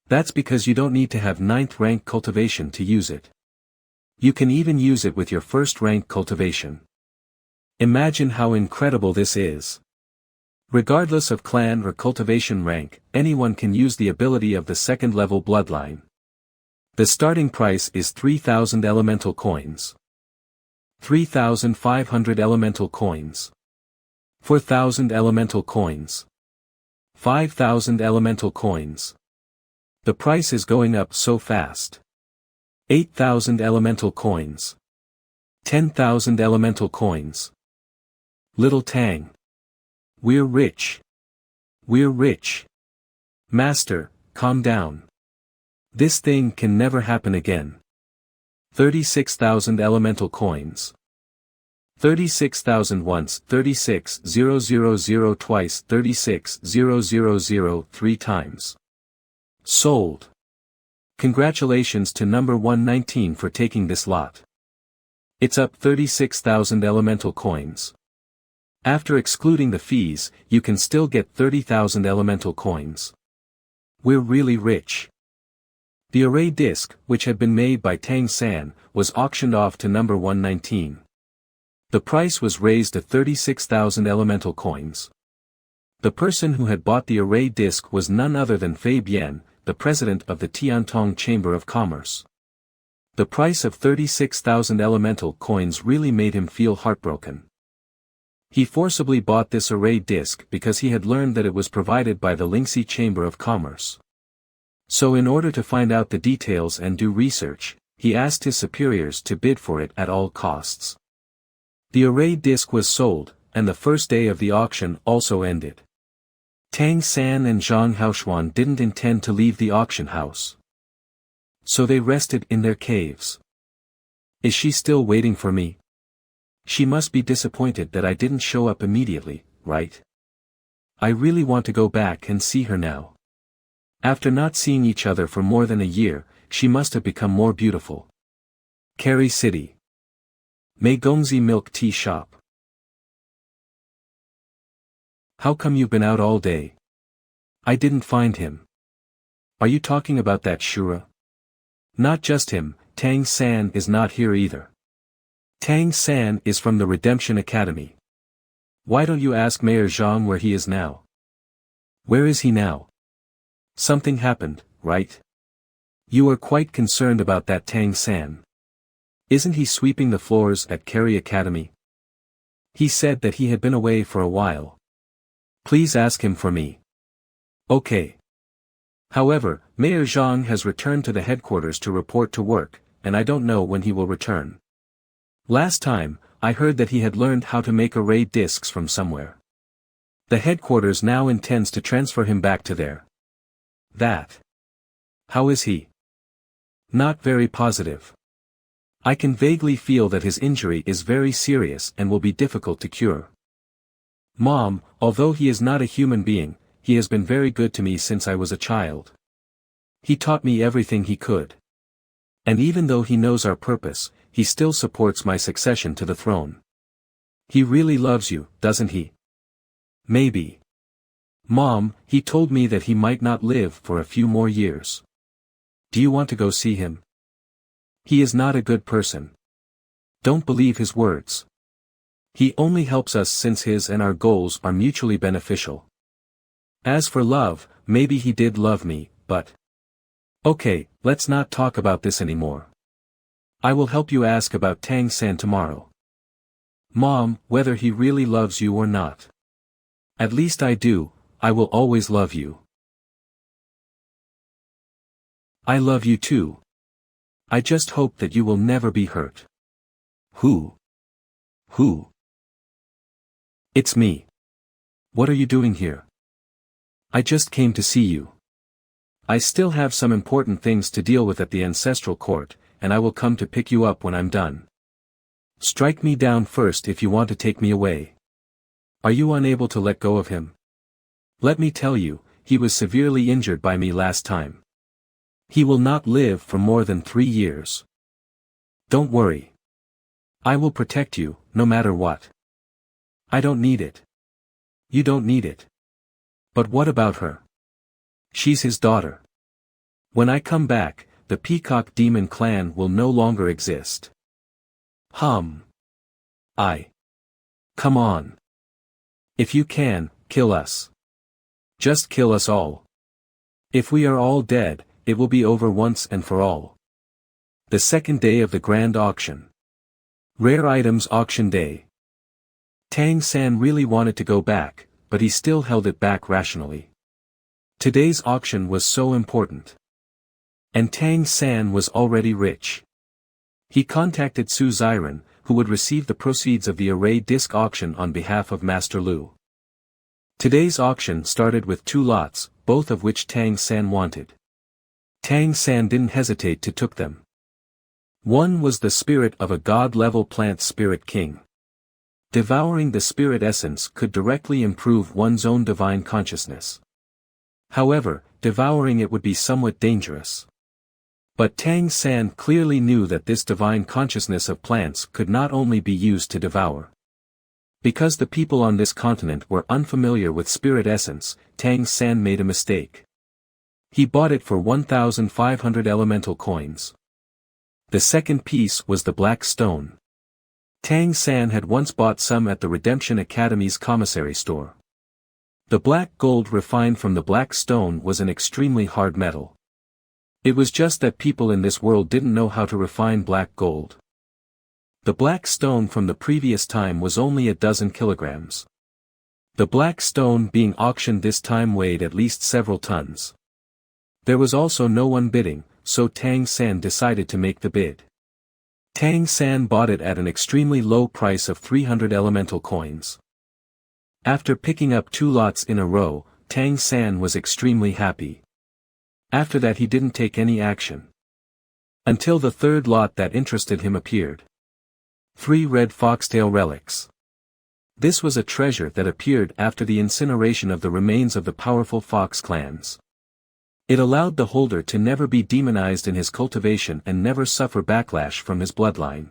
That's because you don't need to have 9th rank cultivation to use it. You can even use it with your 1st rank cultivation. Imagine how incredible this is. Regardless of clan or cultivation rank, anyone can use the ability of the 2nd level bloodline. The starting price is 3,000 elemental coins. 3,500 elemental coins. 4,000 elemental coins. 5,000 elemental coins. The price is going up so fast. 8,000 elemental coins. 10,000 elemental coins. Little Tang. We're rich. We're rich. Master, calm down. This thing can never happen again. 36,000 elemental coins. 36,000 once, 36,000 twice, 36,000 three times. Sold. Congratulations to number 119 for taking this lot. It's up 36,000 elemental coins. After excluding the fees, you can still get 30,000 elemental coins. We're really rich. The array disc, which had been made by Tang San, was auctioned off to number 119. The price was raised to 36,000 elemental coins. The person who had bought the array disc was none other than Fei Bian, the president of the Tiantong Chamber of Commerce. The price of 36,000 elemental coins really made him feel heartbroken. He forcibly bought this array disc because he had learned that it was provided by the Lingxi Chamber of Commerce. So in order to find out the details and do research, he asked his superiors to bid for it at all costs. The array disc was sold, and the first day of the auction also ended. Tang San and Zhang Haoshuan didn't intend to leave the auction house. So they rested in their caves. Is she still waiting for me? She must be disappointed that I didn't show up immediately, right? I really want to go back and see her now. After not seeing each other for more than a year, she must have become more beautiful. Kerry City. Meigongzi Milk Tea Shop. How come you've been out all day? I didn't find him. Are you talking about that Shura? Not just him, Tang San is not here either. Tang San is from the Redemption Academy. Why don't you ask Mayor Zhang where he is now? Where is he now? Something happened, right? You are quite concerned about that Tang San. Isn't he sweeping the floors at Kerry Academy? He said that he had been away for a while. Please ask him for me. Okay. However, Mayor Zhang has returned to the headquarters to report to work, and I don't know when he will return. Last time, I heard that he had learned how to make array discs from somewhere. The headquarters now intends to transfer him back to there. That. How is he? Not very positive. I can vaguely feel that his injury is very serious and will be difficult to cure. Mom, although he is not a human being, he has been very good to me since I was a child. He taught me everything he could. And even though he knows our purpose, he still supports my succession to the throne. He really loves you, doesn't he? Maybe. Mom, he told me that he might not live for a few more years. Do you want to go see him? He is not a good person. Don't believe his words. He only helps us since his and our goals are mutually beneficial. As for love, maybe he did love me, but... Okay, let's not talk about this anymore. I will help you ask about Tang San tomorrow. Mom, whether he really loves you or not. At least I do, I will always love you. I love you too. I just hope that you will never be hurt. Who? Who? It's me. What are you doing here? I just came to see you. I still have some important things to deal with at the ancestral court, and I will come to pick you up when I'm done. Strike me down first if you want to take me away. Are you unable to let go of him? Let me tell you, he was severely injured by me last time. He will not live for more than 3 years. Don't worry. I will protect you, no matter what. I don't need it. You don't need it. But what about her? She's his daughter. When I come back, the Peacock Demon clan will no longer exist. Come on. If you can, kill us. Just kill us all. If we are all dead, it will be over once and for all. The second day of the Grand Auction. Rare Items Auction Day. Tang San really wanted to go back, but he still held it back rationally. Today's auction was so important. And Tang San was already rich. He contacted Su Ziren, who would receive the proceeds of the array disc auction on behalf of Master Lu. Today's auction started with 2 lots, both of which Tang San wanted. Tang San didn't hesitate to took them. One was the spirit of a god-level plant spirit king. Devouring the spirit essence could directly improve one's own divine consciousness. However, devouring it would be somewhat dangerous. But Tang San clearly knew that this divine consciousness of plants could not only be used to devour. Because the people on this continent were unfamiliar with spirit essence, Tang San made a mistake. He bought it for 1,500 elemental coins. The second piece was the black stone. Tang San had once bought some at the Redemption Academy's commissary store. The black gold refined from the black stone was an extremely hard metal. It was just that people in this world didn't know how to refine black gold. The black stone from the previous time was only a dozen kilograms. The black stone being auctioned this time weighed at least several tons. There was also no one bidding, so Tang San decided to make the bid. Tang San bought it at an extremely low price of 300 elemental coins. After picking up 2 lots in a row, Tang San was extremely happy. After that he didn't take any action. Until the 3rd lot that interested him appeared. 3 red foxtail relics. This was a treasure that appeared after the incineration of the remains of the powerful fox clans. It allowed the holder to never be demonized in his cultivation and never suffer backlash from his bloodline.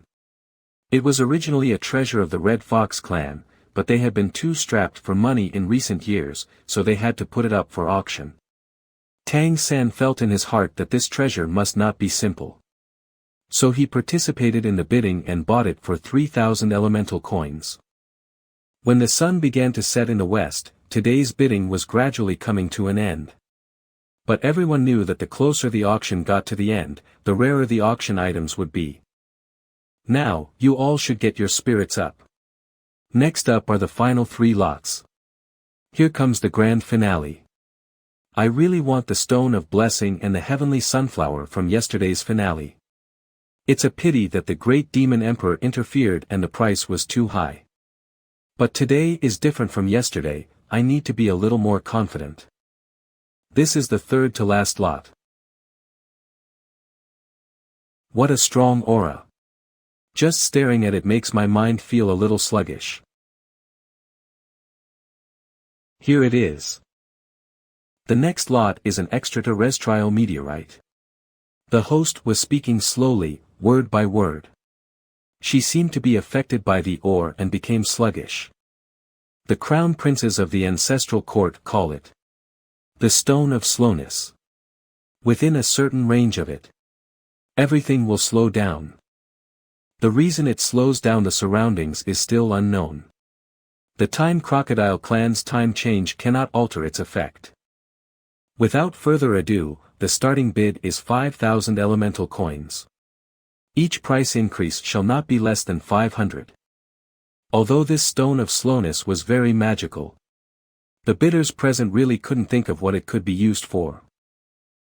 It was originally a treasure of the Red Fox clan, but they had been too strapped for money in recent years, so they had to put it up for auction. Tang San felt in his heart that this treasure must not be simple. So he participated in the bidding and bought it for 3,000 elemental coins. When the sun began to set in the west, today's bidding was gradually coming to an end. But everyone knew that the closer the auction got to the end, the rarer the auction items would be. Now, you all should get your spirits up. Next up are the final 3 lots. Here comes the grand finale. I really want the Stone of Blessing and the Heavenly Sunflower from yesterday's finale. It's a pity that the Great Demon Emperor interfered and the price was too high. But today is different from yesterday, I need to be a little more confident. This is the 3rd to last lot. What a strong aura. Just staring at it makes my mind feel a little sluggish. Here it is. The next lot is an extraterrestrial meteorite. The host was speaking slowly, word by word. She seemed to be affected by the ore and became sluggish. The crown princes of the ancestral court call it the stone of slowness. Within a certain range of it, everything will slow down. The reason it slows down the surroundings is still unknown. The Time Crocodile clan's time change cannot alter its effect. Without further ado, the starting bid is 5,000 elemental coins. Each price increase shall not be less than 500. Although this stone of slowness was very magical, the bidders present really couldn't think of what it could be used for.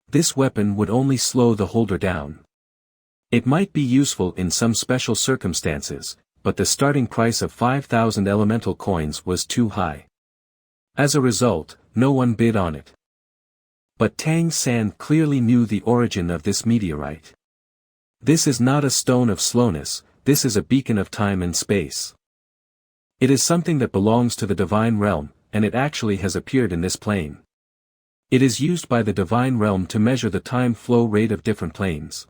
This weapon would only slow the holder down. It might be useful in some special circumstances, but the starting price of 5,000 elemental coins was too high. As a result, no one bid on it. But Tang San clearly knew the origin of this meteorite. This is not a stone of slowness, this is a beacon of time and space. It is something that belongs to the divine realm, and it actually has appeared in this plane. It is used by the divine realm to measure the time flow rate of different planes.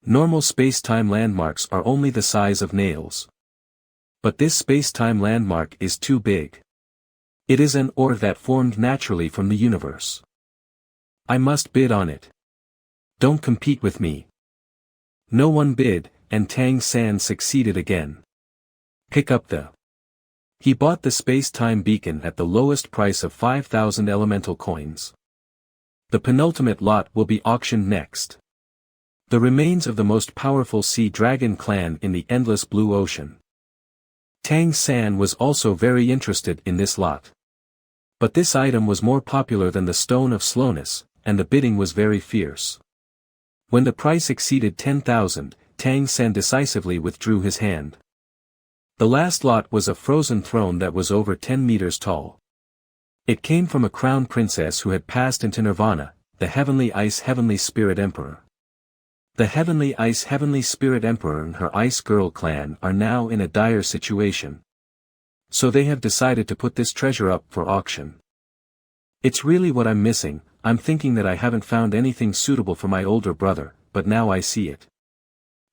Normal space-time landmarks are only the size of nails. But this space-time landmark is too big. It is an ore that formed naturally from the universe. I must bid on it. Don't compete with me. No one bid, and Tang San succeeded again. Pick up the. He bought the space-time beacon at the lowest price of 5,000 elemental coins. The penultimate lot will be auctioned next. The remains of the most powerful sea dragon clan in the endless blue ocean. Tang San was also very interested in this lot. But this item was more popular than the stone of slowness, and the bidding was very fierce. When the price exceeded 10,000, Tang San decisively withdrew his hand. The last lot was a frozen throne that was over 10 meters tall. It came from a crown princess who had passed into nirvana, the Heavenly Ice Heavenly Spirit Emperor. The Heavenly Ice Heavenly Spirit Emperor and her Ice Girl clan are now in a dire situation. So they have decided to put this treasure up for auction. It's really what I'm missing. I'm thinking that I haven't found anything suitable for my older brother, but now I see it.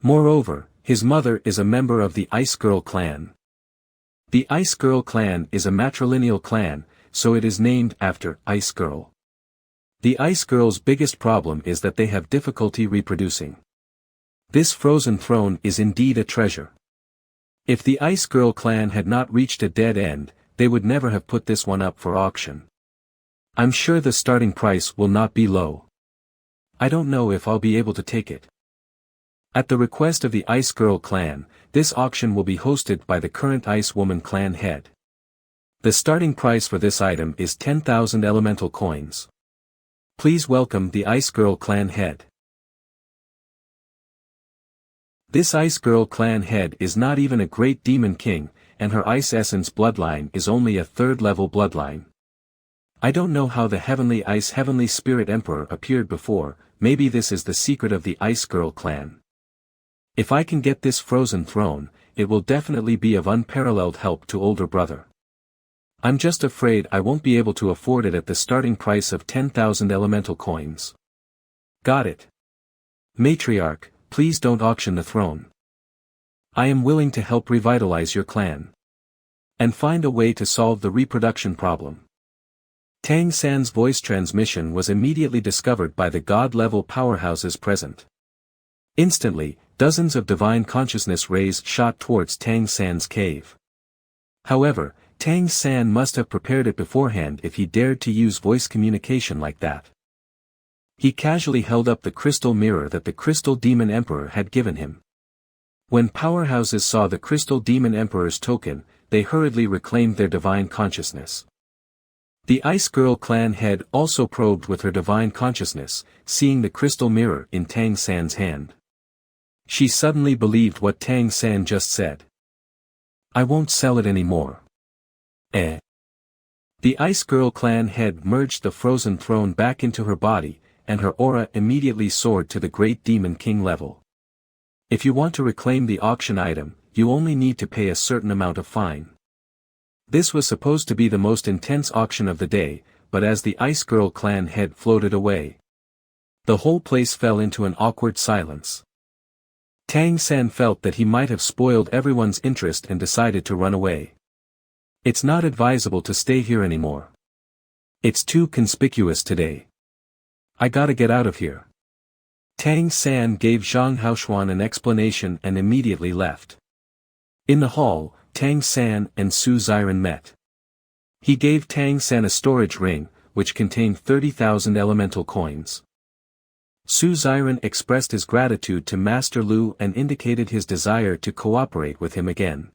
Moreover, his mother is a member of the Ice Girl clan. The Ice Girl clan is a matrilineal clan, so it is named after Ice Girl. The Ice Girl's biggest problem is that they have difficulty reproducing. This frozen throne is indeed a treasure. If the Ice Girl clan had not reached a dead end, they would never have put this one up for auction. I'm sure the starting price will not be low. I don't know if I'll be able to take it. At the request of the Ice Girl clan, this auction will be hosted by the current Ice Woman clan head. The starting price for this item is 10,000 elemental coins. Please welcome the Ice Girl clan head. This Ice Girl clan head is not even a great demon king, and her Ice Essence bloodline is only a third-level bloodline. I don't know how the Heavenly Ice Heavenly Spirit Emperor appeared before, maybe this is the secret of the Ice Girl clan. If I can get this frozen throne, it will definitely be of unparalleled help to older brother. I'm just afraid I won't be able to afford it at the starting price of 10,000 elemental coins. Got it. Matriarch, please don't auction the throne. I am willing to help revitalize your clan. And find a way to solve the reproduction problem. Tang San's voice transmission was immediately discovered by the god-level powerhouses present. Instantly, dozens of divine consciousness rays shot towards Tang San's cave. However, Tang San must have prepared it beforehand if he dared to use voice communication like that. He casually held up the crystal mirror that the Crystal Demon Emperor had given him. When powerhouses saw the Crystal Demon Emperor's token, they hurriedly reclaimed their divine consciousness. The Ice Girl clan head also probed with her divine consciousness, seeing the crystal mirror in Tang San's hand. She suddenly believed what Tang San just said. I won't sell it anymore. The Ice Girl clan head merged the frozen throne back into her body, and her aura immediately soared to the Great Demon King level. If you want to reclaim the auction item, you only need to pay a certain amount of fine. This was supposed to be the most intense auction of the day, but as the Ice Girl clan head floated away, The whole place fell into an awkward silence. Tang San felt that he might have spoiled everyone's interest and decided to run away. It's not advisable to stay here anymore. It's too conspicuous today. I gotta get out of here. Tang San gave Zhang Haoshuan an explanation and immediately left. In the hall, Tang San and Su Ziren met. He gave Tang San a storage ring, which contained 30,000 elemental coins. Su Ziren expressed his gratitude to Master Lu and indicated his desire to cooperate with him again.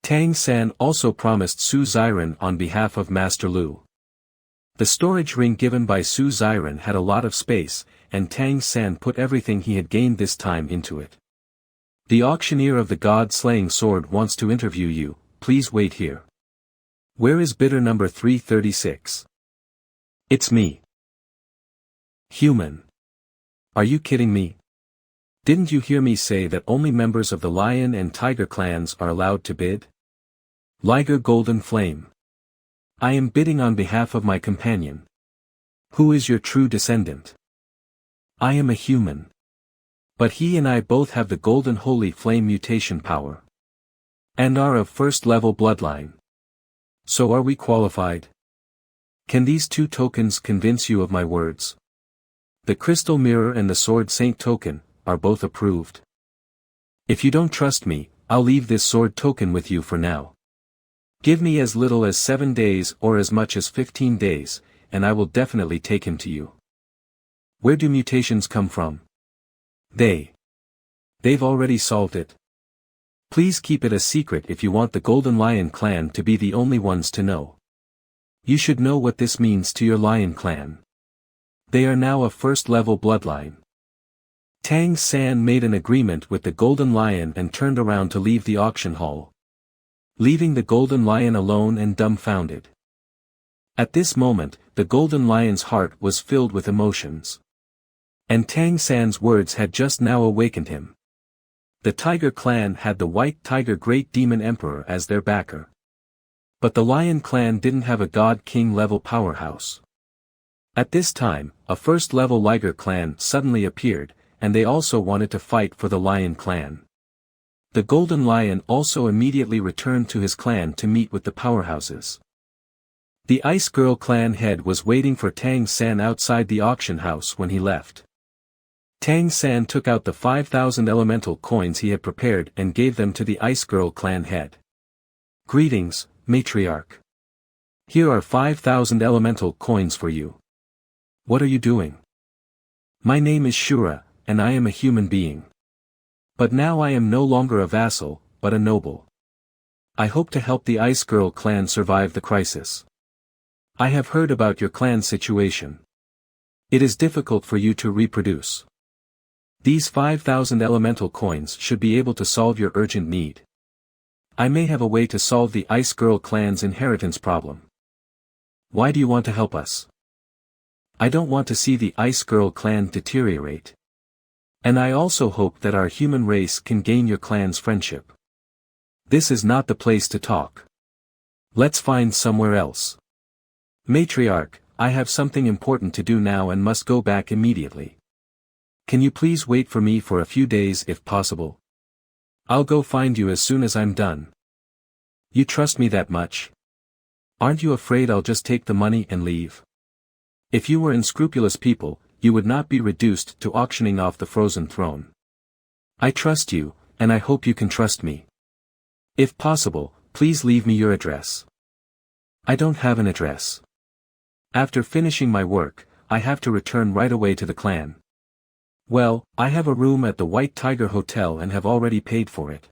Tang San also promised Su Ziren on behalf of Master Lu. The storage ring given by Su Ziren had a lot of space, and Tang San put everything he had gained this time into it. The auctioneer of the god-slaying sword wants to interview you, please wait here. Where is bidder number 336? It's me. Human. Are you kidding me? Didn't you hear me say that only members of the lion and tiger clans are allowed to bid? Liger Golden Flame. I am bidding on behalf of my companion. Who is your true descendant? I am a human. But he and I both have the Golden Holy Flame mutation power. And are of first-level bloodline. So are we qualified? Can these two tokens convince you of my words? The Crystal Mirror and the Sword Saint token are both approved. If you don't trust me, I'll leave this sword token with you for now. Give me as little as 7 days or as much as 15 days, and I will definitely take him to you. Where do mutations come from? They've already solved it. Please keep it a secret if you want the Golden Lion clan to be the only ones to know. You should know what this means to your lion clan. They are now a first-level bloodline. Tang San made an agreement with the Golden Lion and turned around to leave the auction hall, leaving the Golden Lion alone and dumbfounded. At this moment, the Golden Lion's heart was filled with emotions. And Tang San's words had just now awakened him. The Tiger clan had the White Tiger Great Demon Emperor as their backer. But the Lion clan didn't have a God King level powerhouse. At this time, a first-level Liger clan suddenly appeared, and they also wanted to fight for the Lion clan. The Golden Lion also immediately returned to his clan to meet with the powerhouses. The Ice Girl clan head was waiting for Tang San outside the auction house when he left. Tang San took out the 5,000 elemental coins he had prepared and gave them to the Ice Girl clan head. Greetings, matriarch. Here are 5,000 elemental coins for you. What are you doing? My name is Shura, and I am a human being. But now I am no longer a vassal, but a noble. I hope to help the Ice Girl clan survive the crisis. I have heard about your clan's situation. It is difficult for you to reproduce. These 5,000 elemental coins should be able to solve your urgent need. I may have a way to solve the Ice Girl clan's inheritance problem. Why do you want to help us? I don't want to see the Ice Girl clan deteriorate. And I also hope that our human race can gain your clan's friendship. This is not the place to talk. Let's find somewhere else. Matriarch, I have something important to do now and must go back immediately. Can you please wait for me for a few days if possible? I'll go find you as soon as I'm done. You trust me that much? Aren't you afraid I'll just take the money and leave? If you were unscrupulous people, you would not be reduced to auctioning off the frozen throne. I trust you, and I hope you can trust me. If possible, please leave me your address. I don't have an address. After finishing my work, I have to return right away to the clan. Well, I have a room at the White Tiger Hotel and have already paid for it.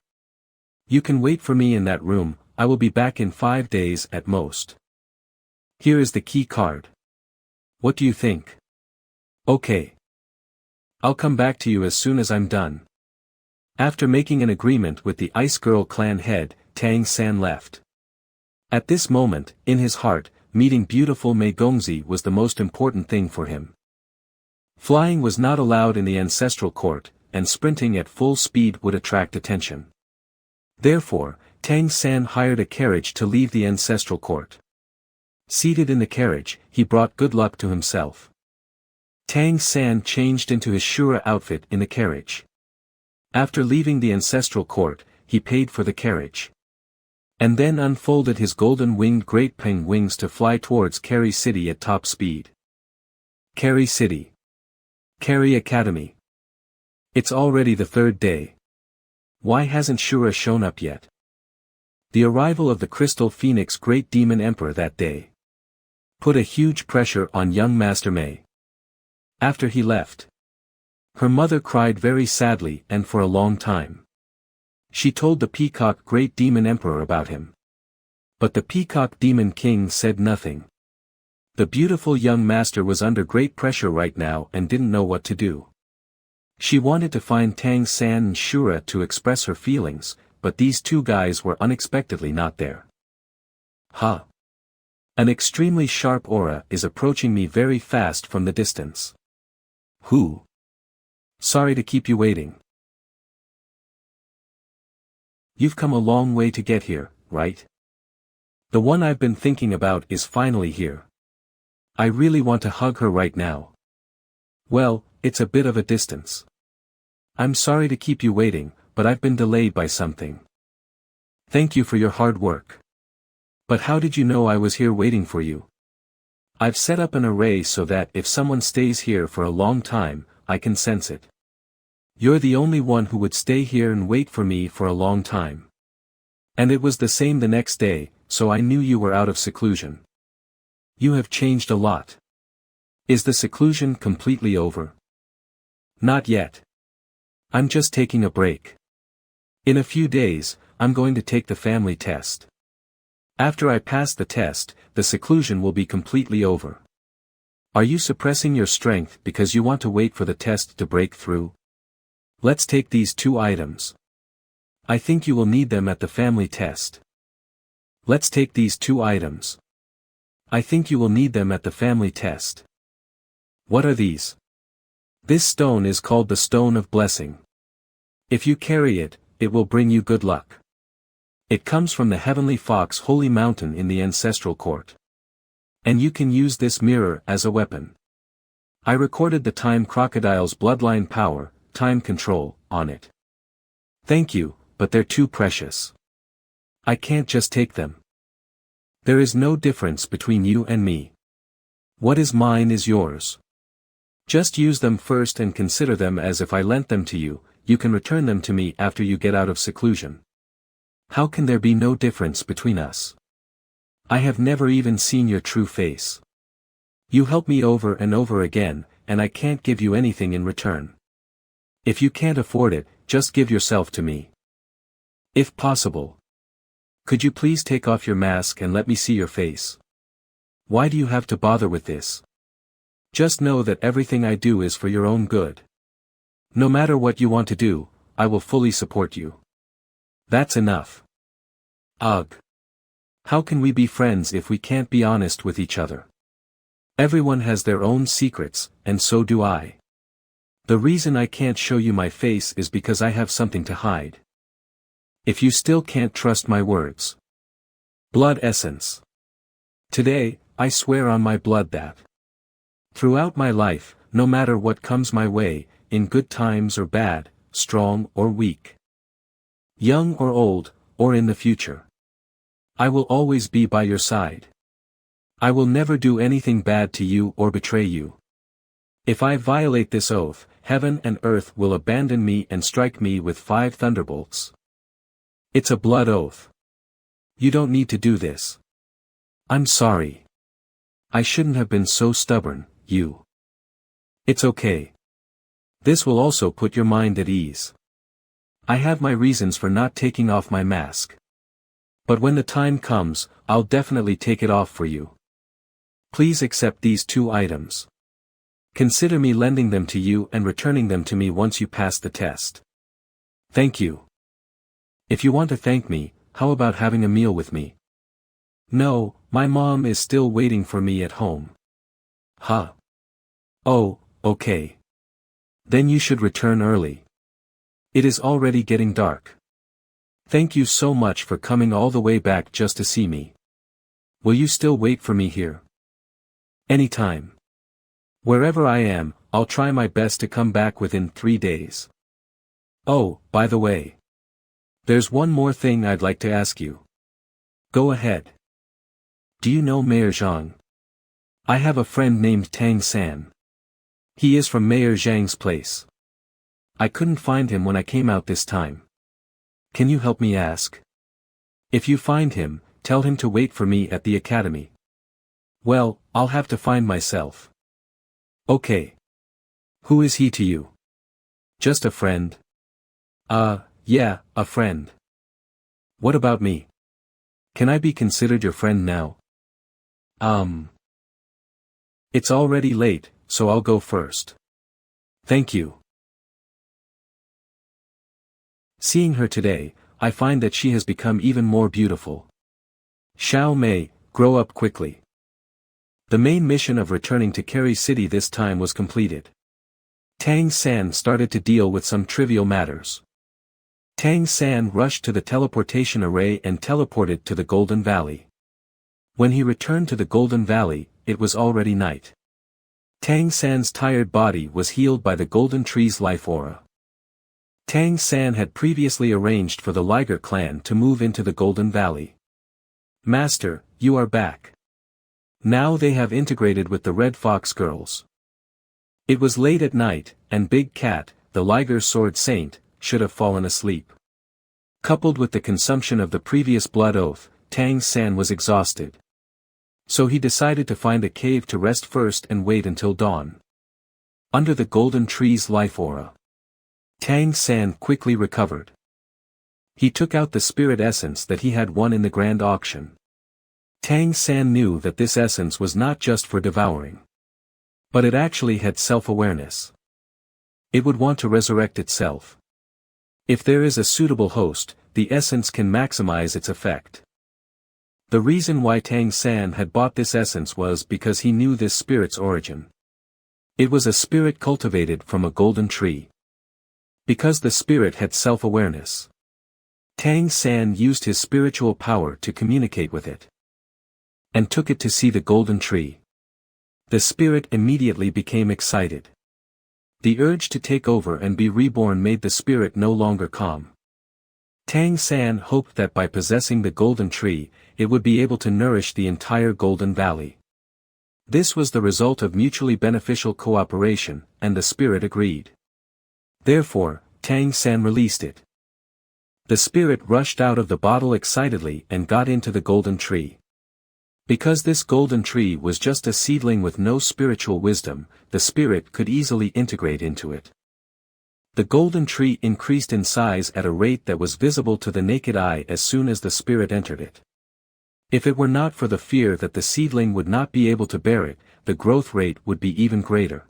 You can wait for me in that room, I will be back in 5 days at most. Here is the key card. What do you think? Okay. I'll come back to you as soon as I'm done. After making an agreement with the Ice Girl clan head, Tang San left. At this moment, in his heart, meeting beautiful Mei Gongzi was the most important thing for him. Flying was not allowed in the ancestral court, and sprinting at full speed would attract attention. Therefore, Tang San hired a carriage to leave the ancestral court. Seated in the carriage, he brought good luck to himself. Tang San changed into his Shura outfit in the carriage. After leaving the ancestral court, he paid for the carriage. And then unfolded his golden-winged great peng wings to fly towards Kerry City at top speed. Kerry City. Kerry Academy. It's already the third day. Why hasn't Shura shown up yet? The arrival of the Crystal Phoenix Great Demon Emperor that day put a huge pressure on young Master Mei. After he left, her mother cried very sadly and for a long time. She told the Peacock Great Demon Emperor about him. But the Peacock Demon King said nothing. The beautiful young master was under great pressure right now and didn't know what to do. She wanted to find Tang San and Shura to express her feelings, but these two guys were unexpectedly not there. Huh. An extremely sharp aura is approaching me very fast from the distance. Who? Sorry to keep you waiting. You've come a long way to get here, right? The one I've been thinking about is finally here. I really want to hug her right now. Well, it's a bit of a distance. I'm sorry to keep you waiting, but I've been delayed by something. Thank you for your hard work. But how did you know I was here waiting for you? I've set up an array so that if someone stays here for a long time, I can sense it. You're the only one who would stay here and wait for me for a long time. And it was the same the next day, so I knew you were out of seclusion. You have changed a lot. Is the seclusion completely over? Not yet. I'm just taking a break. In a few days, I'm going to take the family test. After I pass the test, the seclusion will be completely over. Are you suppressing your strength because you want to wait for the test to break through? Let's take these two items. I think you will need them at the family test. Let's take these two items. I think you will need them at the family test. What are these? This stone is called the Stone of Blessing. If you carry it, it will bring you good luck. It comes from the Heavenly Fox Holy Mountain in the Ancestral Court. And you can use this mirror as a weapon. I recorded the Time Crocodile's bloodline power, time control, on it. Thank you, but they're too precious. I can't just take them. There is no difference between you and me. What is mine is yours. Just use them first and consider them as if I lent them to you. You can return them to me after you get out of seclusion. How can there be no difference between us? I have never even seen your true face. You help me over and over again, and I can't give you anything in return. If you can't afford it, just give yourself to me. If possible. Could you please take off your mask and let me see your face? Why do you have to bother with this? Just know that everything I do is for your own good. No matter what you want to do, I will fully support you. That's enough. Ugh. How can we be friends if we can't be honest with each other? Everyone has their own secrets, and so do I. The reason I can't show you my face is because I have something to hide. If you still can't trust my words. Blood essence. Today, I swear on my blood that throughout my life, no matter what comes my way, in good times or bad, strong or weak, young or old, or in the future, I will always be by your side. I will never do anything bad to you or betray you. If I violate this oath, heaven and earth will abandon me and strike me with 5 thunderbolts. It's a blood oath. You don't need to do this. I'm sorry. I shouldn't have been so stubborn, you. It's okay. This will also put your mind at ease. I have my reasons for not taking off my mask. But when the time comes, I'll definitely take it off for you. Please accept these 2 items. Consider me lending them to you and returning them to me once you pass the test. Thank you. If you want to thank me, how about having a meal with me? No, my mom is still waiting for me at home. Huh. Oh, okay. Then you should return early. It is already getting dark. Thank you so much for coming all the way back just to see me. Will you still wait for me here? Anytime. Wherever I am, I'll try my best to come back within 3 days. Oh, by the way. There's one more thing I'd like to ask you. Go ahead. Do you know Mayor Zhang? I have a friend named Tang San. He is from Mayor Zhang's place. I couldn't find him when I came out this time. Can you help me ask? If you find him, tell him to wait for me at the academy. Well, I'll have to find myself. Okay. Who is he to you? Just a friend. Yeah, a friend. What about me? Can I be considered your friend now? It's already late, so I'll go first. Thank you. Seeing her today, I find that she has become even more beautiful. Xiao Mei, grow up quickly. The main mission of returning to Kerry City this time was completed. Tang San started to deal with some trivial matters. Tang San rushed to the teleportation array and teleported to the Golden Valley. When he returned to the Golden Valley, it was already night. Tang San's tired body was healed by the Golden Tree's life aura. Tang San had previously arranged for the Liger clan to move into the Golden Valley. Master, you are back. Now they have integrated with the Red Fox girls. It was late at night, and Big Cat, the Liger sword saint, should have fallen asleep. Coupled with the consumption of the previous blood oath, Tang San was exhausted. So he decided to find a cave to rest first and wait until dawn. Under the Golden Tree's life aura, Tang San quickly recovered. He took out the spirit essence that he had won in the grand auction. Tang San knew that this essence was not just for devouring. But it actually had self-awareness. It would want to resurrect itself. If there is a suitable host, the essence can maximize its effect. The reason why Tang San had bought this essence was because he knew this spirit's origin. It was a spirit cultivated from a golden tree. Because the spirit had self-awareness, Tang San used his spiritual power to communicate with it. And took it to see the golden tree. The spirit immediately became excited. The urge to take over and be reborn made the spirit no longer calm. Tang San hoped that by possessing the golden tree, it would be able to nourish the entire Golden Valley. This was the result of mutually beneficial cooperation, and the spirit agreed. Therefore, Tang San released it. The spirit rushed out of the bottle excitedly and got into the golden tree. Because this golden tree was just a seedling with no spiritual wisdom, the spirit could easily integrate into it. The golden tree increased in size at a rate that was visible to the naked eye as soon as the spirit entered it. If it were not for the fear that the seedling would not be able to bear it, the growth rate would be even greater.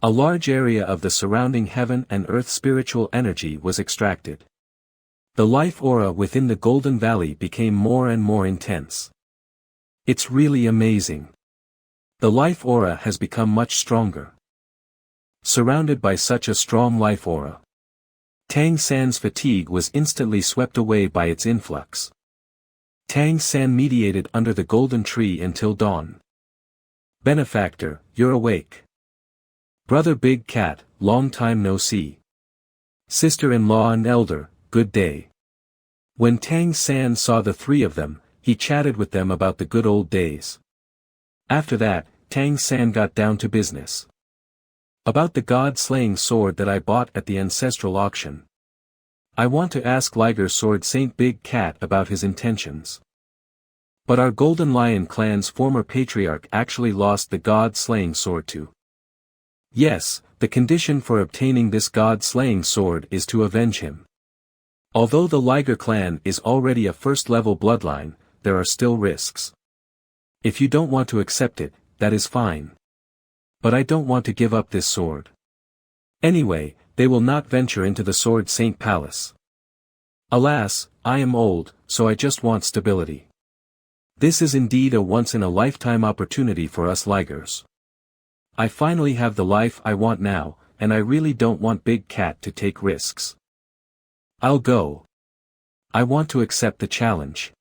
A large area of the surrounding heaven and earth spiritual energy was extracted. The life aura within the Golden Valley became more and more intense. It's really amazing. The life aura has become much stronger. Surrounded by such a strong life aura, Tang San's fatigue was instantly swept away by its influx. Tang San mediated under the golden tree until dawn. Benefactor, you're awake. Brother Big Cat, long time no see. Sister-in-law and elder, good day. When Tang San saw the three of them, he chatted with them about the good old days. After that, Tang San got down to business. About the god-slaying sword that I bought at the ancestral auction. I want to ask Liger Sword Saint Big Cat about his intentions. But our Golden Lion clan's former patriarch actually lost the god-slaying sword too. Yes, the condition for obtaining this god-slaying sword is to avenge him. Although the Liger clan is already a first-level bloodline, there are still risks. If you don't want to accept it, that is fine. But I don't want to give up this sword. Anyway, they will not venture into the Sword Saint Palace. Alas, I am old, so I just want stability. This is indeed a once-in-a-lifetime opportunity for us Ligers. I finally have the life I want now, and I really don't want Big Cat to take risks. I'll go. I want to accept the challenge.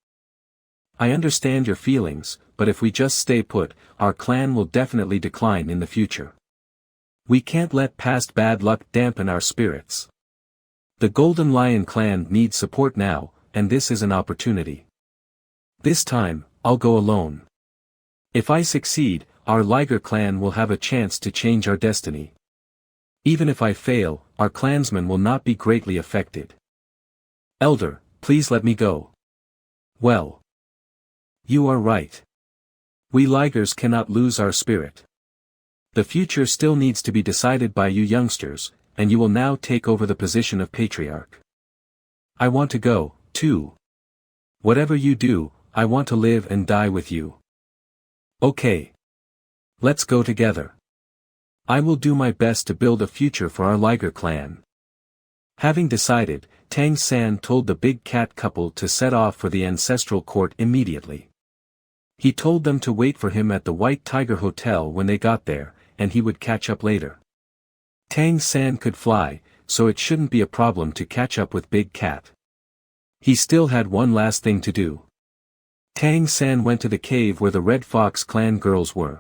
I understand your feelings, but if we just stay put, our clan will definitely decline in the future. We can't let past bad luck dampen our spirits. The Golden Lion clan needs support now, and this is an opportunity. This time, I'll go alone. If I succeed, our Liger clan will have a chance to change our destiny. Even if I fail, our clansmen will not be greatly affected. Elder, please let me go. Well. You are right. We Ligers cannot lose our spirit. The future still needs to be decided by you youngsters, and you will now take over the position of patriarch. I want to go, too. Whatever you do, I want to live and die with you. Okay. Let's go together. I will do my best to build a future for our Liger clan. Having decided, Tang San told the big cat couple to set off for the ancestral court immediately. He told them to wait for him at the White Tiger Hotel when they got there, and he would catch up later. Tang San could fly, so it shouldn't be a problem to catch up with Big Cat. He still had one last thing to do. Tang San went to the cave where the Red Fox clan girls were.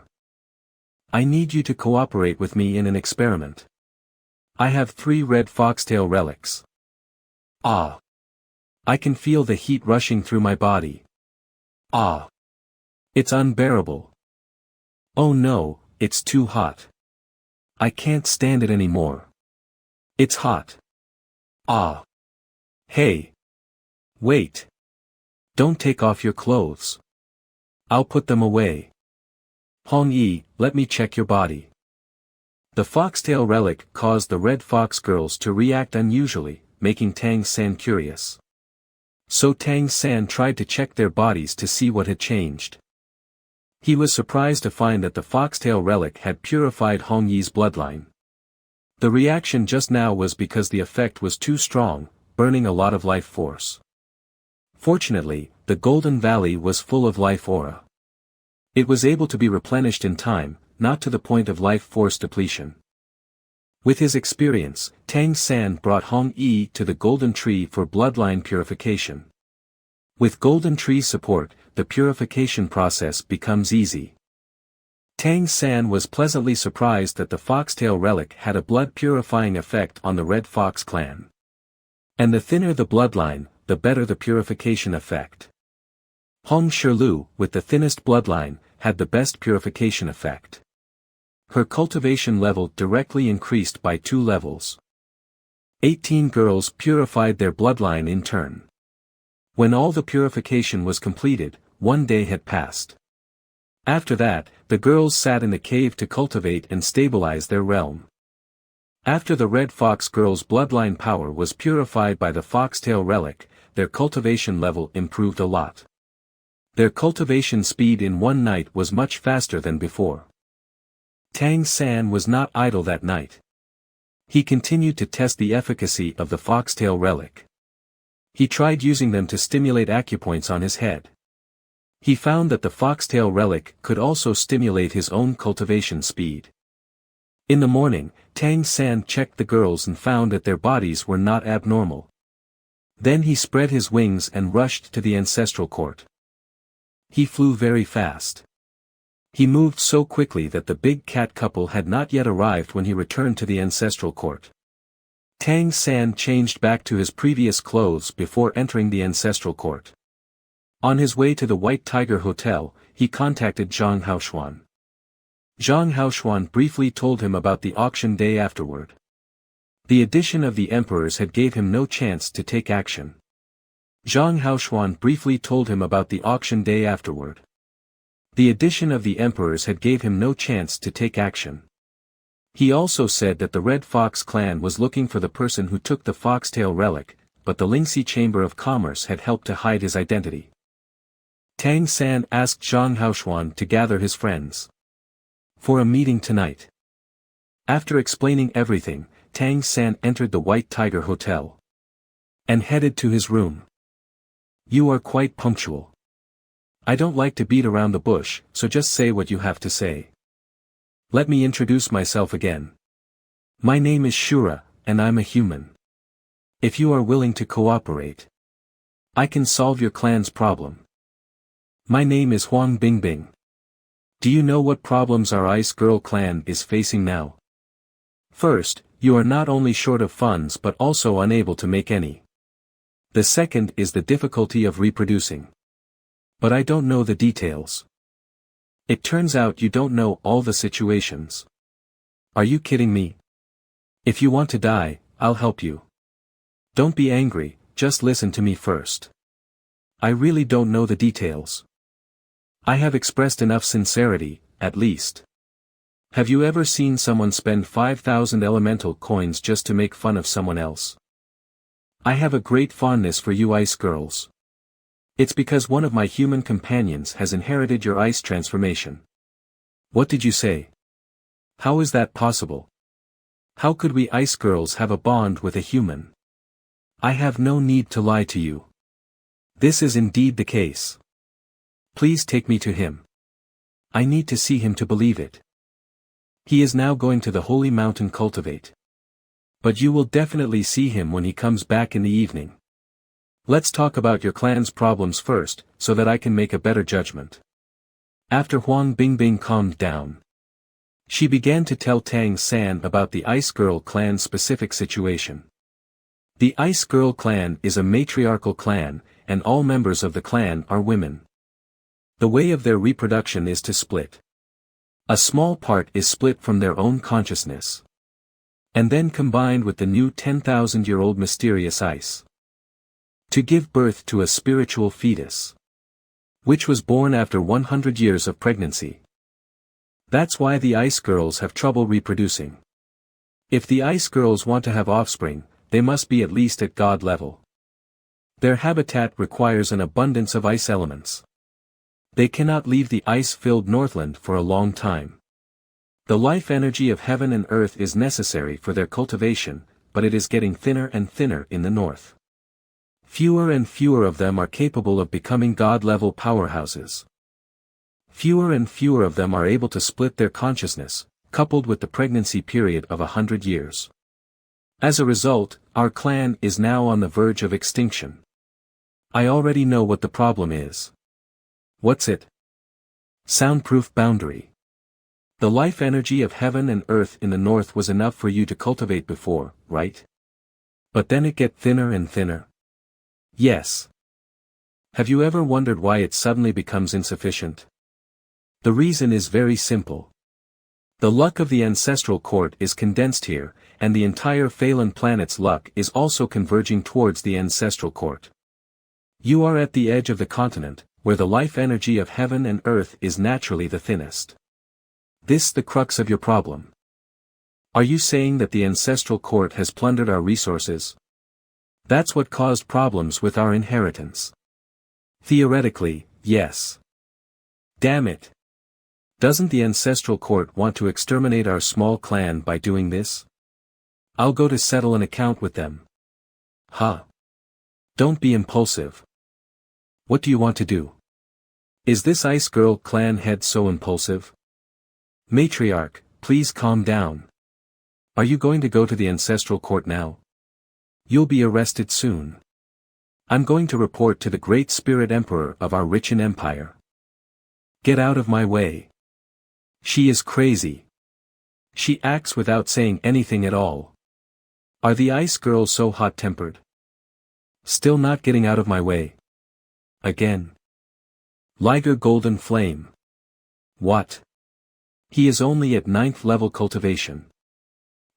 I need you to cooperate with me in an experiment. I have 3 red foxtail relics. Ah! I can feel the heat rushing through my body. Ah! It's unbearable. Oh no, it's too hot. I can't stand it anymore. It's hot. Ah! Hey! Wait! Don't take off your clothes. I'll put them away. Hong Yi, let me check your body. The foxtail relic caused the Red Fox girls to react unusually, making Tang San curious. So Tang San tried to check their bodies to see what had changed. He was surprised to find that the foxtail relic had purified Hong Yi's bloodline. The reaction just now was because the effect was too strong, burning a lot of life force. Fortunately, the Golden Valley was full of life aura. It was able to be replenished in time, not to the point of life force depletion. With his experience, Tang San brought Hong Yi to the Golden Tree for bloodline purification. With Golden Tree support, the purification process becomes easy. Tang San was pleasantly surprised that the foxtail relic had a blood-purifying effect on the Red Fox clan. And the thinner the bloodline, the better the purification effect. Hong Shirlu, with the thinnest bloodline, had the best purification effect. Her cultivation level directly increased by 2 levels. 18 girls purified their bloodline in turn. When all the purification was completed, 1 day had passed. After that, the girls sat in the cave to cultivate and stabilize their realm. After the Red Fox girls' bloodline power was purified by the foxtail relic, their cultivation level improved a lot. Their cultivation speed in 1 night was much faster than before. Tang San was not idle that night. He continued to test the efficacy of the foxtail relic. He tried using them to stimulate acupoints on his head. He found that the foxtail relic could also stimulate his own cultivation speed. In the morning, Tang San checked the girls and found that their bodies were not abnormal. Then he spread his wings and rushed to the ancestral court. He flew very fast. He moved so quickly that the big cat couple had not yet arrived when he returned to the ancestral court. Tang San changed back to his previous clothes before entering the ancestral court. On his way to the White Tiger Hotel, he contacted Zhang Haoshuan. Zhang Haoshuan briefly told him about the auction day afterward. The addition of the emperors had gave him no chance to take action. Zhang Haoshuan briefly told him about the auction day afterward. The addition of the emperors had gave him no chance to take action. He also said that the Red Fox clan was looking for the person who took the foxtail relic, but the Lingxi Chamber of Commerce had helped to hide his identity. Tang San asked Zhang Haoshuan to gather his friends for a meeting tonight. After explaining everything, Tang San entered the White Tiger Hotel and headed to his room. You are quite punctual. I don't like to beat around the bush, so just say what you have to say. Let me introduce myself again. My name is Shura, and I'm a human. If you are willing to cooperate, I can solve your clan's problem. My name is Huang Bingbing. Do you know what problems our Ice Girl clan is facing now? First, you are not only short of funds but also unable to make any. The second is the difficulty of reproducing. But I don't know the details. It turns out you don't know all the situations. Are you kidding me? If you want to die, I'll help you. Don't be angry, just listen to me first. I really don't know the details. I have expressed enough sincerity, at least. Have you ever seen someone spend 5,000 elemental coins just to make fun of someone else? I have a great fondness for you ice girls. It's because one of my human companions has inherited your ice transformation. What did you say? How is that possible? How could we ice girls have a bond with a human? I have no need to lie to you. This is indeed the case. Please take me to him. I need to see him to believe it. He is now going to the holy mountain cultivate. But you will definitely see him when he comes back in the evening. Let's talk about your clan's problems first, so that I can make a better judgment. After Huang Bingbing calmed down, she began to tell Tang San about the Ice Girl clan's specific situation. The Ice Girl clan is a matriarchal clan, and all members of the clan are women. The way of their reproduction is to split. A small part is split from their own consciousness, and then combined with the new 10,000-year-old mysterious ice, to give birth to a spiritual fetus, which was born after 100 years of pregnancy. That's why the Ice Girls have trouble reproducing. If the Ice Girls want to have offspring, they must be at least at God level. Their habitat requires an abundance of ice elements. They cannot leave the ice-filled Northland for a long time. The life energy of heaven and earth is necessary for their cultivation, but it is getting thinner and thinner in the north. Fewer and fewer of them are capable of becoming God-level powerhouses. Fewer and fewer of them are able to split their consciousness, coupled with the pregnancy period of 100 years. As a result, our clan is now on the verge of extinction. I already know what the problem is. What's it? Soundproof boundary. The life energy of heaven and earth in the north was enough for you to cultivate before, right? But then it get thinner and thinner. Yes. Have you ever wondered why it suddenly becomes insufficient? The reason is very simple. The luck of the ancestral court is condensed here, and the entire Phelan planet's luck is also converging towards the ancestral court. You are at the edge of the continent, where the life energy of heaven and earth is naturally the thinnest. This the crux of your problem. Are you saying that the ancestral court has plundered our resources? That's what caused problems with our inheritance. Theoretically, yes. Damn it. Doesn't the ancestral court want to exterminate our small clan by doing this? I'll go to settle an account with them. Huh. Don't be impulsive. What do you want to do? Is this Ice Girl clan head so impulsive? Matriarch, please calm down. Are you going to go to the ancestral court now? You'll be arrested soon. I'm going to report to the great spirit emperor of our Richin empire. Get out of my way. She is crazy. She acts without saying anything at all. Are the Ice Girls so hot-tempered? Still not getting out of my way. Again. Liger Golden Flame. What? He is only at 9th level cultivation.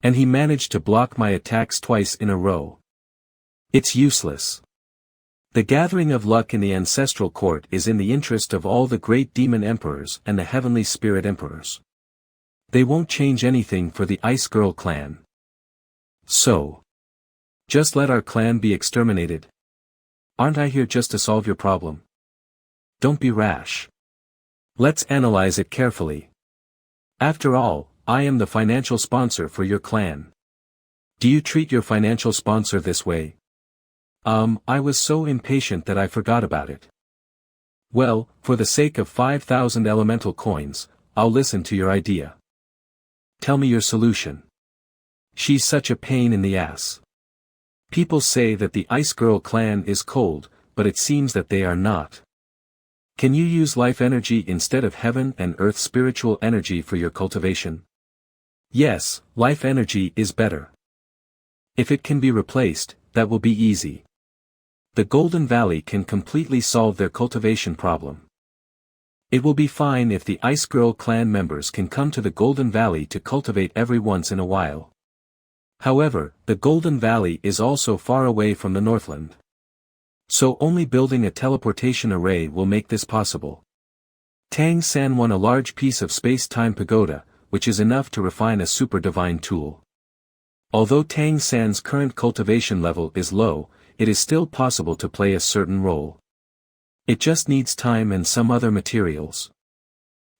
And he managed to block my attacks twice in a row. It's useless. The gathering of luck in the ancestral court is in the interest of all the great demon emperors and the heavenly spirit emperors. They won't change anything for the Ice Girl clan. So, just let our clan be exterminated. Aren't I here just to solve your problem? Don't be rash. Let's analyze it carefully. After all, I am the financial sponsor for your clan. Do you treat your financial sponsor this way? I was so impatient that I forgot about it. Well, for the sake of 5,000 elemental coins, I'll listen to your idea. Tell me your solution. She's such a pain in the ass. People say that the Ice Girl clan is cold, but it seems that they are not. Can you use life energy instead of heaven and earth spiritual energy for your cultivation? Yes, life energy is better. If it can be replaced, that will be easy. The Golden Valley can completely solve their cultivation problem. It will be fine if the Ice Girl clan members can come to the Golden Valley to cultivate every once in a while. However, the Golden Valley is also far away from the Northland. So only building a teleportation array will make this possible. Tang San won a large piece of space-time pagoda, which is enough to refine a super divine tool. Although Tang San's current cultivation level is low, it is still possible to play a certain role. It just needs time and some other materials.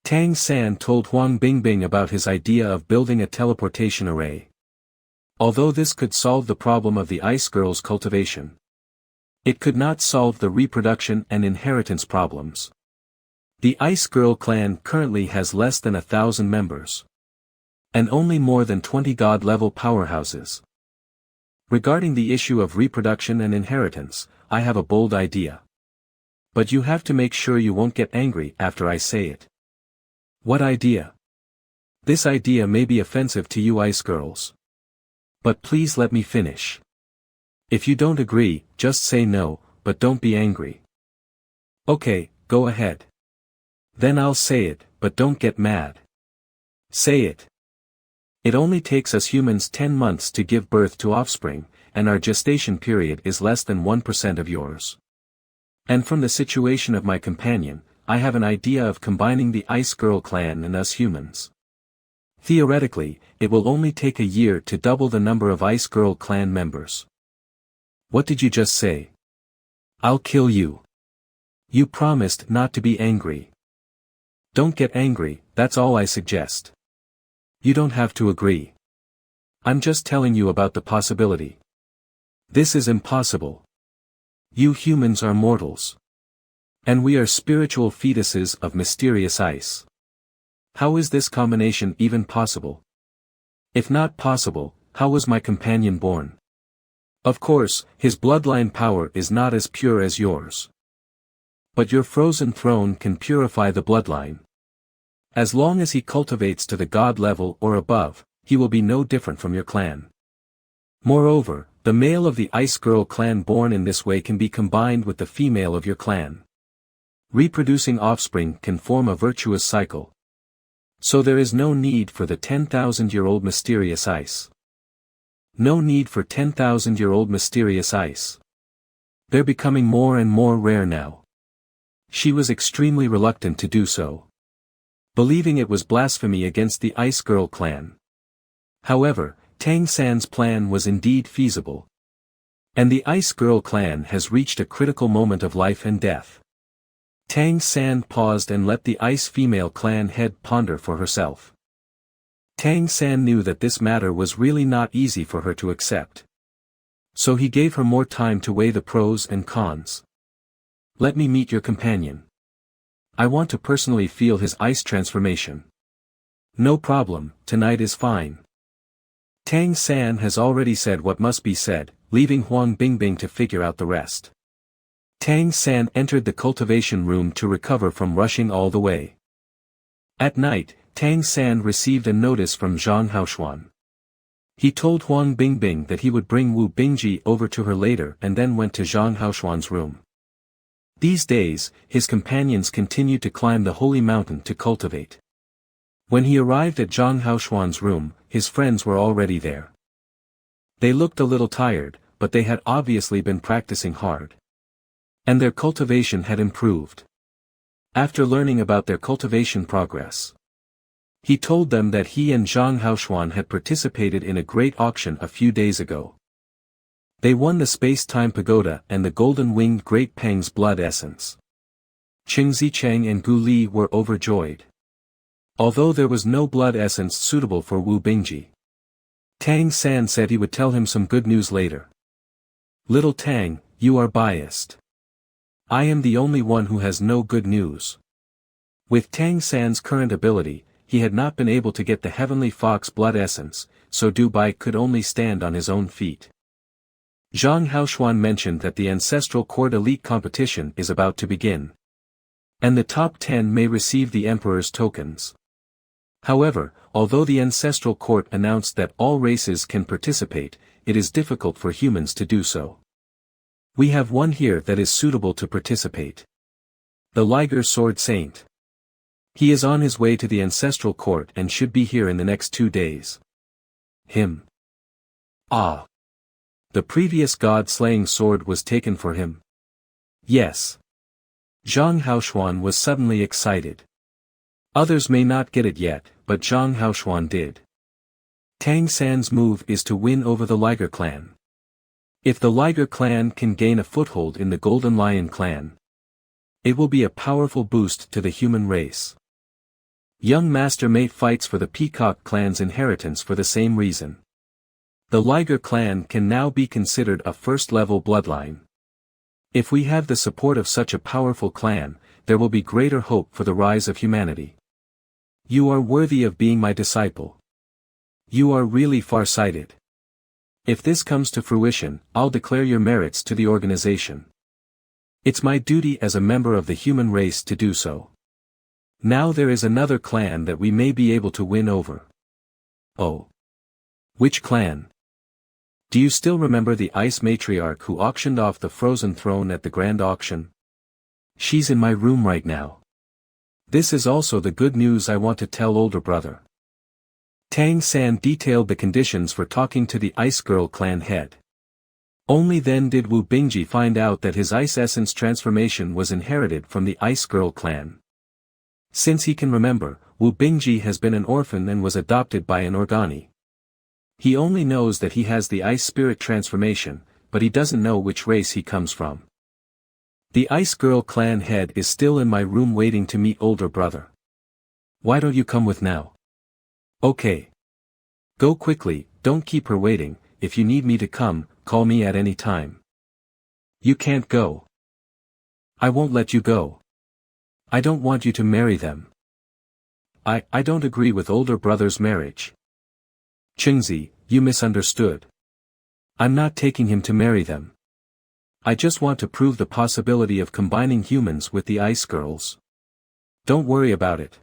Tang San told Huang Bingbing about his idea of building a teleportation array. Although this could solve the problem of the Ice Girl's cultivation, it could not solve the reproduction and inheritance problems. The Ice Girl clan currently has less than 1,000 members. And only more than 20 god-level powerhouses. Regarding the issue of reproduction and inheritance, I have a bold idea. But you have to make sure you won't get angry after I say it. What idea? This idea may be offensive to you Ice Girls. But please let me finish. If you don't agree, just say no, but don't be angry. Okay, go ahead. Then I'll say it, but don't get mad. Say it. It only takes us humans 10 months to give birth to offspring, and our gestation period is less than 1% of yours. And from the situation of my companion, I have an idea of combining the Ice Girl clan and us humans. Theoretically, it will only take a year to double the number of Ice Girl clan members. What did you just say? I'll kill you. You promised not to be angry. Don't get angry, that's all I suggest. You don't have to agree. I'm just telling you about the possibility. This is impossible. You humans are mortals. And we are spiritual fetuses of mysterious ice. How is this combination even possible? If not possible, how was my companion born? Of course, his bloodline power is not as pure as yours. But your frozen throne can purify the bloodline. As long as he cultivates to the god level or above, he will be no different from your clan. Moreover, the male of the Ice Girl clan born in this way can be combined with the female of your clan. Reproducing offspring can form a virtuous cycle. So there is no need for the 10,000-year-old mysterious ice. No need for 10,000-year-old mysterious ice. They're becoming more and more rare now. She was extremely reluctant to do so, believing it was blasphemy against the Ice Girl clan. However, Tang San's plan was indeed feasible. And the Ice Girl clan has reached a critical moment of life and death. Tang San paused and let the Ice female clan head ponder for herself. Tang San knew that this matter was really not easy for her to accept. So he gave her more time to weigh the pros and cons. Let me meet your companion. I want to personally feel his ice transformation. No problem, tonight is fine. Tang San has already said what must be said, leaving Huang Bingbing to figure out the rest. Tang San entered the cultivation room to recover from rushing all the way. At night, Tang San received a notice from Zhang Haoshuan. He told Huang Bingbing that he would bring Wu Bingji over to her later and then went to Zhang Haoshuan's room. These days, his companions continued to climb the holy mountain to cultivate. When he arrived at Zhang Haoshuan's room, his friends were already there. They looked a little tired, but they had obviously been practicing hard. And their cultivation had improved. After learning about their cultivation progress, he told them that he and Zhang Haoshuan had participated in a great auction a few days ago. They won the space-time pagoda and the golden-winged Great Peng's blood essence. Qing Zicheng and Gu Li were overjoyed. Although there was no blood essence suitable for Wu Bingji, Tang San said he would tell him some good news later. Little Tang, you are biased. I am the only one who has no good news. With Tang San's current ability, he had not been able to get the Heavenly Fox blood essence, so Dubai could only stand on his own feet. Zhang Haoshuan mentioned that the Ancestral Court Elite competition is about to begin. And the top 10 may receive the Emperor's tokens. However, although the ancestral court announced that all races can participate, it is difficult for humans to do so. We have one here that is suitable to participate. The Liger Sword Saint. He is on his way to the ancestral court and should be here in the next 2 days. Him. Ah. The previous god-slaying sword was taken for him. Yes. Zhang Haoshuan was suddenly excited. Others may not get it yet, but Zhang Haoshuan did. Tang San's move is to win over the Liger clan. If the Liger clan can gain a foothold in the Golden Lion clan, it will be a powerful boost to the human race. Young Master Mate fights for the Peacock clan's inheritance for the same reason. The Liger clan can now be considered a first-level bloodline. If we have the support of such a powerful clan, there will be greater hope for the rise of humanity. You are worthy of being my disciple. You are really far-sighted. If this comes to fruition, I'll declare your merits to the organization. It's my duty as a member of the human race to do so. Now there is another clan that we may be able to win over. Oh. Which clan? Do you still remember the Ice Matriarch who auctioned off the frozen throne at the Grand Auction? She's in my room right now. This is also the good news I want to tell older brother. Tang San detailed the conditions for talking to the Ice Girl clan head. Only then did Wu Bingji find out that his ice essence transformation was inherited from the Ice Girl clan. Since he can remember, Wu Bingji has been an orphan and was adopted by an Organi. He only knows that he has the ice spirit transformation, but he doesn't know which race he comes from. The Ice Girl clan head is still in my room waiting to meet older brother. Why don't you come with now? Okay. Go quickly, don't keep her waiting. If you need me to come, call me at any time. You can't go. I won't let you go. I don't want you to marry them. I don't agree with older brother's marriage. Chengzi, you misunderstood. I'm not taking him to marry them. I just want to prove the possibility of combining humans with the ice girls. Don't worry about it.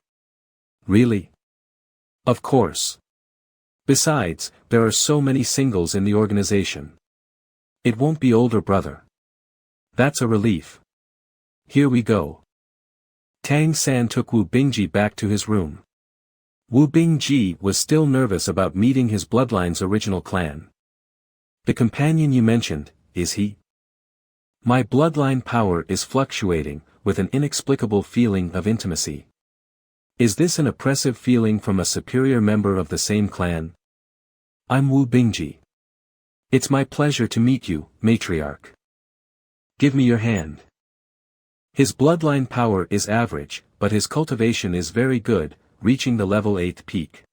Really? Of course. Besides, there are so many singles in the organization. It won't be older brother. That's a relief. Here we go. Tang San took Wu Bingji back to his room. Wu Bingji was still nervous about meeting his bloodline's original clan. The companion you mentioned, is he? My bloodline power is fluctuating, with an inexplicable feeling of intimacy. Is this an oppressive feeling from a superior member of the same clan? I'm Wu Bingji. It's my pleasure to meet you, matriarch. Give me your hand. His bloodline power is average, but his cultivation is very good, reaching the level 8th peak.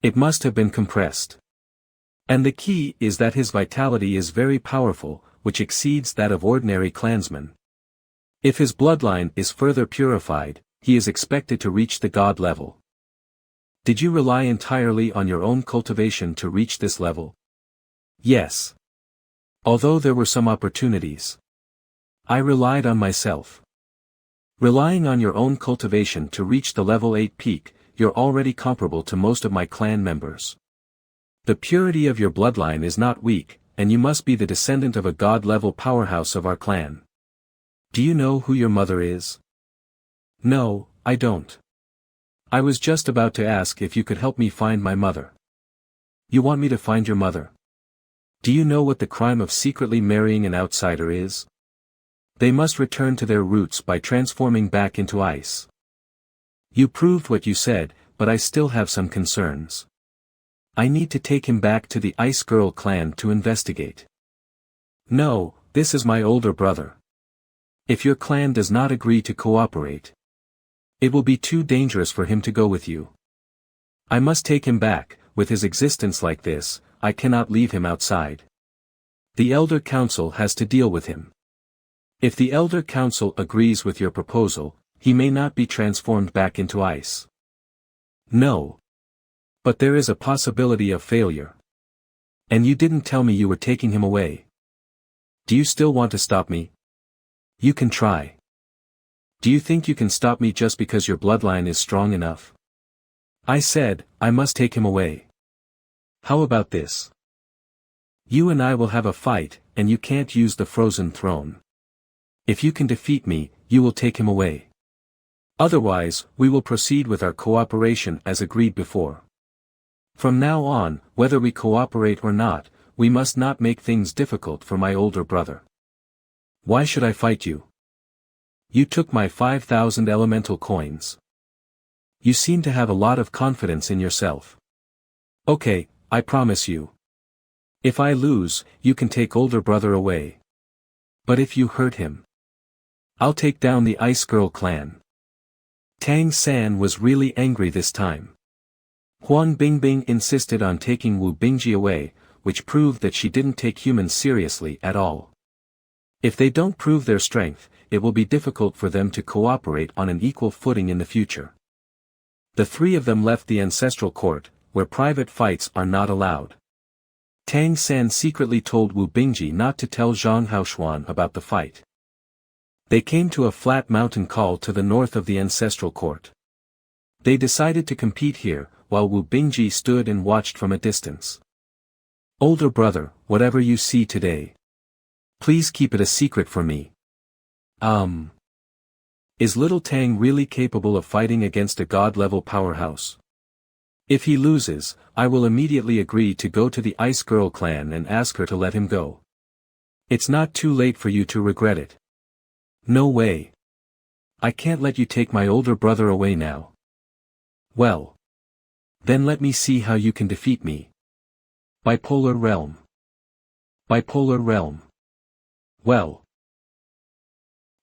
It must have been compressed. And the key is that his vitality is very powerful, which exceeds that of ordinary clansmen. If his bloodline is further purified, he is expected to reach the god level. Did you rely entirely on your own cultivation to reach this level? Yes. Although there were some opportunities, I relied on myself. Relying on your own cultivation to reach the level 8 peak, you're already comparable to most of my clan members. The purity of your bloodline is not weak, and you must be the descendant of a god-level powerhouse of our clan. Do you know who your mother is? No, I don't. I was just about to ask if you could help me find my mother. You want me to find your mother? Do you know what the crime of secretly marrying an outsider is? They must return to their roots by transforming back into ice. You proved what you said, but I still have some concerns. I need to take him back to the Ice Girl clan to investigate. No, this is my older brother. If your clan does not agree to cooperate, it will be too dangerous for him to go with you. I must take him back. With his existence like this, I cannot leave him outside. The Elder Council has to deal with him. If the Elder Council agrees with your proposal, he may not be transformed back into ice. No. But there is a possibility of failure. And you didn't tell me you were taking him away. Do you still want to stop me? You can try. Do you think you can stop me just because your bloodline is strong enough? I said, I must take him away. How about this? You and I will have a fight, and you can't use the frozen throne. If you can defeat me, you will take him away. Otherwise, we will proceed with our cooperation as agreed before. From now on, whether we cooperate or not, we must not make things difficult for my older brother. Why should I fight you? You took my 5,000 elemental coins. You seem to have a lot of confidence in yourself. Okay, I promise you. If I lose, you can take older brother away. But if you hurt him, I'll take down the Ice Girl clan. Tang San was really angry this time. Huang Bingbing insisted on taking Wu Bingji away, which proved that she didn't take humans seriously at all. If they don't prove their strength, it will be difficult for them to cooperate on an equal footing in the future. The three of them left the ancestral court, where private fights are not allowed. Tang San secretly told Wu Bingji not to tell Zhang Haoshuan about the fight. They came to a flat mountain call to the north of the ancestral court. They decided to compete here, while Wu Bingji stood and watched from a distance. Older brother, whatever you see today, please keep it a secret for me. Is little Tang really capable of fighting against a god-level powerhouse? If he loses, I will immediately agree to go to the Ice Girl clan and ask her to let him go. It's not too late for you to regret it. No way. I can't let you take my older brother away now. Well. Then let me see how you can defeat me. Bipolar realm. Bipolar realm. Well.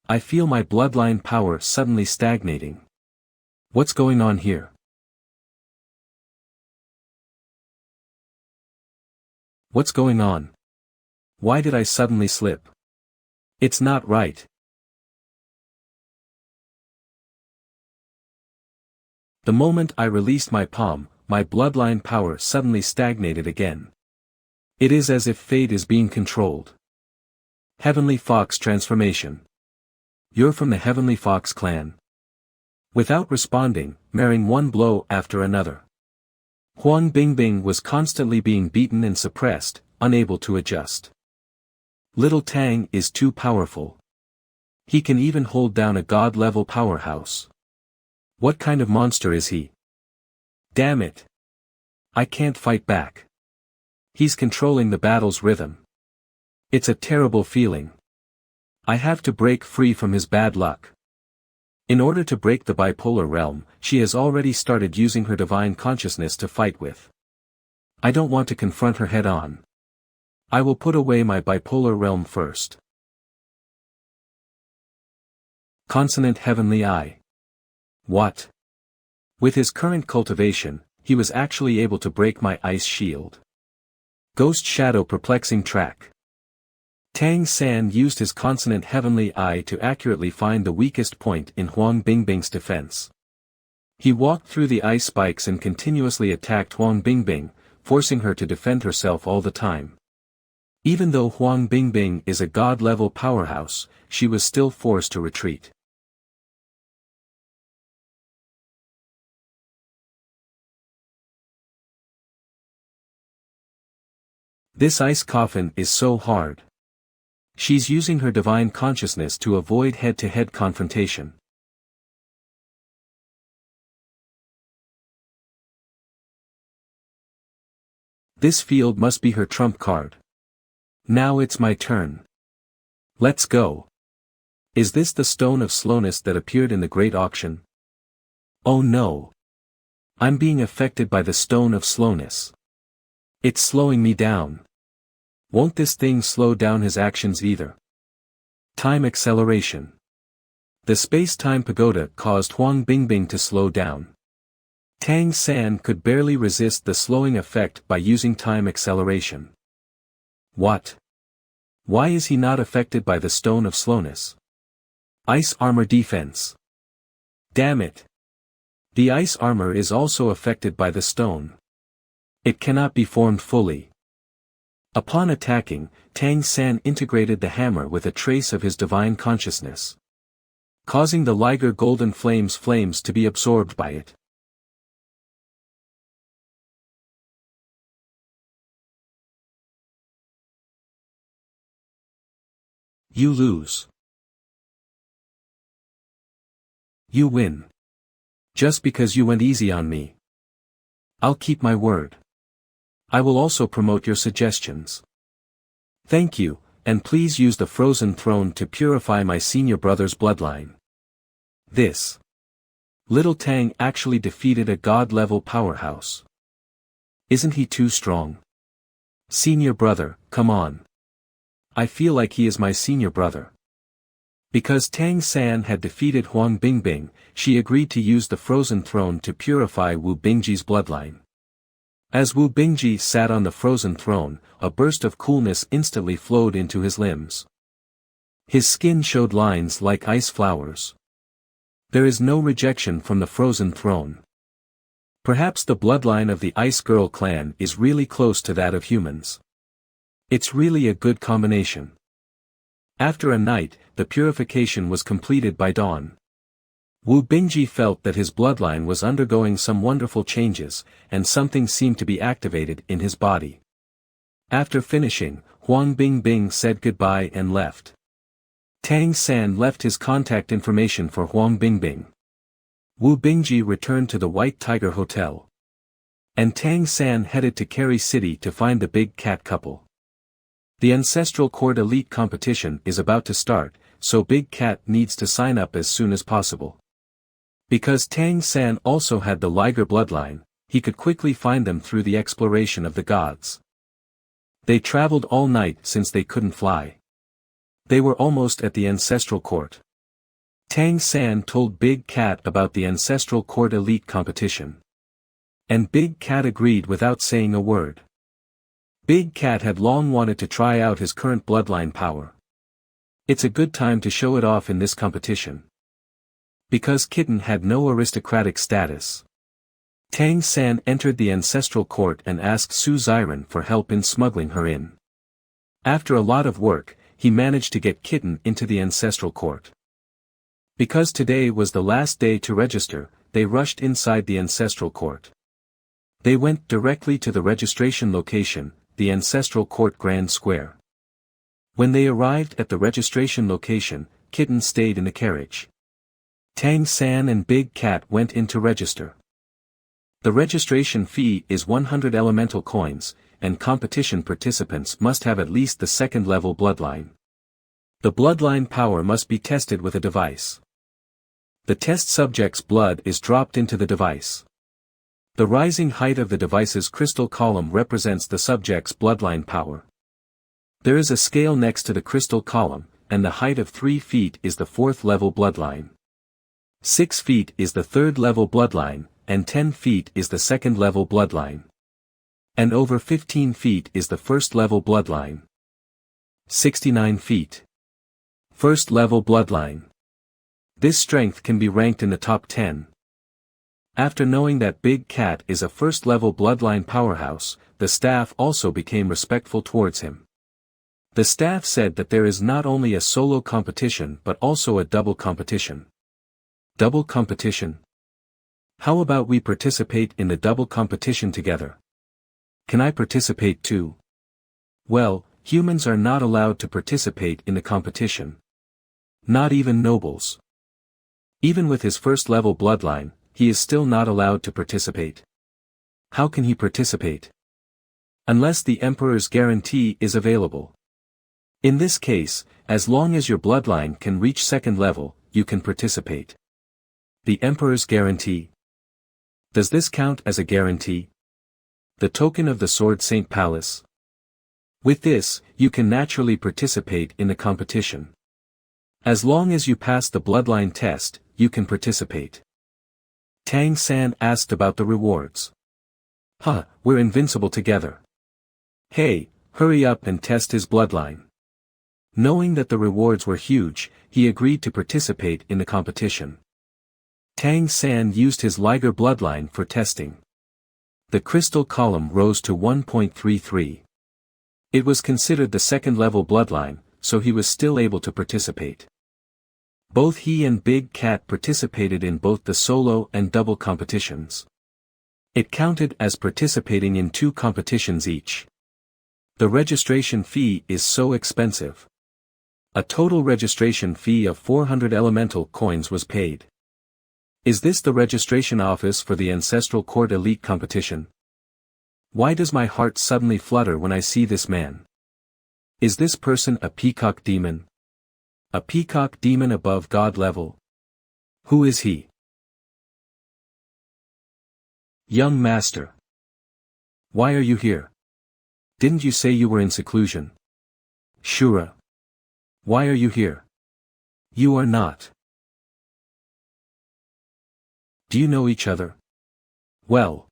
I feel my bloodline power suddenly stagnating. What's going on here? What's going on? Why did I suddenly slip? It's not right. The moment I released my palm, my bloodline power suddenly stagnated again. It is as if fate is being controlled. Heavenly Fox transformation. You're from the Heavenly Fox clan. Without responding, marrying one blow after another. Huang Bingbing was constantly being beaten and suppressed, unable to adjust. Little Tang is too powerful. He can even hold down a god-level powerhouse. What kind of monster is he? Damn it. I can't fight back. He's controlling the battle's rhythm. It's a terrible feeling. I have to break free from his bad luck. In order to break the bipolar realm, she has already started using her divine consciousness to fight with. I don't want to confront her head-on. I will put away my bipolar realm first. Consonant Heavenly Eye. What? With his current cultivation, he was actually able to break my ice shield. Ghost Shadow Perplexing Track. Tang San used his consonant Heavenly Eye to accurately find the weakest point in Huang Bingbing's defense. He walked through the ice spikes and continuously attacked Huang Bingbing, forcing her to defend herself all the time. Even though Huang Bingbing is a god-level powerhouse, she was still forced to retreat. This ice coffin is so hard. She's using her divine consciousness to avoid head-to-head confrontation. This field must be her trump card. Now it's my turn. Let's go. Is this the stone of slowness that appeared in the great auction? Oh no. I'm being affected by the stone of slowness. It's slowing me down. Won't this thing slow down his actions either? Time acceleration. The space-time pagoda caused Huang Bingbing to slow down. Tang San could barely resist the slowing effect by using time acceleration. What? Why is he not affected by the stone of slowness? Ice armor defense. Damn it. The ice armor is also affected by the stone. It cannot be formed fully. Upon attacking, Tang San integrated the hammer with a trace of his divine consciousness, causing the liger golden flames to be absorbed by it. You lose. You win. Just because you went easy on me. I'll keep my word. I will also promote your suggestions. Thank you, and please use the frozen throne to purify my senior brother's bloodline. This little Tang actually defeated a god-level powerhouse. Isn't he too strong? Senior brother, come on. I feel like he is my senior brother. Because Tang San had defeated Huang Bingbing, she agreed to use the frozen throne to purify Wu Bingji's bloodline. As Wu Bingji sat on the frozen throne, a burst of coolness instantly flowed into his limbs. His skin showed lines like ice flowers. There is no rejection from the frozen throne. Perhaps the bloodline of the Ice Girl clan is really close to that of humans. It's really a good combination. After a night, the purification was completed by dawn. Wu Bingji felt that his bloodline was undergoing some wonderful changes, and something seemed to be activated in his body. After finishing, Huang Bingbing said goodbye and left. Tang San left his contact information for Huang Bingbing. Wu Bingji returned to the White Tiger Hotel. And Tang San headed to Kerry City to find the big cat couple. The Ancestral Court Elite competition is about to start, so Big Cat needs to sign up as soon as possible. Because Tang San also had the Liger bloodline, he could quickly find them through the exploration of the gods. They traveled all night since they couldn't fly. They were almost at the Ancestral Court. Tang San told Big Cat about the Ancestral Court Elite competition. And Big Cat agreed without saying a word. Big Cat had long wanted to try out his current bloodline power. It's a good time to show it off in this competition. Because Kitten had no aristocratic status. Tang San entered the Ancestral Court and asked Su Xiren for help in smuggling her in. After a lot of work, he managed to get Kitten into the Ancestral Court. Because today was the last day to register, they rushed inside the Ancestral Court. They went directly to the registration location, the Ancestral Court Grand Square. When they arrived at the registration location, Kitten stayed in the carriage. Tang San and Big Cat went in to register. The registration fee is 100 elemental coins, and competition participants must have at least the second-level bloodline. The bloodline power must be tested with a device. The test subject's blood is dropped into the device. The rising height of the device's crystal column represents the subject's bloodline power. There is a scale next to the crystal column, and the height of 3 feet is the 4th level bloodline. 6 feet is the 3rd level bloodline, and 10 feet is the 2nd level bloodline. And over 15 feet is the 1st level bloodline. 69 feet. 1st level bloodline. This strength can be ranked in the top 10. After knowing that Big Cat is a 1st level bloodline powerhouse, the staff also became respectful towards him. The staff said that there is not only a solo competition but also a double competition. Double competition? How about we participate in the double competition together? Can I participate too? Well, humans are not allowed to participate in the competition. Not even nobles. Even with his 1st level bloodline, he is still not allowed to participate. How can he participate? Unless the Emperor's guarantee is available. In this case, as long as your bloodline can reach 2nd level, you can participate. The Emperor's guarantee. Does this count as a guarantee? The token of the Sword Saint Palace. With this, you can naturally participate in the competition. As long as you pass the bloodline test, you can participate. Tang San asked about the rewards. We're invincible together. Hey, hurry up and test his bloodline. Knowing that the rewards were huge, he agreed to participate in the competition. Tang San used his Liger bloodline for testing. The crystal column rose to 1.33. It was considered the 2nd level bloodline, so he was still able to participate. Both he and Big Cat participated in both the solo and double competitions. It counted as participating in 2 competitions each. The registration fee is so expensive. A total registration fee of 400 elemental coins was paid. Is this the registration office for the Ancestral Court Elite competition? Why does my heart suddenly flutter when I see this man? Is this person a peacock demon? A peacock demon above God level? Who is he? Young master. Why are you here? Didn't you say you were in seclusion? Shura. Why are you here? You are not. Do you know each other? Well.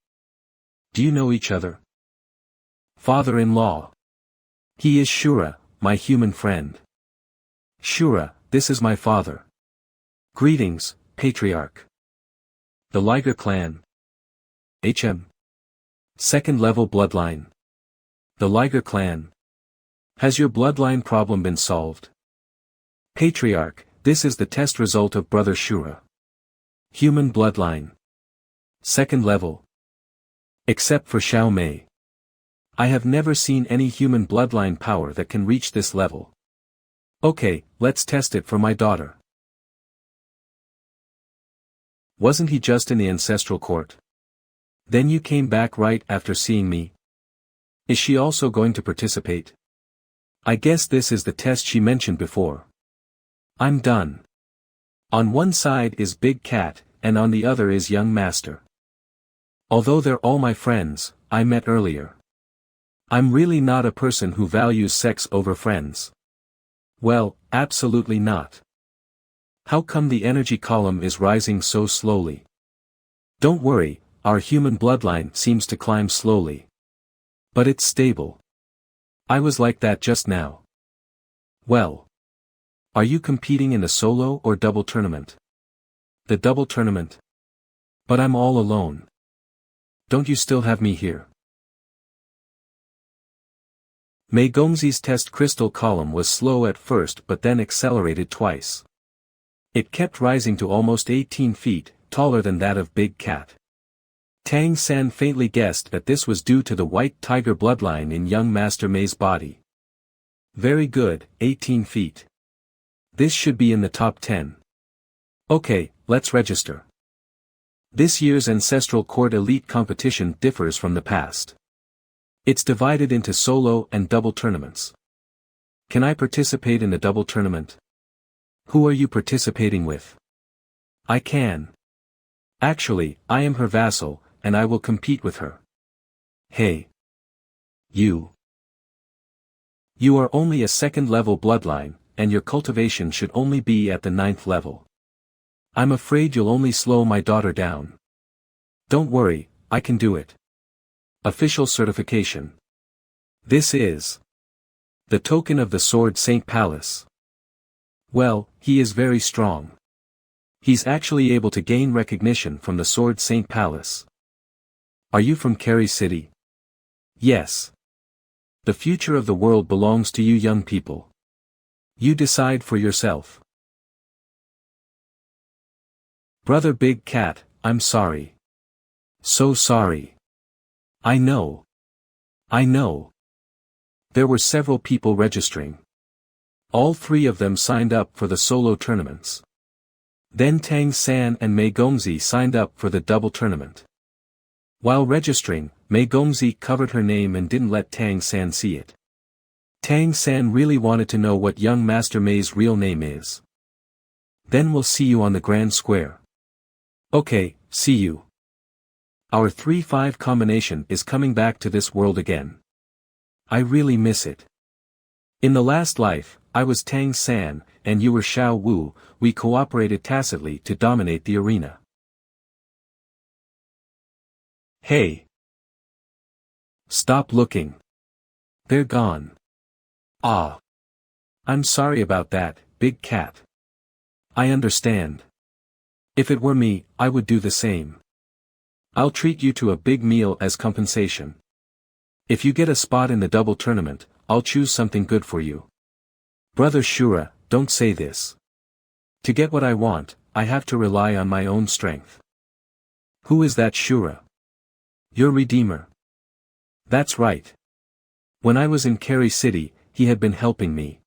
Do you know each other? Father-in-law. He is Shura, my human friend. Shura, this is my father. Greetings, Patriarch. The Liger clan. Second level bloodline. The Liger clan. Has your bloodline problem been solved? Patriarch, this is the test result of Brother Shura. Human bloodline. Second level. Except for Xiao Mei. I have never seen any human bloodline power that can reach this level. Okay, let's test it for my daughter. Wasn't he just in the ancestral court? Then you came back right after seeing me? Is she also going to participate? I guess this is the test she mentioned before. I'm done. On one side is Big Cat, and on the other is Young Master. Although they're all my friends, I met earlier. I'm really not a person who values sex over friends. Well, absolutely not. How come the energy column is rising so slowly? Don't worry, our human bloodline seems to climb slowly. But it's stable. I was like that just now. Well. Are you competing in a solo or double tournament? The double tournament. But I'm all alone. Don't you still have me here? Mei Gongzi's test crystal column was slow at first but then accelerated twice. It kept rising to almost 18 feet, taller than that of Big Cat. Tang San faintly guessed that this was due to the white tiger bloodline in young Master Mei's body. Very good, 18 feet. This should be in the top 10. Okay, let's register. This year's Ancestral Court Elite competition differs from the past. It's divided into solo and double tournaments. Can I participate in the double tournament? Who are you participating with? I can. Actually, I am her vassal, and I will compete with her. Hey. You. You are only a second-level bloodline, and your cultivation should only be at the 9th level. I'm afraid you'll only slow my daughter down. Don't worry, I can do it. Official certification. This is the token of the Sword Saint Palace. Well, he is very strong. He's actually able to gain recognition from the Sword Saint Palace. Are you from Kerry City? Yes. The future of the world belongs to you young people. You decide for yourself. Brother Big Cat, I'm sorry. So sorry. I know. I know. There were several people registering. All 3 of them signed up for the solo tournaments. Then Tang San and Mei Gongzi signed up for the double tournament. While registering, Mei Gongzi covered her name and didn't let Tang San see it. Tang San really wanted to know what young Master Mei's real name is. Then we'll see you on the Grand Square. Okay, see you. Our 3-5 combination is coming back to this world again. I really miss it. In the last life, I was Tang San, and you were Xiao Wu. We cooperated tacitly to dominate the arena. Hey! Stop looking. They're gone. Ah. I'm sorry about that, Big Cat. I understand. If it were me, I would do the same. I'll treat you to a big meal as compensation. If you get a spot in the double tournament, I'll choose something good for you. Brother Shura, don't say this. To get what I want, I have to rely on my own strength. Who is that Shura? Your Redeemer. That's right. When I was in Kerry City, he had been helping me.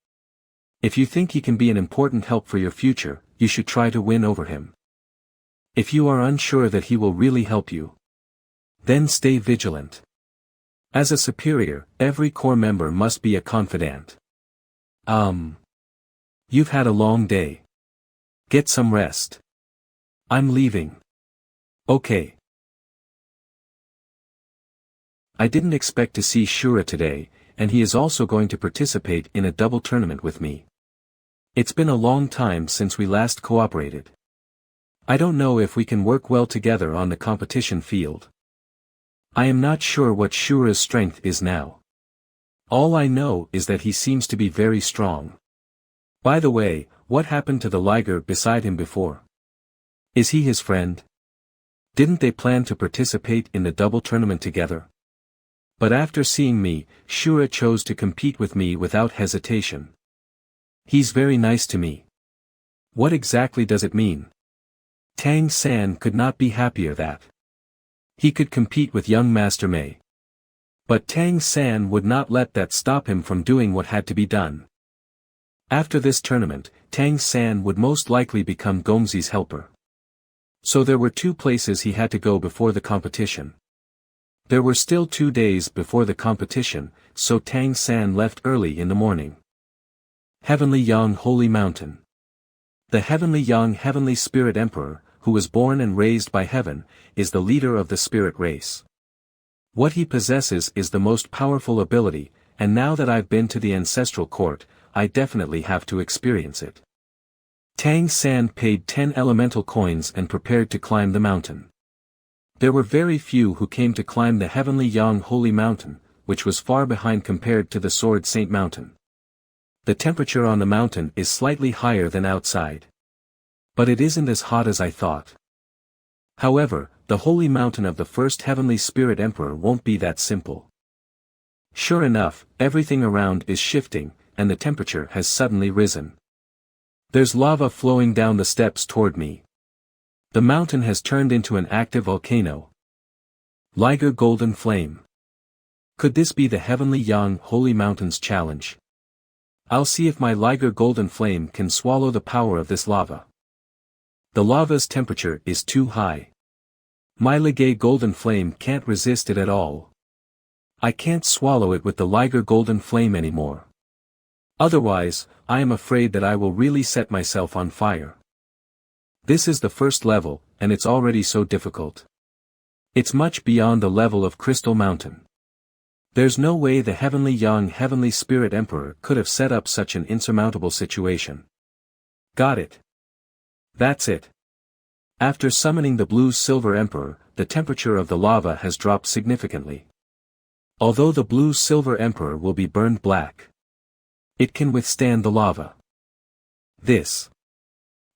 If you think he can be an important help for your future, you should try to win over him. If you are unsure that he will really help you, then stay vigilant. As a superior, every core member must be a confidant. You've had a long day. Get some rest. I'm leaving. Okay. I didn't expect to see Shura today, and he is also going to participate in a double tournament with me. It's been a long time since we last cooperated. I don't know if we can work well together on the competition field. I am not sure what Shura's strength is now. All I know is that he seems to be very strong. By the way, what happened to the liger beside him before? Is he his friend? Didn't they plan to participate in the double tournament together? But after seeing me, Shura chose to compete with me without hesitation. He's very nice to me. What exactly does it mean? Tang San could not be happier that he could compete with young Master Mei. But Tang San would not let that stop him from doing what had to be done. After this tournament, Tang San would most likely become Gongzi's helper. So there were 2 places he had to go before the competition. There were still 2 days before the competition, so Tang San left early in the morning. Heavenly Young Holy Mountain. The Heavenly Young Heavenly Spirit Emperor, who was born and raised by heaven, is the leader of the spirit race. What he possesses is the most powerful ability, and now that I've been to the ancestral court, I definitely have to experience it. Tang San paid 10 elemental coins and prepared to climb the mountain. There were very few who came to climb the Heavenly Young Holy Mountain, which was far behind compared to the Sword Saint Mountain. The temperature on the mountain is slightly higher than outside. But it isn't as hot as I thought. However, the holy mountain of the first Heavenly Spirit Emperor won't be that simple. Sure enough, everything around is shifting, and the temperature has suddenly risen. There's lava flowing down the steps toward me. The mountain has turned into an active volcano. Liger Golden Flame. Could this be the Heavenly Young Holy Mountain's challenge? I'll see if my Liger Golden Flame can swallow the power of this lava. The lava's temperature is too high. My Liger Golden Flame can't resist it at all. I can't swallow it with the Liger Golden Flame anymore. Otherwise, I am afraid that I will really set myself on fire. This is the first level, and it's already so difficult. It's much beyond the level of Crystal Mountain. There's no way the Heavenly Young Heavenly Spirit Emperor could have set up such an insurmountable situation. Got it. That's it. After summoning the Blue Silver Emperor, the temperature of the lava has dropped significantly. Although the Blue Silver Emperor will be burned black, it can withstand the lava. This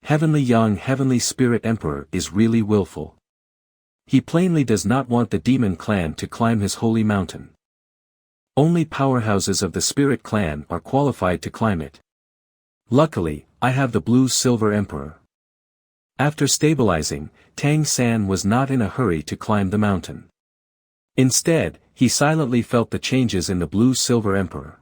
Heavenly Young Heavenly Spirit Emperor is really willful. He plainly does not want the Demon Clan to climb his holy mountain. Only powerhouses of the Spirit Clan are qualified to climb it. Luckily, I have the Blue Silver Emperor. After stabilizing, Tang San was not in a hurry to climb the mountain. Instead, he silently felt the changes in the Blue Silver Emperor.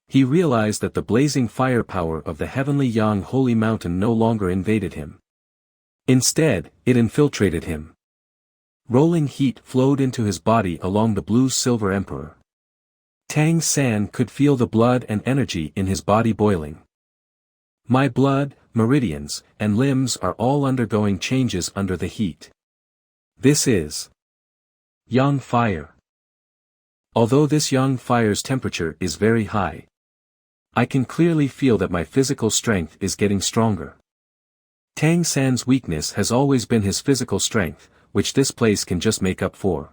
He realized that the blazing firepower of the Heavenly Young Holy Mountain no longer invaded him. Instead, it infiltrated him. Rolling heat flowed into his body along the Blue Silver Emperor. Tang San could feel the blood and energy in his body boiling. My blood, meridians, and limbs are all undergoing changes under the heat. This is Young Fire. Although this Young Fire's temperature is very high, I can clearly feel that my physical strength is getting stronger. Tang San's weakness has always been his physical strength, which this place can just make up for.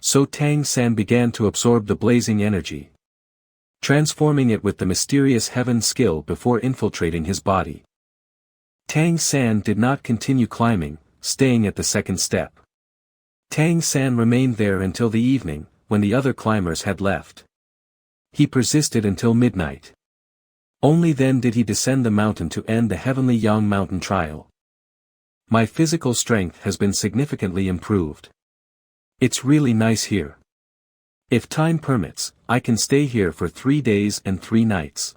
So Tang San began to absorb the blazing energy, transforming it with the mysterious heaven skill before infiltrating his body. Tang San did not continue climbing, staying at the second step. Tang San remained there until the evening, when the other climbers had left. He persisted until midnight. Only then did he descend the mountain to end the Heavenly Young Mountain trial. My physical strength has been significantly improved. It's really nice here. If time permits, I can stay here for 3 days and 3 nights.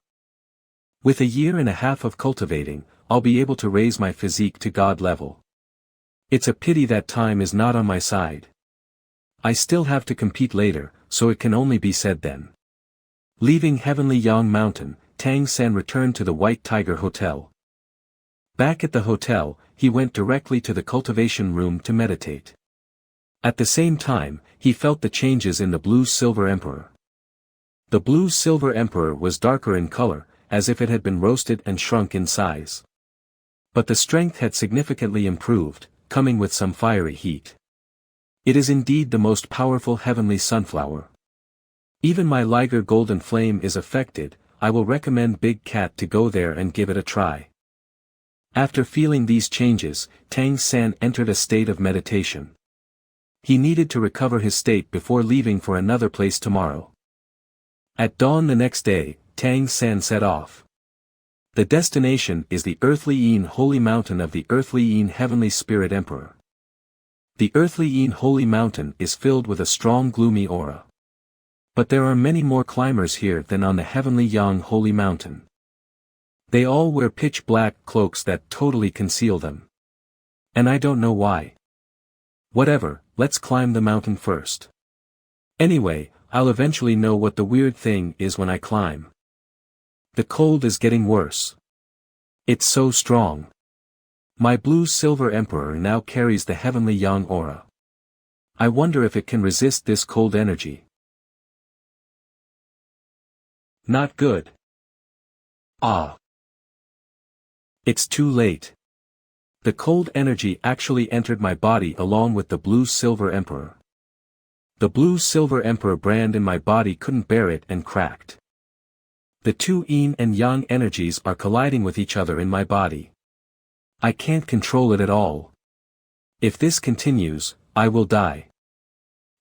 With a year and a half of cultivating, I'll be able to raise my physique to god level. It's a pity that time is not on my side. I still have to compete later, so it can only be said then. Leaving Heavenly Yang Mountain, Tang San returned to the White Tiger Hotel. Back at the hotel, he went directly to the cultivation room to meditate. At the same time, he felt the changes in the Blue-Silver Emperor. The Blue-Silver Emperor was darker in color, as if it had been roasted and shrunk in size. But the strength had significantly improved, coming with some fiery heat. It is indeed the most powerful heavenly sunflower. Even my liger golden flame is affected. I will recommend Big Cat to go there and give it a try. After feeling these changes, Tang San entered a state of meditation. He needed to recover his state before leaving for another place tomorrow. At dawn the next day, Tang San set off. The destination is the Earthly Yin Holy Mountain of the Earthly Yin Heavenly Spirit Emperor. The Earthly Yin Holy Mountain is filled with a strong gloomy aura. But there are many more climbers here than on the Heavenly Yang Holy Mountain. They all wear pitch-black cloaks that totally conceal them. And I don't know why. Whatever, let's climb the mountain first. Anyway, I'll eventually know what the weird thing is when I climb. The cold is getting worse. It's so strong. My Blue-Silver Emperor now carries the Heavenly Yang aura. I wonder if it can resist this cold energy. Not good. Ah. It's too late. The cold energy actually entered my body along with the Blue-Silver Emperor. The Blue-Silver Emperor brand in my body couldn't bear it and cracked. The two yin and yang energies are colliding with each other in my body. I can't control it at all. If this continues, I will die.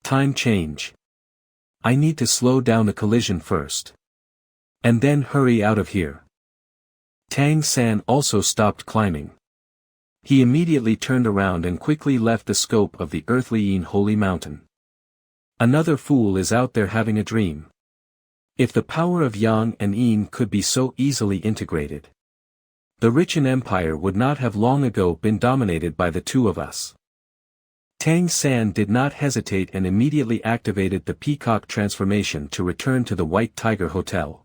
Time change. I need to slow down the collision first. And then hurry out of here. Tang San also stopped climbing. He immediately turned around and quickly left the scope of the Earthly Yin Holy Mountain. Another fool is out there having a dream. If the power of Yang and Yin could be so easily integrated, the Richen Empire would not have long ago been dominated by the two of us. Tang San did not hesitate and immediately activated the peacock transformation to return to the White Tiger Hotel.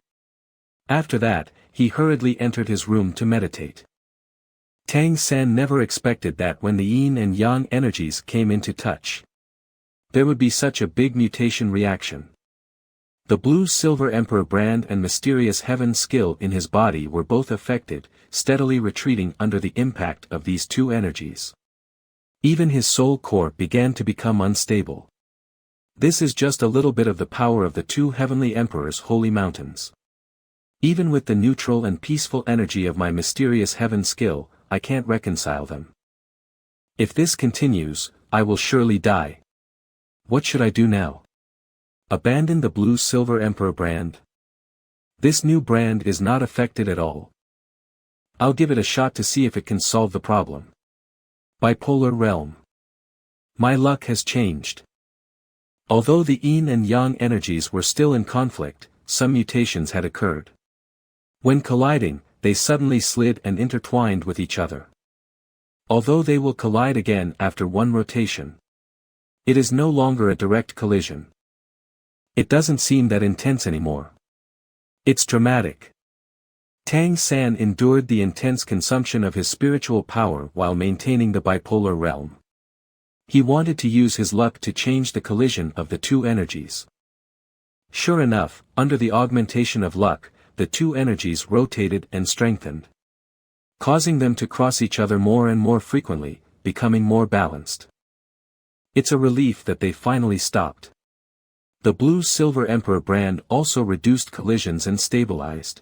After that, he hurriedly entered his room to meditate. Tang San never expected that when the yin and yang energies came into touch, there would be such a big mutation reaction. The Blue-Silver Emperor brand and mysterious heaven skill in his body were both affected, steadily retreating under the impact of these two energies. Even his soul core began to become unstable. This is just a little bit of the power of the two heavenly emperors' holy mountains. Even with the neutral and peaceful energy of my mysterious heaven skill, I can't reconcile them. If this continues, I will surely die. What should I do now? Abandon the Blue-Silver Emperor brand? This new brand is not affected at all. I'll give it a shot to see if it can solve the problem. Bipolar realm. My luck has changed. Although the yin and yang energies were still in conflict, some mutations had occurred. When colliding, they suddenly slid and intertwined with each other. Although they will collide again after one rotation, it is no longer a direct collision. It doesn't seem that intense anymore. It's dramatic. Tang San endured the intense consumption of his spiritual power while maintaining the bipolar realm. He wanted to use his luck to change the collision of the two energies. Sure enough, under the augmentation of luck, the two energies rotated and strengthened, causing them to cross each other more and more frequently, becoming more balanced. It's a relief that they finally stopped. The Blue-Silver Emperor brand also reduced collisions and stabilized,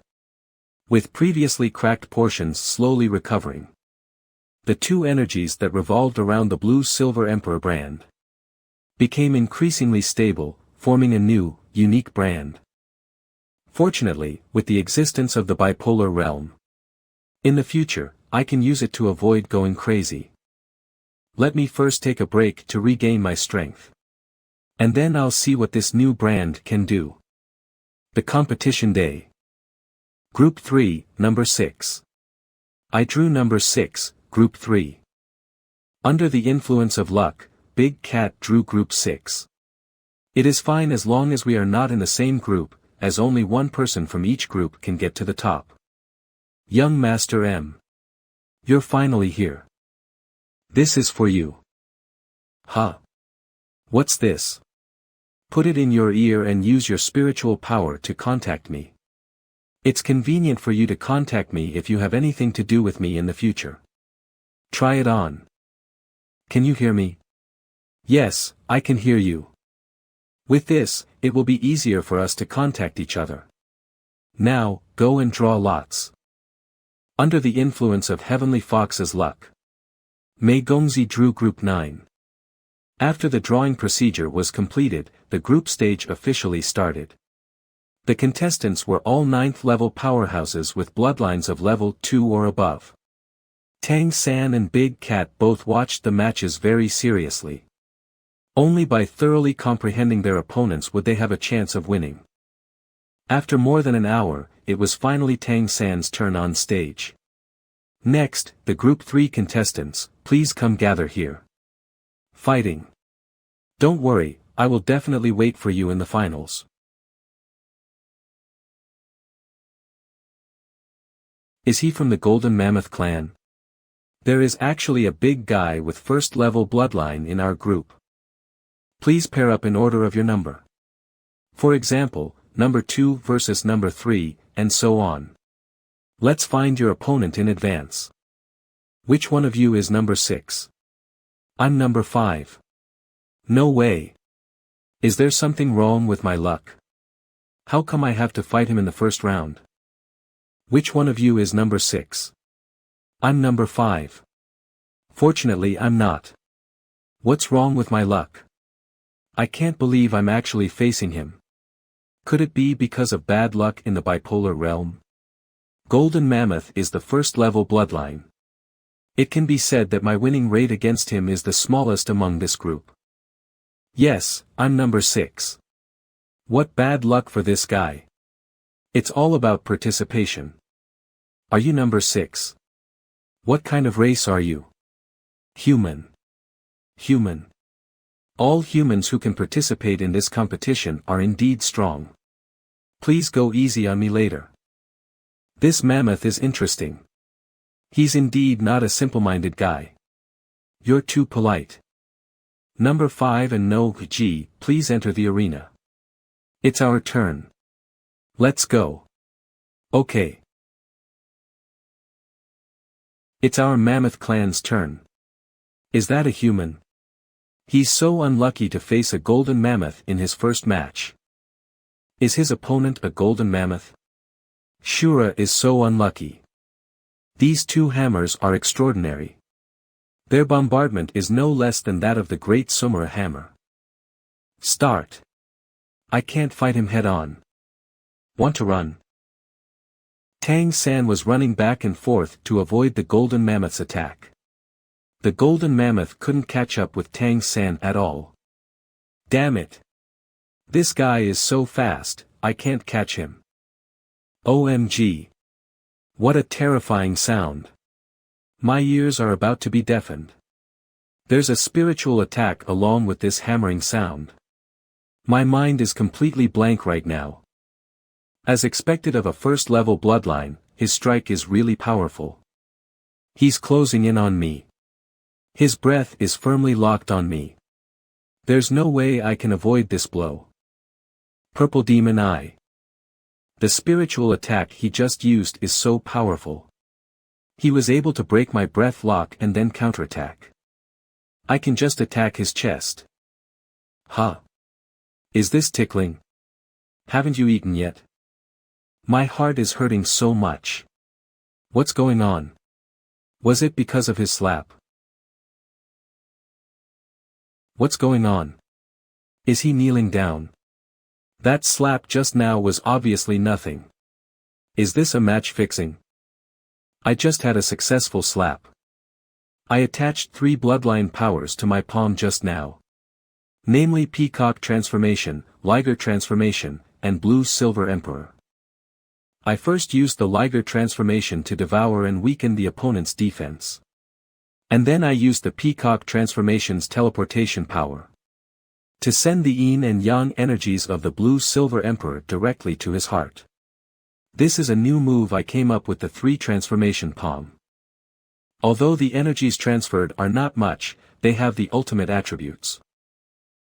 with previously cracked portions slowly recovering. The two energies that revolved around the Blue-Silver Emperor brand became increasingly stable, forming a new, unique brand. Fortunately, with the existence of the bipolar realm, in the future, I can use it to avoid going crazy. Let me first take a break to regain my strength. And then I'll see what this new brand can do. The competition day. Group 3, number 6. I drew number 6, Group 3. Under the influence of luck, Big Cat drew Group 6. It is fine as long as we are not in the same group, as only one person from each group can get to the top. Young Master M. You're finally here. This is for you. Huh? What's this? Put it in your ear and use your spiritual power to contact me. It's convenient for you to contact me if you have anything to do with me in the future. Try it on. Can you hear me? Yes, I can hear you. With this, it will be easier for us to contact each other. Now, go and draw lots. Under the influence of Heavenly Fox's luck. Mei Gongzi drew Group 9. After the drawing procedure was completed, the group stage officially started. The contestants were all 9th level powerhouses with bloodlines of level 2 or above. Tang San and Big Cat both watched the matches very seriously. Only by thoroughly comprehending their opponents would they have a chance of winning. After more than an hour, it was finally Tang San's turn on stage. Next, the Group 3 contestants, please come gather here. Fighting. Don't worry, I will definitely wait for you in the finals. Is he from the Golden Mammoth clan? There is actually a big guy with first level bloodline in our group. Please pair up in order of your number. For example, number 2 versus number 3, and so on. Let's find your opponent in advance. Which one of you is number 6? I'm number 5. No way. Is there something wrong with my luck? How come I have to fight him in the first round? Which one of you is number 6? I'm number 5. Fortunately I'm not. What's wrong with my luck? I can't believe I'm actually facing him. Could it be because of bad luck in the bipolar realm? Golden Mammoth is the first level bloodline. It can be said that my winning rate against him is the smallest among this group. Yes, I'm number 6. What bad luck for this guy. It's all about participation. Are you number 6? What kind of race are you? Human. Human. All humans who can participate in this competition are indeed strong. Please go easy on me later. This mammoth is interesting. He's indeed not a simple-minded guy. You're too polite. Number 5 and No G, please enter the arena. It's our turn. Let's go. Okay. It's our mammoth clan's turn. Is that a human? He's so unlucky to face a golden mammoth in his first match. Is his opponent a golden mammoth? Shura is so unlucky. These two hammers are extraordinary. Their bombardment is no less than that of the great Sumera hammer. Start. I can't fight him head on. Want to run? Tang San was running back and forth to avoid the golden mammoth's attack. The golden mammoth couldn't catch up with Tang San at all. Damn it. This guy is so fast, I can't catch him. OMG. What a terrifying sound. My ears are about to be deafened. There's a spiritual attack along with this hammering sound. My mind is completely blank right now. As expected of a first-level bloodline, his strike is really powerful. He's closing in on me. His breath is firmly locked on me. There's no way I can avoid this blow. Purple Demon Eye. The spiritual attack he just used is so powerful. He was able to break my breath lock and then counterattack. I can just attack his chest. Huh? Is this tickling? Haven't you eaten yet? My heart is hurting so much. What's going on? Was it because of his slap? What's going on? Is he kneeling down? That slap just now was obviously nothing. Is this a match fixing? I just had a successful slap. I attached 3 bloodline powers to my palm just now. Namely Peacock transformation, Liger transformation, and Blue Silver Emperor. I first used the liger transformation to devour and weaken the opponent's defense. And then I used the peacock transformation's teleportation power to send the yin and yang energies of the blue-silver emperor directly to his heart. This is a new move I came up with, the 3 transformation palm. Although the energies transferred are not much, they have the ultimate attributes.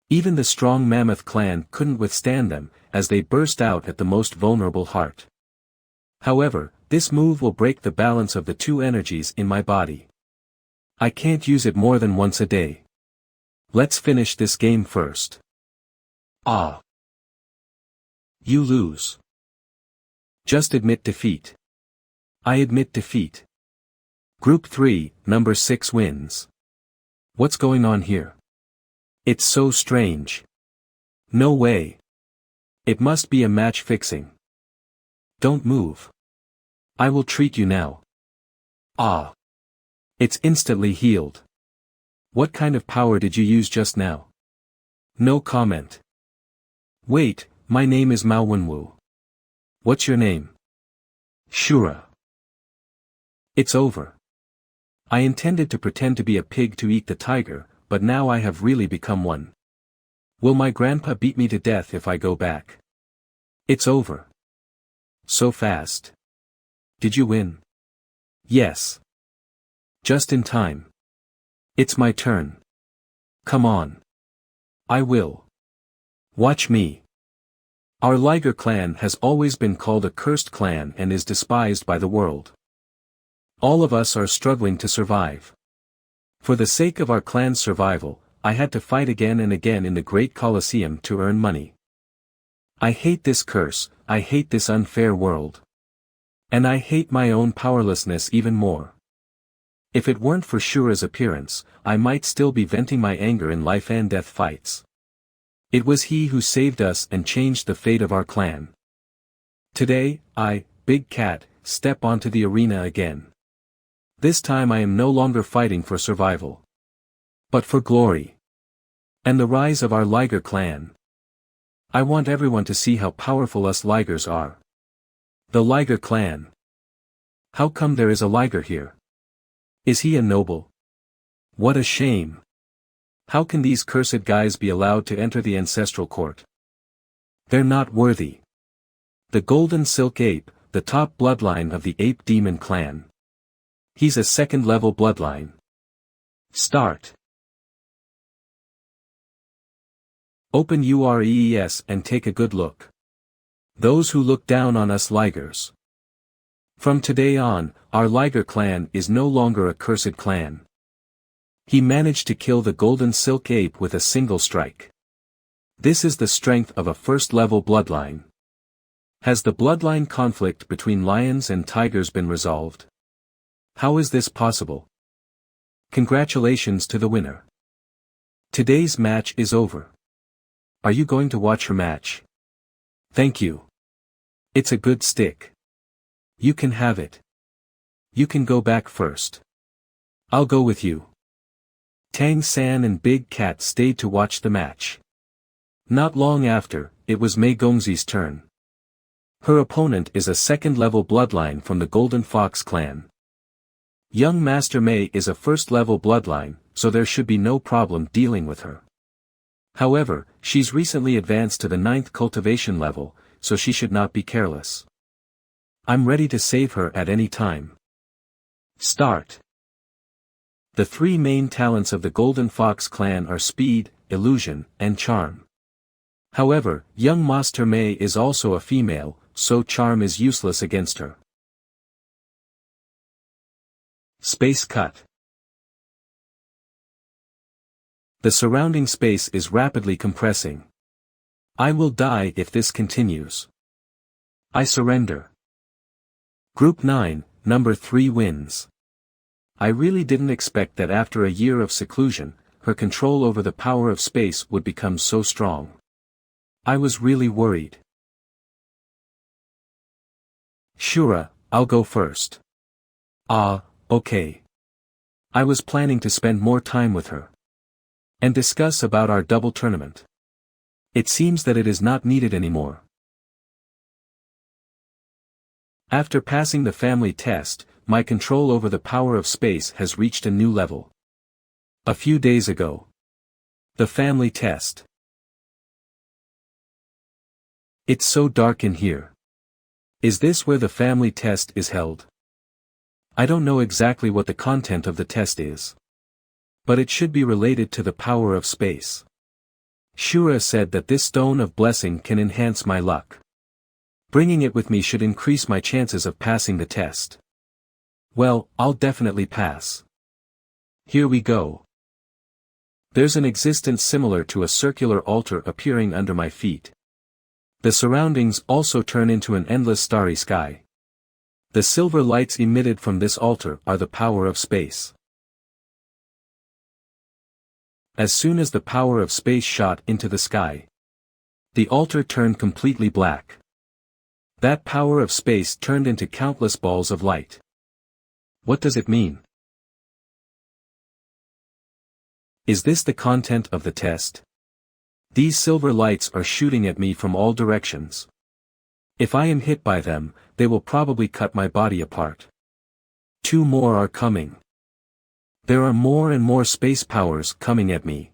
Even the strong mammoth clan couldn't withstand them, as they burst out at the most vulnerable heart. However, this move will break the balance of the 2 energies in my body. I can't use it more than once a day. Let's finish this game first. Ah. You lose. Just admit defeat. I admit defeat. Group 3, number 6 wins. What's going on here? It's so strange. No way. It must be a match fixing. Don't move. I will treat you now. Ah. It's instantly healed. What kind of power did you use just now? No comment. Wait, my name is Mao Wenwu. What's your name? Shura. It's over. I intended to pretend to be a pig to eat the tiger, but now I have really become one. Will my grandpa beat me to death if I go back? It's over. So fast. Did you win? Yes. Just in time. It's my turn. Come on. I will. Watch me. Our Liger clan has always been called a cursed clan and is despised by the world. All of us are struggling to survive. For the sake of our clan's survival, I had to fight again and again in the Great Colosseum to earn money. I hate this curse, I hate this unfair world. And I hate my own powerlessness even more. If it weren't for Shura's appearance, I might still be venting my anger in life and death fights. It was he who saved us and changed the fate of our clan. Today, I, Big Cat, step onto the arena again. This time I am no longer fighting for survival, but for glory. And the rise of our Liger clan. I want everyone to see how powerful us Ligers are. The Liger clan. How come there is a Liger here? Is he a noble? What a shame. How can these cursed guys be allowed to enter the ancestral court? They're not worthy. The Golden Silk Ape, the top bloodline of the Ape Demon clan. He's a second-level bloodline. Start. Open UREES and take a good look. Those who look down on us Ligers. From today on, our Liger clan is no longer a cursed clan. He managed to kill the Golden Silk Ape with a single strike. This is the strength of a first-level bloodline. Has the bloodline conflict between lions and tigers been resolved? How is this possible? Congratulations to the winner. Today's match is over. Are you going to watch her match? Thank you. It's a good stick. You can have it. You can go back first. I'll go with you. Tang San and Big Cat stayed to watch the match. Not long after, it was Mei Gongzi's turn. Her opponent is a second-level bloodline from the Golden Fox clan. Young Master Mei is a first-level bloodline, so there should be no problem dealing with her. However, she's recently advanced to the 9th cultivation level, so she should not be careless. I'm ready to save her at any time. Start. The 3 main talents of the Golden Fox clan are speed, illusion, and charm. However, young Master Mei is also a female, so charm is useless against her. Space cut. The surrounding space is rapidly compressing. I will die if this continues. I surrender. Group 9, number 3 wins. I really didn't expect that after a year of seclusion, her control over the power of space would become so strong. I was really worried. Shura, I'll go first. Ah, okay. I was planning to spend more time with her. And discuss about our double tournament. It seems that it is not needed anymore. After passing the family test, my control over the power of space has reached a new level. A few days ago. The family test. It's so dark in here. Is this where the family test is held? I don't know exactly what the content of the test is. But it should be related to the power of space. Shura said that this stone of blessing can enhance my luck. Bringing it with me should increase my chances of passing the test. Well, I'll definitely pass. Here we go. There's an existence similar to a circular altar appearing under my feet. The surroundings also turn into an endless starry sky. The silver lights emitted from this altar are the power of space. As soon as the power of space shot into the sky, the altar turned completely black. That power of space turned into countless balls of light. What does it mean? Is this the content of the test? These silver lights are shooting at me from all directions. If I am hit by them, they will probably cut my body apart. 2 more are coming. There are more and more space powers coming at me.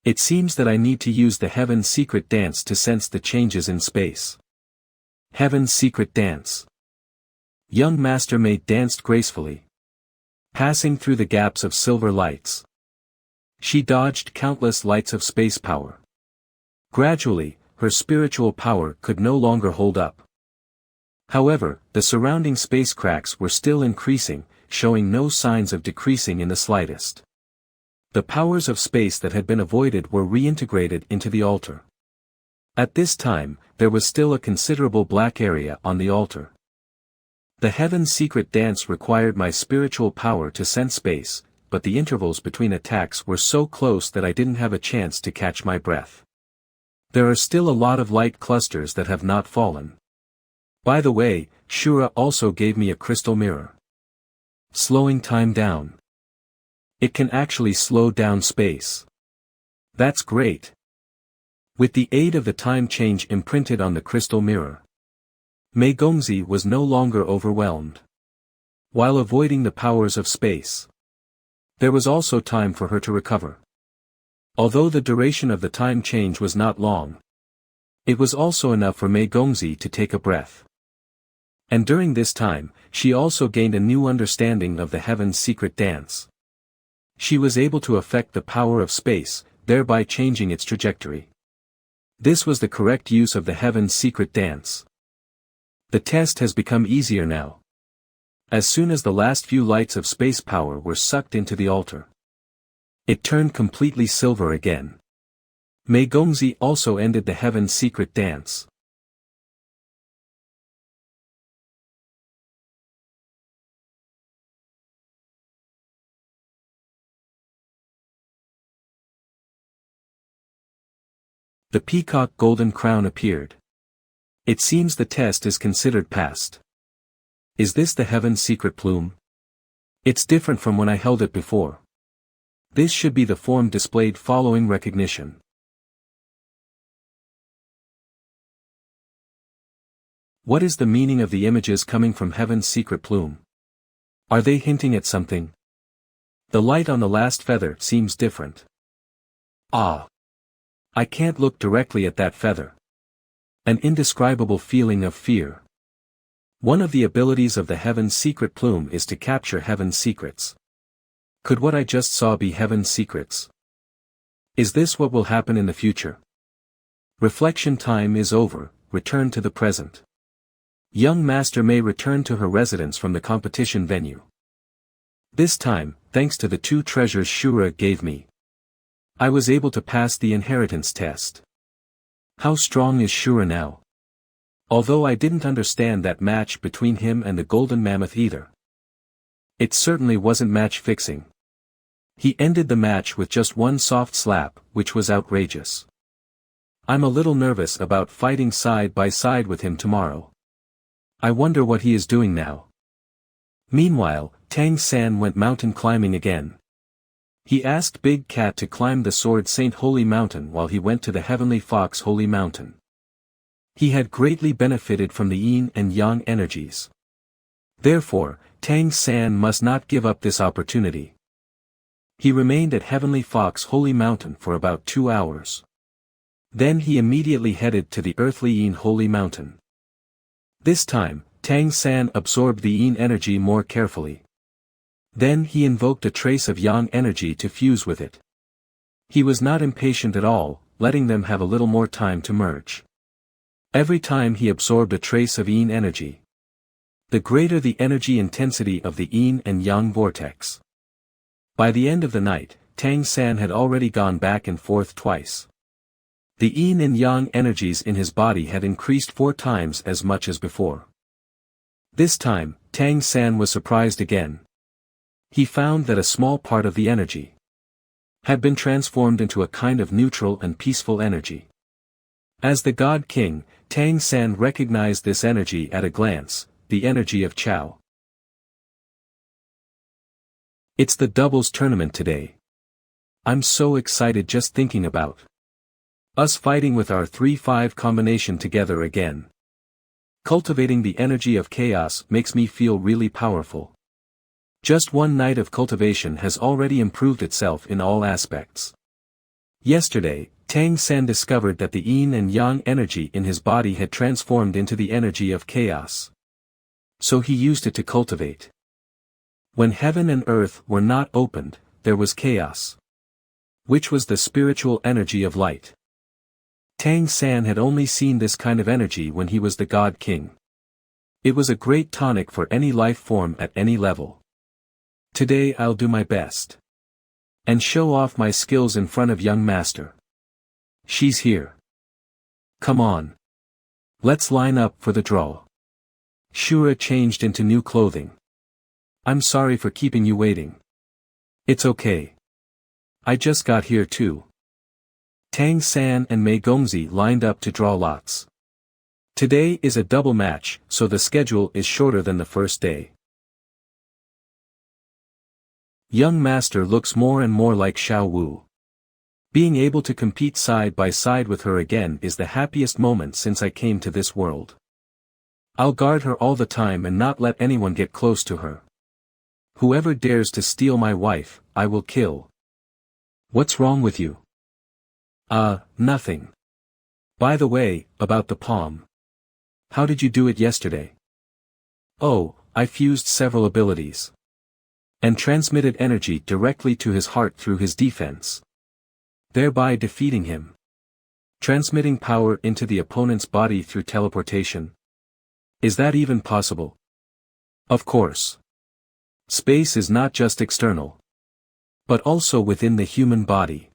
It seems that I need to use the Heaven's Secret Dance to sense the changes in space. Heaven's Secret Dance. Young Master May danced gracefully, passing through the gaps of silver lights. She dodged countless lights of space power. Gradually, her spiritual power could no longer hold up. However, the surrounding space cracks were still increasing, showing no signs of decreasing in the slightest. The powers of space that had been avoided were reintegrated into the altar. At this time, there was still a considerable black area on the altar. The Heaven's Secret Dance required my spiritual power to sense space, but the intervals between attacks were so close that I didn't have a chance to catch my breath. There are still a lot of light clusters that have not fallen. By the way, Shura also gave me a crystal mirror. Slowing time down. It can actually slow down space. That's great. With the aid of the time change imprinted on the crystal mirror, Mei Gongzi was no longer overwhelmed. While avoiding the powers of space, there was also time for her to recover. Although the duration of the time change was not long, it was also enough for Mei Gongzi to take a breath. And during this time, she also gained a new understanding of the Heaven's Secret Dance. She was able to affect the power of space, thereby changing its trajectory. This was the correct use of the Heaven's Secret Dance. The test has become easier now. As soon as the last few lights of space power were sucked into the altar, it turned completely silver again. Mei Gongzi also ended the Heaven's Secret Dance. The peacock golden crown appeared. It seems the test is considered passed. Is this the Heaven's Secret plume? It's different from when I held it before. This should be the form displayed following recognition. What is the meaning of the images coming from Heaven's Secret plume? Are they hinting at something? The light on the last feather seems different. Ah! I can't look directly at that feather. An indescribable feeling of fear. One of the abilities of the Heaven's Secret plume is to capture Heaven's secrets. Could what I just saw be Heaven's secrets? Is this what will happen in the future? Reflection time is over, return to the present. Young Master May return to her residence from the competition venue. This time, thanks to the 2 treasures Shura gave me, I was able to pass the inheritance test. How strong is Shura now? Although I didn't understand that match between him and the golden mammoth either. It certainly wasn't match fixing. He ended the match with just one soft slap, which was outrageous. I'm a little nervous about fighting side by side with him tomorrow. I wonder what he is doing now. Meanwhile, Tang San went mountain climbing again. He asked Big Cat to climb the Sword Saint Holy Mountain while he went to the Heavenly Fox Holy Mountain. He had greatly benefited from the yin and yang energies. Therefore, Tang San must not give up this opportunity. He remained at Heavenly Fox Holy Mountain for about 2 hours. Then he immediately headed to the Earthly Yin Holy Mountain. This time, Tang San absorbed the yin energy more carefully. Then he invoked a trace of yang energy to fuse with it. He was not impatient at all, letting them have a little more time to merge. Every time he absorbed a trace of yin energy, the greater the energy intensity of the yin and yang vortex. By the end of the night, Tang San had already gone back and forth twice. The yin and yang energies in his body had increased 4 times as much as before. This time, Tang San was surprised again. He found that a small part of the energy had been transformed into a kind of neutral and peaceful energy. As the God King, Tang San recognized this energy at a glance, the energy of Xiao. It's the doubles tournament today. I'm so excited just thinking about us fighting with our 3-5 combination together again. Cultivating the energy of chaos makes me feel really powerful. Just one night of cultivation has already improved itself in all aspects. Yesterday, Tang San discovered that the yin and yang energy in his body had transformed into the energy of chaos. So he used it to cultivate. When heaven and earth were not opened, there was chaos, which was the spiritual energy of light. Tang San had only seen this kind of energy when he was the God King. It was a great tonic for any life form at any level. Today I'll do my best and show off my skills in front of young master. She's here. Come on. Let's line up for the draw. Shura changed into new clothing. I'm sorry for keeping you waiting. It's okay. I just got here too. Tang San and Mei Gongzi lined up to draw lots. Today is a double match, so the schedule is shorter than the first day. Young master looks more and more like Xiao Wu. Being able to compete side by side with her again is the happiest moment since I came to this world. I'll guard her all the time and not let anyone get close to her. Whoever dares to steal my wife, I will kill. What's wrong with you? Nothing. By the way, about the palm. How did you do it yesterday? Oh, I fused several abilities and transmitted energy directly to his heart through his defense, thereby defeating him. Transmitting power into the opponent's body through teleportation. Is that even possible? Of course. Space is not just external, but also within the human body.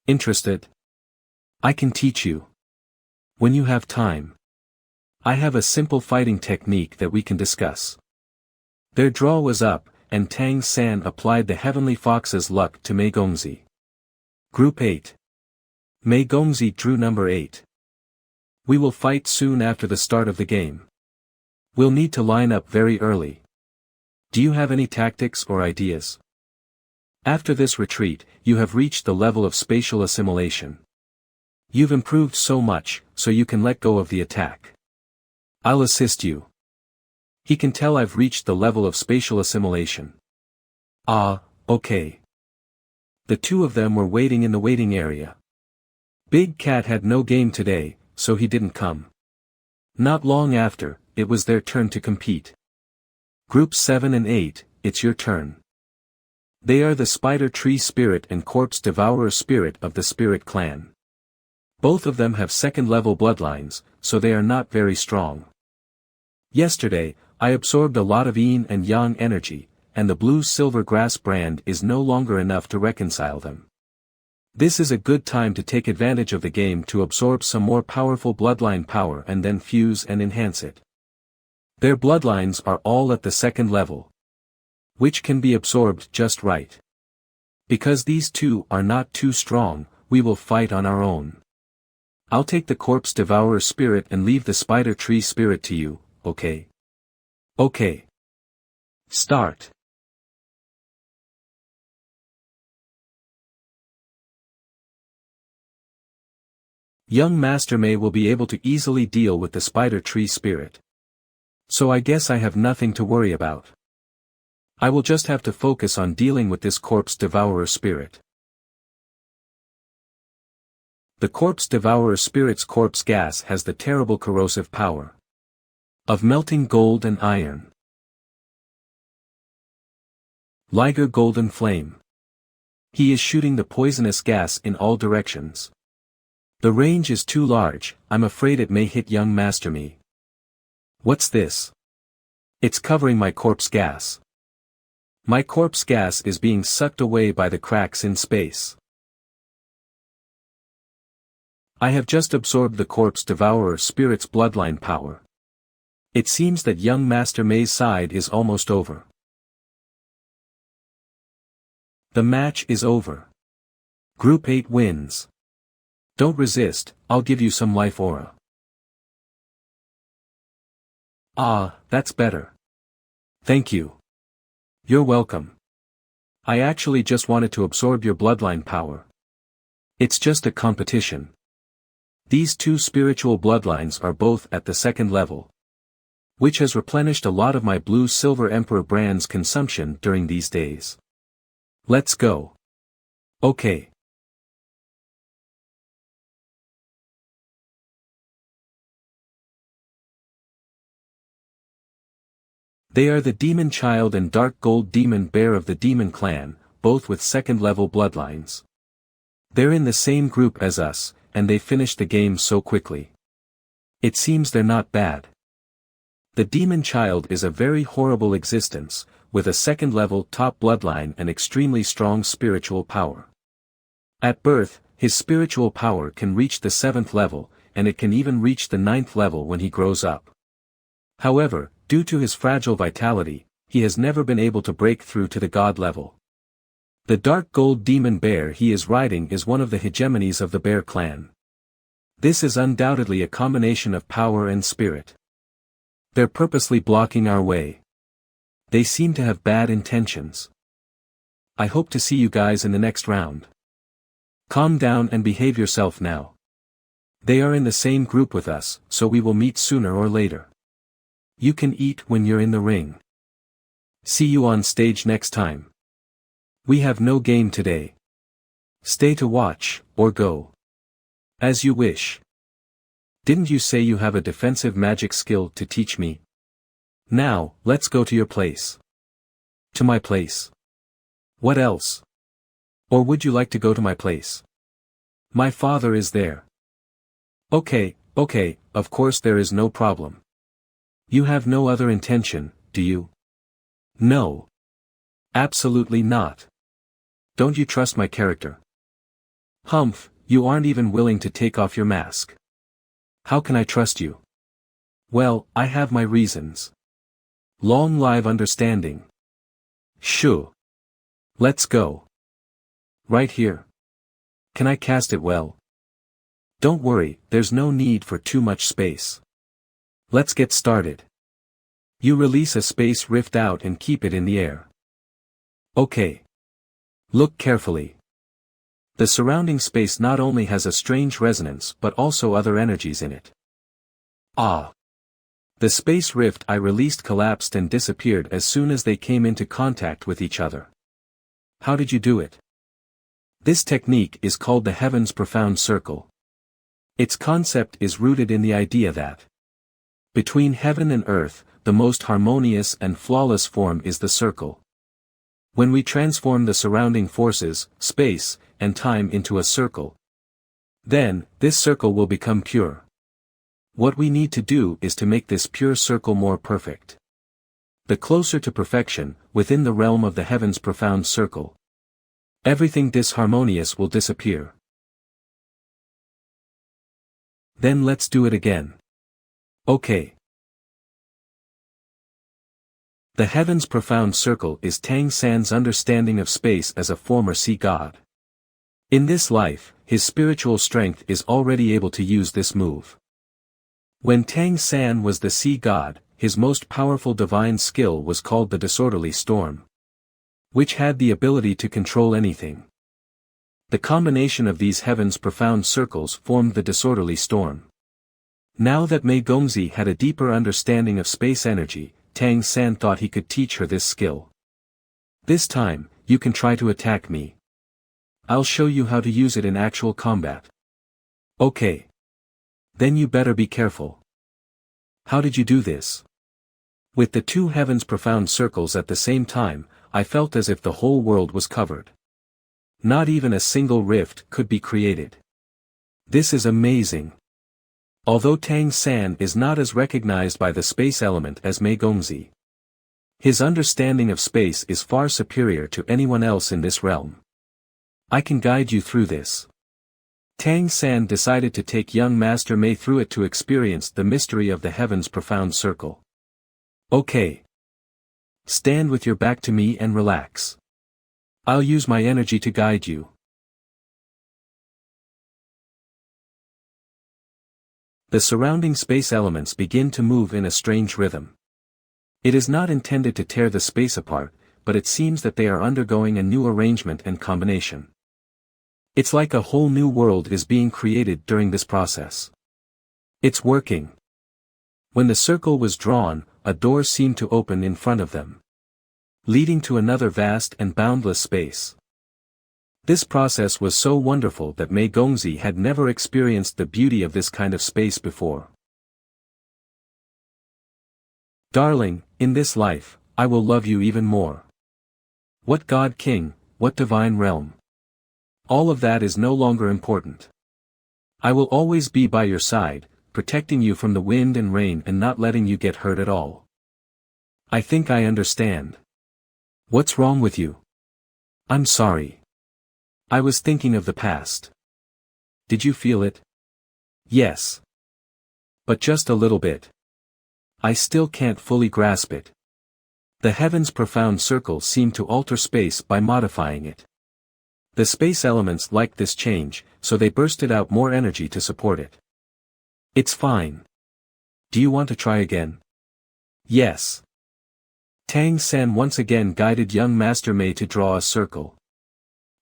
Interested? I can teach you. When you have time. I have a simple fighting technique that we can discuss. Their draw was up, and Tang San applied the Heavenly Fox's luck to Mei Gongzi. Group 8. Mei Gongzi drew number 8. We will fight soon after the start of the game. We'll need to line up very early. Do you have any tactics or ideas? After this retreat, you have reached the level of spatial assimilation. You've improved so much, so you can let go of the attack. I'll assist you. He can tell I've reached the level of spatial assimilation. Okay. The two of them were waiting in the waiting area. Big Cat had no game today, so he didn't come. Not long after, it was their turn to compete. Groups 7 and 8, it's your turn. They are the Spider Tree Spirit and Corpse Devourer Spirit of the Spirit Clan. Both of them have second-level bloodlines, so they are not very strong. Yesterday, I absorbed a lot of yin and yang energy, and the blue-silver grass brand is no longer enough to reconcile them. This is a good time to take advantage of the game to absorb some more powerful bloodline power and then fuse and enhance it. Their bloodlines are all at the second level, which can be absorbed just right. Because these two are not too strong, we will fight on our own. I'll take the Corpse Devourer Spirit and leave the Spider Tree Spirit to you, okay? Okay. Start. Young Master Mei will be able to easily deal with the spider tree spirit. So I guess I have nothing to worry about. I will just have to focus on dealing with this corpse devourer spirit. The corpse devourer spirit's corpse gas has the terrible corrosive power of melting gold and iron. Liger golden flame. He is shooting the poisonous gas in all directions. The range is too large, I'm afraid it may hit young Master Me. What's this? It's covering my corpse gas. My corpse gas is being sucked away by the cracks in space. I have just absorbed the corpse devourer spirit's bloodline power. It seems that young Master Mei's side is almost over. The match is over. Group 8 wins. Don't resist, I'll give you some life aura. Ah, that's better. Thank you. You're welcome. I actually just wanted to absorb your bloodline power. It's just a competition. These two spiritual bloodlines are both at the second level, which has replenished a lot of my Blue Silver Emperor brand's consumption during these days. Let's go. Okay. They are the Demon Child and Dark Gold Demon Bear of the Demon Clan, both with second-level bloodlines. They're in the same group as us, and they finished the game so quickly. It seems they're not bad. The Demon Child is a very horrible existence, with a second-level top bloodline and extremely strong spiritual power. At birth, his spiritual power can reach the 7th level, and it can even reach the 9th level when he grows up. However, due to his fragile vitality, he has never been able to break through to the god level. The Dark Gold Demon Bear he is riding is one of the hegemonies of the Bear Clan. This is undoubtedly a combination of power and spirit. They're purposely blocking our way. They seem to have bad intentions. I hope to see you guys in the next round. Calm down and behave yourself now. They are in the same group with us, so we will meet sooner or later. You can eat when you're in the ring. See you on stage next time. We have no game today. Stay to watch, or go. As you wish. Didn't you say you have a defensive magic skill to teach me? Now, let's go to your place. To my place. What else? Or would you like to go to my place? My father is there. Okay, of course there is no problem. You have no other intention, do you? No. Absolutely not. Don't you trust my character? Humph, you aren't even willing to take off your mask. How can I trust you? Well, I have my reasons. Long live understanding. Shoo. Let's go. Right here. Can I cast it well? Don't worry, there's no need for too much space. Let's get started. You release a space rift out and keep it in the air. Okay. Look carefully. The surrounding space not only has a strange resonance but also other energies in it. Ah. The space rift I released collapsed and disappeared as soon as they came into contact with each other. How did you do it? This technique is called the Heaven's Profound Circle. Its concept is rooted in the idea that between heaven and earth, the most harmonious and flawless form is the circle. When we transform the surrounding forces, space, and time into a circle, then, this circle will become pure. What we need to do is to make this pure circle more perfect. The closer to perfection, within the realm of the Heaven's Profound Circle, everything disharmonious will disappear. Then let's do it again. Okay. The Heaven's Profound Circle is Tang San's understanding of space as a former sea god. In this life, his spiritual strength is already able to use this move. When Tang San was the sea god, his most powerful divine skill was called the Disorderly Storm, which had the ability to control anything. The combination of these heaven's profound circles formed the disorderly storm. Now that Mei Gongzi had a deeper understanding of space energy, Tang San thought he could teach her this skill. This time, you can try to attack me. I'll show you how to use it in actual combat. Okay. Then you better be careful. How did you do this? With the two heavens' profound circles at the same time, I felt as if the whole world was covered. Not even a single rift could be created. This is amazing. Although Tang San is not as recognized by the space element as Mei Gongzi, his understanding of space is far superior to anyone else in this realm. I can guide you through this. Tang San decided to take young Master Mei through it to experience the mystery of the heaven's profound circle. Okay. Stand with your back to me and relax. I'll use my energy to guide you. The surrounding space elements begin to move in a strange rhythm. It is not intended to tear the space apart, but it seems that they are undergoing a new arrangement and combination. It's like a whole new world is being created during this process. It's working. When the circle was drawn, a door seemed to open in front of them, leading to another vast and boundless space. This process was so wonderful that Mei Gongzi had never experienced the beauty of this kind of space before. Darling, in this life, I will love you even more. What God King, what divine realm. All of that is no longer important. I will always be by your side, protecting you from the wind and rain and not letting you get hurt at all. I think I understand. What's wrong with you? I'm sorry. I was thinking of the past. Did you feel it? Yes. But just a little bit. I still can't fully grasp it. The heaven's profound circle seemed to alter space by modifying it. The space elements liked this change, so they bursted out more energy to support it. It's fine. Do you want to try again? Yes. Tang San once again guided young Master Mei to draw a circle.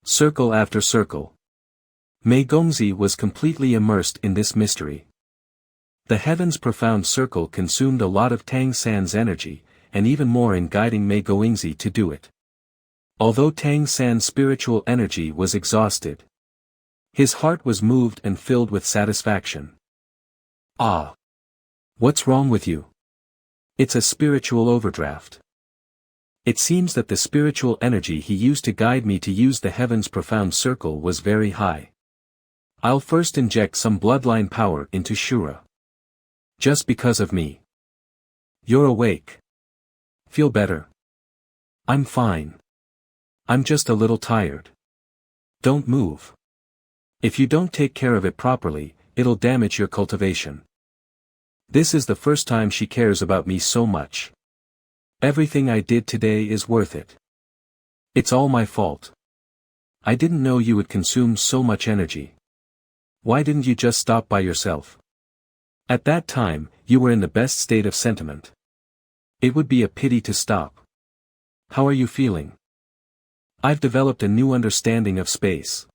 Circle after circle. Mei Gongzi was completely immersed in this mystery. The heaven's profound circle consumed a lot of Tang San's energy, and even more in guiding Mei Gongzi to do it. Although Tang San's spiritual energy was exhausted, his heart was moved and filled with satisfaction. Ah! What's wrong with you? It's a spiritual overdraft. It seems that the spiritual energy he used to guide me to use the heaven's profound circle was very high. I'll first inject some bloodline power into Shura. Just because of me. You're awake. Feel better. I'm fine. I'm just a little tired. Don't move. If you don't take care of it properly, it'll damage your cultivation. This is the first time she cares about me so much. Everything I did today is worth it. It's all my fault. I didn't know you would consume so much energy. Why didn't you just stop by yourself? At that time, you were in the best state of sentiment. It would be a pity to stop. How are you feeling? I've developed a new understanding of space.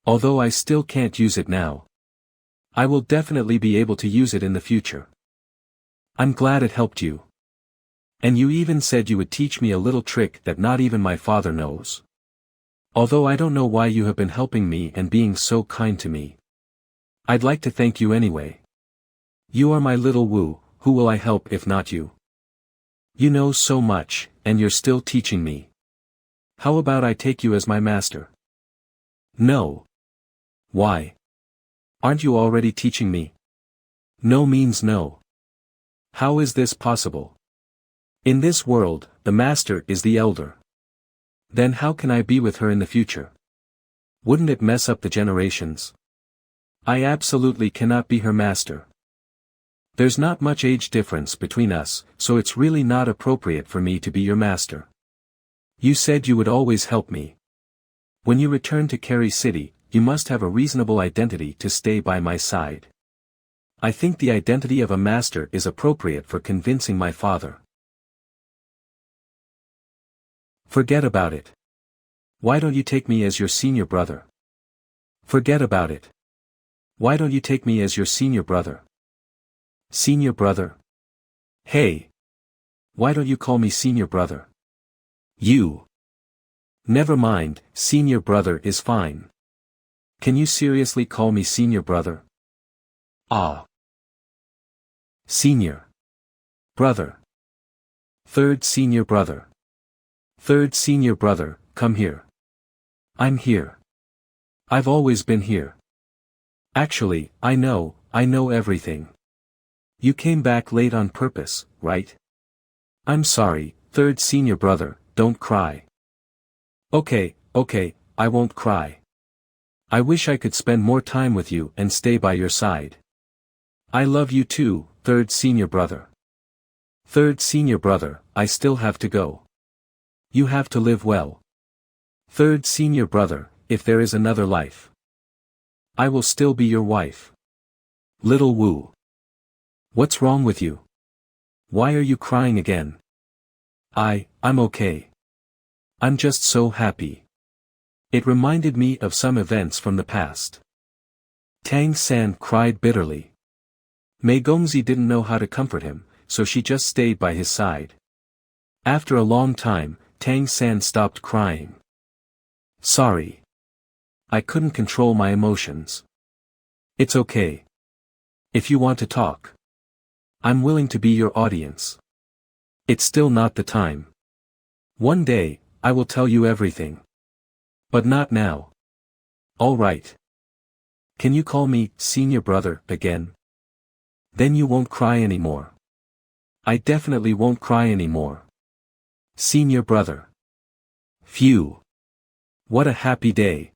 Although I still can't use it now, I will definitely be able to use it in the future. I'm glad it helped you. And you even said you would teach me a little trick that not even my father knows. Although I don't know why you have been helping me and being so kind to me. I'd like to thank you anyway. You are my little Wu, who will I help if not you? You know so much, and you're still teaching me. How about I take you as my master? No. Why? Aren't you already teaching me? No means no. How is this possible? In this world, the master is the elder. Then how can I be with her in the future? Wouldn't it mess up the generations? I absolutely cannot be her master. There's not much age difference between us, so it's really not appropriate for me to be your master. You said you would always help me. When you return to Kerry City, you must have a reasonable identity to stay by my side. I think the identity of a master is appropriate for convincing my father. Forget about it. Why don't you take me as your senior brother? Forget about it. Why don't you take me as your senior brother? Senior brother? Hey! Why don't you call me senior brother? You! Never mind, senior brother is fine. Can you seriously call me senior brother? Ah. Senior. Brother. Third senior brother. Third senior brother, come here. I'm here. I've always been here. Actually, I know everything. You came back late on purpose, right? I'm sorry, third senior brother, don't cry. Okay, I won't cry. I wish I could spend more time with you and stay by your side. I love you too, third senior brother. Third senior brother, I still have to go. You have to live well. Third senior brother, if there is another life, I will still be your wife. Little Wu. What's wrong with you? Why are you crying again? I'm okay. I'm just so happy. It reminded me of some events from the past. Tang San cried bitterly. Mei Gongzi didn't know how to comfort him, so she just stayed by his side. After a long time, Tang San stopped crying. Sorry. I couldn't control my emotions. It's okay. If you want to talk, I'm willing to be your audience. It's still not the time. One day, I will tell you everything. But not now. All right. Can you call me senior brother again? Then you won't cry anymore. I definitely won't cry anymore. Senior brother. Phew. What a happy day.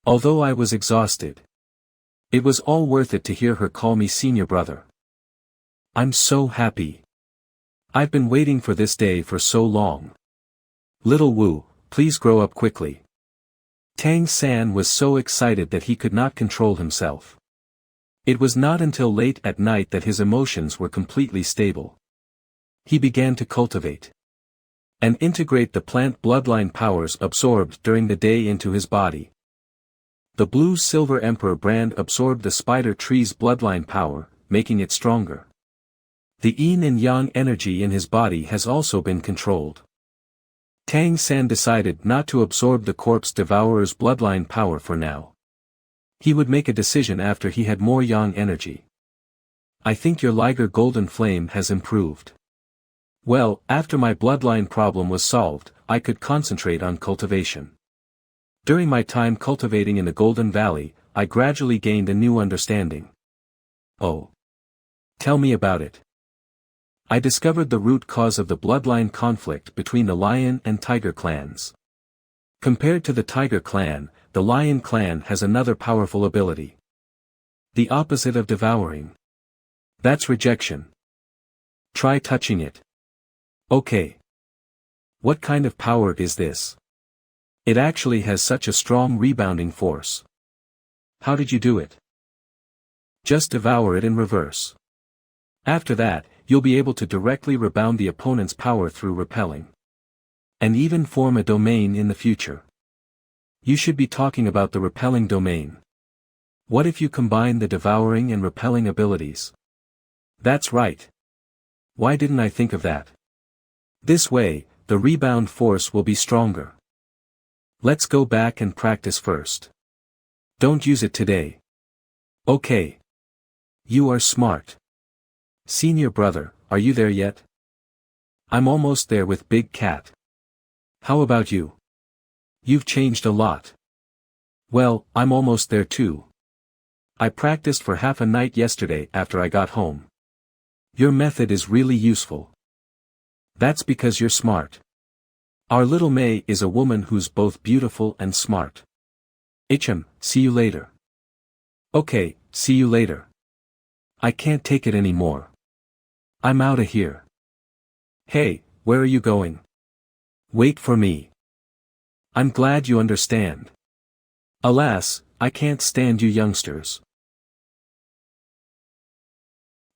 Although I was exhausted, it was all worth it to hear her call me senior brother. I'm so happy. I've been waiting for this day for so long. Little Wu, please grow up quickly. Tang San was so excited that he could not control himself. It was not until late at night that his emotions were completely stable. He began to cultivate and integrate the plant bloodline powers absorbed during the day into his body. The blue-silver emperor brand absorbed the spider tree's bloodline power, making it stronger. The yin and yang energy in his body has also been controlled. Tang San decided not to absorb the corpse devourer's bloodline power for now. He would make a decision after he had more yang energy. I think your liger golden flame has improved. Well, after my bloodline problem was solved, I could concentrate on cultivation. During my time cultivating in the Golden Valley, I gradually gained a new understanding. Oh. Tell me about it. I discovered the root cause of the bloodline conflict between the lion and tiger clans. Compared to the tiger clan, the lion clan has another powerful ability. The opposite of devouring. That's rejection. Try touching it. Okay. What kind of power is this? It actually has such a strong rebounding force. How did you do it? Just devour it in reverse. After that, you'll be able to directly rebound the opponent's power through repelling. And even form a domain in the future. You should be talking about the repelling domain. What if you combine the devouring and repelling abilities? That's right. Why didn't I think of that? This way, the rebound force will be stronger. Let's go back and practice first. Don't use it today. Okay. You are smart. Senior brother, are you there yet? I'm almost there with Big Cat. How about you? You've changed a lot. Well, I'm almost there too. I practiced for half a night yesterday after I got home. Your method is really useful. That's because you're smart. Our little Mei is a woman who's both beautiful and smart. See you later. Okay, see you later. I can't take it anymore. I'm outta here. Hey, where are you going? Wait for me. I'm glad you understand. Alas, I can't stand you youngsters.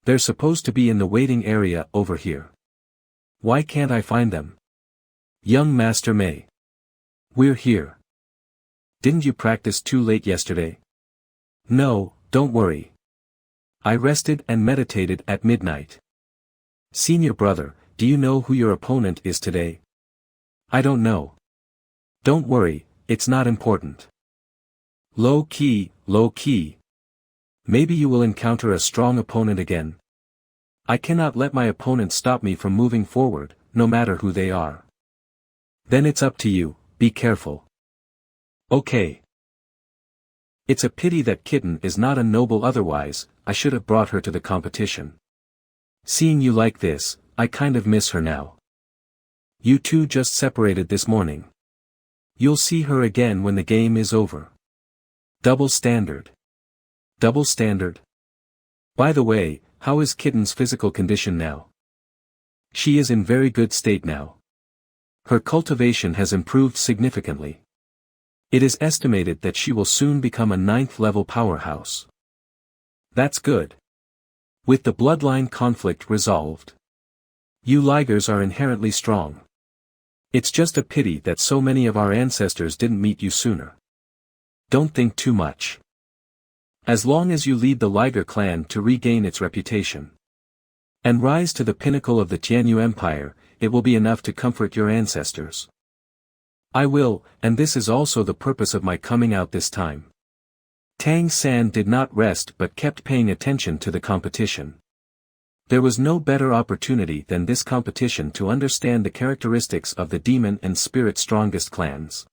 They're supposed to be in the waiting area over here. Why can't I find them? Young Master Mei. We're here. Didn't you practice too late yesterday? No, don't worry. I rested and meditated at midnight. Senior brother, do you know who your opponent is today? I don't know. Don't worry, it's not important. Low key, low key. Maybe you will encounter a strong opponent again. I cannot let my opponent stop me from moving forward, no matter who they are. Then it's up to you, be careful. Okay. It's a pity that Kitten is not a noble, otherwise, I should have brought her to the competition. Seeing you like this, I kind of miss her now. You two just separated this morning. You'll see her again when the game is over. Double standard. Double standard. By the way, how is Kitten's physical condition now? She is in very good state now. Her cultivation has improved significantly. It is estimated that she will soon become a 9th level powerhouse. That's good. With the bloodline conflict resolved. You ligers are inherently strong. It's just a pity that so many of our ancestors didn't meet you sooner. Don't think too much. As long as you lead the Liger clan to regain its reputation and rise to the pinnacle of the Tianyu Empire, it will be enough to comfort your ancestors. I will, and this is also the purpose of my coming out this time. Tang San did not rest but kept paying attention to the competition. There was no better opportunity than this competition to understand the characteristics of the demon and spirit strongest clans.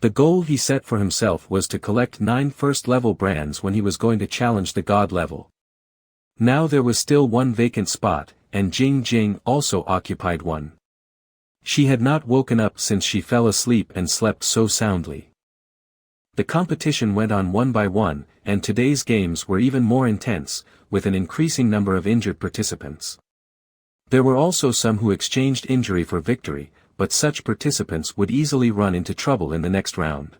The goal he set for himself was to collect 9 first-level brands when he was going to challenge the god level. Now there was still one vacant spot, and Jing Jing also occupied one. She had not woken up since she fell asleep and slept so soundly. The competition went on one by one, and today's games were even more intense, with an increasing number of injured participants. There were also some who exchanged injury for victory, but such participants would easily run into trouble in the next round.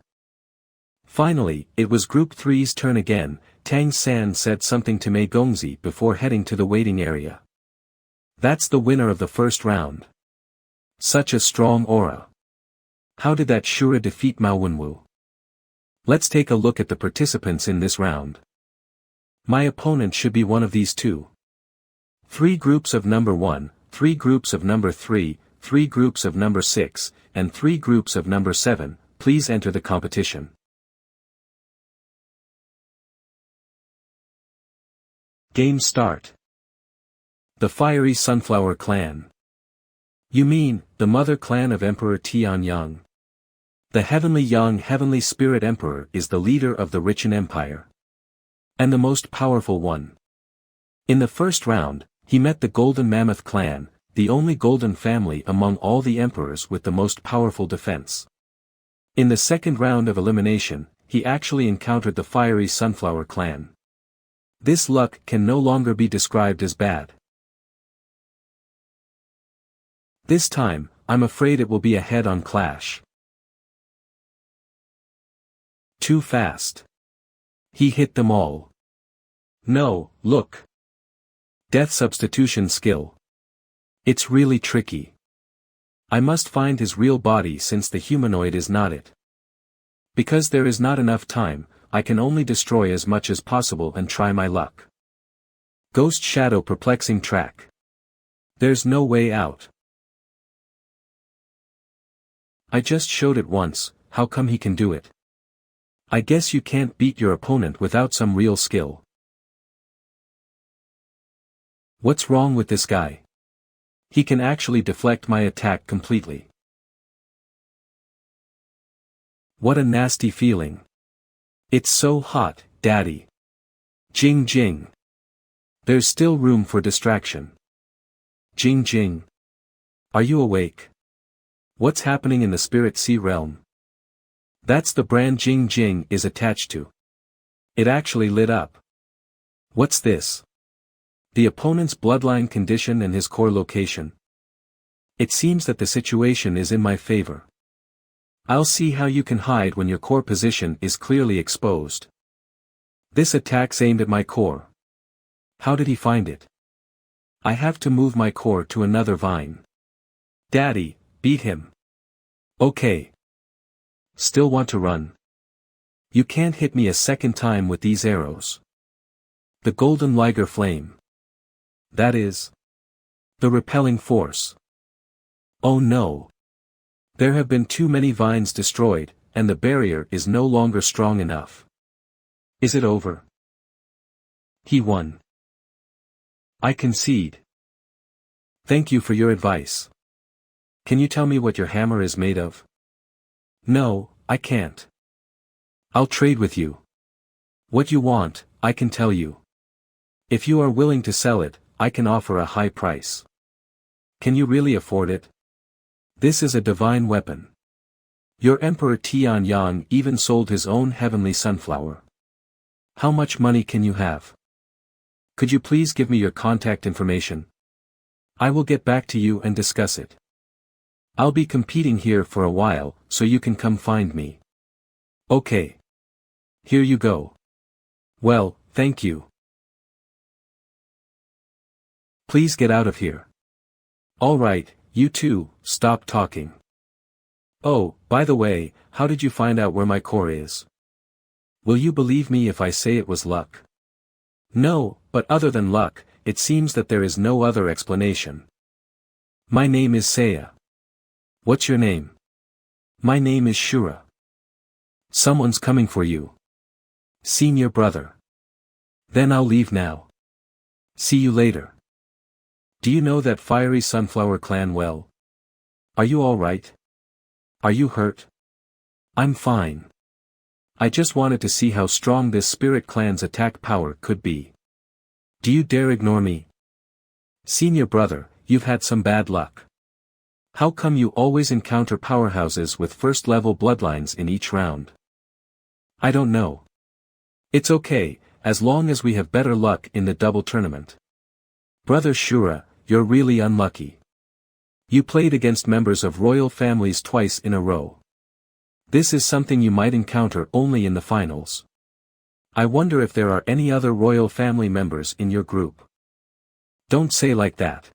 Finally, it was Group 3's turn again. Tang San said something to Mei Gongzi before heading to the waiting area. That's the winner of the first round. Such a strong aura. How did that Shura defeat Mao Wenwu? Let's take a look at the participants in this round. My opponent should be one of these two. 3 groups of number 1, 3 groups of number 3, 3 groups of number 6, and 3 groups of number 7, please enter the competition. Game start. The Fiery Sunflower Clan. You mean, the mother clan of Emperor Tianyang. The Heavenly Young Heavenly Spirit Emperor is the leader of the Richen Empire. And the most powerful one. In the first round, he met the Golden Mammoth clan, the only golden family among all the emperors with the most powerful defense. In the second round of elimination, he actually encountered the Fiery Sunflower clan. This luck can no longer be described as bad. This time, I'm afraid it will be a head-on clash. Too fast. He hit them all. No, look. Death substitution skill. It's really tricky. I must find his real body since the humanoid is not it. Because there is not enough time, I can only destroy as much as possible and try my luck. Ghost Shadow Perplexing Track. There's no way out. I just showed it once, how come he can do it? I guess you can't beat your opponent without some real skill. What's wrong with this guy? He can actually deflect my attack completely. What a nasty feeling. It's so hot, Daddy. Jing Jing. There's still room for distraction. Jing Jing. Are you awake? What's happening in the Spirit Sea realm? That's the brand Jing Jing is attached to. It actually lit up. What's this? The opponent's bloodline condition and his core location. It seems that the situation is in my favor. I'll see how you can hide when your core position is clearly exposed. This attack's aimed at my core. How did he find it? I have to move my core to another vine. Daddy, beat him. Okay. Still want to run? You can't hit me a second time with these arrows. The golden liger flame. That is the repelling force. Oh no. There have been too many vines destroyed, and the barrier is no longer strong enough. Is it over? He won. I concede. Thank you for your advice. Can you tell me what your hammer is made of? No, I can't. I'll trade with you. What you want, I can tell you. If you are willing to sell it, I can offer a high price. Can you really afford it? This is a divine weapon. Your Emperor Tianyang even sold his own heavenly sunflower. How much money can you have? Could you please give me your contact information? I will get back to you and discuss it. I'll be competing here for a while, so you can come find me. Okay. Here you go. Well, thank you. Please get out of here. All right, you two, stop talking. Oh, by the way, how did you find out where my core is? Will you believe me if I say it was luck? No, but other than luck, it seems that there is no other explanation. My name is Seiya. What's your name? My name is Shura. Someone's coming for you. Senior brother. Then I'll leave now. See you later. Do you know that fiery sunflower clan well? Are you all right? Are you hurt? I'm fine. I just wanted to see how strong this spirit clan's attack power could be. Do you dare ignore me? Senior brother, you've had some bad luck. How come you always encounter powerhouses with first-level bloodlines in each round? I don't know. It's okay, as long as we have better luck in the double tournament. Brother Shura, you're really unlucky. You played against members of royal families twice in a row. This is something you might encounter only in the finals. I wonder if there are any other royal family members in your group. Don't say like that.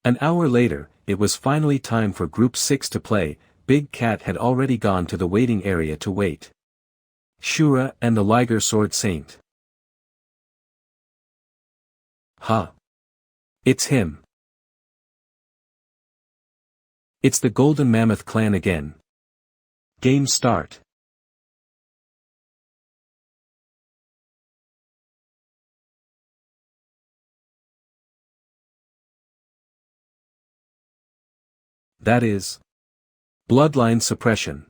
An hour later, it was finally time for Group 6 to play. Big Cat had already gone to the waiting area to wait. Shura and the Liger Sword Saint. Huh. It's him. It's the Golden Mammoth clan again. Game start. That is bloodline suppression.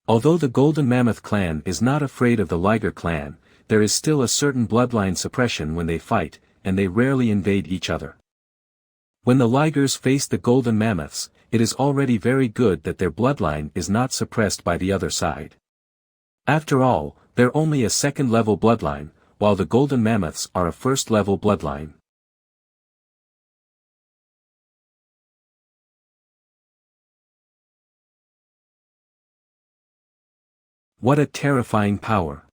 Although the Golden Mammoth clan is not afraid of the Liger clan, there is still a certain bloodline suppression when they fight, and they rarely invade each other. When the Ligers face the Golden Mammoths, it is already very good that their bloodline is not suppressed by the other side. After all, they're only a second-level bloodline, while the Golden Mammoths are a first-level bloodline. What a terrifying power.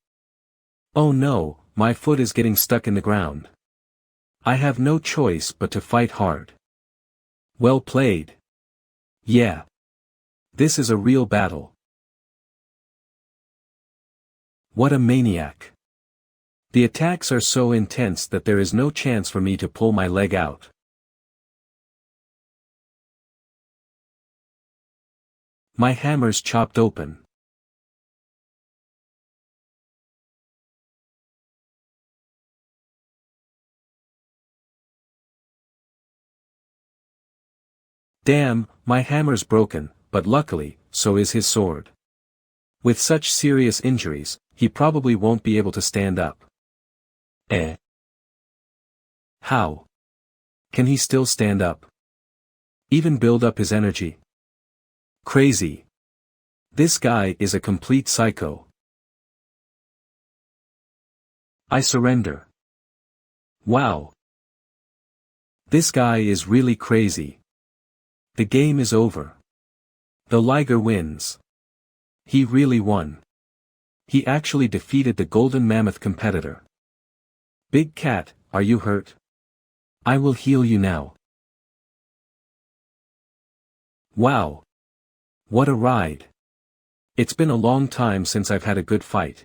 Oh no, my foot is getting stuck in the ground. I have no choice but to fight hard. Well played. Yeah. This is a real battle. What a maniac. The attacks are so intense that there is no chance for me to pull my leg out. My hammer's chopped open. Damn, my hammer's broken, but luckily, so is his sword. With such serious injuries, he probably won't be able to stand up. Eh? How? Can he still stand up? Even build up his energy? Crazy. This guy is a complete psycho. I surrender. Wow. This guy is really crazy. The game is over. The Liger wins. He really won. He actually defeated the Golden Mammoth competitor. Big Cat, are you hurt? I will heal you now. Wow. What a ride. It's been a long time since I've had a good fight.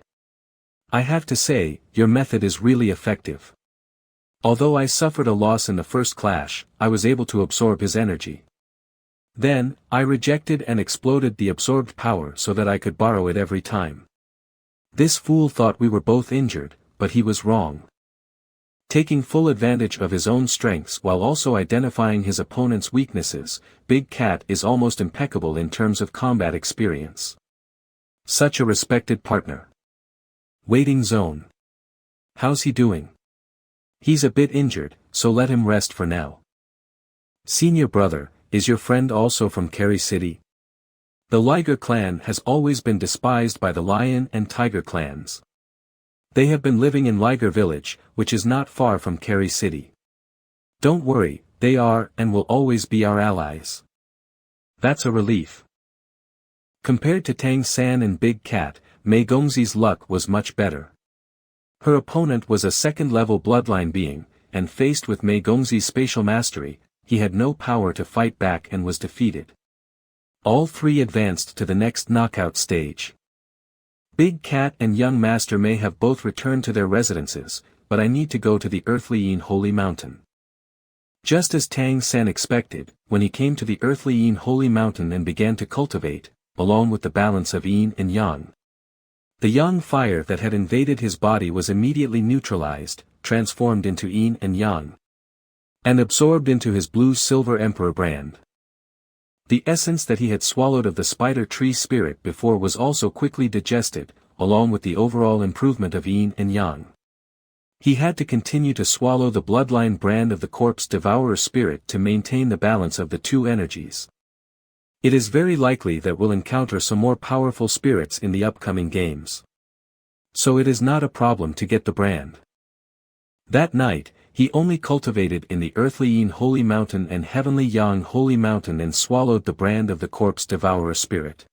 I have to say, your method is really effective. Although I suffered a loss in the first clash, I was able to absorb his energy. Then, I rejected and exploded the absorbed power so that I could borrow it every time. This fool thought we were both injured, but he was wrong. Taking full advantage of his own strengths while also identifying his opponent's weaknesses, Big Cat is almost impeccable in terms of combat experience. Such a respected partner. Waiting zone. How's he doing? He's a bit injured, so let him rest for now. Senior brother, is your friend also from Kerry City? The Liger clan has always been despised by the Lion and Tiger clans. They have been living in Liger village, which is not far from Kerry City. Don't worry, they are and will always be our allies. That's a relief. Compared to Tang San and Big Cat, Mei Gongzi's luck was much better. Her opponent was a second-level bloodline being, and faced with Mei Gongzi's spatial mastery, he had no power to fight back and was defeated. All three advanced to the next knockout stage. Big Cat and Young Master may have both returned to their residences, but I need to go to the Earthly Yin Holy Mountain. Just as Tang San expected, when he came to the Earthly Yin Holy Mountain and began to cultivate, along with the balance of Yin and Yang. The Yang fire that had invaded his body was immediately neutralized, transformed into Yin and Yang, and absorbed into his blue-silver emperor brand. The essence that he had swallowed of the spider tree spirit before was also quickly digested, along with the overall improvement of Yin and Yang. He had to continue to swallow the bloodline brand of the corpse devourer spirit to maintain the balance of the two energies. It is very likely that we'll encounter some more powerful spirits in the upcoming games. So it is not a problem to get the brand. That night, he only cultivated in the Earthly Yin Holy Mountain and Heavenly Yang Holy Mountain and swallowed the brand of the corpse devourer spirit.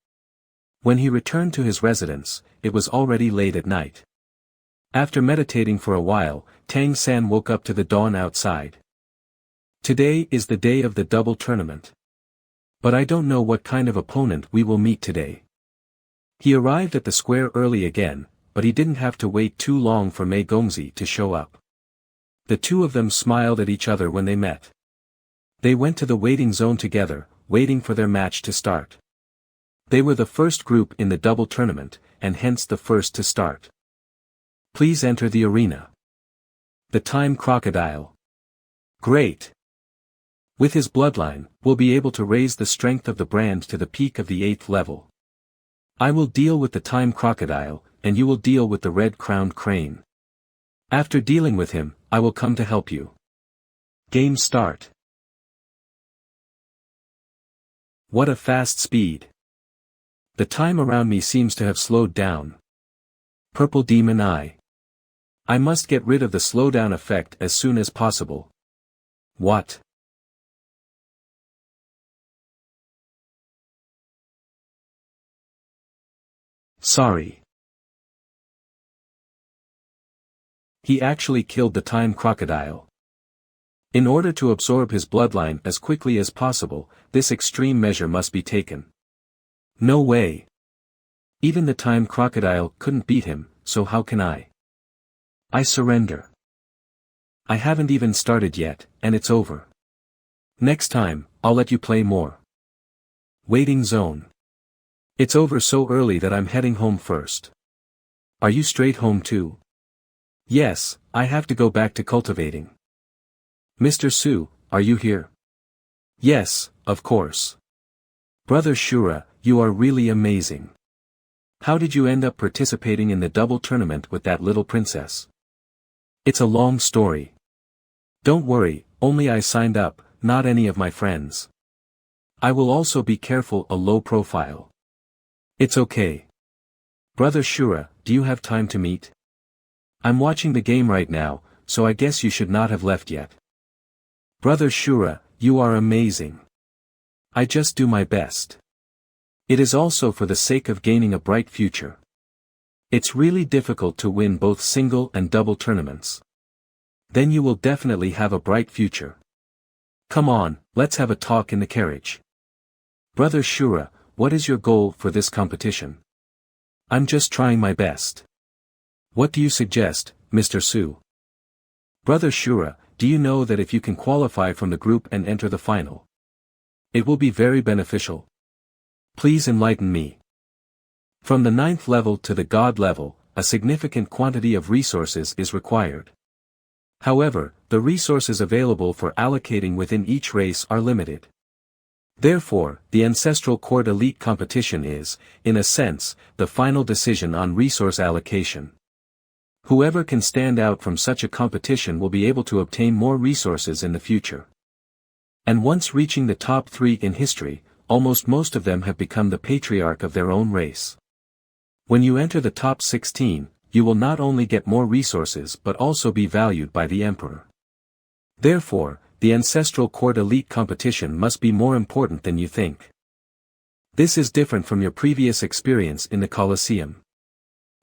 When he returned to his residence, it was already late at night. After meditating for a while, Tang San woke up to the dawn outside. Today is the day of the double tournament. But I don't know what kind of opponent we will meet today. He arrived at the square early again, but he didn't have to wait too long for Mei Gongzi to show up. The two of them smiled at each other when they met. They went to the waiting zone together, waiting for their match to start. They were the first group in the double tournament, and hence the first to start. Please enter the arena. The time crocodile. Great. With his bloodline, we'll be able to raise the strength of the brand to the peak of the 8th level. I will deal with the time crocodile, and you will deal with the red-crowned crane. After dealing with him, I will come to help you. Game start. What a fast speed. The time around me seems to have slowed down. Purple Demon Eye. I must get rid of the slowdown effect as soon as possible. What? Sorry. He actually killed the time crocodile. In order to absorb his bloodline as quickly as possible, this extreme measure must be taken. No way. Even the time crocodile couldn't beat him, so how can I? I surrender. I haven't even started yet, and it's over. Next time, I'll let you play more. Waiting zone. It's over so early that I'm heading home first. Are you straight home too? Yes, I have to go back to cultivating. Mr. Su, are you here? Yes, of course. Brother Shura, you are really amazing. How did you end up participating in the double tournament with that little princess? It's a long story. Don't worry, only I signed up, not any of my friends. I will also be careful a low profile. It's okay. Brother Shura, do you have time to meet? I'm watching the game right now, so I guess you should not have left yet. Brother Shura, you are amazing. I just do my best. It is also for the sake of gaining a bright future. It's really difficult to win both single and double tournaments. Then you will definitely have a bright future. Come on, let's have a talk in the carriage. Brother Shura, what is your goal for this competition? I'm just trying my best. What do you suggest, Mr. Su? Brother Shura, do you know that if you can qualify from the group and enter the final, it will be very beneficial? Please enlighten me. From the 9th level to the God level, a significant quantity of resources is required. However, the resources available for allocating within each race are limited. Therefore, the Ancestral Court Elite competition is, in a sense, the final decision on resource allocation. Whoever can stand out from such a competition will be able to obtain more resources in the future. And once reaching the top 3 in history, almost most of them have become the patriarch of their own race. When you enter the top 16, you will not only get more resources but also be valued by the Emperor. Therefore, the Ancestral Court Elite competition must be more important than you think. This is different from your previous experience in the Colosseum.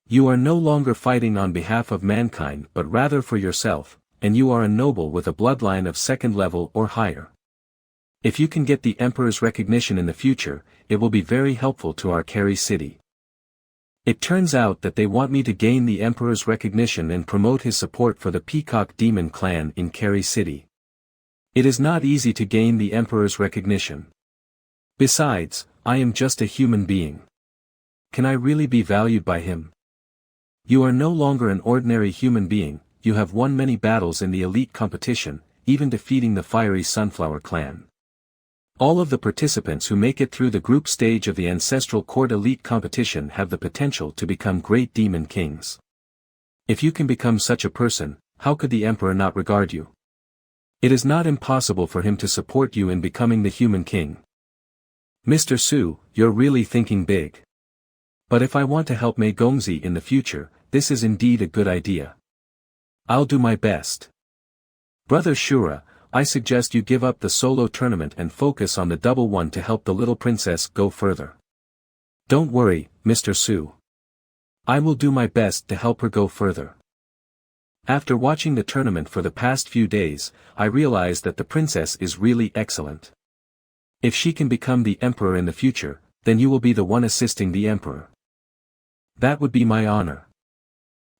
You are no longer fighting on behalf of mankind but rather for yourself, and you are a noble with a bloodline of 2nd level or higher. If you can get the Emperor's recognition in the future, it will be very helpful to our Kerry City. It turns out that they want me to gain the Emperor's recognition and promote his support for the Peacock Demon clan in Kerry City. It is not easy to gain the Emperor's recognition. Besides, I am just a human being. Can I really be valued by him? You are no longer an ordinary human being, you have won many battles in the elite competition, even defeating the fiery Sunflower clan. All of the participants who make it through the group stage of the Ancestral Court Elite competition have the potential to become great demon kings. If you can become such a person, how could the Emperor not regard you? It is not impossible for him to support you in becoming the human king. Mr. Su, you're really thinking big. But if I want to help Mei Gongzi in the future, this is indeed a good idea. I'll do my best. Brother Shura, I suggest you give up the solo tournament and focus on the double one to help the little princess go further. Don't worry, Mr. Su. I will do my best to help her go further. After watching the tournament for the past few days, I realized that the princess is really excellent. If she can become the Emperor in the future, then you will be the one assisting the Emperor. That would be my honor.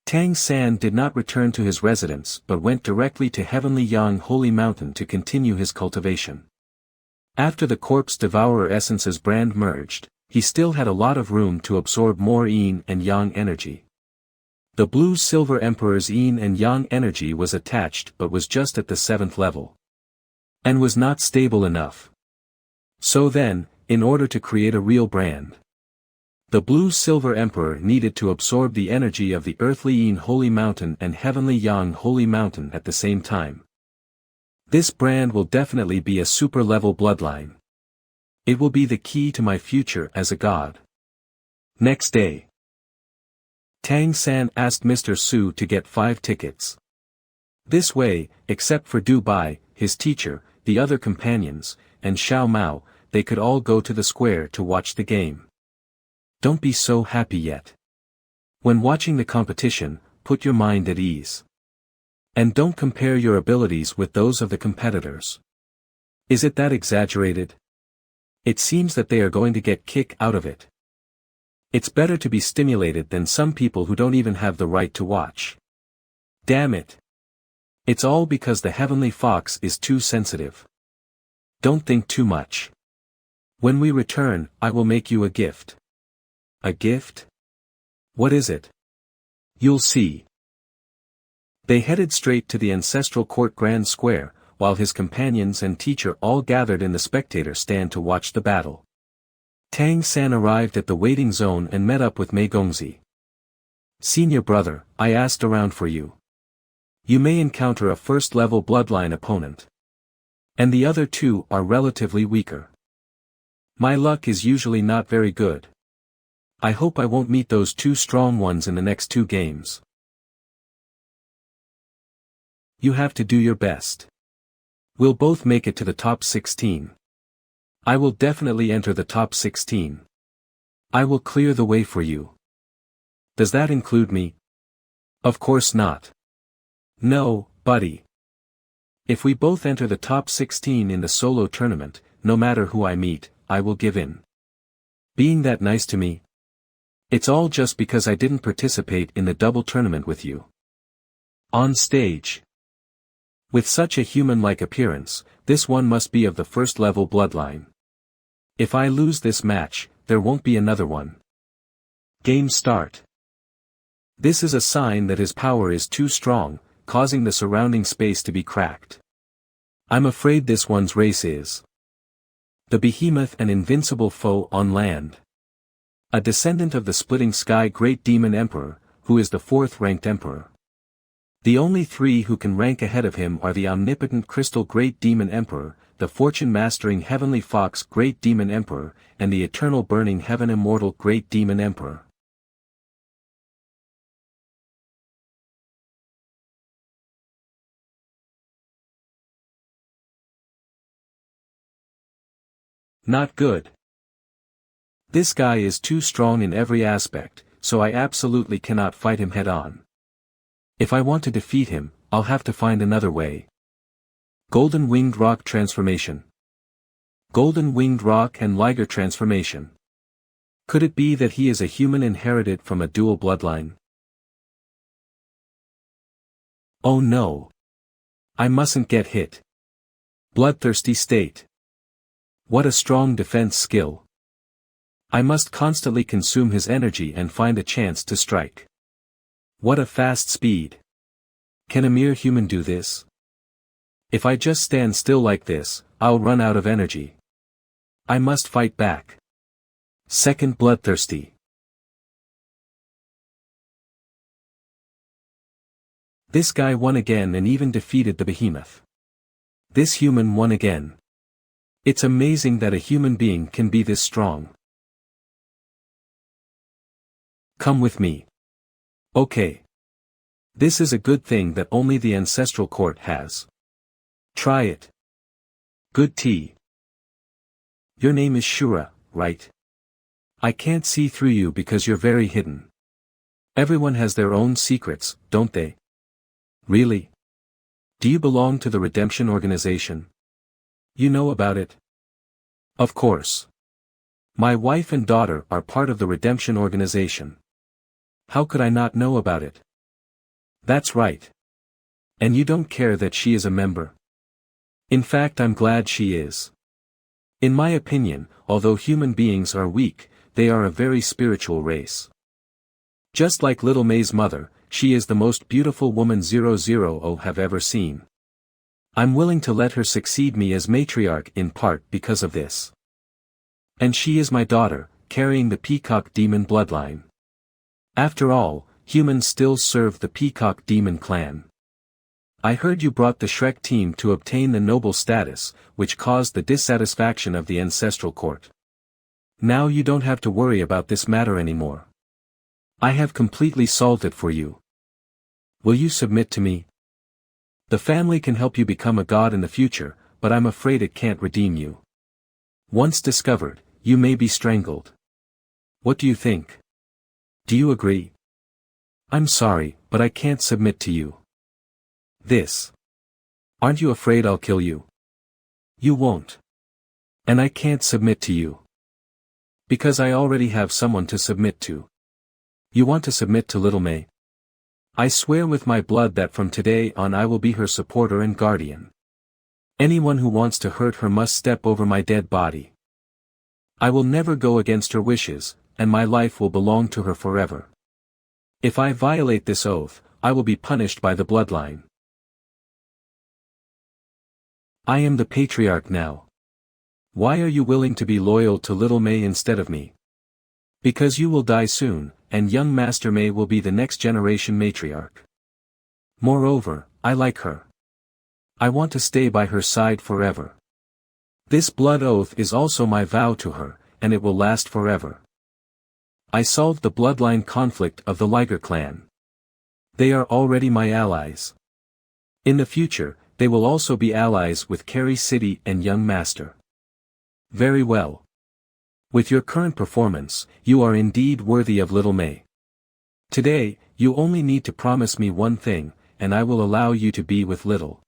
Tang San did not return to his residence but went directly to Heavenly Yang Holy Mountain to continue his cultivation. After the Corpse Devourer Essence's brand merged, he still had a lot of room to absorb more Yin and Yang energy. The Blue-Silver Emperor's Yin and Yang energy was attached but was just at the 7th level. And was not stable enough. So then, in order to create a real brand, the Blue-Silver Emperor needed to absorb the energy of the Earthly Yin Holy Mountain and Heavenly Yang Holy Mountain at the same time. This brand will definitely be a super-level bloodline. It will be the key to my future as a god. Next day, Tang San asked Mr. Su to get 5 tickets. This way, except for Dubai, his teacher, the other companions, and Xiao Mao, they could all go to the square to watch the game. Don't be so happy yet. When watching the competition, put your mind at ease. And don't compare your abilities with those of the competitors. Is it that exaggerated? It seems that they are going to get kick out of it. It's better to be stimulated than some people who don't even have the right to watch. Damn it. It's all because the Heavenly Fox is too sensitive. Don't think too much. When we return, I will make you a gift. A gift? What is it? You'll see. They headed straight to the Ancestral Court Grand Square, while his companions and teacher all gathered in the spectator stand to watch the battle. Tang San arrived at the waiting zone and met up with Mei Gongzi. Senior brother, I asked around for you. You may encounter a first-level bloodline opponent. And the other 2 are relatively weaker. My luck is usually not very good. I hope I won't meet those 2 strong ones in the next 2 games. You have to do your best. We'll both make it to the top 16. I will definitely enter the top 16. I will clear the way for you. Does that include me? Of course not. No, buddy. If we both enter the top 16 in the solo tournament, no matter who I meet, I will give in. Being that nice to me? It's all just because I didn't participate in the double tournament with you. On stage. With such a human-like appearance, this one must be of the first-level bloodline. If I lose this match, there won't be another one. Game start. This is a sign that his power is too strong, causing the surrounding space to be cracked. I'm afraid this one's race is the behemoth, an invincible foe on land. A descendant of the splitting sky great demon emperor, who is the fourth-ranked emperor. The only three who can rank ahead of him are the omnipotent crystal great demon emperor, the fortune-mastering heavenly fox great demon emperor, and the eternal burning heaven immortal great demon emperor. Not good. This guy is too strong in every aspect, so I absolutely cannot fight him head-on. If I want to defeat him, I'll have to find another way. Golden Winged Rock Transformation. Golden Winged Rock and Liger Transformation. Could it be that he is a human inherited from a dual bloodline? Oh no. I mustn't get hit. Bloodthirsty state. What a strong defense skill. I must constantly consume his energy and find a chance to strike. What a fast speed. Can a mere human do this? If I just stand still like this, I'll run out of energy. I must fight back. Second bloodthirsty. This guy won again and even defeated the behemoth. This human won again. It's amazing that a human being can be this strong. Come with me. Okay. This is a good thing that only the ancestral court has. Try it. Good tea. Your name is Shura, right? I can't see through you because you're very hidden. Everyone has their own secrets, don't they? Really? Do you belong to the Redemption Organization? You know about it? Of course. My wife and daughter are part of the Redemption Organization. How could I not know about it? That's right. And you don't care that she is a member? In fact, I'm glad she is. In my opinion, although human beings are weak, they are a very spiritual race. Just like Little May's mother, she is the most beautiful woman 000 have ever seen. I'm willing to let her succeed me as matriarch in part because of this. And she is my daughter, carrying the peacock demon bloodline. After all, humans still serve the peacock demon clan. I heard you brought the Shrek team to obtain the noble status, which caused the dissatisfaction of the ancestral court. Now you don't have to worry about this matter anymore. I have completely solved it for you. Will you submit to me? The family can help you become a god in the future, but I'm afraid it can't redeem you. Once discovered, you may be strangled. What do you think? Do you agree? I'm sorry, but I can't submit to you. This. Aren't you afraid I'll kill you? You won't. And I can't submit to you. Because I already have someone to submit to. You want to submit to Little May? I swear with my blood that from today on I will be her supporter and guardian. Anyone who wants to hurt her must step over my dead body. I will never go against her wishes, and my life will belong to her forever. If I violate this oath, I will be punished by the bloodline. I am the patriarch now. Why are you willing to be loyal to Little May instead of me? Because you will die soon, and young Master May will be the next generation matriarch. Moreover, I like her. I want to stay by her side forever. This blood oath is also my vow to her, and it will last forever. I solved the bloodline conflict of the Liger clan. They are already my allies. In the future, they will also be allies with Kerry City and young Master. Very well. With your current performance, you are indeed worthy of Little May. Today, you only need to promise me one thing, and I will allow you to be with Little.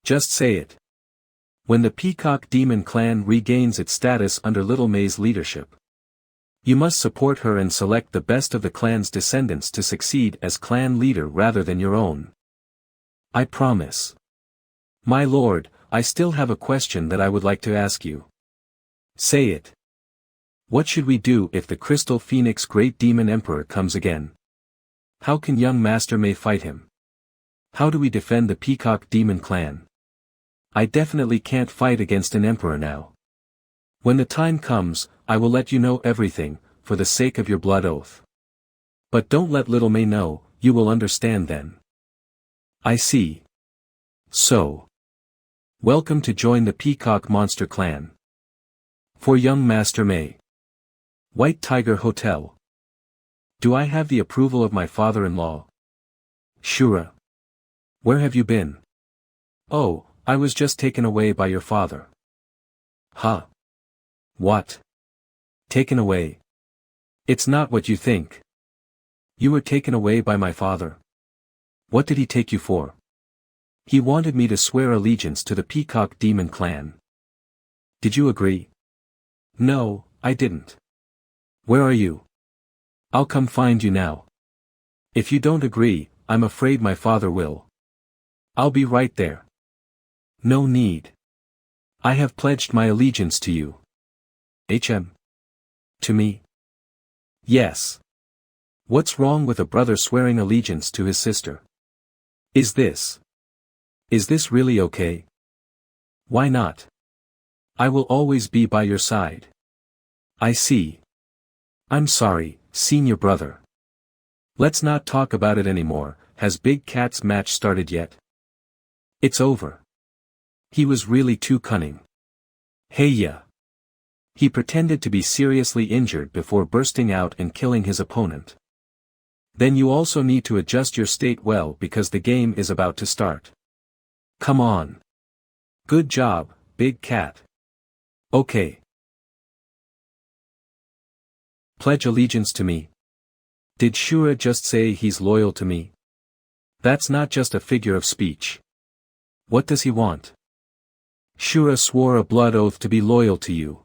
Just say it. When the Peacock Demon clan regains its status under Little May's leadership. You must support her and select the best of the clan's descendants to succeed as clan leader rather than your own. I promise. My lord, I still have a question that I would like to ask you. Say it. What should we do if the Crystal Phoenix Great Demon Emperor comes again? How can young Master Mei fight him? How do we defend the Peacock Demon Clan? I definitely can't fight against an emperor now. When the time comes, I will let you know everything, for the sake of your blood oath. But don't let little Mei know, you will understand then. I see. So. Welcome to join the Peacock Monster Clan. For young Master Mei. White Tiger Hotel. Do I have the approval of my father-in-law? Shura. Where have you been? Oh, I was just taken away by your father. Huh? What? Taken away? It's not what you think. You were taken away by my father. What did he take you for? He wanted me to swear allegiance to the Peacock Demon Clan. Did you agree? No, I didn't. Where are you? I'll come find you now. If you don't agree, I'm afraid my father will. I'll be right there. No need. I have pledged my allegiance to you. To me? Yes. What's wrong with a brother swearing allegiance to his sister? Is this really okay? Why not? I will always be by your side. I see. I'm sorry, senior brother. Let's not talk about it anymore. Has Big Cat's match started yet? It's over. He was really too cunning. Hey ya. He pretended to be seriously injured before bursting out and killing his opponent. Then you also need to adjust your state well because the game is about to start. Come on. Good job, Big Cat. Okay. Pledge allegiance to me. Did Shura just say he's loyal to me? That's not just a figure of speech. What does he want? Shura swore a blood oath to be loyal to you.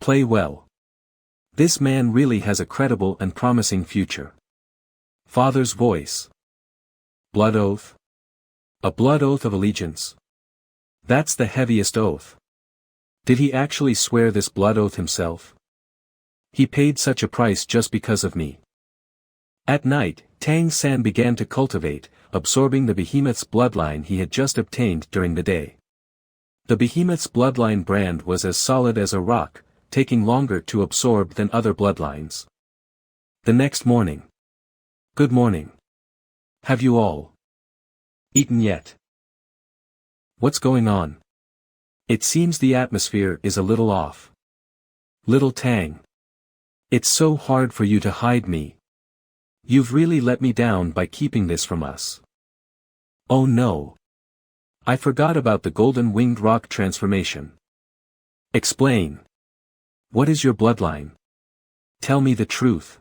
Play well. This man really has a credible and promising future. Father's voice. Blood oath? A blood oath of allegiance. That's the heaviest oath. Did he actually swear this blood oath himself? He paid such a price just because of me. At night, Tang San began to cultivate, absorbing the behemoth's bloodline he had just obtained during the day. The behemoth's bloodline brand was as solid as a rock, taking longer to absorb than other bloodlines. The next morning. Good morning. Have you all eaten yet? What's going on? It seems the atmosphere is a little off. Little Tang. It's so hard for you to hide me. You've really let me down by keeping this from us. Oh no. I forgot about the golden winged rock transformation. Explain. What is your bloodline? Tell me the truth.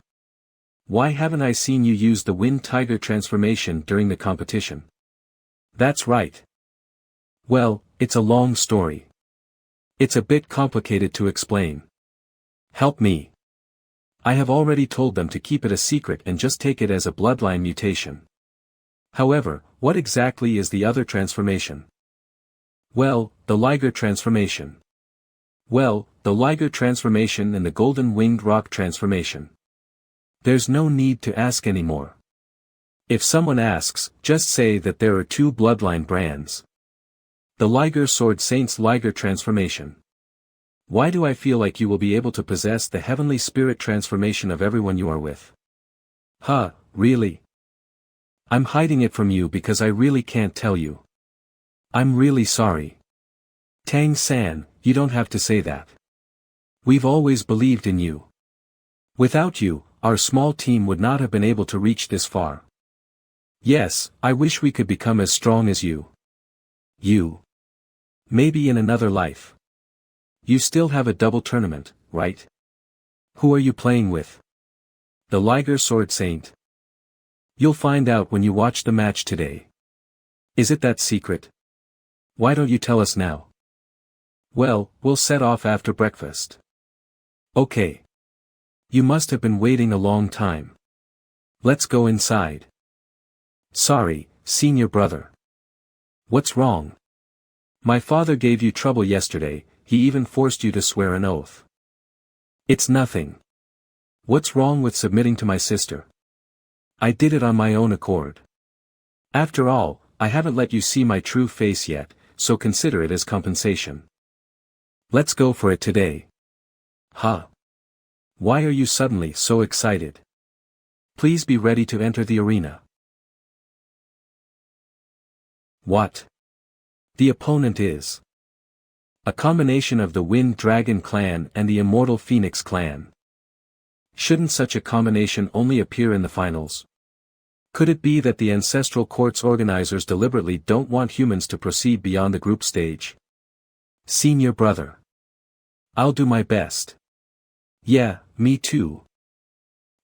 Why haven't I seen you use the wind tiger transformation during the competition? That's right. Well, it's a long story. It's a bit complicated to explain. Help me. I have already told them to keep it a secret and just take it as a bloodline mutation. However, what exactly is the other transformation? Well, the liger transformation. Well, the liger transformation and the golden winged rock transformation. There's no need to ask anymore. If someone asks, just say that there are two bloodline brands. The Liger Sword Saint's Liger transformation. Why do I feel like you will be able to possess the heavenly spirit transformation of everyone you are with? Huh, really? I'm hiding it from you because I really can't tell you. I'm really sorry. Tang San, you don't have to say that. We've always believed in you. Without you, our small team would not have been able to reach this far. Yes, I wish we could become as strong as you. You. Maybe in another life. You still have a double tournament, right? Who are you playing with? The Liger Sword Saint. You'll find out when you watch the match today. Is it that secret? Why don't you tell us now? Well, we'll set off after breakfast. Okay. You must have been waiting a long time. Let's go inside. Sorry, senior brother. What's wrong? My father gave you trouble yesterday, he even forced you to swear an oath. It's nothing. What's wrong with submitting to my sister? I did it on my own accord. After all, I haven't let you see my true face yet, so consider it as compensation. Let's go for it today. Huh? Why are you suddenly so excited? Please be ready to enter the arena. What? The opponent is a combination of the Wind Dragon clan and the Immortal Phoenix clan. Shouldn't such a combination only appear in the finals? Could it be that the Ancestral Court's organizers deliberately don't want humans to proceed beyond the group stage? Senior brother. I'll do my best. Yeah, me too.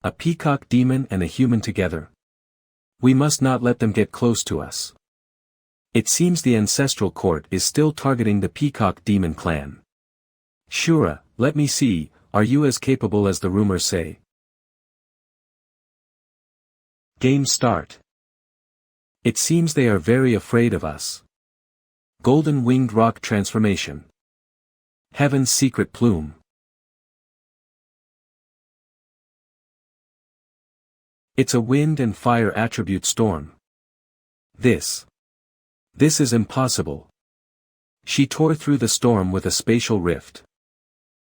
A peacock demon and a human together. We must not let them get close to us. It seems the Ancestral Court is still targeting the Peacock Demon clan. Shura, let me see, are you as capable as the rumors say? Game start. It seems they are very afraid of us. Golden Winged Rock Transformation. Heaven's Secret Plume. It's a wind and fire attribute storm. This is impossible. She tore through the storm with a spatial rift.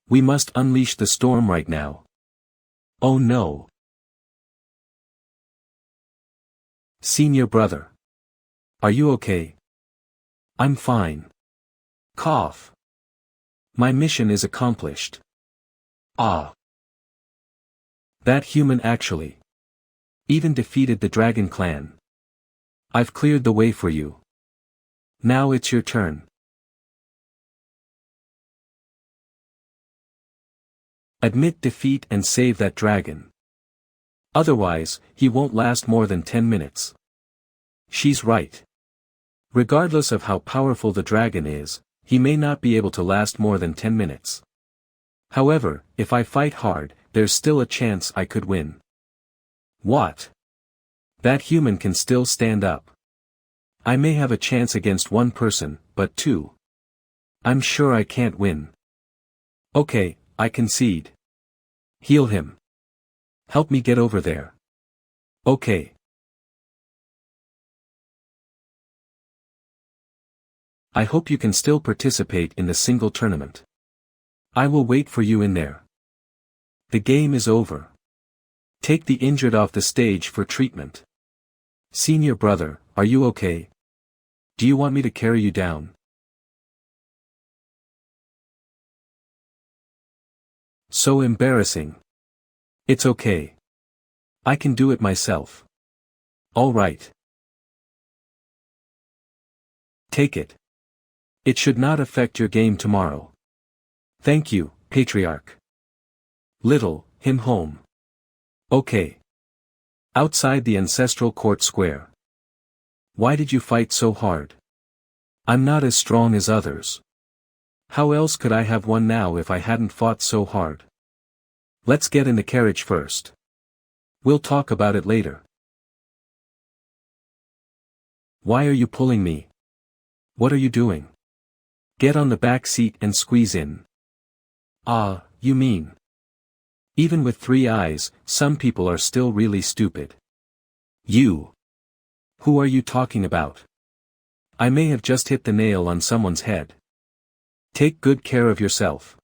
We must unleash the storm right now. Oh no. Senior brother. Are you okay? I'm fine. Cough. My mission is accomplished. Ah. That human actually even defeated the Dragon Clan. I've cleared the way for you. Now it's your turn. Admit defeat and save that dragon. Otherwise, he won't last more than 10 minutes. She's right. Regardless of how powerful the dragon is, he may not be able to last more than 10 minutes. However, if I fight hard, there's still a chance I could win. What? That human can still stand up. I may have a chance against one person, but two. I'm sure I can't win. Okay, I concede. Heal him. Help me get over there. Okay. I hope you can still participate in the single tournament. I will wait for you in there. The game is over. Take the injured off the stage for treatment. Senior brother, are you okay? Do you want me to carry you down? So embarrassing. It's okay. I can do it myself. All right. Take it. It should not affect your game tomorrow. Thank you, Patriarch. Little, him home. Okay. Outside the Ancestral Court Square. Why did you fight so hard? I'm not as strong as others. How else could I have won now if I hadn't fought so hard? Let's get in the carriage first. We'll talk about it later. Why are you pulling me? What are you doing? Get on the back seat and squeeze in. Ah, you mean. Even with 3 eyes, some people are still really stupid. You. Who are you talking about? I may have just hit the nail on someone's head. Take good care of yourself.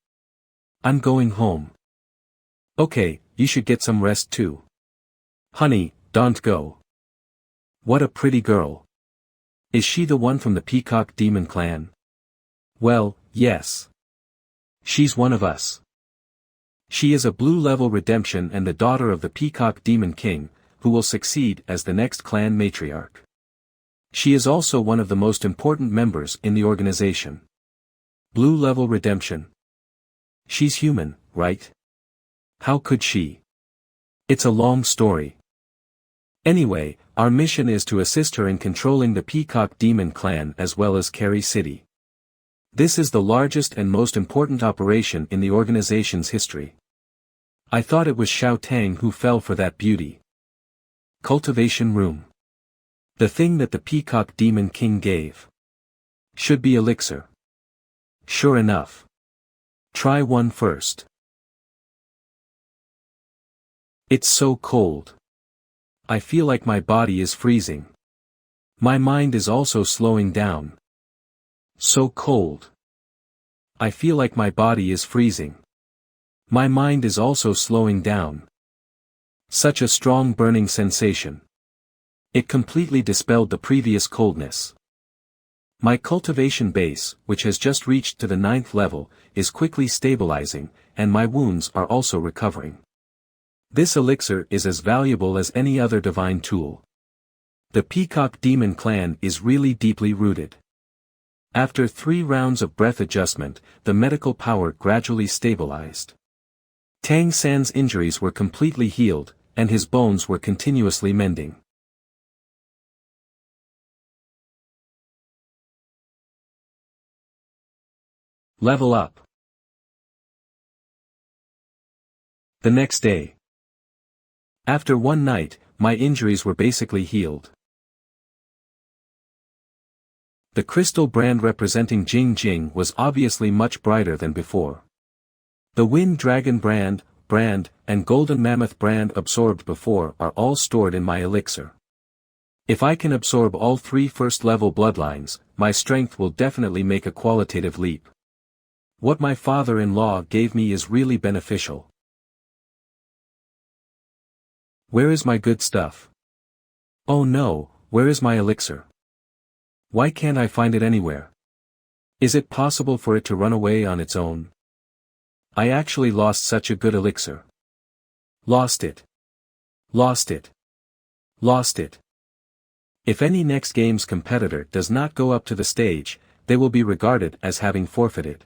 I'm going home. Okay, you should get some rest too. Honey, don't go. What a pretty girl. Is she the one from the Peacock Demon clan? Well, yes. She's one of us. She is a blue-level redemption and the daughter of the Peacock Demon King, who will succeed as the next clan matriarch. She is also one of the most important members in the organization. Blue-level redemption. She's human, right? How could she? It's a long story. Anyway, our mission is to assist her in controlling the Peacock Demon clan as well as Kerry City. This is the largest and most important operation in the organization's history. I thought it was Xiao Tang who fell for that beauty. Cultivation room. The thing that the peacock demon king gave. Should be elixir. Sure enough. Try one first. It's so cold. I feel like my body is freezing. My mind is also slowing down. So cold. I feel like my body is freezing. My mind is also slowing down. Such a strong burning sensation. It completely dispelled the previous coldness. My cultivation base, which has just reached to the 9th level, is quickly stabilizing, and my wounds are also recovering. This elixir is as valuable as any other divine tool. The Peacock Demon clan is really deeply rooted. After 3 rounds of breath adjustment, the medical power gradually stabilized. Tang San's injuries were completely healed, and his bones were continuously mending. Level up. The next day. After one night, my injuries were basically healed. The crystal brand representing Jing Jing was obviously much brighter than before. The Wind Dragon brand, and Golden Mammoth brand absorbed before are all stored in my elixir. If I can absorb all 3 first-level bloodlines, my strength will definitely make a qualitative leap. What my father-in-law gave me is really beneficial. Where is my good stuff? Oh no, where is my elixir? Why can't I find it anywhere? Is it possible for it to run away on its own? I actually lost such a good elixir. Lost it. Lost it. Lost it. If any next game's competitor does not go up to the stage, they will be regarded as having forfeited.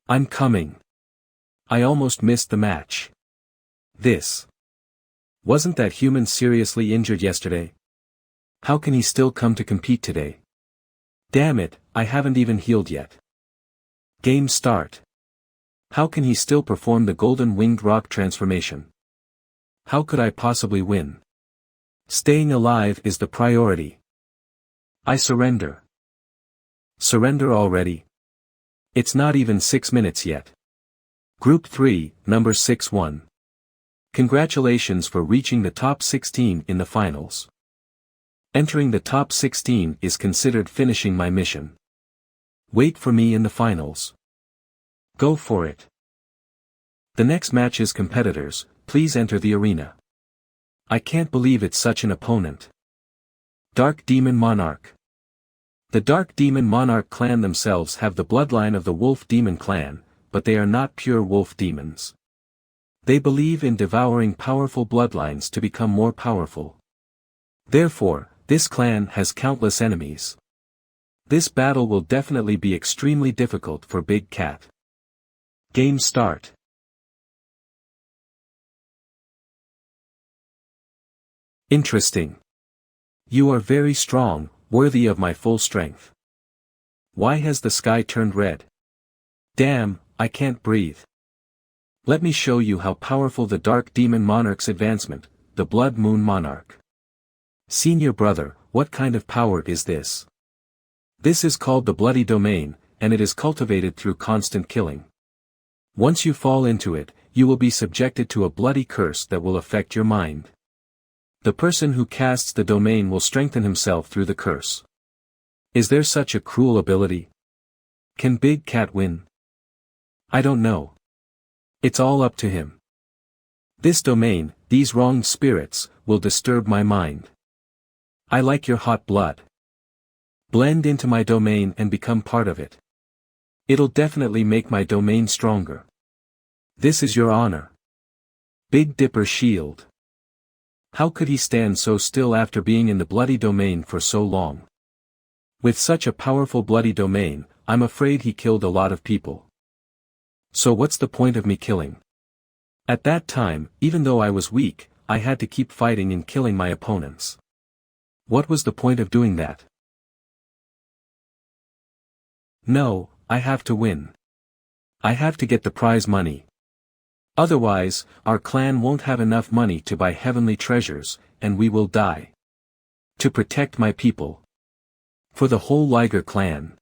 I'm coming. I almost missed the match. Wasn't that human seriously injured yesterday? How can he still come to compete today? Damn it, I haven't even healed yet. Game start. How can he still perform the golden winged rock transformation? How could I possibly win? Staying alive is the priority. I surrender. Surrender already? It's not even 6 minutes yet. Group 3, number 6-1. Congratulations for reaching the top 16 in the finals. Entering the top 16 is considered finishing my mission. Wait for me in the finals. Go for it. The next match's competitors, please enter the arena. I can't believe it's such an opponent. Dark Demon Monarch. The Dark Demon Monarch clan themselves have the bloodline of the Wolf Demon clan, but they are not pure wolf demons. They believe in devouring powerful bloodlines to become more powerful. Therefore, this clan has countless enemies. This battle will definitely be extremely difficult for Big Cat. Game start. Interesting. You are very strong, worthy of my full strength. Why has the sky turned red? Damn, I can't breathe. Let me show you how powerful the Dark Demon Monarch's advancement, the Blood Moon Monarch. Senior brother, what kind of power is this? This is called the Bloody Domain, and it is cultivated through constant killing. Once you fall into it, you will be subjected to a bloody curse that will affect your mind. The person who casts the domain will strengthen himself through the curse. Is there such a cruel ability? Can Big Cat win? I don't know. It's all up to him. This domain, these wronged spirits, will disturb my mind. I like your hot blood. Blend into my domain and become part of it. It'll definitely make my domain stronger. This is your honor. Big Dipper Shield. How could he stand so still after being in the bloody domain for so long? With such a powerful bloody domain, I'm afraid he killed a lot of people. So what's the point of me killing? At that time, even though I was weak, I had to keep fighting and killing my opponents. What was the point of doing that? No, I have to win. I have to get the prize money. Otherwise, our clan won't have enough money to buy heavenly treasures, and we will die. To protect my people. For the whole Liger clan.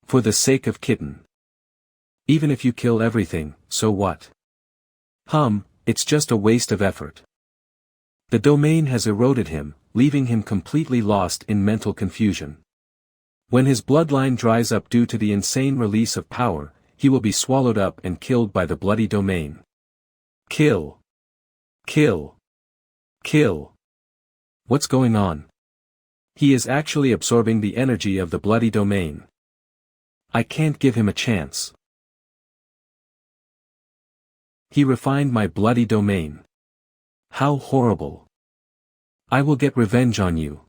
For the sake of Kitten. Even if you kill everything, so what? It's just a waste of effort. The domain has eroded him, leaving him completely lost in mental confusion. When his bloodline dries up due to the insane release of power, he will be swallowed up and killed by the bloody domain. Kill. Kill. Kill. What's going on? He is actually absorbing the energy of the bloody domain. I can't give him a chance. He refined my bloody domain. How horrible. I will get revenge on you.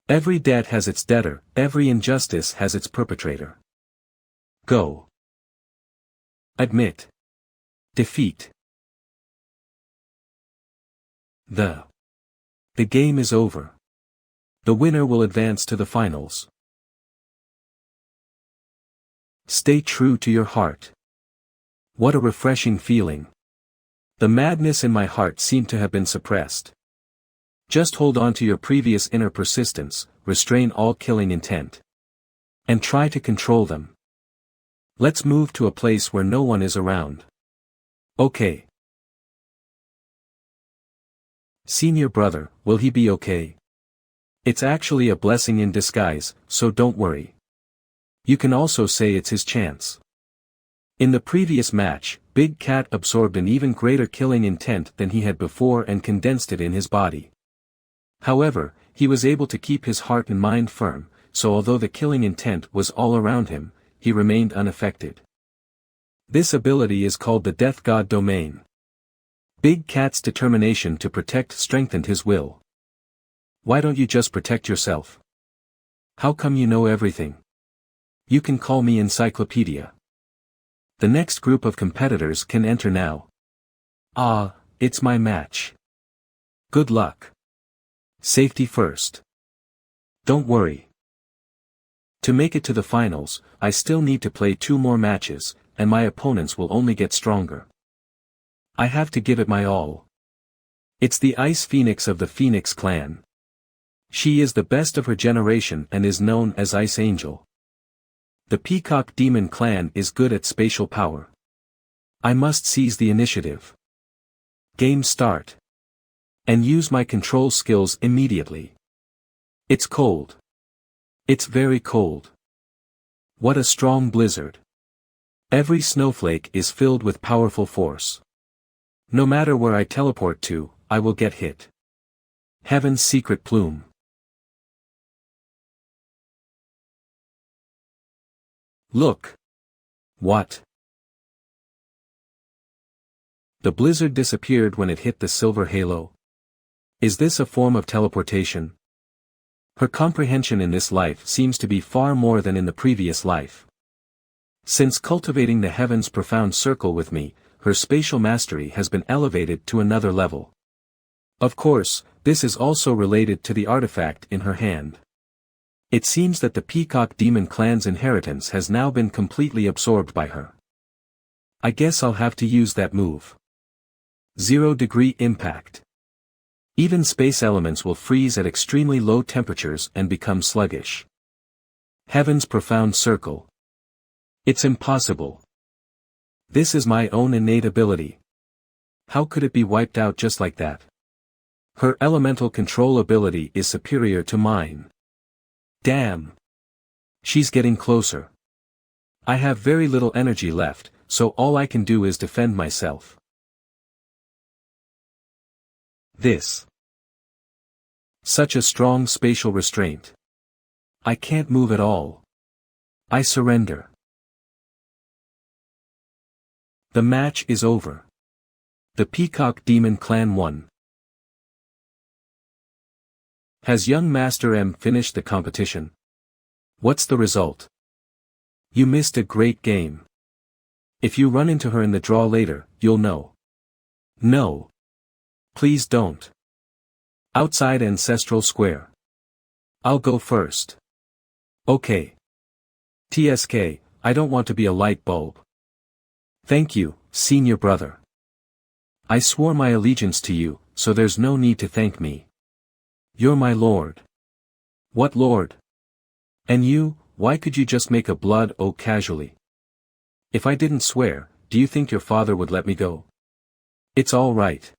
Every debt has its debtor, every injustice has its perpetrator. Go. Admit. Defeat. The game is over. The winner will advance to the finals. Stay true to your heart. What a refreshing feeling. The madness in my heart seemed to have been suppressed. Just hold on to your previous inner persistence, restrain all killing intent. And try to control them. Let's move to a place where no one is around. Okay. Senior brother, will he be okay? It's actually a blessing in disguise, so don't worry. You can also say it's his chance. In the previous match, Big Cat absorbed an even greater killing intent than he had before and condensed it in his body. However, he was able to keep his heart and mind firm, so although the killing intent was all around him, he remained unaffected. This ability is called the Death God Domain. Big Cat's determination to protect strengthened his will. Why don't you just protect yourself? How come you know everything? You can call me Encyclopedia. The next group of competitors can enter now. It's my match. Good luck. Safety first. Don't worry. To make it to the finals, I still need to play 2 more matches, and my opponents will only get stronger. I have to give it my all. It's the Ice Phoenix of the Phoenix clan. She is the best of her generation and is known as Ice Angel. The Peacock Demon clan is good at spatial power. I must seize the initiative. Game start. And use my control skills immediately. It's cold. It's very cold. What a strong blizzard. Every snowflake is filled with powerful force. No matter where I teleport to, I will get hit. Heaven's secret plume. Look. What? The blizzard disappeared when it hit the silver halo. Is this a form of teleportation? Her comprehension in this life seems to be far more than in the previous life. Since cultivating the heaven's profound circle with me, her spatial mastery has been elevated to another level. Of course, this is also related to the artifact in her hand. It seems that the Peacock Demon clan's inheritance has now been completely absorbed by her. I guess I'll have to use that move. 0-degree impact. Even space elements will freeze at extremely low temperatures and become sluggish. Heaven's profound circle. It's impossible. This is my own innate ability. How could it be wiped out just like that? Her elemental control ability is superior to mine. Damn. She's getting closer. I have very little energy left, so all I can do is defend myself. This. Such a strong spatial restraint. I can't move at all. I surrender. The match is over. The Peacock Demon clan won. Has young Master M finished the competition? What's the result? You missed a great game. If you run into her in the draw later, you'll know. No. Please don't. Outside Ancestral Square. I'll go first. Okay. TSK, I don't want to be a light bulb. Thank you, senior brother. I swore my allegiance to you, so there's no need to thank me. You're my lord. What lord? And you, why could you just make a blood oath casually? If I didn't swear, do you think your father would let me go? It's all right.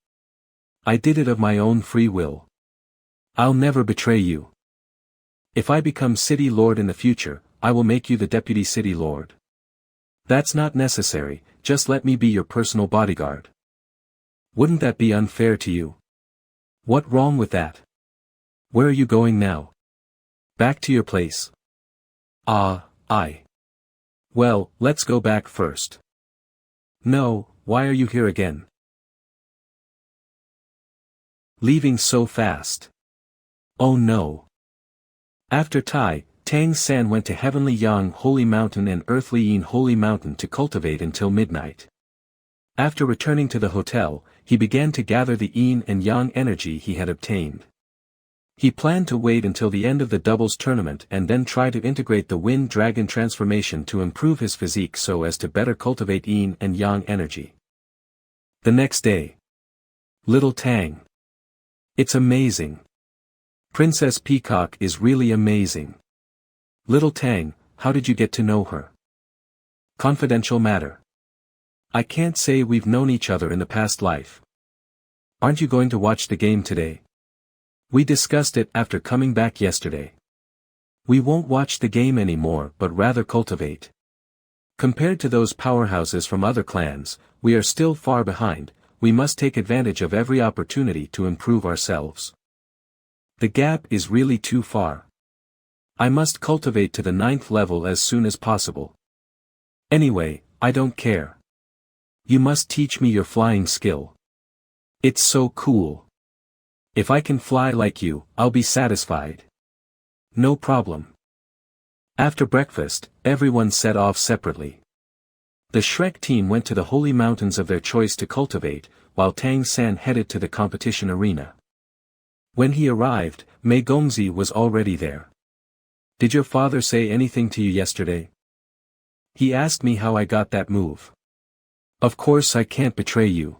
I did it of my own free will. I'll never betray you. If I become city lord in the future, I will make you the deputy city lord. That's not necessary, just let me be your personal bodyguard. Wouldn't that be unfair to you? What wrong with that? Where are you going now? Back to your place. Well, let's go back first. No, why are you here again? Leaving so fast. Oh no. After Tang San went to Heavenly Yang Holy Mountain and Earthly Yin Holy Mountain to cultivate until midnight. After returning to the hotel, he began to gather the Yin and Yang energy he had obtained. He planned to wait until the end of the doubles tournament and then try to integrate the Wind Dragon transformation to improve his physique so as to better cultivate Yin and Yang energy. The next day. Little Tang. It's amazing. Princess Peacock is really amazing. Little Tang, how did you get to know her? Confidential matter. I can't say we've known each other in the past life. Aren't you going to watch the game today? We discussed it after coming back yesterday. We won't watch the game anymore but rather cultivate. Compared to those powerhouses from other clans, we are still far behind. We must take advantage of every opportunity to improve ourselves. The gap is really too far. I must cultivate to the 9th level as soon as possible. Anyway, I don't care. You must teach me your flying skill. It's so cool. If I can fly like you, I'll be satisfied. No problem. After breakfast, everyone set off separately. The Shrek team went to the holy mountains of their choice to cultivate, while Tang San headed to the competition arena. When he arrived, Mei Gongzi was already there. Did your father say anything to you yesterday? He asked me how I got that move. Of course I can't betray you.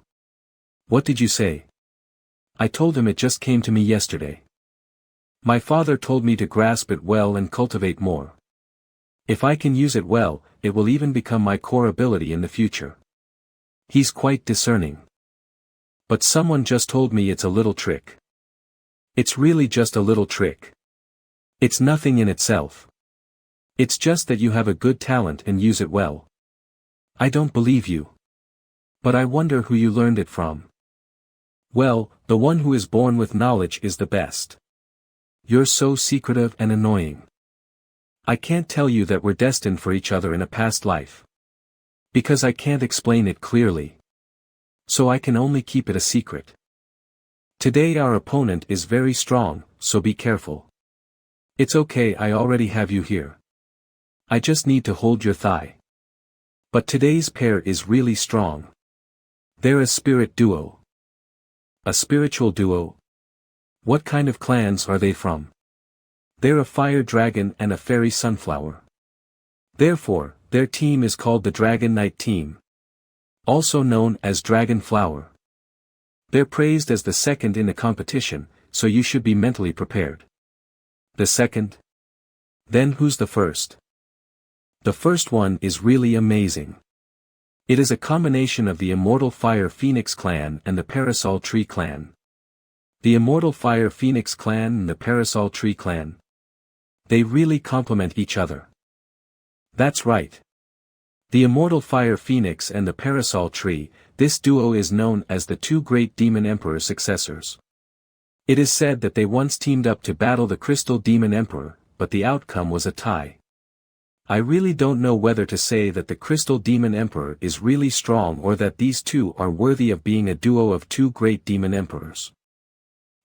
What did you say? I told him it just came to me yesterday. My father told me to grasp it well and cultivate more. If I can use it well, it will even become my core ability in the future. He's quite discerning. But someone just told me it's a little trick. It's really just a little trick. It's nothing in itself. It's just that you have a good talent and use it well. I don't believe you. But I wonder who you learned it from. Well, the one who is born with knowledge is the best. You're so secretive and annoying. I can't tell you that we're destined for each other in a past life. Because I can't explain it clearly. So I can only keep it a secret. Today our opponent is very strong, so be careful. It's okay, I already have you here. I just need to hold your thigh. But today's pair is really strong. They're a spirit duo. A spiritual duo? What kind of clans are they from? They're a fire dragon and a fairy sunflower. Therefore, their team is called the Dragon Knight team. Also known as Dragon Flower. They're praised as the second in the competition, so you should be mentally prepared. The second? Then who's the first? The first one is really amazing. It is a combination of the Immortal Fire Phoenix clan and the Parasol Tree clan. The Immortal Fire Phoenix clan and the Parasol Tree clan. They really complement each other. That's right. The Immortal Fire Phoenix and the Parasol Tree, this duo is known as the two great Demon Emperor successors. It is said that they once teamed up to battle the Crystal Demon Emperor, but the outcome was a tie. I really don't know whether to say that the Crystal Demon Emperor is really strong or that these two are worthy of being a duo of two great Demon Emperors.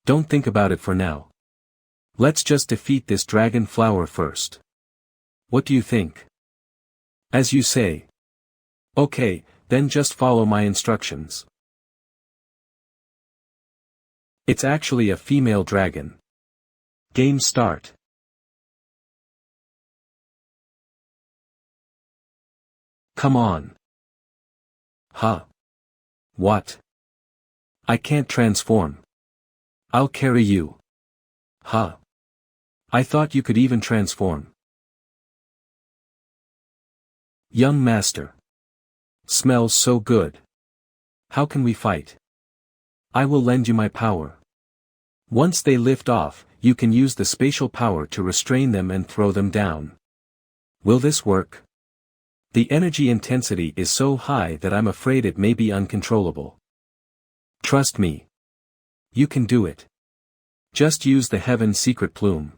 Don't think about it for now. Let's just defeat this Dragon Flower first. What do you think? As you say. Okay, then just follow my instructions. It's actually a female dragon. Game start. Come on. Huh? What? I can't transform. I'll carry you. Huh. I thought you could even transform. Young master. Smells so good. How can we fight? I will lend you my power. Once they lift off, you can use the spatial power to restrain them and throw them down. Will this work? The energy intensity is so high that I'm afraid it may be uncontrollable. Trust me. You can do it. Just use the heaven's secret plume.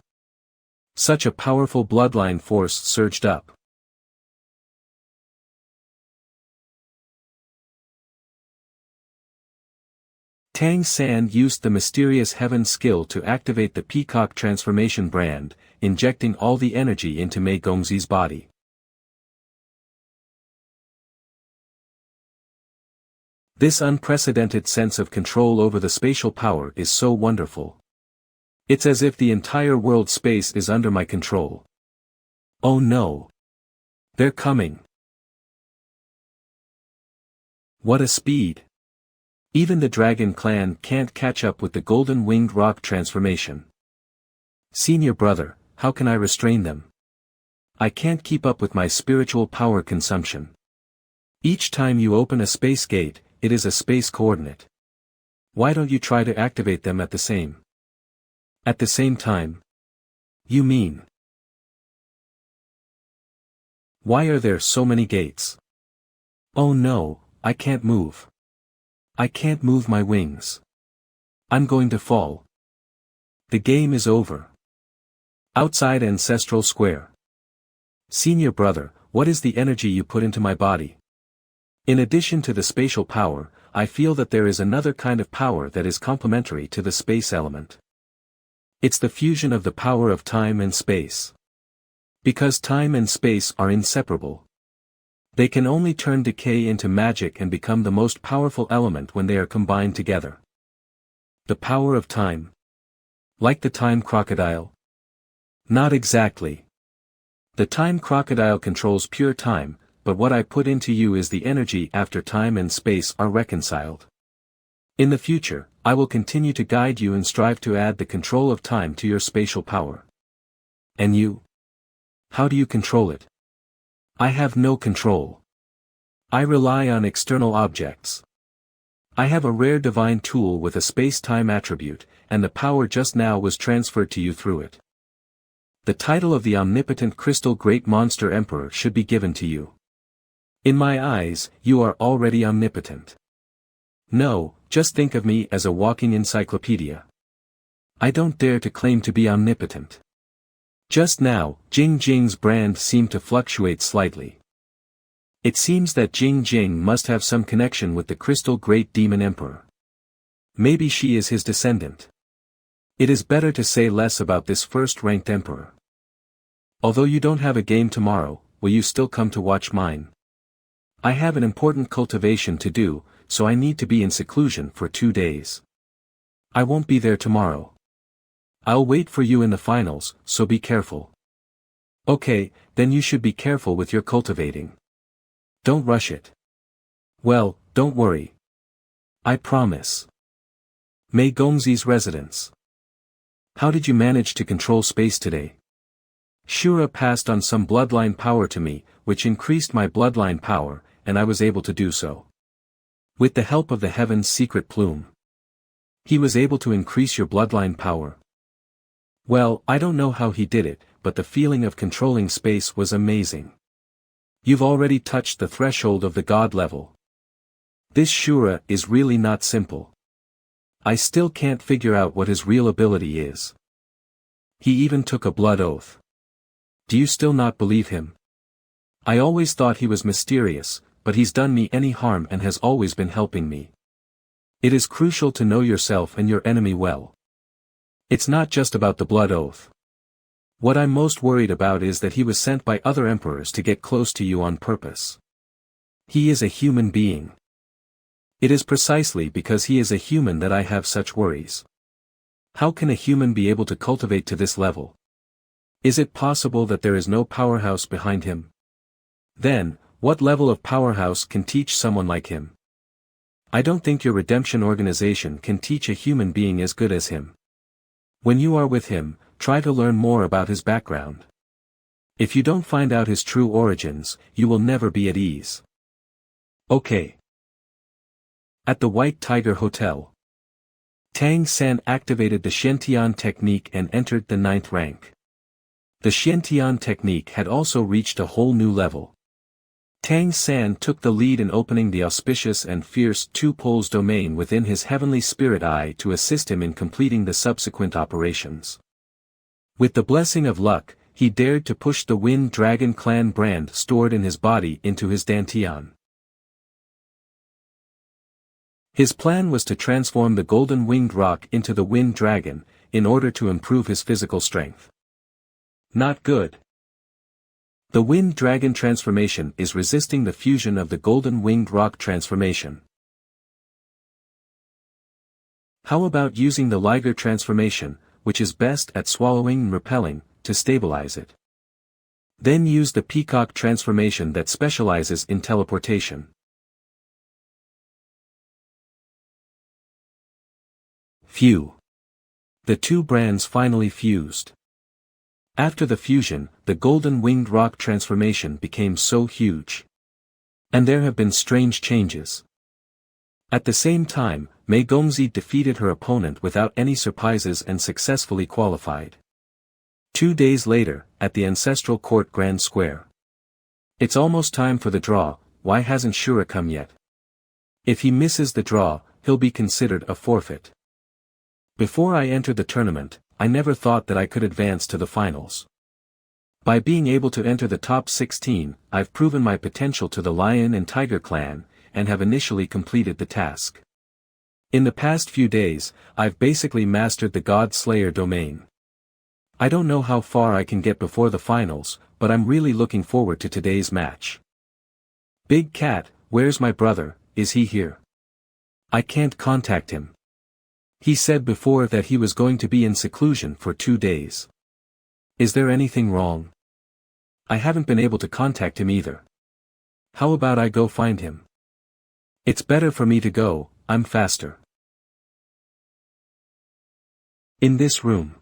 Such a powerful bloodline force surged up. Tang San used the mysterious heaven skill to activate the peacock transformation brand, injecting all the energy into Mei Gongzi's body. This unprecedented sense of control over the spatial power is so wonderful. It's as if the entire world space is under my control. Oh no! They're coming! What a speed! Even the dragon clan can't catch up with the golden winged rock transformation. Senior brother, how can I restrain them? I can't keep up with my spiritual power consumption. Each time you open a space gate, it is a space coordinate. Why don't you try to activate them at the same time? You mean? Why are there so many gates? Oh no, I can't move. I can't move my wings. I'm going to fall. The game is over. Outside Ancestral Square. Senior brother, what is the energy you put into my body? In addition to the spatial power, I feel that there is another kind of power that is complementary to the space element. It's the fusion of the power of time and space. Because time and space are inseparable. They can only turn decay into magic and become the most powerful element when they are combined together. The power of time. Like the time crocodile? Not exactly. The time crocodile controls pure time, but what I put into you is the energy after time and space are reconciled. In the future, I will continue to guide you and strive to add the control of time to your spatial power. And you? How do you control it? I have no control. I rely on external objects. I have a rare divine tool with a space-time attribute, and the power just now was transferred to you through it. The title of the omnipotent crystal great monster emperor should be given to you. In my eyes, you are already omnipotent. No, just think of me as a walking encyclopedia. I don't dare to claim to be omnipotent. Just now, Jing Jing's brand seemed to fluctuate slightly. It seems that Jing Jing must have some connection with the crystal great demon emperor. Maybe she is his descendant. It is better to say less about this first-ranked emperor. Although you don't have a game tomorrow, will you still come to watch mine? I have an important cultivation to do, so I need to be in seclusion for 2 days. I won't be there tomorrow. I'll wait for you in the finals, so be careful. Okay, then you should be careful with your cultivating. Don't rush it. Well, don't worry. I promise. Mei Gongzi's residence. How did you manage to control space today? Shura passed on some bloodline power to me, which increased my bloodline power, and I was able to do so. With the help of the heaven's secret plume. He was able to increase your bloodline power. Well, I don't know how he did it, but the feeling of controlling space was amazing. You've already touched the threshold of the god level. This Shura is really not simple. I still can't figure out what his real ability is. He even took a blood oath. Do you still not believe him? I always thought he was mysterious, but he's done me any harm and has always been helping me. It is crucial to know yourself and your enemy well. It's not just about the blood oath. What I'm most worried about is that he was sent by other emperors to get close to you on purpose. He is a human being. It is precisely because he is a human that I have such worries. How can a human be able to cultivate to this level? Is it possible that there is no powerhouse behind him? Then, what level of powerhouse can teach someone like him? I don't think your redemption organization can teach a human being as good as him. When you are with him, try to learn more about his background. If you don't find out his true origins, you will never be at ease. Okay. At the White Tiger Hotel, Tang San activated the Xiantian technique and entered the 9th rank. The Xiantian technique had also reached a whole new level. Tang San took the lead in opening the auspicious and fierce two poles domain within his heavenly spirit eye to assist him in completing the subsequent operations. With the blessing of luck, he dared to push the Wind Dragon clan brand stored in his body into his dantian. His plan was to transform the golden winged rock into the Wind Dragon, in order to improve his physical strength. Not good. The Wind Dragon transformation is resisting the fusion of the golden winged rock transformation. How about using the liger transformation, which is best at swallowing and repelling, to stabilize it? Then use the peacock transformation that specializes in teleportation. Phew. The two brands finally fused. After the fusion, the golden winged rock transformation became so huge. And there have been strange changes. At the same time, Mei Gongzi defeated her opponent without any surprises and successfully qualified. 2 days later, at the Ancestral Court Grand Square. It's almost time for the draw, why hasn't Shura come yet? If he misses the draw, he'll be considered a forfeit. Before I entered the tournament, I never thought that I could advance to the finals. By being able to enter the top 16, I've proven my potential to the Lion and Tiger clan, and have initially completed the task. In the past few days, I've basically mastered the God Slayer domain. I don't know how far I can get before the finals, but I'm really looking forward to today's match. Big Cat, where's my brother, is he here? I can't contact him. He said before that he was going to be in seclusion for 2 days. Is there anything wrong? I haven't been able to contact him either. How about I go find him? It's better for me to go, I'm faster. In this room,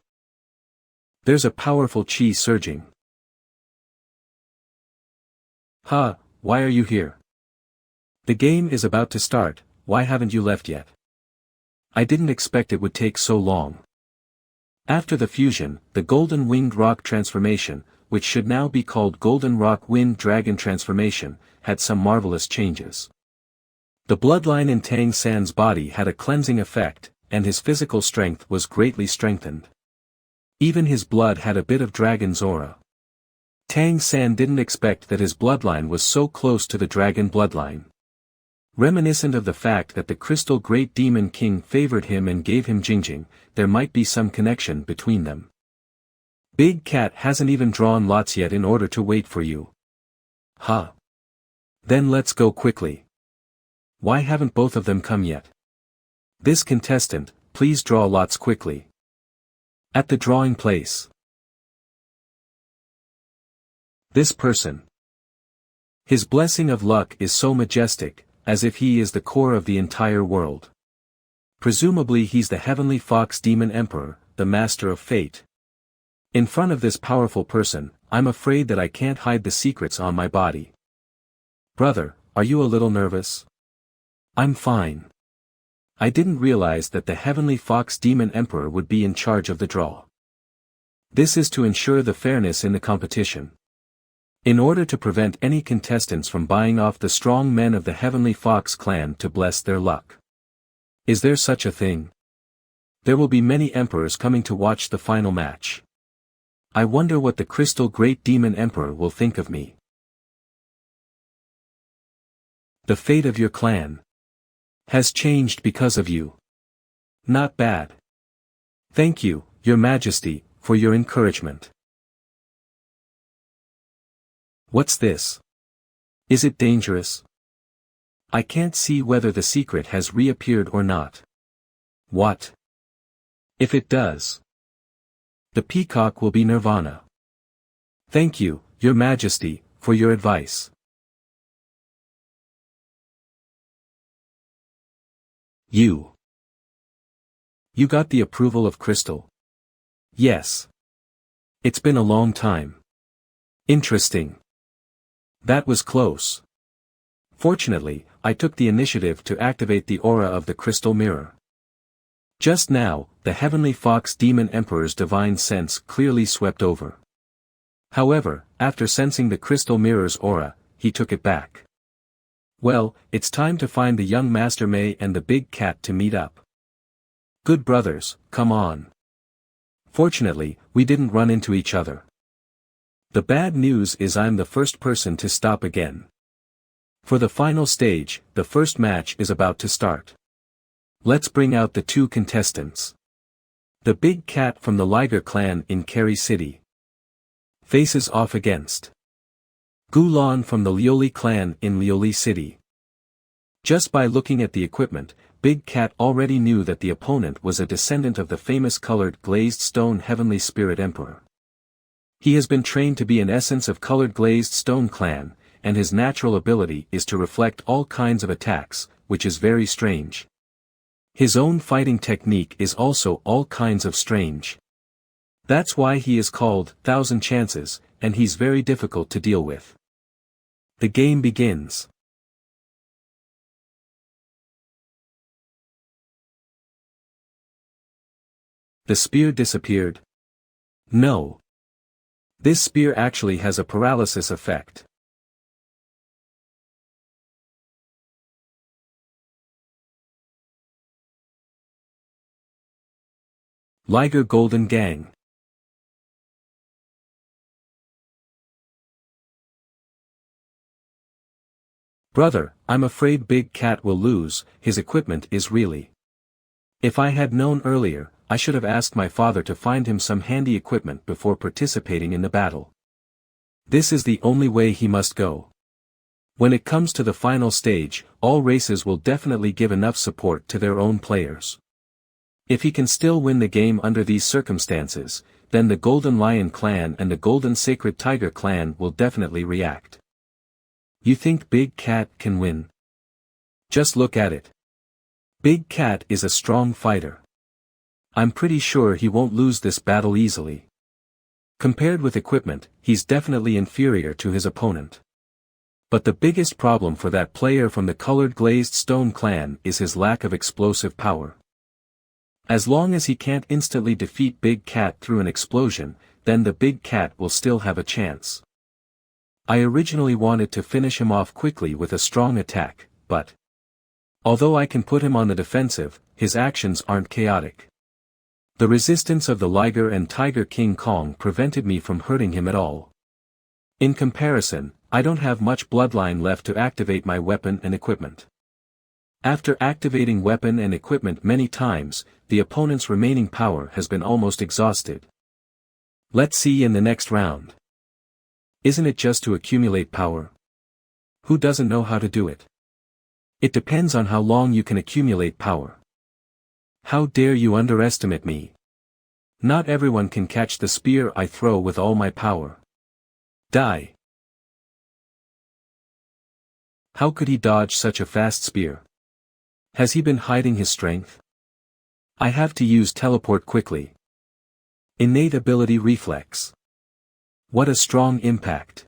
there's a powerful chi surging. Why are you here? The game is about to start, why haven't you left yet? I didn't expect it would take so long. After the fusion, the Golden Winged Rock transformation, which should now be called Golden Rock Wind Dragon transformation, had some marvelous changes. The bloodline in Tang San's body had a cleansing effect, and his physical strength was greatly strengthened. Even his blood had a bit of dragon's aura. Tang San didn't expect that his bloodline was so close to the dragon bloodline. Reminiscent of the fact that the Crystal Great Demon King favored him and gave him Jingjing, there might be some connection between them. Big Cat hasn't even drawn lots yet in order to wait for you. Then let's go quickly. Why haven't both of them come yet? This contestant, please draw lots quickly. At the drawing place. This person. His blessing of luck is so majestic, as if he is the core of the entire world. Presumably he's the Heavenly Fox Demon Emperor, the Master of Fate. In front of this powerful person, I'm afraid that I can't hide the secrets on my body. Brother, are you a little nervous? I'm fine. I didn't realize that the Heavenly Fox Demon Emperor would be in charge of the draw. This is to ensure the fairness in the competition. In order to prevent any contestants from buying off the strong men of the Heavenly Fox clan to bless their luck. Is there such a thing? There will be many emperors coming to watch the final match. I wonder what the Crystal Great Demon Emperor will think of me. The fate of your clan has changed because of you. Not bad. Thank you, Your Majesty, for your encouragement. What's this? Is it dangerous? I can't see whether the secret has reappeared or not. What? If it does, the peacock will be Nirvana. Thank you, Your Majesty, for your advice. You got the approval of Crystal? Yes. It's been a long time. Interesting. That was close. Fortunately, I took the initiative to activate the aura of the crystal mirror. Just now, the heavenly fox demon emperor's divine sense clearly swept over. However, after sensing the crystal mirror's aura, he took it back. Well, it's time to find the young Master Mei and the big cat to meet up. Good brothers, come on. Fortunately, we didn't run into each other. The bad news is I'm the first person to stop again. For the final stage, the first match is about to start. Let's bring out the two contestants. The big cat from the Liger clan in Kerry City faces off against Gulan from the Lioli clan in Lioli City. Just by looking at the equipment, Big Cat already knew that the opponent was a descendant of the famous colored glazed stone heavenly spirit emperor. He has been trained to be an essence of colored glazed stone clan, and his natural ability is to reflect all kinds of attacks, which is very strange. His own fighting technique is also all kinds of strange. That's why he is called 1,000 Chances, and he's very difficult to deal with. The game begins. The spear disappeared. No. This spear actually has a paralysis effect. Liger Golden Gang. Brother, I'm afraid Big Cat will lose, his equipment is really. If I had known earlier, I should have asked my father to find him some handy equipment before participating in the battle. This is the only way he must go. When it comes to the final stage, all races will definitely give enough support to their own players. If he can still win the game under these circumstances, then the Golden Lion clan and the Golden Sacred Tiger clan will definitely react. You think Big Cat can win? Just look at it. Big Cat is a strong fighter. I'm pretty sure he won't lose this battle easily. Compared with equipment, he's definitely inferior to his opponent. But the biggest problem for that player from the colored glazed stone clan is his lack of explosive power. As long as he can't instantly defeat Big Cat through an explosion, then the Big Cat will still have a chance. I originally wanted to finish him off quickly with a strong attack, but although I can put him on the defensive, his actions aren't chaotic. The resistance of the Liger and Tiger King Kong prevented me from hurting him at all. In comparison, I don't have much bloodline left to activate my weapon and equipment. After activating weapon and equipment many times, the opponent's remaining power has been almost exhausted. Let's see in the next round. Isn't it just to accumulate power? Who doesn't know how to do it? It depends on how long you can accumulate power. How dare you underestimate me? Not everyone can catch the spear I throw with all my power. Die. How could he dodge such a fast spear? Has he been hiding his strength? I have to use teleport quickly. Innate ability reflex. What a strong impact.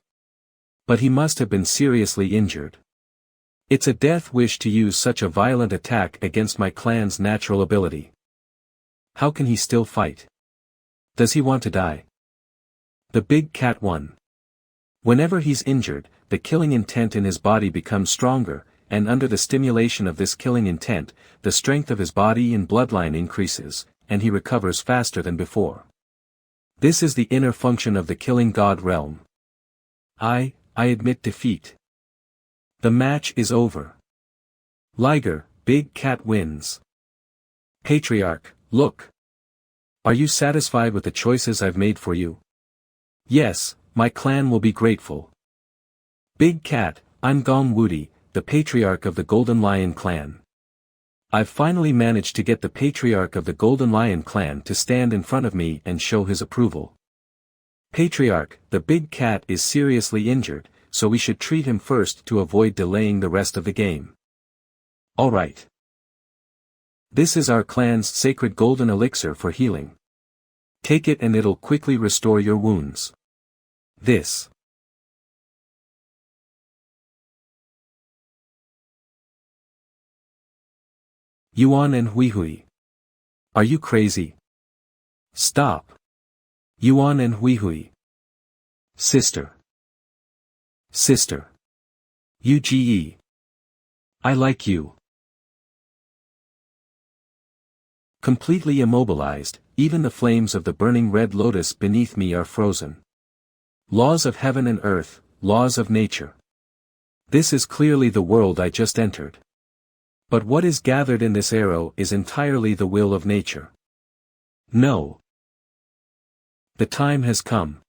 But he must have been seriously injured. It's a death wish to use such a violent attack against my clan's natural ability. How can he still fight? Does he want to die? The Big Cat won. Whenever he's injured, the killing intent in his body becomes stronger, and under the stimulation of this killing intent, the strength of his body and bloodline increases, and he recovers faster than before. This is the inner function of the killing god realm. I admit defeat. The match is over. Liger, Big Cat wins. Patriarch, look. Are you satisfied with the choices I've made for you? Yes, my clan will be grateful. Big Cat, I'm Gong Wudi, the Patriarch of the Golden Lion clan. I've finally managed to get the Patriarch of the Golden Lion clan to stand in front of me and show his approval. Patriarch, the Big Cat is seriously injured, so we should treat him first to avoid delaying the rest of the game. Alright. This is our clan's sacred golden elixir for healing. Take it and it'll quickly restore your wounds. This. Yuan and Huihui. Are you crazy? Stop. Yuan and Huihui. Sister. Sister. UGE. I like you. Completely immobilized, even the flames of the burning red lotus beneath me are frozen. Laws of heaven and earth, laws of nature. This is clearly the world I just entered. But what is gathered in this arrow is entirely the will of nature. No. The time has come.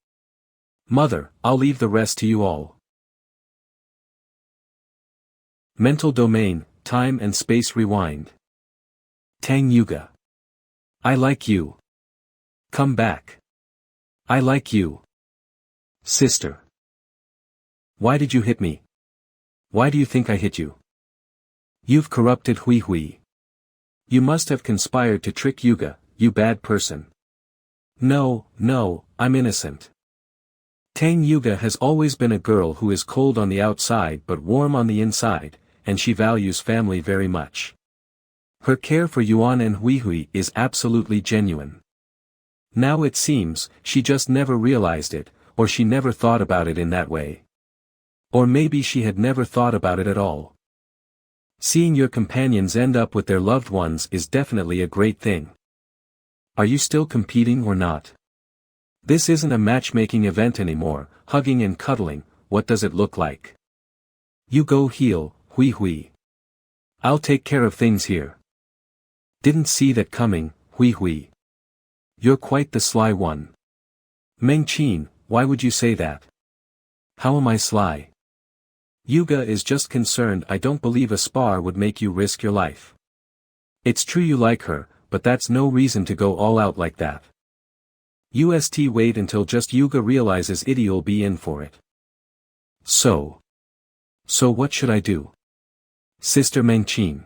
Mother, I'll leave the rest to you all. Mental domain, time and space rewind. Tang Yuga. I like you. Come back. I like you. Sister. Why did you hit me? Why do you think I hit you? You've corrupted Huihui. You must have conspired to trick Yuga, you bad person. No, no, I'm innocent. Tang Yuga has always been a girl who is cold on the outside but warm on the inside, and she values family very much. Her care for Yuan and Huihui is absolutely genuine. Now it seems, she just never realized it, or she never thought about it in that way. Or maybe she had never thought about it at all. Seeing your companions end up with their loved ones is definitely a great thing. Are you still competing or not? This isn't a matchmaking event anymore, hugging and cuddling, what does it look like? You go heal, Huihui. I'll take care of things here. Didn't see that coming, Huihui. You're quite the sly one. Mengqin, why would you say that? How am I sly? Yuga is just concerned I don't believe a spar would make you risk your life. It's true you like her, but that's no reason to go all out like that. Wait until just Yuga realizes it'll be in for it. So what should I do? Sister Mengqin.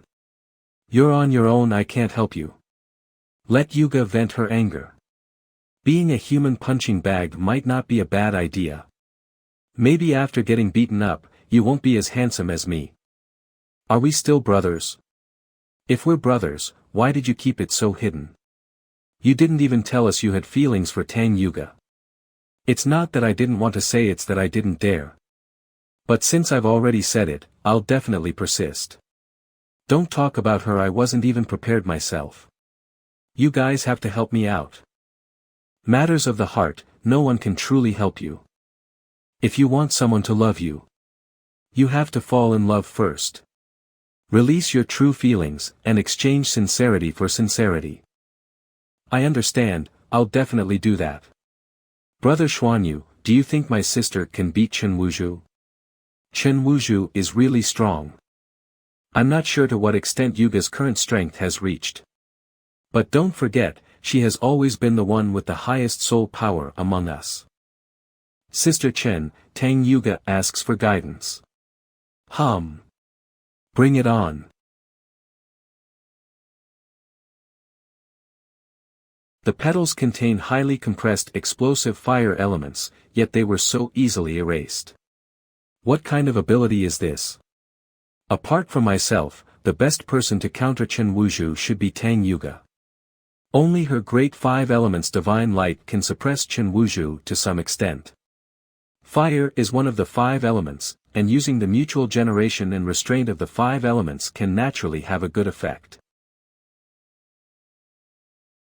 You're on your own, I can't help you. Let Yuga vent her anger. Being a human punching bag might not be a bad idea. Maybe after getting beaten up, you won't be as handsome as me. Are we still brothers? If we're brothers, why did you keep it so hidden? You didn't even tell us you had feelings for Tang Yuga. It's not that I didn't want to say, it's that I didn't dare. But since I've already said it, I'll definitely persist. Don't talk about her, I wasn't even prepared myself. You guys have to help me out. Matters of the heart, no one can truly help you. If you want someone to love you, you have to fall in love first. Release your true feelings, and exchange sincerity for sincerity. I understand, I'll definitely do that. Brother Xuanyu, do you think my sister can beat Chen Wuzhu? Chen Wuzhu is really strong. I'm not sure to what extent Yuga's current strength has reached. But don't forget, she has always been the one with the highest soul power among us. Sister Chen, Tang Yuga asks for guidance. Bring it on. The petals contain highly compressed explosive fire elements, yet they were so easily erased. What kind of ability is this? Apart from myself, the best person to counter Chen Wuzhu should be Tang Yuga. Only her great five elements divine light can suppress Chen Wuzhu to some extent. Fire is one of the five elements, and using the mutual generation and restraint of the five elements can naturally have a good effect.